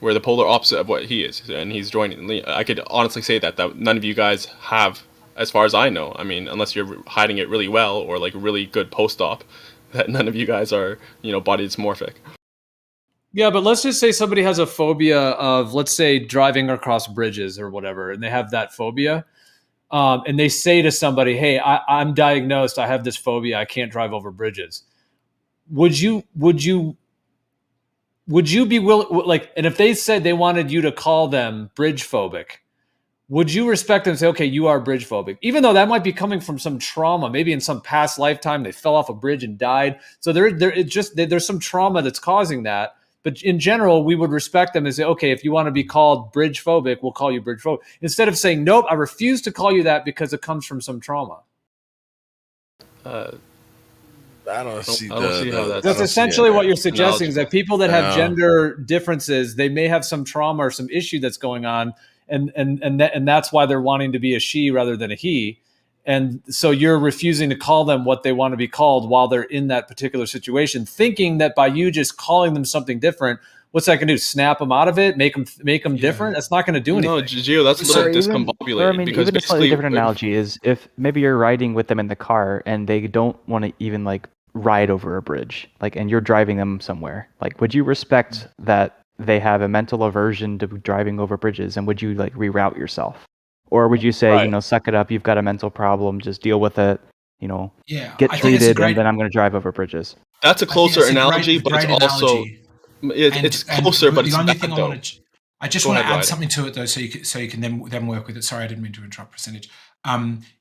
We're the polar opposite of what he is, and he's joining. I could honestly say that none of you guys have, as far as I know. I mean, unless you're hiding it really well, or like really good post-op, that none of you guys are, body dysmorphic. Yeah, but let's just say somebody has a phobia of, let's say, driving across bridges or whatever, and they have that phobia, and they say to somebody, "Hey, I'm diagnosed. I have this phobia. I can't drive over bridges." Would you be willing? Like, and if they said they wanted you to call them bridge phobic, would you respect them and say, "Okay, you are bridge phobic," even though that might be coming from some trauma, maybe in some past lifetime they fell off a bridge and died. So there's some trauma that's causing that. But in general, we would respect them and say, "Okay, if you want to be called bridge phobic, we'll call you bridge phobic," instead of saying, "Nope, I refuse to call you that because it comes from some trauma." I don't see how that's essentially what you're suggesting, is that people that have gender differences, they may have some trauma or some issue that's going on, and that's why they're wanting to be a she rather than a he. And so you're refusing to call them what they want to be called while they're in that particular situation, thinking that by you just calling them something different, what's that going to do? Snap them out of it? Make them different? That's not going to do anything. No, Gio, that's a little discombobulated. Because even a slightly different analogy is if maybe you're riding with them in the car and they don't want to even like ride over a bridge, like, and you're driving them somewhere. Like, would you respect that they have a mental aversion to driving over bridges, and would you like reroute yourself? Or would you say, suck it up, you've got a mental problem, just deal with it, get treated, and then I'm going to drive over bridges? That's a closer analogy, but it's also it's closer, but it's bad, though. I just want to add something to it, though, so you can then work with it. Sorry, I didn't mean to interrupt. Percentage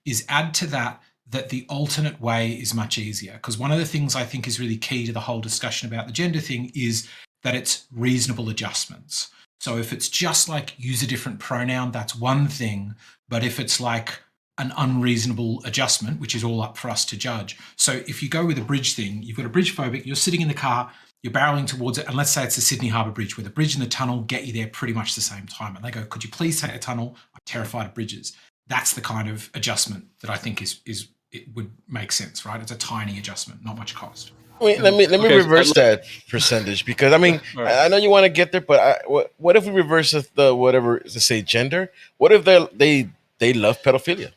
is add to that the alternate way is much easier, because one of the things I think is really key to the whole discussion about the gender thing is that it's reasonable adjustments. So if it's just like use a different pronoun, that's one thing. But if it's like an unreasonable adjustment, which is all up for us to judge. So if you go with a bridge thing, you've got a bridge phobic, you're sitting in the car, you're barreling towards it, and let's say it's the Sydney Harbour Bridge, where the bridge and the tunnel get you there pretty much the same time. And they go, "Could you please take the tunnel? I'm terrified of bridges." That's the kind of adjustment that I think it would make sense, right? It's a tiny adjustment, not much cost. Wait, let me reverse that percentage, because I mean, I know you want to get there, but what if we reverse the whatever to say gender? What if they love pedophilia?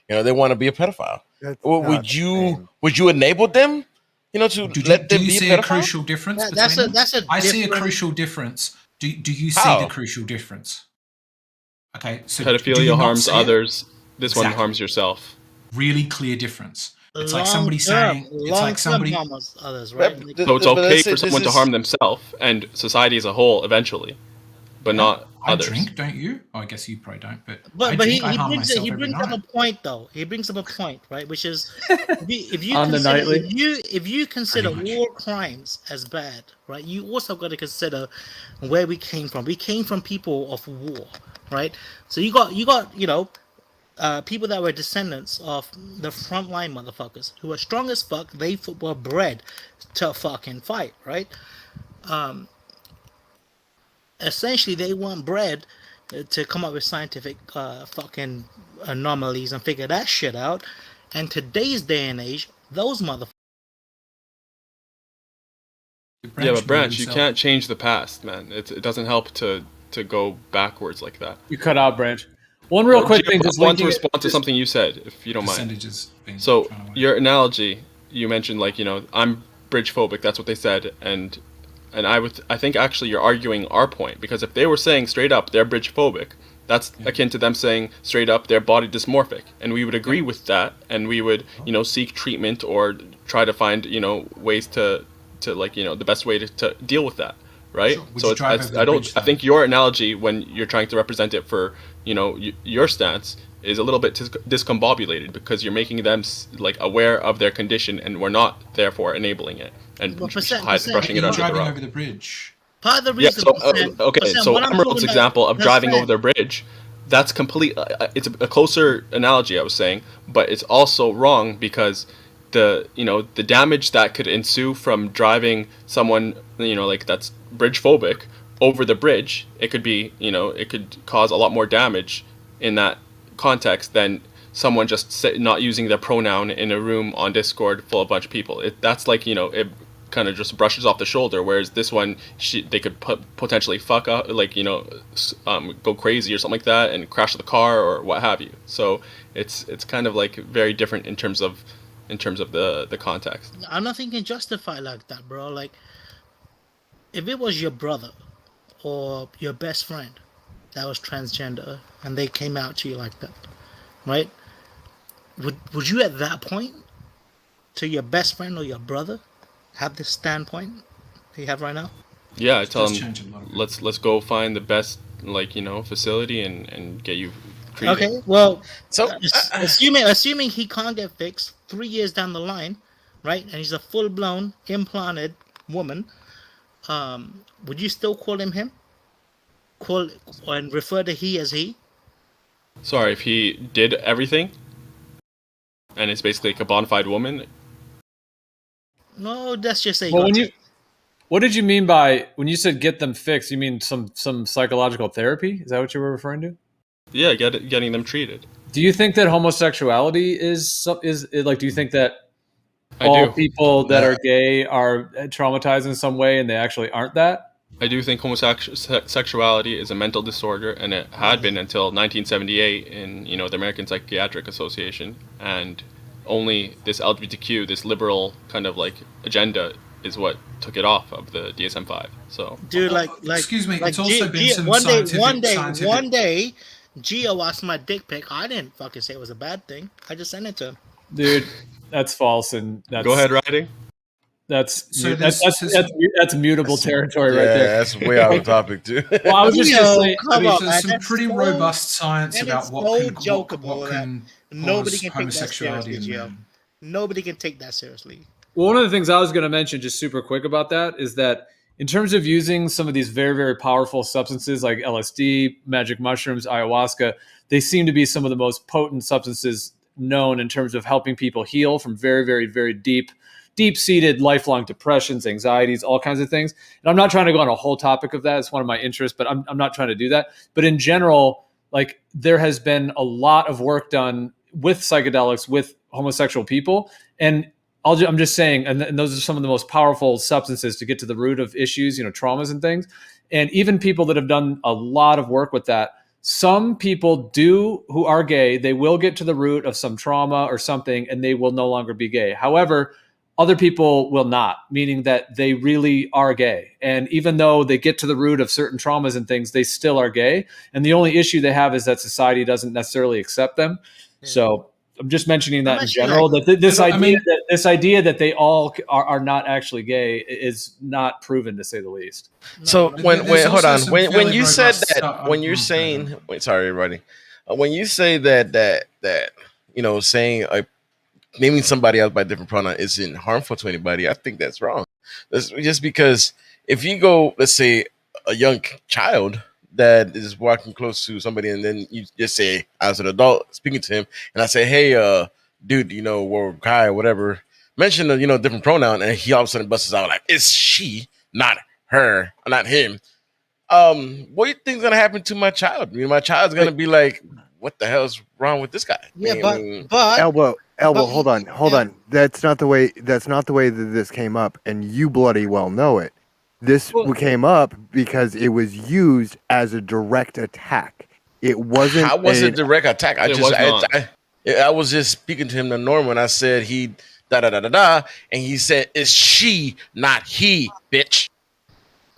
They want to be a pedophile. Would you enable them? To let them be a pedophile? Do you see a crucial difference? I see a crucial difference. Do you see the crucial difference? Okay, so pedophilia harms others. This one harms yourself. Really clear difference. It's like somebody saying, others, right? So it's okay for someone to harm themselves and society as a whole eventually, but not others. I drink, don't you? Oh, I guess you probably don't, but he brings up a point, though. He brings up a point, right? Which is if you consider war crimes as bad, right? You also got to consider where we came from. We came from people of war, right? So you got people that were descendants of the frontline motherfuckers who were strong as fuck. They were bred to fucking fight, right? Essentially, they weren't bred to come up with scientific fucking anomalies and figure that shit out. And today's day and age, those motherfuckers. Yeah, but Branch, you can't change the past, man. It doesn't help to go backwards like that. You cut out, Branch. One real quick thing, just I want to linking respond to something you said, if you don't mind. Percentages being So thrown away. your analogy, you mentioned like, you know, I'm bridge phobic. That's what they said, and I think actually you're arguing our point, because if they were saying straight up they're bridge phobic, that's akin to them saying straight up they're body dysmorphic, and we would agree with that, and we would, you know, seek treatment or try to find, you know, ways to like, you know, the best way to deal with that, right? Sure. Would So you it's, drive it's, over I the don't bridge, I think your analogy when you're trying to represent it for, you know, your stance is a little bit discombobulated, because you're making them like aware of their condition, and we're not therefore enabling it and Well, brushing it You're under the driving rug. over the bridge. Part of the Yeah, reason. so Percent, so what I'm Emerald's talking about- example of that's driving fair. over the bridge, that's complete. It's a closer analogy, I was saying, but it's also wrong, because the damage that could ensue from driving someone, you know, like that's bridge phobic over the bridge, it could be, you know, it could cause a lot more damage in that context than someone just not using their pronoun in a room on Discord full of a bunch of people. That's like, you know, it kind of just brushes off the shoulder, whereas this one, they could potentially fuck up, like, you know, go crazy or something like that and crash the car or what have you. So it's kind of like very different in terms of the context. I'm not thinking justify like that, bro. Like, if it was your brother or your best friend that was transgender and they came out to you like that, right? Would you at that point, to your best friend or your brother, have this standpoint that you have right now? Yeah, I tell them, let's go find the best, like, you know, facility and get you treated. Okay, well, so assuming he can't get fixed 3 years down the line, right? And he's a full-blown implanted woman. Would you still call him him? Call and refer to he as he? Sorry, if he did everything, and it's basically like a bona fide woman. No, that's just a. Well, what did you mean by when you said get them fixed? You mean some psychological therapy? Is that what you were referring to? Yeah, getting them treated. Do you think that homosexuality is like? Do you think that I all do. people that are gay are traumatized in some way, and they actually aren't that? I do think homosexuality is a mental disorder, and it had been until 1978 in, you know, the American Psychiatric Association, and only this LGBTQ, this liberal kind of like agenda, is what took it off of the DSM-5. So, dude, like excuse me, like it's also been some one scientific. day, Gio asked my dick pic. I didn't fucking say it was a bad thing. I just sent it to him. Dude, that's false, and that's, go ahead, writing. That's So that's mutable territory right there. That's way out of topic, too. Well, I was just gonna say, There's some pretty robust science about what can nobody cause can take that homosexuality seriously, in Gio. men. Nobody can take that seriously. Well, one of the things I was going to mention just super quick about that is that in terms of using some of these very, very powerful substances like LSD, magic mushrooms, ayahuasca, they seem to be some of the most potent substances known in terms of helping people heal from very, very, very deep-seated lifelong depressions, anxieties, all kinds of things. And I'm not trying to go on a whole topic of that. It's one of my interests, but I'm not trying to do that. But in general, like, there has been a lot of work done with psychedelics, with homosexual people. And I'm just saying, and those are some of the most powerful substances to get to the root of issues, you know, traumas and things. And even people that have done a lot of work with that, some people who are gay, they will get to the root of some trauma or something, and they will no longer be gay. However, other people will not, meaning that they really are gay. And even though they get to the root of certain traumas and things, they still are gay. And the only issue they have is that society doesn't necessarily accept them. So I'm just mentioning that in general, that this idea that they all are not actually gay is not proven, to say the least. So hold on. When you said that, when you're saying, sorry, everybody, when you say that you know, saying naming somebody else by different pronoun isn't harmful to anybody, I think that's wrong. That's just because if you go, let's say, a young child, that is walking close to somebody, and then you just say, as an adult speaking to him, and I say, hey, dude, or guy or whatever, mention a different pronoun, and he all of a sudden busts out like, it's she, not her, not him. What do you think's gonna happen to my child? My child's gonna be like, what the hell's wrong with this guy? Yeah, but elbow, hold on. That's not the way that this came up, and you bloody well know it. This came up because it was used as a direct attack. It wasn't. How was it direct attack? I was just speaking to him the norm when I said he da da da da da, and he said it's she, not he, bitch.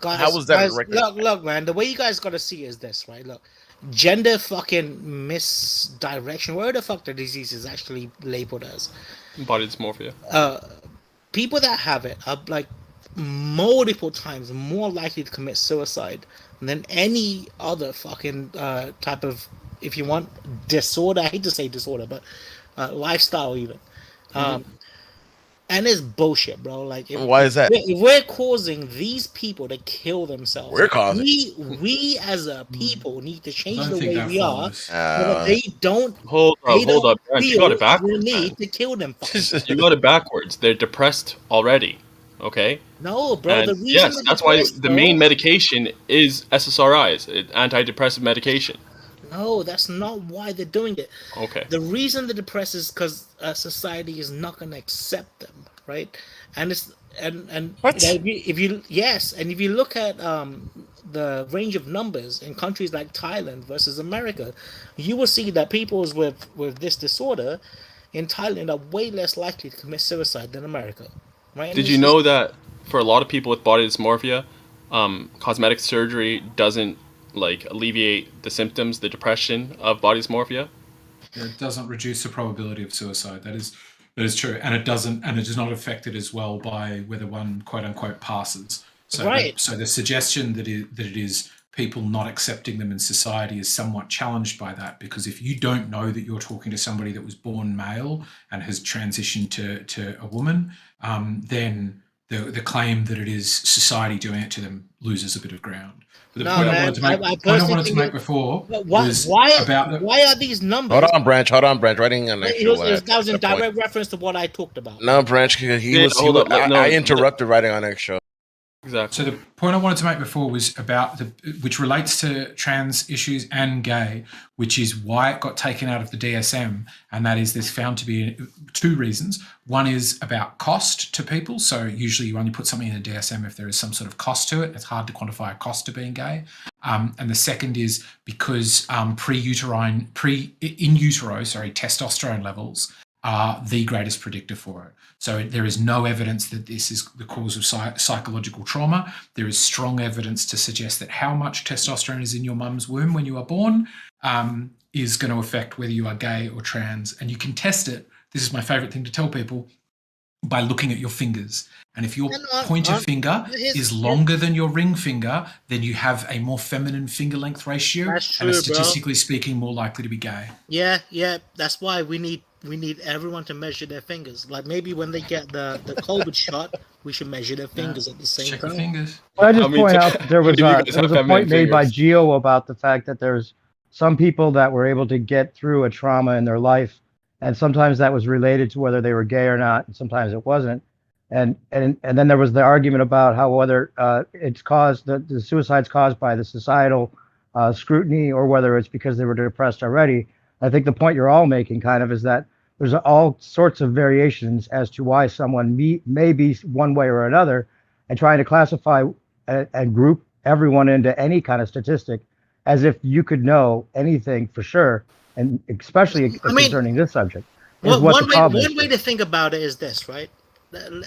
Guys, how was that direct attack? Look, man. The way you guys gotta see is this, right? Look, gender fucking misdirection. Where the fuck the disease is actually labeled as? Body dysmorphia. People that have it are like multiple times more likely to commit suicide than any other fucking type of, if you want, disorder. I hate to say disorder, but lifestyle even. And it's bullshit, bro. Like, why is that? If we're causing these people to kill themselves, we're causing. We as a people need to change the way we are, so that they don't. Hold up, Brent. You got it backwards. The need to kill them. You got it backwards. They're depressed already. Okay. No, bro. And the reason yes, that's why the main medication is SSRIs, antidepressant medication. No, that's not why they're doing it. Okay. The reason they're depressed is because society is not going to accept them, right? And it's and what? If you look at the range of numbers in countries like Thailand versus America, you will see that people with this disorder in Thailand are way less likely to commit suicide than America, right? Did you know that for a lot of people with body dysmorphia, cosmetic surgery doesn't alleviate the symptoms, the depression of body dysmorphia? It doesn't reduce the probability of suicide. That is true, and it is not affected as well by whether one quote unquote passes. So, right. So the suggestion that it is people not accepting them in society is somewhat challenged by that, because if you don't know that you're talking to somebody that was born male and has transitioned to a woman, then the claim that it is society doing it to them loses a bit of ground. But the point I wanted to make before was about why are these numbers? Hold on, Branch. Writing an extra that was in direct reference to what I talked about. No, Branch. I interrupted writing on extra. Exactly. So the point I wanted to make before was about which relates to trans issues and gay, which is why it got taken out of the DSM, and that is there's found to be two reasons. One is about cost to people. So usually you only put something in the DSM if there is some sort of cost to it. It's hard to quantify a cost to being gay. And the second is because in utero, testosterone levels are the greatest predictor for it. So there is no evidence that this is the cause of psychological trauma. There is strong evidence to suggest that how much testosterone is in your mum's womb when you are born is going to affect whether you are gay or trans. And you can test it. This is my favorite thing to tell people, by looking at your fingers. And if your pointer finger is longer than your ring finger, then you have a more feminine finger length ratio. That's true, and are statistically speaking more likely to be gay. Yeah. That's why we need everyone to measure their fingers. Like maybe when they get the COVID shot, we should measure their fingers at the same Check time. the fingers. Well, I just point out that there was a point made by Gio about the fact that there's some people that were able to get through a trauma in their life, and sometimes that was related to whether they were gay or not, and sometimes it wasn't. And then there was the argument about how whether it's caused the suicide's caused by the societal scrutiny or whether it's because they were depressed already. I think the point you're all making kind of is that there's all sorts of variations as to why someone may be one way or another, and trying to classify and group everyone into any kind of statistic as if you could know anything for sure, and especially concerning this subject. One way to think about it is this, right?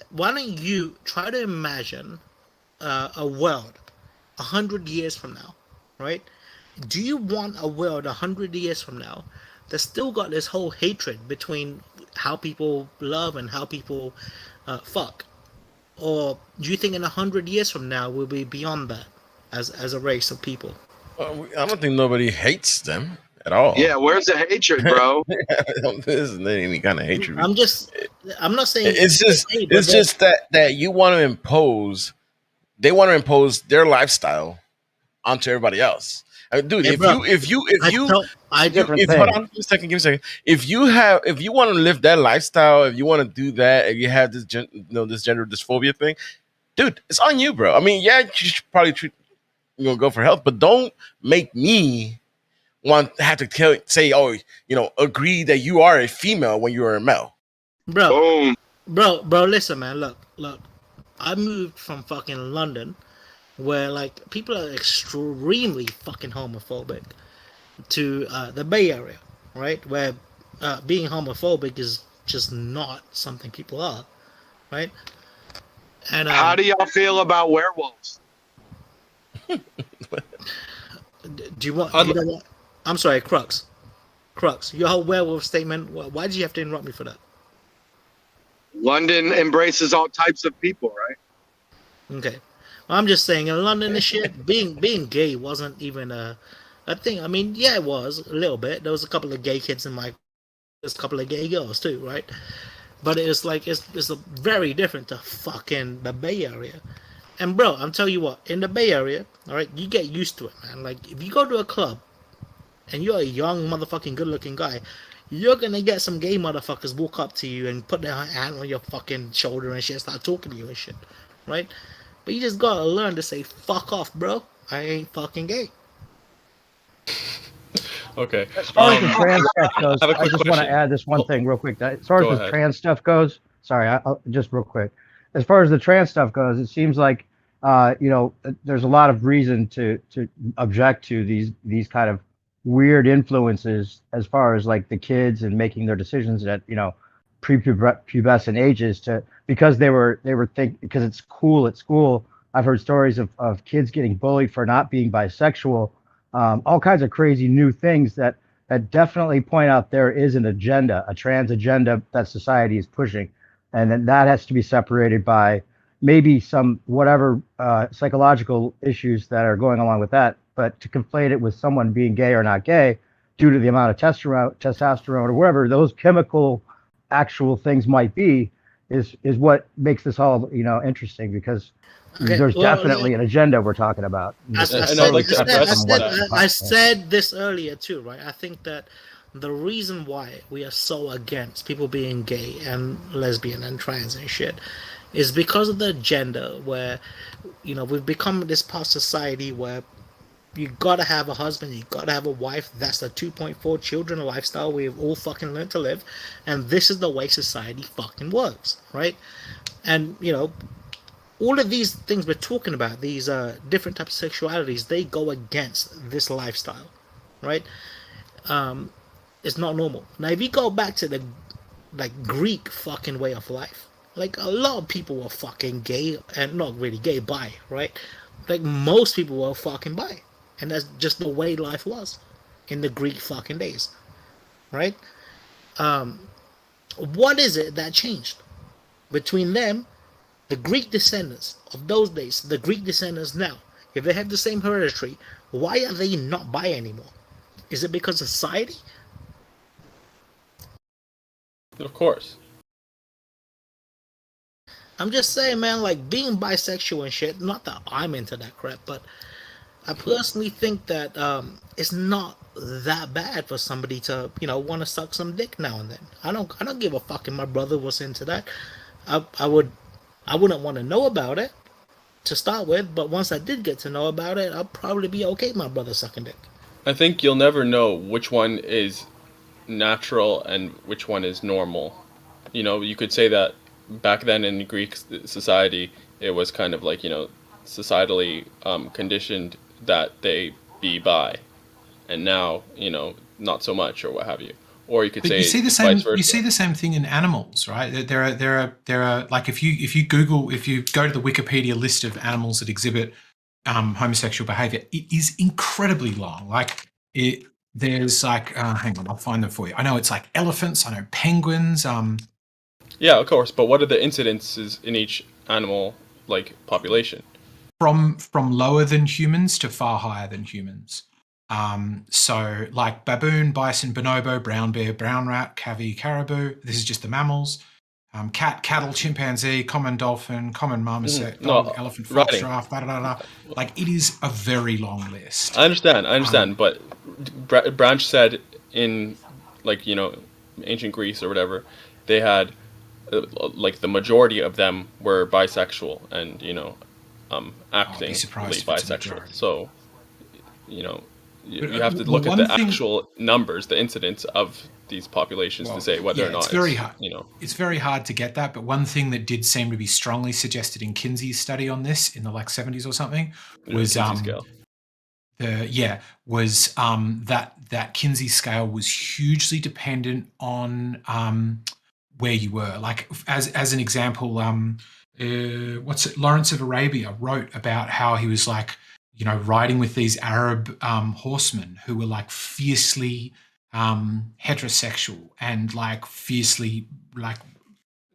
Why don't you try to imagine a world 100 years from now, right? Do you want a world 100 years from now that's still got this whole hatred between how people love and how people fuck? Or do you think in 100 years from now we'll be beyond that as a race of people? I don't think nobody hates them at all. Yeah, where's the hatred, bro? There isn't any kind of hatred. I'm not saying it's just that you want to impose. They want to impose their lifestyle onto everybody else. Dude, Hey, if bro, you hold on, give me a second. If you want to live that lifestyle, if you want to do that, if you have this this gender dysphoria thing, dude, it's on you, bro. I mean, yeah, you should probably go for health, but don't make me have to say, oh, agree that you are a female when you are a male. bro. Bro, listen, man. Look. I moved from fucking London, where like people are extremely fucking homophobic, to the Bay Area, right? Where being homophobic is just not something people are, right? And how do y'all feel about werewolves? Do you want? I'm sorry, Crux. Your whole werewolf statement. Why did you have to interrupt me for that? London embraces all types of people, right? Okay, well, I'm just saying in London and shit, being gay wasn't even a thing. I mean, yeah, it was a little bit. There was a couple of gay kids in there's a couple of gay girls too, right? But it's like it's very different to fucking the Bay Area. And bro, I'm telling you what, in the Bay Area, all right, you get used to it, man. Like if you go to a club and you're a young motherfucking good-looking guy, you're gonna get some gay motherfuckers walk up to you and put their hand on your fucking shoulder and shit, start talking to you and shit, right? But you just gotta learn to say, fuck off, bro. I ain't fucking gay. Okay. As far as the trans stuff goes, I just want to add this one thing real quick. As far as the trans stuff goes, sorry, I'll just real quick. As far as the trans stuff goes, it seems like there's a lot of reason to object to these kind of weird influences as far as like the kids and making their decisions at prepubescent ages because because it's cool at school. I've heard stories of kids getting bullied for not being bisexual, all kinds of crazy new things that definitely point out there is an agenda, a trans agenda that society is pushing, and then that has to be separated by maybe some whatever psychological issues that are going along with that. But to conflate it with someone being gay or not gay due to the amount of testosterone or whatever those chemical actual things might be is what makes this all interesting, because there's definitely an agenda we're talking about. I said this earlier too, right? I think that the reason why we are so against people being gay and lesbian and trans and shit is because of the agenda where we've become this past society where you gotta have a husband, you gotta have a wife. That's the 2.4 children lifestyle we've all fucking learned to live, and this is the way society fucking works, right? And all of these things we're talking about, these different types of sexualities, they go against this lifestyle, right? It's not normal. Now, if you go back to the Greek fucking way of life, like a lot of people were fucking gay, and not really gay, bi, right? Like most people were fucking bi. And that's just the way life was in the Greek fucking days, right? What is it that changed between them, the Greek descendants of those days, the Greek descendants now? If they have the same hereditary, why are they not bi anymore? Is it because of society? Of course. I'm just saying, man, like being bisexual and shit, not that I'm into that crap, but I personally think that it's not that bad for somebody to, want to suck some dick now and then. I don't give a fuck if my brother was into that. I wouldn't want to know about it to start with, but once I did get to know about it, I'll probably be okay with my brother sucking dick. I think you'll never know which one is natural and which one is normal. You could say that back then in Greek society, it was kind of like, societally conditioned that they be bi, and now not so much, or what have you. Or you could say you see the same. vice versa. You see the same thing in animals, right? There are like if you go to the Wikipedia list of animals that exhibit homosexual behavior, it is incredibly long. Like there's like hang on, I'll find them for you. I know it's like elephants. I know penguins. Yeah, of course. But what are the incidences in each animal population? From lower than humans to far higher than humans. So like baboon, bison, bonobo, brown bear, brown rat, cavy, caribou. This is just the mammals. cat, cattle, chimpanzee, common dolphin, common marmoset, dog, elephant, fox, giraffe, like it is a very long list. I understand, but Branch said in, like, you know, ancient Greece or whatever, they had like the majority of them were bisexual and, you know, acting bisexual. So, you know, you have to look at the actual numbers, the incidence of these populations to say whether or not it's very hard. You know, it's very hard to get that. But one thing that did seem to be strongly suggested in Kinsey's study on this in the like 70s or something was that Kinsey scale was hugely dependent on where you were. Like as an example, Lawrence of Arabia wrote about how he was like, you know, riding with these Arab horsemen who were like fiercely heterosexual and like fiercely like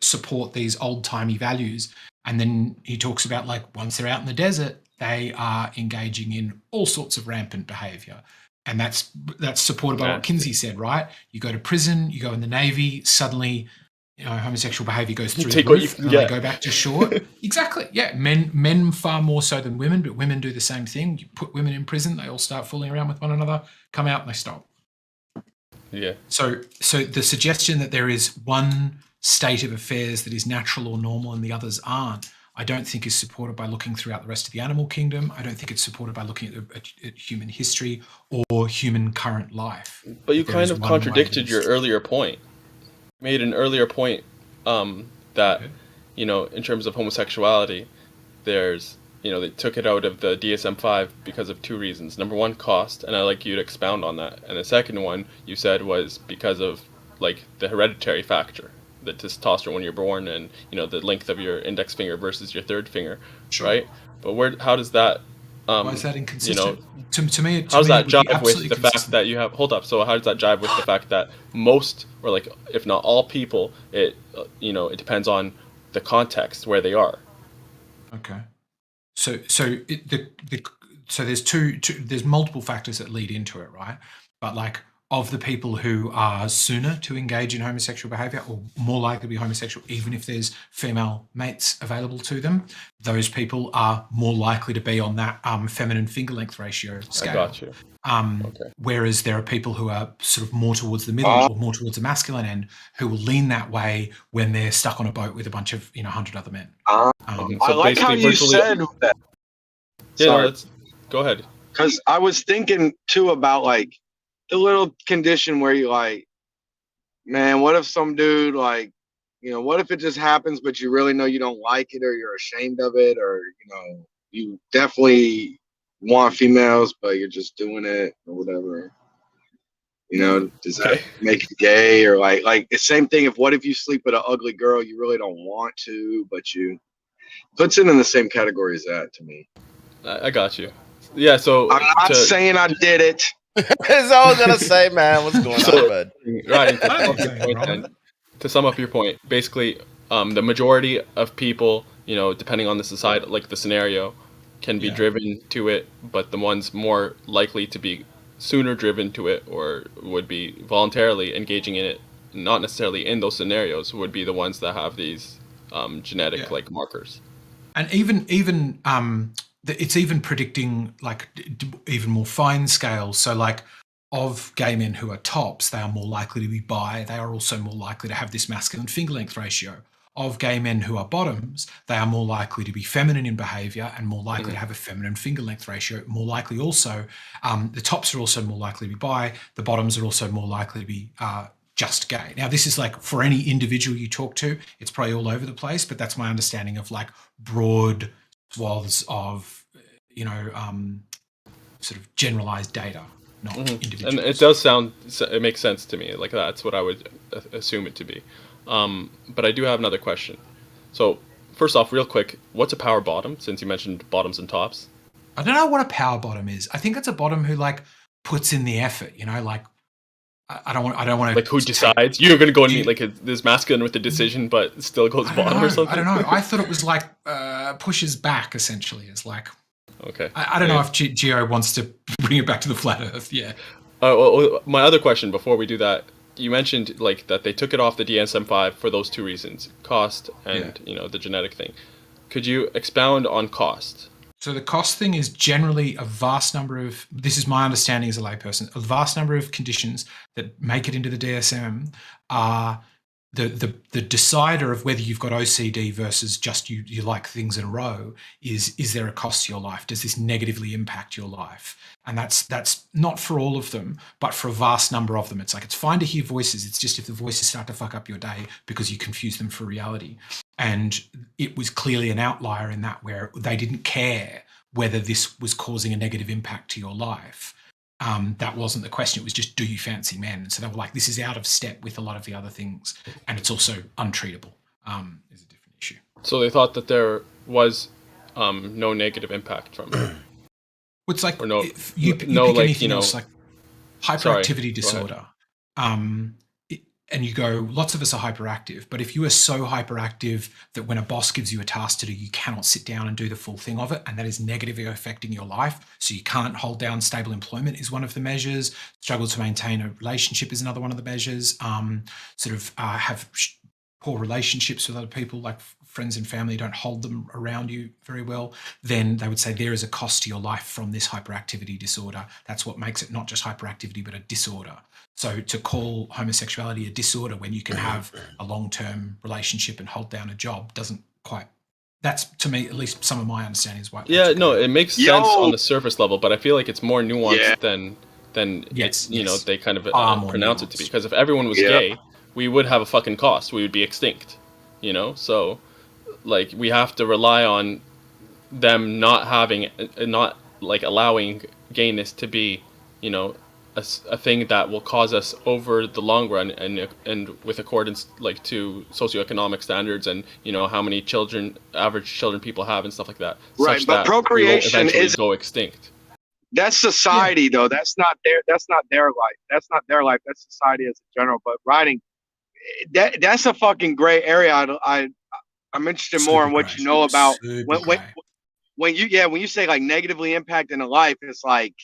support these old-timey values. And then he talks about like once they're out in the desert, they are engaging in all sorts of rampant behavior. And that's supported by what Kinsey said, right? You go to prison, you go in the Navy, suddenly, you know, homosexual behavior goes through the roof, and they go back to shore. Exactly. Yeah. Men far more so than women, but women do the same thing. You put women in prison, they all start fooling around with one another, come out and they stop. Yeah. So the suggestion that there is one state of affairs that is natural or normal and the others aren't, I don't think is supported by looking throughout the rest of the animal kingdom. I don't think it's supported by looking at human history or human current life. But you kind of contradicted your earlier point. Made an earlier point that, you know, in terms of homosexuality, there's, you know, they took it out of the DSM-5 because of two reasons. Number one, cost, and I'd like you to expound on that. And the second one you said was because of like the hereditary factor, the testosterone when you're born, and, you know, the length of your index finger versus your third finger, right? But how does that? Why is that inconsistent? You know, to me, how does that jive with the fact that you have? Hold up. So how does that jive with the fact that most, or like, if not all people, it you know, it depends on the context where they are. Okay. So there's there's multiple factors that lead into it, right? But like, of the people who are sooner to engage in homosexual behavior or more likely to be homosexual, even if there's female mates available to them, those people are more likely to be on that feminine finger length ratio scale. I got you. Okay. Whereas there are people who are sort of more towards the middle or more towards the masculine end who will lean that way when they're stuck on a boat with a bunch of, 100 other men. So I like how you said that. Yeah, no, go ahead. Because I was thinking too about like the little condition where you like, man, what if some dude like, what if it just happens, but you really know you don't like it or you're ashamed of it, or, you definitely want females, but you're just doing it or whatever. Does that make you gay? Or like the same thing what if you sleep with an ugly girl you really don't want to, but you puts it in the same category as that to me. I got you. Yeah, so I'm not saying I did it. That's all I was gonna say, man. What's going on, bud? Right. To sum up your point, basically, the majority of people, depending on the society, like the scenario, can be driven to it, but the ones more likely to be sooner driven to it or would be voluntarily engaging in it, not necessarily in those scenarios, would be the ones that have these genetic like markers. And even it's even predicting like even more fine scales. So like of gay men who are tops, they are more likely to be bi. They are also more likely to have this masculine finger length ratio. Of gay men who are bottoms, they are more likely to be feminine in behavior and more likely to have a feminine finger length ratio. More likely also, the tops are also more likely to be bi. The bottoms are also more likely to be just gay. Now, this is like for any individual you talk to, it's probably all over the place, but that's my understanding of like broad swaths of, sort of generalized data, not individuals. And it makes sense to me. Like that's what I would assume it to be. But I do have another question. So first off, real quick, what's a power bottom, since you mentioned bottoms and tops? I don't know what a power bottom is. I think it's a bottom who like puts in the effort, like I don't want to like who decides you're going to go and meet like this masculine with the decision, but still goes bottom or something. I don't know. I thought it was like pushes back essentially. It's like, okay. I don't know if Gio wants to bring it back to the flat earth. Yeah. Well, my other question before we do that, you mentioned like that they took it off the DSM-5 for those two reasons, cost and the genetic thing. Could you expound on cost? So the cost thing is generally a vast number of, this is my understanding as a layperson, a vast number of conditions that make it into the DSM are the decider of whether you've got OCD versus just you like things in a row is there a cost to your life? Does this negatively impact your life? And that's not for all of them, but for a vast number of them. It's like, it's fine to hear voices. It's just if the voices start to fuck up your day because you confuse them for reality. And it was clearly an outlier in that, where they didn't care whether this was causing a negative impact to your life. That wasn't the question. It was just, do you fancy men? And so they were like, this is out of step with a lot of the other things. And it's also untreatable, is a different issue. So they thought that there was no negative impact from it. It's like, or no, you no, pick like, anything else, like hyperactivity disorder. And you go, lots of us are hyperactive, but if you are so hyperactive that when a boss gives you a task to do, you cannot sit down and do the full thing of it, and that is negatively affecting your life, so you can't hold down stable employment is one of the measures, struggle to maintain a relationship is another one of the measures, have poor relationships with other people, like friends and family don't hold them around you very well, then they would say there is a cost to your life from this hyperactivity disorder. That's what makes it not just hyperactivity, but a disorder. So to call homosexuality a disorder when you can have a long-term relationship and hold down a job doesn't quite, that's, to me, at least some of my understanding is why. Yeah, no, it makes sense on the surface level, but I feel like it's more nuanced than they kind of pronounce it to be. Because if everyone was gay, we would have a fucking cost. We would be extinct, So, like, we have to rely on them not allowing gayness to be, a thing that will cause us over the long run and with accordance like to socioeconomic standards and how many average children people have and stuff like that. Right, but procreation is go extinct. That's society though. That's not their life. That's not their life. That's society as a general. But writing, that's a fucking gray area. I'm interested more in what you know about when you say like negatively impacting a life. It's like,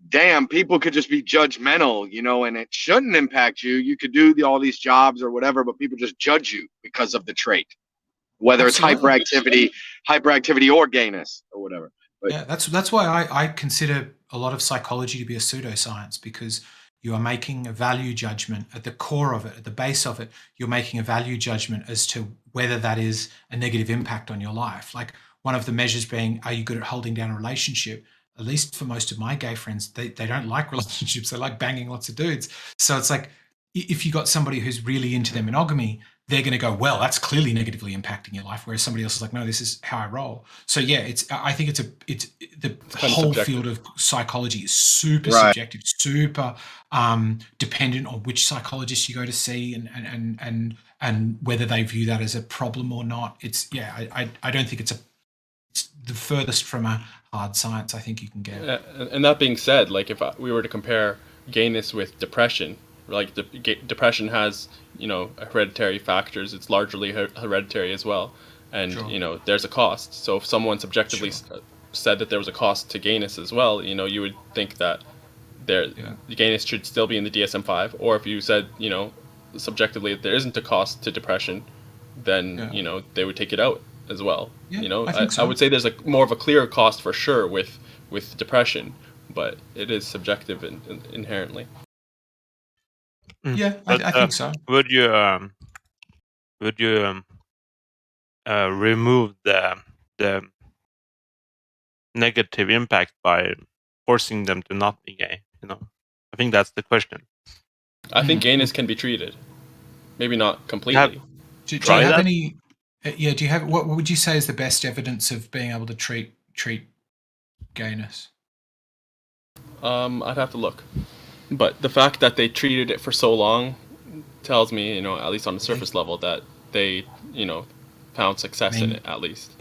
damn, people could just be judgmental, and it shouldn't impact you. You could do all these jobs or whatever, but people just judge you because of the trait, whether it's hyperactivity or gayness or whatever. But yeah, that's why I consider a lot of psychology to be a pseudoscience, because you are making a value judgment at the core of it, at the base of it. You're making a value judgment as to whether that is a negative impact on your life. Like one of the measures being, are you good at holding down a relationship? At least for most of my gay friends, they don't like relationships. They like banging lots of dudes. So it's like, if you got somebody who's really into their monogamy, they're going to go, well, that's clearly negatively impacting your life. Whereas somebody else is like, no, this is how I roll. So yeah, I think it's the whole field of psychology is super subjective, super dependent on which psychologist you go to see and whether they view that as a problem or not. I don't think it's the furthest from a hard science I think you can get. And that being said, like if we were to compare gayness with depression, like depression has hereditary factors. It's largely hereditary as well, and there's a cost. So if someone subjectively said that there was a cost to gayness as well, you would think that the gayness should still be in the DSM-5. Or if you said subjectively that there isn't a cost to depression, then they would take it out as well. I would say there's more of a clear cost for sure with depression, but it is subjective inherently. Yeah, I think so. Would you remove the negative impact by forcing them to not be gay? I think that's the question. I think gayness can be treated, maybe not completely. Do you have any? Yeah, do you have what would you say is the best evidence of being able to treat gayness? I'd have to look, but the fact that they treated it for so long tells me, at least on the surface level, that they, found success in it at least.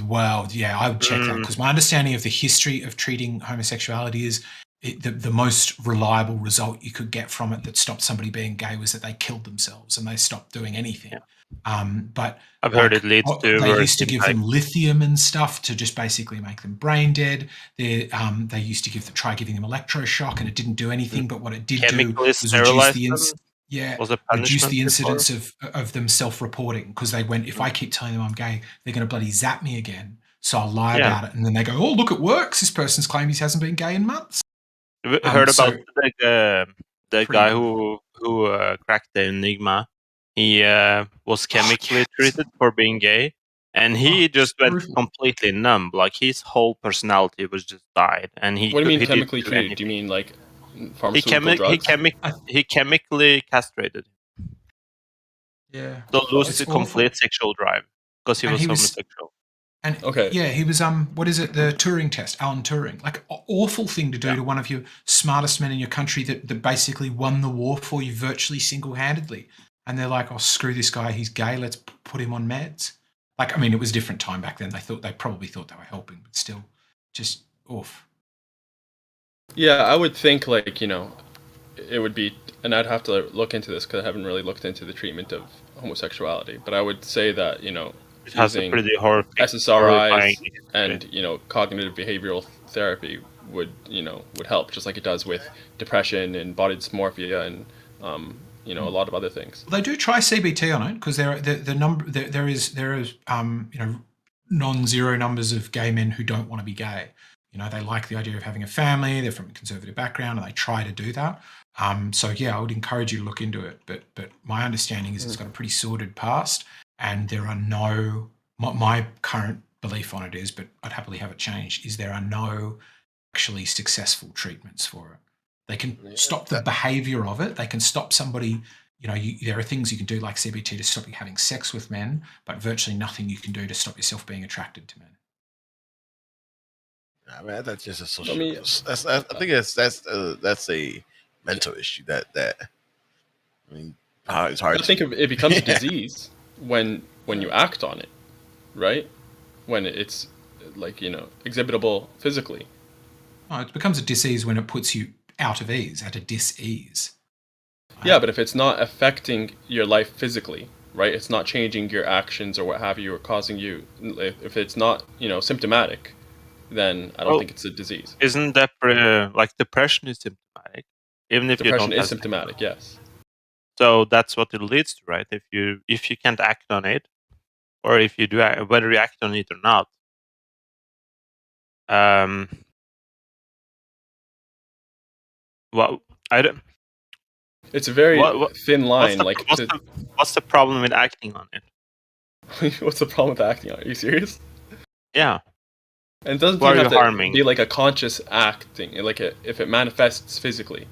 Wow, yeah, I would check that, because my understanding of the history of treating homosexuality is the most reliable result you could get from it that stopped somebody being gay was that they killed themselves and they stopped doing anything. But I've heard it leads to they worse used to give impact. them lithium and stuff to just basically make them brain dead. They used to try giving them electroshock, and it didn't do anything. But what it did do was reduce the incidence of them self-reporting, because they went, if I keep telling them I'm gay, they're going to bloody zap me again. So I'll lie about it, and then they go, "Oh, look, it works. This person's claimed he hasn't been gay in months." Heard about the guy who cracked the Enigma. He was chemically treated for being gay, and he just went completely numb. Like his whole personality was just died. And he. What do you mean he chemically didn't do treated? Do you mean like pharmaceutical drugs? He chemically castrated. Yeah. So lose It's the awful. complete sexual drive because he was homosexual. And yeah, he was what is it, the Turing test, Alan Turing, like awful thing to do to one of your smartest men in your country that basically won the war for you virtually single-handedly. And they're like, "Oh, screw this guy, he's gay, let's put him on meds." Like, I mean, it was a different time back then. They probably thought they were helping, but still, just oof. Yeah, I would think like, it would be, and I'd have to look into this because I haven't really looked into the treatment of homosexuality, but I would say that, it has a pretty SSRIs and, cognitive behavioral therapy would help, just like it does with depression and body dysmorphia and, a lot of other things. They do try CBT on it, because there is non-zero numbers of gay men who don't want to be gay. They like the idea of having a family. They're from a conservative background, and they try to do that. So yeah, I would encourage you to look into it. But my understanding is it's got a pretty sordid past, and there are no. My current belief on it is, but I'd happily have it changed, is there are no actually successful treatments for it. They can stop the behavior of it. They can stop somebody, there are things you can do like CBT to stop you having sex with men, but virtually nothing you can do to stop yourself being attracted to men. I mean, that's just a social. I think that's a mental issue. It's hard. I think it becomes a disease when you act on it, right? When it's like exhibitable physically. Oh, it becomes a disease when it puts you out of ease, at a dis-ease. Yeah, but if it's not affecting your life physically, right? It's not changing your actions or what have you, or causing you. If it's not, symptomatic, then I don't think it's a disease. Isn't that like depression is symptomatic? Even if depression you don't is symptomatic, yes. So that's what it leads to, right? If you can't act on it, or if you do, whether you act on it or not. Well, I don't. It's a very thin line. What's the problem with acting on it? What's the problem with acting on it? Are you serious? Yeah. And it doesn't have to be like a conscious acting. Like if it manifests physically,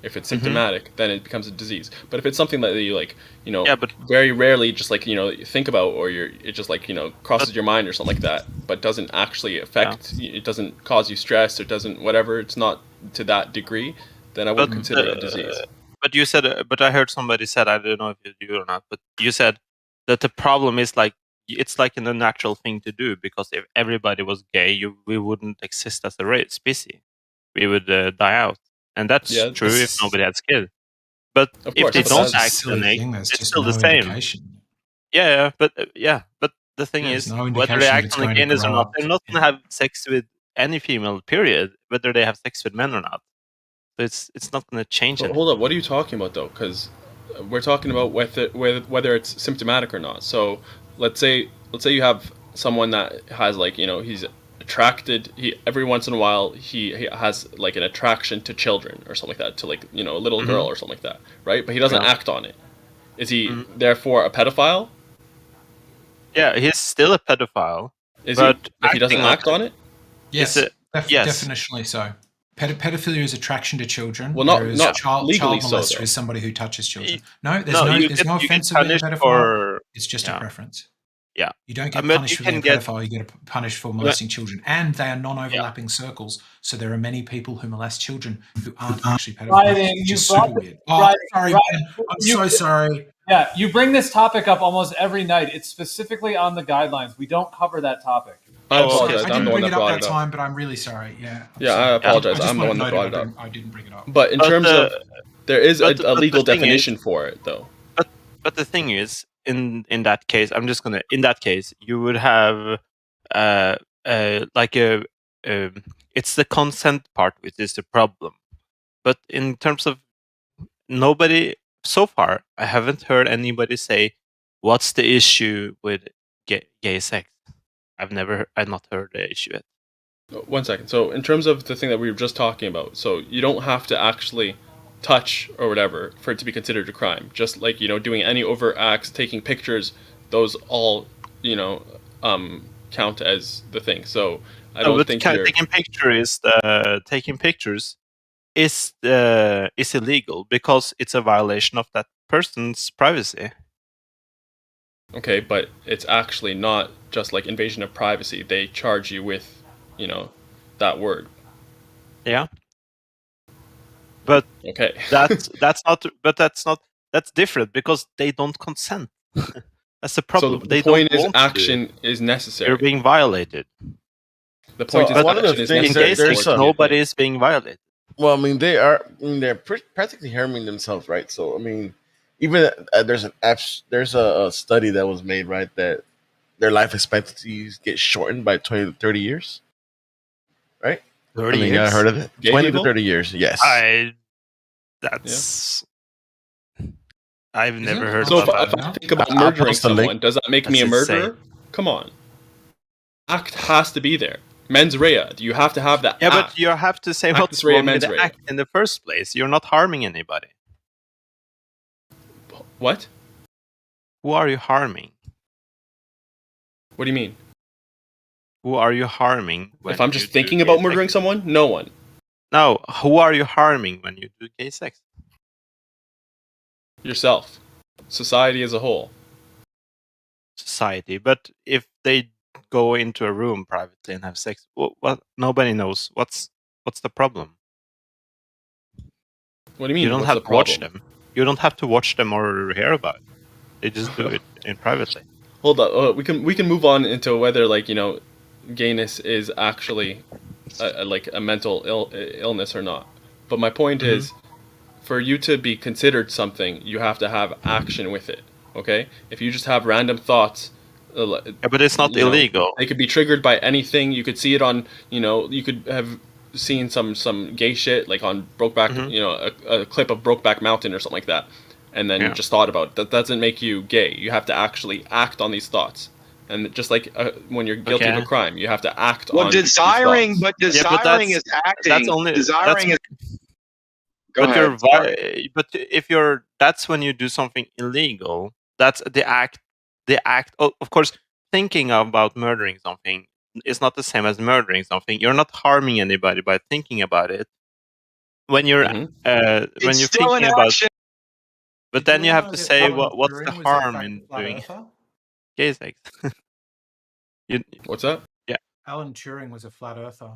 if it's symptomatic, then it becomes a disease. But if it's something that you very rarely just you think about, or it just crosses your mind or something like that, but doesn't actually affect, it doesn't cause you stress, or doesn't whatever, it's not to that degree, then I would consider it a disease. But you said, but I heard somebody said, I don't know if you do or not, but you said that the problem is it's like an unnatural thing to do, because if everybody was gay, we wouldn't exist as a species. We would die out. And that's true if nobody had kids. But if they don't act on it, it's still the same. Yeah, but the thing is, whether they act on the gayness or not, they're not going to have sex with any female, period, whether they have sex with men or not. So it's not going to change it. Hold up, what are you talking about though? Because we're talking about whether it's symptomatic or not. So let's say you have someone that has he's attracted. Every once in a while he has an attraction to children or something like that, to a little girl or something like that, right? But he doesn't act on it. Is he therefore a pedophile? Yeah, he's still a pedophile. Is he? If he doesn't act on it? Yes, yes, definitionally so. Pedophilia is attraction to children. Well, not child legally molester so, is somebody who touches children. There's no offensive with a pedophile. It's just a preference. Yeah. You don't get punished for being a pedophile, you get punished for molesting children. And they are non-overlapping circles, so there are many people who molest children who aren't actually pedophiles. Which is super weird. Oh, sorry, man. I'm so sorry. Yeah, you bring this topic up almost every night. It's specifically on the guidelines. We don't cover that topic. I apologize. I didn't bring it up that time, but I'm really sorry. Yeah. I apologize. I'm the one that brought it up. I didn't bring it up. But in terms of, there is a legal definition for it, though. But the thing is, in that case, in that case, you would have it's the consent part which is the problem. But in terms of so far, I haven't heard anybody say, "What's the issue with gay sex?" I've not heard the issue yet. 1 second. So in terms of the thing that we were just talking about, so you don't have to actually touch or whatever for it to be considered a crime. Just like, doing any overt acts, taking pictures, those all, count as the thing. So I don't think taking pictures is illegal because it's a violation of that person's privacy. Okay, but it's actually not just like invasion of privacy. They charge you with, that word. Yeah. But okay, that's different because they don't consent. That's the problem. So the point is action is necessary. You're being violated. The point is action is necessary. Nobody is being violated. Well, I mean, they're practically harming themselves, right? So, I mean, even there's a study that was made, right, that their life expectancies get shortened by 20 to 30 years, right? 30 years? I heard of it. 20 to 30 years, yes. I've never heard so of that. So if I think about murdering someone, does that make me a murderer? Come on. Act has to be there. Mens rea. You have to have that. Yeah, but you have to say what's wrong with the act in the first place. You're not harming anybody. What? Who are you harming? What do you mean? Who are you harming? If I'm just thinking about murdering someone? No one. No, who are you harming when you do gay sex? Yourself. Society as a whole. Society. But if they go into a room privately and have sex, well, nobody knows. What's the problem? What do you mean? You don't have to watch them. You don't have to watch them or hear about it. They just do it in privately. Hold up. We can move on into whether gayness is actually a mental illness or not. But my point is, for you to be considered something, you have to have action with it. Okay? If you just have random thoughts, but it's not illegal. They could be triggered by anything. You could see it on, you could have seen some gay shit like on Brokeback, a clip of Brokeback Mountain or something like that, and then you just thought about it. That doesn't make you gay. You have to actually act on these thoughts. And just like when you're guilty of a crime, you have to act on desiring, these thoughts. but desiring is acting. That's only desiring is. That's when you do something illegal. That's the act. Of course, thinking about murdering something is not the same as murdering something. You're not harming anybody by thinking about it. When you're thinking about, but then you have to say what's the harm in doing gay sex? What's that? Yeah, Alan Turing was a flat earther.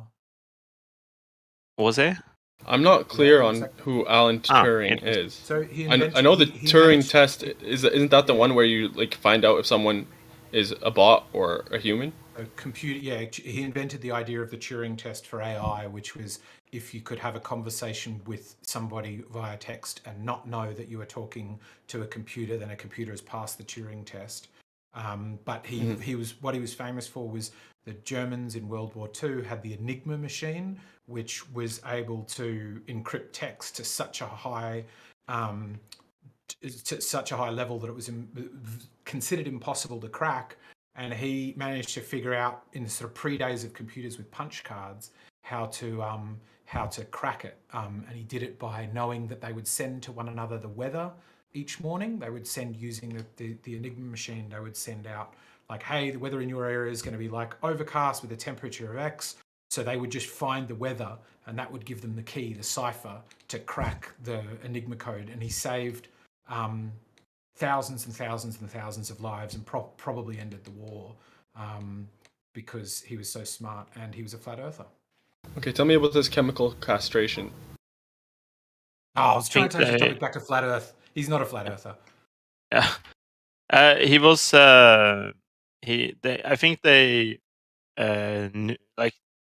Was he? I'm not clear on who Alan Turing is. So I know the Turing test isn't that the one where you find out if someone is a bot or a human? A computer, yeah. He invented the idea of the Turing test for AI, which was if you could have a conversation with somebody via text and not know that you were talking to a computer, then a computer has passed the Turing test. But he was famous for was the Germans in World War II had the Enigma machine, which was able to encrypt text to such a high level that it was considered impossible to crack. And he managed to figure out in the sort of pre-days of computers with punch cards how to crack it. And he did it by knowing that they would send to one another the weather each morning. They would send using the Enigma machine. They would send out like, hey, the weather in your area is going to be like overcast with a temperature of X. So they would just find the weather, and that would give them the key, the cipher, to crack the Enigma code. And he saved thousands and thousands and thousands of lives and probably ended the war because he was so smart and he was a flat earther. Okay, tell me about this chemical castration. I was trying to take the topic back to flat earth. He's not a flat earther. Yeah, he was. I think they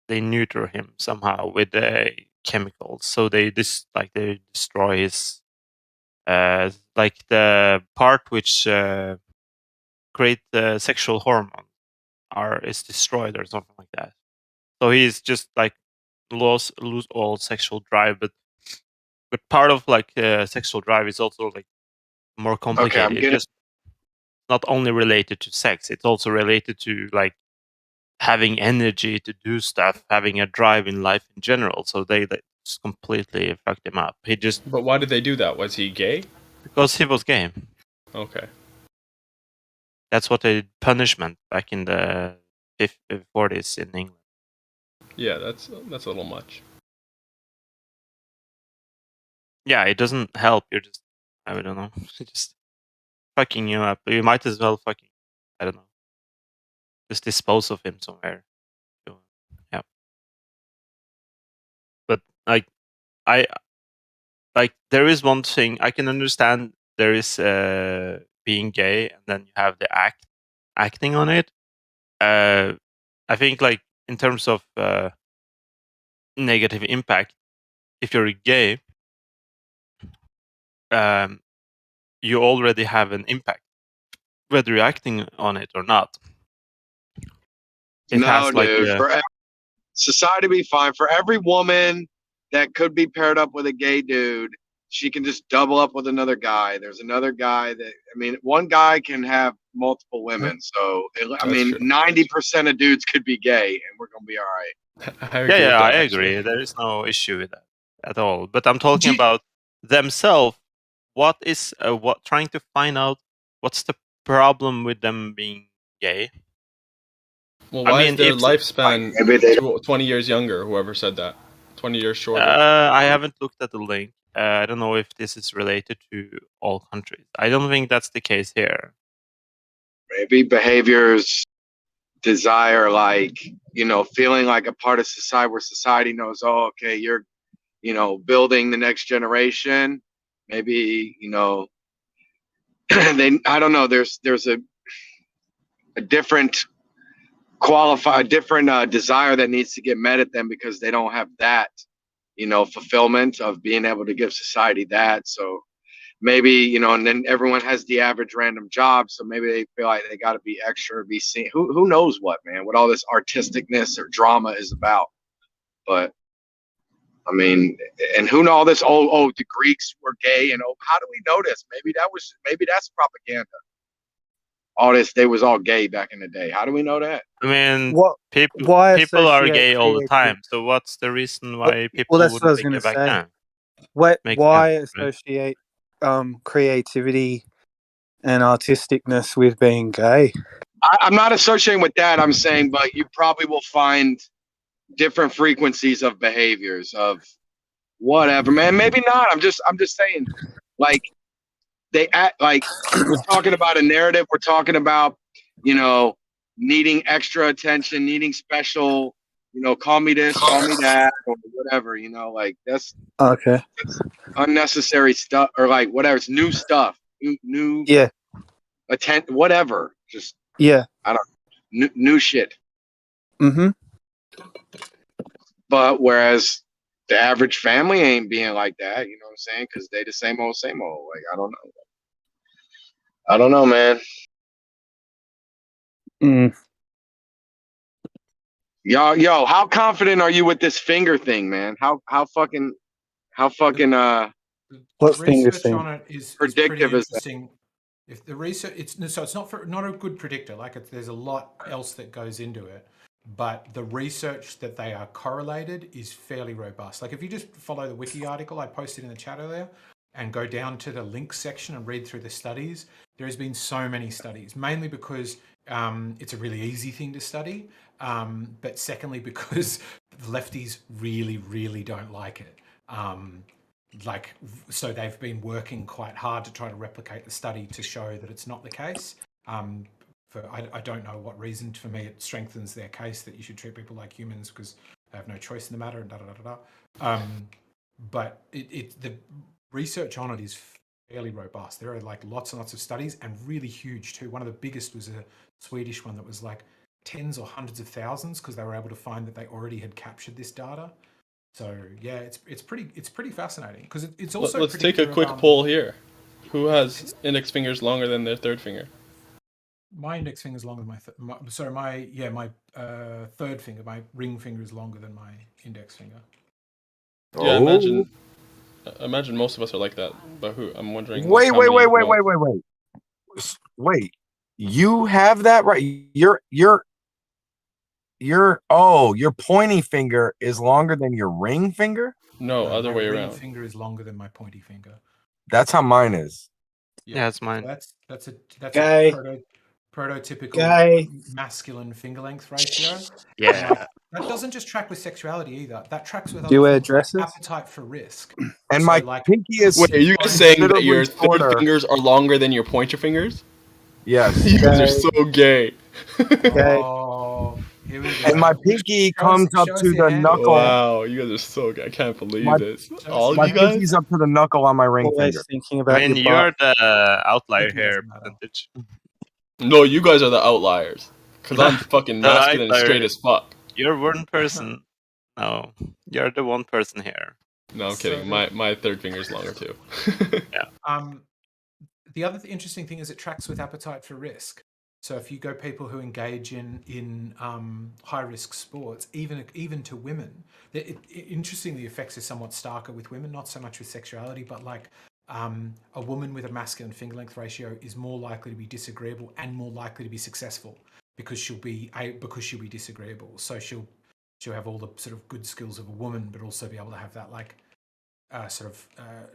they neuter him somehow with the chemicals, so they destroy his the part which great sexual hormone is destroyed or something like that. So he's just like lose all sexual drive, but part of like sexual drive is also like more complicated. It's just not only related to sex; it's also related to like having energy to do stuff, having a drive in life in general. So they just completely fucked him up. He just. But why did they do that? Was he gay? Because he was gay. Okay. That's what they punishment back in the 40s in England. Yeah, that's a little much. Yeah, it doesn't help. You're just, I don't know, just fucking you up. You might as well fucking, I don't know, just dispose of him somewhere. So, yeah. But like, there is one thing I can understand. There is being gay, and then you have the acting on it. I think like in terms of negative impact, if you're gay, you already have an impact, whether you're acting on it or not. It has like society be fine for every woman that could be paired up with a gay dude. She can just double up with another guy. There's another guy that, I mean, one guy can have multiple women. So, I mean, 90% of dudes could be gay and we're going to be all right. I agree. There is no issue with that at all. But I'm talking about themselves. What is, trying to find out what's the problem with them being gay? Well, why is their lifespan 20 years younger, whoever said that? 20 years shorter? I haven't looked at the link. I don't know if this is related to all countries. I don't think that's the case here. Maybe behaviors, desire, like, you know, feeling like a part of society where society knows, oh, okay, you're, you know, building the next generation. Maybe, you know, I don't know, there's a different desire that needs to get met at them because they don't have that, you know, fulfillment of being able to give society that. So maybe, you know, and then everyone has the average random job. So maybe they feel like they got to be extra or be seen. Who knows what, man, what all this artisticness or drama is about. But I mean, and who know all this, oh, the Greeks were gay. And how do we know this? Maybe that's propaganda. All this, they was all gay back in the day. How do we know that? I mean, people are gay all the time. So what's the reason why people wouldn't think it back then? Why associate creativity and artisticness with being gay? I'm not associating with that. I'm saying, but you probably will find different frequencies of behaviors of whatever, man. Maybe not. I'm just saying, like, they act like we're talking about a narrative. We're talking about, you know, needing extra attention, needing special, you know, call me this, call me that, or whatever, you know, like that's okay. That's unnecessary stuff, or like whatever. It's new stuff, new whatever. Just I don't new shit. Mm-hmm. But whereas the average family ain't being like that, you know what I'm saying? Because they the same old. Like, I don't know, man. Yo, how confident are you with this finger thing, man? How fucking what finger thing on it is predictive is interesting. If the research, it's not a good predictor. Like, there's a lot else that goes into it. But the research that they are correlated is fairly robust. Like, if you just follow the wiki article I posted in the chat earlier and go down to the links section and read through the studies, there has been so many studies, mainly because it's a really easy thing to study, but secondly because lefties really, really don't like it. So they've been working quite hard to try to replicate the study to show that it's not the case. I don't know what reason. For me, it strengthens their case that you should treat people like humans because they have no choice in the matter, and but the research on it is fairly robust. There are like lots and lots of studies, and really huge too. One of the biggest was a Swedish one that was like tens or hundreds of thousands, because they were able to find that they already had captured this data. So yeah, it's pretty fascinating, because it's also. Let's take a quick poll here. Who has index fingers longer than their third finger? My index finger is longer than my third finger, my ring finger is longer than my index finger. Yeah, Oh. imagine most of us are like that. But who? I'm wondering. Wait, like, wait, how wait, many wait, don't. wait, wait, wait. Wait. You have that right? Your pointy finger is longer than your ring finger? No, other way my ring around. finger is longer than my pointy finger. That's how mine is. Yeah, it's mine. So that's Gay. a prototypical Gay. masculine finger length ratio. Yeah. And, like, that doesn't just track with sexuality either. That tracks with Do you other wear things like dresses? appetite for risk. And So, my like, pinky is Wait, are you guys saying that your considerably third shorter. fingers are longer than your pointer fingers? Yes. You guys are so gay. Oh, here we go. And my pinky comes up to the knuckle. Wow, you guys are so gay. I can't believe My- this. All of My you guys? pinky's up to the knuckle on my ring Always finger. thinking about I mean, your you're butt. the outlier here, percentage. No, you guys are the outliers. Because I'm fucking The masculine and outlier. straight as fuck. You're one person. No, you're the one person here. No, I'm kidding. My third finger's longer too. Yeah. The other interesting thing is it tracks with appetite for risk. So if you go people who engage in high risk sports, even to women, interestingly, the effects are somewhat starker with women, not so much with sexuality, but like a woman with a masculine finger length ratio is more likely to be disagreeable and more likely to be successful because she'll be disagreeable. So she'll have all the sort of good skills of a woman, but also be able to have that like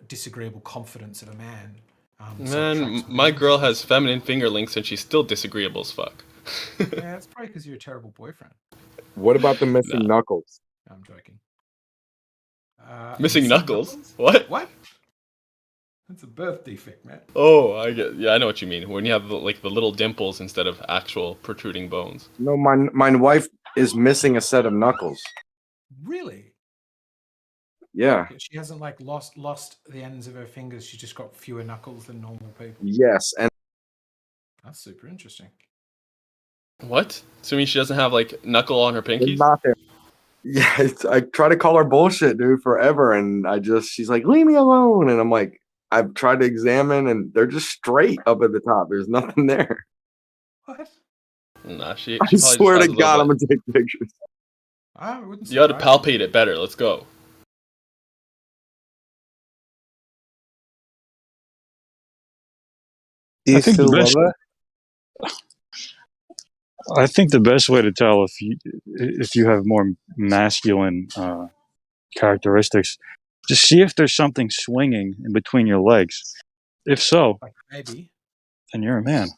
disagreeable confidence of a man. Man, my girl has feminine finger lengths and she's still disagreeable as fuck. Yeah, that's probably because you're a terrible boyfriend. What about the missing knuckles? I'm joking. Missing knuckles? What? What? That's a birth defect, man. Oh, I know what you mean. When you have the little dimples instead of actual protruding bones. No, my wife is missing a set of knuckles. Really? Yeah. She hasn't like lost the ends of her fingers. She's just got fewer knuckles than normal people. Yes, and That's super interesting. What? Assuming she doesn't have like knuckle on her it's pinkies? not there. Yeah, I try to call her bullshit, dude, forever, and she's like, leave me alone, and I'm like, I've tried to examine, and they're just straight up at the top. There's nothing there. What? Nah, she I probably swear just to has a God, I'm little gonna take pictures. Wouldn't You gotta surprise palpate it better. Let's go. Do you I think still the love best. her? I think the best way to tell if you have more masculine characteristics, just see if there's something swinging in between your legs. If so, Like maybe. then you're a man.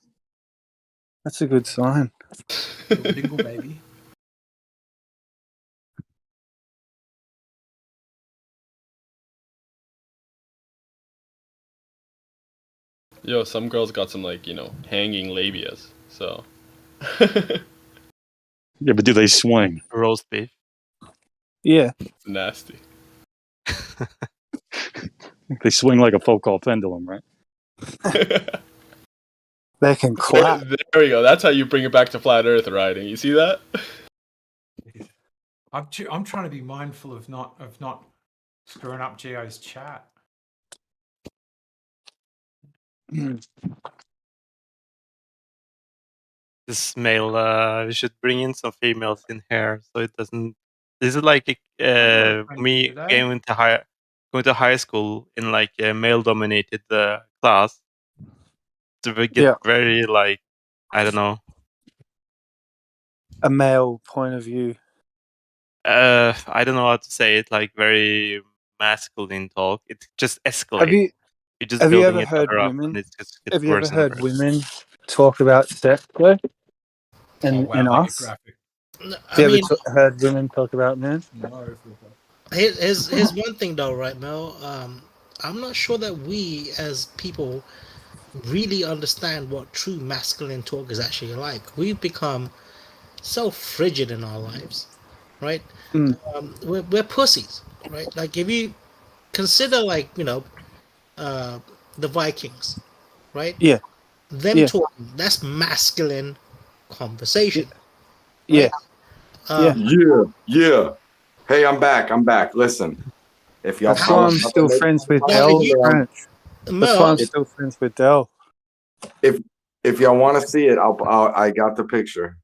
That's a good sign. Dingle baby. Yo, some girls got some hanging labias. So. Yeah, but do they swing? Roast beef. Yeah. It's nasty. They swing like a Foucault pendulum, right? They can clap. There we go. That's how you bring it back to flat Earth riding. You see that? I'm trying to be mindful of not screwing up Geo's chat. This male, we should bring in some females in here so it doesn't. This is like me going to high school in like a male-dominated class. So we get very I don't know. A male point of view. I don't know how to say it. Like very masculine talk. It just escalates. Have you ever heard women? Have you ever heard women talk about sex though? And us? Have you ever heard women talk about men? Here's one thing though, right, Mel? I'm not sure that we as people really understand what true masculine talk is actually like. We've become so frigid in our lives, right? We're pussies, right? Like if you consider the Vikings, right? Yeah. Them talking, that's masculine conversation. Yeah. Yeah. Hey, I'm back. Listen, if y'all. That's why I'm still friends with Del. That's why I'm still friends with Del. If y'all want to see it, I got the picture.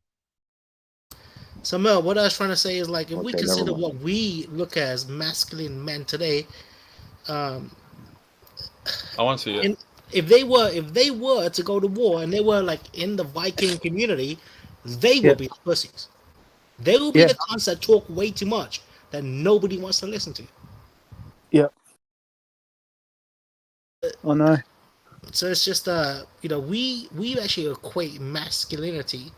So Mel, what I was trying to say is like if we Okay, consider never mind. what we look at as masculine men today, I want to see it. if they were to go to war and they were like in the Viking community, they will be the pussies. They will be the cons that talk way too much that nobody wants to listen to. Yep. I know. So it's just we actually equate masculinity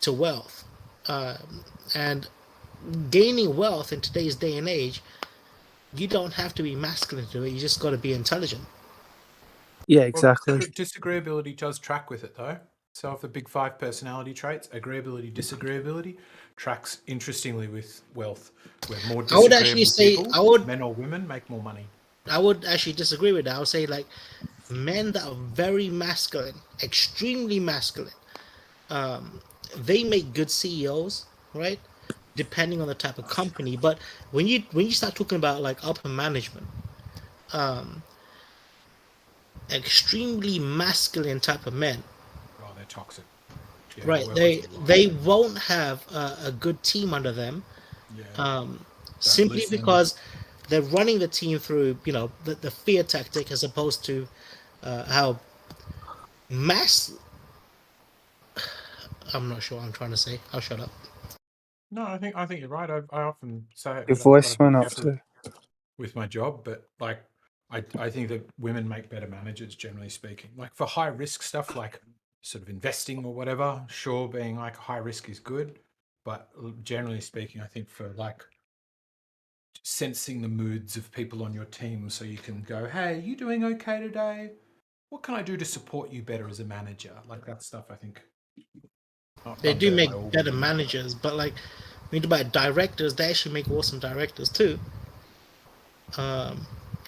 to wealth, and gaining wealth in today's day and age, you don't have to be masculine to it. You just got to be intelligent. Yeah, exactly. Well, disagreeability does track with it, though. So of the big 5 personality traits, agreeability, disagreeability tracks interestingly with wealth. Where more disagreeable I would actually say people, men or women, make more money. I would actually disagree with that. I would say like men that are very masculine, extremely masculine, they make good CEOs, right? Depending on the type of company. But when you start talking about like upper management, extremely masculine type of men, Oh, they're toxic. Yeah, right? They won't have a good team under them, simply listen. because they're running the team through the fear tactic as opposed to how I'm not sure what I'm trying to say. I'll shut up. No, I think you're right. I often say it. Your voice went up too. With my job, but like I think that women make better managers, generally speaking. Like for high risk stuff, like sort of investing or whatever. Sure, being like high risk is good, but generally speaking, I think for like sensing the moods of people on your team, so you can go, "Hey, you doing okay today? What can I do to support you better as a manager?" Like that stuff, I think. They do make better managers, but like when you talk about directors, they actually make awesome directors too.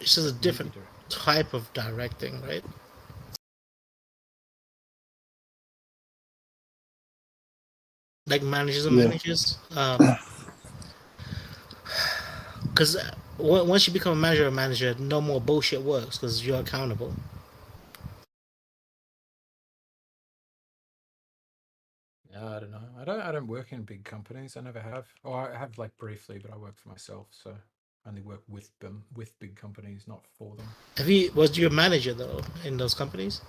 It's just a different type of directing, right? Like managers and managers. Because once you become a manager, no more bullshit works because you're accountable. I don't know. I don't work in big companies. I never have. Or I have like briefly, but I work for myself, so I only work with them, with big companies, not for them. Was you a manager though in those companies?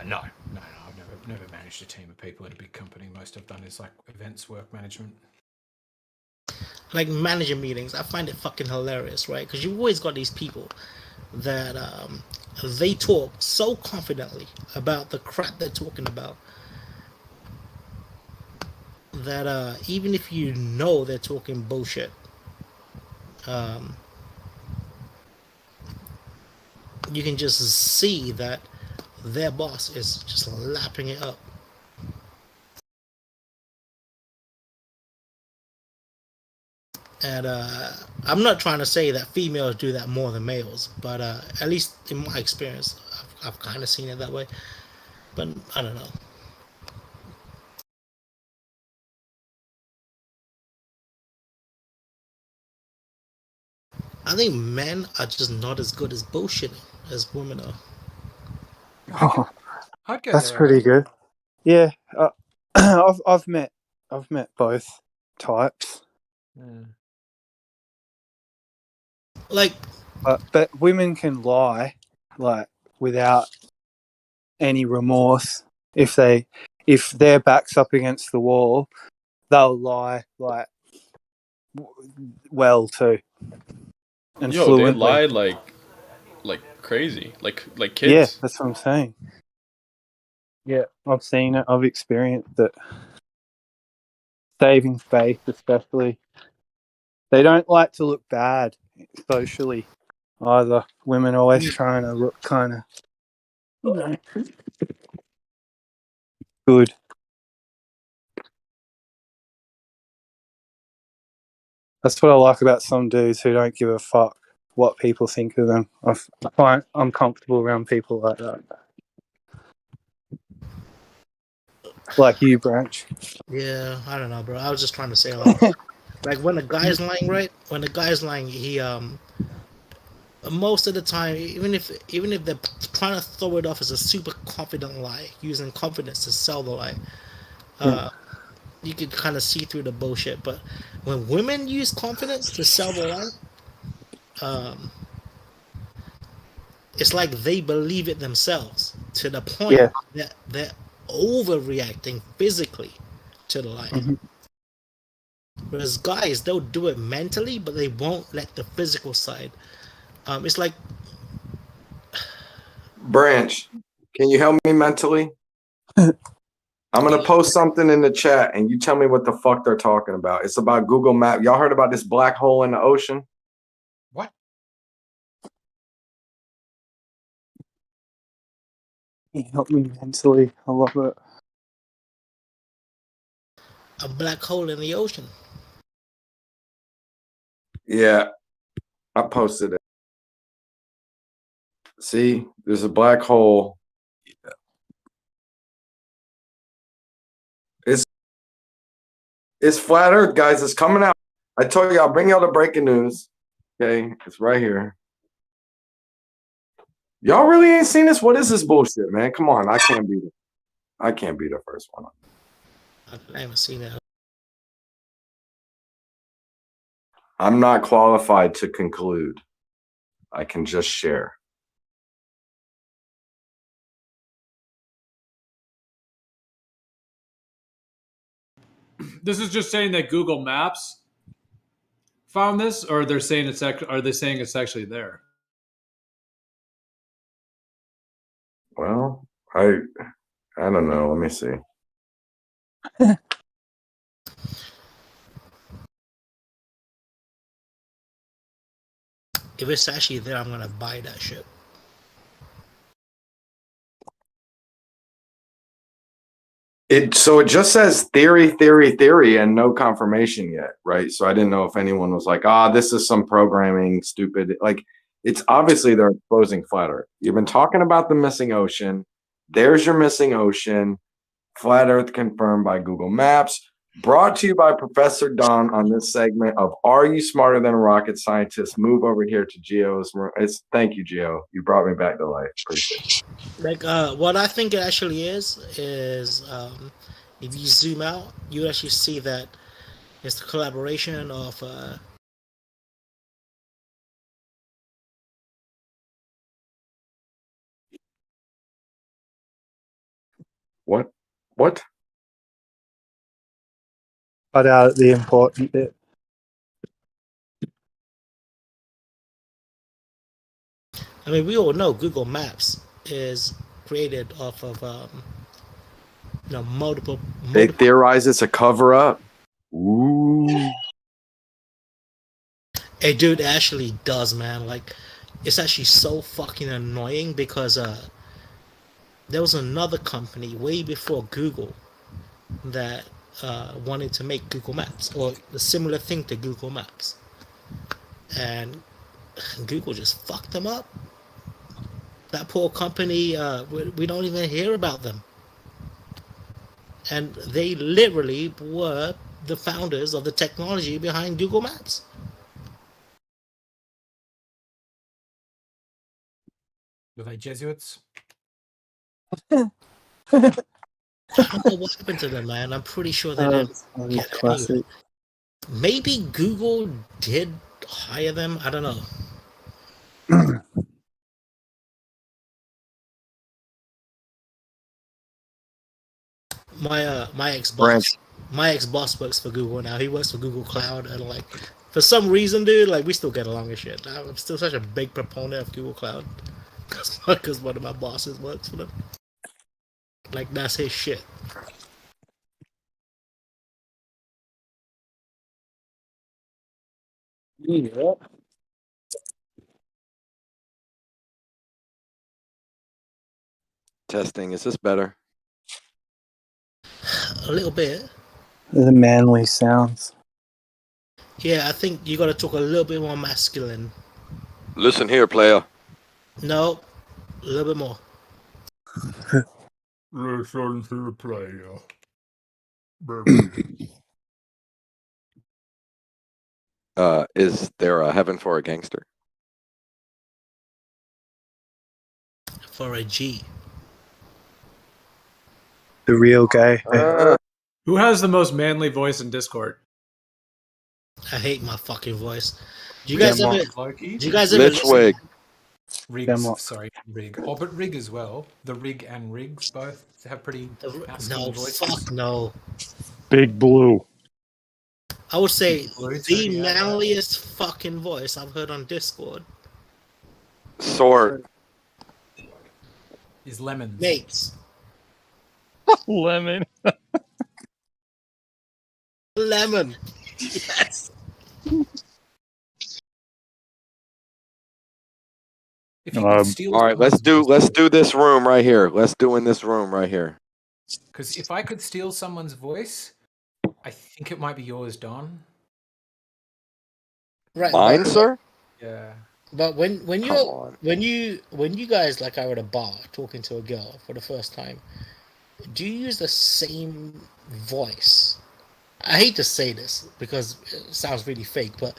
No. I've never managed a team of people at a big company. Most I've done is like events work management. Like manager meetings, I find it fucking hilarious, right? Because you've always got these people that they talk so confidently about the crap they're talking about that even if you know they're talking bullshit, you can just see that their boss is just lapping it up. And I'm not trying to say that females do that more than males, but at least in my experience, I've kind of seen it that way. But I don't know. I think men are just not as good as bullshitting as women are. Oh, that's pretty good. Yeah, I've met both types. Like, but women can lie like without any remorse. If their back's up against the wall, they'll lie like well too. And they lie like crazy, like kids. Yeah, that's what I'm saying. Yeah, I've seen it. I've experienced it. Saving face, especially. They don't like to look bad socially either. Women are always trying to look kind of good. That's what I like about some dudes who don't give a fuck what people think of them. I'm comfortable around people like that. Like you, Branch. Yeah, I don't know, bro. I was just trying to say like when a guy's lying, right? When a guy's lying, he most of the time, even if they're trying to throw it off as a super confident lie, using confidence to sell the lie, you can kind of see through the bullshit. But when women use confidence to sell the lie, it's like they believe it themselves to the point that they're overreacting physically to the lie. Whereas guys, they'll do it mentally, but they won't let the physical side. It's like, Branch, can you help me mentally? I'm gonna post something in the chat, and you tell me what the fuck they're talking about. It's about Google Map. Y'all heard about this black hole in the ocean? What? Help me mentally. I love it. a black hole in the ocean. Yeah, I posted it. See, there's a black hole. It's flat Earth, guys. It's coming out. I told you I'll bring y'all the breaking news. Okay, it's right here. Y'all really ain't seen this? What is this bullshit, man? Come on, I can't be the first one. I haven't seen it. I'm not qualified to conclude. I can just share. This is just saying that Google Maps found this, or they're saying are they saying it's actually there? Well, I don't know. Let me see. If it's actually there, I'm gonna buy that shit. So it just says theory, and no confirmation yet, right? So I didn't know if anyone was like, this is some programming stupid. Like, it's obviously they're exposing flat Earth. You've been talking about the missing ocean. There's your missing ocean. Flat Earth confirmed by Google Maps. Brought to you by Professor Don on this segment of Are You Smarter Than a Rocket Scientist? Move over here to Geo's. Thank you, Geo. You brought me back to life. Appreciate it. Like, what I think it actually is if you zoom out, you actually see that it's the collaboration of What? Cut out the important bit. I mean, we all know Google Maps is created off of multiple. They theorize it's a cover up. Ooh. Hey, dude, it actually does, man. Like, it's actually so fucking annoying because there was another company way before Google that wanted to make Google Maps or a similar thing to Google Maps, and Google just fucked them up. That poor company, we don't even hear about them. And they literally were the founders of the technology behind Google Maps. Were they Jesuits? I don't know what happened to them, man. I'm pretty sure they didn't get classic. anywhere. Maybe Google did hire them. I don't know. My ex-boss, works for Google now. He works for Google Cloud, and like, for some reason, dude, like, we still get along as shit. I'm still such a big proponent of Google Cloud because one of my bosses works for them. Like, that's his shit. Yeah. Testing. Is this better? A little bit. The manly sounds. Yeah, I think you got to talk a little bit more masculine. Listen here, player. No, a little bit more. Listen to the player. Is there a heaven for a gangster? for a G. The real gay. Who has the most manly voice in Discord? I hate my fucking voice. Do you guys ever? Loki? Do you guys ever? Litchwig. Riggs, sorry, Rig. Oh, but Rig as well. The Rig and Riggs both have pretty masculine No, voices. fuck no. Big Blue. I would say Blue, the yeah. manliest fucking voice I've heard on Discord Sword. Is Lemons. Mates. Lemon. Lemon. Yes. If you could steal All right, let's do this room right here. Let's do in this room right here. Because if I could steal someone's voice, I think it might be yours, Don. Right. Mine, but, sir? Yeah. But when you guys like are at a bar talking to a girl for the first time, do you use the same voice? I hate to say this because it sounds really fake, but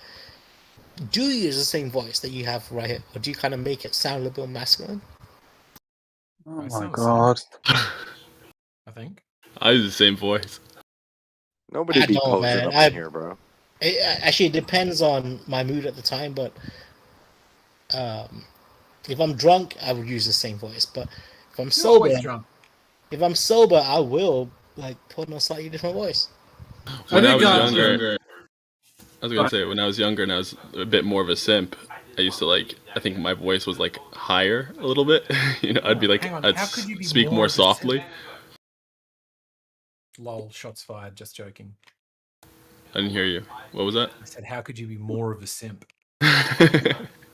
do you use the same voice that you have right here, or do you kind of make it sound a little bit masculine? Oh my god. I think. I use the same voice. Nobody be posing up in here, bro. Actually, it depends on my mood at the time, but if I'm drunk, I will use the same voice. But if I'm sober, I will like put on a slightly different voice. When I was younger, I was gonna say when I was younger and I was a bit more of a simp, I used to I think my voice was like higher a little bit. You know, I'd be like, I'd speak more softly. Lol, shots fired, just joking. I didn't hear you. What was that? I said, how could you be more of a simp?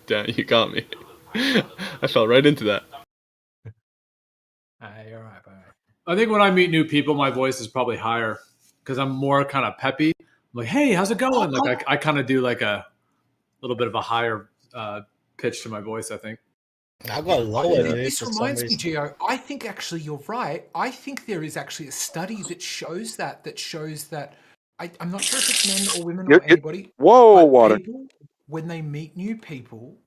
Damn, you got me. I fell right into that. You're right, bye. I think when I meet new people, my voice is probably higher because I'm more kind of peppy. I'm like, hey, how's it going? Like I kind of do like a little bit of a higher pitch to my voice, I think. I got lower. This reminds me, Gio. I think actually you're right. I think there is actually a study that shows that. I'm not sure if it's men or women or anybody. Whoa, water. People, when they meet new people,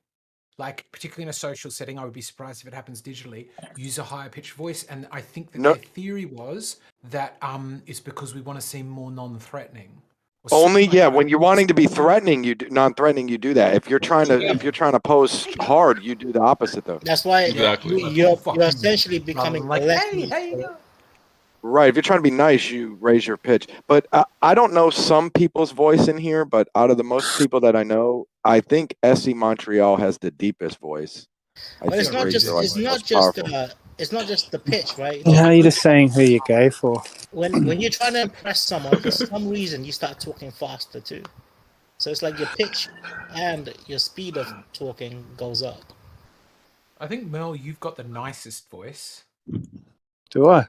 like particularly in a social setting, I would be surprised if it happens digitally, use a higher pitched voice. And I think that their theory was that it's because we want to seem more non-threatening. Only when you're wanting to be threatening, non-threatening, you do that. If you're trying to pose hard, you do the opposite though. That's why you're essentially becoming like, less. Hey. Right. If you're trying to be nice, you raise your pitch. But I don't know some people's voice in here, but out of the most people that I know, I think SE Montreal has the deepest voice. But it's not just the pitch, right? Yeah, you're just saying who you're gay for. When you're trying to impress someone, for some reason you start talking faster too. So it's like your pitch and your speed of talking goes up. I think, Mel, you've got the nicest voice. Do I?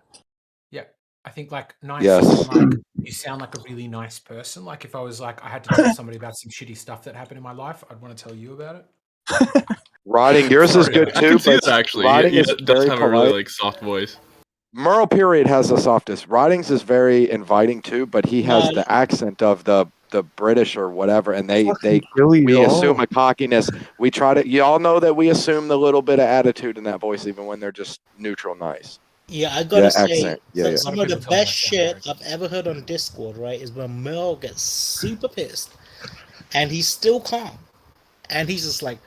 Yeah. I think like nice. Yes. Like, you sound like a really nice person. Like if I was like, I had to tell somebody about some shitty stuff that happened in my life, I'd want to tell you about it. Riding, yours is good I too. can see But it actually. Riding He is does very have a really polite. soft voice. Merle period has the softest. Riding's is very inviting too, but he has the accent of the British or whatever, and we assume a cockiness. We try to. You all know that we assume the little bit of attitude in that voice, even when they're just neutral, nice. Yeah, I gotta say, accent. some of the best shit I've ever heard on Discord, right, is when Merle gets super pissed, and he's still calm, and he's just like,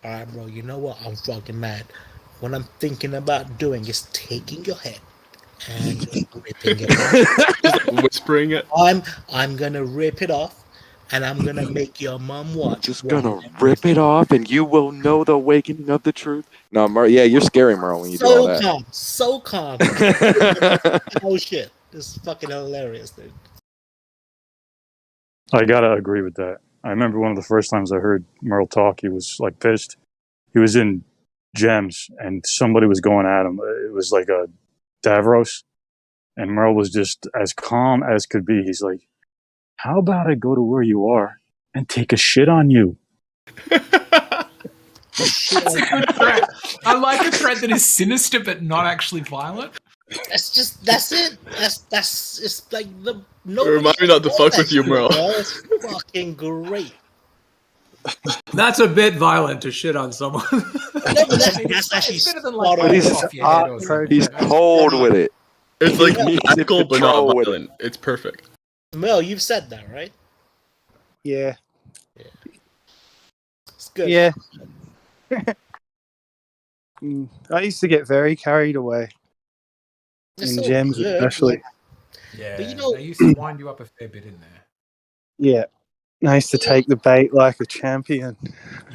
"All right, bro, you know what? I'm fucking mad. What I'm thinking about doing is taking your head and ripping it off. Whispering it. I'm gonna rip it off, and I'm gonna make your mom watch. Just gonna rip it off, and you will know the awakening of the truth." No, Merle, you're scary, Merle, when you do all that. So calm. Oh shit, this is fucking hilarious, dude. I gotta agree with that. I remember one of the first times I heard Merle talk, he was like pissed. He was in Gems, and somebody was going at him. It was like a Davros, and Merle was just as calm as could be. He's like, "How about I go to where you are and take a shit on you?" That's a good threat. I like a threat that is sinister but not actually violent. That's it. It's like the Remind me not to fuck with you, Merle. It's fucking great. That's a bit violent to shit on someone. No, but that's actually It's better than spot like on. he's off your head or something. He's cold with it. It's like He's tactical, but not control with it. violent. It's perfect. Mel, you've said that, right? Yeah. It's good. Yeah. I used to get very carried away. It's In so gems, good, especially. like- Yeah, But you know- they used to wind you up a fair bit in there. Yeah. I used to take the bait like a champion.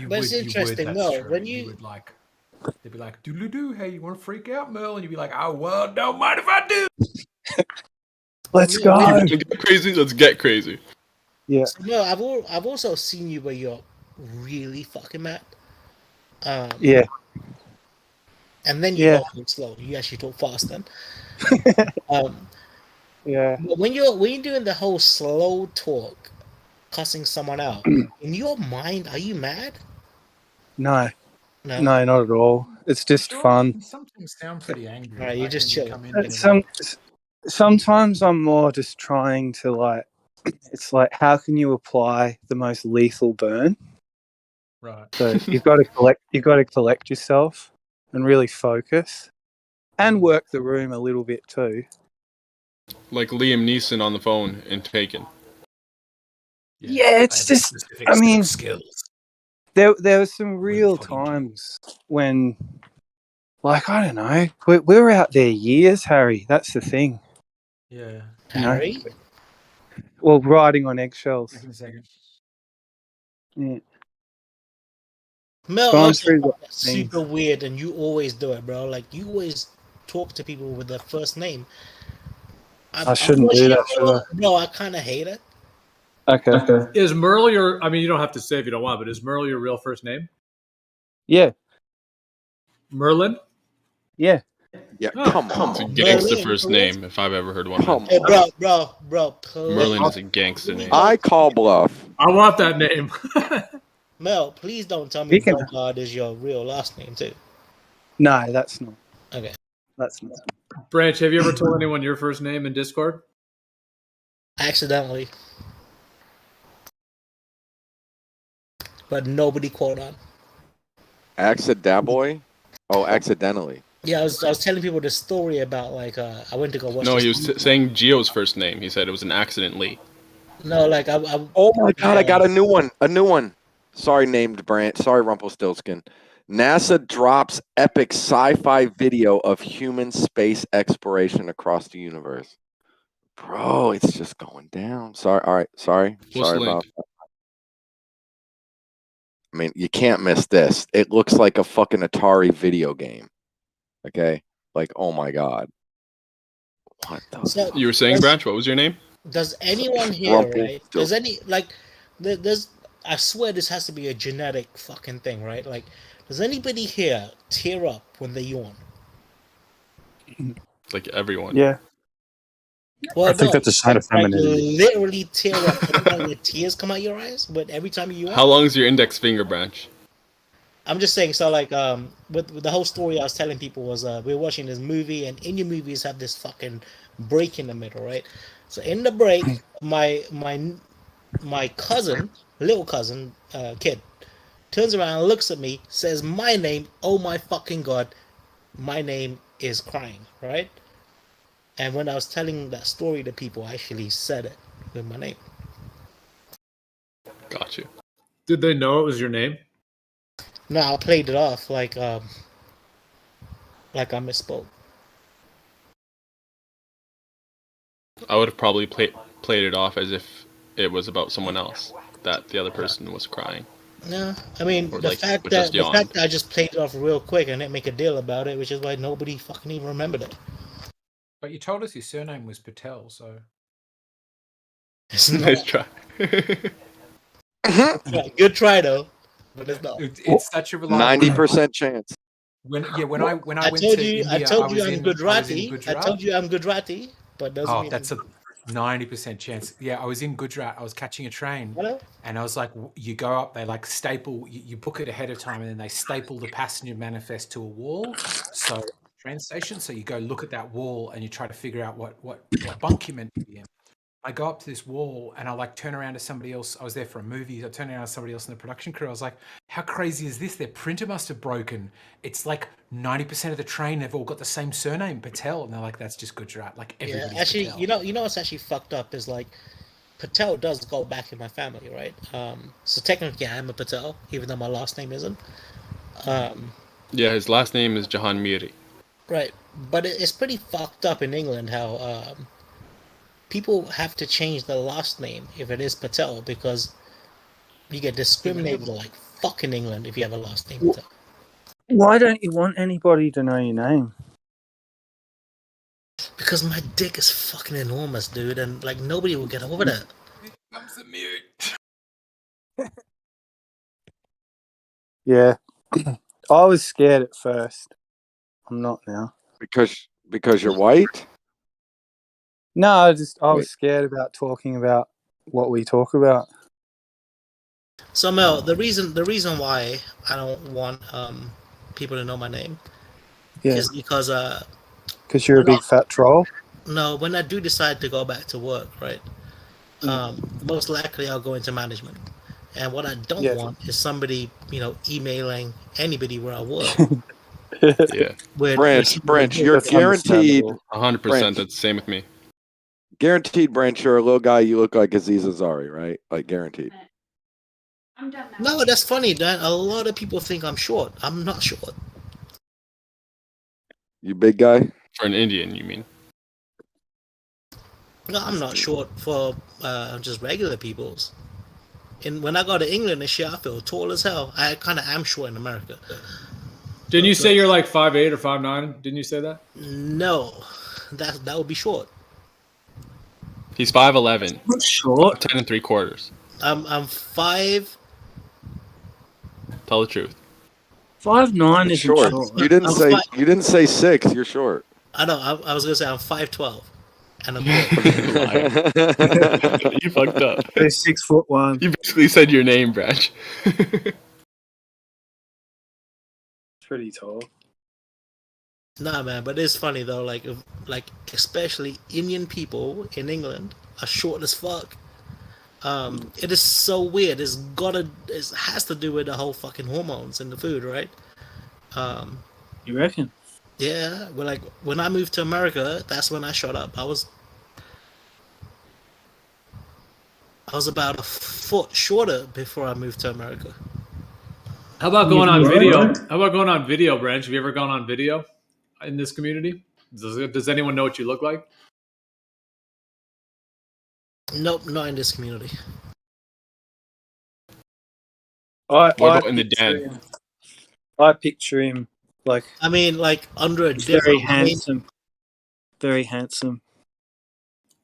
But it's interesting, that's Mel, true. when You you- would like, they'd be like, doodle-doo, hey, you want to freak out, Merle? And you'd be like, oh, well, don't mind if I do. Let's go. Let's get crazy. Let's get crazy. Yeah. So, Mel, I've also seen you where you're really fucking mad. Yeah. And then you Yeah. talk slow. You actually talk fast then. Yeah. But when you're doing the whole slow talk, cussing someone out, in your mind, are you mad? No. No? No, not at all. It's just fun. You sometimes sound pretty angry. Alright, you're just when you chilling. come in and Some, sometimes I'm more just trying to like, it's like, how can you apply the most lethal burn? Right. So you've got to collect yourself and really focus, and work the room a little bit too. Like Liam Neeson on the phone in Taken. Yeah, it's just. specific I mean, skills. there were some real times when, like, I don't know, we were out there years, Harry. That's the thing. Yeah. You know? Harry? Well, riding on eggshells. Second, a second. Yeah. Mel, Gone also through find the that super weird, and you always do it, bro. Like, you always talk to people with their first name. I shouldn't do that, should I? No, I kind of hate it. Okay. Is Merle your? I mean, you don't have to say if you don't want, but is Merle your real first name? Yeah. Merlin? Yeah. Yeah, Oh, come on. It's a gangster Merlin, first name, if I've ever heard one. Hey, bro, please. Merlin is a gangster name. I call bluff. I want that name. Mel, please don't tell me You can- Bogard is your real last name, too. No, that's not. Okay. That's not. Branch, have you ever told anyone your first name in Discord? Accidentally. But nobody caught on. Accidaboy? Oh, accidentally. Yeah, I was telling people the story about, like, I went to go watch No, this he was movie. saying Gio's first name. He said it was an accident Lee. No, like, I Oh my god, I got a new one. A new one. Sorry, named Brant. Sorry, Rumpelstiltskin. NASA drops epic sci-fi video of human space exploration across the universe. Bro, it's just going down. Sorry. All right. Sorry. What's Sorry the about link? that. I mean, you can't miss this. It looks like a fucking Atari video game. Okay? Like, oh my god. What the So, You were saying, does- Branch? What was your name? Does anyone here, right? Does any, like, there's, I swear this has to be a genetic fucking thing, right? Like, does anybody here tear up when they yawn? Like everyone. Yeah. Well, I think no, that's a sign of like, femininity. literally tear up and the tears come out your eyes, but every time you yawn. How long is your index finger, Branch? I'm just saying, so like, with the whole story I was telling people was, we were watching this movie, and in your movies have this fucking break in the middle, right? So in the break, my cousin, little cousin, kid, turns around and looks at me, says my name. Oh my fucking god, my name is crying, right? And when I was telling that story to people, I actually said it with my name. Got you. Did they know it was your name? No, I played it off like I misspoke. I would have probably played it off as if it was about someone else, that the other person was crying. No, I mean Or the like, fact or that just yawned. I just played it off real quick and didn't make a deal about it, which is why nobody fucking even remembered it. But you told us your surname was Patel, so. It's Nice not. try. Good try though, but it's not. It's such a reliable. 90% chance. When I went I to told you, India, I told you was I'm in Gujarati. I Gujarat. told you I'm Gujarati, but doesn't Oh, mean that's a 90% chance. Yeah, I was in Gujarat. I was catching a train, Hello? and I was like, you go up, they like staple, you book it ahead of time, and then they staple the passenger manifest to a wall. So train station. So you go look at that wall, and you try to figure out what bunk you're meant to be in. I go up to this wall and I like turn around to somebody else. I was there for a movie. I turned around to somebody else in the production crew. I was like, how crazy is this? Their printer must have broken. It's like 90% of the train have all got the same surname, Patel. And they're like, that's just Gujarat. Like everybody's Yeah, actually, Patel. you know what's actually fucked up is like Patel does go back in my family, right? So technically I am a Patel, even though my last name isn't. Yeah, his last name is Jahan Miri. Right, but it's pretty fucked up in England how people have to change their last name if it is Patel because you get discriminated like fuck in England if you have a last name Patel. Why don't you want anybody to know your name? Because my dick is fucking enormous, dude, and like nobody will get over that. Comes the mute. Yeah. I was scared at first. I'm not now. Because you're white? No, I was scared about talking about what we talk about. So Mel, the reason why I don't want people to know my name is because you're a big fat troll. No, when I do decide to go back to work, right? Most likely I'll go into management. And what I don't want is somebody, emailing anybody where I work. Yeah. Branch, you're guaranteed. 100%. That's the same with me. Guaranteed, Branch, you're a little guy. You look like Aziz Ansari, right? Like guaranteed. I'm done now. No, that's funny, Dan. A lot of people think I'm short. I'm not short. You big guy? For an Indian, you mean? No, I'm not short for just regular peoples. And when I go to England and shit, I feel tall as hell. I kind of am short in America. Didn't you say you're like 5'8" or 5'9"? Didn't you say that? No, that would be short. He's 5'11". Short. 10 3/4. I'm 5. Tell the truth. 5'9" is short. You didn't say 6. You're short. I know. I was gonna say I'm 5'12", and I'm You fucked up. He's 6'1". You basically said your name, Branch. Pretty tall. Nah, man, but it's funny though. Like especially Indian people in England are short as fuck. It is so weird. It has to do with the whole fucking hormones in the food, right? You reckon? Yeah, but like when I moved to America, that's when I shot up. I was about a foot shorter before I moved to America. How about going on video? How about going on video, Branch? Have you ever gone on video in this community? Does anyone know what you look like? Nope, not in this community. What about in the den? I picture him like. I mean, like under a very handsome. Very handsome.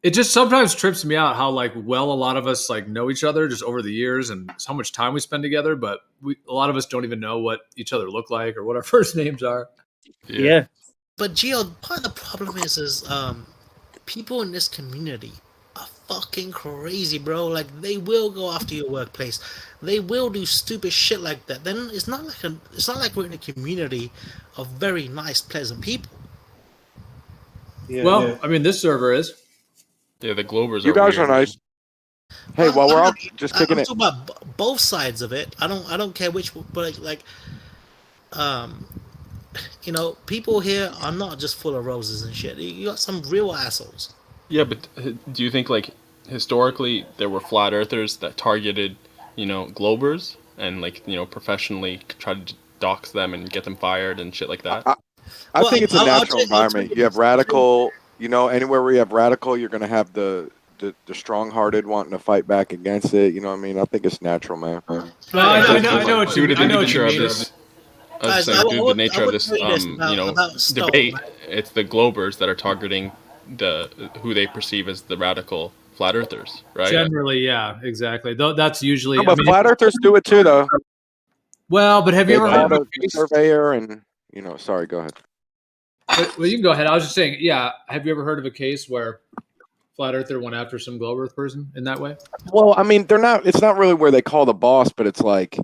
It just sometimes trips me out how like well a lot of us like know each other just over the years and how much time we spend together, but a lot of us don't even know what each other look like or what our first names are. Yeah. But Gio, part of the problem is people in this community are fucking crazy, bro. Like they will go after your workplace. They will do stupid shit like that. Then it's not like we're in a community of very nice, pleasant people. Yeah, well, I mean, this server is. Yeah, the Globers. You guys are nice. Hey, while we're all just kicking it. I'm talking about both sides of it. I don't care which, but people here are not just full of roses and shit. You got some real assholes. Yeah, but do you think like historically there were flat earthers that targeted, Globers and professionally tried to dox them and get them fired and shit like that? I think it's a natural environment. You have radical. Anywhere where you have radical, you're going to have the strong-hearted wanting to fight back against it. You know what I mean? I think it's natural, man. I know what you mean. I was saying, due to the nature of this, debate, it's the Globers that are targeting who they perceive as the radical flat earthers, right? Generally, yeah, exactly. That's usually. No, but flat earthers do it too, though. Well, but have you ever heard of a surveyor and Sorry, go ahead. Well, you can go ahead. I was just saying, yeah. Have you ever heard of a case where flat earther went after some globe earth person in that way? Well, I mean, they're not. It's not really where they call the boss, but it's like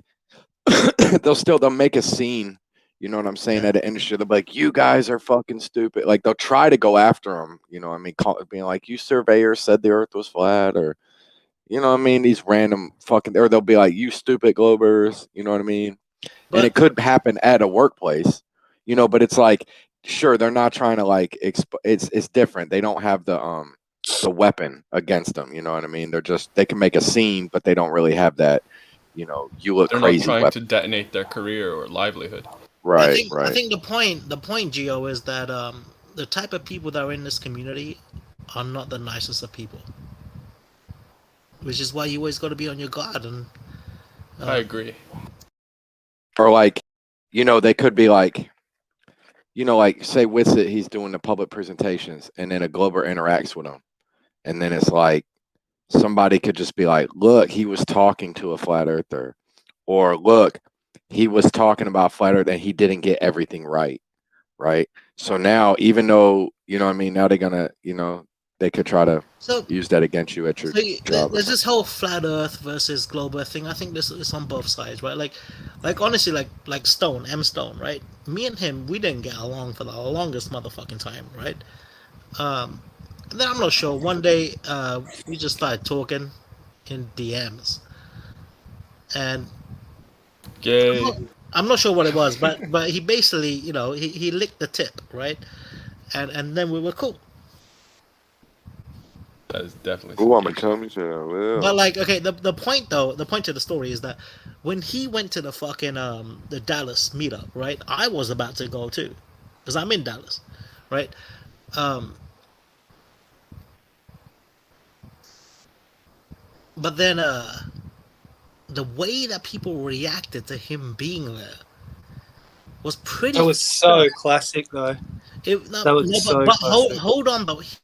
they'll make a scene. You know what I'm saying? At the industry, they'll be like, "You guys are fucking stupid." Like they'll try to go after them. You know what I mean? Being like, "You surveyors said the Earth was flat," or you know what I mean? These random fucking, or they'll be like, "You stupid globers." You know what I mean? And it could happen at a workplace, you know. But it's like, sure, they're not trying to like. It's different. They don't have the weapon against them. You know what I mean? They can make a scene, but they don't really have that. You know, you look They're crazy. not trying weapon. to detonate their career or livelihood. Right, I think the point, Gio, is that the type of people that are in this community are not the nicest of people, which is why you always got to be on your guard. And I agree. Or like, you know, they could be like, you know, like say Witsit, he's doing the public presentations, and then a Glober interacts with him, and then it's like somebody could just be like, "Look, he was talking to a flat earther," or "Look, he was talking about flat earth and he didn't get everything right." Right. So now, even though, you know what I mean, now they're gonna, you know, they could try to use that against you at your job. There's this whole flat Earth versus global thing. I think this is on both sides, right? Like honestly, like Stone, M Stone, right? Me and him, we didn't get along for the longest motherfucking time, right? And then I'm not sure. One day, we just started talking in DMs, and Gay. I'm not sure what it was, but he basically, you know, he licked the tip, right? And then we were cool. That is definitely. Oh, I'm gonna tell me so. But like, okay, the point though, the point of the story is that when he went to the fucking the Dallas meetup, right? I was about to go too, because I'm in Dallas, right? But then the way that people reacted to him being there was pretty. That was so classic, though. Hold on, though. He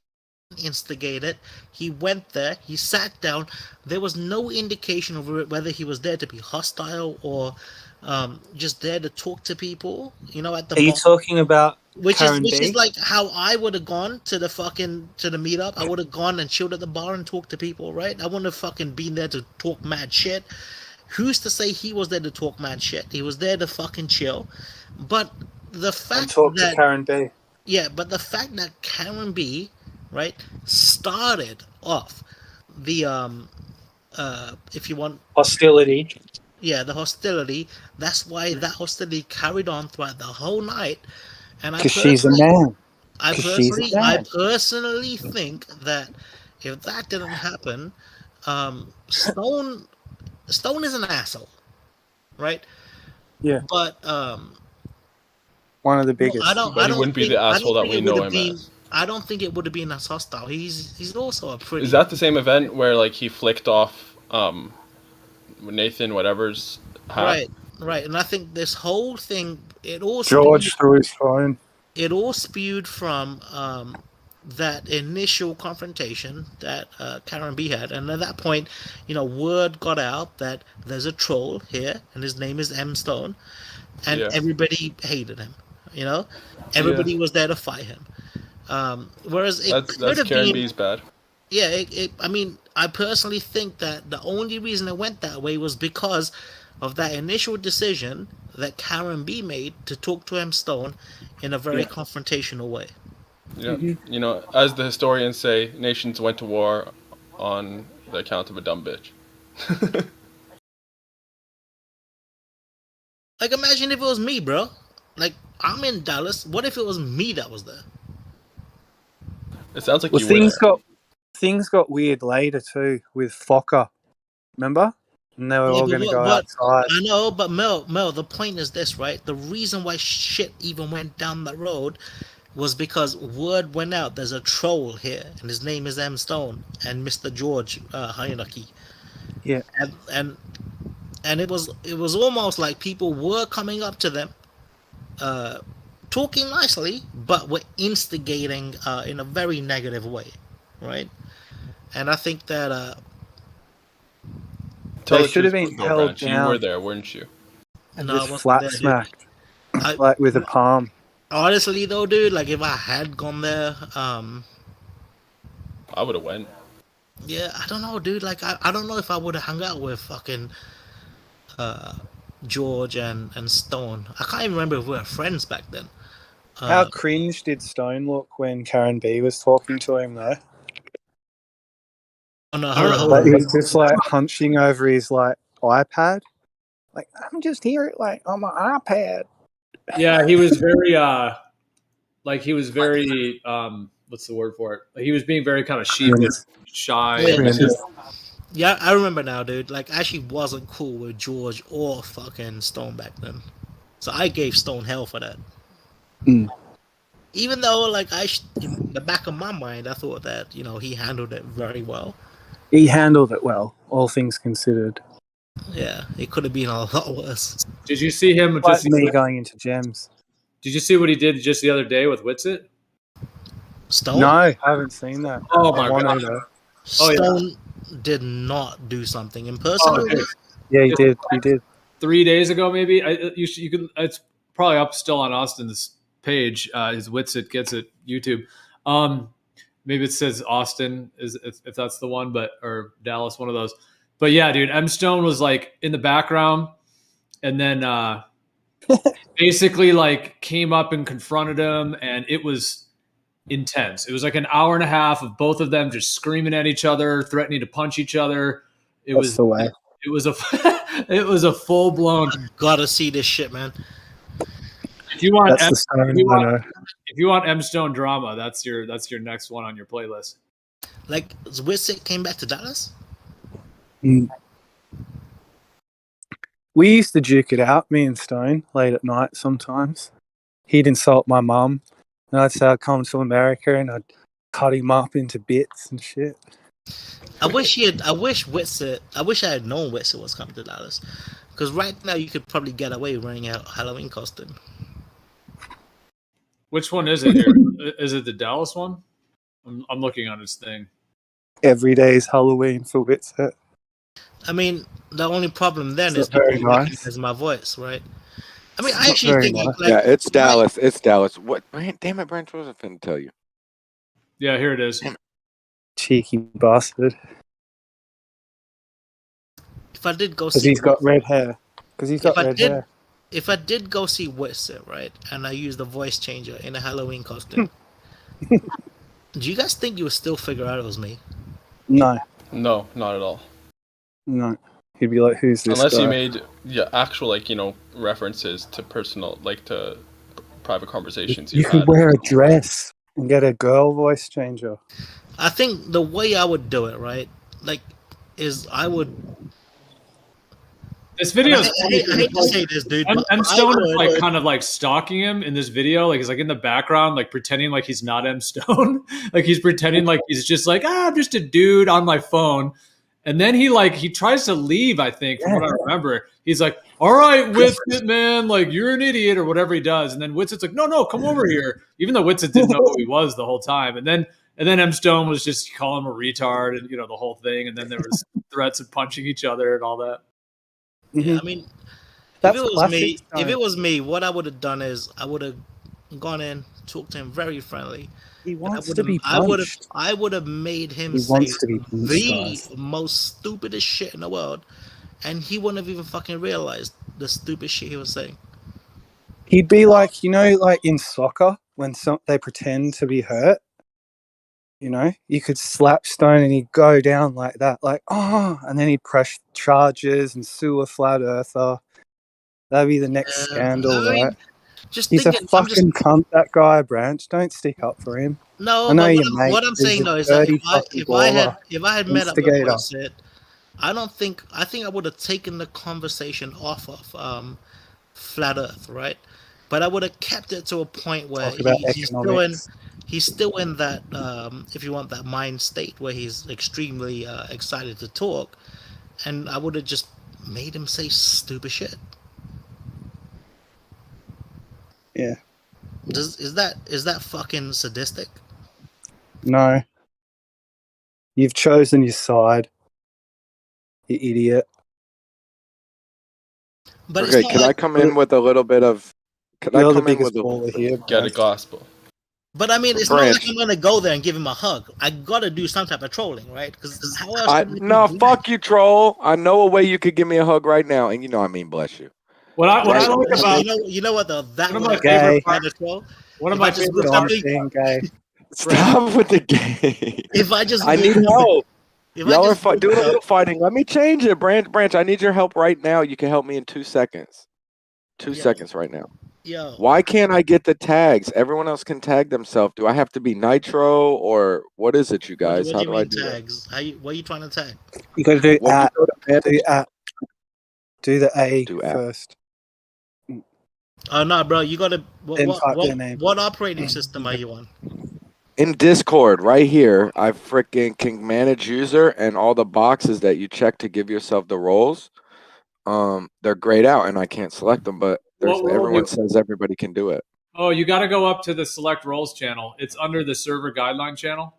instigated. He went there. He sat down. There was no indication of whether he was there to be hostile or just there to talk to people. You know, at the. Are you talking about Which Karen is B? like how I would have gone to the meetup. I would have gone and chilled at the bar and talked to people, right? I wouldn't have fucking been there to talk mad shit. Who's to say he was there to talk mad shit? He was there to fucking chill. But the fact talk that to Karen B. Yeah, but the fact that Karen B, right, started off the if you want hostility. Yeah, the hostility. That's why that hostility carried on throughout the whole night. And Because she's a man. I personally think that if that didn't happen, Stone is an asshole, right? Yeah. But one of the biggest. I don't wouldn't be the asshole that we know him as. I don't think it would have been as hostile. He's also a pretty. Is that the same event where like he flicked off Nathan whatever's hat? Right, and I think this whole thing George threw his phone. It all spewed from that initial confrontation that Karen B had, and at that point, you know, word got out that there's a troll here, and his name is M Stone, and everybody hated him. You know, everybody was there to fight him. Whereas that's Karen B's bad. Yeah, I mean, I personally think that the only reason it went that way was because of that initial decision that Karen B made to talk to M Stone in a very confrontational way. Yeah, you know, as the historians say, nations went to war on the account of a dumb bitch. Like, imagine if it was me, bro. Like, I'm in Dallas. What if it was me that was there? It sounds like things got weird later too with Fokker. Remember? And they were all going to go outside. I know, but Mel, the point is this, right? The reason why shit even went down that road was because word went out. There's a troll here, and his name is M Stone and Mr. George Heineke. Yeah, and it was almost like people were coming up to them, talking nicely, but were instigating in a very negative way, right? And I think that they should have been held down. You were there, weren't you? And just flat smacked, like with a palm. Honestly, though, dude, like if I had gone there, I would have went. Yeah, I don't know, dude. Like I don't know if I would have hung out with fucking George and Stone. I can't even remember if we were friends back then. How cringe did Stone look when Karen B was talking to him though? Oh no, Like, he was just like hunching over his like iPad. Like, I'm just here like on my iPad. Yeah, he was very what's the word for it? He was being very kind of sheepish, shy. Yeah, I remember now, dude. Like, I actually wasn't cool with George or fucking Stone back then. So I gave Stone hell for that. Even though, like, in the back of my mind, I thought that, you know, he handled it very well. He handled it well, all things considered. Yeah, it could have been a lot worse. Did you see him like me going into gems? Did you see what he did just the other day with Witsit? Stone? No, I haven't seen that. Oh my god! Stone did not do something in person. Oh, dude. Yeah, he did. He did. 3 days ago, maybe. You could. It's probably up still on Austin's page. His Witsit gets it YouTube. Maybe it says Austin is if that's the one, or Dallas, one of those. But yeah, dude, M Stone was like in the background, and then basically like came up and confronted him, and it was intense. It was like an hour and a half of both of them just screaming at each other, threatening to punch each other. It was the way. It was a it was a full blown. Gotta see this shit, man. If you want, if you want M Stone drama, that's your next one on your playlist. Like Witsit came back to Dallas. We used to duke it out, me and Stone, late at night sometimes. He'd insult my mum, and I'd say I'd come to America and I'd cut him up into bits and shit. I wish I had known Witsit was coming to Dallas, because right now you could probably get away wearing a Halloween costume. Which one is it here? Is it the Dallas one? I'm looking on his thing. Every day is Halloween for Witsit. I mean, the only problem then is very people nice. recognize my voice, right? I mean, I Not actually very think nice. like Yeah, it's Dallas. It's Dallas. What? Damn it, Branch, what was I finna tell you? Yeah, here it is. Cheeky bastard. if I did go Because see, he's got red hair. Because he's got red hair. if I did go see Witsit, right, and I used the voice changer in a Halloween costume, do you guys think you would still figure out it was me? No. No, not at all. No. He'd be like, who's this Unless guy? you made actual references to personal, to private conversations. You could wear a dress and get a girl voice changer. I think the way I would do it, right, is I would. This video is I hate to say this, dude. but M I Stone is would- kind of stalking him in this video. He's in the background, pretending like he's not M Stone. He's pretending like he's just I'm just a dude on my phone. And then he tries to leave, I think, from what I remember. He's like, all right, Witsit, man, you're an idiot or whatever he does. And then Witsit's like, no, come over here. Even though Witsit didn't know who he was the whole time. And then M Stone was just calling him a retard and, the whole thing. And then there was threats of punching each other and all that. Yeah, I mean, That's if it was me, what I would have done is I would have gone in, talked to him very friendly. He wants I to be punched. I would have made him He say wants to be punched, the guys. most stupidest shit in the world, and he wouldn't have even fucking realized the stupid shit he was saying. He'd be like in soccer when they pretend to be hurt. You could slap Stone and he'd go down like that, and then he'd press charges and sue a flat earther. That'd be the next scandal, right? He's a fucking cunt, that guy, Branch. Don't stick up for him. No, I know but your mate. what I'm He's saying a though is that dirty fucking if I baller, had met up with instigator. Witsit, I think I would have taken the conversation off of flat Earth, right? But I would have kept it to a point where Talk about he's still in that if you want that mind state where he's extremely excited to talk, and I would have just made him say stupid shit. Yeah. Is that fucking sadistic? No. You've chosen your side, you idiot. But Okay, can I come in with a little bit of? Can I You're the come in biggest with a? baller here. Get a gospel. But I mean, it's Branch. not like I'm gonna go there and give him a hug. I gotta do some type of trolling, right? Because how else? No, fuck you, troll. I know a way you could give me a hug right now, and I mean bless you. What I like about you know what though, that one of was my my favorite favorite part as well. One of If my I just favorite looked up the- being gay. Stop with the game. If I just I need looked up- help. if I Y'all are just looked doing a up- little fighting. Let me change it, Branch. I need your help right now. You can help me in 2 seconds. 2 seconds right now. Yo. Why can't I get the tags? Everyone else can tag themselves. Do I have to be Nitro or what is it, you guys? What How do you do I mean do that? tags? What are you trying to tag? You got to do When you at. go to manage- Do the A Do at. first. Oh no, bro, you gotta Then type their name. what operating system are you on? In Discord, right here, I freaking can manage user and all the boxes that you check to give yourself the roles. They're grayed out and I can't select them, but everyone says everybody can do it. Oh, you got to go up to the select roles channel. It's under the server guideline channel.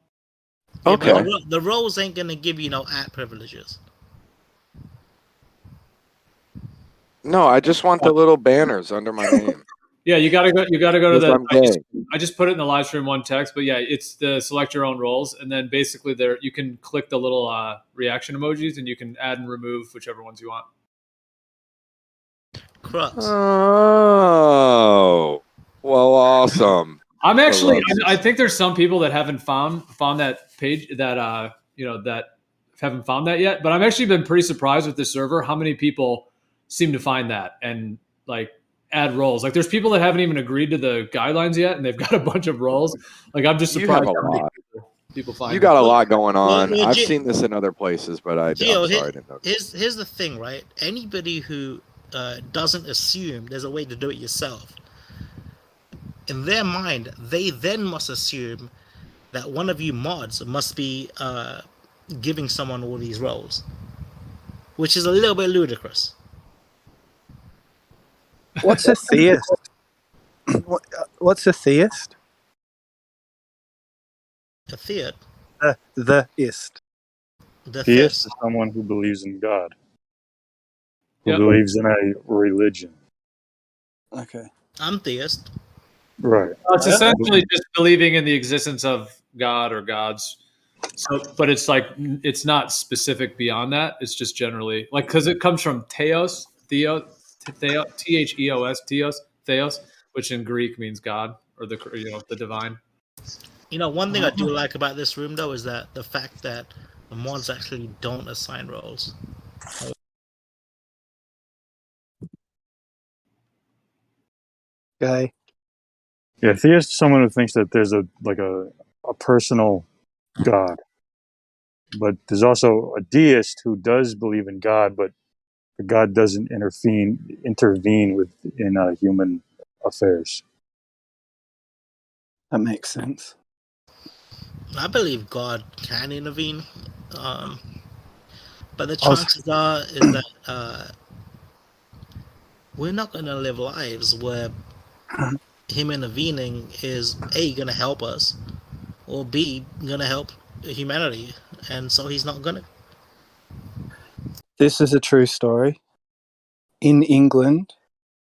Yeah, Okay. but the roles ain't gonna give you no at privileges. No, I just want the little banners under my name. Yeah, you gotta go. You gotta go to Because the. I'm I just put it in the live stream one text, but yeah, it's the select your own roles, and then basically there you can click the little reaction emojis, and you can add and remove whichever ones you want. Crux. Oh, well, awesome. I'm actually. love I think there's some people that haven't found that page that that haven't found that yet. But I've actually been pretty surprised with this server how many people seem to find that and like add roles. Like there's people that haven't even agreed to the guidelines yet, and they've got a bunch of roles. Like I'm just You surprised have a how many lot. people find. You got a it. lot going on. Well, I've seen this in other places, but I'm Gio, sorry I didn't know. here's the thing, right? Anybody who doesn't assume there's a way to do it yourself, in their mind, they then must assume that one of you mods must be giving someone all these roles, which is a little bit ludicrous. What's a theist? What's a theist? A theist. The ist. The Theist is someone who believes in God, who Yep. believes in a religion. Okay. I'm theist. Right. It's essentially just believing in the existence of God or gods. So, but it's like it's not specific beyond that. It's just generally like because it comes from theos, theos, theos, which in Greek means God or the the divine. You know, one thing I do like about this room though is that the fact that the mods actually don't assign roles. Gay. Yeah, theist is someone who thinks that there's a personal God. But there's also a deist who does believe in God, but the God doesn't intervene in human affairs. That makes sense. I believe God can intervene, but the chances are is that we're not going to live lives where him intervening is A, going to help us, or B, going to help humanity, and so he's not going to. This is a true story. In England,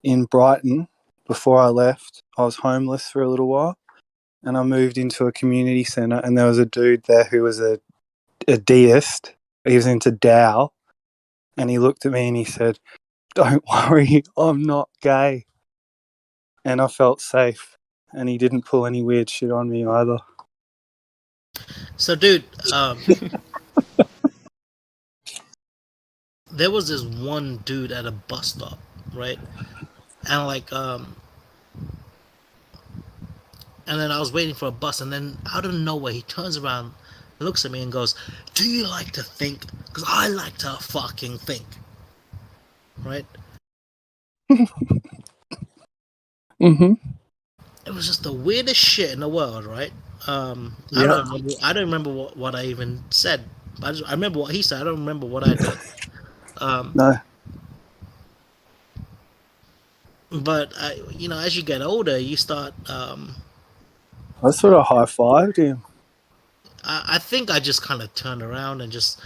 in Brighton, before I left, I was homeless for a little while, and I moved into a community centre, and there was a dude there who was a deist. He was into Tao, and he looked at me and he said, "Don't worry, I'm not gay." And I felt safe, and he didn't pull any weird shit on me either. So, dude, there was this one dude at a bus stop, right? And and then I was waiting for a bus, and then out of nowhere, he turns around, looks at me, and goes, "Do you like to think? Because I like to fucking think." Right? Mm-hmm. It was just the weirdest shit in the world, right? I don't remember what I even said. I remember what he said. I don't remember what I did. No. But as you get older, you start. I sort of high-fived him. I think I just kind of turned around and just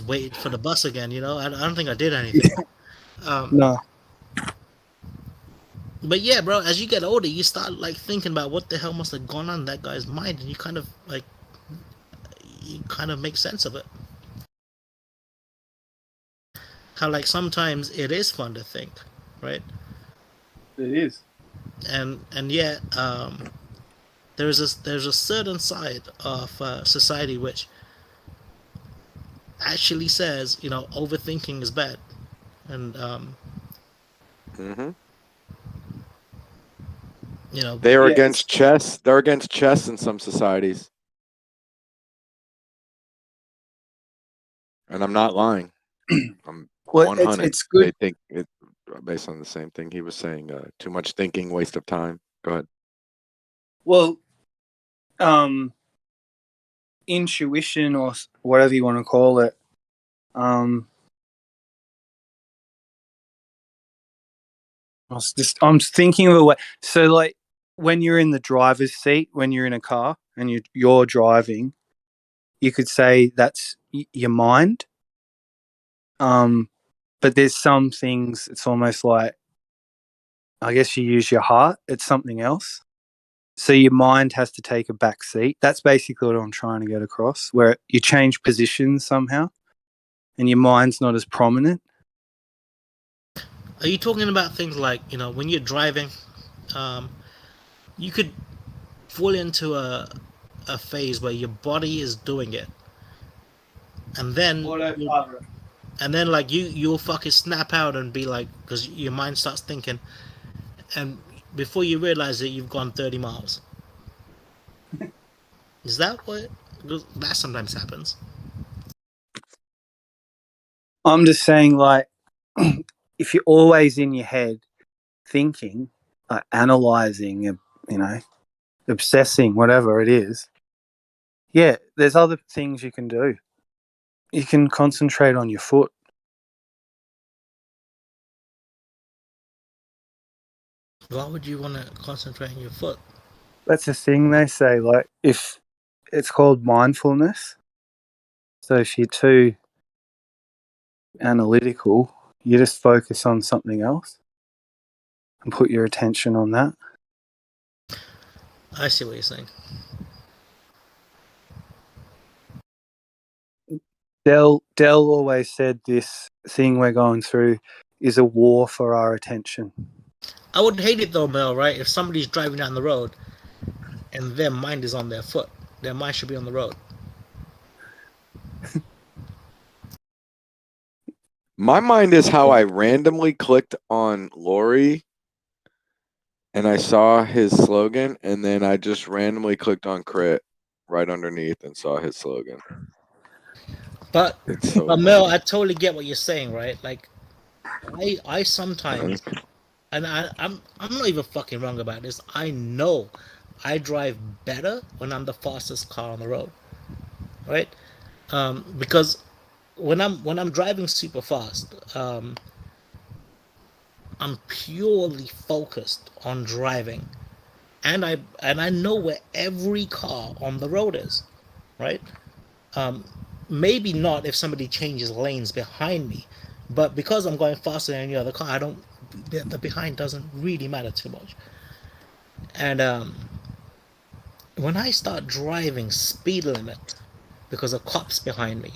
waited for the bus again. I don't think I did anything. No. But yeah, bro, as you get older, you start thinking about what the hell must have gone on in that guy's mind, and you kind of make sense of it. how like sometimes it is fun to think, right? It is. And yet there's a certain side of society which actually says, you know, overthinking is bad, and you know, they are against chess. They're against chess in some societies, and I'm not lying. I'm Well, 100. it's good. They think it based on the same thing he was saying. Too much thinking, waste of time. Go ahead. Well, intuition or whatever you want to call it. I'm thinking of a way. So, like, when you're in the driver's seat, when you're in a car and you're driving, you could say that's your mind. But there's some things. It's almost like, I guess you use your heart. It's something else. So your mind has to take a back seat. That's basically what I'm trying to get across, where you change positions somehow and your mind's not as prominent. are you talking about things like, you know, when you're driving, you could fall into a phase where your body is doing it, and then like you'll fucking snap out and be like, because your mind starts thinking, and before you realize it, you've gone 30 miles. Is that what? That sometimes happens. I'm just saying, like, if you're always in your head thinking, analyzing, you know, obsessing, whatever it is, yeah, there's other things you can do. You can concentrate on your foot. Why would you want to concentrate on your foot? That's the thing they say, like, if it's called mindfulness. So if you're too analytical, you just focus on something else and put your attention on that. I see what you're saying. Dell always said this thing we're going through is a war for our attention. I would hate it though, Mel, right? If somebody's driving down the road and their mind is on their foot, their mind should be on the road. My mind is how I randomly clicked on Lori and I saw his slogan, and then I just randomly clicked on Crit right underneath and saw his slogan. But, so but Mel, I totally get what you're saying, right? Like, I sometimes, and I'm not even fucking wrong about this. I know I drive better when I'm the fastest car on the road, right? Because when I'm driving super fast, I'm purely focused on driving, and I know where every car on the road is, right? Maybe not if somebody changes lanes behind me, but because I'm going faster than any other car, the behind doesn't really matter too much. And when I start driving speed limit because of cops behind me,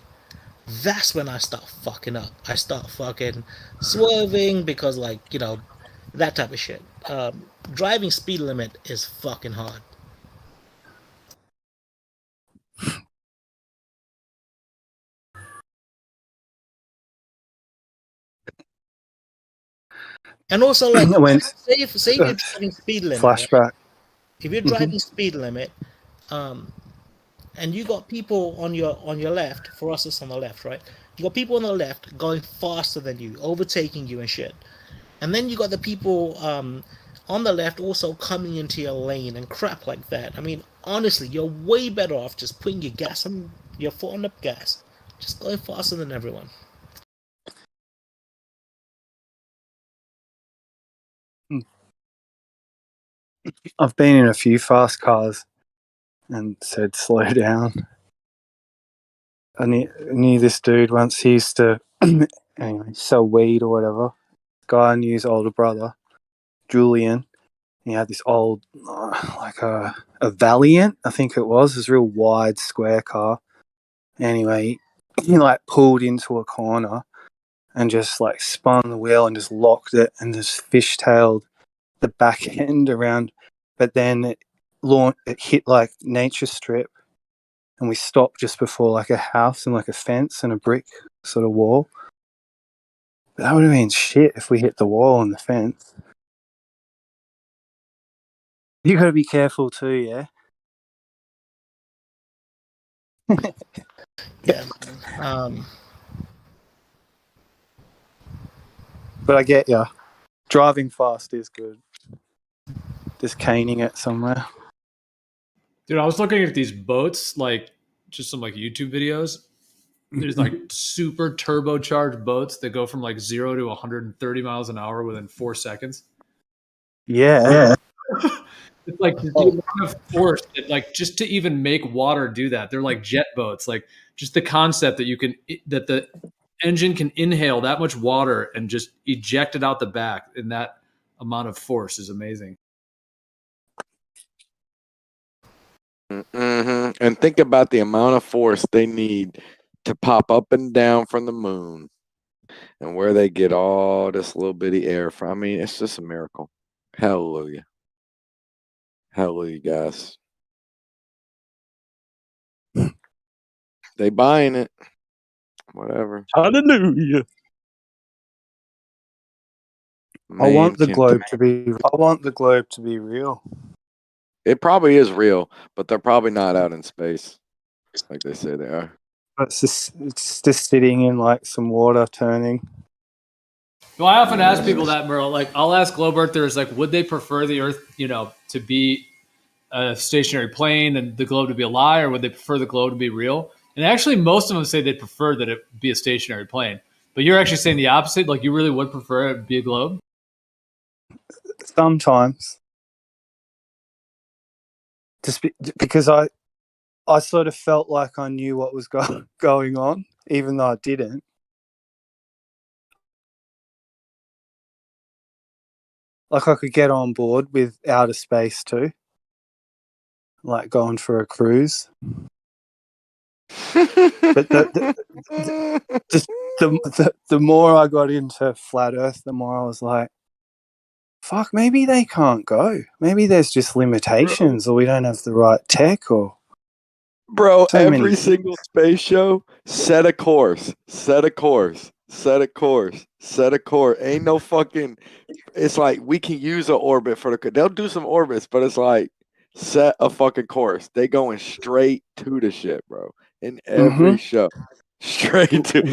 that's when I start fucking up. I start fucking swerving because, like, you know, that type of shit. Driving speed limit is fucking hard. And also, like, say if you're driving speed limit, flashback. Right? If you're driving speed limit, and you got people on your left, for us it's on the left, right? You got people on the left going faster than you, overtaking you and shit. And then you got the people on the left also coming into your lane and crap like that. I mean, honestly, you're way better off just putting your foot on the gas, just going faster than everyone. I've been in a few fast and said slow down. I knew this dude once. He used to anyway sell weed or whatever. Guy I knew his older brother, Julian. He had this old, like a Valiant, I think it was. This real wide square car. Anyway, he like pulled into a corner, and just like spun the wheel and just locked it and just fishtailed the back end around. But then it hit like nature strip, and we stopped just before like a house and like a fence and a brick sort of wall. But that would have been shit if we hit the wall and the fence. You got to be careful too, yeah. Yeah. But I get ya. Driving fast is good. Just caning it somewhere. Dude, I was looking at these boats, like just some like YouTube videos. There's like super turbocharged boats that go from like 0 to 130 miles an hour within 4 seconds. Yeah. It's like the amount of force that, like, just to even make water do that. They're like jet boats. Like, just the concept that the engine can inhale that much water and just eject it out the back in that amount of force is amazing. Mm-hmm. And think about the amount of force they need to pop up and down from the moon, and where they get all this little bitty air from. I mean, it's just a miracle. Hallelujah. Hallelujah, guys. They buying it. Whatever. Hallelujah. I want the globe to be real. It probably is real, but they're probably not out in space like they say they are. It's just sitting in like some water turning. Well, I often ask people that, Merle. Like, I'll ask globe earthers, like, would they prefer the Earth, to be a stationary plane and the globe to be a lie, or would they prefer the globe to be real? And actually, most of them say they'd prefer that it be a stationary plane. But you're actually saying the opposite. Like, you really would prefer it be a globe? Sometimes. Just because I sort of felt like I knew what was going on, even though I didn't. Like, I could get on board with outer space too. Like going for a cruise. But the more I got into flat Earth, the more I was like, fuck, maybe they can't go. Maybe there's just limitations, or we don't have the right tech, or... Bro, every single space show, set a course. Ain't no fucking... It's like, we can use an orbit for the... They'll do some orbits, but it's like, set a fucking course. They going straight to the shit, bro. In every show. Straight to...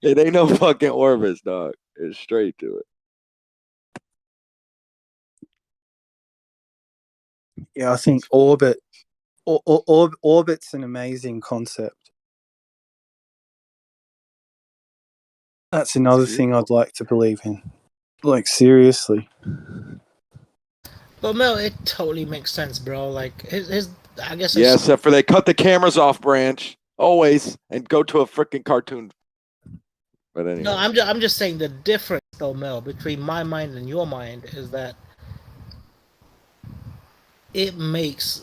It ain't no fucking orbits, dog. It's straight to it. Yeah, I think orbit's an amazing concept. That's another thing I'd like to believe in. Like, seriously. But Mel, it totally makes sense, bro. Like, I guess. Yeah, except for they cut the cameras off, Branch, always, and go to a freaking cartoon. But anyway. No, I'm just saying the difference, though, Mel, between my mind and your mind is that it makes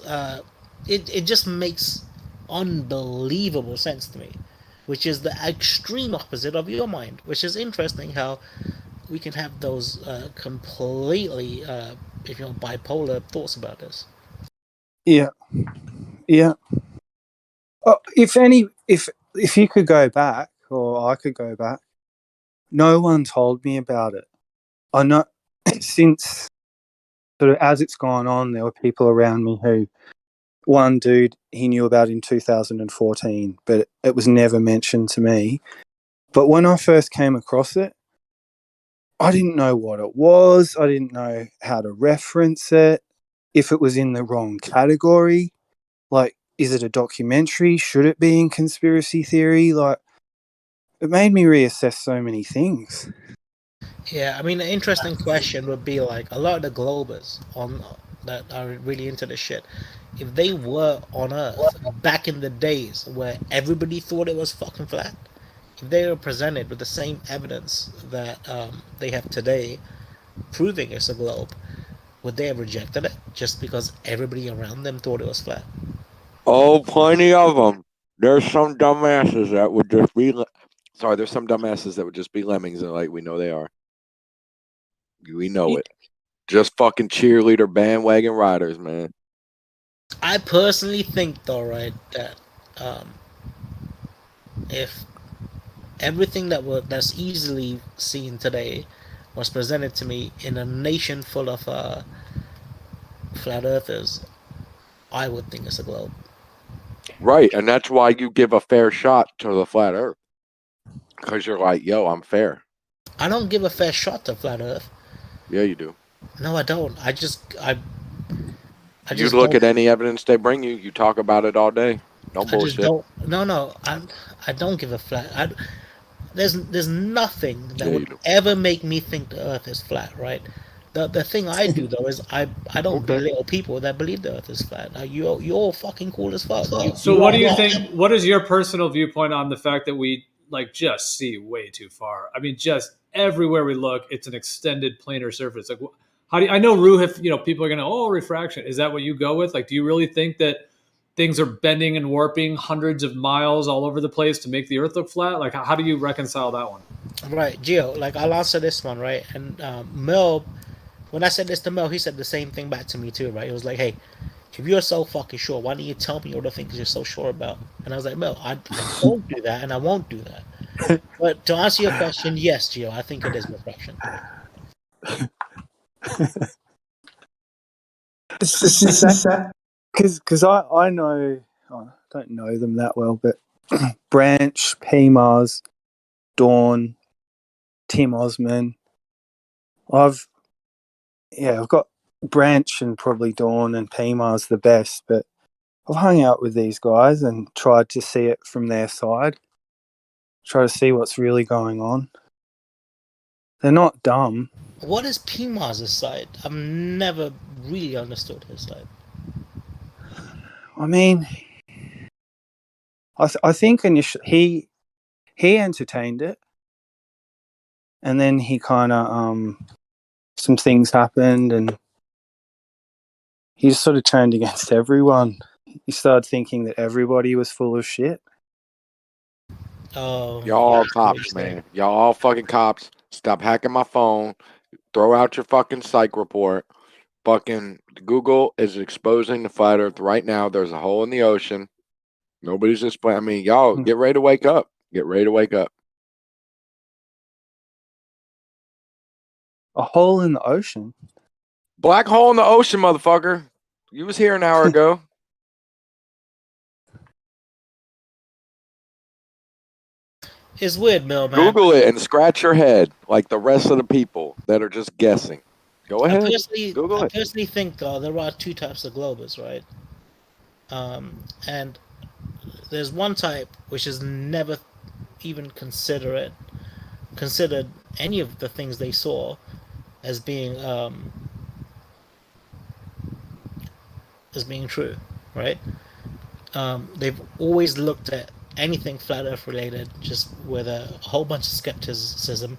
it just makes unbelievable sense to me, which is the extreme opposite of your mind. Which is interesting how we can have those completely bipolar thoughts about this. Yeah. Oh, if you could go back, or I could go back, no one told me about it. I know since sort of as it's gone on, there were people around me who, one dude he knew about in 2014, but it was never mentioned to me. But when I first came across it, I didn't know what it was. I didn't know how to reference it, if it was in the wrong category. Like, is it a documentary? Should it be in conspiracy theory? Like, it made me reassess so many things. Yeah, I mean, an interesting question would be like a lot of the globers that are really into this shit. If they were on Earth back in the days where everybody thought it was fucking flat, if they were presented with the same evidence that they have today, proving it's a globe, would they have rejected it just because everybody around them thought it was flat? Oh, plenty of them. There's some dumbasses that would just be Sorry, there's some dumbasses that would just be lemmings, and like we know they are. We know it. Just fucking cheerleader bandwagon riders, man. I personally think, though, right, that if everything that's easily seen today was presented to me in a nation full of flat earthers, I would think it's a globe. Right, and that's why you give a fair shot to the flat Earth, because you're like, yo, I'm fair. I don't give a fair shot to flat Earth. Yeah, you do. No, I don't. I just You look at any evidence they bring you, you talk about it all day. Don't bullshit. I don't give a flat. There's nothing that would ever make me think the Earth is flat, right? The thing I do though is I don't belittle people that believe the Earth is flat. You're all fucking cool as fuck. So what do you think? What is your personal viewpoint on the fact that we just see way too far? I mean, just everywhere we look, it's an extended planar surface. Like, how do you, I know Rue? People are gonna refraction. Is that what you go with? Like, do you really think that things are bending and warping hundreds of miles all over the place to make the Earth look flat? Like, how do you reconcile that one? Right, Gio. Like, I'll answer this one, right? And Mel, when I said this to Mel, he said the same thing back to me too, right? It was like, hey, if you're so fucking sure, why don't you tell me all the things you're so sure about? And I was like, Mel, I don't do that, and I won't do that. But to answer your question, yes, Gio, I think it is refraction. Because I know, I don't know them that well, but Branch, PMars, Dawn, Tim Osman. I've got Branch and probably Dawn and PMars the best, but I've hung out with these guys and tried to see it from their side, try to see what's really going on. They're not dumb. What is PMars' side? I've never really understood his side. I mean, I think initially he entertained it, and then he kind of some things happened, and he just sort of turned against everyone. He started thinking that everybody was full of shit. Oh, y'all cops, man. Y'all all fucking cops. Stop hacking my phone. Throw out your fucking psych report. Fucking Google is exposing the flat Earth right now. There's a hole in the ocean. Nobody's explaining. I mean, y'all get ready to wake up. Get ready to wake up. A hole in the ocean? Black hole in the ocean, motherfucker. You was here an hour ago. It's weird, Mel, man. Google it and scratch your head like the rest of the people that are just guessing. Go ahead. I personally think there are two types of globers, right? And there's one type which has never even considered any of the things they saw as being true, right? They've always looked at anything flat Earth related just with a whole bunch of skepticism,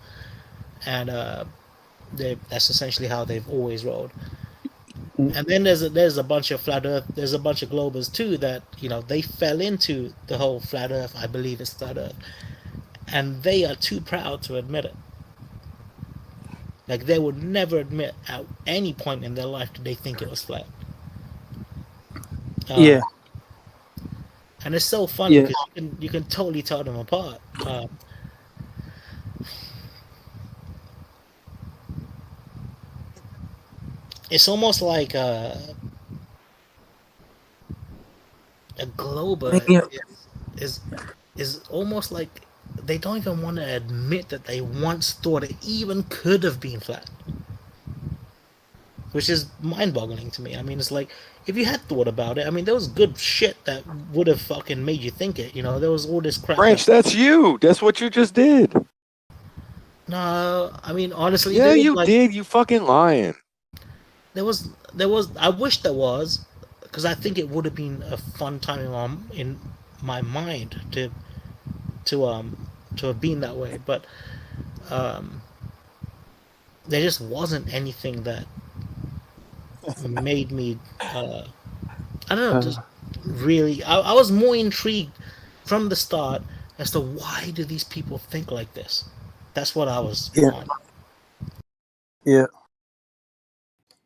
and that's essentially how they've always rolled. And then there's a bunch of flat Earth, there's a bunch of globers too that they fell into the whole flat Earth. I believe it's flat Earth, and they are too proud to admit it. Like, they would never admit at any point in their life that they think it was flat. Yeah. And it's so funny because you can totally tell them apart. It's almost like a glober is almost like they don't even want to admit that they once thought it even could have been flat, which is mind-boggling to me. I mean, it's like, if you had thought about it, I mean, there was good shit that would have fucking made you think it. There was all this crap. Branch, that's you. That's what you just did. No, I mean, honestly, yeah, you did. You fucking lying. There was. I wish there was, because I think it would have been a fun time in my mind to have been that way, but there just wasn't anything that made me I don't know, just really I was more intrigued from the start as to why do these people think like this. That's what I was on. Yeah.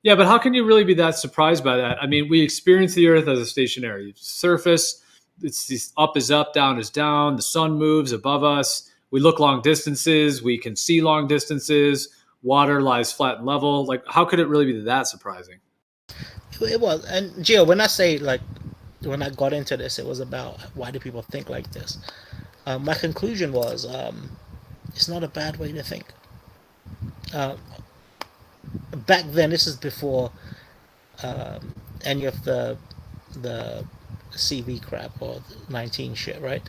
Yeah, but how can you really be that surprised by that? I mean, we experience the Earth as a stationary surface. It's up is up, down is down. The sun moves above us. We look long distances. We can see long distances. Water lies flat and level. Like, how could it really be that surprising? It was. And Gio, when I say, like, when I got into this, it was about why do people think like this. My conclusion was it's not a bad way to think. Back then, this is before any of the CV crap or the 19 shit, right?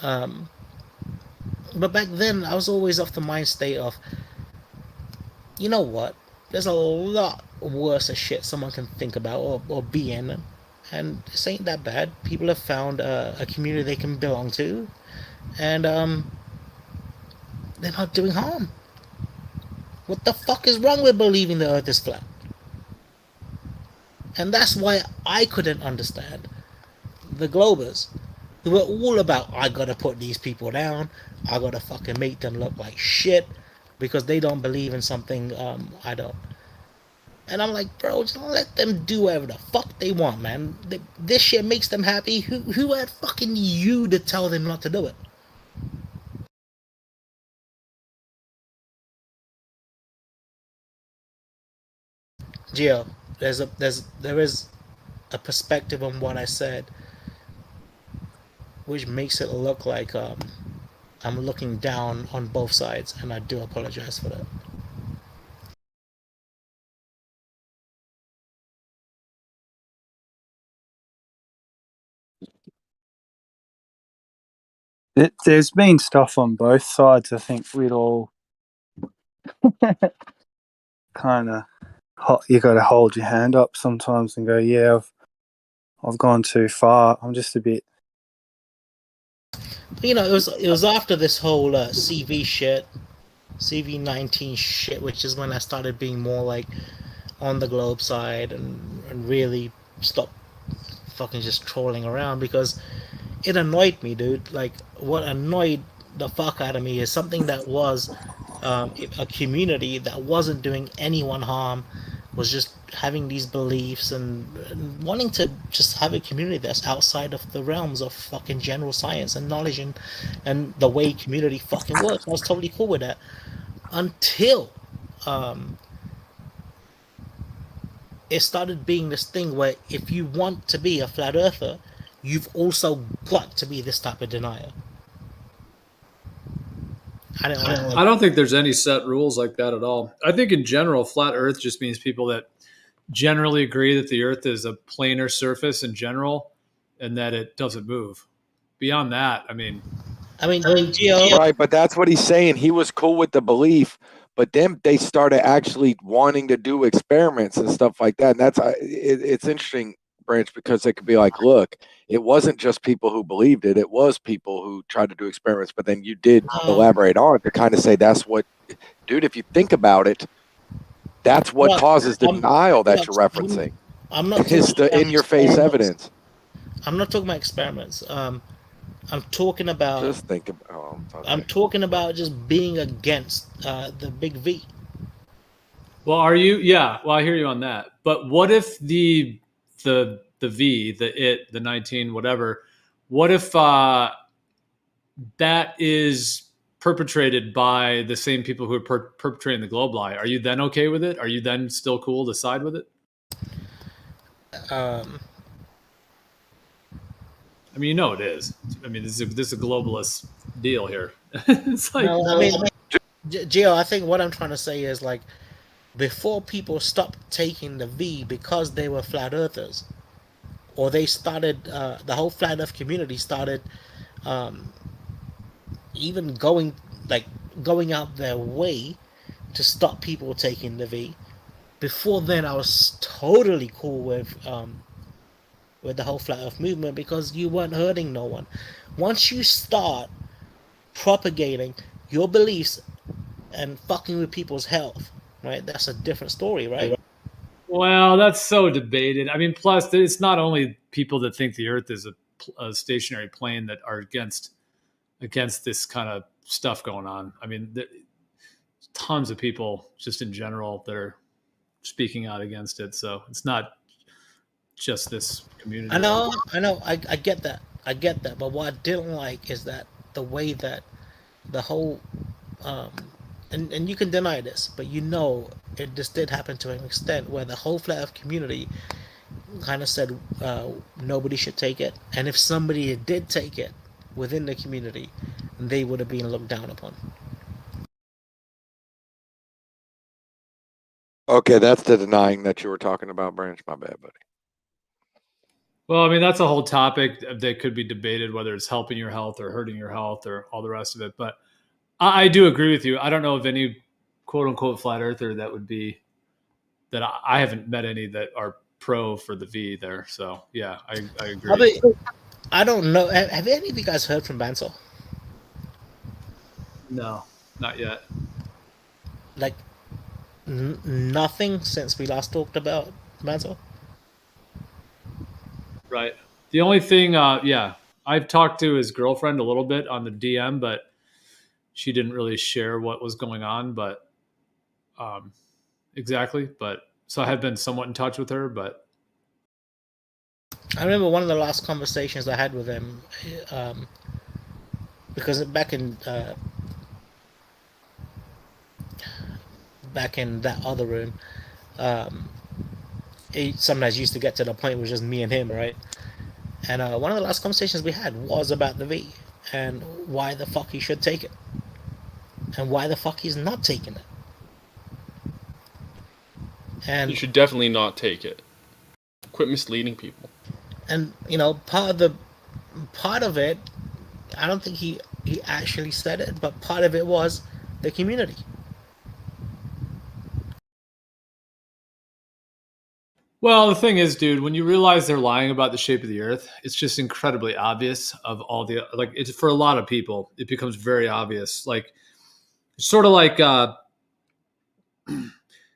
But back then, I was always of the mind state of, you know what? There's a lot worse of shit someone can think about or be in, and this ain't that bad. People have found a community they can belong to, and they're not doing harm. What the fuck is wrong with believing the Earth is flat? And that's why I couldn't understand the Globers, who were all about, I gotta put these people down, I gotta fucking make them look like shit, because they don't believe in something I don't. And I'm like, bro, just let them do whatever the fuck they want, man. This shit makes them happy. Who had fucking you to tell them not to do it? Gio, there is a perspective on what I said, which makes it look like I'm looking down on both sides, and I do apologize for that. There's been stuff on both sides. I think we'd all kind of, you got to hold your hand up sometimes and go, yeah, I've gone too far. I'm just a bit. You know, it was after this whole CV shit, CV19 shit, which is when I started being more like on the Globe side and really stop fucking just trolling around, because it annoyed me, dude. Like, what annoyed the fuck out of me is something that was a community that wasn't doing anyone harm, was just having these beliefs and wanting to just have a community that's outside of the realms of fucking general science and knowledge and the way community fucking works. I was totally cool with that until it started being this thing where if you want to be a flat earther, you've also got to be this type of denier. I don't think there's any set rules like that at all. I think in general, flat Earth just means people that generally agree that the Earth is a planar surface in general, and that it doesn't move. Beyond that, I mean, Gio. Right, but that's what he's saying. He was cool with the belief, but then they started actually wanting to do experiments and stuff like that. And that's it's interesting, Branch, because it could be like, look, it wasn't just people who believed it; it was people who tried to do experiments. But then you did elaborate on to kind of say that's what, dude. If you think about it, that's what causes the denial that you're referencing. I'm not It's the in-your-face evidence. I'm not talking about experiments. I'm talking about. Just think about. I'm talking about just being against the big V. well, are you? Yeah, well, I hear you on that. But what if the V, the 19, whatever? What if that is perpetrated by the same people who are perpetrating the globe lie? Are you then okay with it? Are you then still cool to side with it? I mean, you know it is. I mean, this is a globalist deal here. It's like, no, I mean, Gio, I think what I'm trying to say is, like, before people stopped taking the V because they were flat earthers, or they started, the whole flat earth community started even going out their way to stop people taking the V. Before then, I was totally cool with the whole flat earth movement, because you weren't hurting no one. Once you start propagating your beliefs and fucking with people's health, right, that's a different story, right? Well, that's so debated. I mean, plus it's not only people that think the Earth is a stationary plane that are against against this kind of stuff going on. I mean, tons of people just in general that are speaking out against it. So it's not just this community. I know. I get that. But what I didn't like is that the way that the whole, and you can deny this, but you know it just did happen to an extent where the whole flat earth community kind of said nobody should take it, and if somebody did take it within the community, they would have been looked down upon. Okay, that's the denying that you were talking about, Branch. My bad, buddy. Well, I mean, that's a whole topic that could be debated, whether it's helping your health or hurting your health or all the rest of it. But I do agree with you. I don't know of any quote unquote flat earther that would be that. I haven't met any that are pro for the V there. So yeah, I agree. I don't know. Have any of you guys heard from Bansal? No, not yet. Like nothing since we last talked about Bansal? Right. The only thing, I've talked to his girlfriend a little bit on the DM, but she didn't really share what was going on, but exactly. But so I have been somewhat in touch with her, but I remember one of the last conversations I had with him, because back in that other room, it sometimes used to get to the point where it was just me and him, right? And one of the last conversations we had was about the V and why the fuck he should take it and why the fuck he's not taking it. And you should definitely not take it. Quit misleading people. And part of it, I don't think he actually said it, but part of it was the community. well, the thing is, dude, when you realize they're lying about the shape of the earth, it's just incredibly obvious of all the, like, it's for a lot of people, it becomes very obvious. Like, it's sort of like,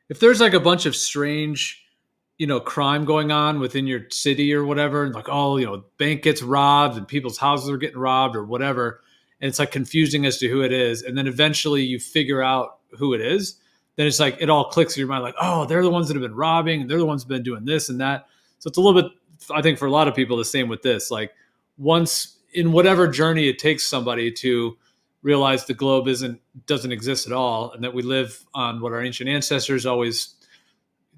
if there's like a bunch of strange, crime going on within your city or whatever, and like, bank gets robbed and people's houses are getting robbed or whatever, and it's like confusing as to who it is, and then eventually you figure out who it is, then it's like it all clicks in your mind, like, oh, they're the ones that have been robbing, and they're the ones that have been doing this and that. So it's a little bit, I think, for a lot of people, the same with this. Like, once in whatever journey it takes somebody to realize the globe doesn't exist at all, and that we live on what our ancient ancestors always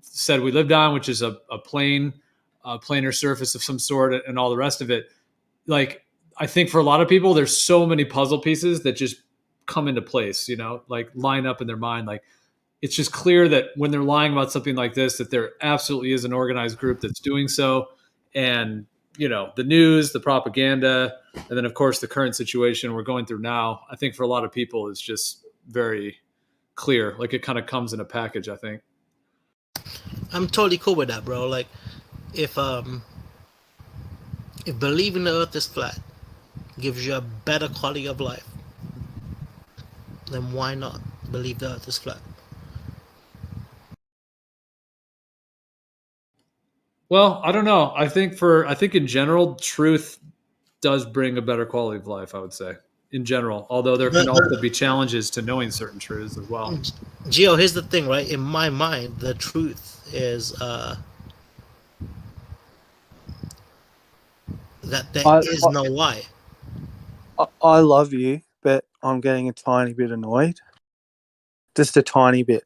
said we lived on, which is a planar surface of some sort, and all the rest of it. Like, I think for a lot of people, there's so many puzzle pieces that just come into place, like line up in their mind. Like, it's just clear that when they're lying about something like this, that there absolutely is an organized group that's doing so. And, the news, the propaganda, and then of course the current situation we're going through now, I think for a lot of people is just very clear. Like, it kind of comes in a package, I think. I'm totally cool with that, bro. Like, if believing the earth is flat gives you a better quality of life, then why not believe the earth is flat? Well, I don't know. I think in general, truth does bring a better quality of life, I would say, in general. Although there can also be challenges to knowing certain truths as well. Gio, here's the thing, right? In my mind, the truth is that there is no why. I love you, but I'm getting a tiny bit annoyed. Just a tiny bit.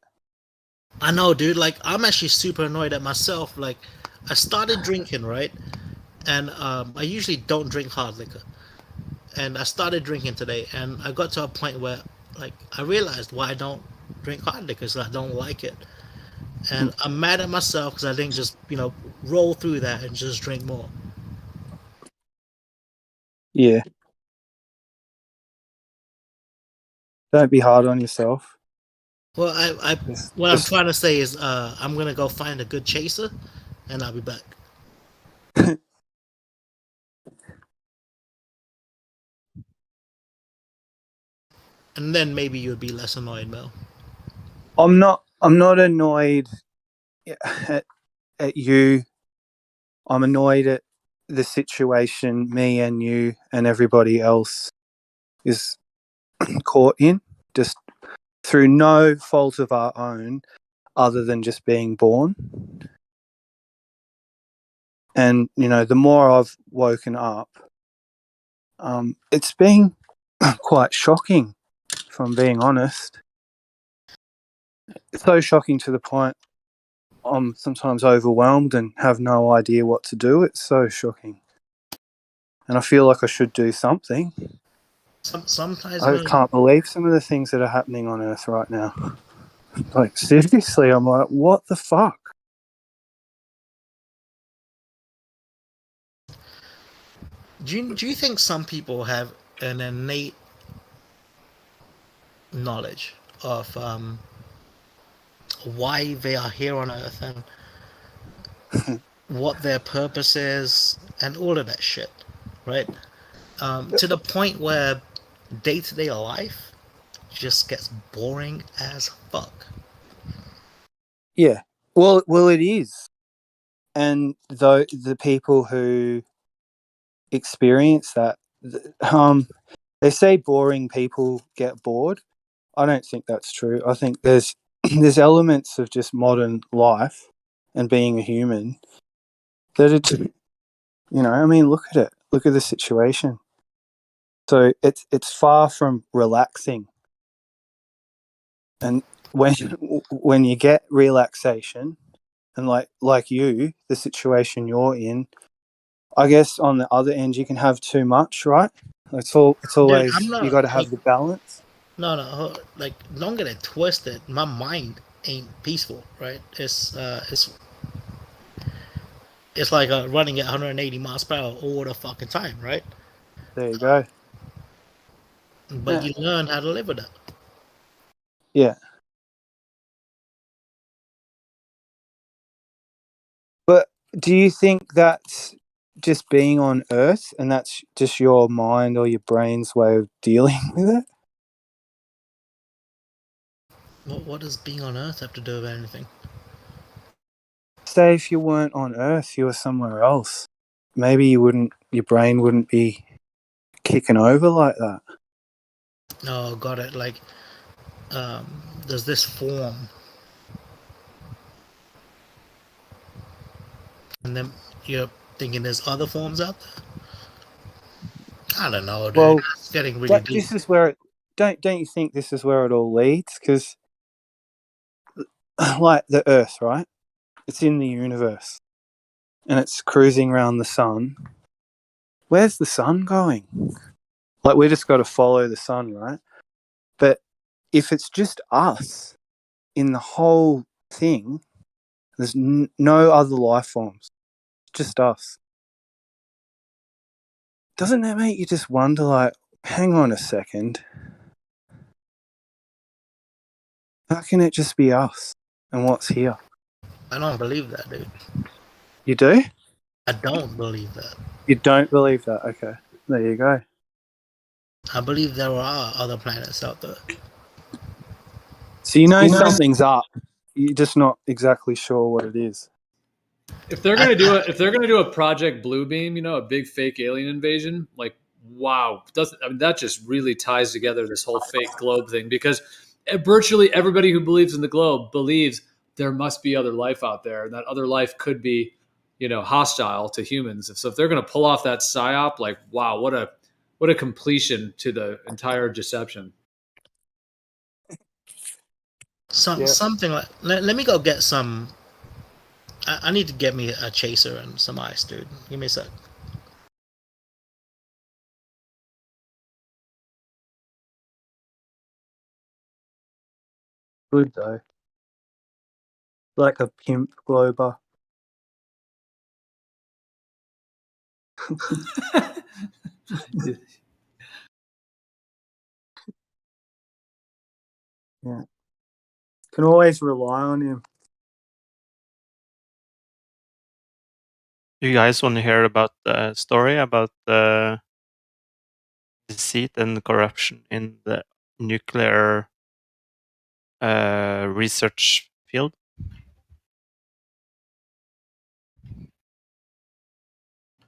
I know, dude. Like, I'm actually super annoyed at myself. Like, I started drinking, right? And I usually don't drink hard liquor. And I started drinking today, and I got to a point where, like, I realized why I don't drink hard liquor, because I don't like it. And I'm mad at myself because I didn't just, roll through that and just drink more. Yeah. Don't be hard on yourself. Well, what I'm trying to say is I'm going to go find a good chaser, and I'll be back. And then maybe you'd be less annoyed, Mel. I'm not annoyed at you. I'm annoyed at the situation me and you and everybody else is caught in, just through no fault of our own other than just being born. And, you know, the more I've woken up, it's been quite shocking, if I'm being honest. It's so shocking to the point I'm sometimes overwhelmed and have no idea what to do. It's so shocking. And I feel like I should do something. Sometimes I can't believe some of the things that are happening on Earth right now. Like, seriously, I'm like, what the fuck? Do you think some people have an innate knowledge of why they are here on Earth and what their purpose is and all of that shit, right? To the point where day-to-day life just gets boring as fuck. Yeah. Well, it is. And the people who experience that, they say boring people get bored. I don't think that's true. I think there's elements of just modern life and being a human that are, you know, I mean, look at it. Look at the situation. So it's far from relaxing. And when you get relaxation, and like you, the situation you're in, I guess on the other end you can have too much, right? It's always, Dude, you got to have the balance. No, like, don't get it twisted. My mind ain't peaceful, right? It's like running at 180 miles per hour all the fucking time, right? There you go. But you learn how to live with it. Yeah. But do you think that's just being on Earth and that's just your mind or your brain's way of dealing with it? What does being on Earth have to do with anything? Say if you weren't on Earth, you were somewhere else. Maybe your brain wouldn't be kicking over like that. Oh, got it. Like, there's this form, and then you're thinking there's other forms out there. I don't know, dude. Well, It's getting really deep. this is where don't you think this is where it all leads? Because, like the Earth, right? It's in the universe, and it's cruising around the sun. Where's the sun going? Like, we just got to follow the sun, right? But if it's just us in the whole thing, there's no other life forms, just us. Doesn't that make you just wonder, like, hang on a second, how can it just be us and what's here? I don't believe that, dude. You do? I don't believe that. You don't believe that? Okay, there you go. I believe there are other planets out there. So you know something's up. You're just not exactly sure what it is. If they're gonna do a Project Bluebeam, you know, a big fake alien invasion, like, wow, that just really ties together this whole fake globe thing, because virtually everybody who believes in the globe believes there must be other life out there, and that other life could be, you know, hostile to humans. So if they're gonna pull off that psyop, like, wow, what a completion to the entire deception. Something like. Let me go get some. I need to get me a chaser and some ice, dude. Give me a sec. Good though. Like a pimp glober. Yeah. Can always rely on him. You guys want to hear about the story about the deceit and corruption in the nuclear research field?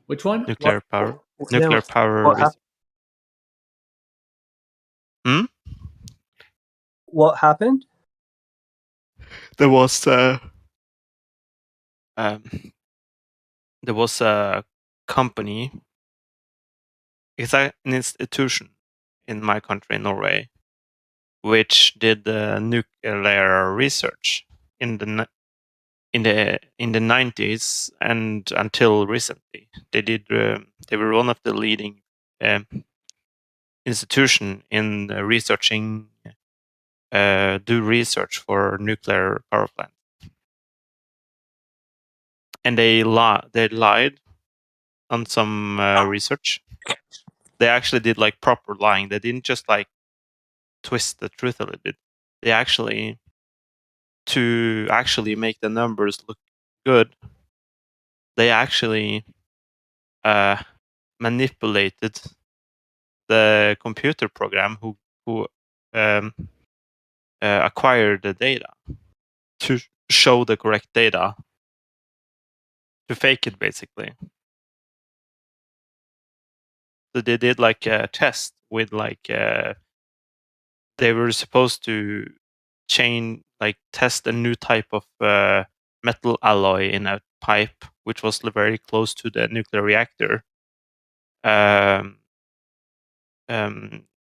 Which one? Nuclear power. What Nuclear power. happened? What happened? There was a company. It's an institution in my country, Norway, which did nuclear research in the 90s and until recently. They were one of the leading institution in researching do research for nuclear power plants. And they lied on some research. They actually did like proper lying. They didn't just like twist the truth a little bit. They actually, to actually make the numbers look good, they actually manipulated the computer program who acquired the data to show the correct data, to fake it basically. So they did like a test with like they were supposed to test a new type of metal alloy in a pipe which was very close to the nuclear reactor.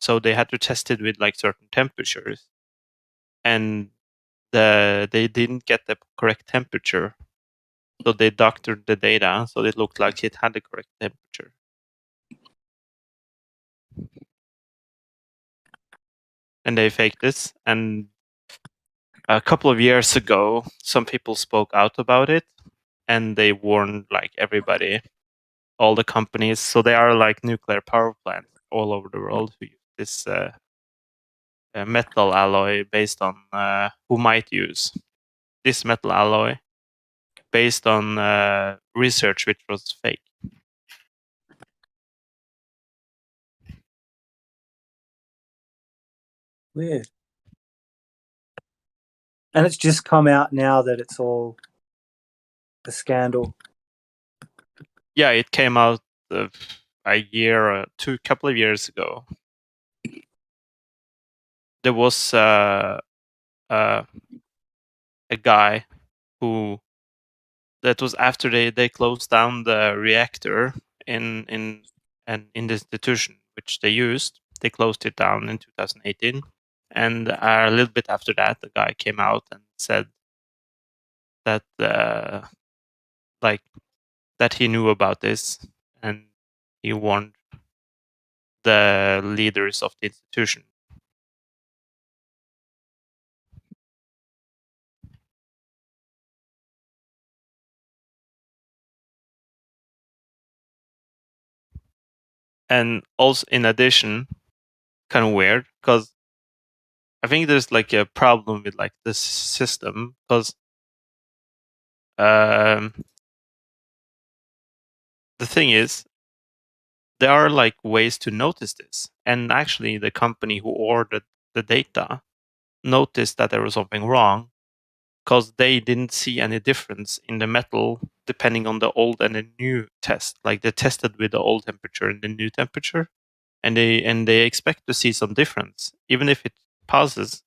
So they had to test it with like certain temperatures, and they didn't get the correct temperature. So they doctored the data so it looked like it had the correct temperature. And they faked this. And a couple of years ago, some people spoke out about it, and they warned like everybody, all the companies. So they are like nuclear power plants all over the world who use this metal alloy based on who might use this metal alloy based on research which was fake. Weird. And it's just come out now that it's all a scandal. Yeah, it came out a year or couple of years ago. There was a guy who, that was after they closed down the reactor in the institution which they used. They closed it down in 2018, and a little bit after that, the guy came out and said that that he knew about this, and he warned the leaders of the institution. And also, in addition, kind of weird, because I think there's like a problem with like this system, because the thing is, there are like ways to notice this, and actually the company who ordered the data noticed that there was something wrong, because they didn't see any difference in the metal depending on the old and the new test. Like they tested with the old temperature and the new temperature, and they expect to see some difference. Even if it passes,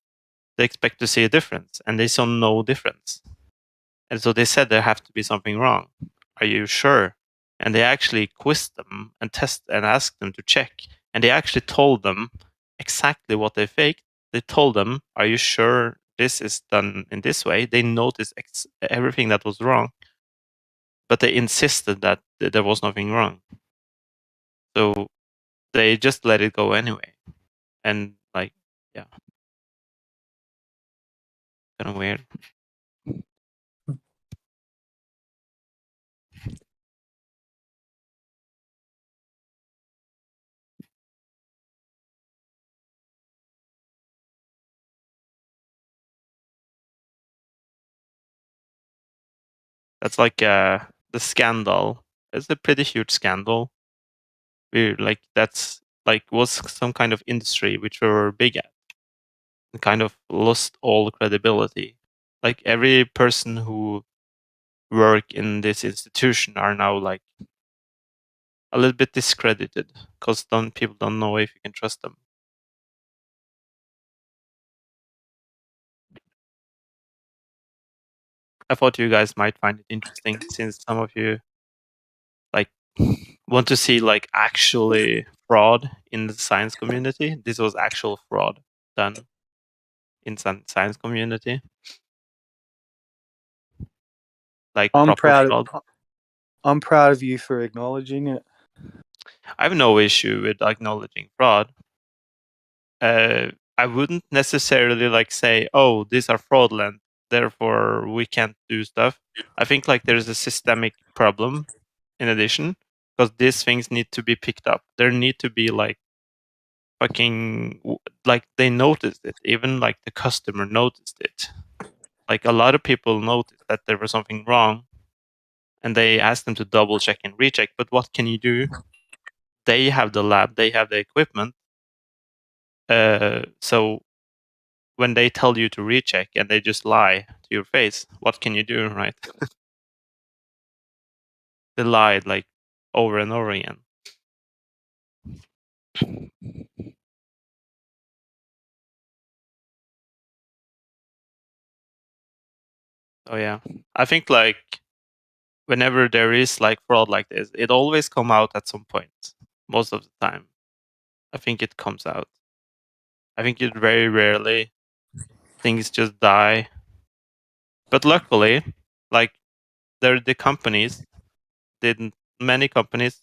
they expect to see a difference, and they saw no difference. And so they said there have to be something wrong. Are you sure? And they actually quizzed them and asked them to check. And they actually told them exactly what they faked. They told them, are you sure this is done in this way? They noticed everything that was wrong, but they insisted that there was nothing wrong. So they just let it go anyway. And like, yeah, kind of weird. That's like the scandal. It's a pretty huge scandal. That's like was some kind of industry which we were big at, and kind of lost all credibility. Like every person who work in this institution are now like a little bit discredited, because people don't know if you can trust them. I thought you guys might find it interesting since some of you like want to see like actually fraud in the science community. This was actual fraud done in some science community. Like I'm proper proud. fraud. I'm proud of you for acknowledging it. I have no issue with acknowledging fraud. I wouldn't necessarily like say, "Oh, these are fraudulent, therefore we can't do stuff." I think like there's a systemic problem in addition, because these things need to be picked up. There need to be like fucking like they noticed it. Even like the customer noticed it. Like a lot of people noticed that there was something wrong, and they asked them to double check and recheck. But what can you do? They have the lab, they have the equipment. So when they tell you to recheck and they just lie to your face, what can you do, right? They lied like over and over again. Oh yeah, I think like whenever there is like fraud like this, it always come out at some point. Most of the time, I think it comes out. I think it very rarely things just die. But luckily, like the companies didn't. Many companies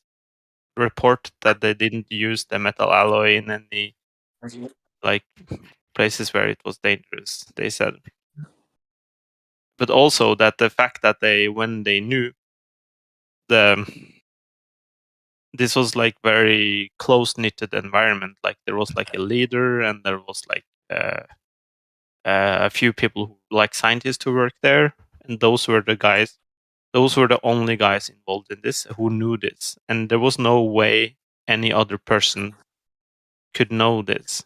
report that they didn't use the metal alloy in any like places where it was dangerous. They said, but also that the fact that when they knew this was like very close knitted environment. Like there was like a leader, and there was like a few people who, like scientists who worked there, and those were the guys. Those were the only guys involved in this who knew this, and there was no way any other person could know this.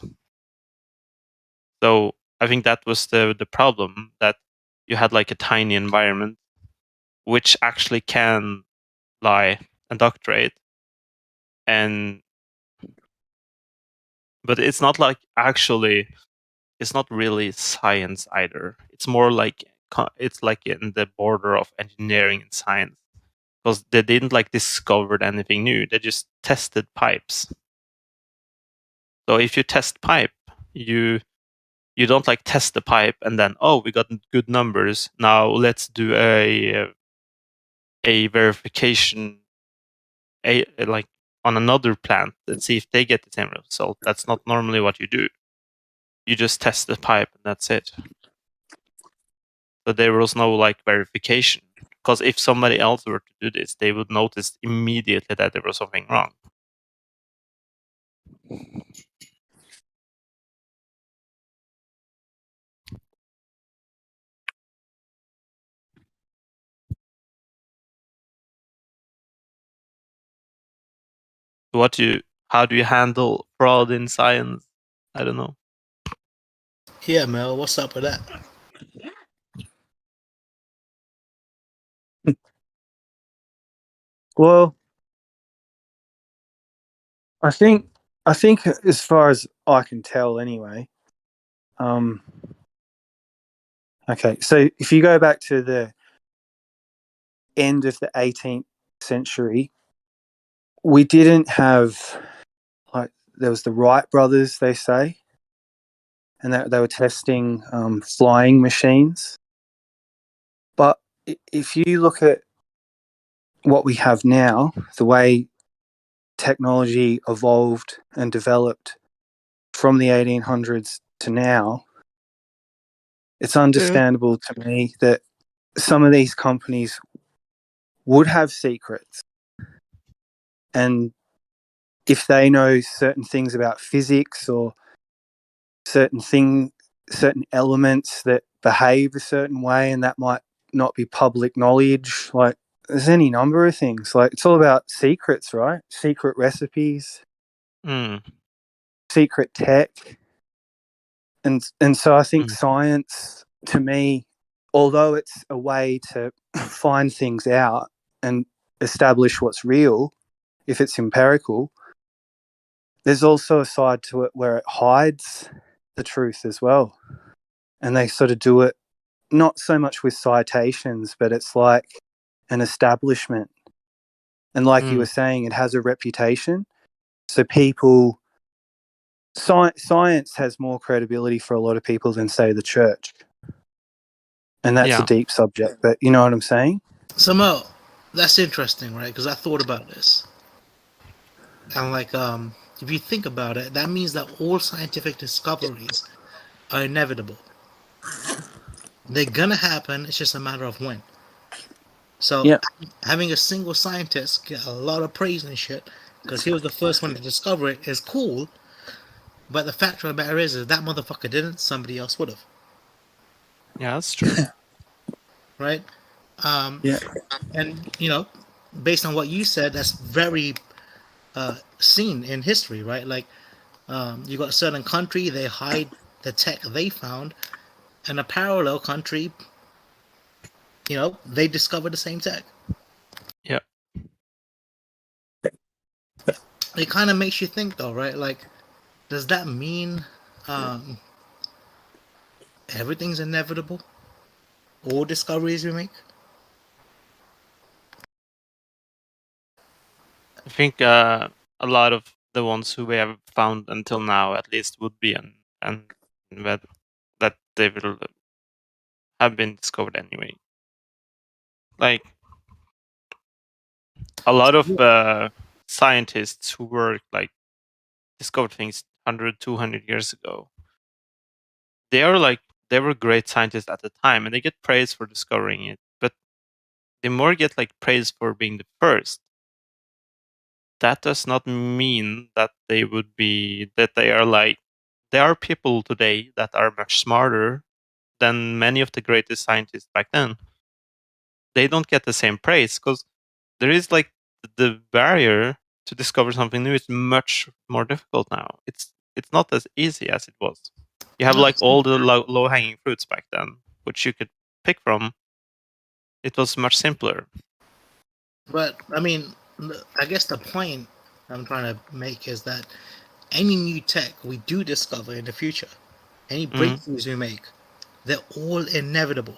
So I think that was the problem, that you had like a tiny environment which actually can lie and doctorate, but it's not like actually, it's not really science either. It's more like it's like in the border of engineering and science, because they didn't like discovered anything new. They just tested pipes. So if you test pipe, you don't like test the pipe and then, oh, we got good numbers, now let's do a verification like on another plant and see if they get the same result. That's not normally what you do. You just test the pipe and that's it. So there was no like verification, because if somebody else were to do this, they would notice immediately that there was something wrong. How do you handle fraud in science? I don't know. Yeah, Mel, what's up with that? Well, I think as far as I can tell anyway, okay, so if you go back to the end of the 18th century, we didn't have, like, there was the Wright brothers, they say, and they were testing flying machines. But if you look at what we have now, the way technology evolved and developed from the 1800s to now, it's understandable to me that some of these companies would have secrets. And if they know certain things about physics or certain elements that behave a certain way, and that might not be public knowledge, like there's any number of things. Like it's all about secrets, right? Secret recipes, secret tech. And so I think science, to me, although it's a way to find things out and establish what's real, if it's empirical, there's also a side to it where it hides the truth as well. And they sort of do it not so much with citations, but it's like an establishment. And like you were saying, it has a reputation. So people, science has more credibility for a lot of people than, say, the church. And that's a deep subject, but you know what I'm saying? So Mo, that's interesting, right? Because I thought about this. And like, if you think about it, that means that all scientific discoveries are inevitable. They're gonna happen, it's just a matter of when. So having a single scientist get a lot of praise and shit because he was the first one to discover it is cool. But the fact of the matter is that motherfucker didn't, somebody else would have. Yeah, that's true. Right? Yeah. And, you know, based on what you said, that's very seen in history, right? Like, you got a certain country, they hide the tech they found, and a parallel country, you know, they discover the same tech. Yeah. It kind of makes you think, though, right? Like, does that mean everything's inevitable? All discoveries we make? I think a lot of the ones who we have found until now, at least, would be that they will have been discovered anyway. Like a lot of scientists who were like discovered things 100, 200 years ago. They were great scientists at the time, and they get praise for discovering it. But they more get like praise for being the first. That does not mean that they are like, there are people today that are much smarter than many of the greatest scientists back then. They don't get the same praise because there is like the barrier to discover something new is much more difficult now. It's not as easy as it was. You have like all the low hanging fruits back then, which you could pick from. It was much simpler. But, I mean, I guess the point I'm trying to make is that any new tech we do discover in the future, any breakthroughs we make, they're all inevitable.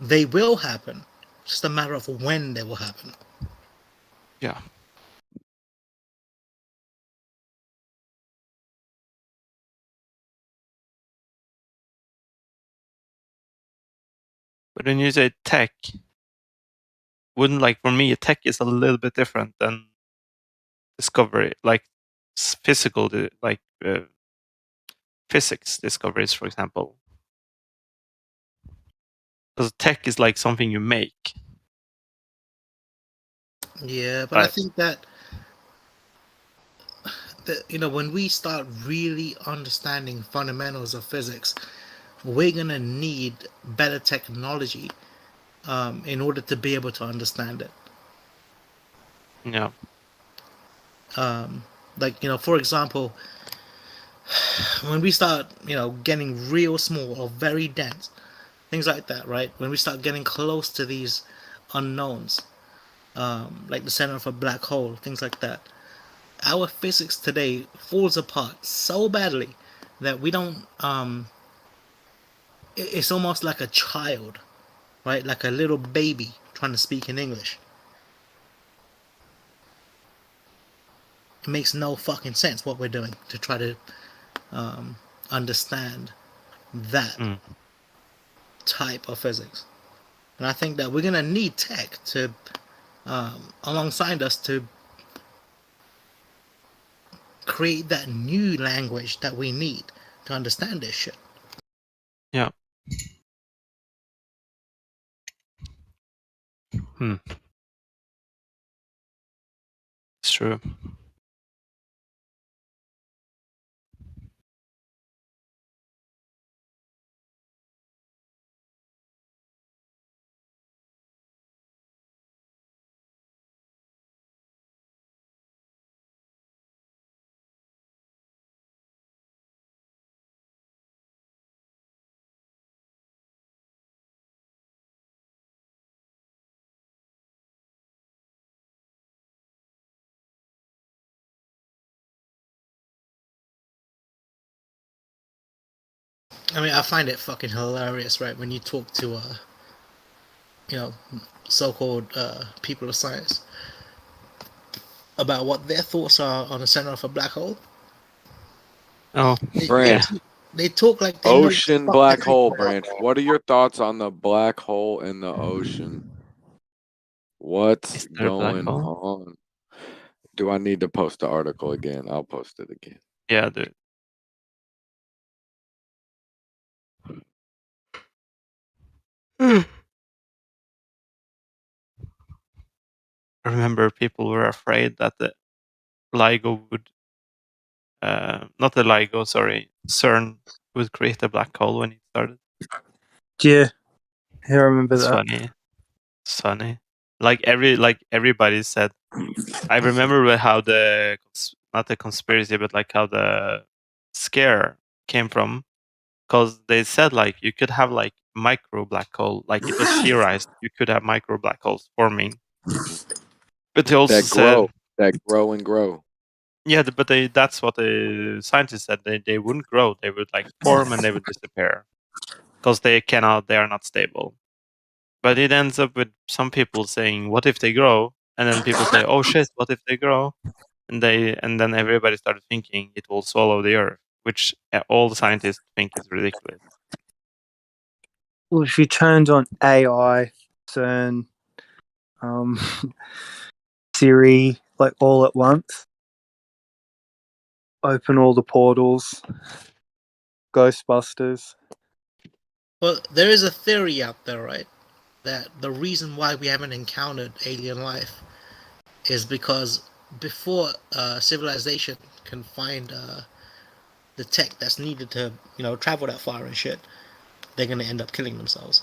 They will happen. It's just a matter of when they will happen. Yeah. But when you say tech, wouldn't like for me, tech is a little bit different than discovery, like physical, like physics discoveries, for example. Because tech is like something you make. Yeah, but I think that you know, when we start really understanding fundamentals of physics, we're gonna need better technology in order to be able to understand it. Yeah. Like, you know, for example, when we start, you know, getting real small or very dense, things like that, right? When we start getting close to these unknowns, like the center of a black hole, things like that, our physics today falls apart so badly that we don't. It's almost like a child, right? Like a little baby trying to speak in English. It makes no fucking sense what we're doing to try to understand that type of physics. And I think that we're gonna need tech to alongside us to create that new language that we need to understand this shit. Yeah. It's true. I mean, I find it fucking hilarious, right? When you talk to, so-called people of science about what their thoughts are on the center of a black hole. Oh, Branch. They talk like they know Ocean black hole, Branch. What are your thoughts on the black hole in the ocean? What's there a black going hole? on? Do I need to post the article again? I'll post it again. Yeah, dude. I remember people were afraid that the LIGO would, not the LIGO, sorry, CERN would create a black hole when it started. Yeah, I remember It's that. funny. It's funny. Like everybody said. I remember how not the conspiracy, but like how the scare came from, because they said like you could have like micro black hole, like it was theorized you could have micro black holes forming. But they also said that grow and grow. Yeah, but that's what the scientists said. They wouldn't grow. They would like form and they would disappear because they are not stable. But it ends up with some people saying, "What if they grow?" And then people say, "Oh shit, what if they grow?" And then everybody started thinking it will swallow the Earth, which all the scientists think is ridiculous. Well, if you turned on AI, CERN, Siri, like all at once, open all the portals, Ghostbusters. Well, there is a theory out there, right? That the reason why we haven't encountered alien life is because before civilization can find the tech that's needed to, travel that far and shit, they're gonna end up killing themselves.